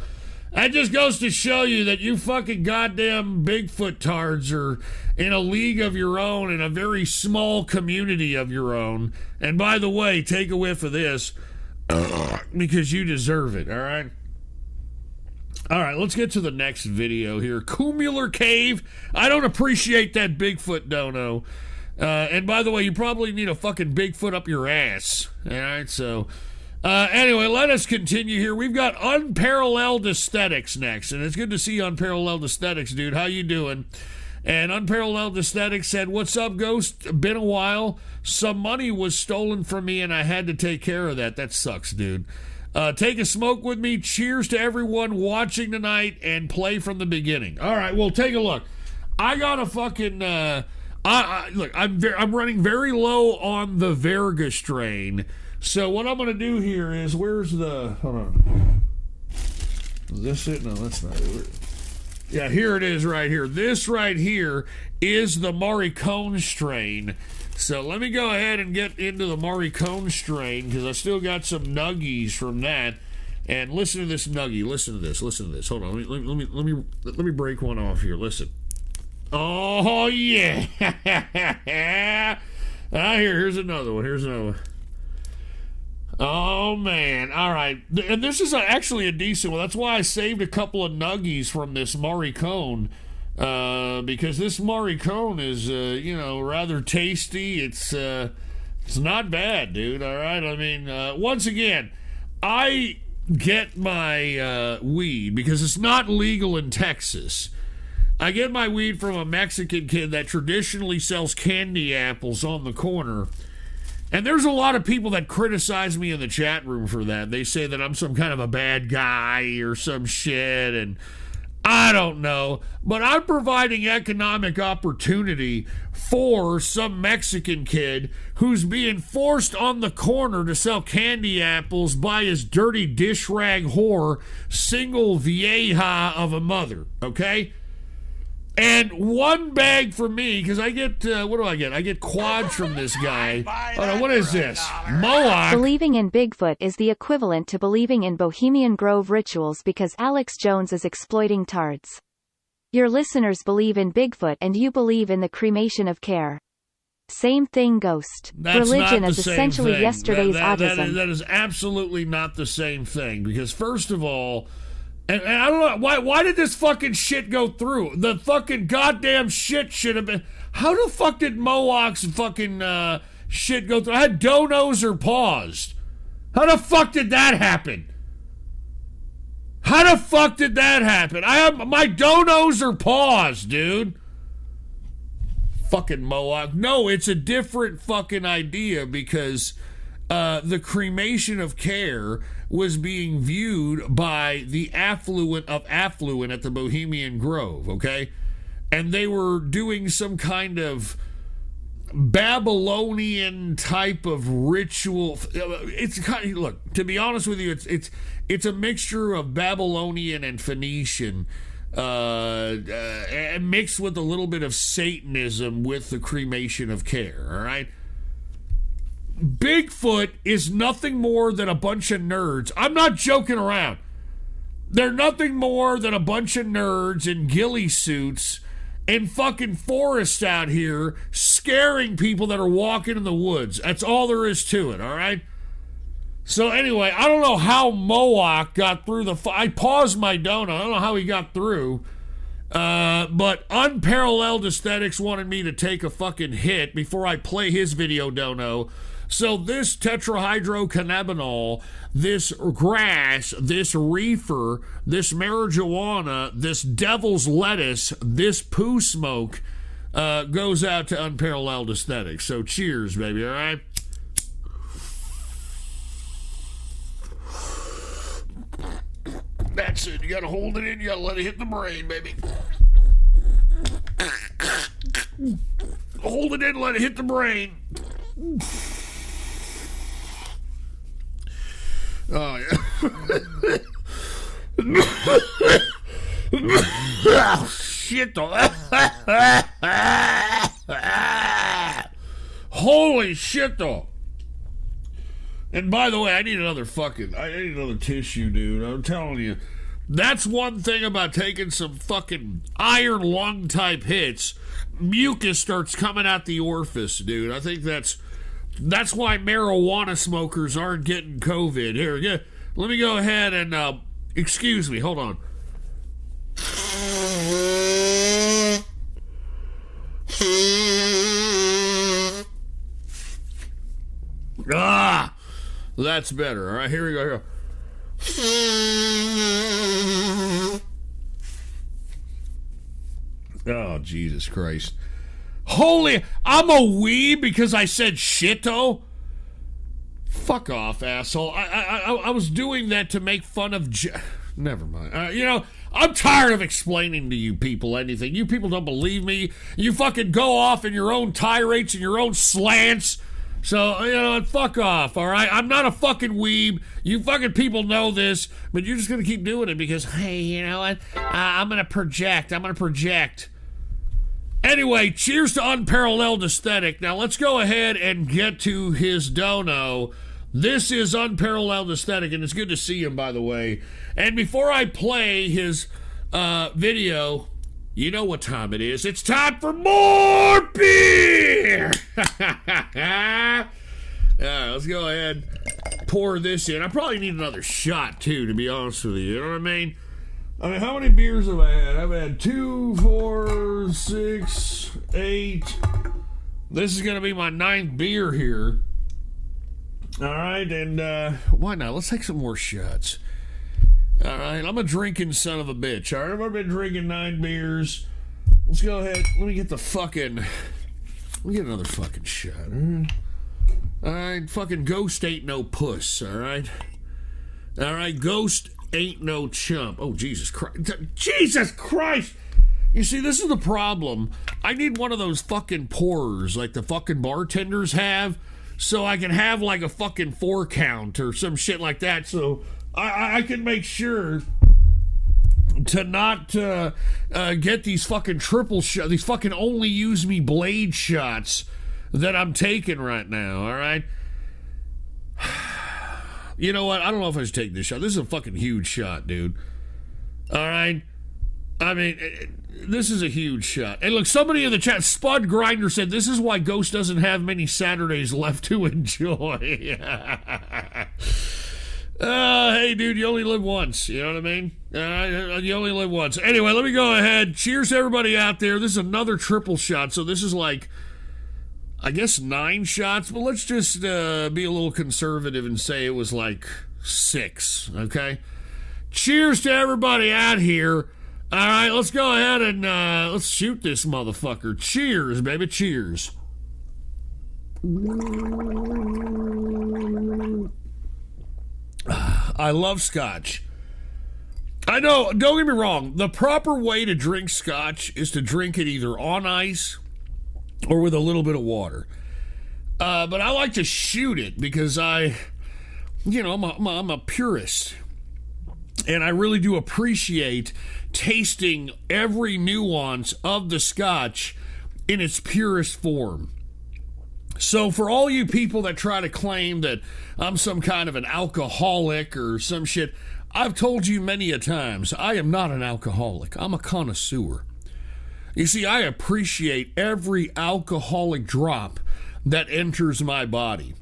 that just goes to show you that you fucking goddamn Bigfoot tards are in a league of your own, in a very small community of your own. And by the way, take a whiff of this. Because you deserve it, all right? All right, let's get to the next video here. Cumular Cave. I don't appreciate that Bigfoot dono. And by the way, you probably need a fucking Bigfoot up your ass. All right, so... anyway, let us continue here. We've got Unparalleled Aesthetics next. And it's good to see Unparalleled Aesthetics, dude. How you doing? And Unparalleled Aesthetics said, "What's up, Ghost? Been a while. Some money was stolen from me, and I had to take care of that. That sucks, dude. Take a smoke with me. Cheers to everyone watching tonight, and play from the beginning." All right, well, take a look. I got a fucking... look, I'm running very low on the Verga strain. So what I'm going to do here is... Where's the... Hold on. Is this it? No, that's not it. Yeah, here it is right here. This right here is the Morricone strain. So let me go ahead and get into the Morricone strain because I still got some nuggies from that. And listen to this nuggie. Listen to this. Listen to this. Hold on. Let me break one off here. Listen. Oh yeah. Here's another one. Here's another one. Oh, man. All right. And this is actually a decent one. That's why I saved a couple of nuggies from this Morricone. Because this Morricone is, rather tasty. It's not bad, dude. All right. I mean, once again, I get my weed because it's not legal in Texas. I get my weed from a Mexican kid that traditionally sells candy apples on the corner. And there's a lot of people that criticize me in the chat room for that. They say that I'm some kind of a bad guy or some shit, and I don't know. But I'm providing economic opportunity for some Mexican kid who's being forced on the corner to sell candy apples by his dirty dish rag whore, single vieja of a mother, okay? And one bag for me, because I get, what do I get? I get quads from this guy. Oh, what is this? Moak. Believing in Bigfoot is the equivalent to believing in Bohemian Grove rituals because Alex Jones is exploiting tards. Your listeners believe in Bigfoot and you believe in the cremation of care. Same thing, Ghost. That's Religion not is the essentially same thing. yesterday's autism. That is absolutely not the same thing, because first of all, and I don't know, why did this fucking shit go through? The fucking goddamn shit should have been... How the fuck did Mohawk's fucking shit go through? I had donos or paused. How the fuck did that happen? How the fuck did that happen? I have my donos are paused, dude. Fucking Mohawk. No, it's a different fucking idea because the cremation of care was being viewed by the affluent of affluent at the Bohemian Grove, okay? And they were doing some kind of Babylonian type of ritual. It's kind of, look, to be honest with you, it's a mixture of Babylonian and Phoenician, mixed with a little bit of Satanism with the cremation of care, all right? Bigfoot is nothing more than a bunch of nerds. I'm not joking around. They're nothing more than a bunch of nerds in ghillie suits in fucking forests out here scaring people that are walking in the woods. That's all there is to it, all right? So anyway, I don't know how Moak got through I paused my dono. I don't know how he got through. But Unparalleled Aesthetics wanted me to take a fucking hit before I play his video dono. So this tetrahydrocannabinol, this grass, this reefer, this marijuana, this devil's lettuce, this poo smoke goes out to Unparalleled Aesthetics. So cheers, baby, all right? That's it. You gotta hold it in. You gotta let it hit the brain, baby. Hold it in, let it hit the brain. Oh, yeah. Oh, shit, though. Holy shit, though. And by the way, I need another tissue, dude. I'm telling you. That's one thing about taking some fucking iron lung type hits. Mucus starts coming out the orifice, dude. I think that's why marijuana smokers aren't getting COVID. Here, yeah, let me go ahead and, excuse me, hold on. Ah! That's better. All right, here we go. Here. Oh, Jesus Christ. Holy, I'm a weeb because I said shitto? Fuck off, asshole. I was doing that to make fun of... Never mind. You know, I'm tired of explaining to you people anything. You people don't believe me. You fucking go off in your own tirades and your own slants. So, you know, fuck off, all right? I'm not a fucking weeb. You fucking people know this, but you're just going to keep doing it because, hey, you know what? I'm going to project. Anyway, cheers to Unparalleled Aesthetic. Now, let's go ahead and get to his dono. This is Unparalleled Aesthetic, and it's good to see him, by the way. And before I play his video... You know what time it is. It's time for more beer! Alright, let's go ahead pour this in. I probably need another shot, too, to be honest with you. You know what I mean? How many beers have I had? I've had 2, 4, 6, 8. This is going to be my 9th beer here. Alright, and why not? Let's take some more shots. All right, I'm a drinking son of a bitch. All right, I've been drinking 9 beers. Let's go ahead. Let me get another fucking shot. All right, fucking Ghost ain't no puss. All right, Ghost ain't no chump. Oh, Jesus Christ. Jesus Christ. You see, this is the problem. I need one of those fucking pourers like the fucking bartenders have so I can have like a fucking 4 count or some shit like that so I can make sure to not get these fucking triple shots, these fucking only use me blade shots that I'm taking right now, all right? You know what? I don't know if I should take this shot. This is a fucking huge shot, dude. All right? I mean, this is a huge shot. And look, somebody in the chat, Spud Grinder, said this is why Ghost doesn't have many Saturdays left to enjoy. Hey, dude, you only live once. You know what I mean? You only live once. Anyway, let me go ahead. Cheers to everybody out there. This is another triple shot, so this is like, I guess 9 shots, but let's just be a little conservative and say it was like 6, okay? Cheers to everybody out here. All right, let's go ahead and let's shoot this motherfucker. Cheers, baby, cheers. I love scotch. I know, don't get me wrong. The proper way to drink scotch is to drink it either on ice or with a little bit of water. But I like to shoot it because I'm a purist. And I really do appreciate tasting every nuance of the scotch in its purest form. So for all you people that try to claim that I'm some kind of an alcoholic or some shit, I've told you many a times, I am not an alcoholic. I'm a connoisseur. You see, I appreciate every alcoholic drop that enters my body.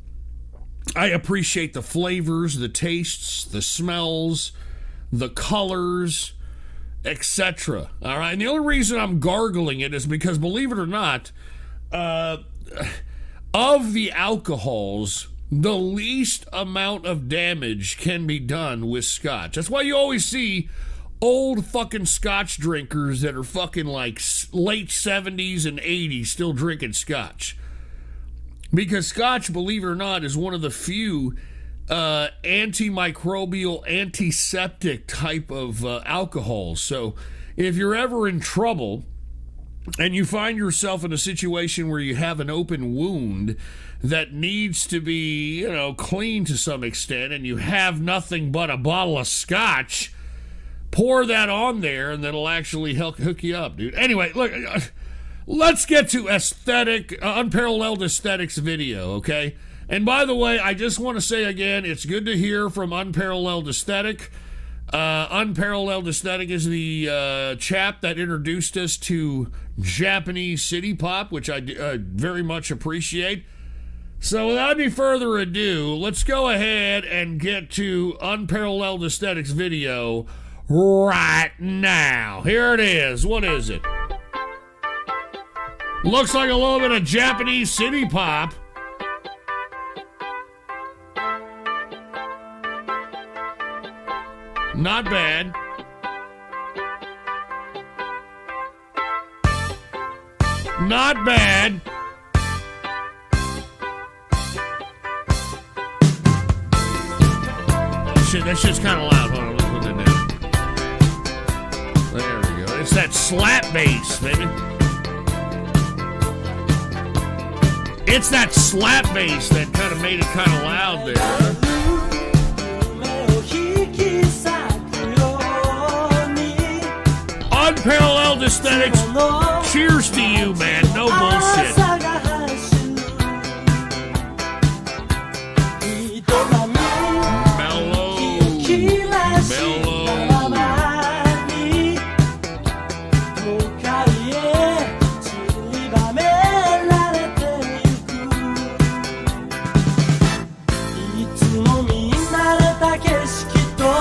I appreciate the flavors, the tastes, the smells, the colors, etc. All right, and the only reason I'm gargling it is because, believe it or not, of the alcohols, the least amount of damage can be done with scotch. That's why you always see old fucking scotch drinkers that are fucking like late 70s and 80s still drinking scotch. Because scotch, believe it or not, is one of the few antimicrobial, antiseptic type of alcohols. So if you're ever in trouble and you find yourself in a situation where you have an open wound that needs to be, cleaned to some extent, and you have nothing but a bottle of scotch, pour that on there and that'll actually hook you up, dude. Anyway, look, let's get to unparalleled aesthetics video, okay? And by the way, I just want to say again, it's good to hear from Unparalleled Aesthetic. Unparalleled Aesthetic is the chap that introduced us to Japanese city pop, which I very much appreciate. So without any further ado, let's go ahead and get to Unparalleled Aesthetics video right now. Here it is. What is it? Looks like a little bit of Japanese city pop. Not bad. Not bad. Shit, that shit's kind of loud. Hold on, let's put that down. There we go. It's that slap bass, baby. It's that slap bass that kind of made it kind of loud there, huh? Unparalleled Aesthetics. Cheers to you, man. No bullshit.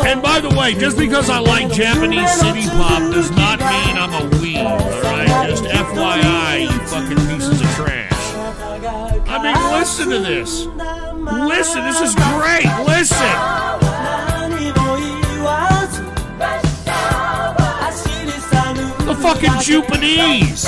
And by the way, just because I like Japanese city pop does not mean I'm a weeb, alright? Just FYI, you fucking pieces of trash. I mean, listen to this. Listen, this is great. Listen. The fucking Japanese.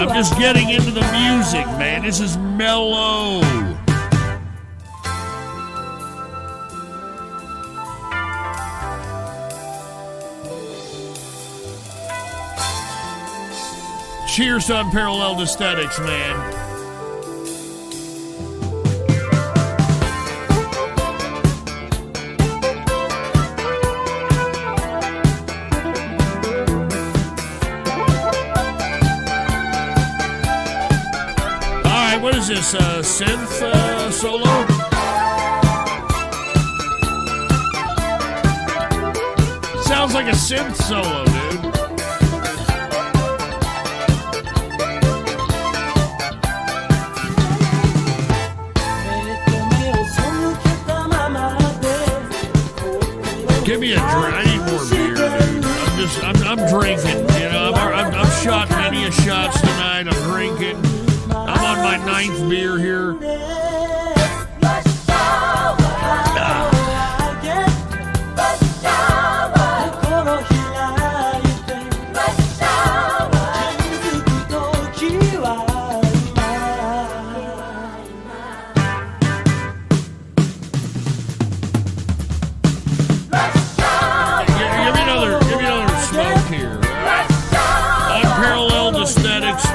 I'm just getting into the music, man. This is mellow. Cheers to Unparalleled Aesthetics, man. What is this, synth? solo? Sounds like a synth solo, dude. Give me a drink. I need more beer, dude. I'm drinking. You know, I'm shot many a shots tonight. I'm drinking. I'm on my 9th beer here.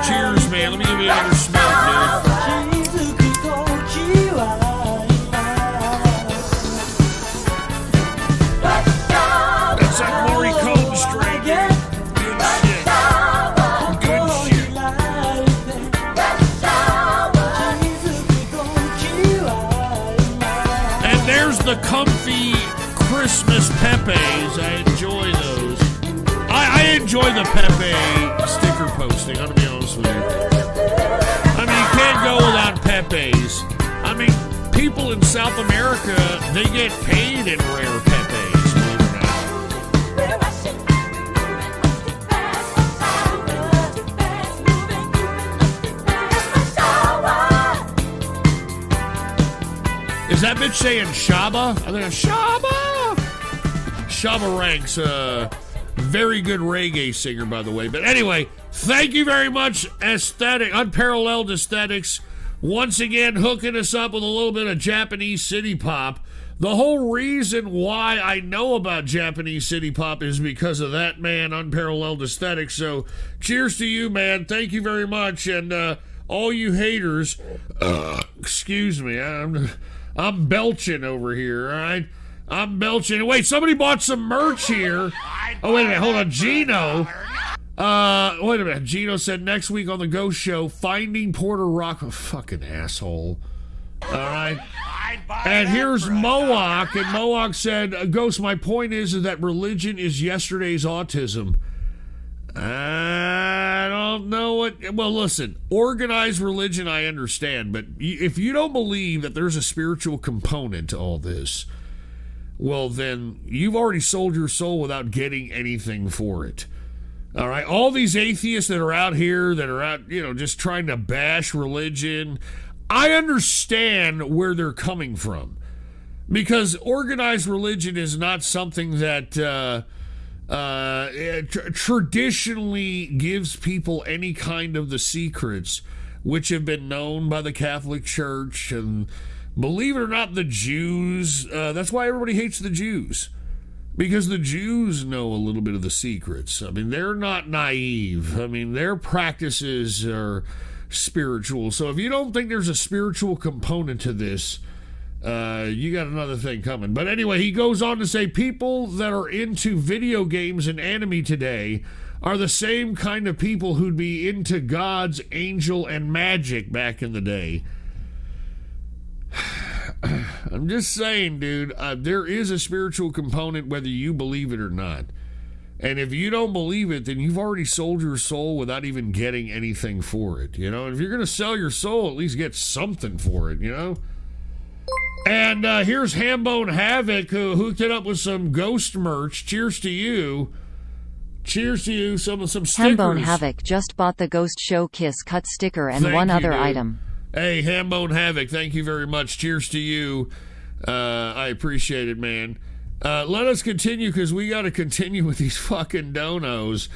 Cheers, man. Let me give you another smoke, dude. That's that Maury Coden straight, dude. Good shit. Good shit. And there's the comfy Christmas Pepes. I enjoy those. I enjoy the Pepe sticker posting, I'm going to be honest with you. I mean, you can't go without Pepes. I mean, people in South America, they get paid in rare Pepes, believe it or not. Is that bitch saying Shaba? I think Shaba! Shaba Ranks, very good reggae singer, by the way. But anyway, thank you very much, Unparalleled Aesthetics. Once again, hooking us up with a little bit of Japanese city pop. The whole reason why I know about Japanese city pop is because of that man, Unparalleled Aesthetics. So, cheers to you, man. Thank you very much. And all you haters, excuse me, I'm belching over here, all right? I'm belching. Wait, somebody bought some merch here. Oh, wait a minute. Hold on. Gino. Wait a minute. Gino said next week on the Ghost Show, Finding Porter Rock. Oh, fucking asshole. All right. And here's Mohawk. And Mohawk said, Ghost, my point is that religion is yesterday's autism. I don't know what... Well, listen. Organized religion, I understand. But if you don't believe that there's a spiritual component to all this... well, then you've already sold your soul without getting anything for it. All right? All these atheists that are out here, that are out, just trying to bash religion, I understand where they're coming from. Because organized religion is not something that traditionally gives people any kind of the secrets which have been known by the Catholic Church and... believe it or not, the Jews, that's why everybody hates the Jews. Because the Jews know a little bit of the secrets. I mean, they're not naive. I mean, their practices are spiritual. So if you don't think there's a spiritual component to this, you got another thing coming. But anyway, he goes on to say, people that are into video games and anime today are the same kind of people who'd be into gods, angel, and magic back in the day. I'm just saying, dude, there is a spiritual component whether you believe it or not. And if you don't believe it, then you've already sold your soul without even getting anything for it, And if you're going to sell your soul, at least get something for it, And here's Hambone Havoc, who hooked it up with some Ghost merch. Cheers to you. Cheers to you. Some stickers. Hambone Havoc just bought the Ghost Show Kiss Cut sticker and Thank one you, other dude. item. Hey, Hambone Havoc, thank you very much. Cheers to you. I appreciate it, man. Let us continue, because we got to continue with these fucking donos.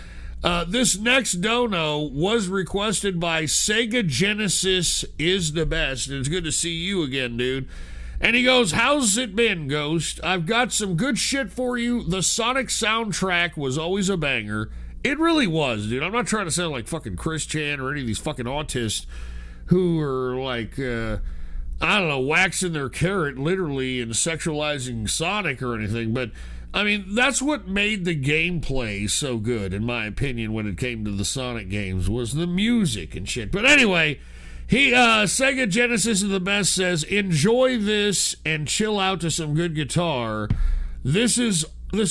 This next dono was requested by Sega Genesis is the best. It's good to see you again, dude. And he goes, how's it been, Ghost? I've got some good shit for you. The Sonic soundtrack was always a banger. It really was, dude. I'm not trying to sound like fucking Chris Chan or any of these fucking autists who are like, I don't know, waxing their carrot literally and sexualizing Sonic or anything. But, I mean, that's what made the gameplay so good, in my opinion, when it came to the Sonic games, was the music and shit. But anyway, Sega Genesis is the best says, enjoy this and chill out to some good guitar. This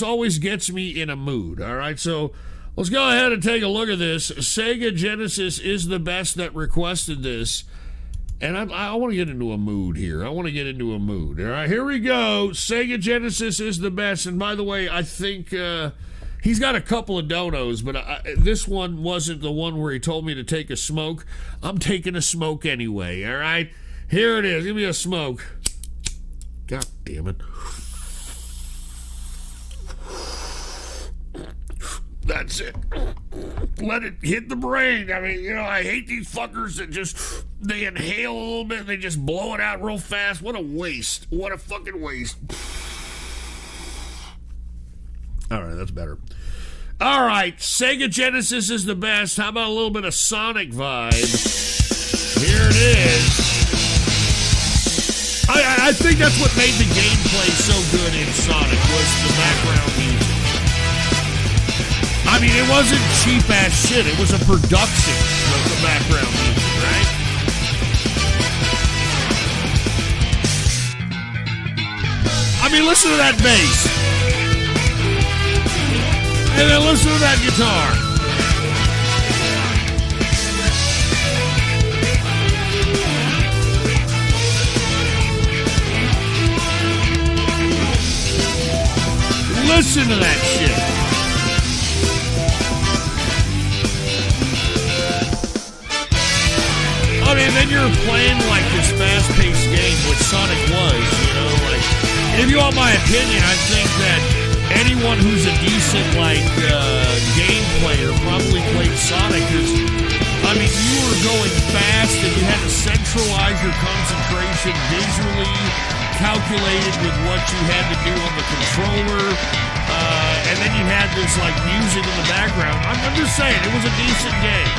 always gets me in a mood. All right, so let's go ahead and take a look at this. Sega Genesis is the best that requested this. And I want to get into a mood here. All right, here we go. Sega Genesis is the best. And by the way, I think he's got a couple of donos, but this one wasn't the one where he told me to take a smoke. I'm taking a smoke anyway, all right? Here it is. Give me a smoke. God damn it. That's it. Let it hit the brain. I mean, I hate these fuckers that they inhale a little bit and they just blow it out real fast. What a waste. What a fucking waste. All right, that's better. All right, Sega Genesis is the best. How about a little bit of Sonic vibe? Here it is. I think that's what made the gameplay so good in Sonic was the background music. I mean, it wasn't cheap-ass shit. It was a production of the background music, right? I mean, listen to that bass. And then listen to that guitar. Listen to that shit. I mean, then you're playing like this fast-paced game, which Sonic was, if you want my opinion, I think that anyone who's a decent, game player probably played Sonic, because, I mean, you were going fast and you had to centralize your concentration visually, calculated with what you had to do on the controller, and then you had this, music in the background. I'm just saying, it was a decent game.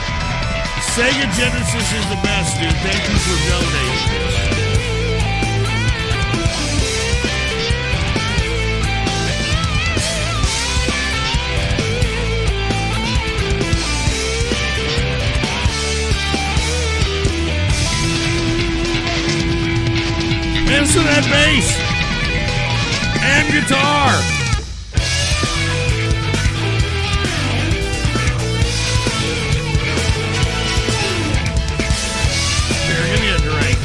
Sega Genesis is the best, dude. Thank you for donating this. Listen to that bass and guitar. Give me a drink.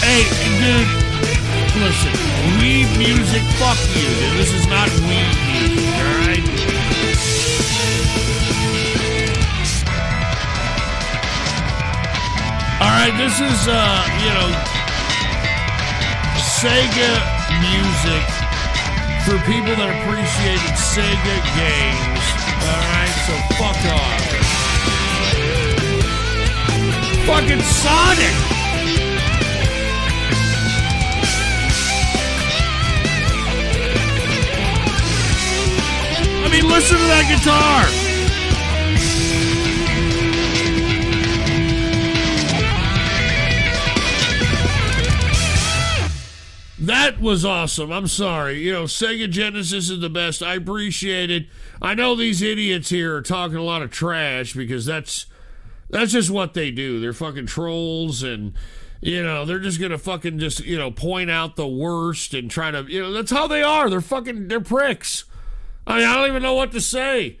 Hey, dude, listen, weed music, fuck you, dude. This is not weed music, alright? Alright, this is, Sega music for people that appreciated Sega games. Alright, so fuck off. Fucking Sonic! I mean, listen to that guitar! That was awesome. I'm sorry. Sega Genesis is the best. I appreciate it. I know these idiots here are talking a lot of trash because that's just what they do. They're fucking trolls and, they're just going to fucking just, point out the worst and try to, that's how they are. They're pricks. I mean, I don't even know what to say.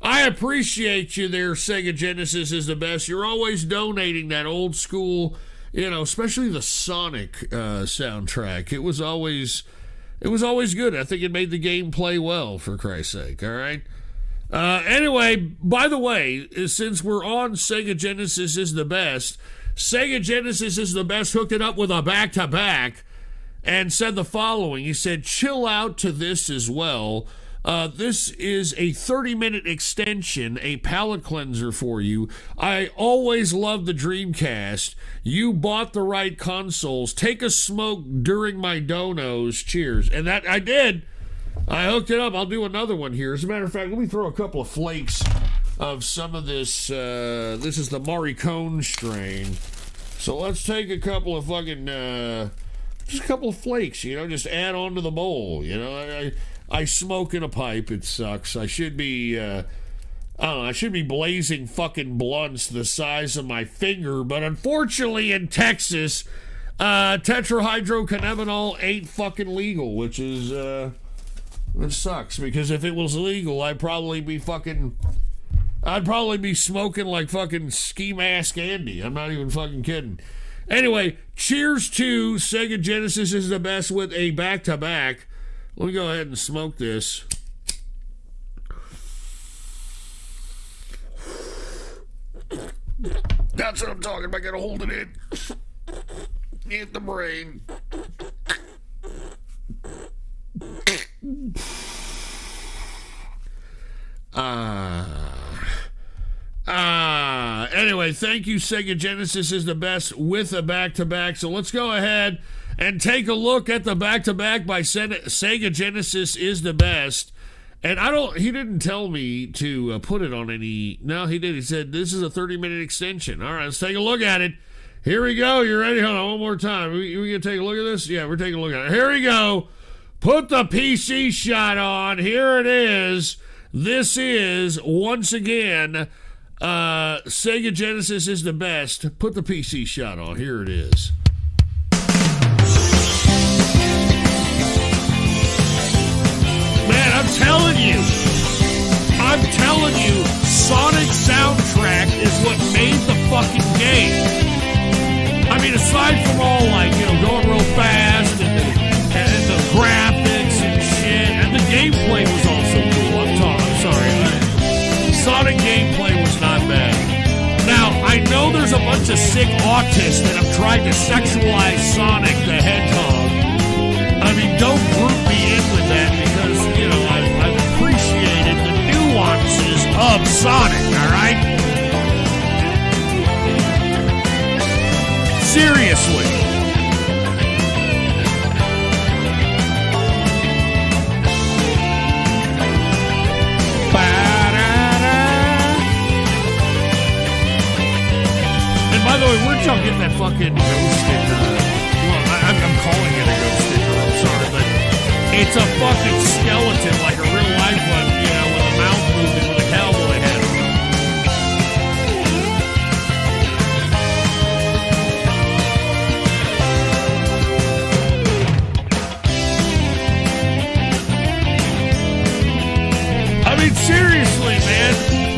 I appreciate you there, Sega Genesis is the best. You're always donating that old school, especially the Sonic soundtrack. It was always good. I think it made the game play well, for Christ's sake, all right? Anyway, by the way, since we're on Sega Genesis is the best, Sega Genesis is the best hooked it up with a back-to-back and said the following. He said, chill out to this as well. This is a 30-minute extension, a palate cleanser for you. I always loved the Dreamcast. You bought the right consoles. Take a smoke during my donos. Cheers. And that I did. I hooked it up. I'll do another one here. As a matter of fact, let me throw a couple of flakes of some of this. This is the Maricone strain. So let's take a couple of fucking, just a couple of flakes, you know, just add on to the bowl. You know, I smoke in a pipe. It sucks. I should be, I don't know, I should be blazing fucking blunts the size of my finger. But unfortunately in Texas, tetrahydrocannabinol ain't fucking legal, which is, it sucks, because if it was legal, I'd probably be smoking like fucking Ski Mask Andy. I'm not even fucking kidding. Anyway, cheers to Sega Genesis is the best with a back-to-back. Let me go ahead and smoke this. That's what I'm talking about. I gotta hold it in. Hit the brain. Anyway, thank you, Sega Genesis is the best with a back-to-back. So let's go ahead and take a look at the back-to-back by Sega Genesis is the best. And he didn't tell me to put it on any, no, he did. He said, this is a 30-minute extension. All right, let's take a look at it. Here we go. You ready? Hold on, one more time. We gonna take a look at this? Yeah, we're taking a look at it. Here we go. Put the PC shot on. Here it is. This is, once again, Sega Genesis is the best. Put the PC shot on. Here it is. Man, I'm telling you, Sonic soundtrack is what made the fucking game. I mean, aside from all, like, you know, going real fast and the graphics and shit, and the gameplay was also cool. I'm sorry. Sonic gameplay was not bad. Now, I know there's a bunch of sick autists that have tried to sexualize Sonic the Hedgehog. I mean, don't group me in with that because, you know, I've appreciated the nuances of Sonic, all right? Seriously. And by the way, where'd y'all get that fucking ghost sticker? Well, I'm calling it a ghost sticker, I'm sorry, but it's a fucking skeleton, like a real life one, you know, with a mouth moving with a cowboy hat on. I mean, seriously, man,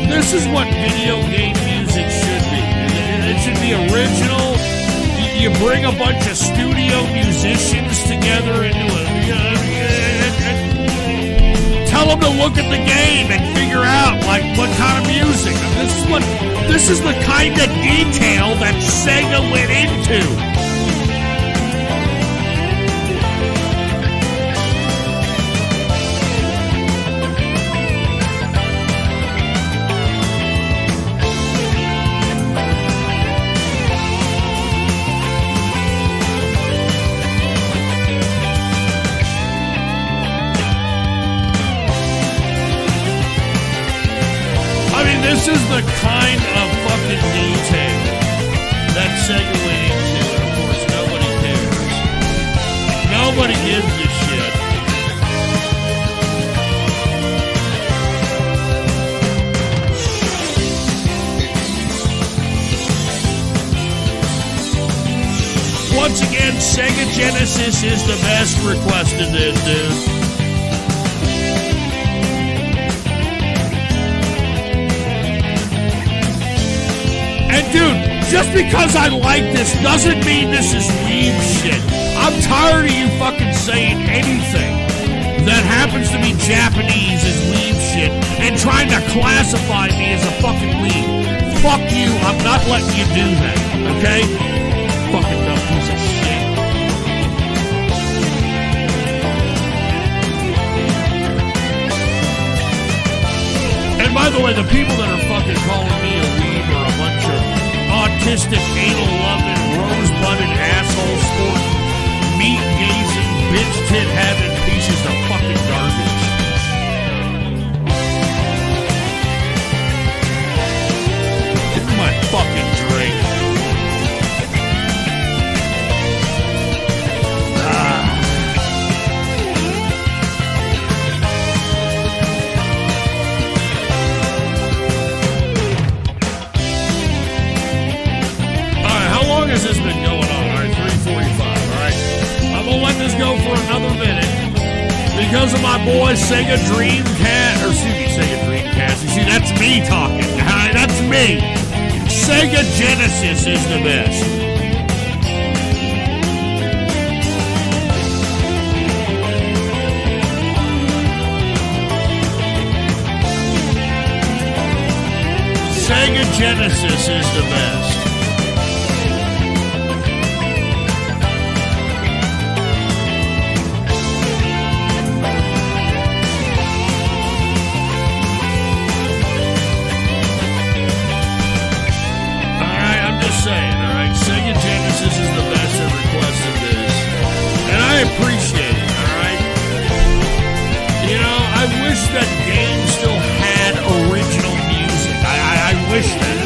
this is what video game music should be. It should be original. You bring a bunch of studio musicians together into tell them to look at the game and figure out, like, what kind of music. This is the kind of detail that Sega went into. This is the kind of fucking detail that Sega went into, and of course nobody cares. Nobody gives a shit. Once again, Sega Genesis is the best requested this, dude. And dude, just because I like this doesn't mean this is weeb shit. I'm tired of you fucking saying anything that happens to be Japanese as weeb shit and trying to classify me as a fucking weeb. Fuck you, I'm not letting you do that, okay? Fucking dumb piece of shit. And by the way, the people that are fucking calling me a weeb are a bunch of autistic, anal-loving, rose-butted, asshole-sporting, meat-gazing, bitch-tit-having pieces of fucking garbage. fucking drink. How long has this been going on? All right, 3:45. All right, I'm gonna let this go for another minute because of my boy Sega Dreamcast, or excuse me, Sega Dreamcast. You see, that's me talking. All right, that's me. Sega Genesis is the best. Sega Genesis is the best. Saying, all right, Sega Genesis is the best that requested this, and I appreciate it, all right? You know, I wish that games still had original music. I wish that.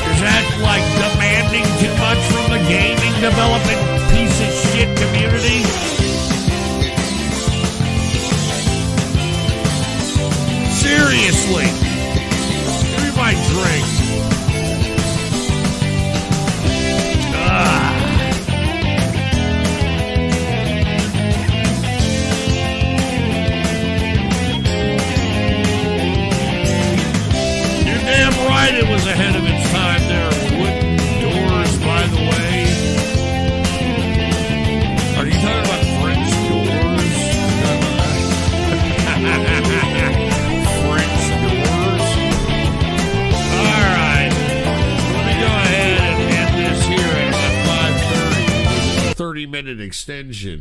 Is that like demanding too much from the gaming development piece of shit community? Seriously, give me my drink. It was ahead of its time there. Wooden doors, by the way. Are you talking about French doors? French doors? Alright. Let me go ahead and end this here at about 5:30. 30-minute extension.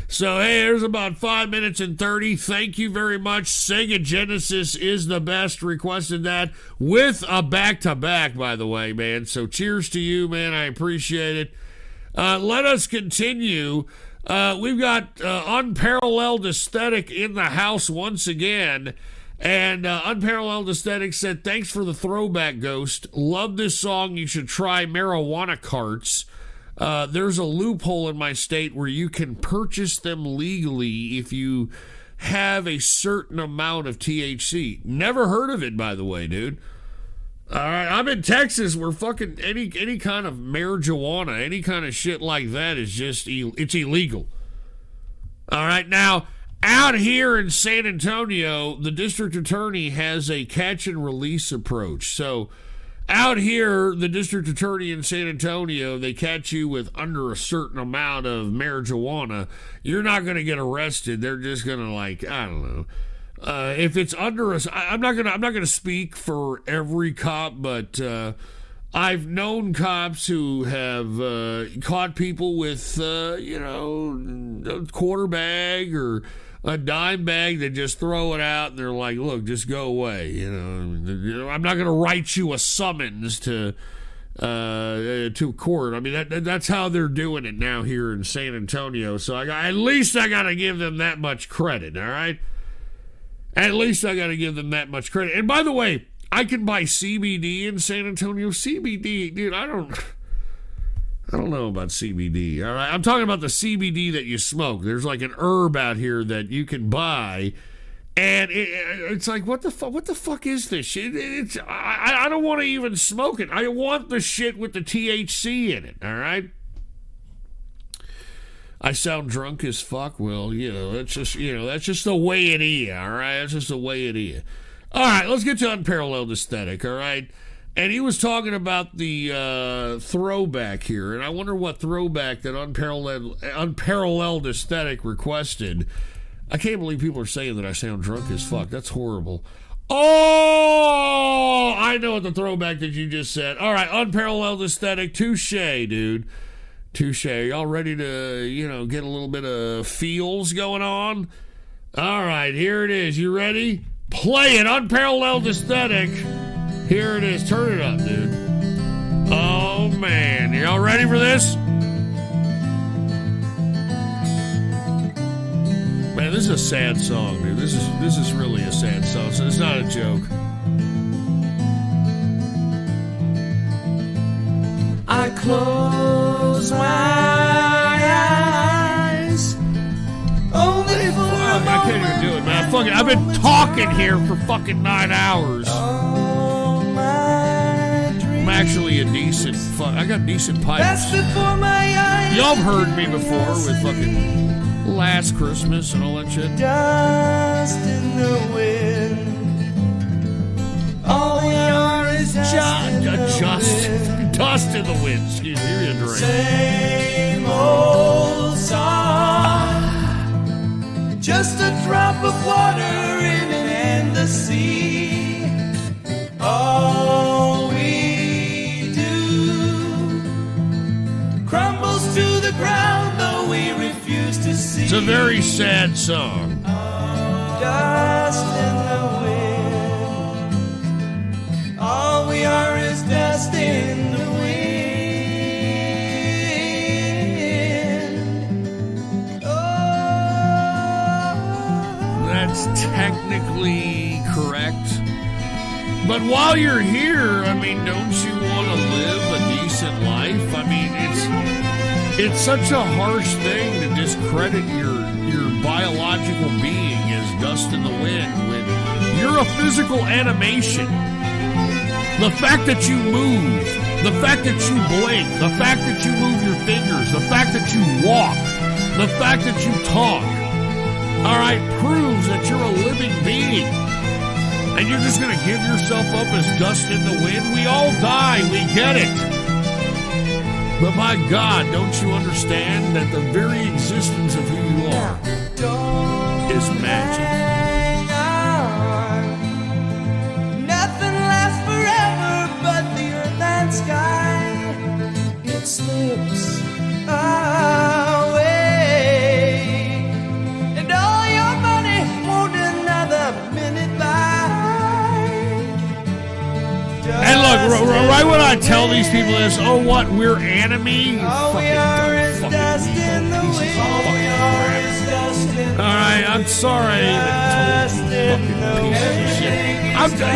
So, hey, there's about 5 minutes and 30. Thank you very much. Sega Genesis is the best. Requested that with a back-to-back, by the way, man. So, cheers to you, man. I appreciate it. Let us continue. We've got Unparalleled Aesthetic in the house once again. And Unparalleled Aesthetic said, thanks for the throwback, Ghost. Love this song. You should try Marijuana Carts. There's a loophole in my state where you can purchase them legally if you have a certain amount of THC. Never heard of it, by the way, dude. All right, I'm in Texas where fucking any kind of marijuana, any kind of shit like that is just, it's illegal. All right, now, out here in San Antonio, the district attorney has a catch and release approach. So, out here, the district attorney in San Antonio, they catch you with under a certain amount of marijuana, you're not going to get arrested. They're just going to, like, I don't know. If it's under us, I'm not gonna speak for every cop, but I've known cops who have caught people with a quarter bag or a dime bag. They just throw it out and they're like, "Look, just go away." I'm not gonna write you a summons to court. I mean, that's how they're doing it now here in San Antonio. So at least I gotta give them that much credit. All right. At least I got to give them that much credit. And by the way, I can buy CBD in San Antonio. CBD, dude, I don't know about CBD. All right, I'm talking about the CBD that you smoke. There's like an herb out here that you can buy, and it's like, what the fuck is this shit? I don't want to even smoke it. I want the shit with the THC in it. All right. I sound drunk as fuck. Well, that's just the way it is, all right? That's just the way it is. All right, let's get to Unparalleled Aesthetic, all right? And he was talking about the throwback here, and I wonder what throwback that Unparalleled Aesthetic requested. I can't believe people are saying that I sound drunk as fuck. That's horrible. Oh, I know what the throwback that you just said. All right, Unparalleled Aesthetic, touche, dude. Touche. Y'all ready to, get a little bit of feels going on? All right, here it is. You ready? Play it. Unparalleled Aesthetic. Here it is. Turn it up, dude. Oh, man. Y'all ready for this? Man, this is a sad song, dude. This is really a sad song. So it's not a joke. close my eyes. Only for I can't even do it, man. I've been talking here for fucking 9 hours. I'm actually a decent. I got decent pipes. That's before my eyes. Y'all have heard me before with fucking Last Christmas and all that shit. Dust in the wind. All we are is dust in the wind. Excuse me, give me a drink. Same old song. Just a drop of water in an endless sea. All we do crumbles to the ground, though we refuse to see. It's a very sad song. Dust in the wind. All we are is dust in the wind. That's technically correct. But while you're here, I mean, don't you want to live a decent life? I mean, it's such a harsh thing to discredit your biological being as dust in the wind when you're a physical animation. The fact that you move, the fact that you blink, the fact that you move your fingers, the fact that you walk, the fact that you talk, all right, proves that you're a living being. And you're just going to give yourself up as dust in the wind? We all die. We get it. But my God, don't you understand that the very existence of who you are is magic? Nothing lasts forever but the earth and sky. It slips away, and all your money won't another minute buy. And look, right when I tell these people this, oh, what, we're enemy? All we are is dust in the wind. All right, I'm sorry.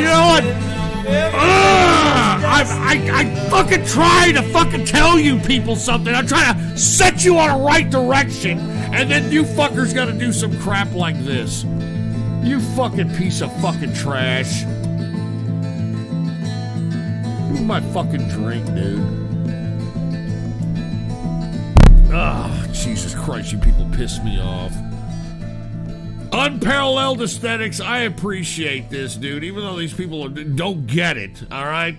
You know what? I fucking try to fucking tell you people something. I'm trying to set you on a right direction, and then you fuckers got to do some crap like this. You fucking piece of fucking trash. Give me my fucking drink, dude. Ah, Jesus Christ, you people piss me off. Unparalleled aesthetics, I appreciate this, dude, even though these people don't get it, all right?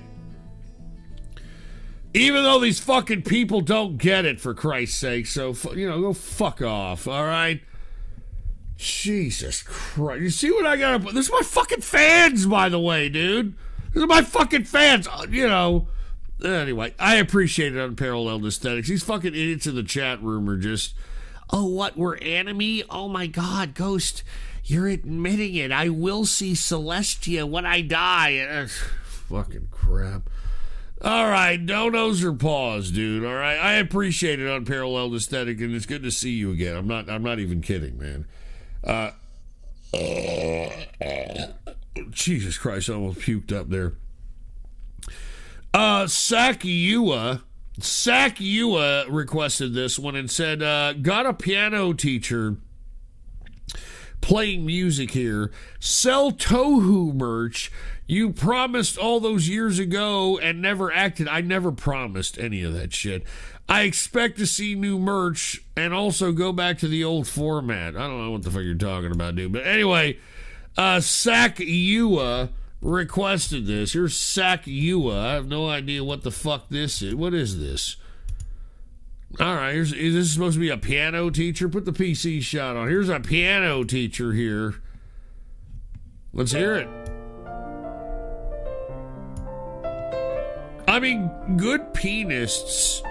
Even though these fucking people don't get it, for Christ's sake, so, go fuck off, all right? Jesus Christ. You see what I got? This is my fucking fans, by the way, dude. These are my fucking fans, Anyway, I appreciate it, Unparalleled Aesthetics. These fucking idiots in the chat room are just, oh, what, we're enemy? Oh my God, Ghost, you're admitting it. I will see Celestia when I die. Fucking crap. All right, donos or paws, dude. All right, I appreciate it, Unparalleled Aesthetic, and it's good to see you again. I'm not even kidding, man. Jesus Christ, I almost puked up there. Sakiua requested this one and said, got a piano teacher playing music here. Sell Tohu merch. You promised all those years ago and never acted. I never promised any of that shit. I expect to see new merch and also go back to the old format. I don't know what the fuck you're talking about, dude. But anyway, Sakiua requested this. Here's Sakiua. I have no idea what the fuck this is. What is this? All right, is this supposed to be a piano teacher? Put the PC shot on. Here's a piano teacher here. Let's hear it. I mean, good pianists,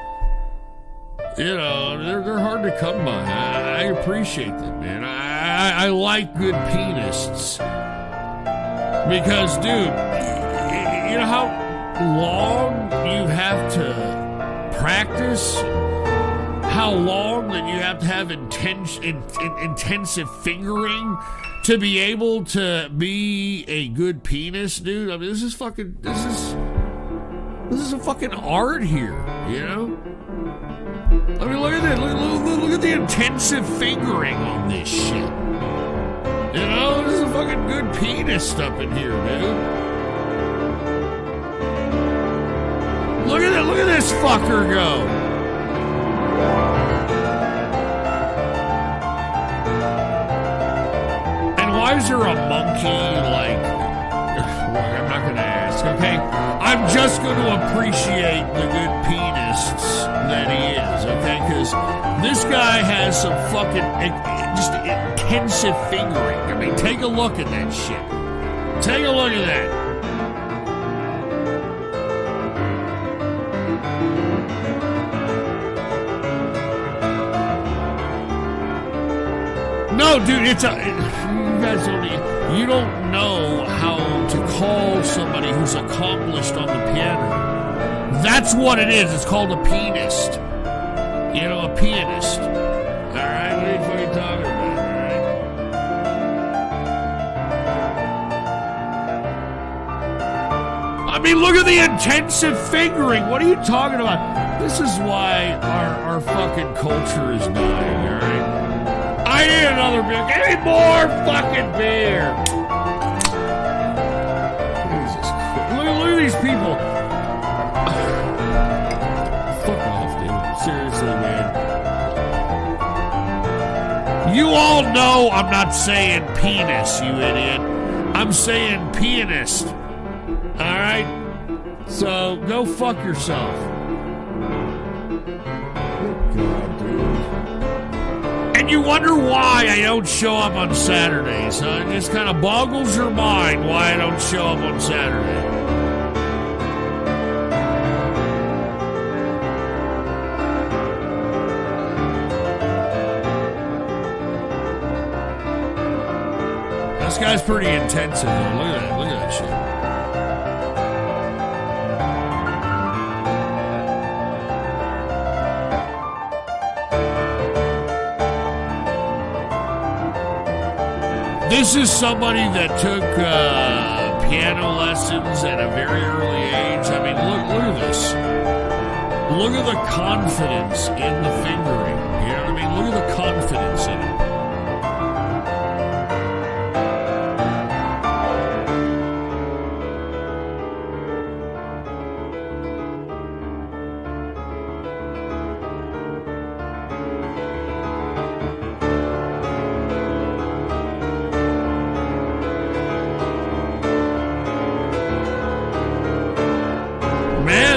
they're hard to come by. I appreciate them, man. I like good pianists. Because, dude, you know how long you have to practice? How long that you have to have intensive fingering to be able to be a good pianist, dude? I mean, this is This is a fucking art here, you know? I mean, look at that. Look at the intensive fingering on this shit. You know, this is a fucking good penis stuff in here, dude. Look at that. Look at this fucker go. And why is there a monkey, like... I'm not going to ask, okay? I'm just going to appreciate the good penists that he is, okay? Because this guy has some fucking just intensive fingering. I mean, take a look at that shit. Take a look at that. No, dude, you guys you don't know how to call somebody who's accomplished on the piano. That's what it is. It's called a pianist. You know, a pianist. Alright, what are you fucking talking about, alright? I mean, look at the intensive fingering. What are you talking about? This is why our fucking culture is dying, alright? I need another beer. Give me more fucking beer. Jesus Christ. Look at these people. Fuck off, dude. Seriously, man. You all know I'm not saying penis, you idiot. I'm saying pianist. Alright? So, go fuck yourself. God, dude. And you wonder why I don't show up on Saturdays, huh? It just kind of boggles your mind why I don't show up on Saturday. This guy's pretty intensive, though. Look at that. Look at that shit. This is somebody that took piano lessons at a very early age. I mean, look at this. Look at the confidence in the fingering. You know what I mean? Look at the confidence in it.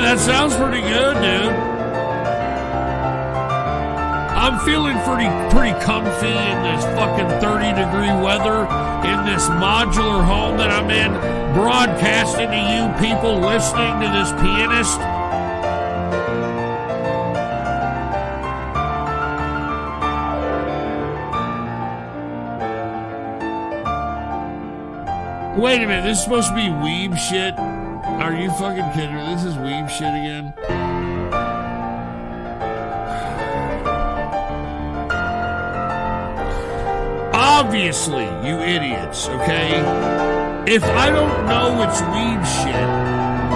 That sounds pretty good, dude. I'm feeling pretty comfy in this fucking 30-degree weather in this modular home that I'm in, broadcasting to you people listening to this pianist. Wait a minute, this is supposed to be weeb shit? Are you fucking kidding me? This is weeb shit again? Obviously, you idiots, okay? If I don't know it's weeb shit,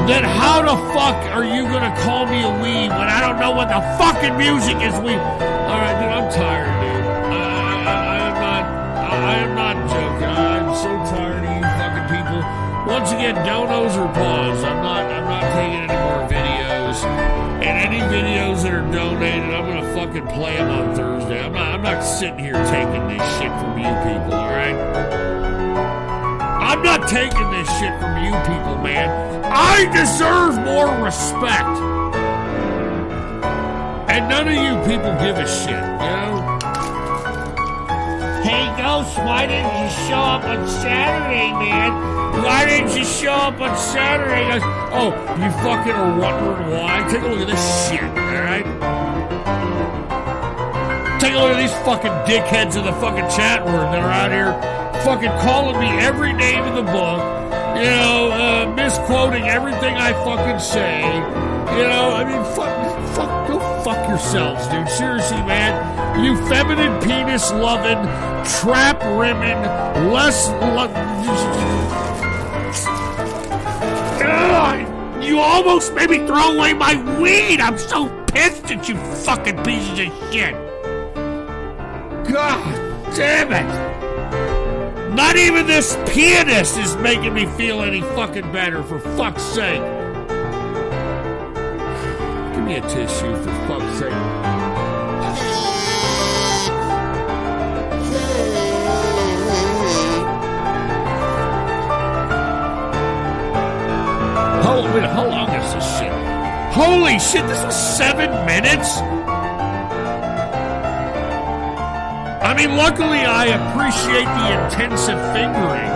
then how the fuck are you gonna call me a weeb when I don't know what the fucking music is weeb? Alright, dude, I'm tired, dude. I am not joking. I'm so tired of you fucking people. Once again, donos or pause. I'm not taking any more videos. And any videos that are donated, I'm gonna fucking play them on Thursday. I'm not sitting here taking this shit from you people, alright? I'm not taking this shit from you people, man. I deserve more respect. And none of you people give a shit, you know? Hey, Ghost, why didn't you show up on Saturday, man? Why didn't you show up on Saturday? Goes, oh, you fucking are wondering why? Take a look at this shit, alright? Take a look at these fucking dickheads in the fucking chat room that are out here fucking calling me every name in the book, you know, misquoting everything I fucking say. You know, I mean, go fuck yourselves, dude. Seriously, man. You feminine penis loving, trap rimming, You almost made me throw away my weed. I'm so pissed at you fucking pieces of shit. God damn it. Not even this pianist is making me feel any fucking better, for fuck's sake. Give me a tissue, for fuck's sake. How long is this shit? Holy shit, this was 7 minutes? I mean, luckily I appreciate the intensive fingering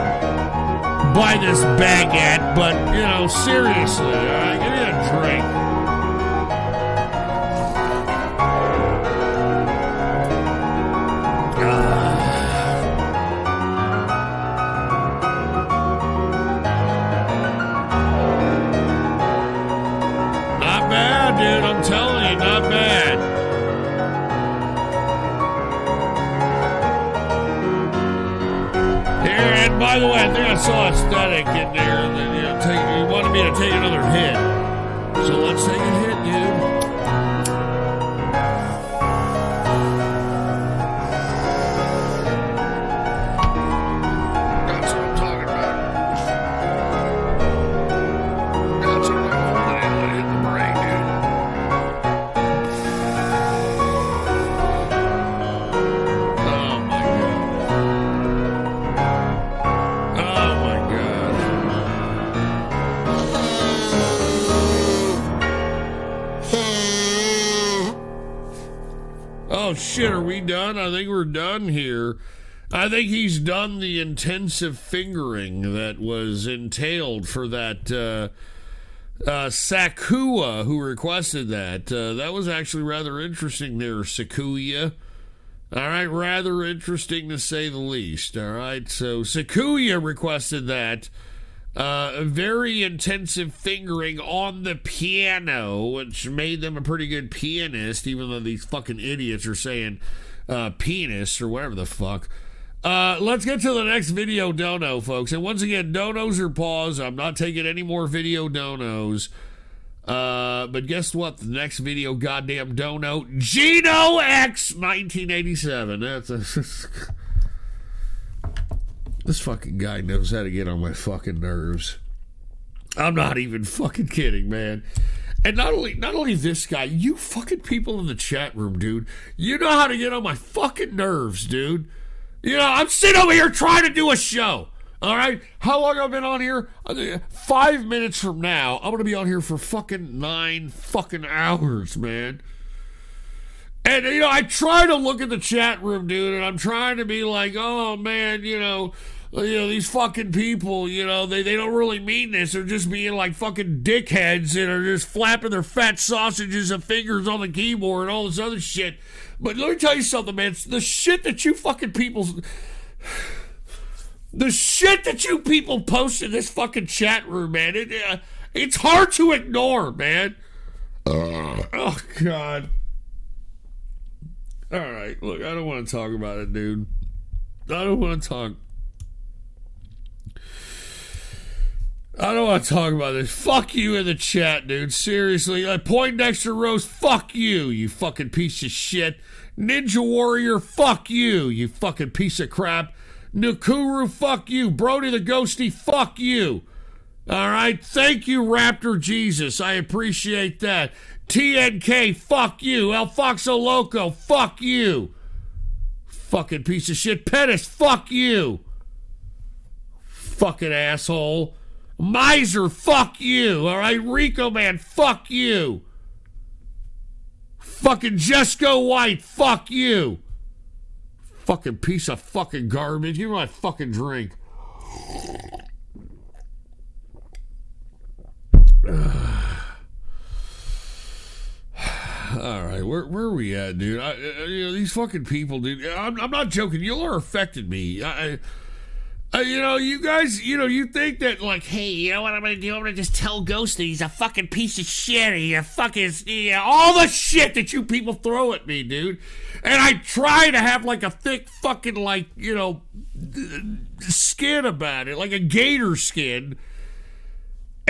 by this baguette, but, you know, seriously, give me a drink. Not bad, dude, I'm telling you, not bad. And by the way, I think I saw aesthetic in there, and then you wanted me to take another hit. So let's take a hit, dude. That's what I'm talking about. That's what I'm holding it in the brain, dude. Oh my god. Oh my god. Oh shit, are we done? I think we're done here. I think he's done the intensive fingering that was entailed for that Sakua who requested that. That was actually rather interesting there, Sakuya. All right, rather interesting to say the least. All right, so Sakuya requested that. A very intensive fingering on the piano, which made them a pretty good pianist, even though these fucking idiots are saying penis or whatever the fuck. Let's get to the next video dono, folks. And once again, donos are paused. I'm not taking any more video donos. But guess what? The next video goddamn dono, Gino X 1987. That's this fucking guy knows how to get on my fucking nerves. I'm not even fucking kidding, man. And not only this guy, you fucking people in the chat room, dude. You know how to get on my fucking nerves, dude. You know, I'm sitting over here trying to do a show. All right? How long have I been on here? 5 minutes from now, I'm going to be on here for fucking 9 fucking hours, man. And, you know, I try to look at the chat room, dude, and I'm trying to be like, oh, man, you know, these fucking people, you know, they don't really mean this. They're just being like fucking dickheads and are just flapping their fat sausages and fingers on the keyboard and all this other shit. But let me tell you something, man. It's the shit that you fucking people... The shit that you people post in this fucking chat room, man. It's hard to ignore, man. Oh, God. All right, look, I don't want to talk about it, dude. I don't want to talk about this. Fuck you in the chat, dude. Seriously. Poindexter Rose, fuck you, you fucking piece of shit. Ninja Warrior, fuck you, you fucking piece of crap. Nakuru, fuck you. Brody the Ghosty, fuck you. All right, thank you, Raptor Jesus. I appreciate that. TNK, fuck you. El Foxo Loco, fuck you. Fucking piece of shit. Pettis, fuck you. Fucking asshole. Miser, fuck you. All right, Rico Man, fuck you. Fucking Jesco White, fuck you. Fucking piece of fucking garbage. Give me my fucking drink. All right, where are we at, dude? You know, these fucking people, dude. I'm not joking. Y'all are affected me. You know, you guys, you know, you think that, like, hey, you know what I'm gonna do? I'm gonna just tell Ghost that he's a fucking piece of shit. He's a fucking, all the shit that you people throw at me, dude. And I try to have, like, a thick fucking, like, you know, skin about it, like a gator skin.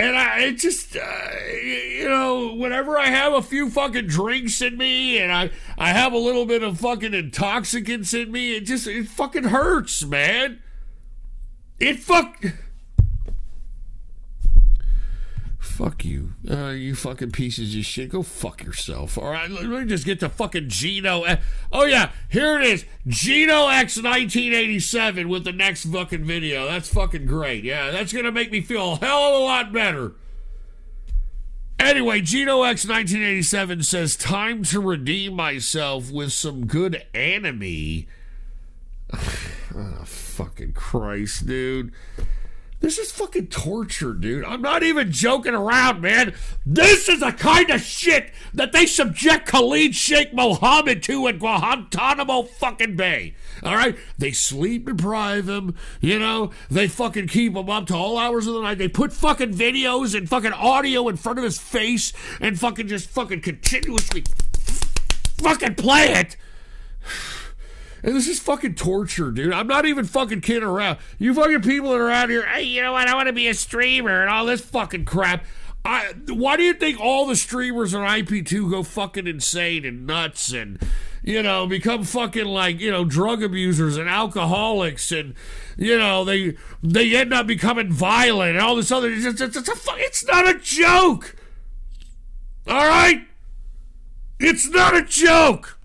And it just, you know, whenever I have a few fucking drinks in me and I have a little bit of fucking intoxicants in me, it fucking hurts, man. Fuck you. You fucking pieces of shit. Go fuck yourself. All right, let me just get to fucking Gino. Oh, yeah, here it is. Gino X 1987 with the next fucking video. That's fucking great. Yeah, that's going to make me feel a hell of a lot better. Anyway, Gino X 1987 says, time to redeem myself with some good anime. Oh, fucking Christ, dude. This is fucking torture, dude. I'm not even joking around, man. This is the kind of shit that they subject Khalid Sheikh Mohammed to in Guantanamo fucking Bay. All right? They sleep deprive him, you know? They fucking keep him up to all hours of the night. They put fucking videos and fucking audio in front of his face and fucking just fucking continuously fucking play it. And this is fucking torture, dude. I'm not even fucking kidding around. You fucking people that are out here, hey, you know what, I want to be a streamer and all this fucking crap. Why do you think all the streamers on IP2 go fucking insane and nuts and, you know, become fucking like, you know, drug abusers and alcoholics and, you know, they end up becoming violent and all this other, it's not a joke. All right? It's not a joke.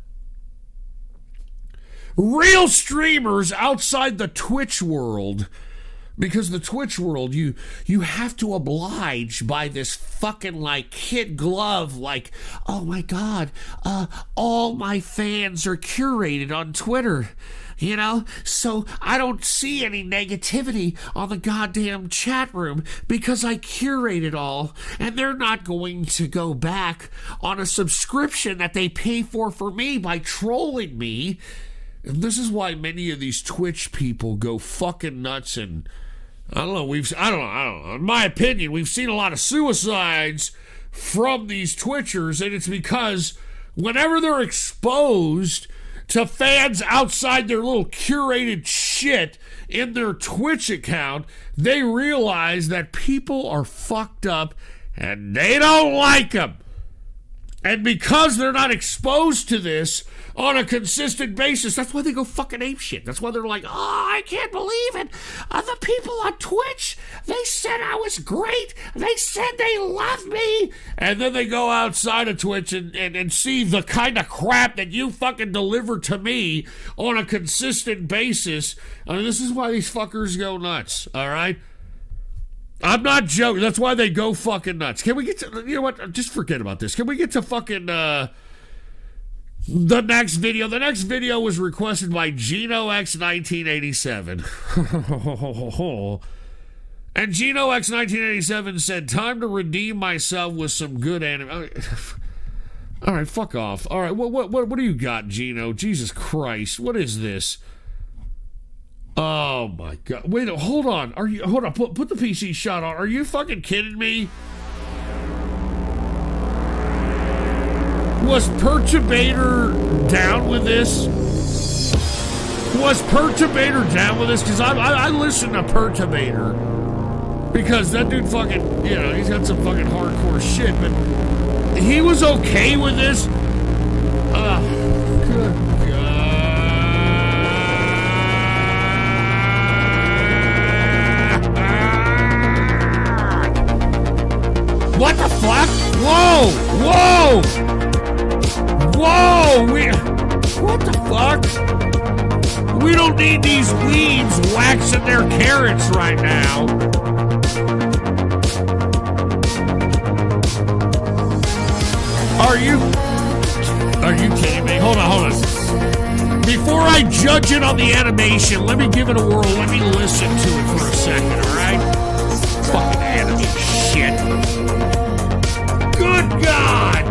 Real streamers outside the Twitch world, because the Twitch world, you have to oblige by this fucking like kid glove, like, oh my God, all my fans are curated on Twitter, you know, so I don't see any negativity on the goddamn chat room because I curate it all, and they're not going to go back on a subscription that they pay for me by trolling me. And this is why many of these Twitch people go fucking nuts, and I don't know, in my opinion, we've seen a lot of suicides from these Twitchers, and it's because whenever they're exposed to fans outside their little curated shit in their Twitch account, they realize that people are fucked up and they don't like them. And because they're not exposed to this on a consistent basis, that's why they go fucking apeshit. That's why they're like, oh, I can't believe it. The people on Twitch, they said I was great. They said they love me. And then they go outside of Twitch and see the kind of crap that you fucking deliver to me on a consistent basis. I mean, this is why these fuckers go nuts, all right? I'm not joking. That's why they go fucking nuts. Can we get to, you know what? Just forget about this. Can we get to fucking the next video? The next video was requested by Gino X 1987. And Gino X 1987 said, time to redeem myself with some good anime. All right, fuck off. All right, what do you got, Gino? Jesus Christ. What is this? Oh my God! Wait, hold on. Hold on. Put the PC shot on. Are you fucking kidding me? Was Perturbator down with this? Was Perturbator down with this? Because I listen to Perturbator because that dude fucking, you know, he's got some fucking hardcore shit, but he was okay with this. Good God. What the fuck? Whoa! Whoa! Whoa! What the fuck? We don't need these weeds waxing their carrots right now. Are you kidding me? Hold on. Before I judge it on the animation, let me give it a whirl. Let me listen to it for a second, alright? Fucking anime shit. Good God!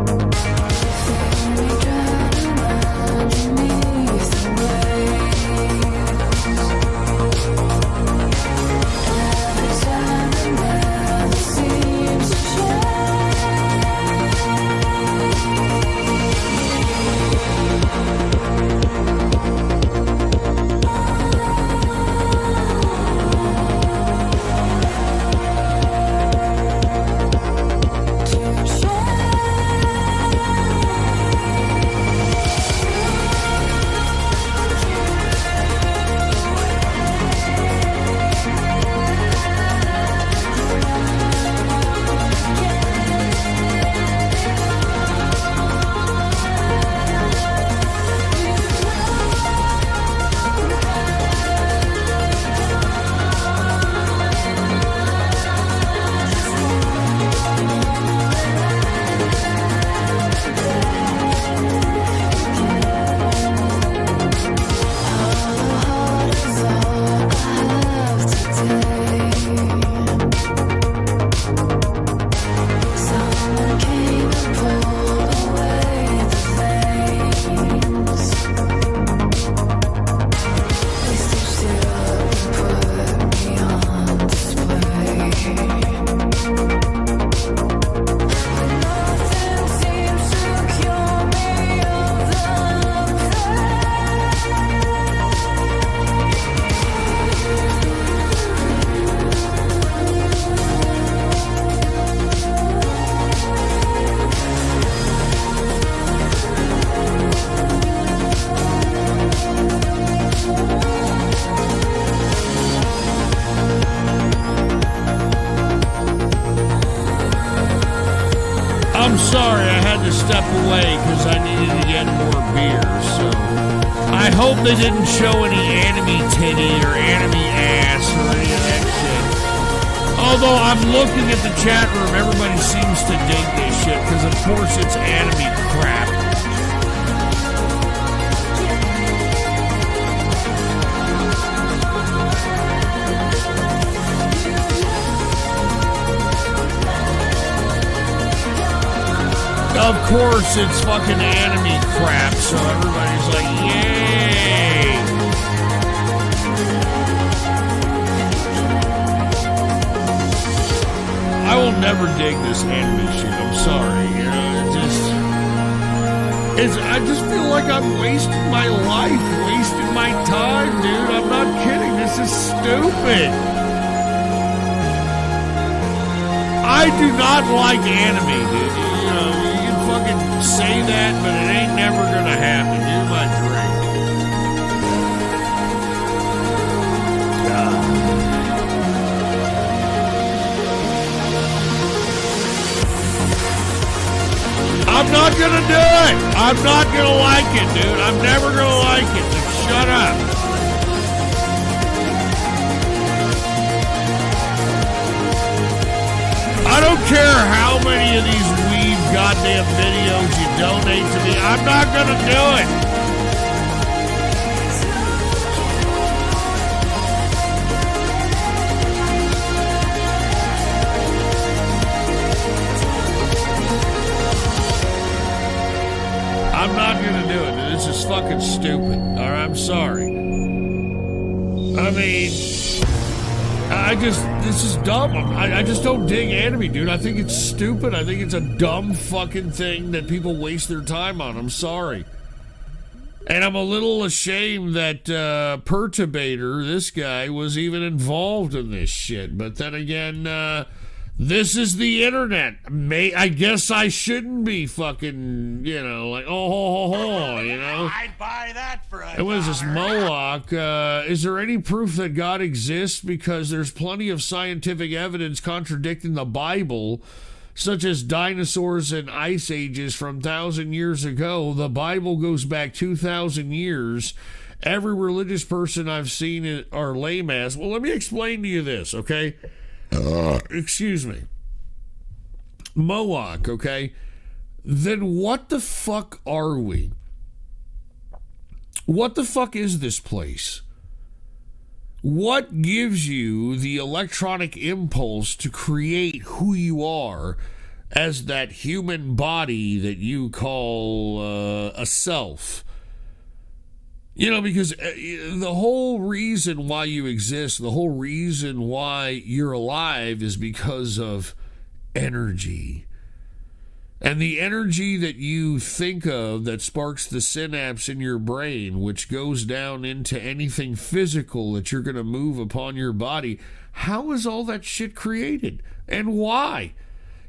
had to step away because I needed to get more beer. So I hope they didn't show any anime titty or anime ass or any of that shit. Although I'm looking at the chat room, everybody seems to dig this shit because, of course, it's anime crap. Of course, it's fucking anime crap, so everybody's like, yay! I will never dig this anime shit. I'm sorry. You know, I just feel like I'm wasting my life, wasting my time, dude. I'm not kidding. This is stupid. I do not like anime, dude. You know, fucking say that, but it ain't never gonna happen. Here's my drink. God. I'm not gonna do it. I'm not gonna like it, dude. I'm never gonna like it. Just shut up. I don't care how many of these goddamn videos you donate to me. I'm not gonna do it. I'm not gonna do it. This is fucking stupid. Or I'm sorry. I mean, this is dumb. I just don't dig anime, dude. I think it's stupid. I think it's a dumb fucking thing that people waste their time on. I'm sorry. And I'm a little ashamed that Perturbator, this guy, was even involved in this shit. But then again, this is the internet. I guess I shouldn't be fucking, you know, like, you know. I'd buy that for $1. And what is this, Moloch? Is there any proof that God exists? Because there's plenty of scientific evidence contradicting the Bible, such as dinosaurs and ice ages from 1,000 years ago. The Bible goes back 2,000 years. Every religious person I've seen are lame ass. Well, let me explain to you this, okay? Excuse me. Moloch, okay? Then what the fuck are we? What the fuck is this place? What gives you the electronic impulse to create who you are as that human body that you call a self? You know, because the whole reason why you exist, the whole reason why you're alive is because of energy. And the energy that you think of that sparks the synapse in your brain, which goes down into anything physical that you're going to move upon your body, how is all that shit created? And why?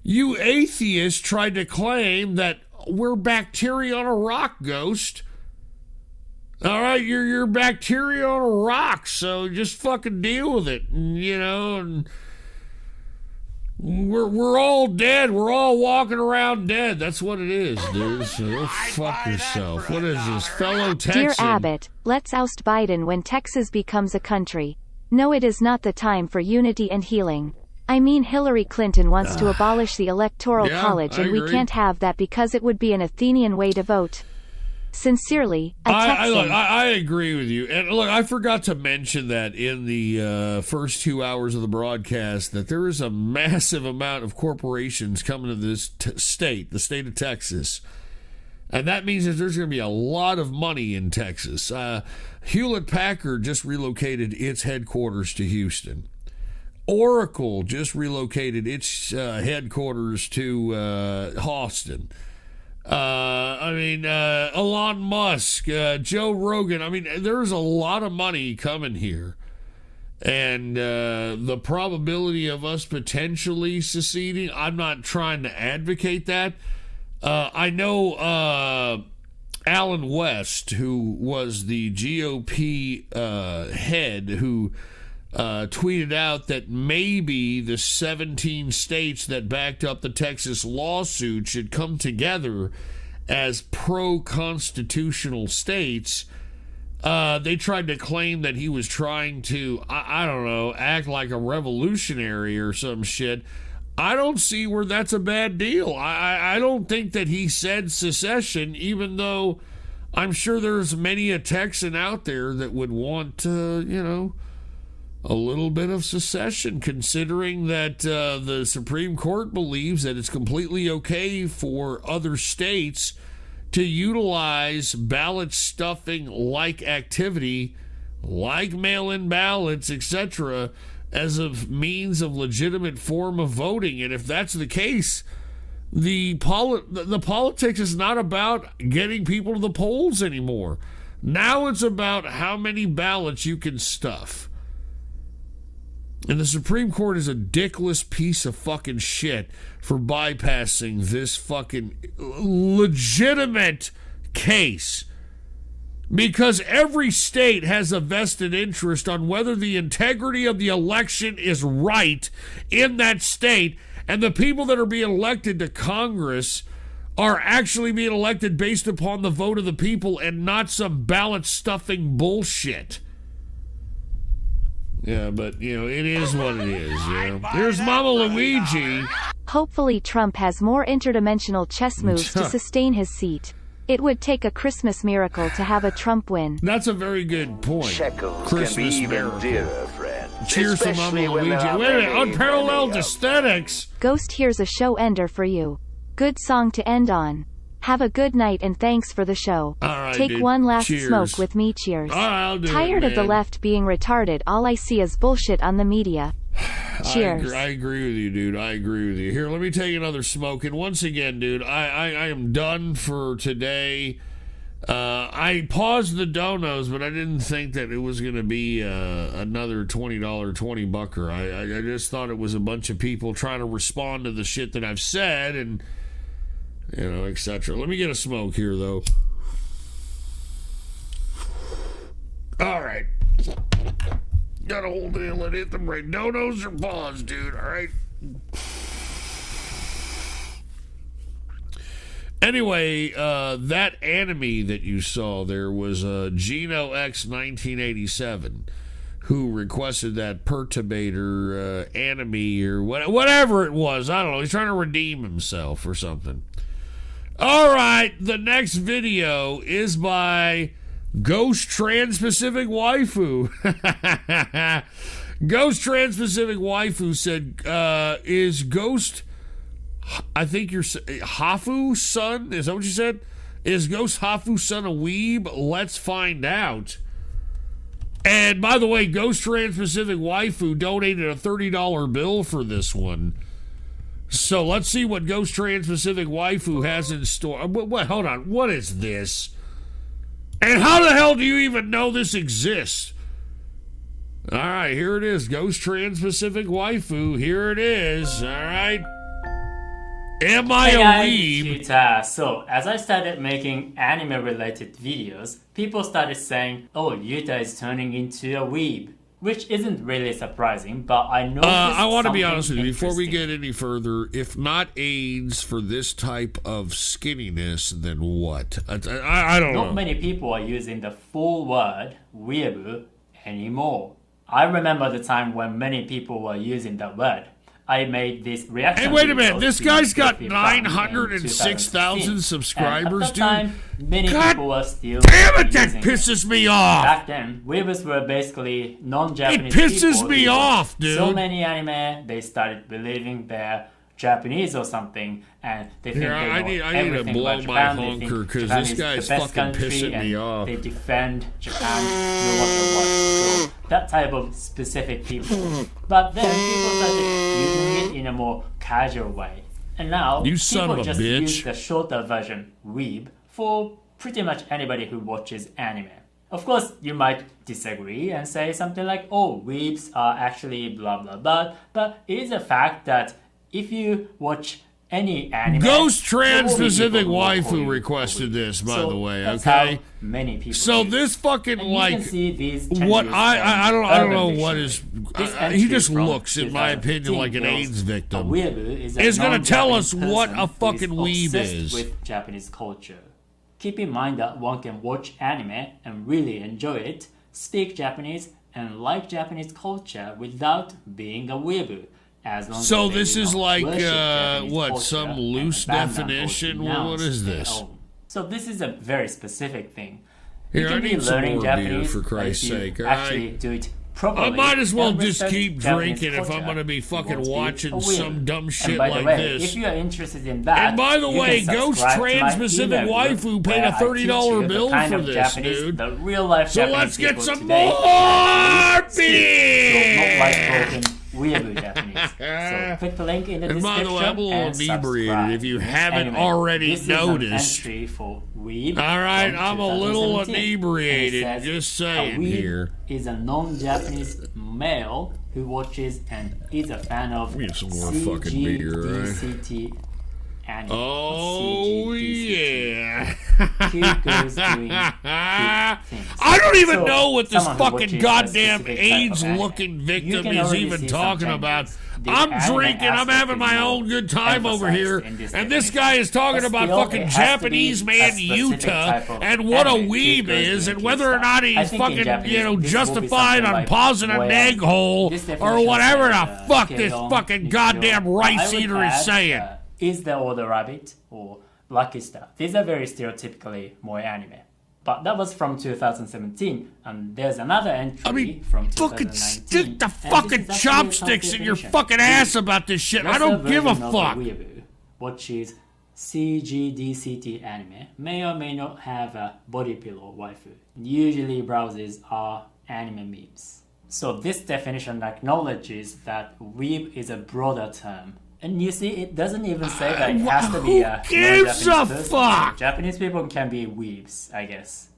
You atheists tried to claim that we're bacteria on a rock, Ghost. All right, you're bacteria on a rock, so just fucking deal with it, you know. And we're all dead. We're all walking around dead. That's what it is, dude. So go fuck yourself. What is this, fellow Texan? Dear Abbott, let's oust Biden when Texas becomes a country. No, it is not the time for unity and healing. I mean, Hillary Clinton wants to abolish the Electoral College, and we can't have that because it would be an Athenian way to vote. Sincerely, a Texan. I agree with you. And look, I forgot to mention that in the first 2 hours of the broadcast that there is a massive amount of corporations coming to this state, the state of Texas. And that means that there's going to be a lot of money in Texas. Hewlett-Packard just relocated its headquarters to Houston. Oracle just relocated its headquarters to Austin. Elon Musk, Joe Rogan. I mean, there's a lot of money coming here. And the probability of us potentially seceding, I'm not trying to advocate that. I know Alan West, who was the GOP head, who tweeted out that maybe the 17 states that backed up the Texas lawsuit should come together as pro-constitutional states. They tried to claim that he was trying to, I don't know, act like a revolutionary or some shit. I don't see where that's a bad deal. I don't think that he said secession, even though I'm sure there's many a Texan out there that would want, a little bit of secession, considering that the Supreme Court believes that it's completely okay for other states to utilize ballot stuffing like activity, like mail-in ballots, etc., as a means of legitimate form of voting. And if that's the case, the politics is not about getting people to the polls anymore. Now it's about how many ballots you can stuff. And the Supreme Court is a dickless piece of fucking shit for bypassing this fucking legitimate case. Because every state has a vested interest on whether the integrity of the election is right in that state, and the people that are being elected to Congress are actually being elected based upon the vote of the people and not some ballot stuffing bullshit. Yeah, but, it is what it is, Here's Mama Luigi. Hopefully Trump has more interdimensional chess moves to sustain his seat. It would take a Christmas miracle to have a Trump win. That's a very good point. Shekels Christmas can be even miracle. dearer, friend. Cheers to Mama Luigi. Wait a minute, unparalleled aesthetics. Ghost, here's a show ender for you. Good song to end on. Have a good night and thanks for the show. All right, Take dude. one last Cheers. smoke with me, cheers. All right, I'll do Tired it, of the man. left being retarded, all I see is bullshit on the media. Cheers. I agree with you, dude. I agree with you. Here, let me take another smoke. And once again, dude, I am done for today. I paused the donos, but I didn't think that it was going to be another $20 20-bucker. I just thought it was a bunch of people trying to respond to the shit that I've said and, etc. Let me get a smoke here, though. All right. Gotta hold it and let it hit the break. Donos or pause, dude, all right? Anyway, that enemy that you saw there was Geno X 1987, who requested that perturbator enemy or whatever it was. I don't know. He's trying to redeem himself or something. All right, the next video is by Ghost Trans-Pacific Waifu. Ghost Trans-Pacific Waifu said, is Ghost... I think you're Hafu's son. Is that what you said? Is Ghost Hafu's son a weeb? Let's find out. And by the way, Ghost Trans-Pacific Waifu donated a $30 bill for this one. So let's see what Ghost Trans-Pacific Waifu has in store. What? Hold on. What is this? And how the hell do you even know this exists? All right, here it is. Ghost Trans-Pacific Waifu. Here it is. All right. Am I a weeb? So, as I started making anime-related videos, people started saying, oh, Yuta is turning into a weeb. Which isn't really surprising, but I noticed I want to be honest with you, before we get any further, if not AIDS for this type of skinniness, then what? I don't know. Not many people are using the full word, weeaboo, anymore. I remember the time when many people were using that word. I made this reaction. Hey, wait a minute. This guy's got 906,000 subscribers, dude. Time, many people were still damn it, that pisses me off. Back then, weebs were basically non-Japanese people. It pisses people me off, dude. So many anime, they started believing they're Japanese or something, and they think I need to blow my honker because this guy's fucking pissing me off. They defend Japan no matter what. So that type of specific people. But then people started using it in a more casual way, and now people just use the shorter version, weeb, for pretty much anybody who watches anime. Of course, you might disagree and say something like, "Oh, weebs are actually blah blah blah," but it is a fact that if you watch any anime. Ghost Trans-Pacific people who will call Waifu you requested this, by So the way. that's Okay. how many people. So do. this fucking And you like can see these what changes I don't from know Urban what Dictionary. is This he entry just from looks, in my opinion, like an 2015 AIDS victim. A weeaboo is a Is going to tell us non-Japanese what person a who fucking weeb obsessed is. with Japanese culture. Keep in mind that one can watch anime and really enjoy it, speak Japanese, and like Japanese culture without being a weeaboo. As long So as they this do is not like worship Japanese what, culture some and loose abandon or definition? What denounce is their this? own. So this is a very specific thing. Here, you I can be need some learning more Japanese, beer, for but Christ's if you sake. actually do it properly. I might as well and just respect keep Japanese drinking if I'm culture, going to be you fucking won't be watching a some weirdo. dumb shit and by like the way, this. If you are interested in that, And by the you way, can Ghost subscribe to my Trans-Pacific email group Waifu paid where a I teach $30 you the bill kind for of this, Japanese, dude. The real life So Japanese let's get people some today more beer. So not like beer. broken weeaboo Japanese. So click the link in the And by description the way, I'm a little and inebriated, subscribe. if you haven't Anyway, already this noticed. Is an entry for weeb. All right, from I'm a little 2017. inebriated, And it says, just saying a weeb here. is a non-Japanese male who watches and is a fan of Give me some more fucking beer, right? CGDCT anime. Oh, yeah. Who goes doing good things. I don't even So, know what this someone who fucking watches a goddamn specific type of AIDS-looking anime, victim you can is already even see some talking changes. about. The I'm anime drinking, I'm aspect having is my more own good time over here, emphasized in this and this definition. guy is talking But about still, fucking it has to be Japanese a man specific Utah type of and what a anime weeb to go is, through and to whether or start. not I he's think in fucking, Japanese, you know, this will be justified something on like pausing a where neg hole this or definition whatever says, the fuck this Kegon, fucking goddamn Nichijou. rice I would eater is add, saying. Is there all the rabbit or Lucky Star? These are very stereotypically moe anime. But that was from 2017, and there's another entry from 2019. Fucking stick the and this is fucking actually a chopsticks in your definition. fucking ass about this shit. I don't give a fuck. Weeaboo, which is CGDCT anime, may or may not have a body pillow waifu. Usually browsers are anime memes. So this definition acknowledges that weeb is a broader term. And you see, it doesn't even say that it has to be a gives a non-Japanese person. fuck? Japanese people can be weebs, I guess,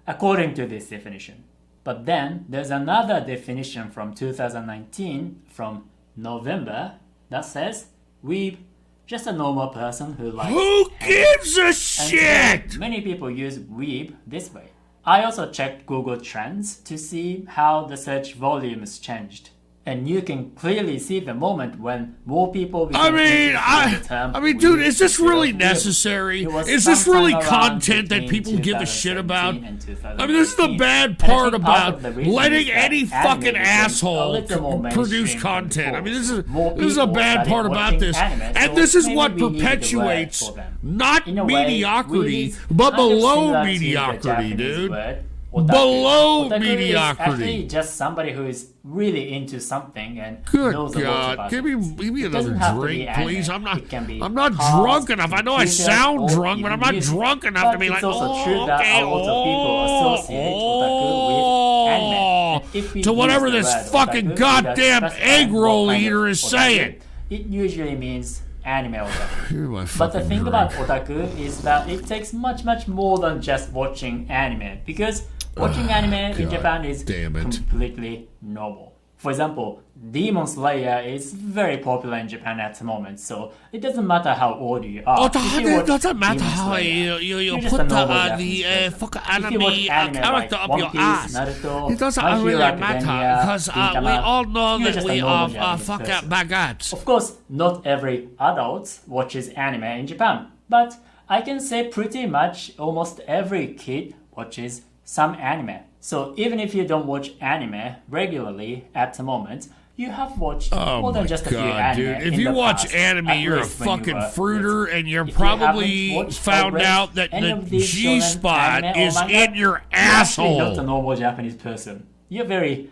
according to this definition. But then there's another definition from 2019 from November that says weeb, just a normal person who likes. Who gives a And shit? many people use weeb this way. I also checked Google Trends to see how the search volumes changed. And you can clearly see the moment when more people became interested in the term I mean, dude, weeb is this instead of really weeb. necessary? It was Is this sometime really around content that between people give a shit about? 2017 and I mean, this is the 2018. bad And I part think part about of the reason letting is that any anime fucking became a asshole little more produce mainstream content. than I mean, before. this is a More bad people part started about watching this. anime, And so this is maybe what we needed a word perpetuates for them. not In a way, mediocrity, weeb is but kind of below similar to the mediocrity, Japanese dude. word otaku. Below Otaku mediocrity. is actually just somebody who is really into something and Good knows a lot God! about Give it. me It another doesn't have to be drink, anime. please. I'm It can be not cars, drunk enough. I know I computers, sound or drunk, but even I'm not music. drunk enough But to be it's like, also true oh, that okay, a lot of people associate otaku with anime. And if we to whatever use the this word fucking otaku, goddamn that's egg roll what kind of eater is otaku. saying. It usually means anime otaku. Here's my But the fucking thing drink. about otaku is that it takes much more than just watching anime, because watching anime in God Japan is damn it. completely normal. For example, Demon Slayer is very popular in Japan at the moment, so it doesn't matter how old you are. It doesn't matter Demon how Slayer, you you're just put a normal the Japanese person. fucking If you watch anime anime character like up One your Piece, ass. Naruto, It doesn't My Hero really matter Academia, because we Gintama, all know you're that just a we normal are Japanese fucking person. baguettes. Of course, not every adult watches anime in Japan, but I can say pretty much almost every kid watches some anime. So even if you don't watch anime regularly at the moment, you have watched more than just a few anime. Dude. If in you the watch past, anime, at you're a least when you fucking were fruiter, and you're If you probably haven't watched found already out that any the of these G shonen spot anime or is manga, in your You're actually not a asshole. normal Japanese person. You're very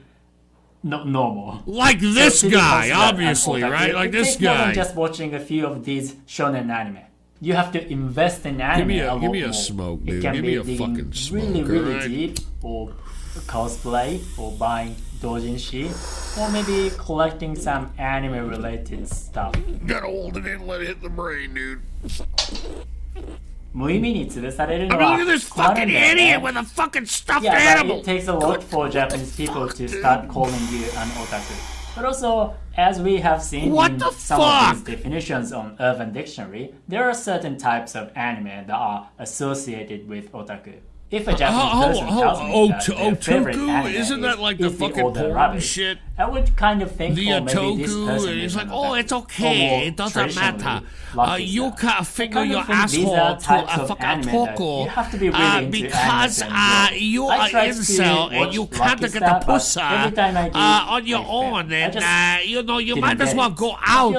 not normal. Like this to be guy, considered an obviously, otaku, right? Like it this takes more guy. than just watching a few of these shonen anime. You have to invest in anime a lot give me a more. smoke, It dude. can Give be me a digging fucking smoke, really alright? deep, or cosplay, or buying doujinshi, or maybe collecting some anime-related stuff. Gotta hold it in, let it hit the brain, dude. 無意味に吊るされる I の mean, は look at this 困る fucking んだよ idiot ね。 with a fucking stuffed Yeah, but animal. it takes a lot for Japanese people to start calling you an otaku. But also, as we have seen What in the some fuck? of these definitions on Urban Dictionary, there are certain types of anime that are associated with otaku. If a Japanese person tells me that their favorite anime isn't that like the is fucking Old porn Rabbit, shit? I would kind of think, The oh, maybe this otaku, person and is it's like, an oh, otaku. it's okay, it doesn't matter. You can't finger your asshole to a fucking taco because you are incel and you can't get the pussy on your own, and you might as well go out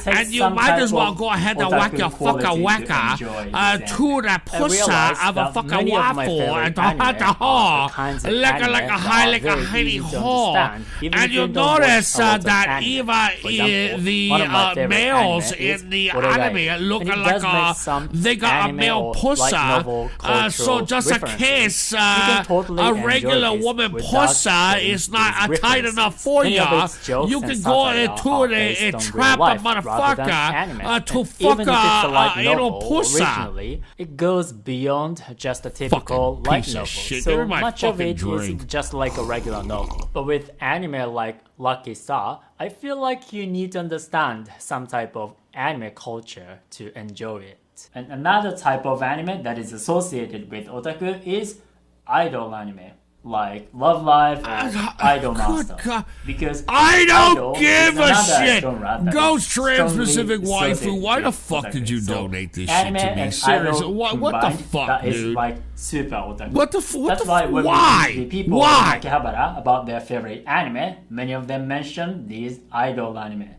and you might as well go ahead and whack your fucking whacker to the pussy of a fucking waffle and to hurt the whore like a highly whore. And you notice that even the males in the anime look like they got a male pussy. So just in case a regular woman pussy is not tight enough for you, you can go into the trap a motherfucker to fuck a little pussy. It goes beyond just a typical light novel. So much of it is just like a regular novel. But with anime like Lucky Star, I feel like you need to understand some type of anime culture to enjoy it. And another type of anime that is associated with otaku is idol anime, like Love Live or Idol Master. Because I don't Idol give is a another shit. genre that Ghost is Trans-Pacific strongly Waifu, associated why the with fuck otaku. did you So donate this shit anime to me? and Seriously, idol what the combined, fuck, that is dude? like super otaku. What the fuck? That's why when Why? we meet people Why? in Akihabara about their favorite anime, many of them mention these idol anime.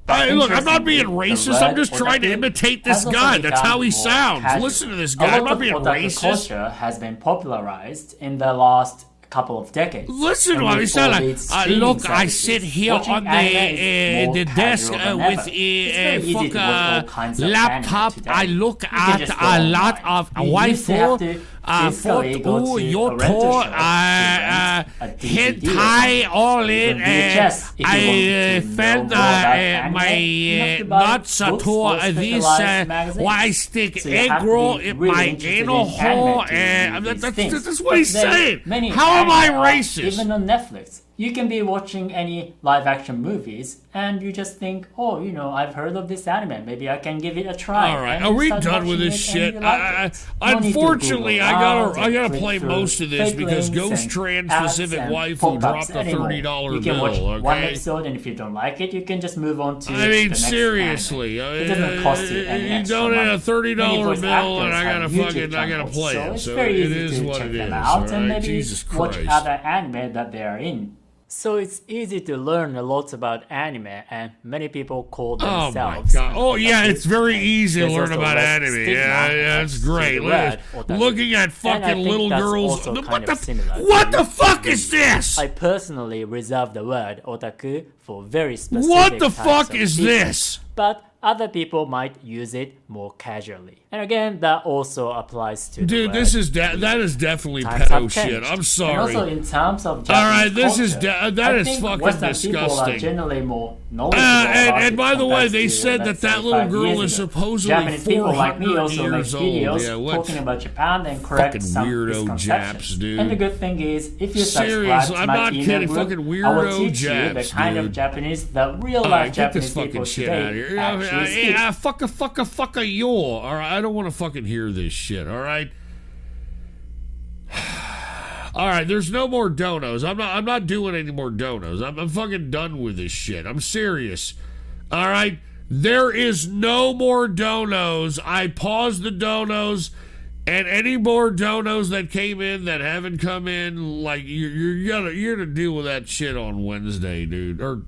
Hey, look, I'm not being racist. I'm just trying to otaku imitate this has also guy. That's become how he more sounds. casual. Listen to this A guy. I'm lot not of being otaku racist. culture has been popularized in the last couple of decades. Listen to And him. with He's not all like, these streaming look, I services, sit here watching on anime is more the desk casual than with ever. It's very a easy to watch all kinds of laptop. anime today. I look You can at just go a lot online. of You used to have to waifu. physically go to a rental shop to rent a DVD or hentai something. all Even in. VHS, if you I want to fed know more about anime, my you have to buy nuts books to or this. specialized magazines. Why I stick So you egg have to roll be in really my interested anal in anime hole. to read these things. That's what But he's then saying. many How am I anime are racist? Even on Netflix, you can be watching any live action movies and you just think, oh, I've heard of this anime. Maybe I can give it a try. All right, And are you we start done with watching this it shit? and you like it. No need to Unfortunately, Google I around gotta and play click most through of this fake because links Ghost and Trans ads Pacific and Waifu pop-ups dropped the anymore. $30 You can bill. watch one Okay. episode, and if you don't like it, you can just move on to I the mean, next seriously, anime. It doesn't cost you any you extra donate money. a $30 Many voice bill, and actors I gotta have YouTube I gotta channels, play so it. it's So very it easy is to what check it them is. out All and right, maybe Jesus watch Christ. other anime that they are in. So it's easy to learn a lot about anime, and many people call Oh themselves. my god! Oh yeah, it's very easy to There's learn also about less anime. stigma Yeah, it's attached to great. the word otaku. Looking at And I fucking think little that's girls. also What kind the of similar what to the fuck is this? I personally reserve the word otaku for very specific What the types fuck of is people, this? But other people might use it more casually. And again, that also applies to Dude, the this word. is that is definitely Times pedo have shit. changed. I'm And sorry. also in terms of Japanese All right, this is culture, that I is think fucking Western people are disgusting. generally more knowledgeable about And it by the way, compared they to, said let's that say, little 5 girl years is ago. supposedly Japanese people like me 400 also make years old. videos Yeah, what? talking about Japan and correct Fucking some weirdo misconceptions. Japs, dude. And the good thing is, if you Seriously, subscribe to I'm my not email kidding. group, Fucking I will weirdo teach you the Japs, kind dude. of Japanese that real All life right, get this Japanese fucking people shit today out of here. actually speak. Fuck a yo. All right, I don't want to fucking hear this shit. All right. All right, there's no more donos. I'm not doing any more donos. I'm fucking done with this shit. I'm serious. All right, there is no more donos. I paused the donos, and any more donos that came in that haven't come in, like you're gonna deal with that shit on Wednesday, dude. Or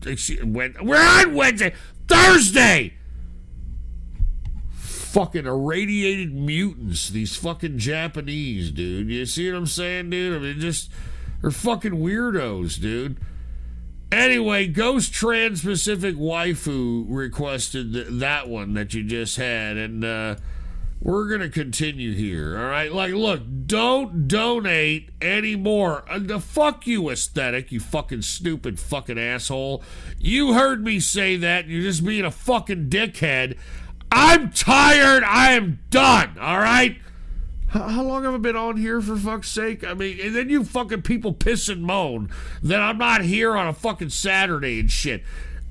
we're on Wednesday, Thursday. Fucking irradiated mutants, these fucking Japanese, dude. You see what I'm saying, dude? I mean, they're fucking weirdos, dude. Anyway, Ghost Trans-Pacific Waifu requested that one that you just had, and we're gonna continue here, all right? Like, look, don't donate anymore. Fuck you, aesthetic, you fucking stupid fucking asshole. You heard me say that, you're just being a fucking dickhead. I'm tired. I am done. All right? How long have I been on here, for fuck's sake? I mean, and then you fucking people piss and moan that I'm not here on a fucking Saturday and shit.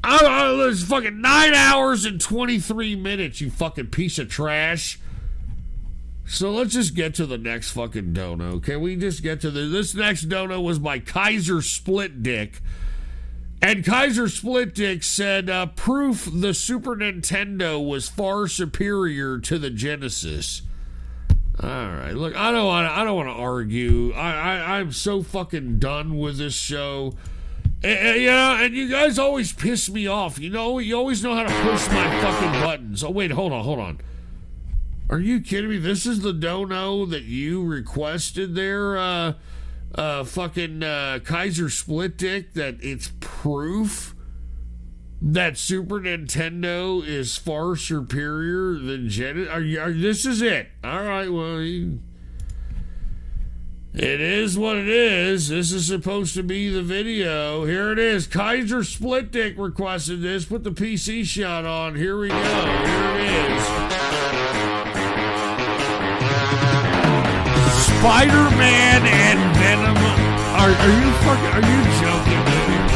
It's fucking 9 hours and 23 minutes, you fucking piece of trash. So let's just get to the next fucking dono. Can we just get to this next dono was by Kaiser Split Dick. And Kaiser Split Dick said, proof the Super Nintendo was far superior to the Genesis. All right, look, I don't want to argue. I'm so fucking done with this show. And you guys always piss me off. You know, you always know how to push my fucking buttons. Oh, wait, hold on. Are you kidding me? This is the dono that you requested there, fucking Kaiser Split Dick, that it's proof that Super Nintendo is far superior than Genesis? This is it. All right, well, it is what it is. This is supposed to be the video. Here it is. Kaiser Split Dick requested this. Put the PC shot on. Here we go. Here it is. Spider-Man and Venom. Are you joking, dude?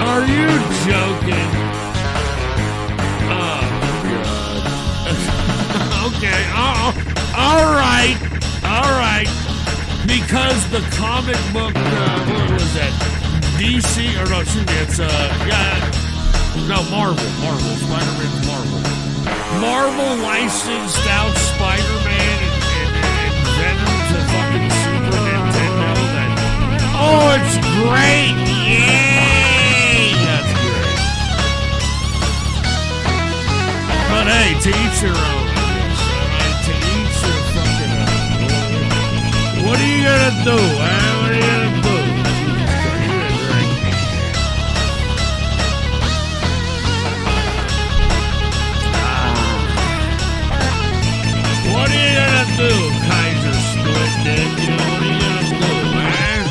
Are you joking? Oh, God. Okay. All right. Because the comic book, what was that? DC, or no, excuse me, it's, Marvel. Spider-Man's Marvel. Marvel licensed out Spider-Man and Venom to fucking Super Nintendo. It's great! Yay! That's great. But hey, to each their own. What are you gonna do, man? What are you gonna do? What are you gonna do, Kaiser Split Dick? What are you gonna do, man?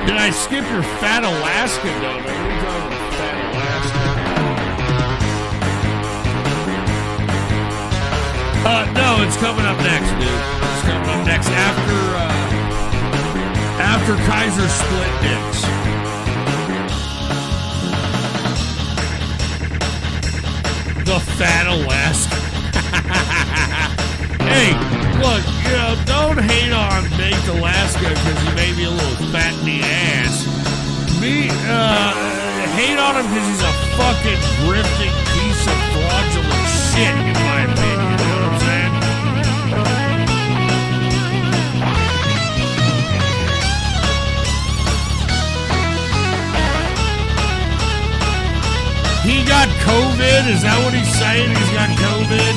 Did I skip your Fat Alaska dono? What are you talking about, Fat Alaska? No, it's coming up next, dude. It's coming up next after Kaiser Split Dicks. The Fat Alaska. Hey, look, don't hate on Baked Alaska because he may be a little fat in the ass. Hate on him because he's a fucking grifting piece of fraudulent shit, in my opinion. You know what I'm saying? He got COVID? Is that what he's saying? He's got COVID?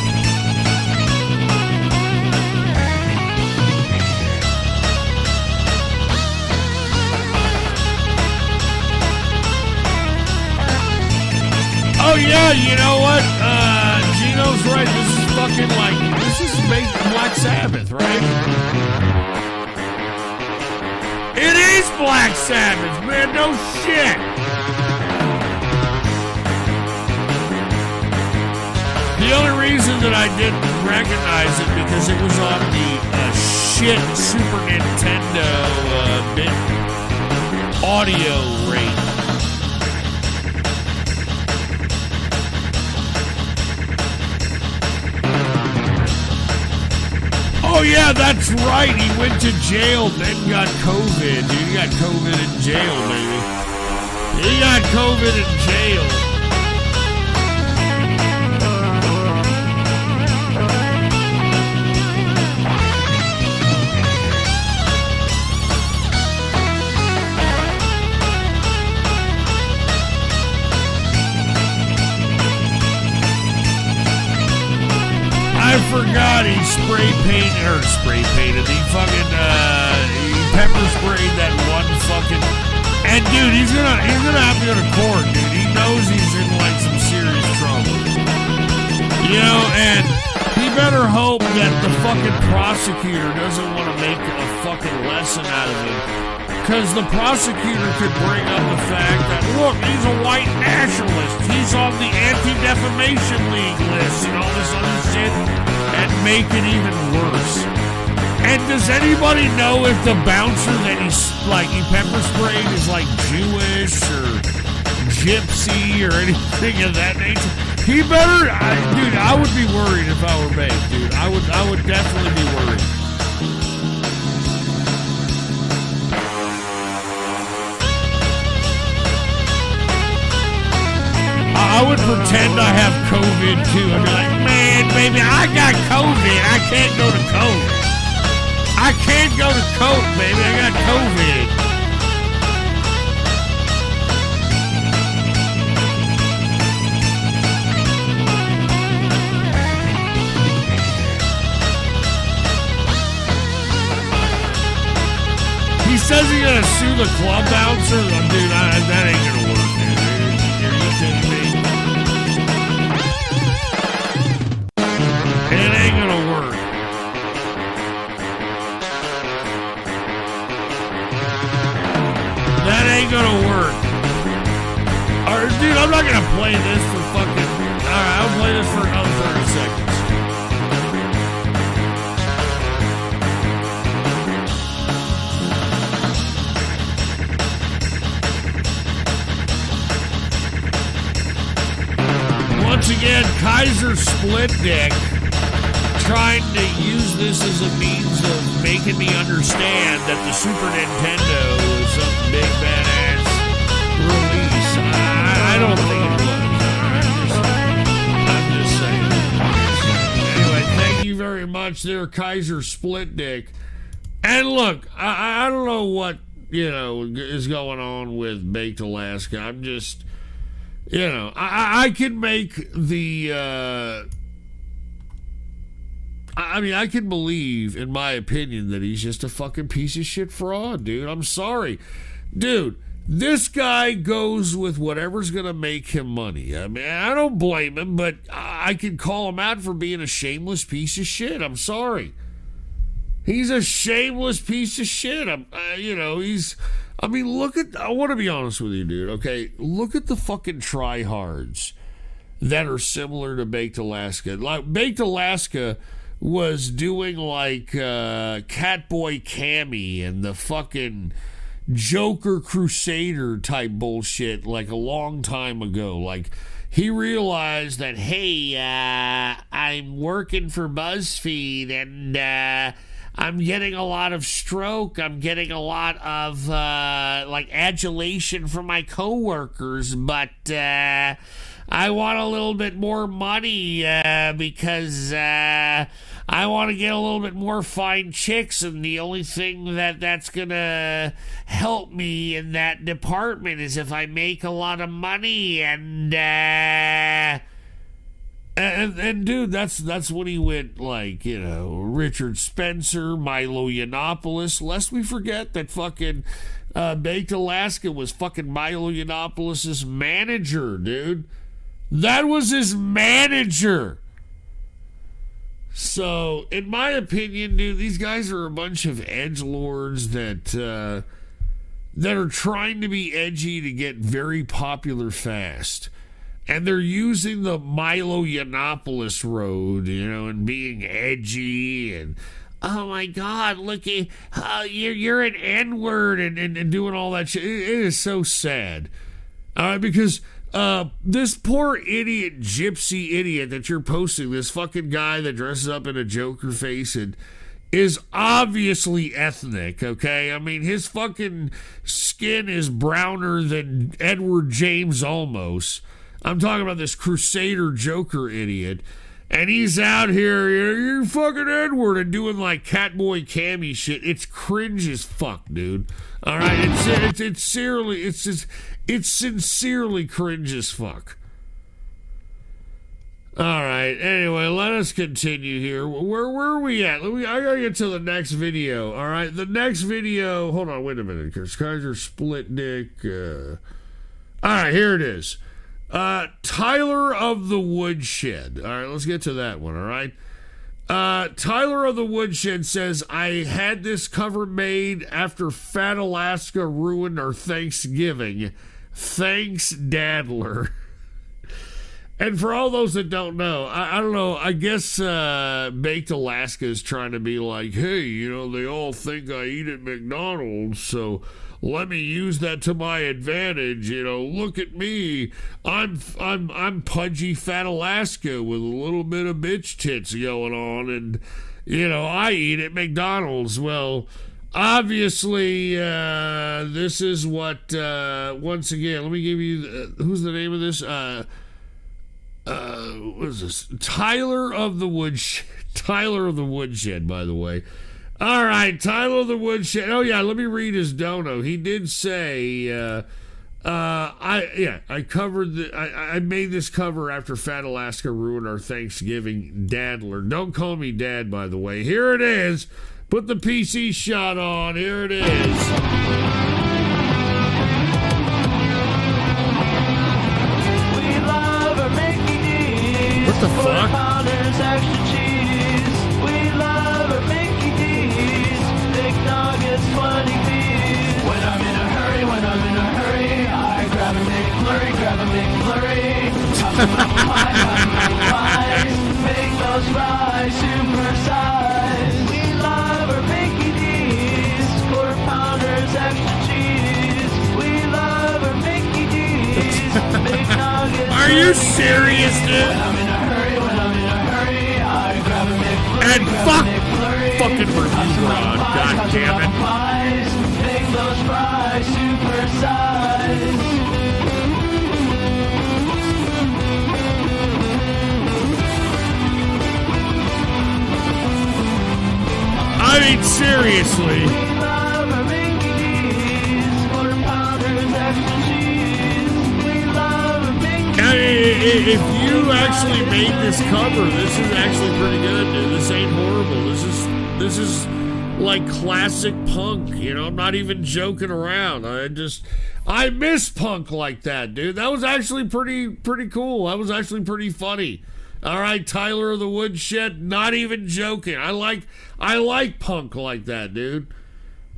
Oh yeah, you know what? Gino's right. This is fucking this is Black Sabbath, right? It is Black Sabbath, man. No shit. The only reason that I didn't recognize it because it was on the shit Super Nintendo bit audio rate. Oh yeah, that's right. He went to jail, then got COVID. Dude, he got COVID in jail, baby. He got COVID in jail. I forgot he spray painted. He fucking he pepper sprayed that one fucking. And dude, he's gonna have to go to court, dude. He knows he's in some serious trouble. You know, and he better hope that the fucking prosecutor doesn't want to make a fucking lesson out of him. Because the prosecutor could bring up the fact that, look, he's a white nationalist. He's on the Anti-Defamation League list and all this other shit, and make it even worse. And does anybody know if the bouncer that he pepper sprayed is like Jewish or gypsy or anything of that nature? He better, dude. I would be worried if I were Bake, dude. I would definitely be worried. I would pretend I have COVID too. I'd be like, man, baby, I got COVID. I can't go to COVID. I can't go to COVID, baby. I got COVID. He says he's gonna sue the club bouncer. Dude, that ain't gonna work, dude. Are you kidding me? It ain't gonna work. That ain't gonna work. Or, dude, I'm not gonna play this for fucking... Alright, I'll play this for another 30 seconds. Once again, Kaiser Split Dick trying to use this as a means of making me understand that the Super Nintendo is some big badass release. I don't think it was. I'm just saying. Anyway, thank you very much there, Kaiser Split Dick. And look, I don't know what, is going on with Baked Alaska. I'm just... I can make the, I can believe, in my opinion, that he's just a fucking piece of shit fraud, dude. I'm sorry. Dude, this guy goes with whatever's going to make him money. I mean, I don't blame him, but I can call him out for being a shameless piece of shit. I'm sorry. He's a shameless piece of shit. I want to be honest with you, dude, okay? Look at the fucking tryhards that are similar to Baked Alaska. Like, Baked Alaska was doing like Catboy Cammy and the fucking Joker Crusader type bullshit like a long time ago. Like, he realized that, hey, I'm working for BuzzFeed and, I'm getting a lot of stroke. I'm getting a lot of, adulation from my coworkers, but, I want a little bit more money, because, I want to get a little bit more fine chicks, and the only thing that's gonna help me in that department is if I make a lot of money, and dude, that's when he went like, Richard Spencer, Milo Yiannopoulos. Lest we forget that fucking Baked Alaska was fucking Milo Yiannopoulos' manager, dude. That was his manager. So, in my opinion, dude, these guys are a bunch of edgelords that are trying to be edgy to get very popular fast. And they're using the Milo Yiannopoulos road, and being edgy and, oh my God, look, you're an N-word and doing all that shit. It is so sad. All right, because this poor idiot, gypsy idiot that you're posting, this fucking guy that dresses up in a Joker face and is obviously ethnic, okay? I mean, his fucking skin is browner than Edward James Olmos. I'm talking about this Crusader Joker idiot, and he's out here, you're fucking Edward, and doing like Catboy Cammy shit. It's cringe as fuck, dude. All right, it's sincerely cringe as fuck. All right. Anyway, let us continue here. Where are we at? I gotta get to the next video. All right, the next video. Hold on, wait a minute. Kaiser Split Dick. All right, here it is. Tyler of the Woodshed. All right, let's get to that one, all right? Tyler of the Woodshed says, I had this cover made after Fat Alaska ruined our Thanksgiving. Thanks, Dadler. And for all those that don't know, I don't know, I guess Baked Alaska is trying to be like, hey, you know, they all think I eat at McDonald's, so let me use that to my advantage. You know, look at me. I'm pudgy fat Alaska with a little bit of bitch tits going on, and, you know, I eat at McDonald's. Well, obviously, this is what, once again, let me give you, who's the name of this? What is this? Tyler of the Woodshed, by the way. All right, Tyler of the Woodshed. Oh yeah, let me read his dono. He did say, I covered I made this cover after Fat Alaska ruined our Thanksgiving Dadler. Don't call me Dad, by the way. Here it is. Put the PC shot on. Here it is. What the fuck? Extra cheese. We love our Mickey D's. Big nuggets, 20 P's. When I'm in a hurry, I grab a McFlurry, Top them up pies. Make those fries super size. We love our Mickey D's. Quarter pounders, extra cheese. We love our Mickey D's. Big nuggets. Are you serious, dude? And fucking review Rod, god damn it. Make those fries super size. I mean, seriously. If you actually made this cover, this is actually pretty good, dude. This ain't horrible. This is like classic punk, you know. I'm not even joking around. I miss punk like that, dude. That was actually pretty cool. That was actually pretty funny. All right, Tyler of the Woodshed, not even joking. I like punk like that, dude.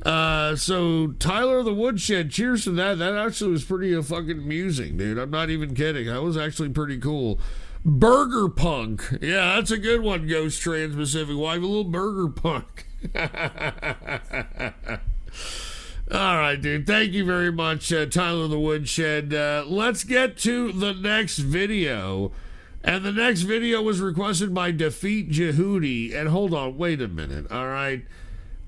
So Tyler of the Woodshed, cheers to that. That actually was pretty fucking amusing, dude. I'm not even kidding. That was actually pretty cool. Burger Punk. Yeah, that's a good one, Ghost Trans-Pacific Wife. A little Burger Punk. All right, dude. Thank you very much, Tyler of the Woodshed. Let's get to the next video. And the next video was requested by Defeat Jehudi. And hold on, wait a minute. All right.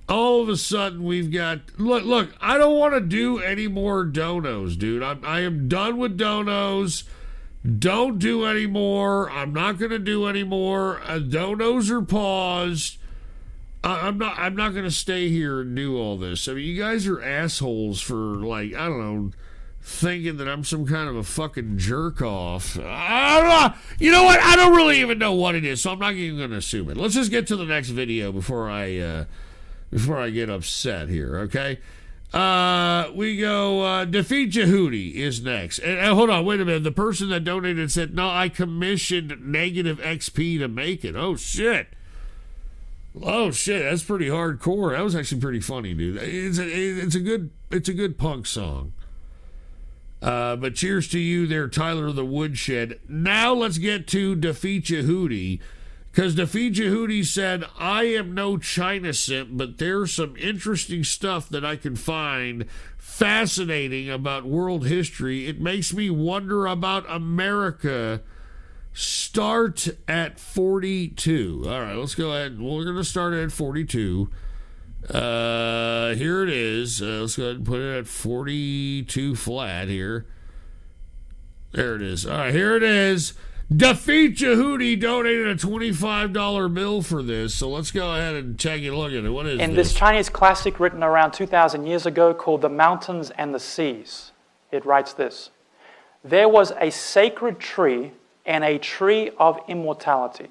All of a sudden, we've got... Look, I don't want to do any more donos, dude. I am done with donos. Don't do any more. I'm not going to do any more. Donos are paused. I'm not going to stay here and do all this. I mean, you guys are assholes for, like, I don't know, thinking that I'm some kind of a fucking jerk-off. I don't know. You know what? I don't really even know what it is, so I'm not even going to assume it. Let's just get to the next video before I get upset here, okay? We go, Defeat Jehudi is next. And hold on, wait a minute. The person that donated said, no, I commissioned negative XP to make it. Oh, shit. That's pretty hardcore. That was actually pretty funny, dude. It's a good punk song. But cheers to you there, Tyler of the Woodshed. Now let's get to Defeat Jehudi. Because Defeat Jehudi said, I am no China simp, but there's some interesting stuff that I can find fascinating about world history. It makes me wonder about America. Start at 42. All right, let's go ahead. We're going to start at 42. Here it is. Let's go ahead and put it at 42 flat here. There it is. All right, here it is. Defeat Jehudi donated a $25 bill for this, so let's go ahead and take a look at it. What is in this Chinese classic written around 2,000 years ago called The Mountains and the Seas, it writes this: there was a sacred tree and a tree of immortality.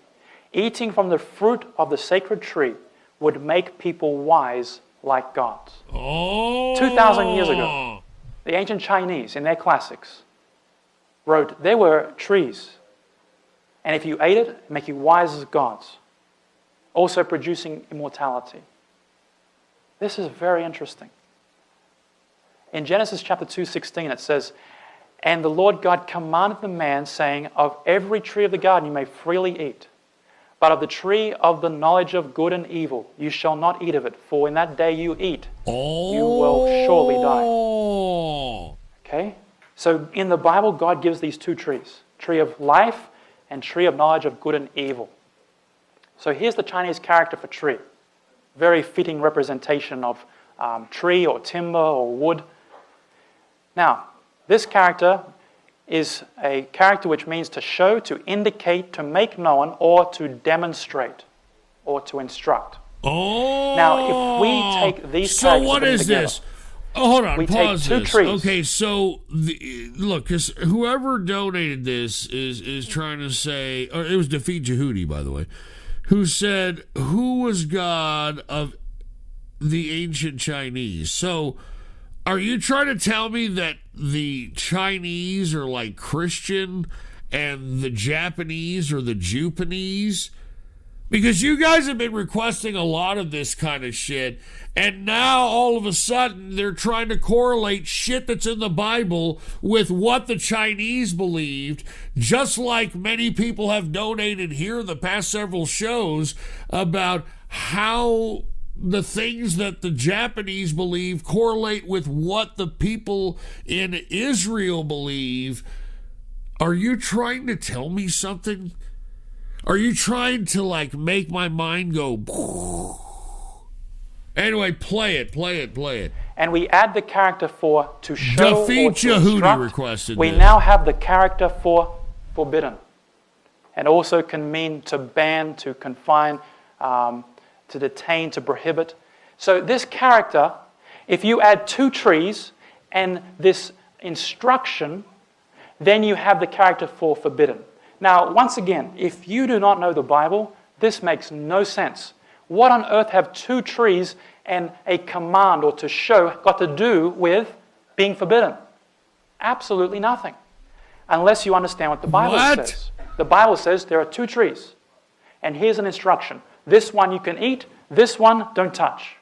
Eating from the fruit of the sacred tree would make people wise like gods. 2,000 years ago, the ancient Chinese, in their classics, wrote there were trees, and if you ate it, it'd make you wise as gods, also producing immortality. This is very interesting. In Genesis chapter 2:16, it says, And the Lord God commanded the man, saying, of every tree of the garden you may freely eat, but of the tree of the knowledge of good and evil you shall not eat of it, for in that day you eat, you will surely die. Okay? So in the Bible, God gives these two trees, tree of life and tree of knowledge of good and evil. So here's the Chinese character for tree. Very fitting representation of tree or timber or wood. Now, this character is a character which means to show, to indicate, to make known, or to demonstrate, or to instruct. Oh! Now, if we take these so characters what is together, this? Oh, hold on, we pause take two this. trees. Okay, so look, because whoever donated this is trying to say, or it was Defeat Jehudi, by the way, who said, who was God of the ancient Chinese? So, are you trying to tell me that the Chinese are like Christian and the Japanese are the Jupanese? Because you guys have been requesting a lot of this kind of shit, and now all of a sudden they're trying to correlate shit that's in the Bible with what the Chinese believed, just like many people have donated here in the past several shows about how the things that the Japanese believe correlate with what the people in Israel believe. Are you trying to tell me something? Are you trying to, like, make my mind go... Anyway, play it. And we add the character for to show Defeat or to Jehudi instruct. requested We this. now have the character for forbidden. And also can mean to ban, to confine, to detain, to prohibit. So this character, if you add two trees and this instruction, then you have the character for forbidden. Now, once again, if you do not know the Bible, this makes no sense. What on earth have two trees and a command or to show got to do with being forbidden? Absolutely nothing. Unless you understand what the Bible says. The Bible says there are two trees. And here's an instruction. This one you can eat, this one don't touch.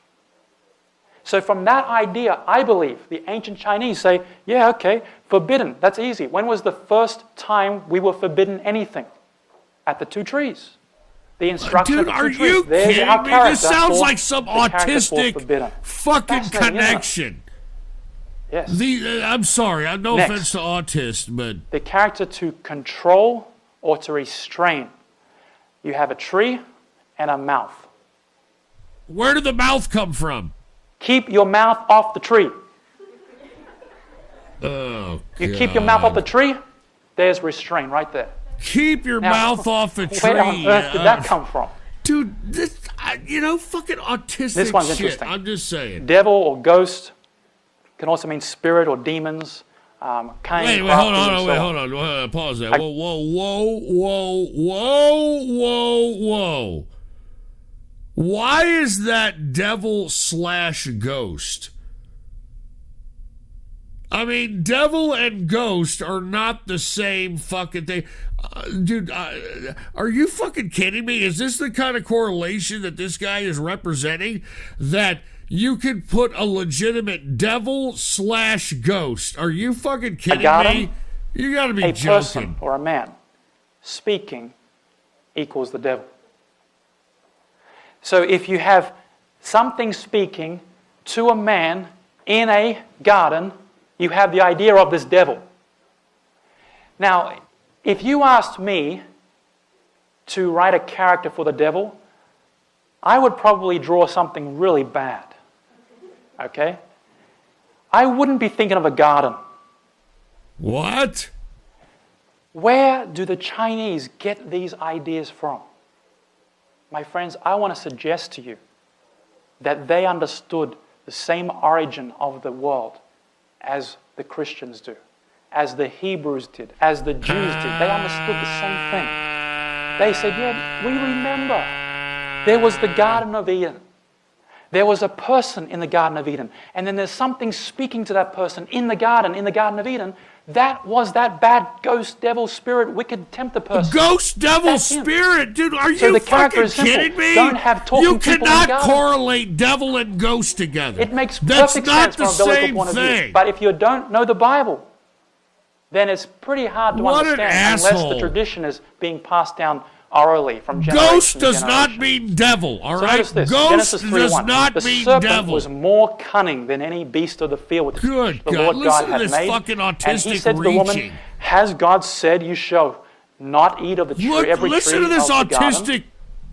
So from that idea, I believe the ancient Chinese say, yeah, okay, forbidden, that's easy. When was the first time we were forbidden anything? At the two trees. The instruction Dude, of the are two trees. you There's kidding our me? This character sounds for like some the character for autistic forbidden. fucking Fascinating, isn't it? connection. Yes. I'm sorry, I have no Next. offense to autists, but... The character to control or to restrain. You have a tree and a mouth. Where did the mouth come from? Keep your mouth off the tree. Oh, You keep your mouth off the tree, there's restraint right there. Keep your mouth off the tree. Where on earth did that come from? Dude, this, fucking autistic This one's shit. interesting. I'm just saying. Devil or ghost can also mean spirit or demons. Wait, hold on. Pause that. Whoa. Why is that devil/ghost? I mean, devil and ghost are not the same fucking thing. Dude, are you fucking kidding me? Is this the kind of correlation that this guy is representing? That you could put a legitimate devil/ghost. Are you fucking kidding me? You gotta be joking. A person or a man speaking equals the devil. So if you have something speaking to a man in a garden, you have the idea of this devil. Now, if you asked me to write a character for the devil, I would probably draw something really bad. Okay? I wouldn't be thinking of a garden. What? Where do the Chinese get these ideas from? My friends, I want to suggest to you that they understood the same origin of the world as the Christians do, as the Hebrews did, as the Jews did. They understood the same thing. They said, yeah, we remember. There was the Garden of Eden. There was a person in the Garden of Eden. And then there's something speaking to that person in the Garden of Eden. That was that bad ghost, devil, spirit, wicked tempter person. Ghost, devil, spirit? Dude, are So you the character fucking is simple. kidding me? Don't have talking you people in the cannot garden. correlate devil and ghost together. It makes That's perfect not sense the from a biblical same point of view. thing. But if you don't know the Bible, then it's pretty hard to What an understand unless asshole. the tradition is being passed down orally from generation Ghost to does generation. not mean devil, all So right? notice this, Ghost Genesis does 3:1. not the mean serpent devil. was more cunning than any beast of the field which Good the God, Lord listen God to had this made. fucking And he autistic said to the woman, reaching. has God said you shall not eat of the tree, every Listen tree to this of the garden? autistic,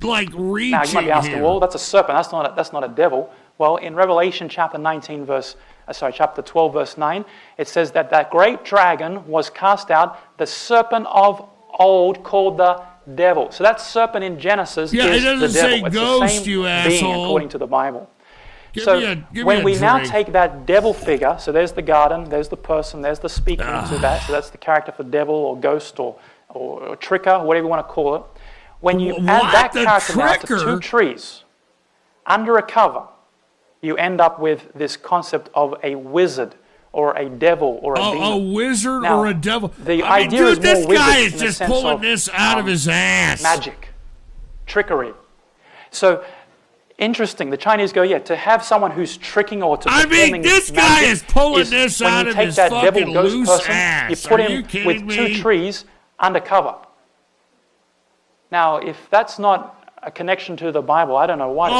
like, reaching Now you might be asking, here. well, that's a serpent. That's not a devil. Well, in Revelation chapter 12, verse 9, it says that that great dragon was cast out, the serpent of old called the devil. So that serpent in Genesis Yeah, is it doesn't the devil. say It's ghost, the same you being asshole. according to the Bible. Give So me a when we now drink. take that devil figure, so there's the garden, there's the person, there's the speaking to that, so that's the character for devil or ghost or tricker, whatever you want to call it. When you add that The character now to tricker? 2 trees under a cover, you end up with this concept of a wizard or a devil or a demon. A wizard Now, or a devil. The I mean, idea dude, is more this wizard guy in is the just sense pulling of, this out of his ass. Magic, trickery. So, interesting. The Chinese go, to have someone who's tricking or to performing this guy magic is pulling this when out you of take his that fucking devil ghost loose person, ass. you put Are him you with kidding 2 me? trees undercover. Now, if that's not a connection to the Bible, I don't know what.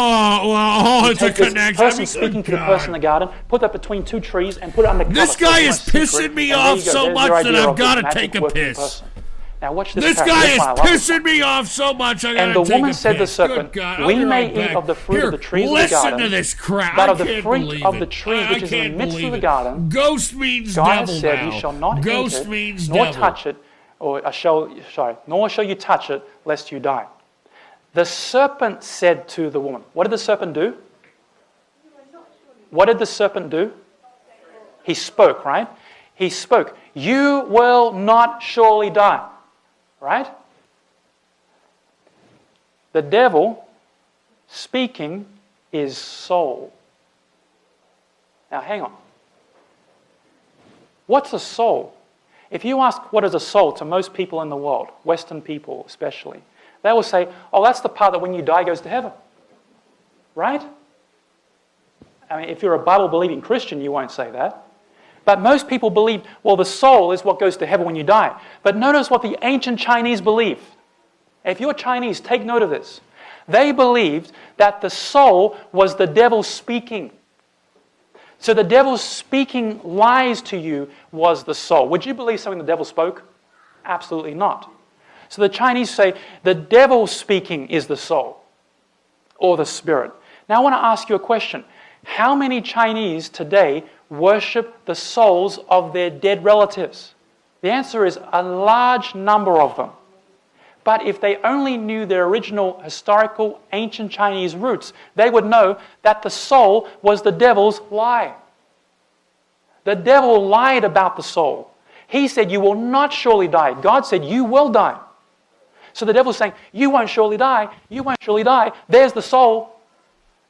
It's a take this connection. person I mean, speaking good to the person in the garden, put that between 2 trees, and put it undercover. This so guy it's is my pissing secret, me and there off you go. so There's much your that idea I've of this gotta magic take a working piss. person. Now watch this. This character. guy This is one, I love this pissing me off so much I gotta And the take woman a said to the piss. Good serpent, God, I'll we be may right eat back. of the fruit Here, of the trees of the listen garden, to this crap. but I of the can't fruit believe of the it. tree I which is in can't the midst of believe the it. garden, Ghost means God devil has said, now. you shall not Ghost eat it, means nor devil. touch it, nor shall you touch it, lest you die. The serpent said to the woman, what did the serpent do? What did the serpent do? He spoke, right? He spoke. You will not surely die, right? The devil speaking is soul. Now, hang on. What's a soul? If you ask what is a soul to most people in the world, Western people especially, they will say, oh, that's the part that when you die goes to heaven. Right? I mean, if you're a Bible-believing Christian, you won't say that. But most people believe, well, the soul is what goes to heaven when you die. But notice what the ancient Chinese believed. If you're Chinese, take note of this. They believed that the soul was the devil speaking. So the devil speaking lies to you was the soul. Would you believe something the devil spoke? Absolutely not. So the Chinese say the devil speaking is the soul or the spirit. Now I want to ask you a question. How many Chinese today worship the souls of their dead relatives? The answer is a large number of them. But if they only knew their original historical ancient Chinese roots, they would know that the soul was the devil's lie. The devil lied about the soul. He said, you will not surely die. God said, you will die. So the devil's saying, you won't surely die. You won't surely die. There's the soul.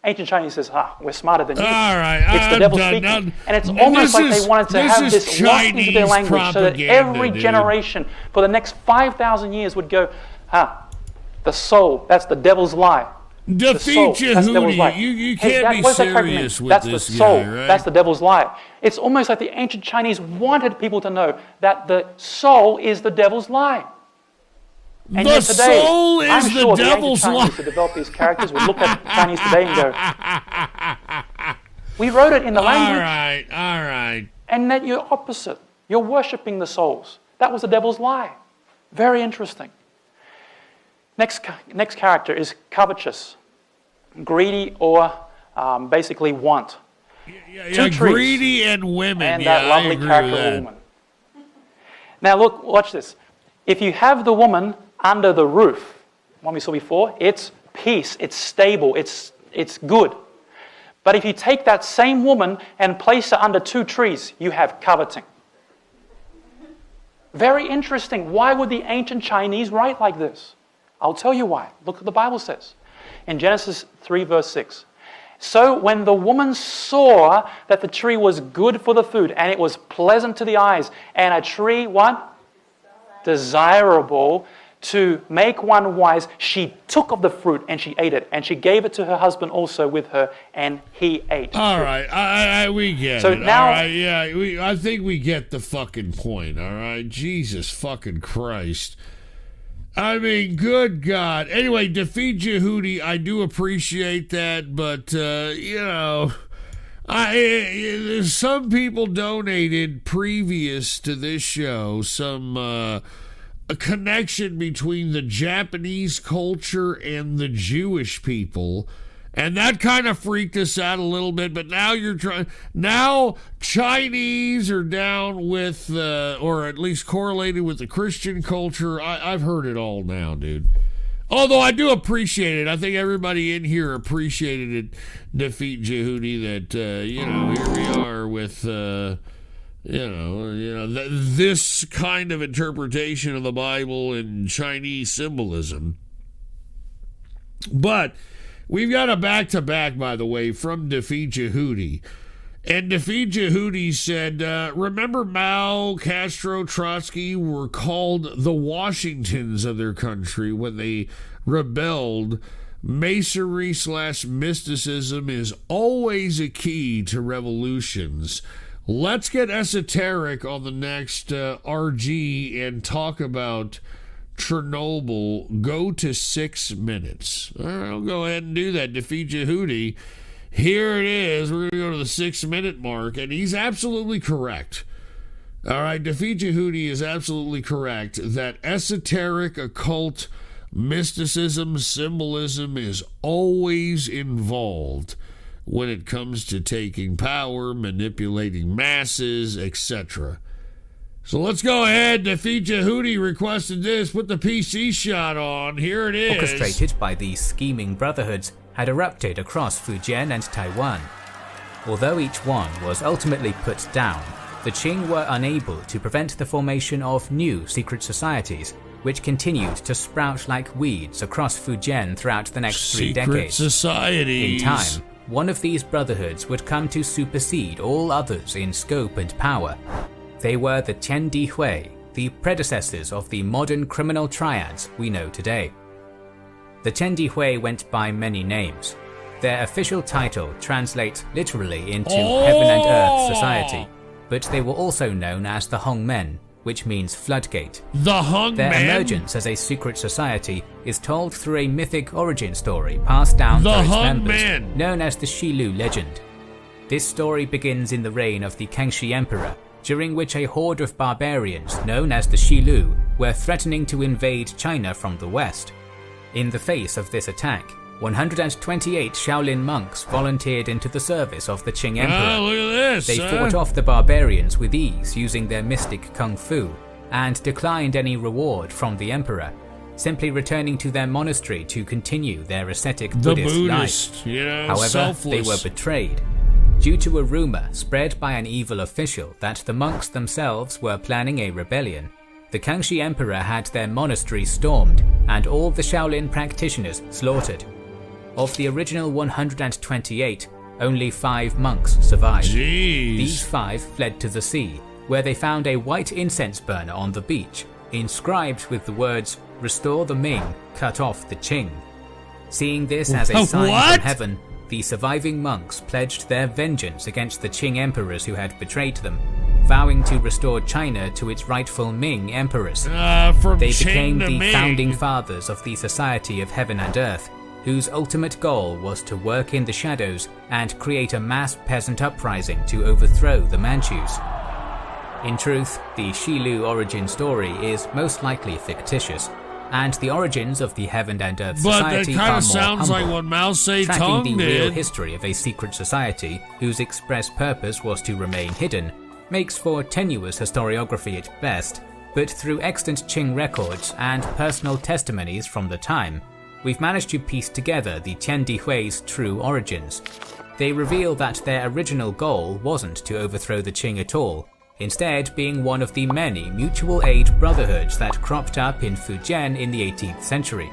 Ancient Chinese says, we're smarter than you. All right, it's the devil speaking. And it's almost like they wanted to have this locked into their language so that every generation for the next 5,000 years would go, the soul, that's the devil's lie. Defeat you, Hootie. You can't be serious with that's this the soul. guy, right? That's the devil's lie. It's almost like the ancient Chinese wanted people to know that the soul is the devil's lie. And the yet today, soul is I'm sure the devil's ancient lie. Chinese who developed these characters would look at Chinese today and go, we wrote it in the language. All right. And that you're opposite. You're worshipping the souls. That was the devil's lie. Very interesting. Next character is covetous, greedy, or basically want. Yeah, greedy and women. And that lovely character woman. Now look, watch this. If you have the woman under the roof, one we saw before, it's peace, it's stable, it's good. But if you take that same woman and place her under 2 trees, you have coveting. Very interesting. Why would the ancient Chinese write like this? I'll tell you why. Look what the Bible says. In Genesis 3 verse 6. So when the woman saw that the tree was good for the food, and it was pleasant to the eyes, and a tree, what? Desirable to make one wise, she took of the fruit and she ate it, and she gave it to her husband also with her, and he ate. All right, we get so it. Now, all right, yeah, I think we get the fucking point. All right, Jesus fucking Christ. I mean, good God. Anyway, defeat Yehudi, I do appreciate that, but some people donated previous to this show a connection between the Japanese culture and the Jewish people, and that kind of freaked us out a little bit. But now Chinese are down with or at least correlated with the Christian culture. I've heard it all now, dude. Although I do appreciate it. I think everybody in here appreciated it. Defeat Yehudi. That here we are with this kind of interpretation of the Bible and Chinese symbolism. But we've got a back-to-back, by the way, from Defeat Yehudi. And Defeat Yehudi said, remember Mao, Castro, Trotsky were called the Washingtons of their country when they rebelled. Masonry/mysticism is always a key to revolutions. Let's get esoteric on the next RG and talk about Chernobyl. Go to 6 minutes. All right, I'll go ahead and do that. Defeat Yehudi. Here it is. We're going to go to the 6-minute mark, and he's absolutely correct. All right, Defeat Yehudi is absolutely correct that esoteric, occult, mysticism, symbolism is always involved when it comes to taking power, manipulating masses, etc. So let's go ahead. Defeat Yehudi requested this. Put the PC shot on. Here it is. Orchestrated by these scheming brotherhoods, had erupted across Fujian and Taiwan. Although each one was ultimately put down, the Qing were unable to prevent the formation of new secret societies, which continued to sprout like weeds across Fujian throughout the next 3 decades. Secret societies. In time, one of these brotherhoods would come to supersede all others in scope and power. They were the Tiandi Hui, the predecessors of the modern criminal triads we know today. The Tiandi Hui went by many names. Their official title translates literally into Heaven and Earth Society, but they were also known as the Hongmen, which means floodgate. The Hongmen? Their emergence as a secret society is told through a mythic origin story passed down through its members, known as the Xilu legend. This story begins in the reign of the Kangxi Emperor, during which a horde of barbarians known as the Xilu were threatening to invade China from the west. In the face of this attack, 128 Shaolin monks volunteered into the service of the Qing Emperor. Look at this, they fought off the barbarians with ease using their mystic kung fu, and declined any reward from the Emperor, simply returning to their monastery to continue their ascetic Buddhist life. However, selfless. They were betrayed. Due to a rumor spread by an evil official that the monks themselves were planning a rebellion, the Kangxi Emperor had their monastery stormed and all the Shaolin practitioners slaughtered. Of the original 128, only 5 monks survived. Jeez. These 5 fled to the sea, where they found a white incense burner on the beach, inscribed with the words, "Restore the Ming, cut off the Qing." Seeing this as a sign from heaven, the surviving monks pledged their vengeance against the Qing emperors who had betrayed them, vowing to restore China to its rightful Ming emperors. They became the founding fathers of the Society of Heaven and Earth, whose ultimate goal was to work in the shadows and create a mass peasant uprising to overthrow the Manchus. In truth, the Xilu origin story is most likely fictitious, and the origins of the Heaven and Earth Society are more humble. But that kind of sounds like what Mao Zedong tracking the did. real history of a secret society whose express purpose was to remain hidden makes for tenuous historiography at best, but through extant Qing records and personal testimonies from the time, we've managed to piece together the Tiandi Hui's true origins. They reveal that their original goal wasn't to overthrow the Qing at all, instead being one of the many mutual aid brotherhoods that cropped up in Fujian in the 18th century.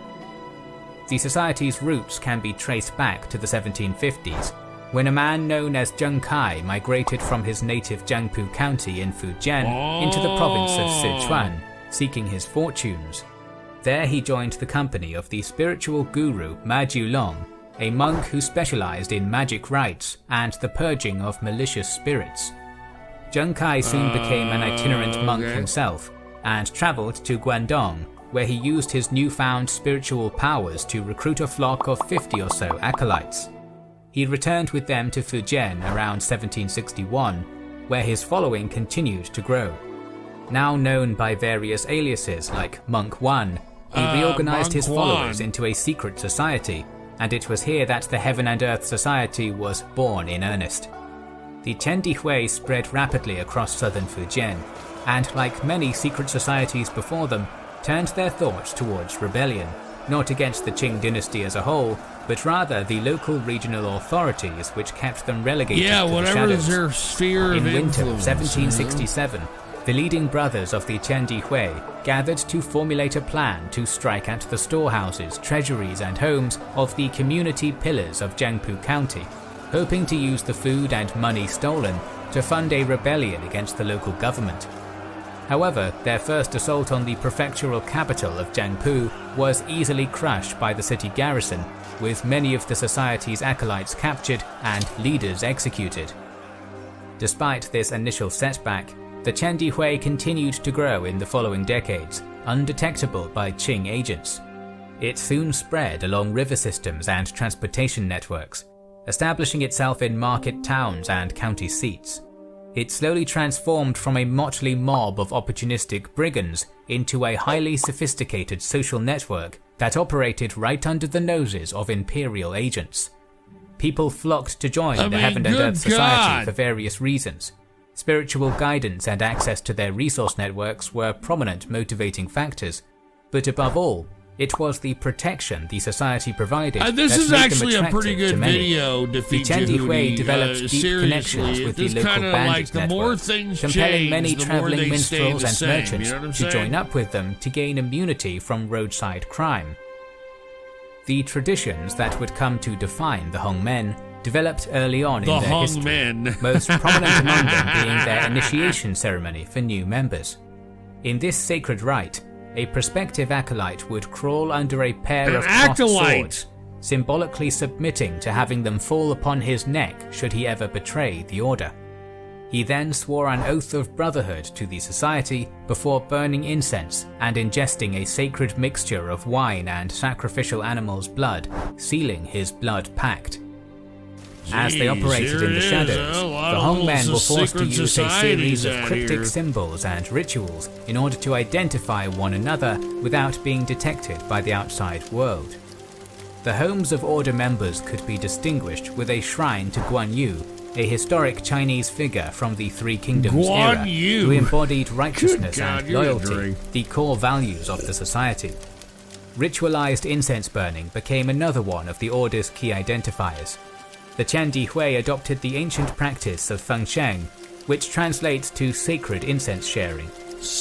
The society's roots can be traced back to the 1750s, when a man known as Zheng Kai migrated from his native Jiangpu County in Fujian into the province of Sichuan, seeking his fortunes. There he joined the company of the spiritual guru Ma Julong, a monk who specialized in magic rites and the purging of malicious spirits. Zheng Kai soon became an itinerant monk himself, and traveled to Guangdong, where he used his newfound spiritual powers to recruit a flock of 50 or so acolytes. He returned with them to Fujian around 1761, where his following continued to grow. Now known by various aliases like Monk Wan, he reorganized his followers into a secret society, and it was here that the Heaven and Earth Society was born in earnest. The Qiandihui spread rapidly across southern Fujian, and like many secret societies before them, turned their thoughts towards rebellion, not against the Qing dynasty as a whole, but rather the local regional authorities which kept them relegated to the shadows. Their sphere in of winter of influence, 1767, the leading brothers of the Qiandihui gathered to formulate a plan to strike at the storehouses, treasuries and homes of the community pillars of Jiangpu County, hoping to use the food and money stolen to fund a rebellion against the local government. However, their first assault on the prefectural capital of Jiangpu was easily crushed by the city garrison, with many of the society's acolytes captured and leaders executed. Despite this initial setback, the Qiandihui continued to grow in the following decades, undetectable by Qing agents. It soon spread along river systems and transportation networks, establishing itself in market towns and county seats. It slowly transformed from a motley mob of opportunistic brigands into a highly sophisticated social network that operated right under the noses of imperial agents. People flocked to join the Heaven and Earth Society for various reasons. Spiritual guidance and access to their resource networks were prominent motivating factors, but above all, it was the protection the society provided this that is made actually them a pretty attractive good to many. video. The Qiandihui developed deep connections with the local bandit network, compelling many traveling minstrels and merchants to join up with them to gain immunity from roadside crime. The traditions that would come to define the Hongmen developed early on in their history, most prominent among them being their initiation ceremony for new members. In this sacred rite, a prospective acolyte would crawl under a pair of crossed swords, symbolically submitting to having them fall upon his neck should he ever betray the order. He then swore an oath of brotherhood to the society before burning incense and ingesting a sacred mixture of wine and sacrificial animals' blood, sealing his blood pact. As they operated in the shadows, the Hongmen were forced to use a series of cryptic symbols and rituals in order to identify one another without being detected by the outside world. The homes of order members could be distinguished with a shrine to Guan Yu, a historic Chinese figure from the Three Kingdoms era who embodied righteousness and loyalty, the core values of the society. Ritualized incense burning became another one of the order's key identifiers. The Qiandihui adopted the ancient practice of fengsheng, which translates to sacred incense sharing.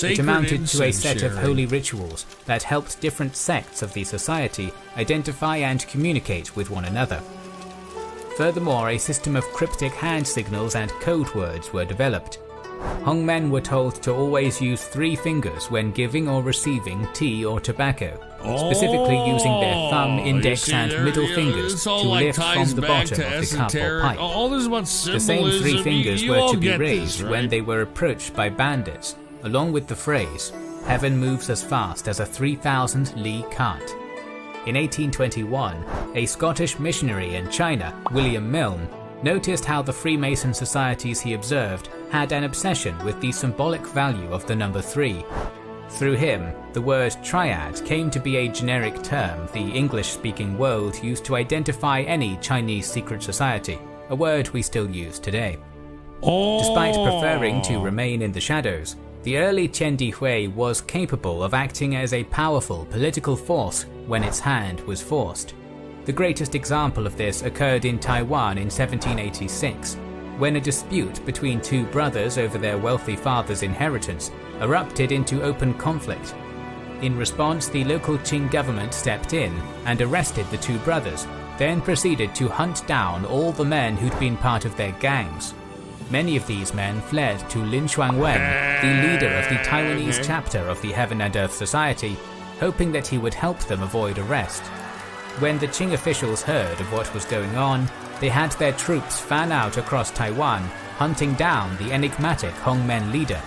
It amounted to a set of holy rituals that helped different sects of the society identify and communicate with one another. Furthermore, a system of cryptic hand signals and code words were developed. Hongmen were told to always use 3 fingers when giving or receiving tea or tobacco, specifically using their thumb, index and middle fingers to lift from the bottom of the cup or pipe. The same 3 fingers were to be raised when they were approached by bandits, along with the phrase, "Heaven moves as fast as a 3,000 li cart." In 1821, a Scottish missionary in China, William Milne, noticed how the Freemason societies he observed had an obsession with the symbolic value of the number 3. Through him, the word triad came to be a generic term the English-speaking world used to identify any Chinese secret society, a word we still use today. Despite preferring to remain in the shadows, the early Qiandihui was capable of acting as a powerful political force when its hand was forced. The greatest example of this occurred in Taiwan in 1786, when a dispute between 2 brothers over their wealthy father's inheritance erupted into open conflict. In response, the local Qing government stepped in and arrested the 2 brothers, then proceeded to hunt down all the men who'd been part of their gangs. Many of these men fled to Lin Shuangwen, the leader of the Taiwanese chapter of the Heaven and Earth Society, hoping that he would help them avoid arrest. When the Qing officials heard of what was going on, they had their troops fan out across Taiwan, hunting down the enigmatic Hongmen leader.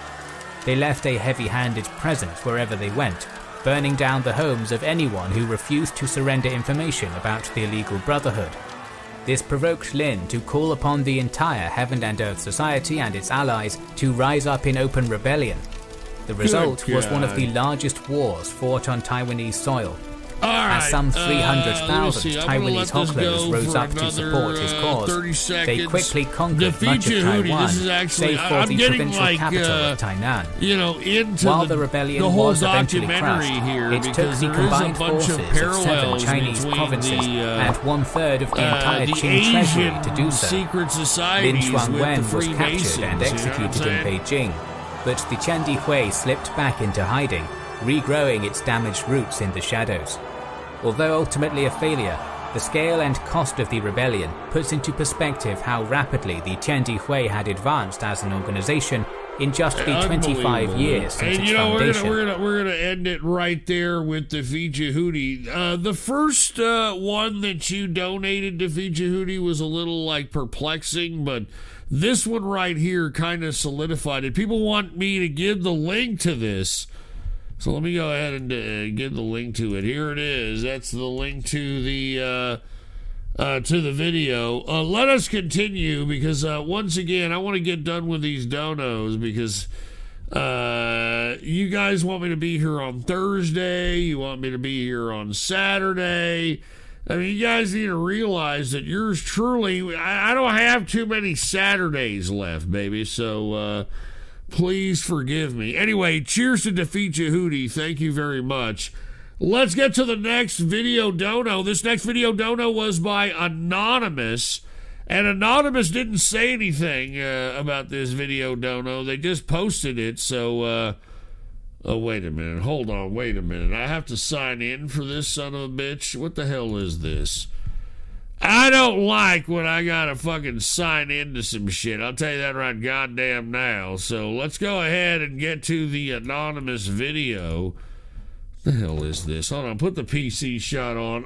They left a heavy-handed presence wherever they went, burning down the homes of anyone who refused to surrender information about the illegal brotherhood. This provoked Lin to call upon the entire Heaven and Earth Society and its allies to rise up in open rebellion. The result was one of the largest wars fought on Taiwanese soil. As some 300,000 Taiwanese Hoklers rose up to support his cause, they quickly conquered much of Taiwan, save for the provincial capital of Tainan. While the rebellion was eventually crushed, it took the combined forces of 7 Chinese provinces and 1/3 of the entire Qing treasury to do so. Lin Shuangwen was captured and executed in Beijing, but the Qiandi Hui slipped back into hiding, regrowing its damaged roots in the shadows. Although ultimately a failure, the scale and cost of the rebellion puts into perspective how rapidly the Qiandi Hui had advanced as an organization in just the 25 years since its foundation. We're gonna end it right there with the Fiji Hootie. The first one that you donated to Fiji Hootie was a little perplexing, but this one right here kind of solidified it. People want me to give the link to this. So let me go ahead and give the link to it. Here it is. That's the link to the video. Let us continue because once again, I want to get done with these donos because you guys want me to be here on Thursday. You want me to be here on Saturday. I mean, you guys need to realize that yours truly, I don't have too many Saturdays left, baby. So, please forgive me. Anyway, cheers to Defeat Yehudi. Thank you very much. Let's get to the next video dono. This next video dono was by Anonymous. And Anonymous didn't say anything about this video dono. They just posted it. So, oh, wait a minute. Hold on. Wait a minute. I have to sign in for this son of a bitch. What the hell is this? I don't like when I gotta fucking sign into some shit. I'll tell you that right goddamn now. So let's go ahead and get to the Anonymous video. The hell is this? Hold on, put the PC shot on.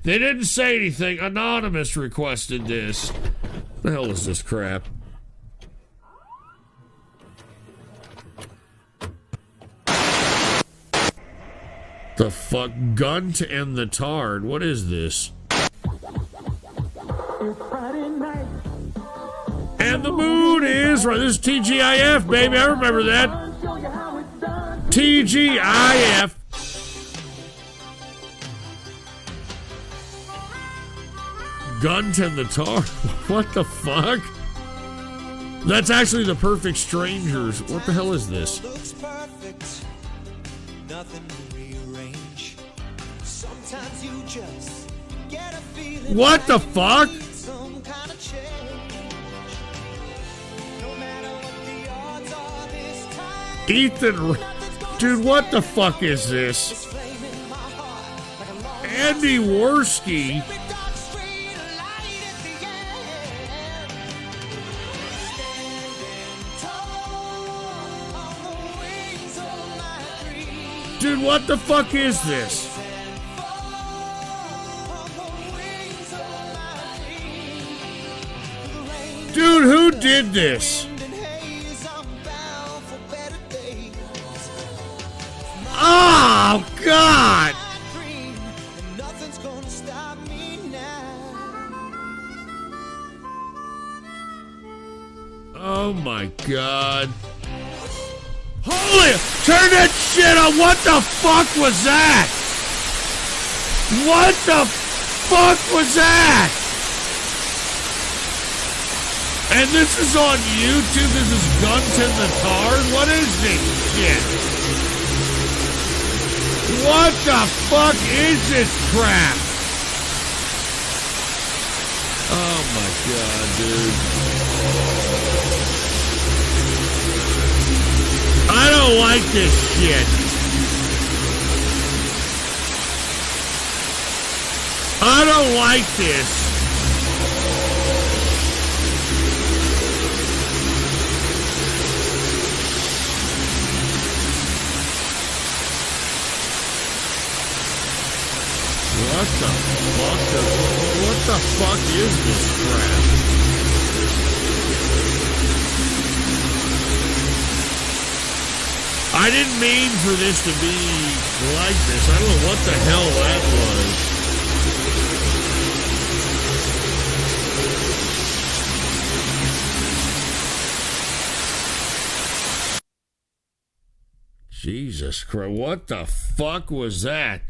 They didn't say anything. Anonymous requested this. The hell is this crap? The fuck? Gunt and the Tard. What is this? And the mood is right. This is TGIF, baby. I remember that. TGIF. Gunt and the Tar. What the fuck? That's actually the Perfect Strangers. What the hell is this? Looks perfect. Nothing to rearrange. Sometimes you just get a feeling. What the fuck? Some kind of change. No matter what the odds are this time. Ethan, dude, what the fuck is this? Andy Worski. Dude, what the fuck is this? Dude, who did this? Oh, God! Oh, my God. Holy, turn that shit on. What the fuck was that? What the fuck was that? And this is on YouTube. This is Guns and the Tars. What is this shit? What the fuck is this crap? Oh my God, dude. I don't like this shit. I don't like this. What the fuck is this crap? I didn't mean for this to be like this. I don't know what the hell that was. Jesus Christ, what the fuck was that?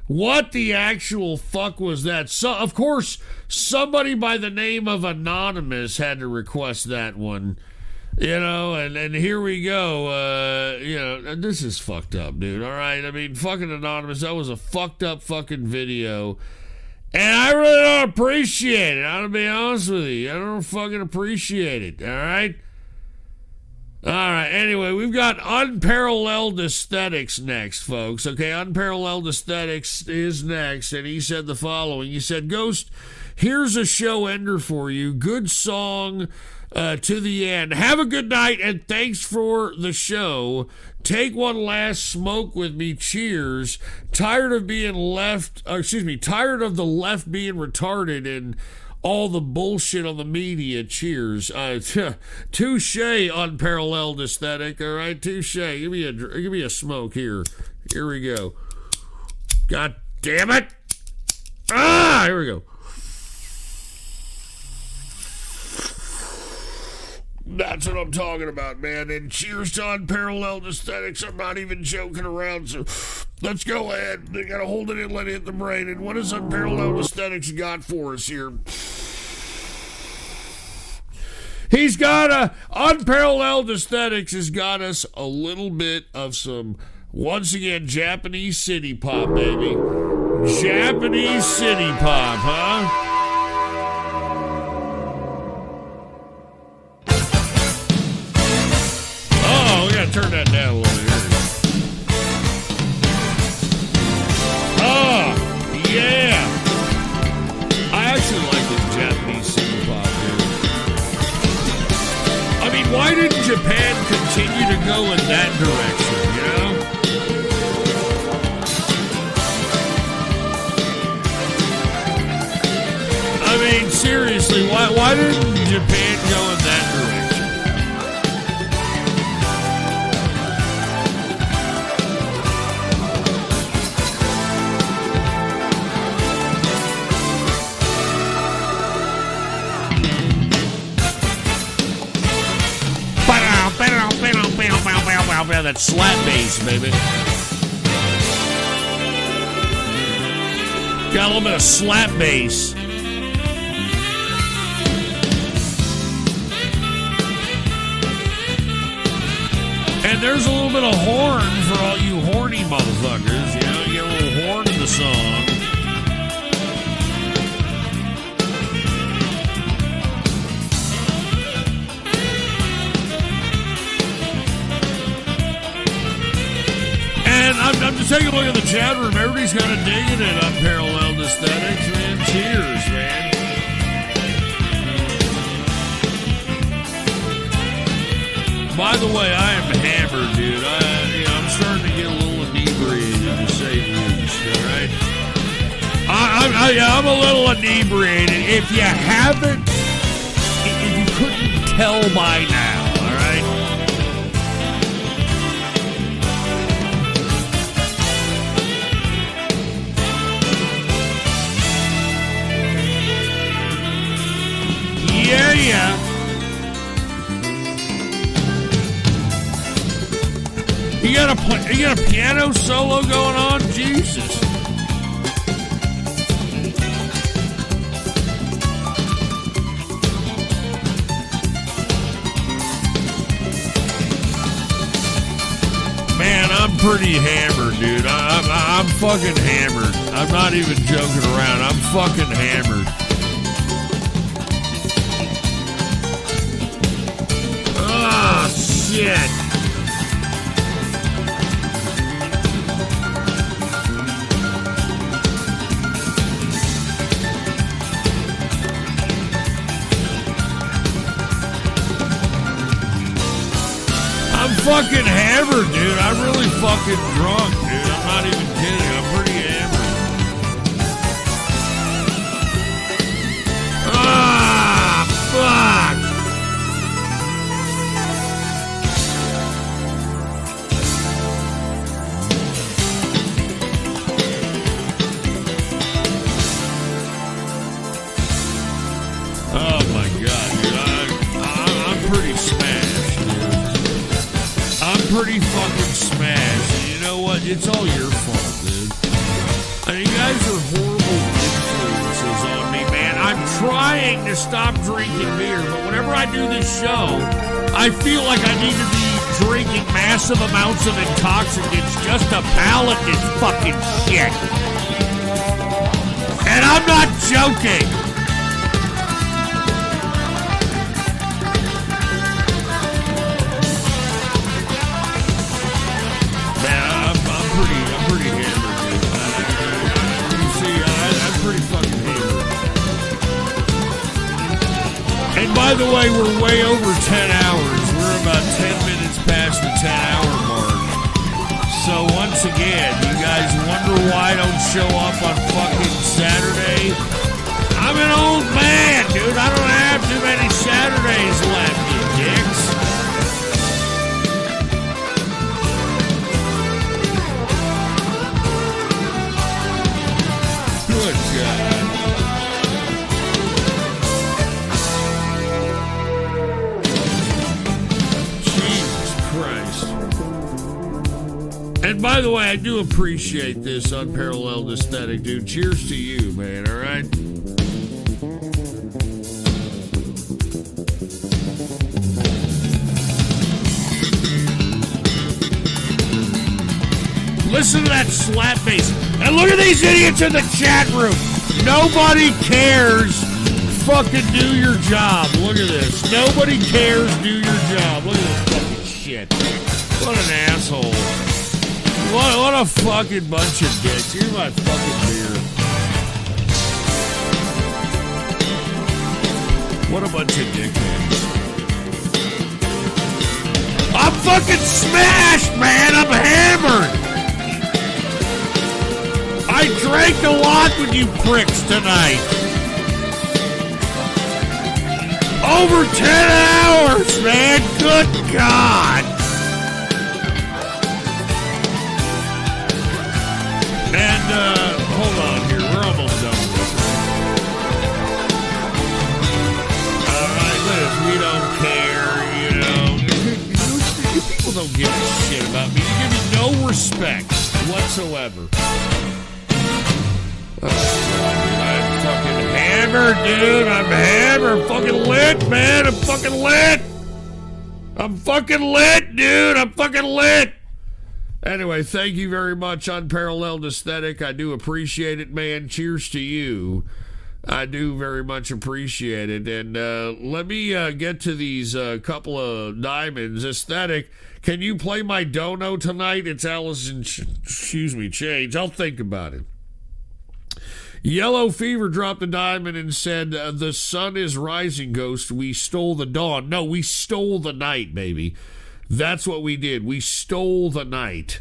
What the actual fuck was that? So, of course, somebody by the name of Anonymous had to request that one. You know, and here we go. You know, this is fucked up, dude. All right? I mean, fucking Anonymous, that was a fucked up fucking video. And I really don't appreciate it. I'm gonna be honest with you. I don't fucking appreciate it. All right? All right, anyway, we've got Unparalleled Aesthetics next, folks. Okay, Unparalleled Aesthetics is next, and he said the following. He said, Ghost, here's a show ender for you. Good song to the end. Have a good night, and thanks for the show. Take one last smoke with me. Cheers. Tired of the left being retarded and all the bullshit on the media. Cheers. Touche, Unparalleled Aesthetic. All right, touche. Give me a smoke here. Here we go. God damn it. Here we go. That's what I'm talking about, man. And cheers to Unparalleled Aesthetics. I'm not even joking around, so let's go ahead. They gotta hold it in, let it hit the brain. And what has Unparalleled Aesthetics got for us here? He's got Unparalleled Aesthetics has got us a little bit of some, once again, Japanese city pop, baby. Japanese city pop, huh? Turn that down a little bit here. Oh, yeah. I actually like this Japanese city pop here. I mean, why didn't Japan continue to go in that direction, you know? I mean, seriously, why didn't Japan go in that direction? That slap bass, baby. Got a little bit of slap bass. And there's a little bit of horn for all you horny motherfuckers. You know, you get a little horn in the song. And I'm just taking a look at the chat room. Everybody's kind of digging it. Unparalleled Aesthetics, man. Cheers, man. By the way, I am hammered, dude. I'm starting to get a little inebriated, to say the least. All right. I'm a little inebriated. If you haven't, if you couldn't tell by now, all right. Yeah. You got a piano solo going on? Jesus. Man, I'm pretty hammered, dude. I'm fucking hammered. I'm not even joking around. I'm fucking hammered. Ah, shit. I'm fucking hammered, dude. I'm really fucking drunk, dude. I'm not even kidding. I'm pretty hammered. pretty fucking smashed. And you know what? It's all your fault, dude. I mean, you guys are horrible influences on me, man. I'm trying to stop drinking beer, but whenever I do this show, I feel like I need to be drinking massive amounts of intoxicants just to palate this fucking shit. And I'm not joking. Man, I'm pretty hammered, dude. You see, I'm pretty fucking hammered. And by the way, we're way over 10 hours. We're about 10 minutes past the 10-hour mark. So once again, you guys wonder why I don't show up on fucking Saturday? I'm an old man, dude. I don't have too many Saturdays left, you dicks. Good God. And by the way, I do appreciate this unparalleled aesthetic, dude. Cheers to you, man, all right? Listen to that slap bass. And look at these idiots in the chat room. Nobody cares. Fucking do your job. Look at this. Nobody cares. Do your job. Look at this fucking shit. What an asshole. What a fucking bunch of dicks. Here's my fucking beer. What a bunch of dickheads. I'm fucking smashed, man. I'm hammered. I drank a lot with you pricks tonight. Over 10 hours, man. Good God. And, hold on here. We're almost done with this. Alright, listen, we don't care, you know. You people don't give a shit about me. You give me no respect whatsoever. I'm fucking hammered, dude. I'm hammered. I'm fucking lit, man. I'm fucking lit. I'm fucking lit, dude. I'm fucking lit. Anyway, thank you very much, Unparalleled Aesthetic. I do appreciate it, man. Cheers to you. I do very much appreciate it. And let me get to these couple of diamonds. Aesthetic, can you play my dono tonight? It's Allison, Change. I'll think about it. Yellow Fever dropped a diamond and said, the sun is rising, Ghost. We stole the dawn. No, we stole the night, baby. That's what we did. We stole the night.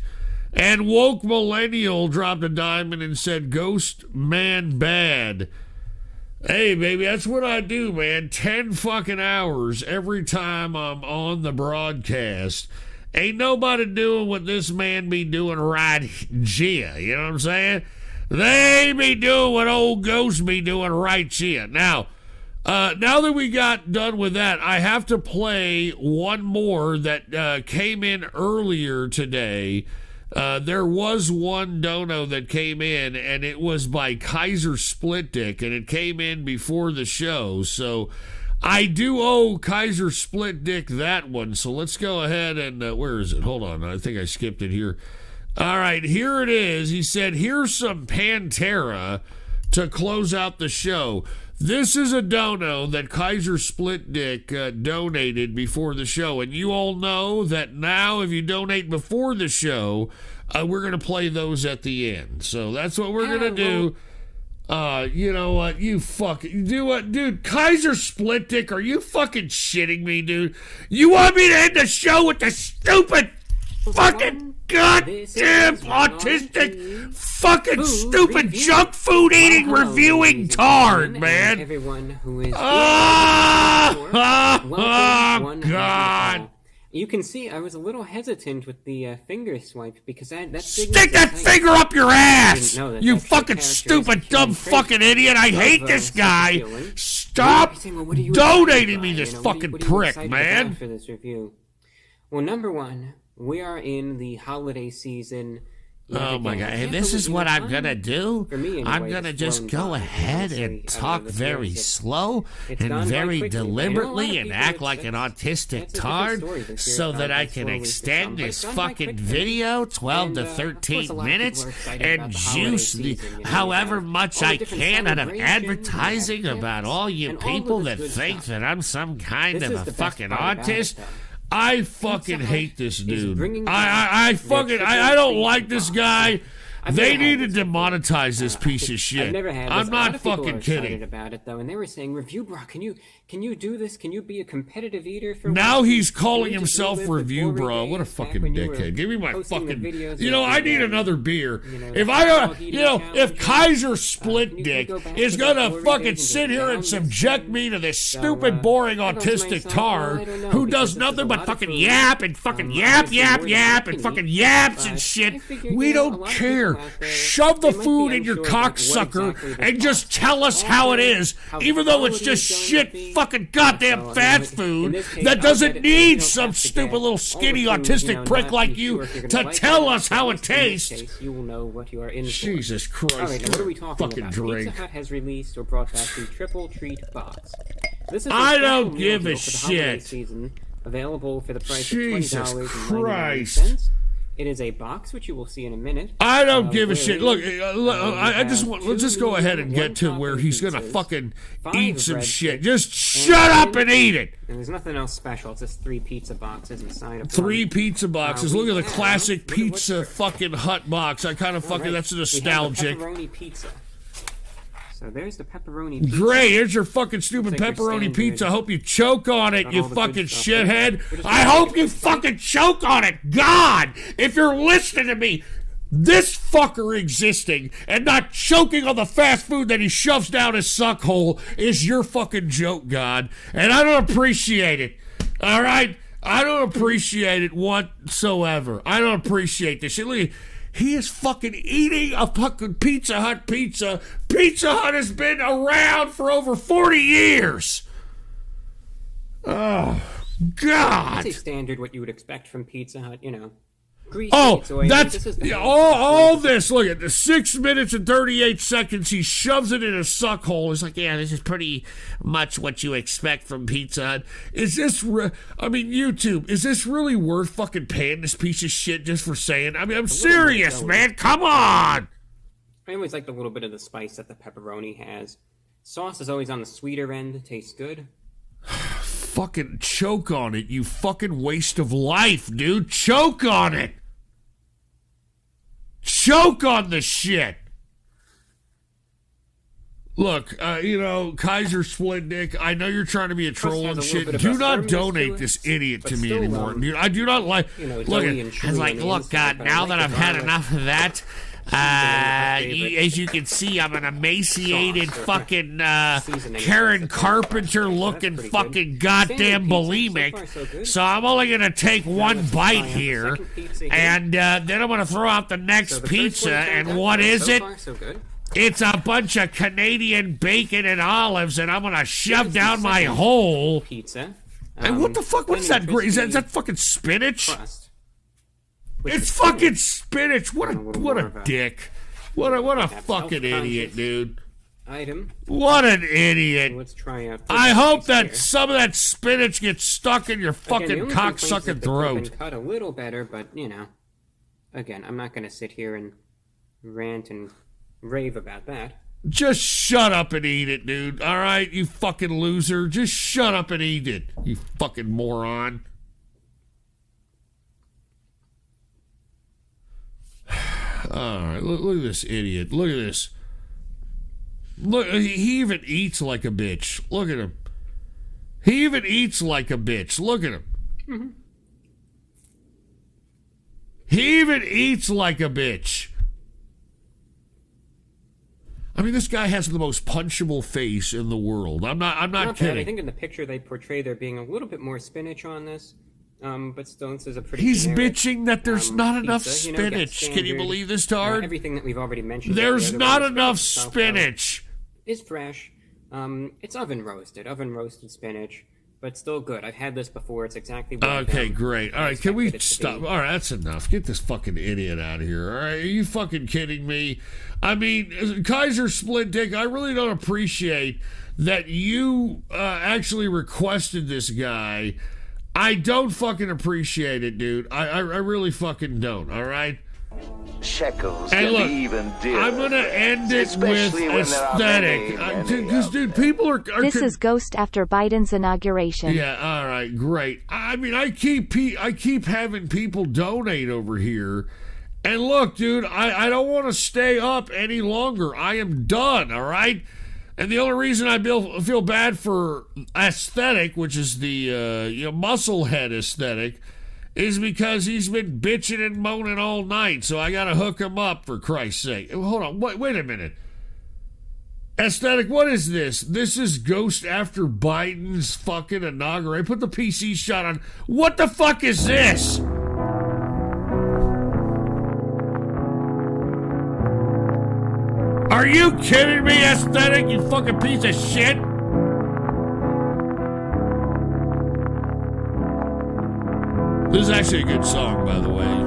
And Woke Millennial dropped a diamond and said, Ghost Man Bad. Hey, baby, that's what I do, man. 10 fucking hours every time I'm on the broadcast. Ain't nobody doing what this man be doing right here. You know what I'm saying? They be doing what old Ghost be doing right here. Now that we got done with that, I have to play one more that came in earlier today. There was one dono that came in, and it was by Kaiser Split Dick, and it came in before the show. So I do owe Kaiser Split Dick that one. So let's go ahead and, where is it? Hold on. I think I skipped it here. All right, here it is. He said, here's some Pantera to close out the show. This is a dono that Kaiser Split Dick donated before the show. And you all know that now if you donate before the show, we're going to play those at the end. So that's what we're going to do. You know what? You fucking do what? Dude, Kaiser Split Dick, are you fucking shitting me, dude? You want me to end the show with the stupid fucking goddamn autistic fucking stupid junk food eating reviewing tard, man. Everyone who is God. You can see I was a little hesitant with the finger swipe because that stick that finger up your ass, you fucking stupid dumb fucking idiot. I hate this guy. Stop donating me this fucking prick, man. For this review. Well, number one we are in the holiday season. Oh my God! And this is what I'm gonna do. I'm gonna just go ahead and talk very slow and very deliberately and act like an autistic tard so that I can extend this fucking video 12 to 13 minutes and juice however much I can out of advertising about all you people that think that I'm some kind of a fucking autist. I fucking hate this dude. I don't like this guy. They need to demonetize this piece of shit. I'm not fucking kidding about it though, and they were saying, Review Bro, can you do this? Can you be a competitive eater for now? He's calling himself Review Bro. What a fucking dickhead! Give me my fucking. You know, I need another beer. If Kaiser Split Dick is gonna fucking sit here and subject me to this stupid, boring autistic tard who does nothing but fucking yap and fucking yap and fucking yaps and shit, we don't care. Shove the food in your cocksucker and just tell us how it is, even though it's just shit fucking goddamn fast food that doesn't need some stupid little skinny autistic prick like you to tell us how it tastes. You will know what you are in for. Jesus Christ. All right, now what are we talking fucking about? Drink. Pizza Hut has released or brought back the Triple Treat Box. This is I don't give a shit. Season, available for the price Jesus of $20.99. Christ. It is a box, which you will see in a minute. I don't give a shit. Look, let's just go ahead and get to where he's gonna fucking eat some shit. Just shut up and eat it. And there's nothing else special. It's just 3 pizza boxes inside of 3 pizza boxes. Look at the classic Pizza fucking Hut box. I kind of fucking, that's nostalgic. Pepperoni pizza. So there's the pepperoni pizza. Great, here's your fucking stupid pepperoni pizza. I hope you choke on it, you fucking shithead. I hope you fucking choke on it. God, if you're listening to me, this fucker existing and not choking on the fast food that he shoves down his suck hole is your fucking joke, God. And I don't appreciate it. All right? I don't appreciate it whatsoever. I don't appreciate this shit. Look, he is fucking eating a fucking Pizza Hut pizza. Pizza Hut has been around for over 40 years. Oh, God. It's a standard what you would expect from Pizza Hut, you know. Grease, all this. Look at the 6 minutes and 38 seconds. He shoves it in a suck hole. He's like, yeah, this is pretty much what you expect from Pizza Hut. Is this? YouTube. Is this really worth fucking paying this piece of shit just for saying? I mean, I'm serious, man. Come on. I always like the little bit of the spice that the pepperoni has. Sauce is always on the sweeter end. It tastes good. Fucking choke on it, you fucking waste of life, dude. Choke on it. Choke on the shit. Look, Kaiser Split Dick, I know you're trying to be a troll and shit. Do not donate this idiot to me anymore. I do not like... Look, God, now that I've had enough of that... as you can see, I'm an emaciated fucking Karen Carpenter looking fucking goddamn bulimic. So I'm only going to take one bite here, and then I'm going to throw out the next pizza. And what is it? It's a bunch of Canadian bacon and olives, and I'm going to shove down my hole. Pizza. And what the fuck? What's that? Is that fucking spinach? It's fucking spinach. What a dick. What a fucking idiot, dude. Item. What an idiot. Let's try out. I hope that some of that spinach gets stuck in your fucking cocksucking throat. Cut a little better, but again, I'm not going to sit here and rant and rave about that. Just shut up and eat it, dude. All right, you fucking loser. Just shut up and eat it, you fucking moron. All right, look at this idiot. Look at this. Look, he even eats like a bitch. Look at him. He even eats like a bitch. Look at him. Mm-hmm. He even eats like a bitch. I mean, this guy has the most punchable face in the world. I'm not kidding. I think in the picture they portray there being a little bit more spinach on this. But still, this is a pretty He's generic, bitching that there's not enough spinach. Standard, can you believe this, Tard? Everything that we've already mentioned. There's not enough spinach. Is fresh. It's oven roasted spinach. but still good. I've had this before. It's exactly what Okay, great. All right, can we stop? All right, that's enough. Get this fucking idiot out of here. All right, are you fucking kidding me? I mean, Kaiser Split Dick, I really don't appreciate that you actually requested this guy. I don't fucking appreciate it, dude. I really fucking don't, all right? Shekels and can look, be even dearer. I'm going to end it with aesthetic. Because, dude, people are... This is Ghost after Biden's inauguration. Yeah, all right, great. I mean, I keep having people donate over here. And look, dude, I don't want to stay up any longer. I am done, all right? And the only reason I feel bad for aesthetic, which is the muscle head aesthetic, is because he's been bitching and moaning all night. So I got to hook him up, for Christ's sake. Hold on, wait a minute. Aesthetic, what is this? This is Ghost after Biden's fucking inauguration. Put the PC shot on. What the fuck is this? Are you kidding me, Aesthetic, you fucking piece of shit? This is actually a good song, by the way.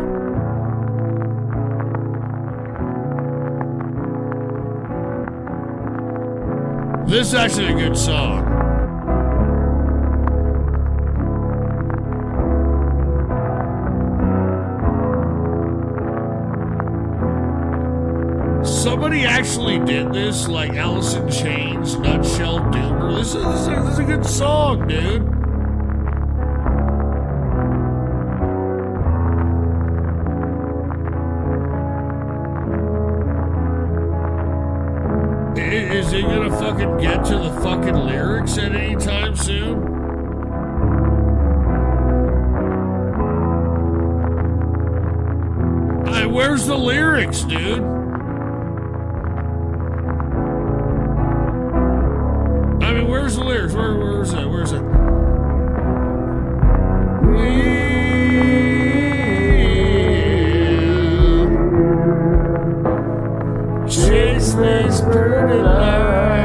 This is actually a good song. Somebody actually did this, like Alice in Chains, Nutshell Doomer. This is a good song, dude. Is he gonna fucking get to the fucking lyrics at any time soon? Where's the lyrics, dude? I mean, where's the lyrics? Where's that? Where's that? Chase these pretty lies.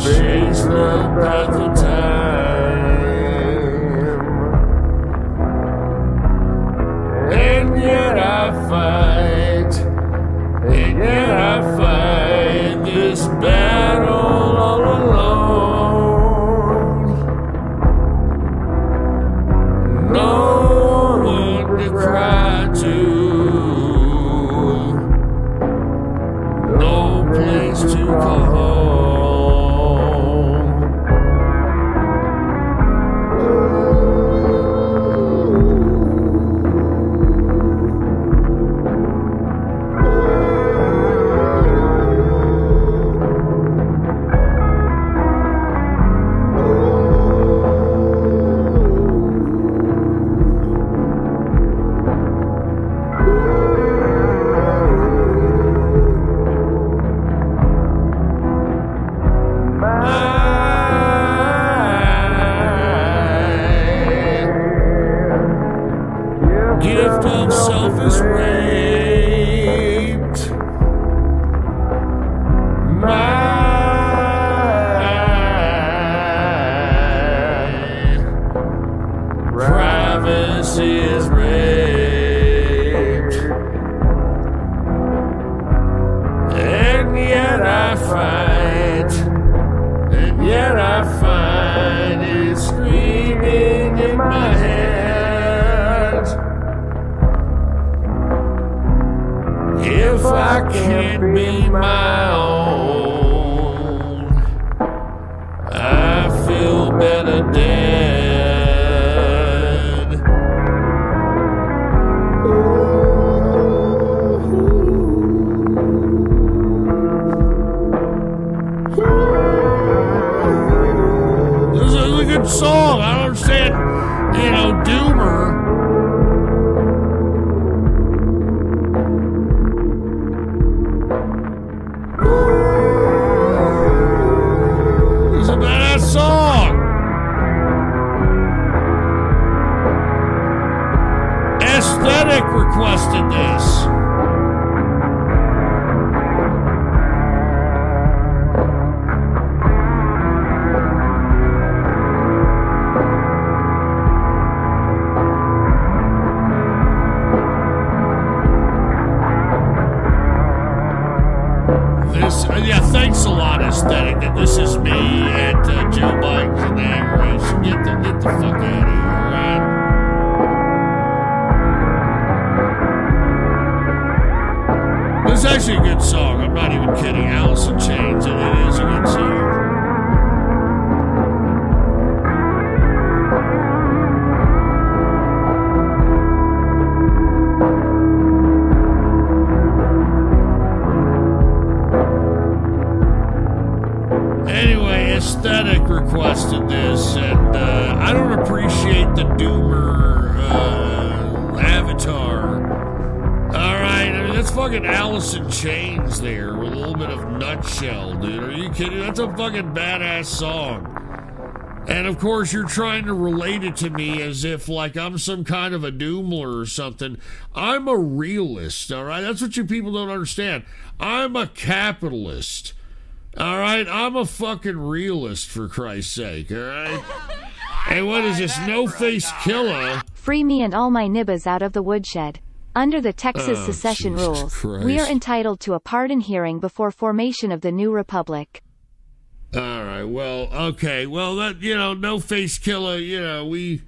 Chase the path of time. And yet I fight. And yet I fight this battle all alone. No one to cry to, no place to call home. Gift of self is raped. My privacy is raped. And yet I fight. And yet I find it screaming in my head. If I can't be my own, I feel better dead. This is a good song. I don't understand, Doomer. Song. Aesthetic request. Yeah, thanks a lot, Aesthetic. That this is me at Joe Biden's inauguration. Get the fuck out of here, right? This is actually a good song. I'm not even kidding. Alice in Chains, and it is a good song. Anyway, Aesthetic requested this, and I don't appreciate the Doomer avatar. Alright, I mean, that's fucking Alice in Chains there with a little bit of Nutshell, dude. Are you kidding? That's a fucking badass song. And of course, you're trying to relate it to me as if, like, I'm some kind of a Doomler or something. I'm a realist, alright? That's what you people don't understand. I'm a capitalist. All right, I'm a fucking realist, for Christ's sake, all right? Hey, what is this, No-Face Killer? Free me and all my nibbas out of the woodshed. Under the Texas secession rules, we are entitled to a pardon hearing before formation of the new republic. All right, well, okay, well, that, you know, No-Face Killer, you know, we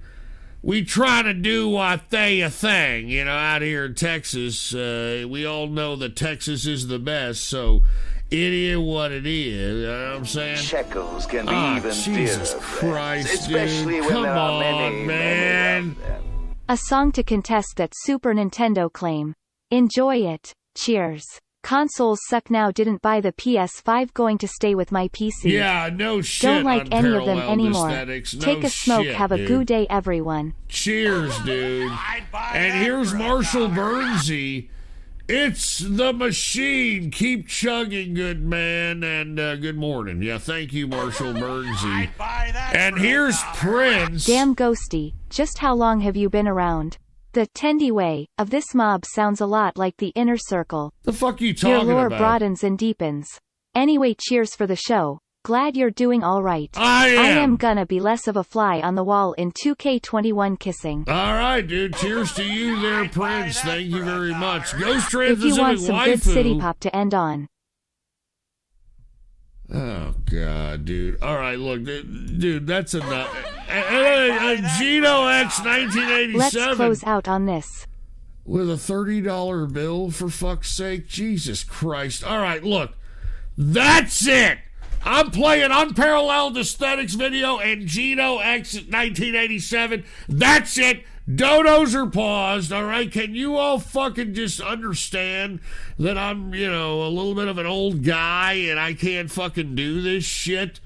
try to do what they a thing, you know, out here in Texas. We all know that Texas is the best, so it is what it is, you know what I'm saying? Shekels can be even Jesus dearer, Christ, especially dude. when Come there are on, many, man. many of them. A song to contest that Super Nintendo claim. Enjoy it. Cheers. Consoles suck now. Didn't buy the PS5, going to stay with my PC. Yeah, no shit. Don't like any of them anymore. Aesthetics. Take No a smoke. shit, Have a dude. good day, everyone. Cheers, dude. And here's Marshall Burnsy. It's the machine. Keep chugging, good man, and good morning. Yeah, thank you, Marshall Burnsy. And here's Prince. Damn ghosty. Just how long have you been around? The Tendy way of this mob sounds a lot like the Inner Circle. The fuck you Your talking lore about? broadens and deepens. Anyway, cheers for the show. Glad you're doing all right. I am gonna be less of a fly on the wall in 2K21 kissing. All right, dude. Cheers to you there, Prince. Thank you very much. Ghost Trans If you want some good Waifu. city pop to end on. Oh, God, dude. All right, look, dude, that's enough. Gino X 1987. Let's close out on this. With a $30 bill, for fuck's sake. Jesus Christ. All right, look. That's it. I'm playing Unparalleled Aesthetics video and Gino X 1987. That's it. Dodos are paused, all right? Can you all fucking just understand that I'm, you know, a little bit of an old guy and I can't fucking do this shit?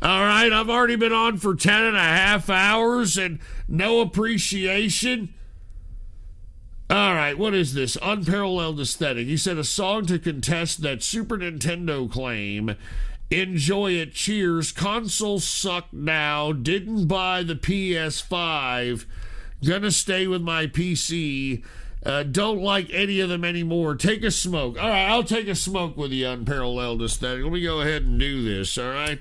All right, I've already been on for 10 and a half hours and no appreciation. All right, what is this? Unparalleled Aesthetic. He said a song to contest that Super Nintendo claim. Enjoy it. Cheers. Consoles suck now. Didn't buy the PS5. Gonna stay with my PC. Don't like any of them anymore. Take a smoke. All right, I'll take a smoke with the Unparalleled Aesthetic. Let me go ahead and do this, all right?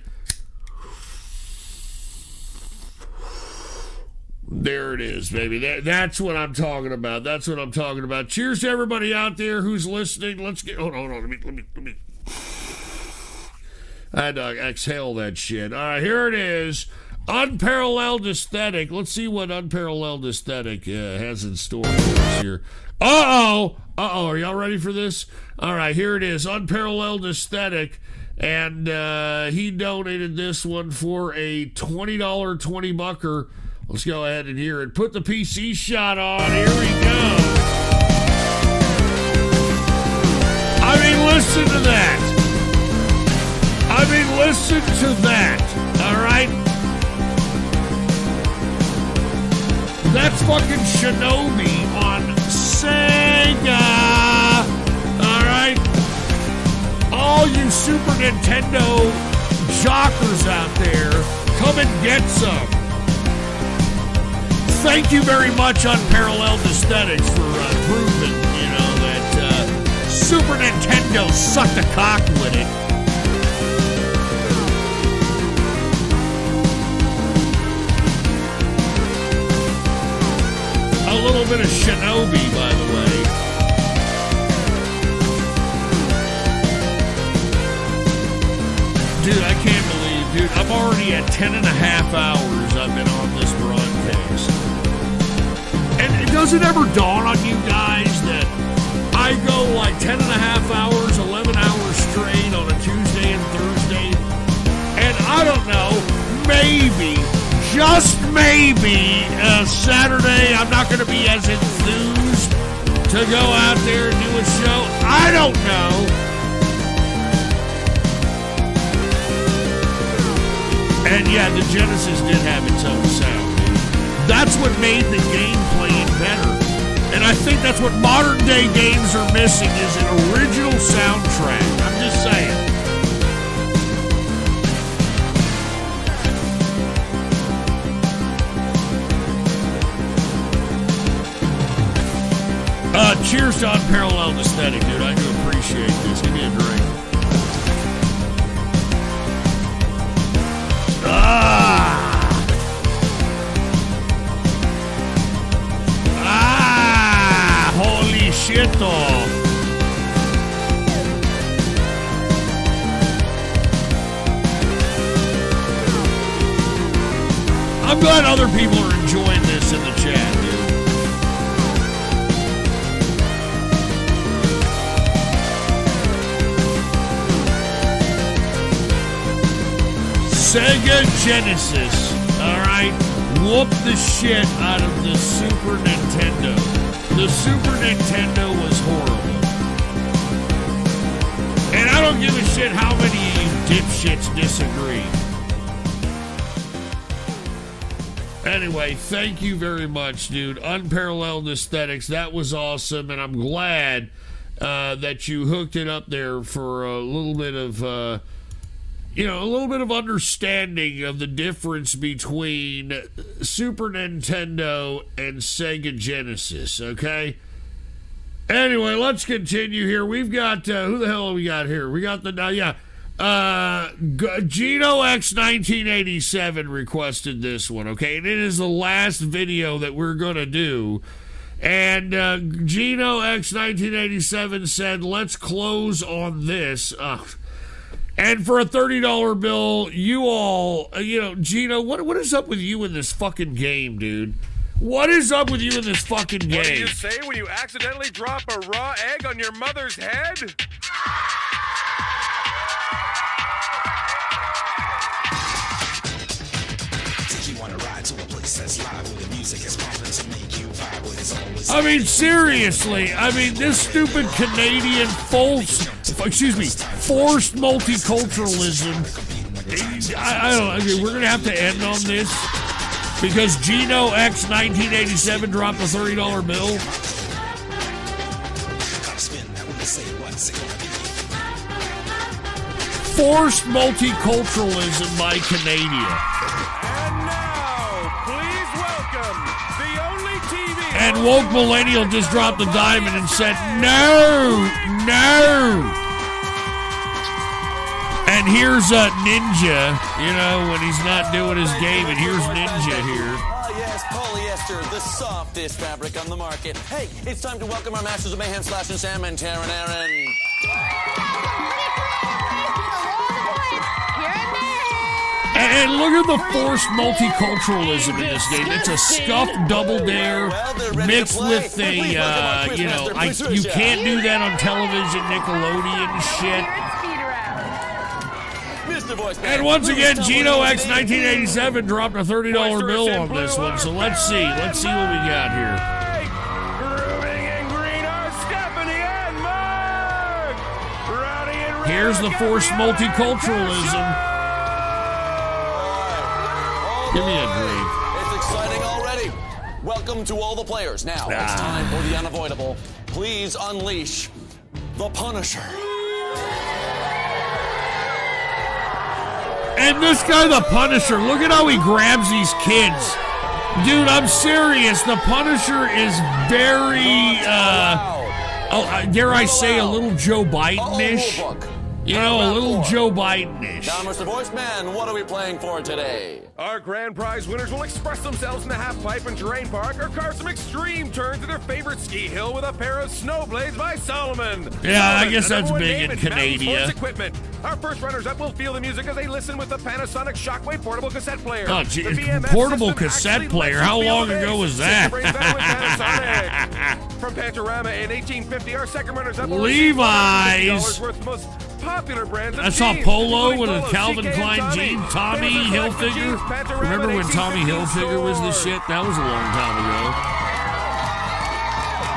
There it is, baby. That's what I'm talking about. That's what I'm talking about. Cheers to everybody out there who's listening. Let's get... Hold on. Let me... I had to exhale that shit. All right, here it is. Unparalleled Aesthetic. Let's see what Unparalleled Aesthetic has in store for us here. Uh-oh. Are y'all ready for this? All right, here it is. Unparalleled Aesthetic. And he donated this one for a $20 20-bucker. Let's go ahead and hear it. Put the PC shot on. Here we go. I mean, listen to that. Listen to that. All right? That's fucking Shinobi on Sega. All right? All you Super Nintendo jockers out there, come and get some. Thank you very much, Unparalleled Aesthetics, for proving, you know, that Super Nintendo sucked a cock with it. A little bit of Shinobi, by the way. Dude, I can't believe, dude, I'm already at 10 and a half hours I've been on this broadcast. And it doesn't ever dawn on you guys that I go like 10 and a half hours, 11 hours straight on a Tuesday and Thursday. And I don't know, maybe, just maybe, Saturday I'm not going to be as enthused to go out there and do a show. I don't know. And yeah, the Genesis did have its own sound. That's what made the game playing better. And I think that's what modern day games are missing is an original soundtrack. I'm just saying. Cheers to Unparalleled Aesthetic, dude. I do appreciate this. Give me a drink. Holy shit, I'm glad other people are enjoying this in the chat, dude. Sega Genesis, alright, whooped the shit out of the Super Nintendo. The Super Nintendo was horrible. And I don't give a shit how many of you dipshits disagree. Anyway, thank you very much, dude. Unparalleled Aesthetics, that was awesome, and I'm glad that you hooked it up there for a little bit of... a little bit of understanding of the difference between Super Nintendo and Sega Genesis, okay? Anyway, let's continue here. We've got, who the hell have we got here? We got the, Gino X 1987 requested this one, okay? And it is the last video that we're going to do. And Gino X 1987 said, let's close on this. And for a $30 bill, you all, Gino, what is up with you in this fucking game, dude? What is up with you in this fucking game? What do you say when you accidentally drop a raw egg on your mother's head? I mean, seriously. This stupid Canadian forced multiculturalism. I don't know. We're going to have to end on this because Gino X 1987 dropped a $30 bill. Forced multiculturalism by Canada. And Woke Millennial just dropped the diamond and said, no. And here's Ninja, when he's not doing his game, and here's Ninja here. Yes, polyester, the softest fabric on the market. Hey, it's time to welcome our Masters of Mayhem, Slash and Sam, and Taryn Aaron. And look at the forced multiculturalism in this game. It's a scuffed double dare mixed with a, you can't do that on television, Nickelodeon shit. And once again, Gino X 1987 dropped a $30 bill on this one. So let's see what we got here. Here's the forced multiculturalism. Give me a drink. It's exciting already. Welcome to all the players. Now, it's time for the unavoidable. Please unleash the Punisher. And this guy, the Punisher, look at how he grabs these kids. Dude, I'm serious. The Punisher is very, dare I say, a little Joe Biden-ish. You know, a little Joe Biden-ish. Now, Mr. Voiceman, what are we playing for today? Our grand prize winners will express themselves in the half-pipe and terrain park or carve some extreme turns to their favorite ski hill with a pair of snowblades by Solomon. Yeah, I Solomon, guess the that's number one big name in Mountain Canada. Sports equipment. Our first runners-up will feel the music as they listen with the Panasonic Shockwave portable cassette player. Oh, gee, The VMS portable system cassette actually player. lets How you feel long the ago bass. was Six that? brains better with Panasonic. From Pantorama in 1850, our second runners-up will Levi's. $150 worth of most popular brands of I saw jeans, Polo including with a Polo, Calvin CK, Klein and jean. Tommy Famous for Hilfiger. jeans, Pantorama Remember when Tommy 1850 Hilfiger was the store. shit? That was a long time ago.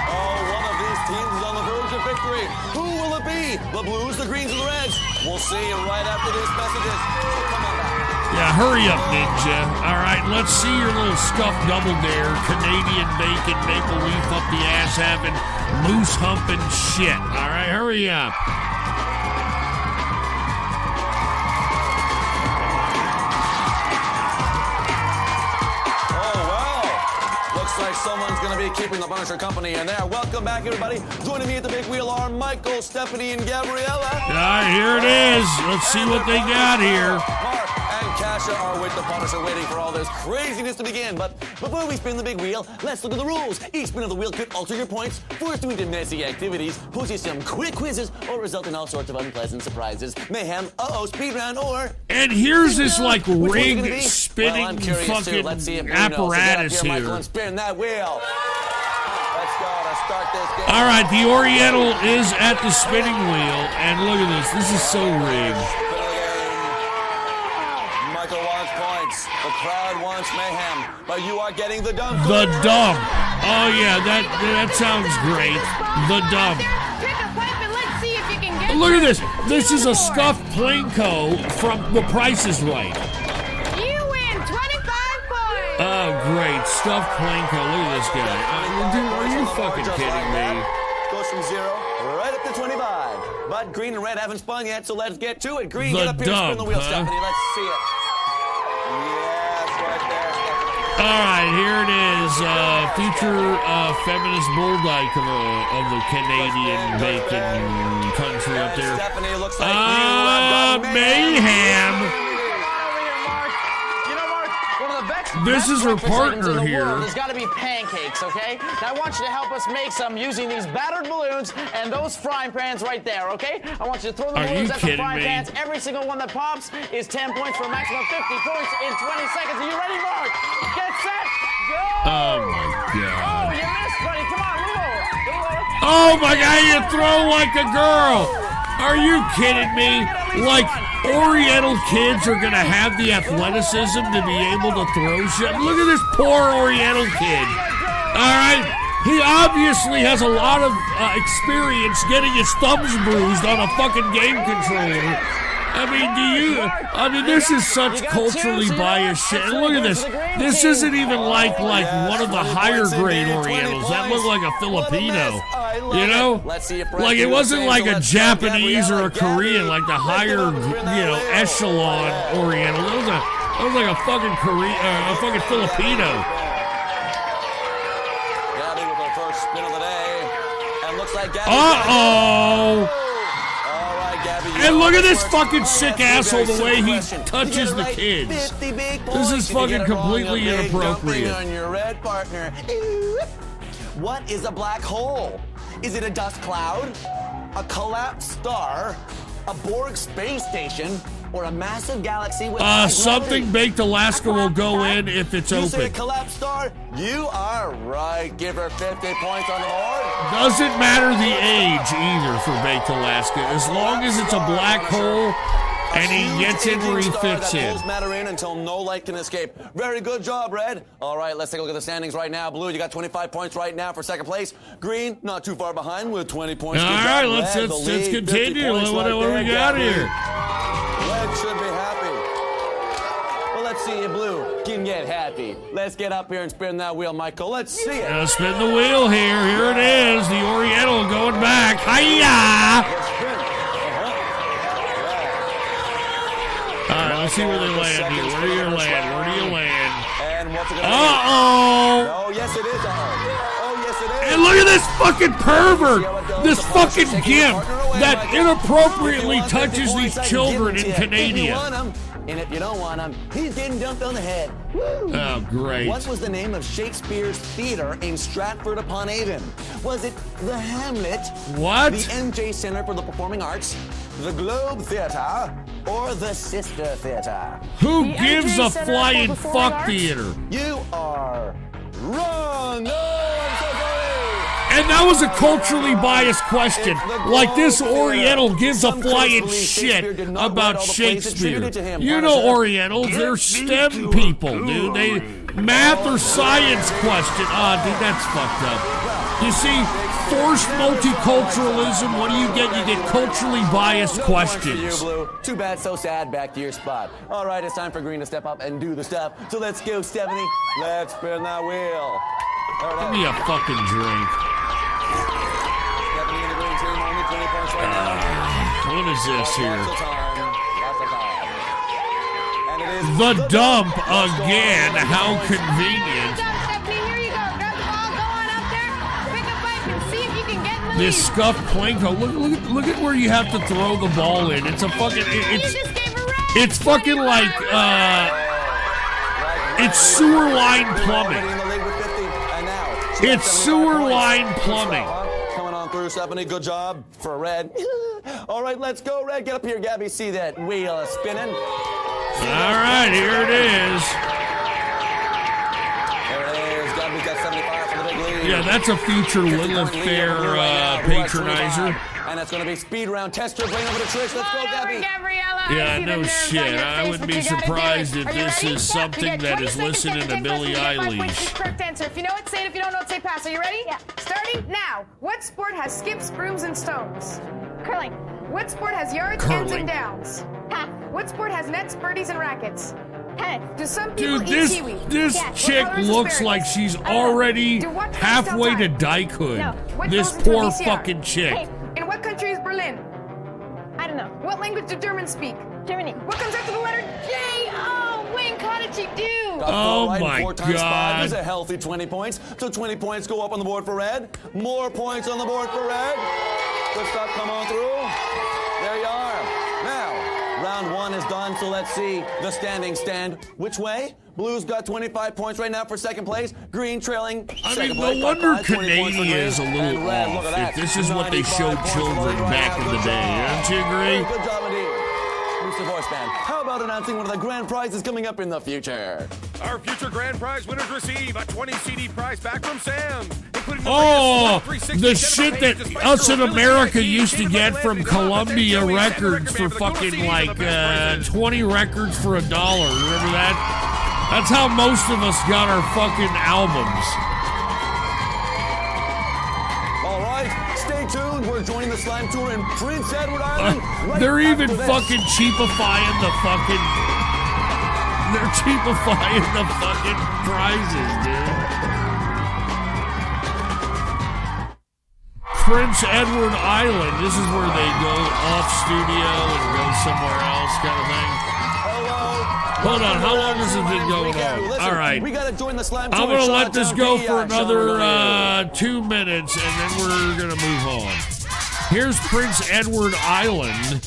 Oh, one of these teams is on the verge of victory. Who will it be? The Blues, the Greens, or the Reds? We'll see right after these messages. So come on back. Yeah, hurry up, Ninja. All right, let's see your little stuffed double dare. Canadian bacon, maple leaf up the ass having, moose humping shit. All right, hurry up. Looks like someone's going to be keeping the Punisher company in there. Welcome back, everybody. Joining me at the big wheel are Michael, Stephanie, and Gabriella. All right, here it is. Let's see what they got here. Mark and Kasha are with the Punisher waiting for all this craziness to begin. But before we spin the big wheel, let's look at the rules. Each spin of the wheel could alter your points, force you into messy activities, pose you some quick quizzes, or result in all sorts of unpleasant surprises. Mayhem, speed round, or... And here's this, like, Which one's it rig gonna be? spinning Well, I'm curious too. fucking Let's see if Bruno knows. So get up apparatus here, Michael, here. and spin that wheel. Let's go to start this game. All right, the Oriental is at the spinning wheel, and look at this. This is so rigged. Michael wants points. The crowd wants mayhem, but you are getting the dump. The dump. Oh yeah, that sounds great. The dump. Look at this. This is a stuffed Plinko from The Price is Right. You win 25 points. Oh, great. Stuffed Plinko. Look at this guy. Dude, are you fucking kidding me? Goes from 0 right up to 25. But green and red haven't spun yet, so let's get to it. Green, The get up here and spin the wheel, dump, huh? Stephanie. Let's see it. Yes, right there, Stephanie. All right, here it is. Future feminist bulldog of the Canadian bacon country up there. Stephanie, looks like you have got mayhem. This is her partner here. There's got to be pancakes, okay? Now I want you to help us make some using these battered balloons and those frying pans right there, okay? I want you to throw the Are balloons you at the kidding frying me? pans. Every single one that pops is 10 points for a maximum of 50 points in 20 seconds. Are you ready, Mark? Get set, go! Oh my Oh, god. you missed, buddy. Come on, move over. Move over. Oh my god, you throw like a girl. Are you kidding me? Like, Oriental kids are gonna have the athleticism to be able to throw shit. Look at this poor Oriental kid. Alright? He obviously has a lot of experience getting his thumbs bruised on a fucking game controller. I mean, this is such culturally biased shit. And look at this. This isn't even like one of the higher grade Orientals. That looked like a Filipino. You know? Like, it wasn't like a Japanese or a Korean, like the higher, echelon Oriental. That was like a fucking a fucking Filipino. Gabby with her first spin of the day. And looks like Gabby. Uh-oh. All right, Gabby. And look at this fucking sick asshole, the way he touches the kids. This is fucking completely inappropriate. On your red partner. What is a black hole? Is it a dust cloud? A collapsed star? A Borg space station? Or a massive galaxy with high Something gravity? baked Alaska will go in if it's You say a open. collapsed star? You are right. Give her 50 points on the board. Doesn't matter the age either for baked Alaska, as long as it's a black hole and he gets in where he fits in. Pulls matter in until no light can escape. Very good job, Red. All right, let's take a look at the standings right now. Blue, you got 25 points right now for second place. Green, not too far behind with 20 points. All Good job, right, Red. let's The lead, 50 continue. points What right do there, we got Gabby. here? Red should be happy. Well, let's see if Blue can get happy. Let's get up here and spin that wheel, Michael. Let's see it. Spin the wheel here. Here it is. The Oriental going back. Hiya! All right, let's see where they land here. Where do you land? Where do you land? And what's it going to be? Uh-oh! Oh, yes, it is. Oh, yes, Yes, it is. And look at this fucking pervert! This fucking gimp that inappropriately touches these children in Canada. And if you don't want him, he's getting dumped on the head. Woo. Oh, great. What was the name of Shakespeare's theater in Stratford-upon-Avon? Was it the Hamlet? What? The MJ Center for the Performing Arts? The Globe Theater? Or the Sister Theater? Who gives a flying fuck theater? You are wrong! No, I'm so sorry! And that was a culturally biased question. Like this Oriental gives a flying shit about Shakespeare. You know Orientals, they're STEM people, dude. They math or science question. Dude, that's fucked up. You see, forced multiculturalism, what do you get? You get culturally biased questions. Too bad, so sad. Back to your spot. All right, it's time for Green to step up and do the stuff. So let's go, Stephanie. Let's spin that wheel. Give me a fucking drink. Stephanie in the green team, only 20 points right now. What is this here? Lots of time. And it is the dump again. How convenient. This scuffed Plinko. Look at where you have to throw the ball in. It's a fucking. It's fucking like. It's sewer line plumbing. It's sewer line plumbing. Coming on through, Stephanie. Good job for Red. All right, let's go, Red. Get up here, Gabby. See that wheel spinning? All right, here it is. There it is. Gabby's got 75 for the big lead. Yeah, that's a future Lilith Fair patronizer. And that's going to be speed round. Test your brain over to Trish. Let's go, Gabby. Yeah, no shit. I wouldn't be surprised if this is something that is listening to Billie Eilish. Correct answer. If you know it, say it. If you don't know it, say pass. Are you ready? Yeah. Starting now. What sport has skips, brooms, and stones? Curling. What sport has yards, ends, and downs? Pass. What sport has nets, birdies, and rackets? Tennis. Do some people Dude, eat kiwi? this chick looks like she's already halfway to dikehood. No. This poor fucking chick. Hey, in what country is Berlin? I don't know. What language do Germans speak? Germany. What comes after the letter J? Oh, Wink, how did she do? Oh right, my 4 times 5 God. is a healthy 20 points. So 20 points go up on the board for Red. More points on the board for Red. Good stuff, come on through. There you are. Now, round 1 is done, so let's see the standings stand. Which way? Blue's got 25 points right now for second place. Green trailing second place. No wonder Canada is a little off if this is what they showed children back in the day. Don't you agree? Good job indeed. Mr. Voice Band, how about announcing one of the grand prizes coming up in the future? Our future grand prize winners receive a 20 CD prize back from Sam, including the shit that us in America used to get from Columbia Records for fucking like 20 records for $1. Remember that? That's how most of us got our fucking albums. All right, stay tuned. We're joining the Slime Tour in Prince Edward Island. They're even fucking cheapifying the fucking. They're cheapifying the fucking prizes, dude. Prince Edward Island. This is where they go off studio and go somewhere else, kind of thing. Hold on, how long has it been going on? Listen, all right. We gotta join the Slime I'm Tour. going to let this go for another 2 minutes, and then we're going to move on. Here's Prince Edward Island.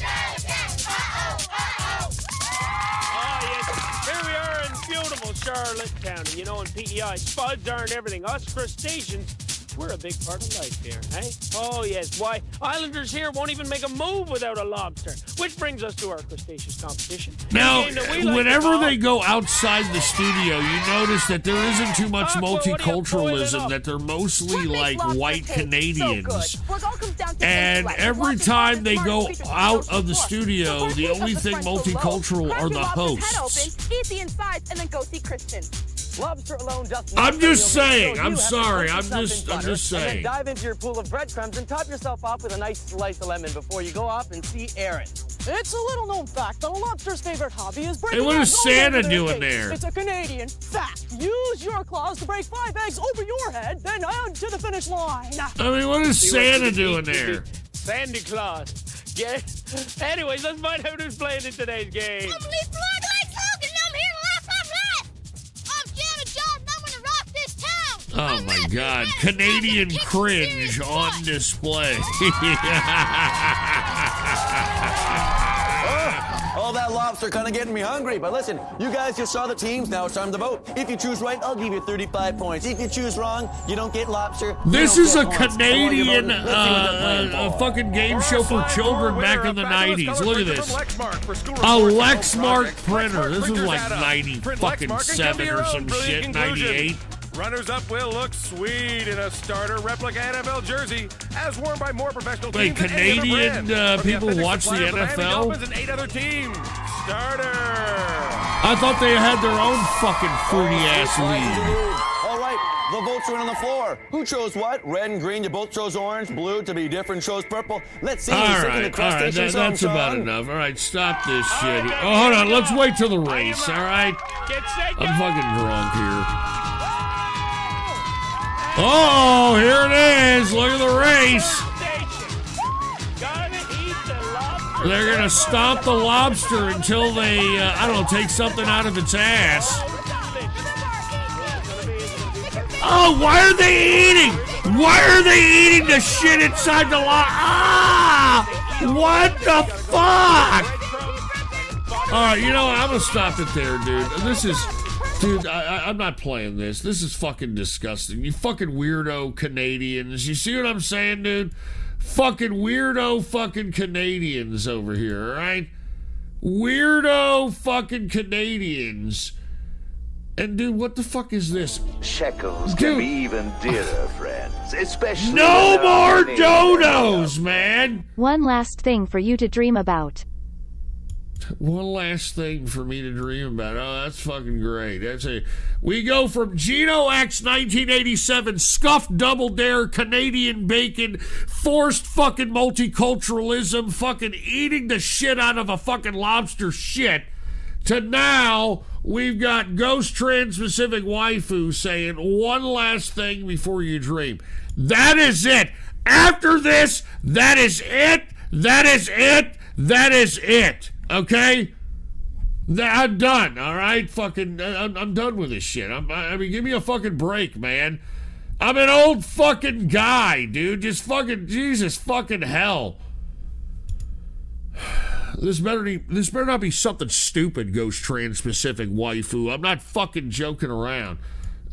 Here we are in beautiful Charlotte County, you know, in PEI. Spuds aren't everything. Us crustaceans, we're a big part of life here, eh? Oh, yes. Why, Islanders here won't even make a move without a lobster. Which brings us to our crustaceous competition. Now, whenever they go outside the studio, you notice that there isn't too much multiculturalism, that they're mostly like white Canadians. And every time they go out of the studio, the only thing multicultural are the hosts. Eat the insides and then go see Kristen. Lobster alone does I'm just saying. I'm sorry. I'm just saying. And then dive into your pool of breadcrumbs and top yourself off with a nice slice of lemon before you go off and see Aaron. It's a little known fact that a lobster's favorite hobby is breaking eggs. Hey, what is Santa over doing eggs. there? It's a Canadian fact. Use your claws to break 5 eggs over your head, then add to the finish line. I mean, what is Santa doing there? Santa Claus. Yeah. Anyways, let's find out who's playing in today's game. Oh my God. Canadian cringe on display. Oh, that lobster kind of getting me hungry. But listen, you guys just saw the teams. Now it's time to vote. If you choose right, I'll give you 35 points. If you choose wrong, you don't get lobster. This is a Canadian fucking game show for children back in the 90s. Look at this. A Lexmark printer. This was like 97 or some shit, 98. Runners-up will look sweet in a starter replica NFL jersey, as worn by more professional teams. Wait, Canadian people watch the NFL? And 8 other teams. Starter. I thought they had their own fucking fruity-ass league. All right, the votes are in on the floor. Who chose what? Red and green, you both chose orange. Blue, to be different, chose purple. Let's see who's singing the crustacean song, that's about enough. All right, stop this shit. Oh, hold on, let's wait till the race, all right? I'm fucking drunk here. Oh, here it is. Look at the race. They're going to stomp the lobster until they, I don't know, take something out of its ass. Oh, why are they eating? Why are they eating the shit inside the lobster? Ah! What the fuck? All right, you know what? I'm going to stop it there, dude. This is... Dude, I'm not playing this. This is fucking disgusting. You fucking weirdo Canadians. You see what I'm saying, dude? Fucking weirdo fucking Canadians over here, all right? Weirdo fucking Canadians. And, dude, what the fuck is this? Shekels can be even dearer, friends. Especially... No more dodos, man! One last thing for you to dream about. One last thing for me to dream about. Oh, that's fucking great. We go from Geno X 1987, scuffed double dare, Canadian bacon, forced fucking multiculturalism, fucking eating the shit out of a fucking lobster shit, to now we've got Ghost Trans-Pacific Waifu saying one last thing before you dream. That is it. After this, that is it. That is it. That is it. Okay? I'm done, all right? Fucking, I'm done with this shit. I mean, give me a fucking break, man. I'm an old fucking guy, dude. Just fucking, Jesus fucking hell. This better not be something stupid, Ghost Trans-Pacific Waifu. I'm not fucking joking around,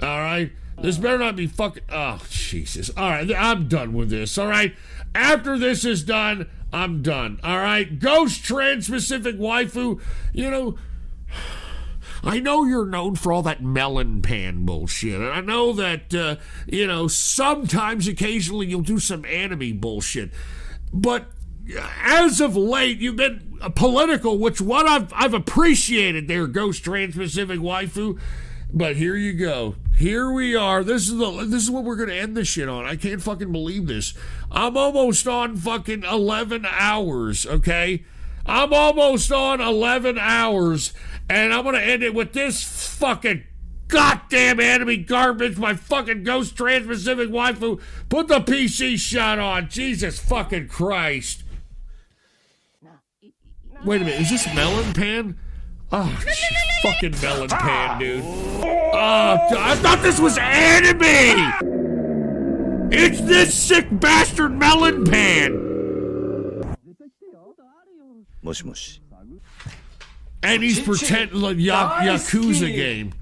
all right? This better not be fucking, oh, Jesus. All right, I'm done with this, all right? After this is done, I'm done, all right? Ghost Trans-Pacific Waifu, you know, I know you're known for all that melon pan bullshit, and I know that, you know, sometimes, occasionally, you'll do some anime bullshit, but as of late, you've been political, which what I've appreciated there, Ghost Trans-Pacific Waifu, but here you go. Here we are. This is what we're going to end this shit on. I can't fucking believe this. I'm almost on fucking 11 hours, okay? I'm almost on 11 hours, and I'm going to end it with this fucking goddamn anime garbage, my fucking Ghost Trans-Pacific Waifu. Put the PC shot on. Jesus fucking Christ. Wait a minute. Is this Melon Pan? Oh, fucking Melon Pan, dude. I thought this was anime! It's this sick bastard Melon Pan! And he's pretending like Yakuza game.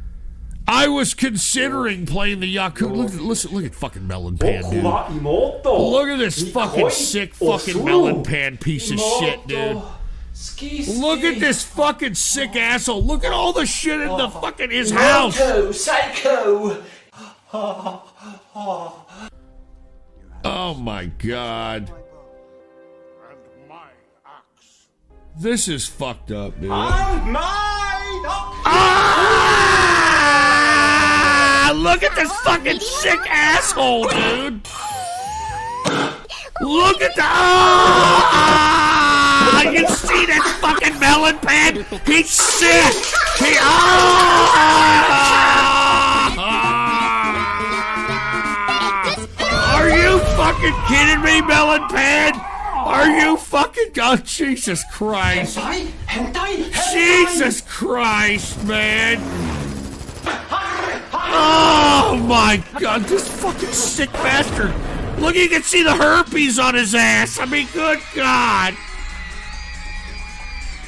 I was considering playing the Yakuza. Look at fucking Melon Pan, dude. Look at this fucking sick fucking Melon Pan piece of shit, dude. Look at this fucking sick asshole. Look at all the shit in the fucking his house. Psycho. Oh my God. This is fucked up, dude. Look at this fucking sick asshole, dude. Look at the... you see that fucking Melon Pan? He's sick. Are you fucking kidding me, Melon Pan? Are you fucking... Oh, Jesus Christ. Jesus Christ, man. Oh my God, this fucking sick bastard. Look, you can see the herpes on his ass. I mean, good God.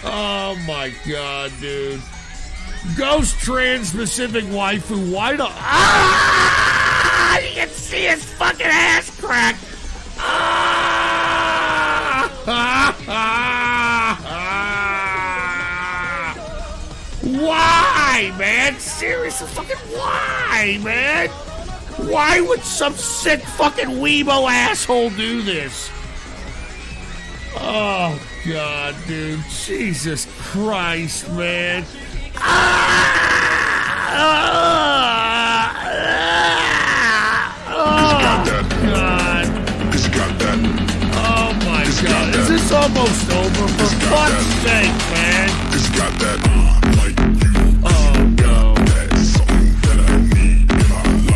Oh my God, dude. Ghost Trans-Pacific waifu. Why the... Ah! You can see his fucking ass crack. Ah! Ah! Ah! Ah! Why, man? Seriously, fucking why, man? Why would some sick fucking weebo asshole do this? Oh, God, dude. Jesus Christ, man. Oh, God. Oh, my God. Is this almost over? For fuck's sake, man. Oh, no.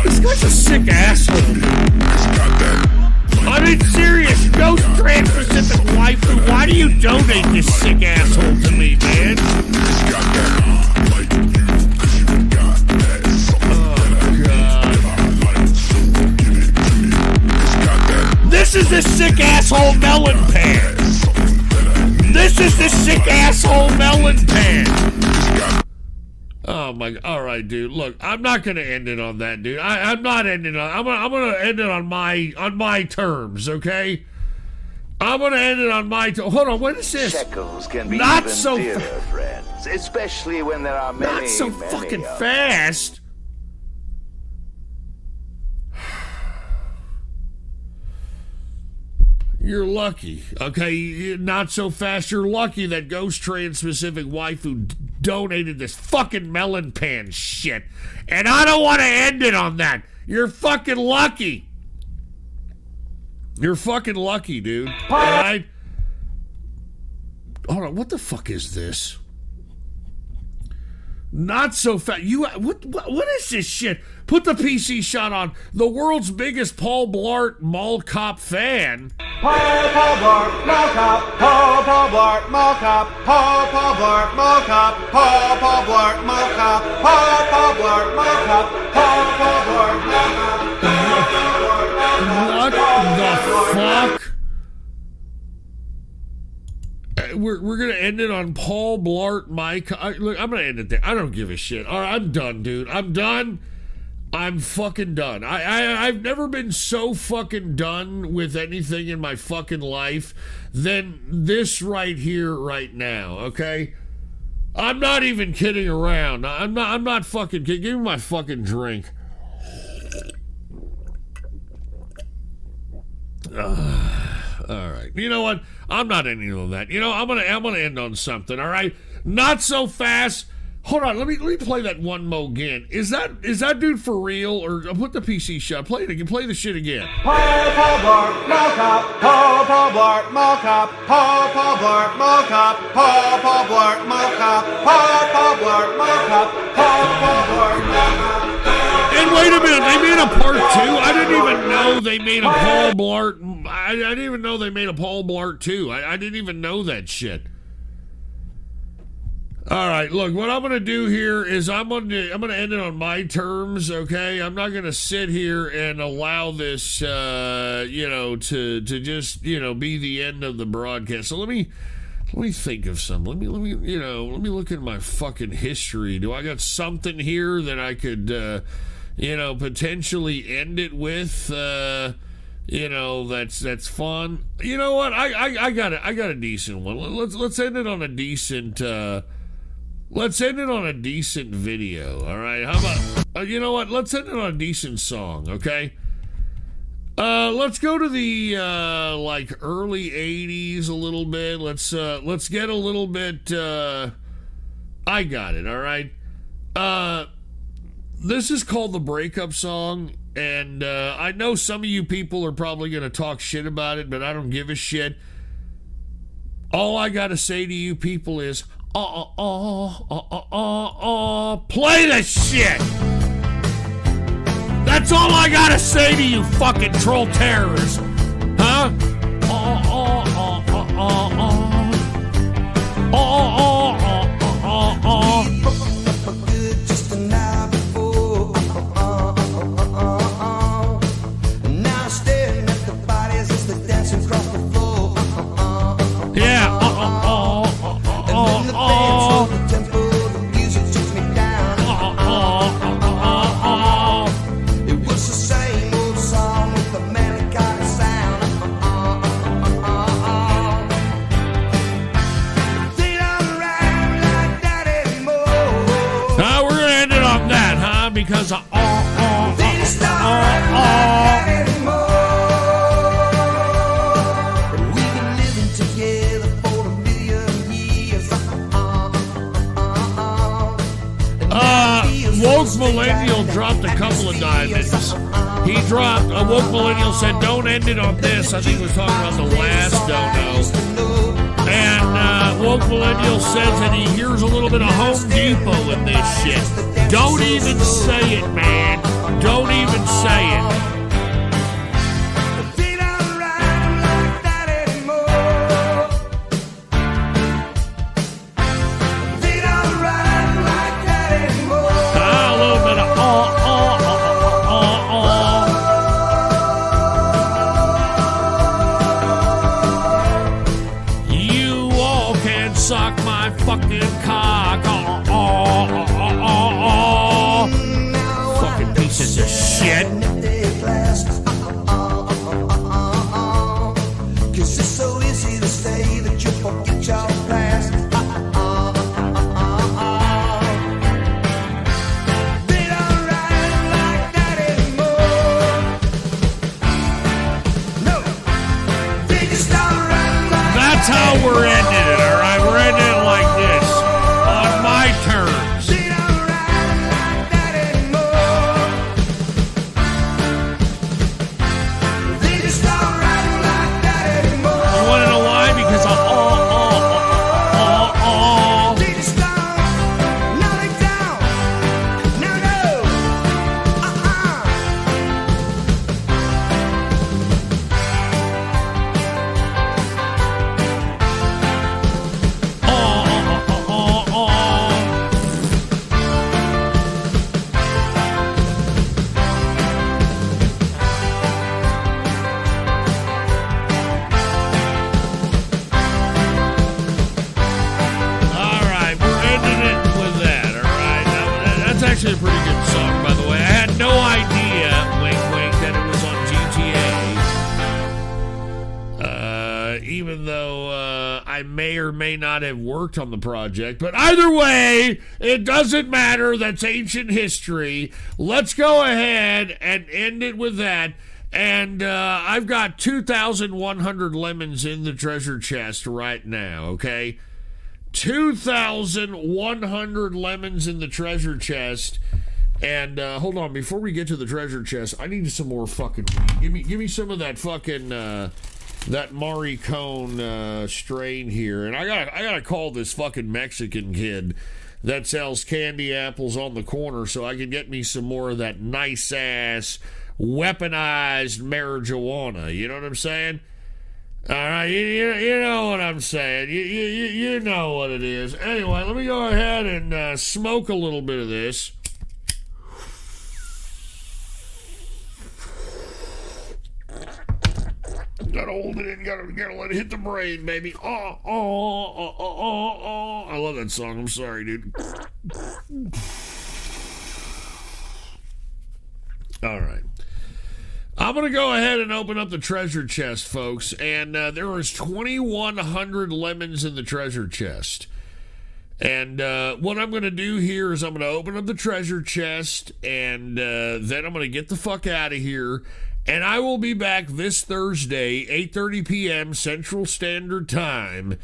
This guy's a sick asshole. I mean, serious. Ghost Trans-Pacific waifu. Why do you donate this sick asshole to me, man? This is the sick asshole melon pan. This is the sick asshole melon pan. Oh my! All right, dude. Look, I'm not gonna end it on that, dude. I'm not ending on. I'm gonna end it on my terms. Okay. I'm gonna end it on my. Hold on. What is this? Shekels can be not even so dearer, friends, especially when there are many. Not so many fucking of fast. You're lucky, okay? Not so fast. You're lucky that Ghost Trans-Pacific waifu donated this fucking melon pan shit. And I don't want to end it on that. You're fucking lucky. You're fucking lucky, dude. All right? Hold on. What the fuck is this? Not so fast. What is this shit? Put the PC shot on. The world's biggest Paul Blart Mall Cop fan. Paul Blart Mall Cop. Paul Blart Mall Cop. Paul Blart Mall Cop. Paul Blart Mall Cop. Paul Blart Mall Cop. Paul Blart Mall Cop. What the fuck? We're gonna end it on Paul Blart Mike. Look, I'm gonna end it there. I don't give a shit. All right, I'm done, dude. I'm done. I'm fucking done. I've never been so fucking done with anything in my fucking life than this right here, right now. Okay, I'm not even kidding around. I'm not fucking kidding. Give me my fucking drink. All right. You know what? I'm not ending on that. You know, I'm gonna end on something. All right. Not so fast. Hold on. Let me play that one mo again. Is that dude for real, or put the PC shot? Play it again. Play the shit again. Paul Blart Mall Cop. Paul Blart Mall Cop. Paul Blart Mall Cop. Paul Blart Mall Cop. Paul Blart Mall Cop. Paul Blart Mall Cop. And wait a minute, they made a part 2? I didn't even know they made a Paul Blart. I didn't even know they made a Paul Blart 2. I didn't even know that shit. All right, look, what I'm going to do here is I'm going to end it on my terms, okay? I'm not going to sit here and allow this, to just, be the end of the broadcast. So let me think of something. Let me look at my fucking history. Do I got something here that I could, potentially end it with? That's fun. You know what? I got a decent one. Let's end it on a decent. Let's end it on a decent video. All right. How about? You know what? Let's end it on a decent song. Okay. Let's go to the early 80s a little bit. Let's get a little bit. I got it. All right. This is called the breakup song, and I know some of you people are probably going to talk shit about it, but I don't give a shit. All I got to say to you people is, play the shit. That's all I got to say to you fucking troll terrorists. Huh? because of Woke Millennial dropped a couple of diamonds. He dropped, a Woke Millennial said, don't end it on this. I think he was talking about the last dono. And Woke Millennial says that he hears a little bit of Home Depot in this shit. Don't even say it, man. Don't even say it. Fucking cock. Fucking pieces of shit. Cause it's so easy to say that you forget your past. They don't ride like that anymore. No, they just don't ride like that. That's how we're ending it, alright? We're ending it like this, on my terms. You want to know why? Because actually a pretty good song, by the way. I had no idea, wink, wink, that it was on GTA. Even though I may or may not have worked on the project. But either way, it doesn't matter. That's ancient history. Let's go ahead and end it with that. And I've got 2,100 lemons in the treasure chest right now, okay? 2,100 lemons in the treasure chest. And hold on, before we get to the treasure chest, I need some more fucking weed. Give me some of that fucking that Mari Cone strain here. And I gotta call this fucking Mexican kid that sells candy apples on the corner so I can get me some more of that nice ass weaponized marijuana. You know what I'm saying? All right, you know what I'm saying. You know what it is. Anyway, let me go ahead and smoke a little bit of this. Gotta hold it in. Gotta let it hit the brain, baby. I love that song. I'm sorry, dude. All right. I'm going to go ahead and open up the treasure chest, folks, and there is 2,100 lemons in the treasure chest. And what I'm going to do here is I'm going to open up the treasure chest, and then I'm going to get the fuck out of here, and I will be back this Thursday, 8:30 p.m. Central Standard Time,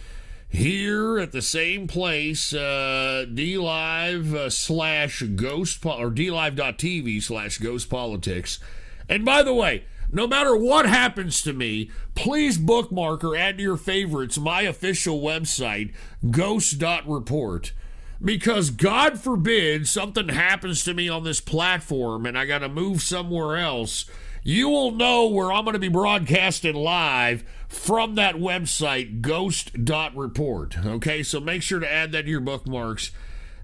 here at the same place, DLive/Ghost, or DLive.TV/Ghost Politics. And by the way, no matter what happens to me, please bookmark or add to your favorites my official website, ghost.report. Because God forbid something happens to me on this platform and I got to move somewhere else, you will know where I'm going to be broadcasting live from that website, ghost.report. Okay, so make sure to add that to your bookmarks,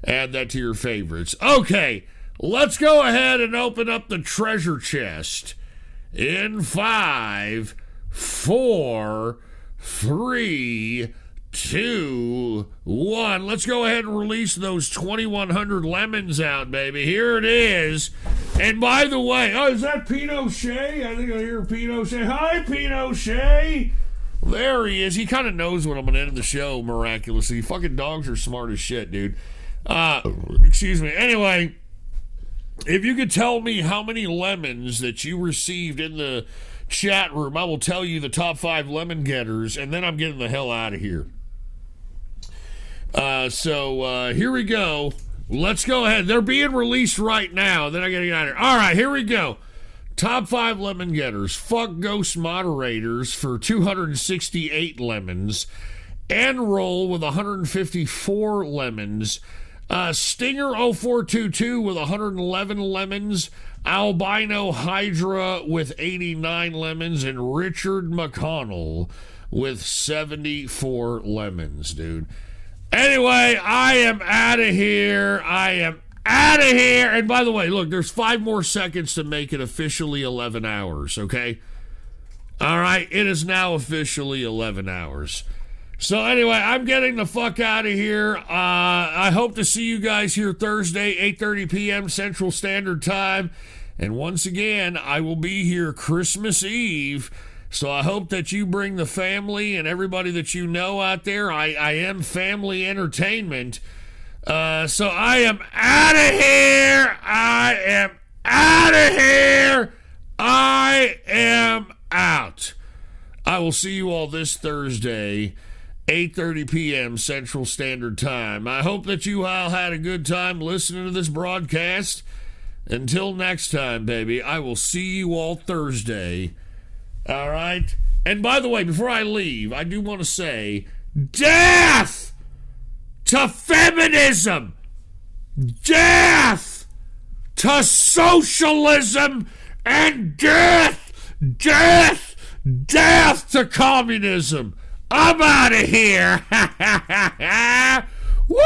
add that to your favorites. Okay. Let's go ahead and open up the treasure chest in 5, 4, 3, 2, 1. Let's go ahead and release those 2,100 lemons out, baby. Here it is. And by the way, oh, is that Pinochet? I think I hear Pinochet. Hi, Pinochet. There he is. He kind of knows when I'm going to end the show, miraculously. Fucking dogs are smart as shit, dude. Excuse me. Anyway. If you could tell me how many lemons that you received in the chat room, I will tell you the top 5 lemon getters, and then I'm getting the hell out of here. So here we go. Let's go ahead. They're being released right now. Then I gotta get out of here. All right, here we go. Top 5 lemon getters. Fuck Ghost Moderators for 268 lemons. Enroll with 154 lemons. Stinger 0422 with 111 lemons. Albino Hydra with 89 lemons. And Richard McConnell with 74 lemons, dude. Anyway, I am out of here. And by the way, look, there's 5 more seconds to make it officially 11 hours, okay? All right, it is now officially 11 hours. So anyway, I'm getting the fuck out of here. I hope to see you guys here Thursday, 8:30 p.m. Central Standard Time. And once again, I will be here Christmas Eve. So I hope that you bring the family and everybody that you know out there. I am family entertainment. So I am out of here. I am out. I will see you all this Thursday, 8:30 p.m. Central Standard Time. I hope that you all had a good time listening to this broadcast. Until next time, baby, I will see you all Thursday. All right? And by the way, before I leave, I do want to say, death to feminism! Death to socialism! And death to communism! I'm out of here! Woo!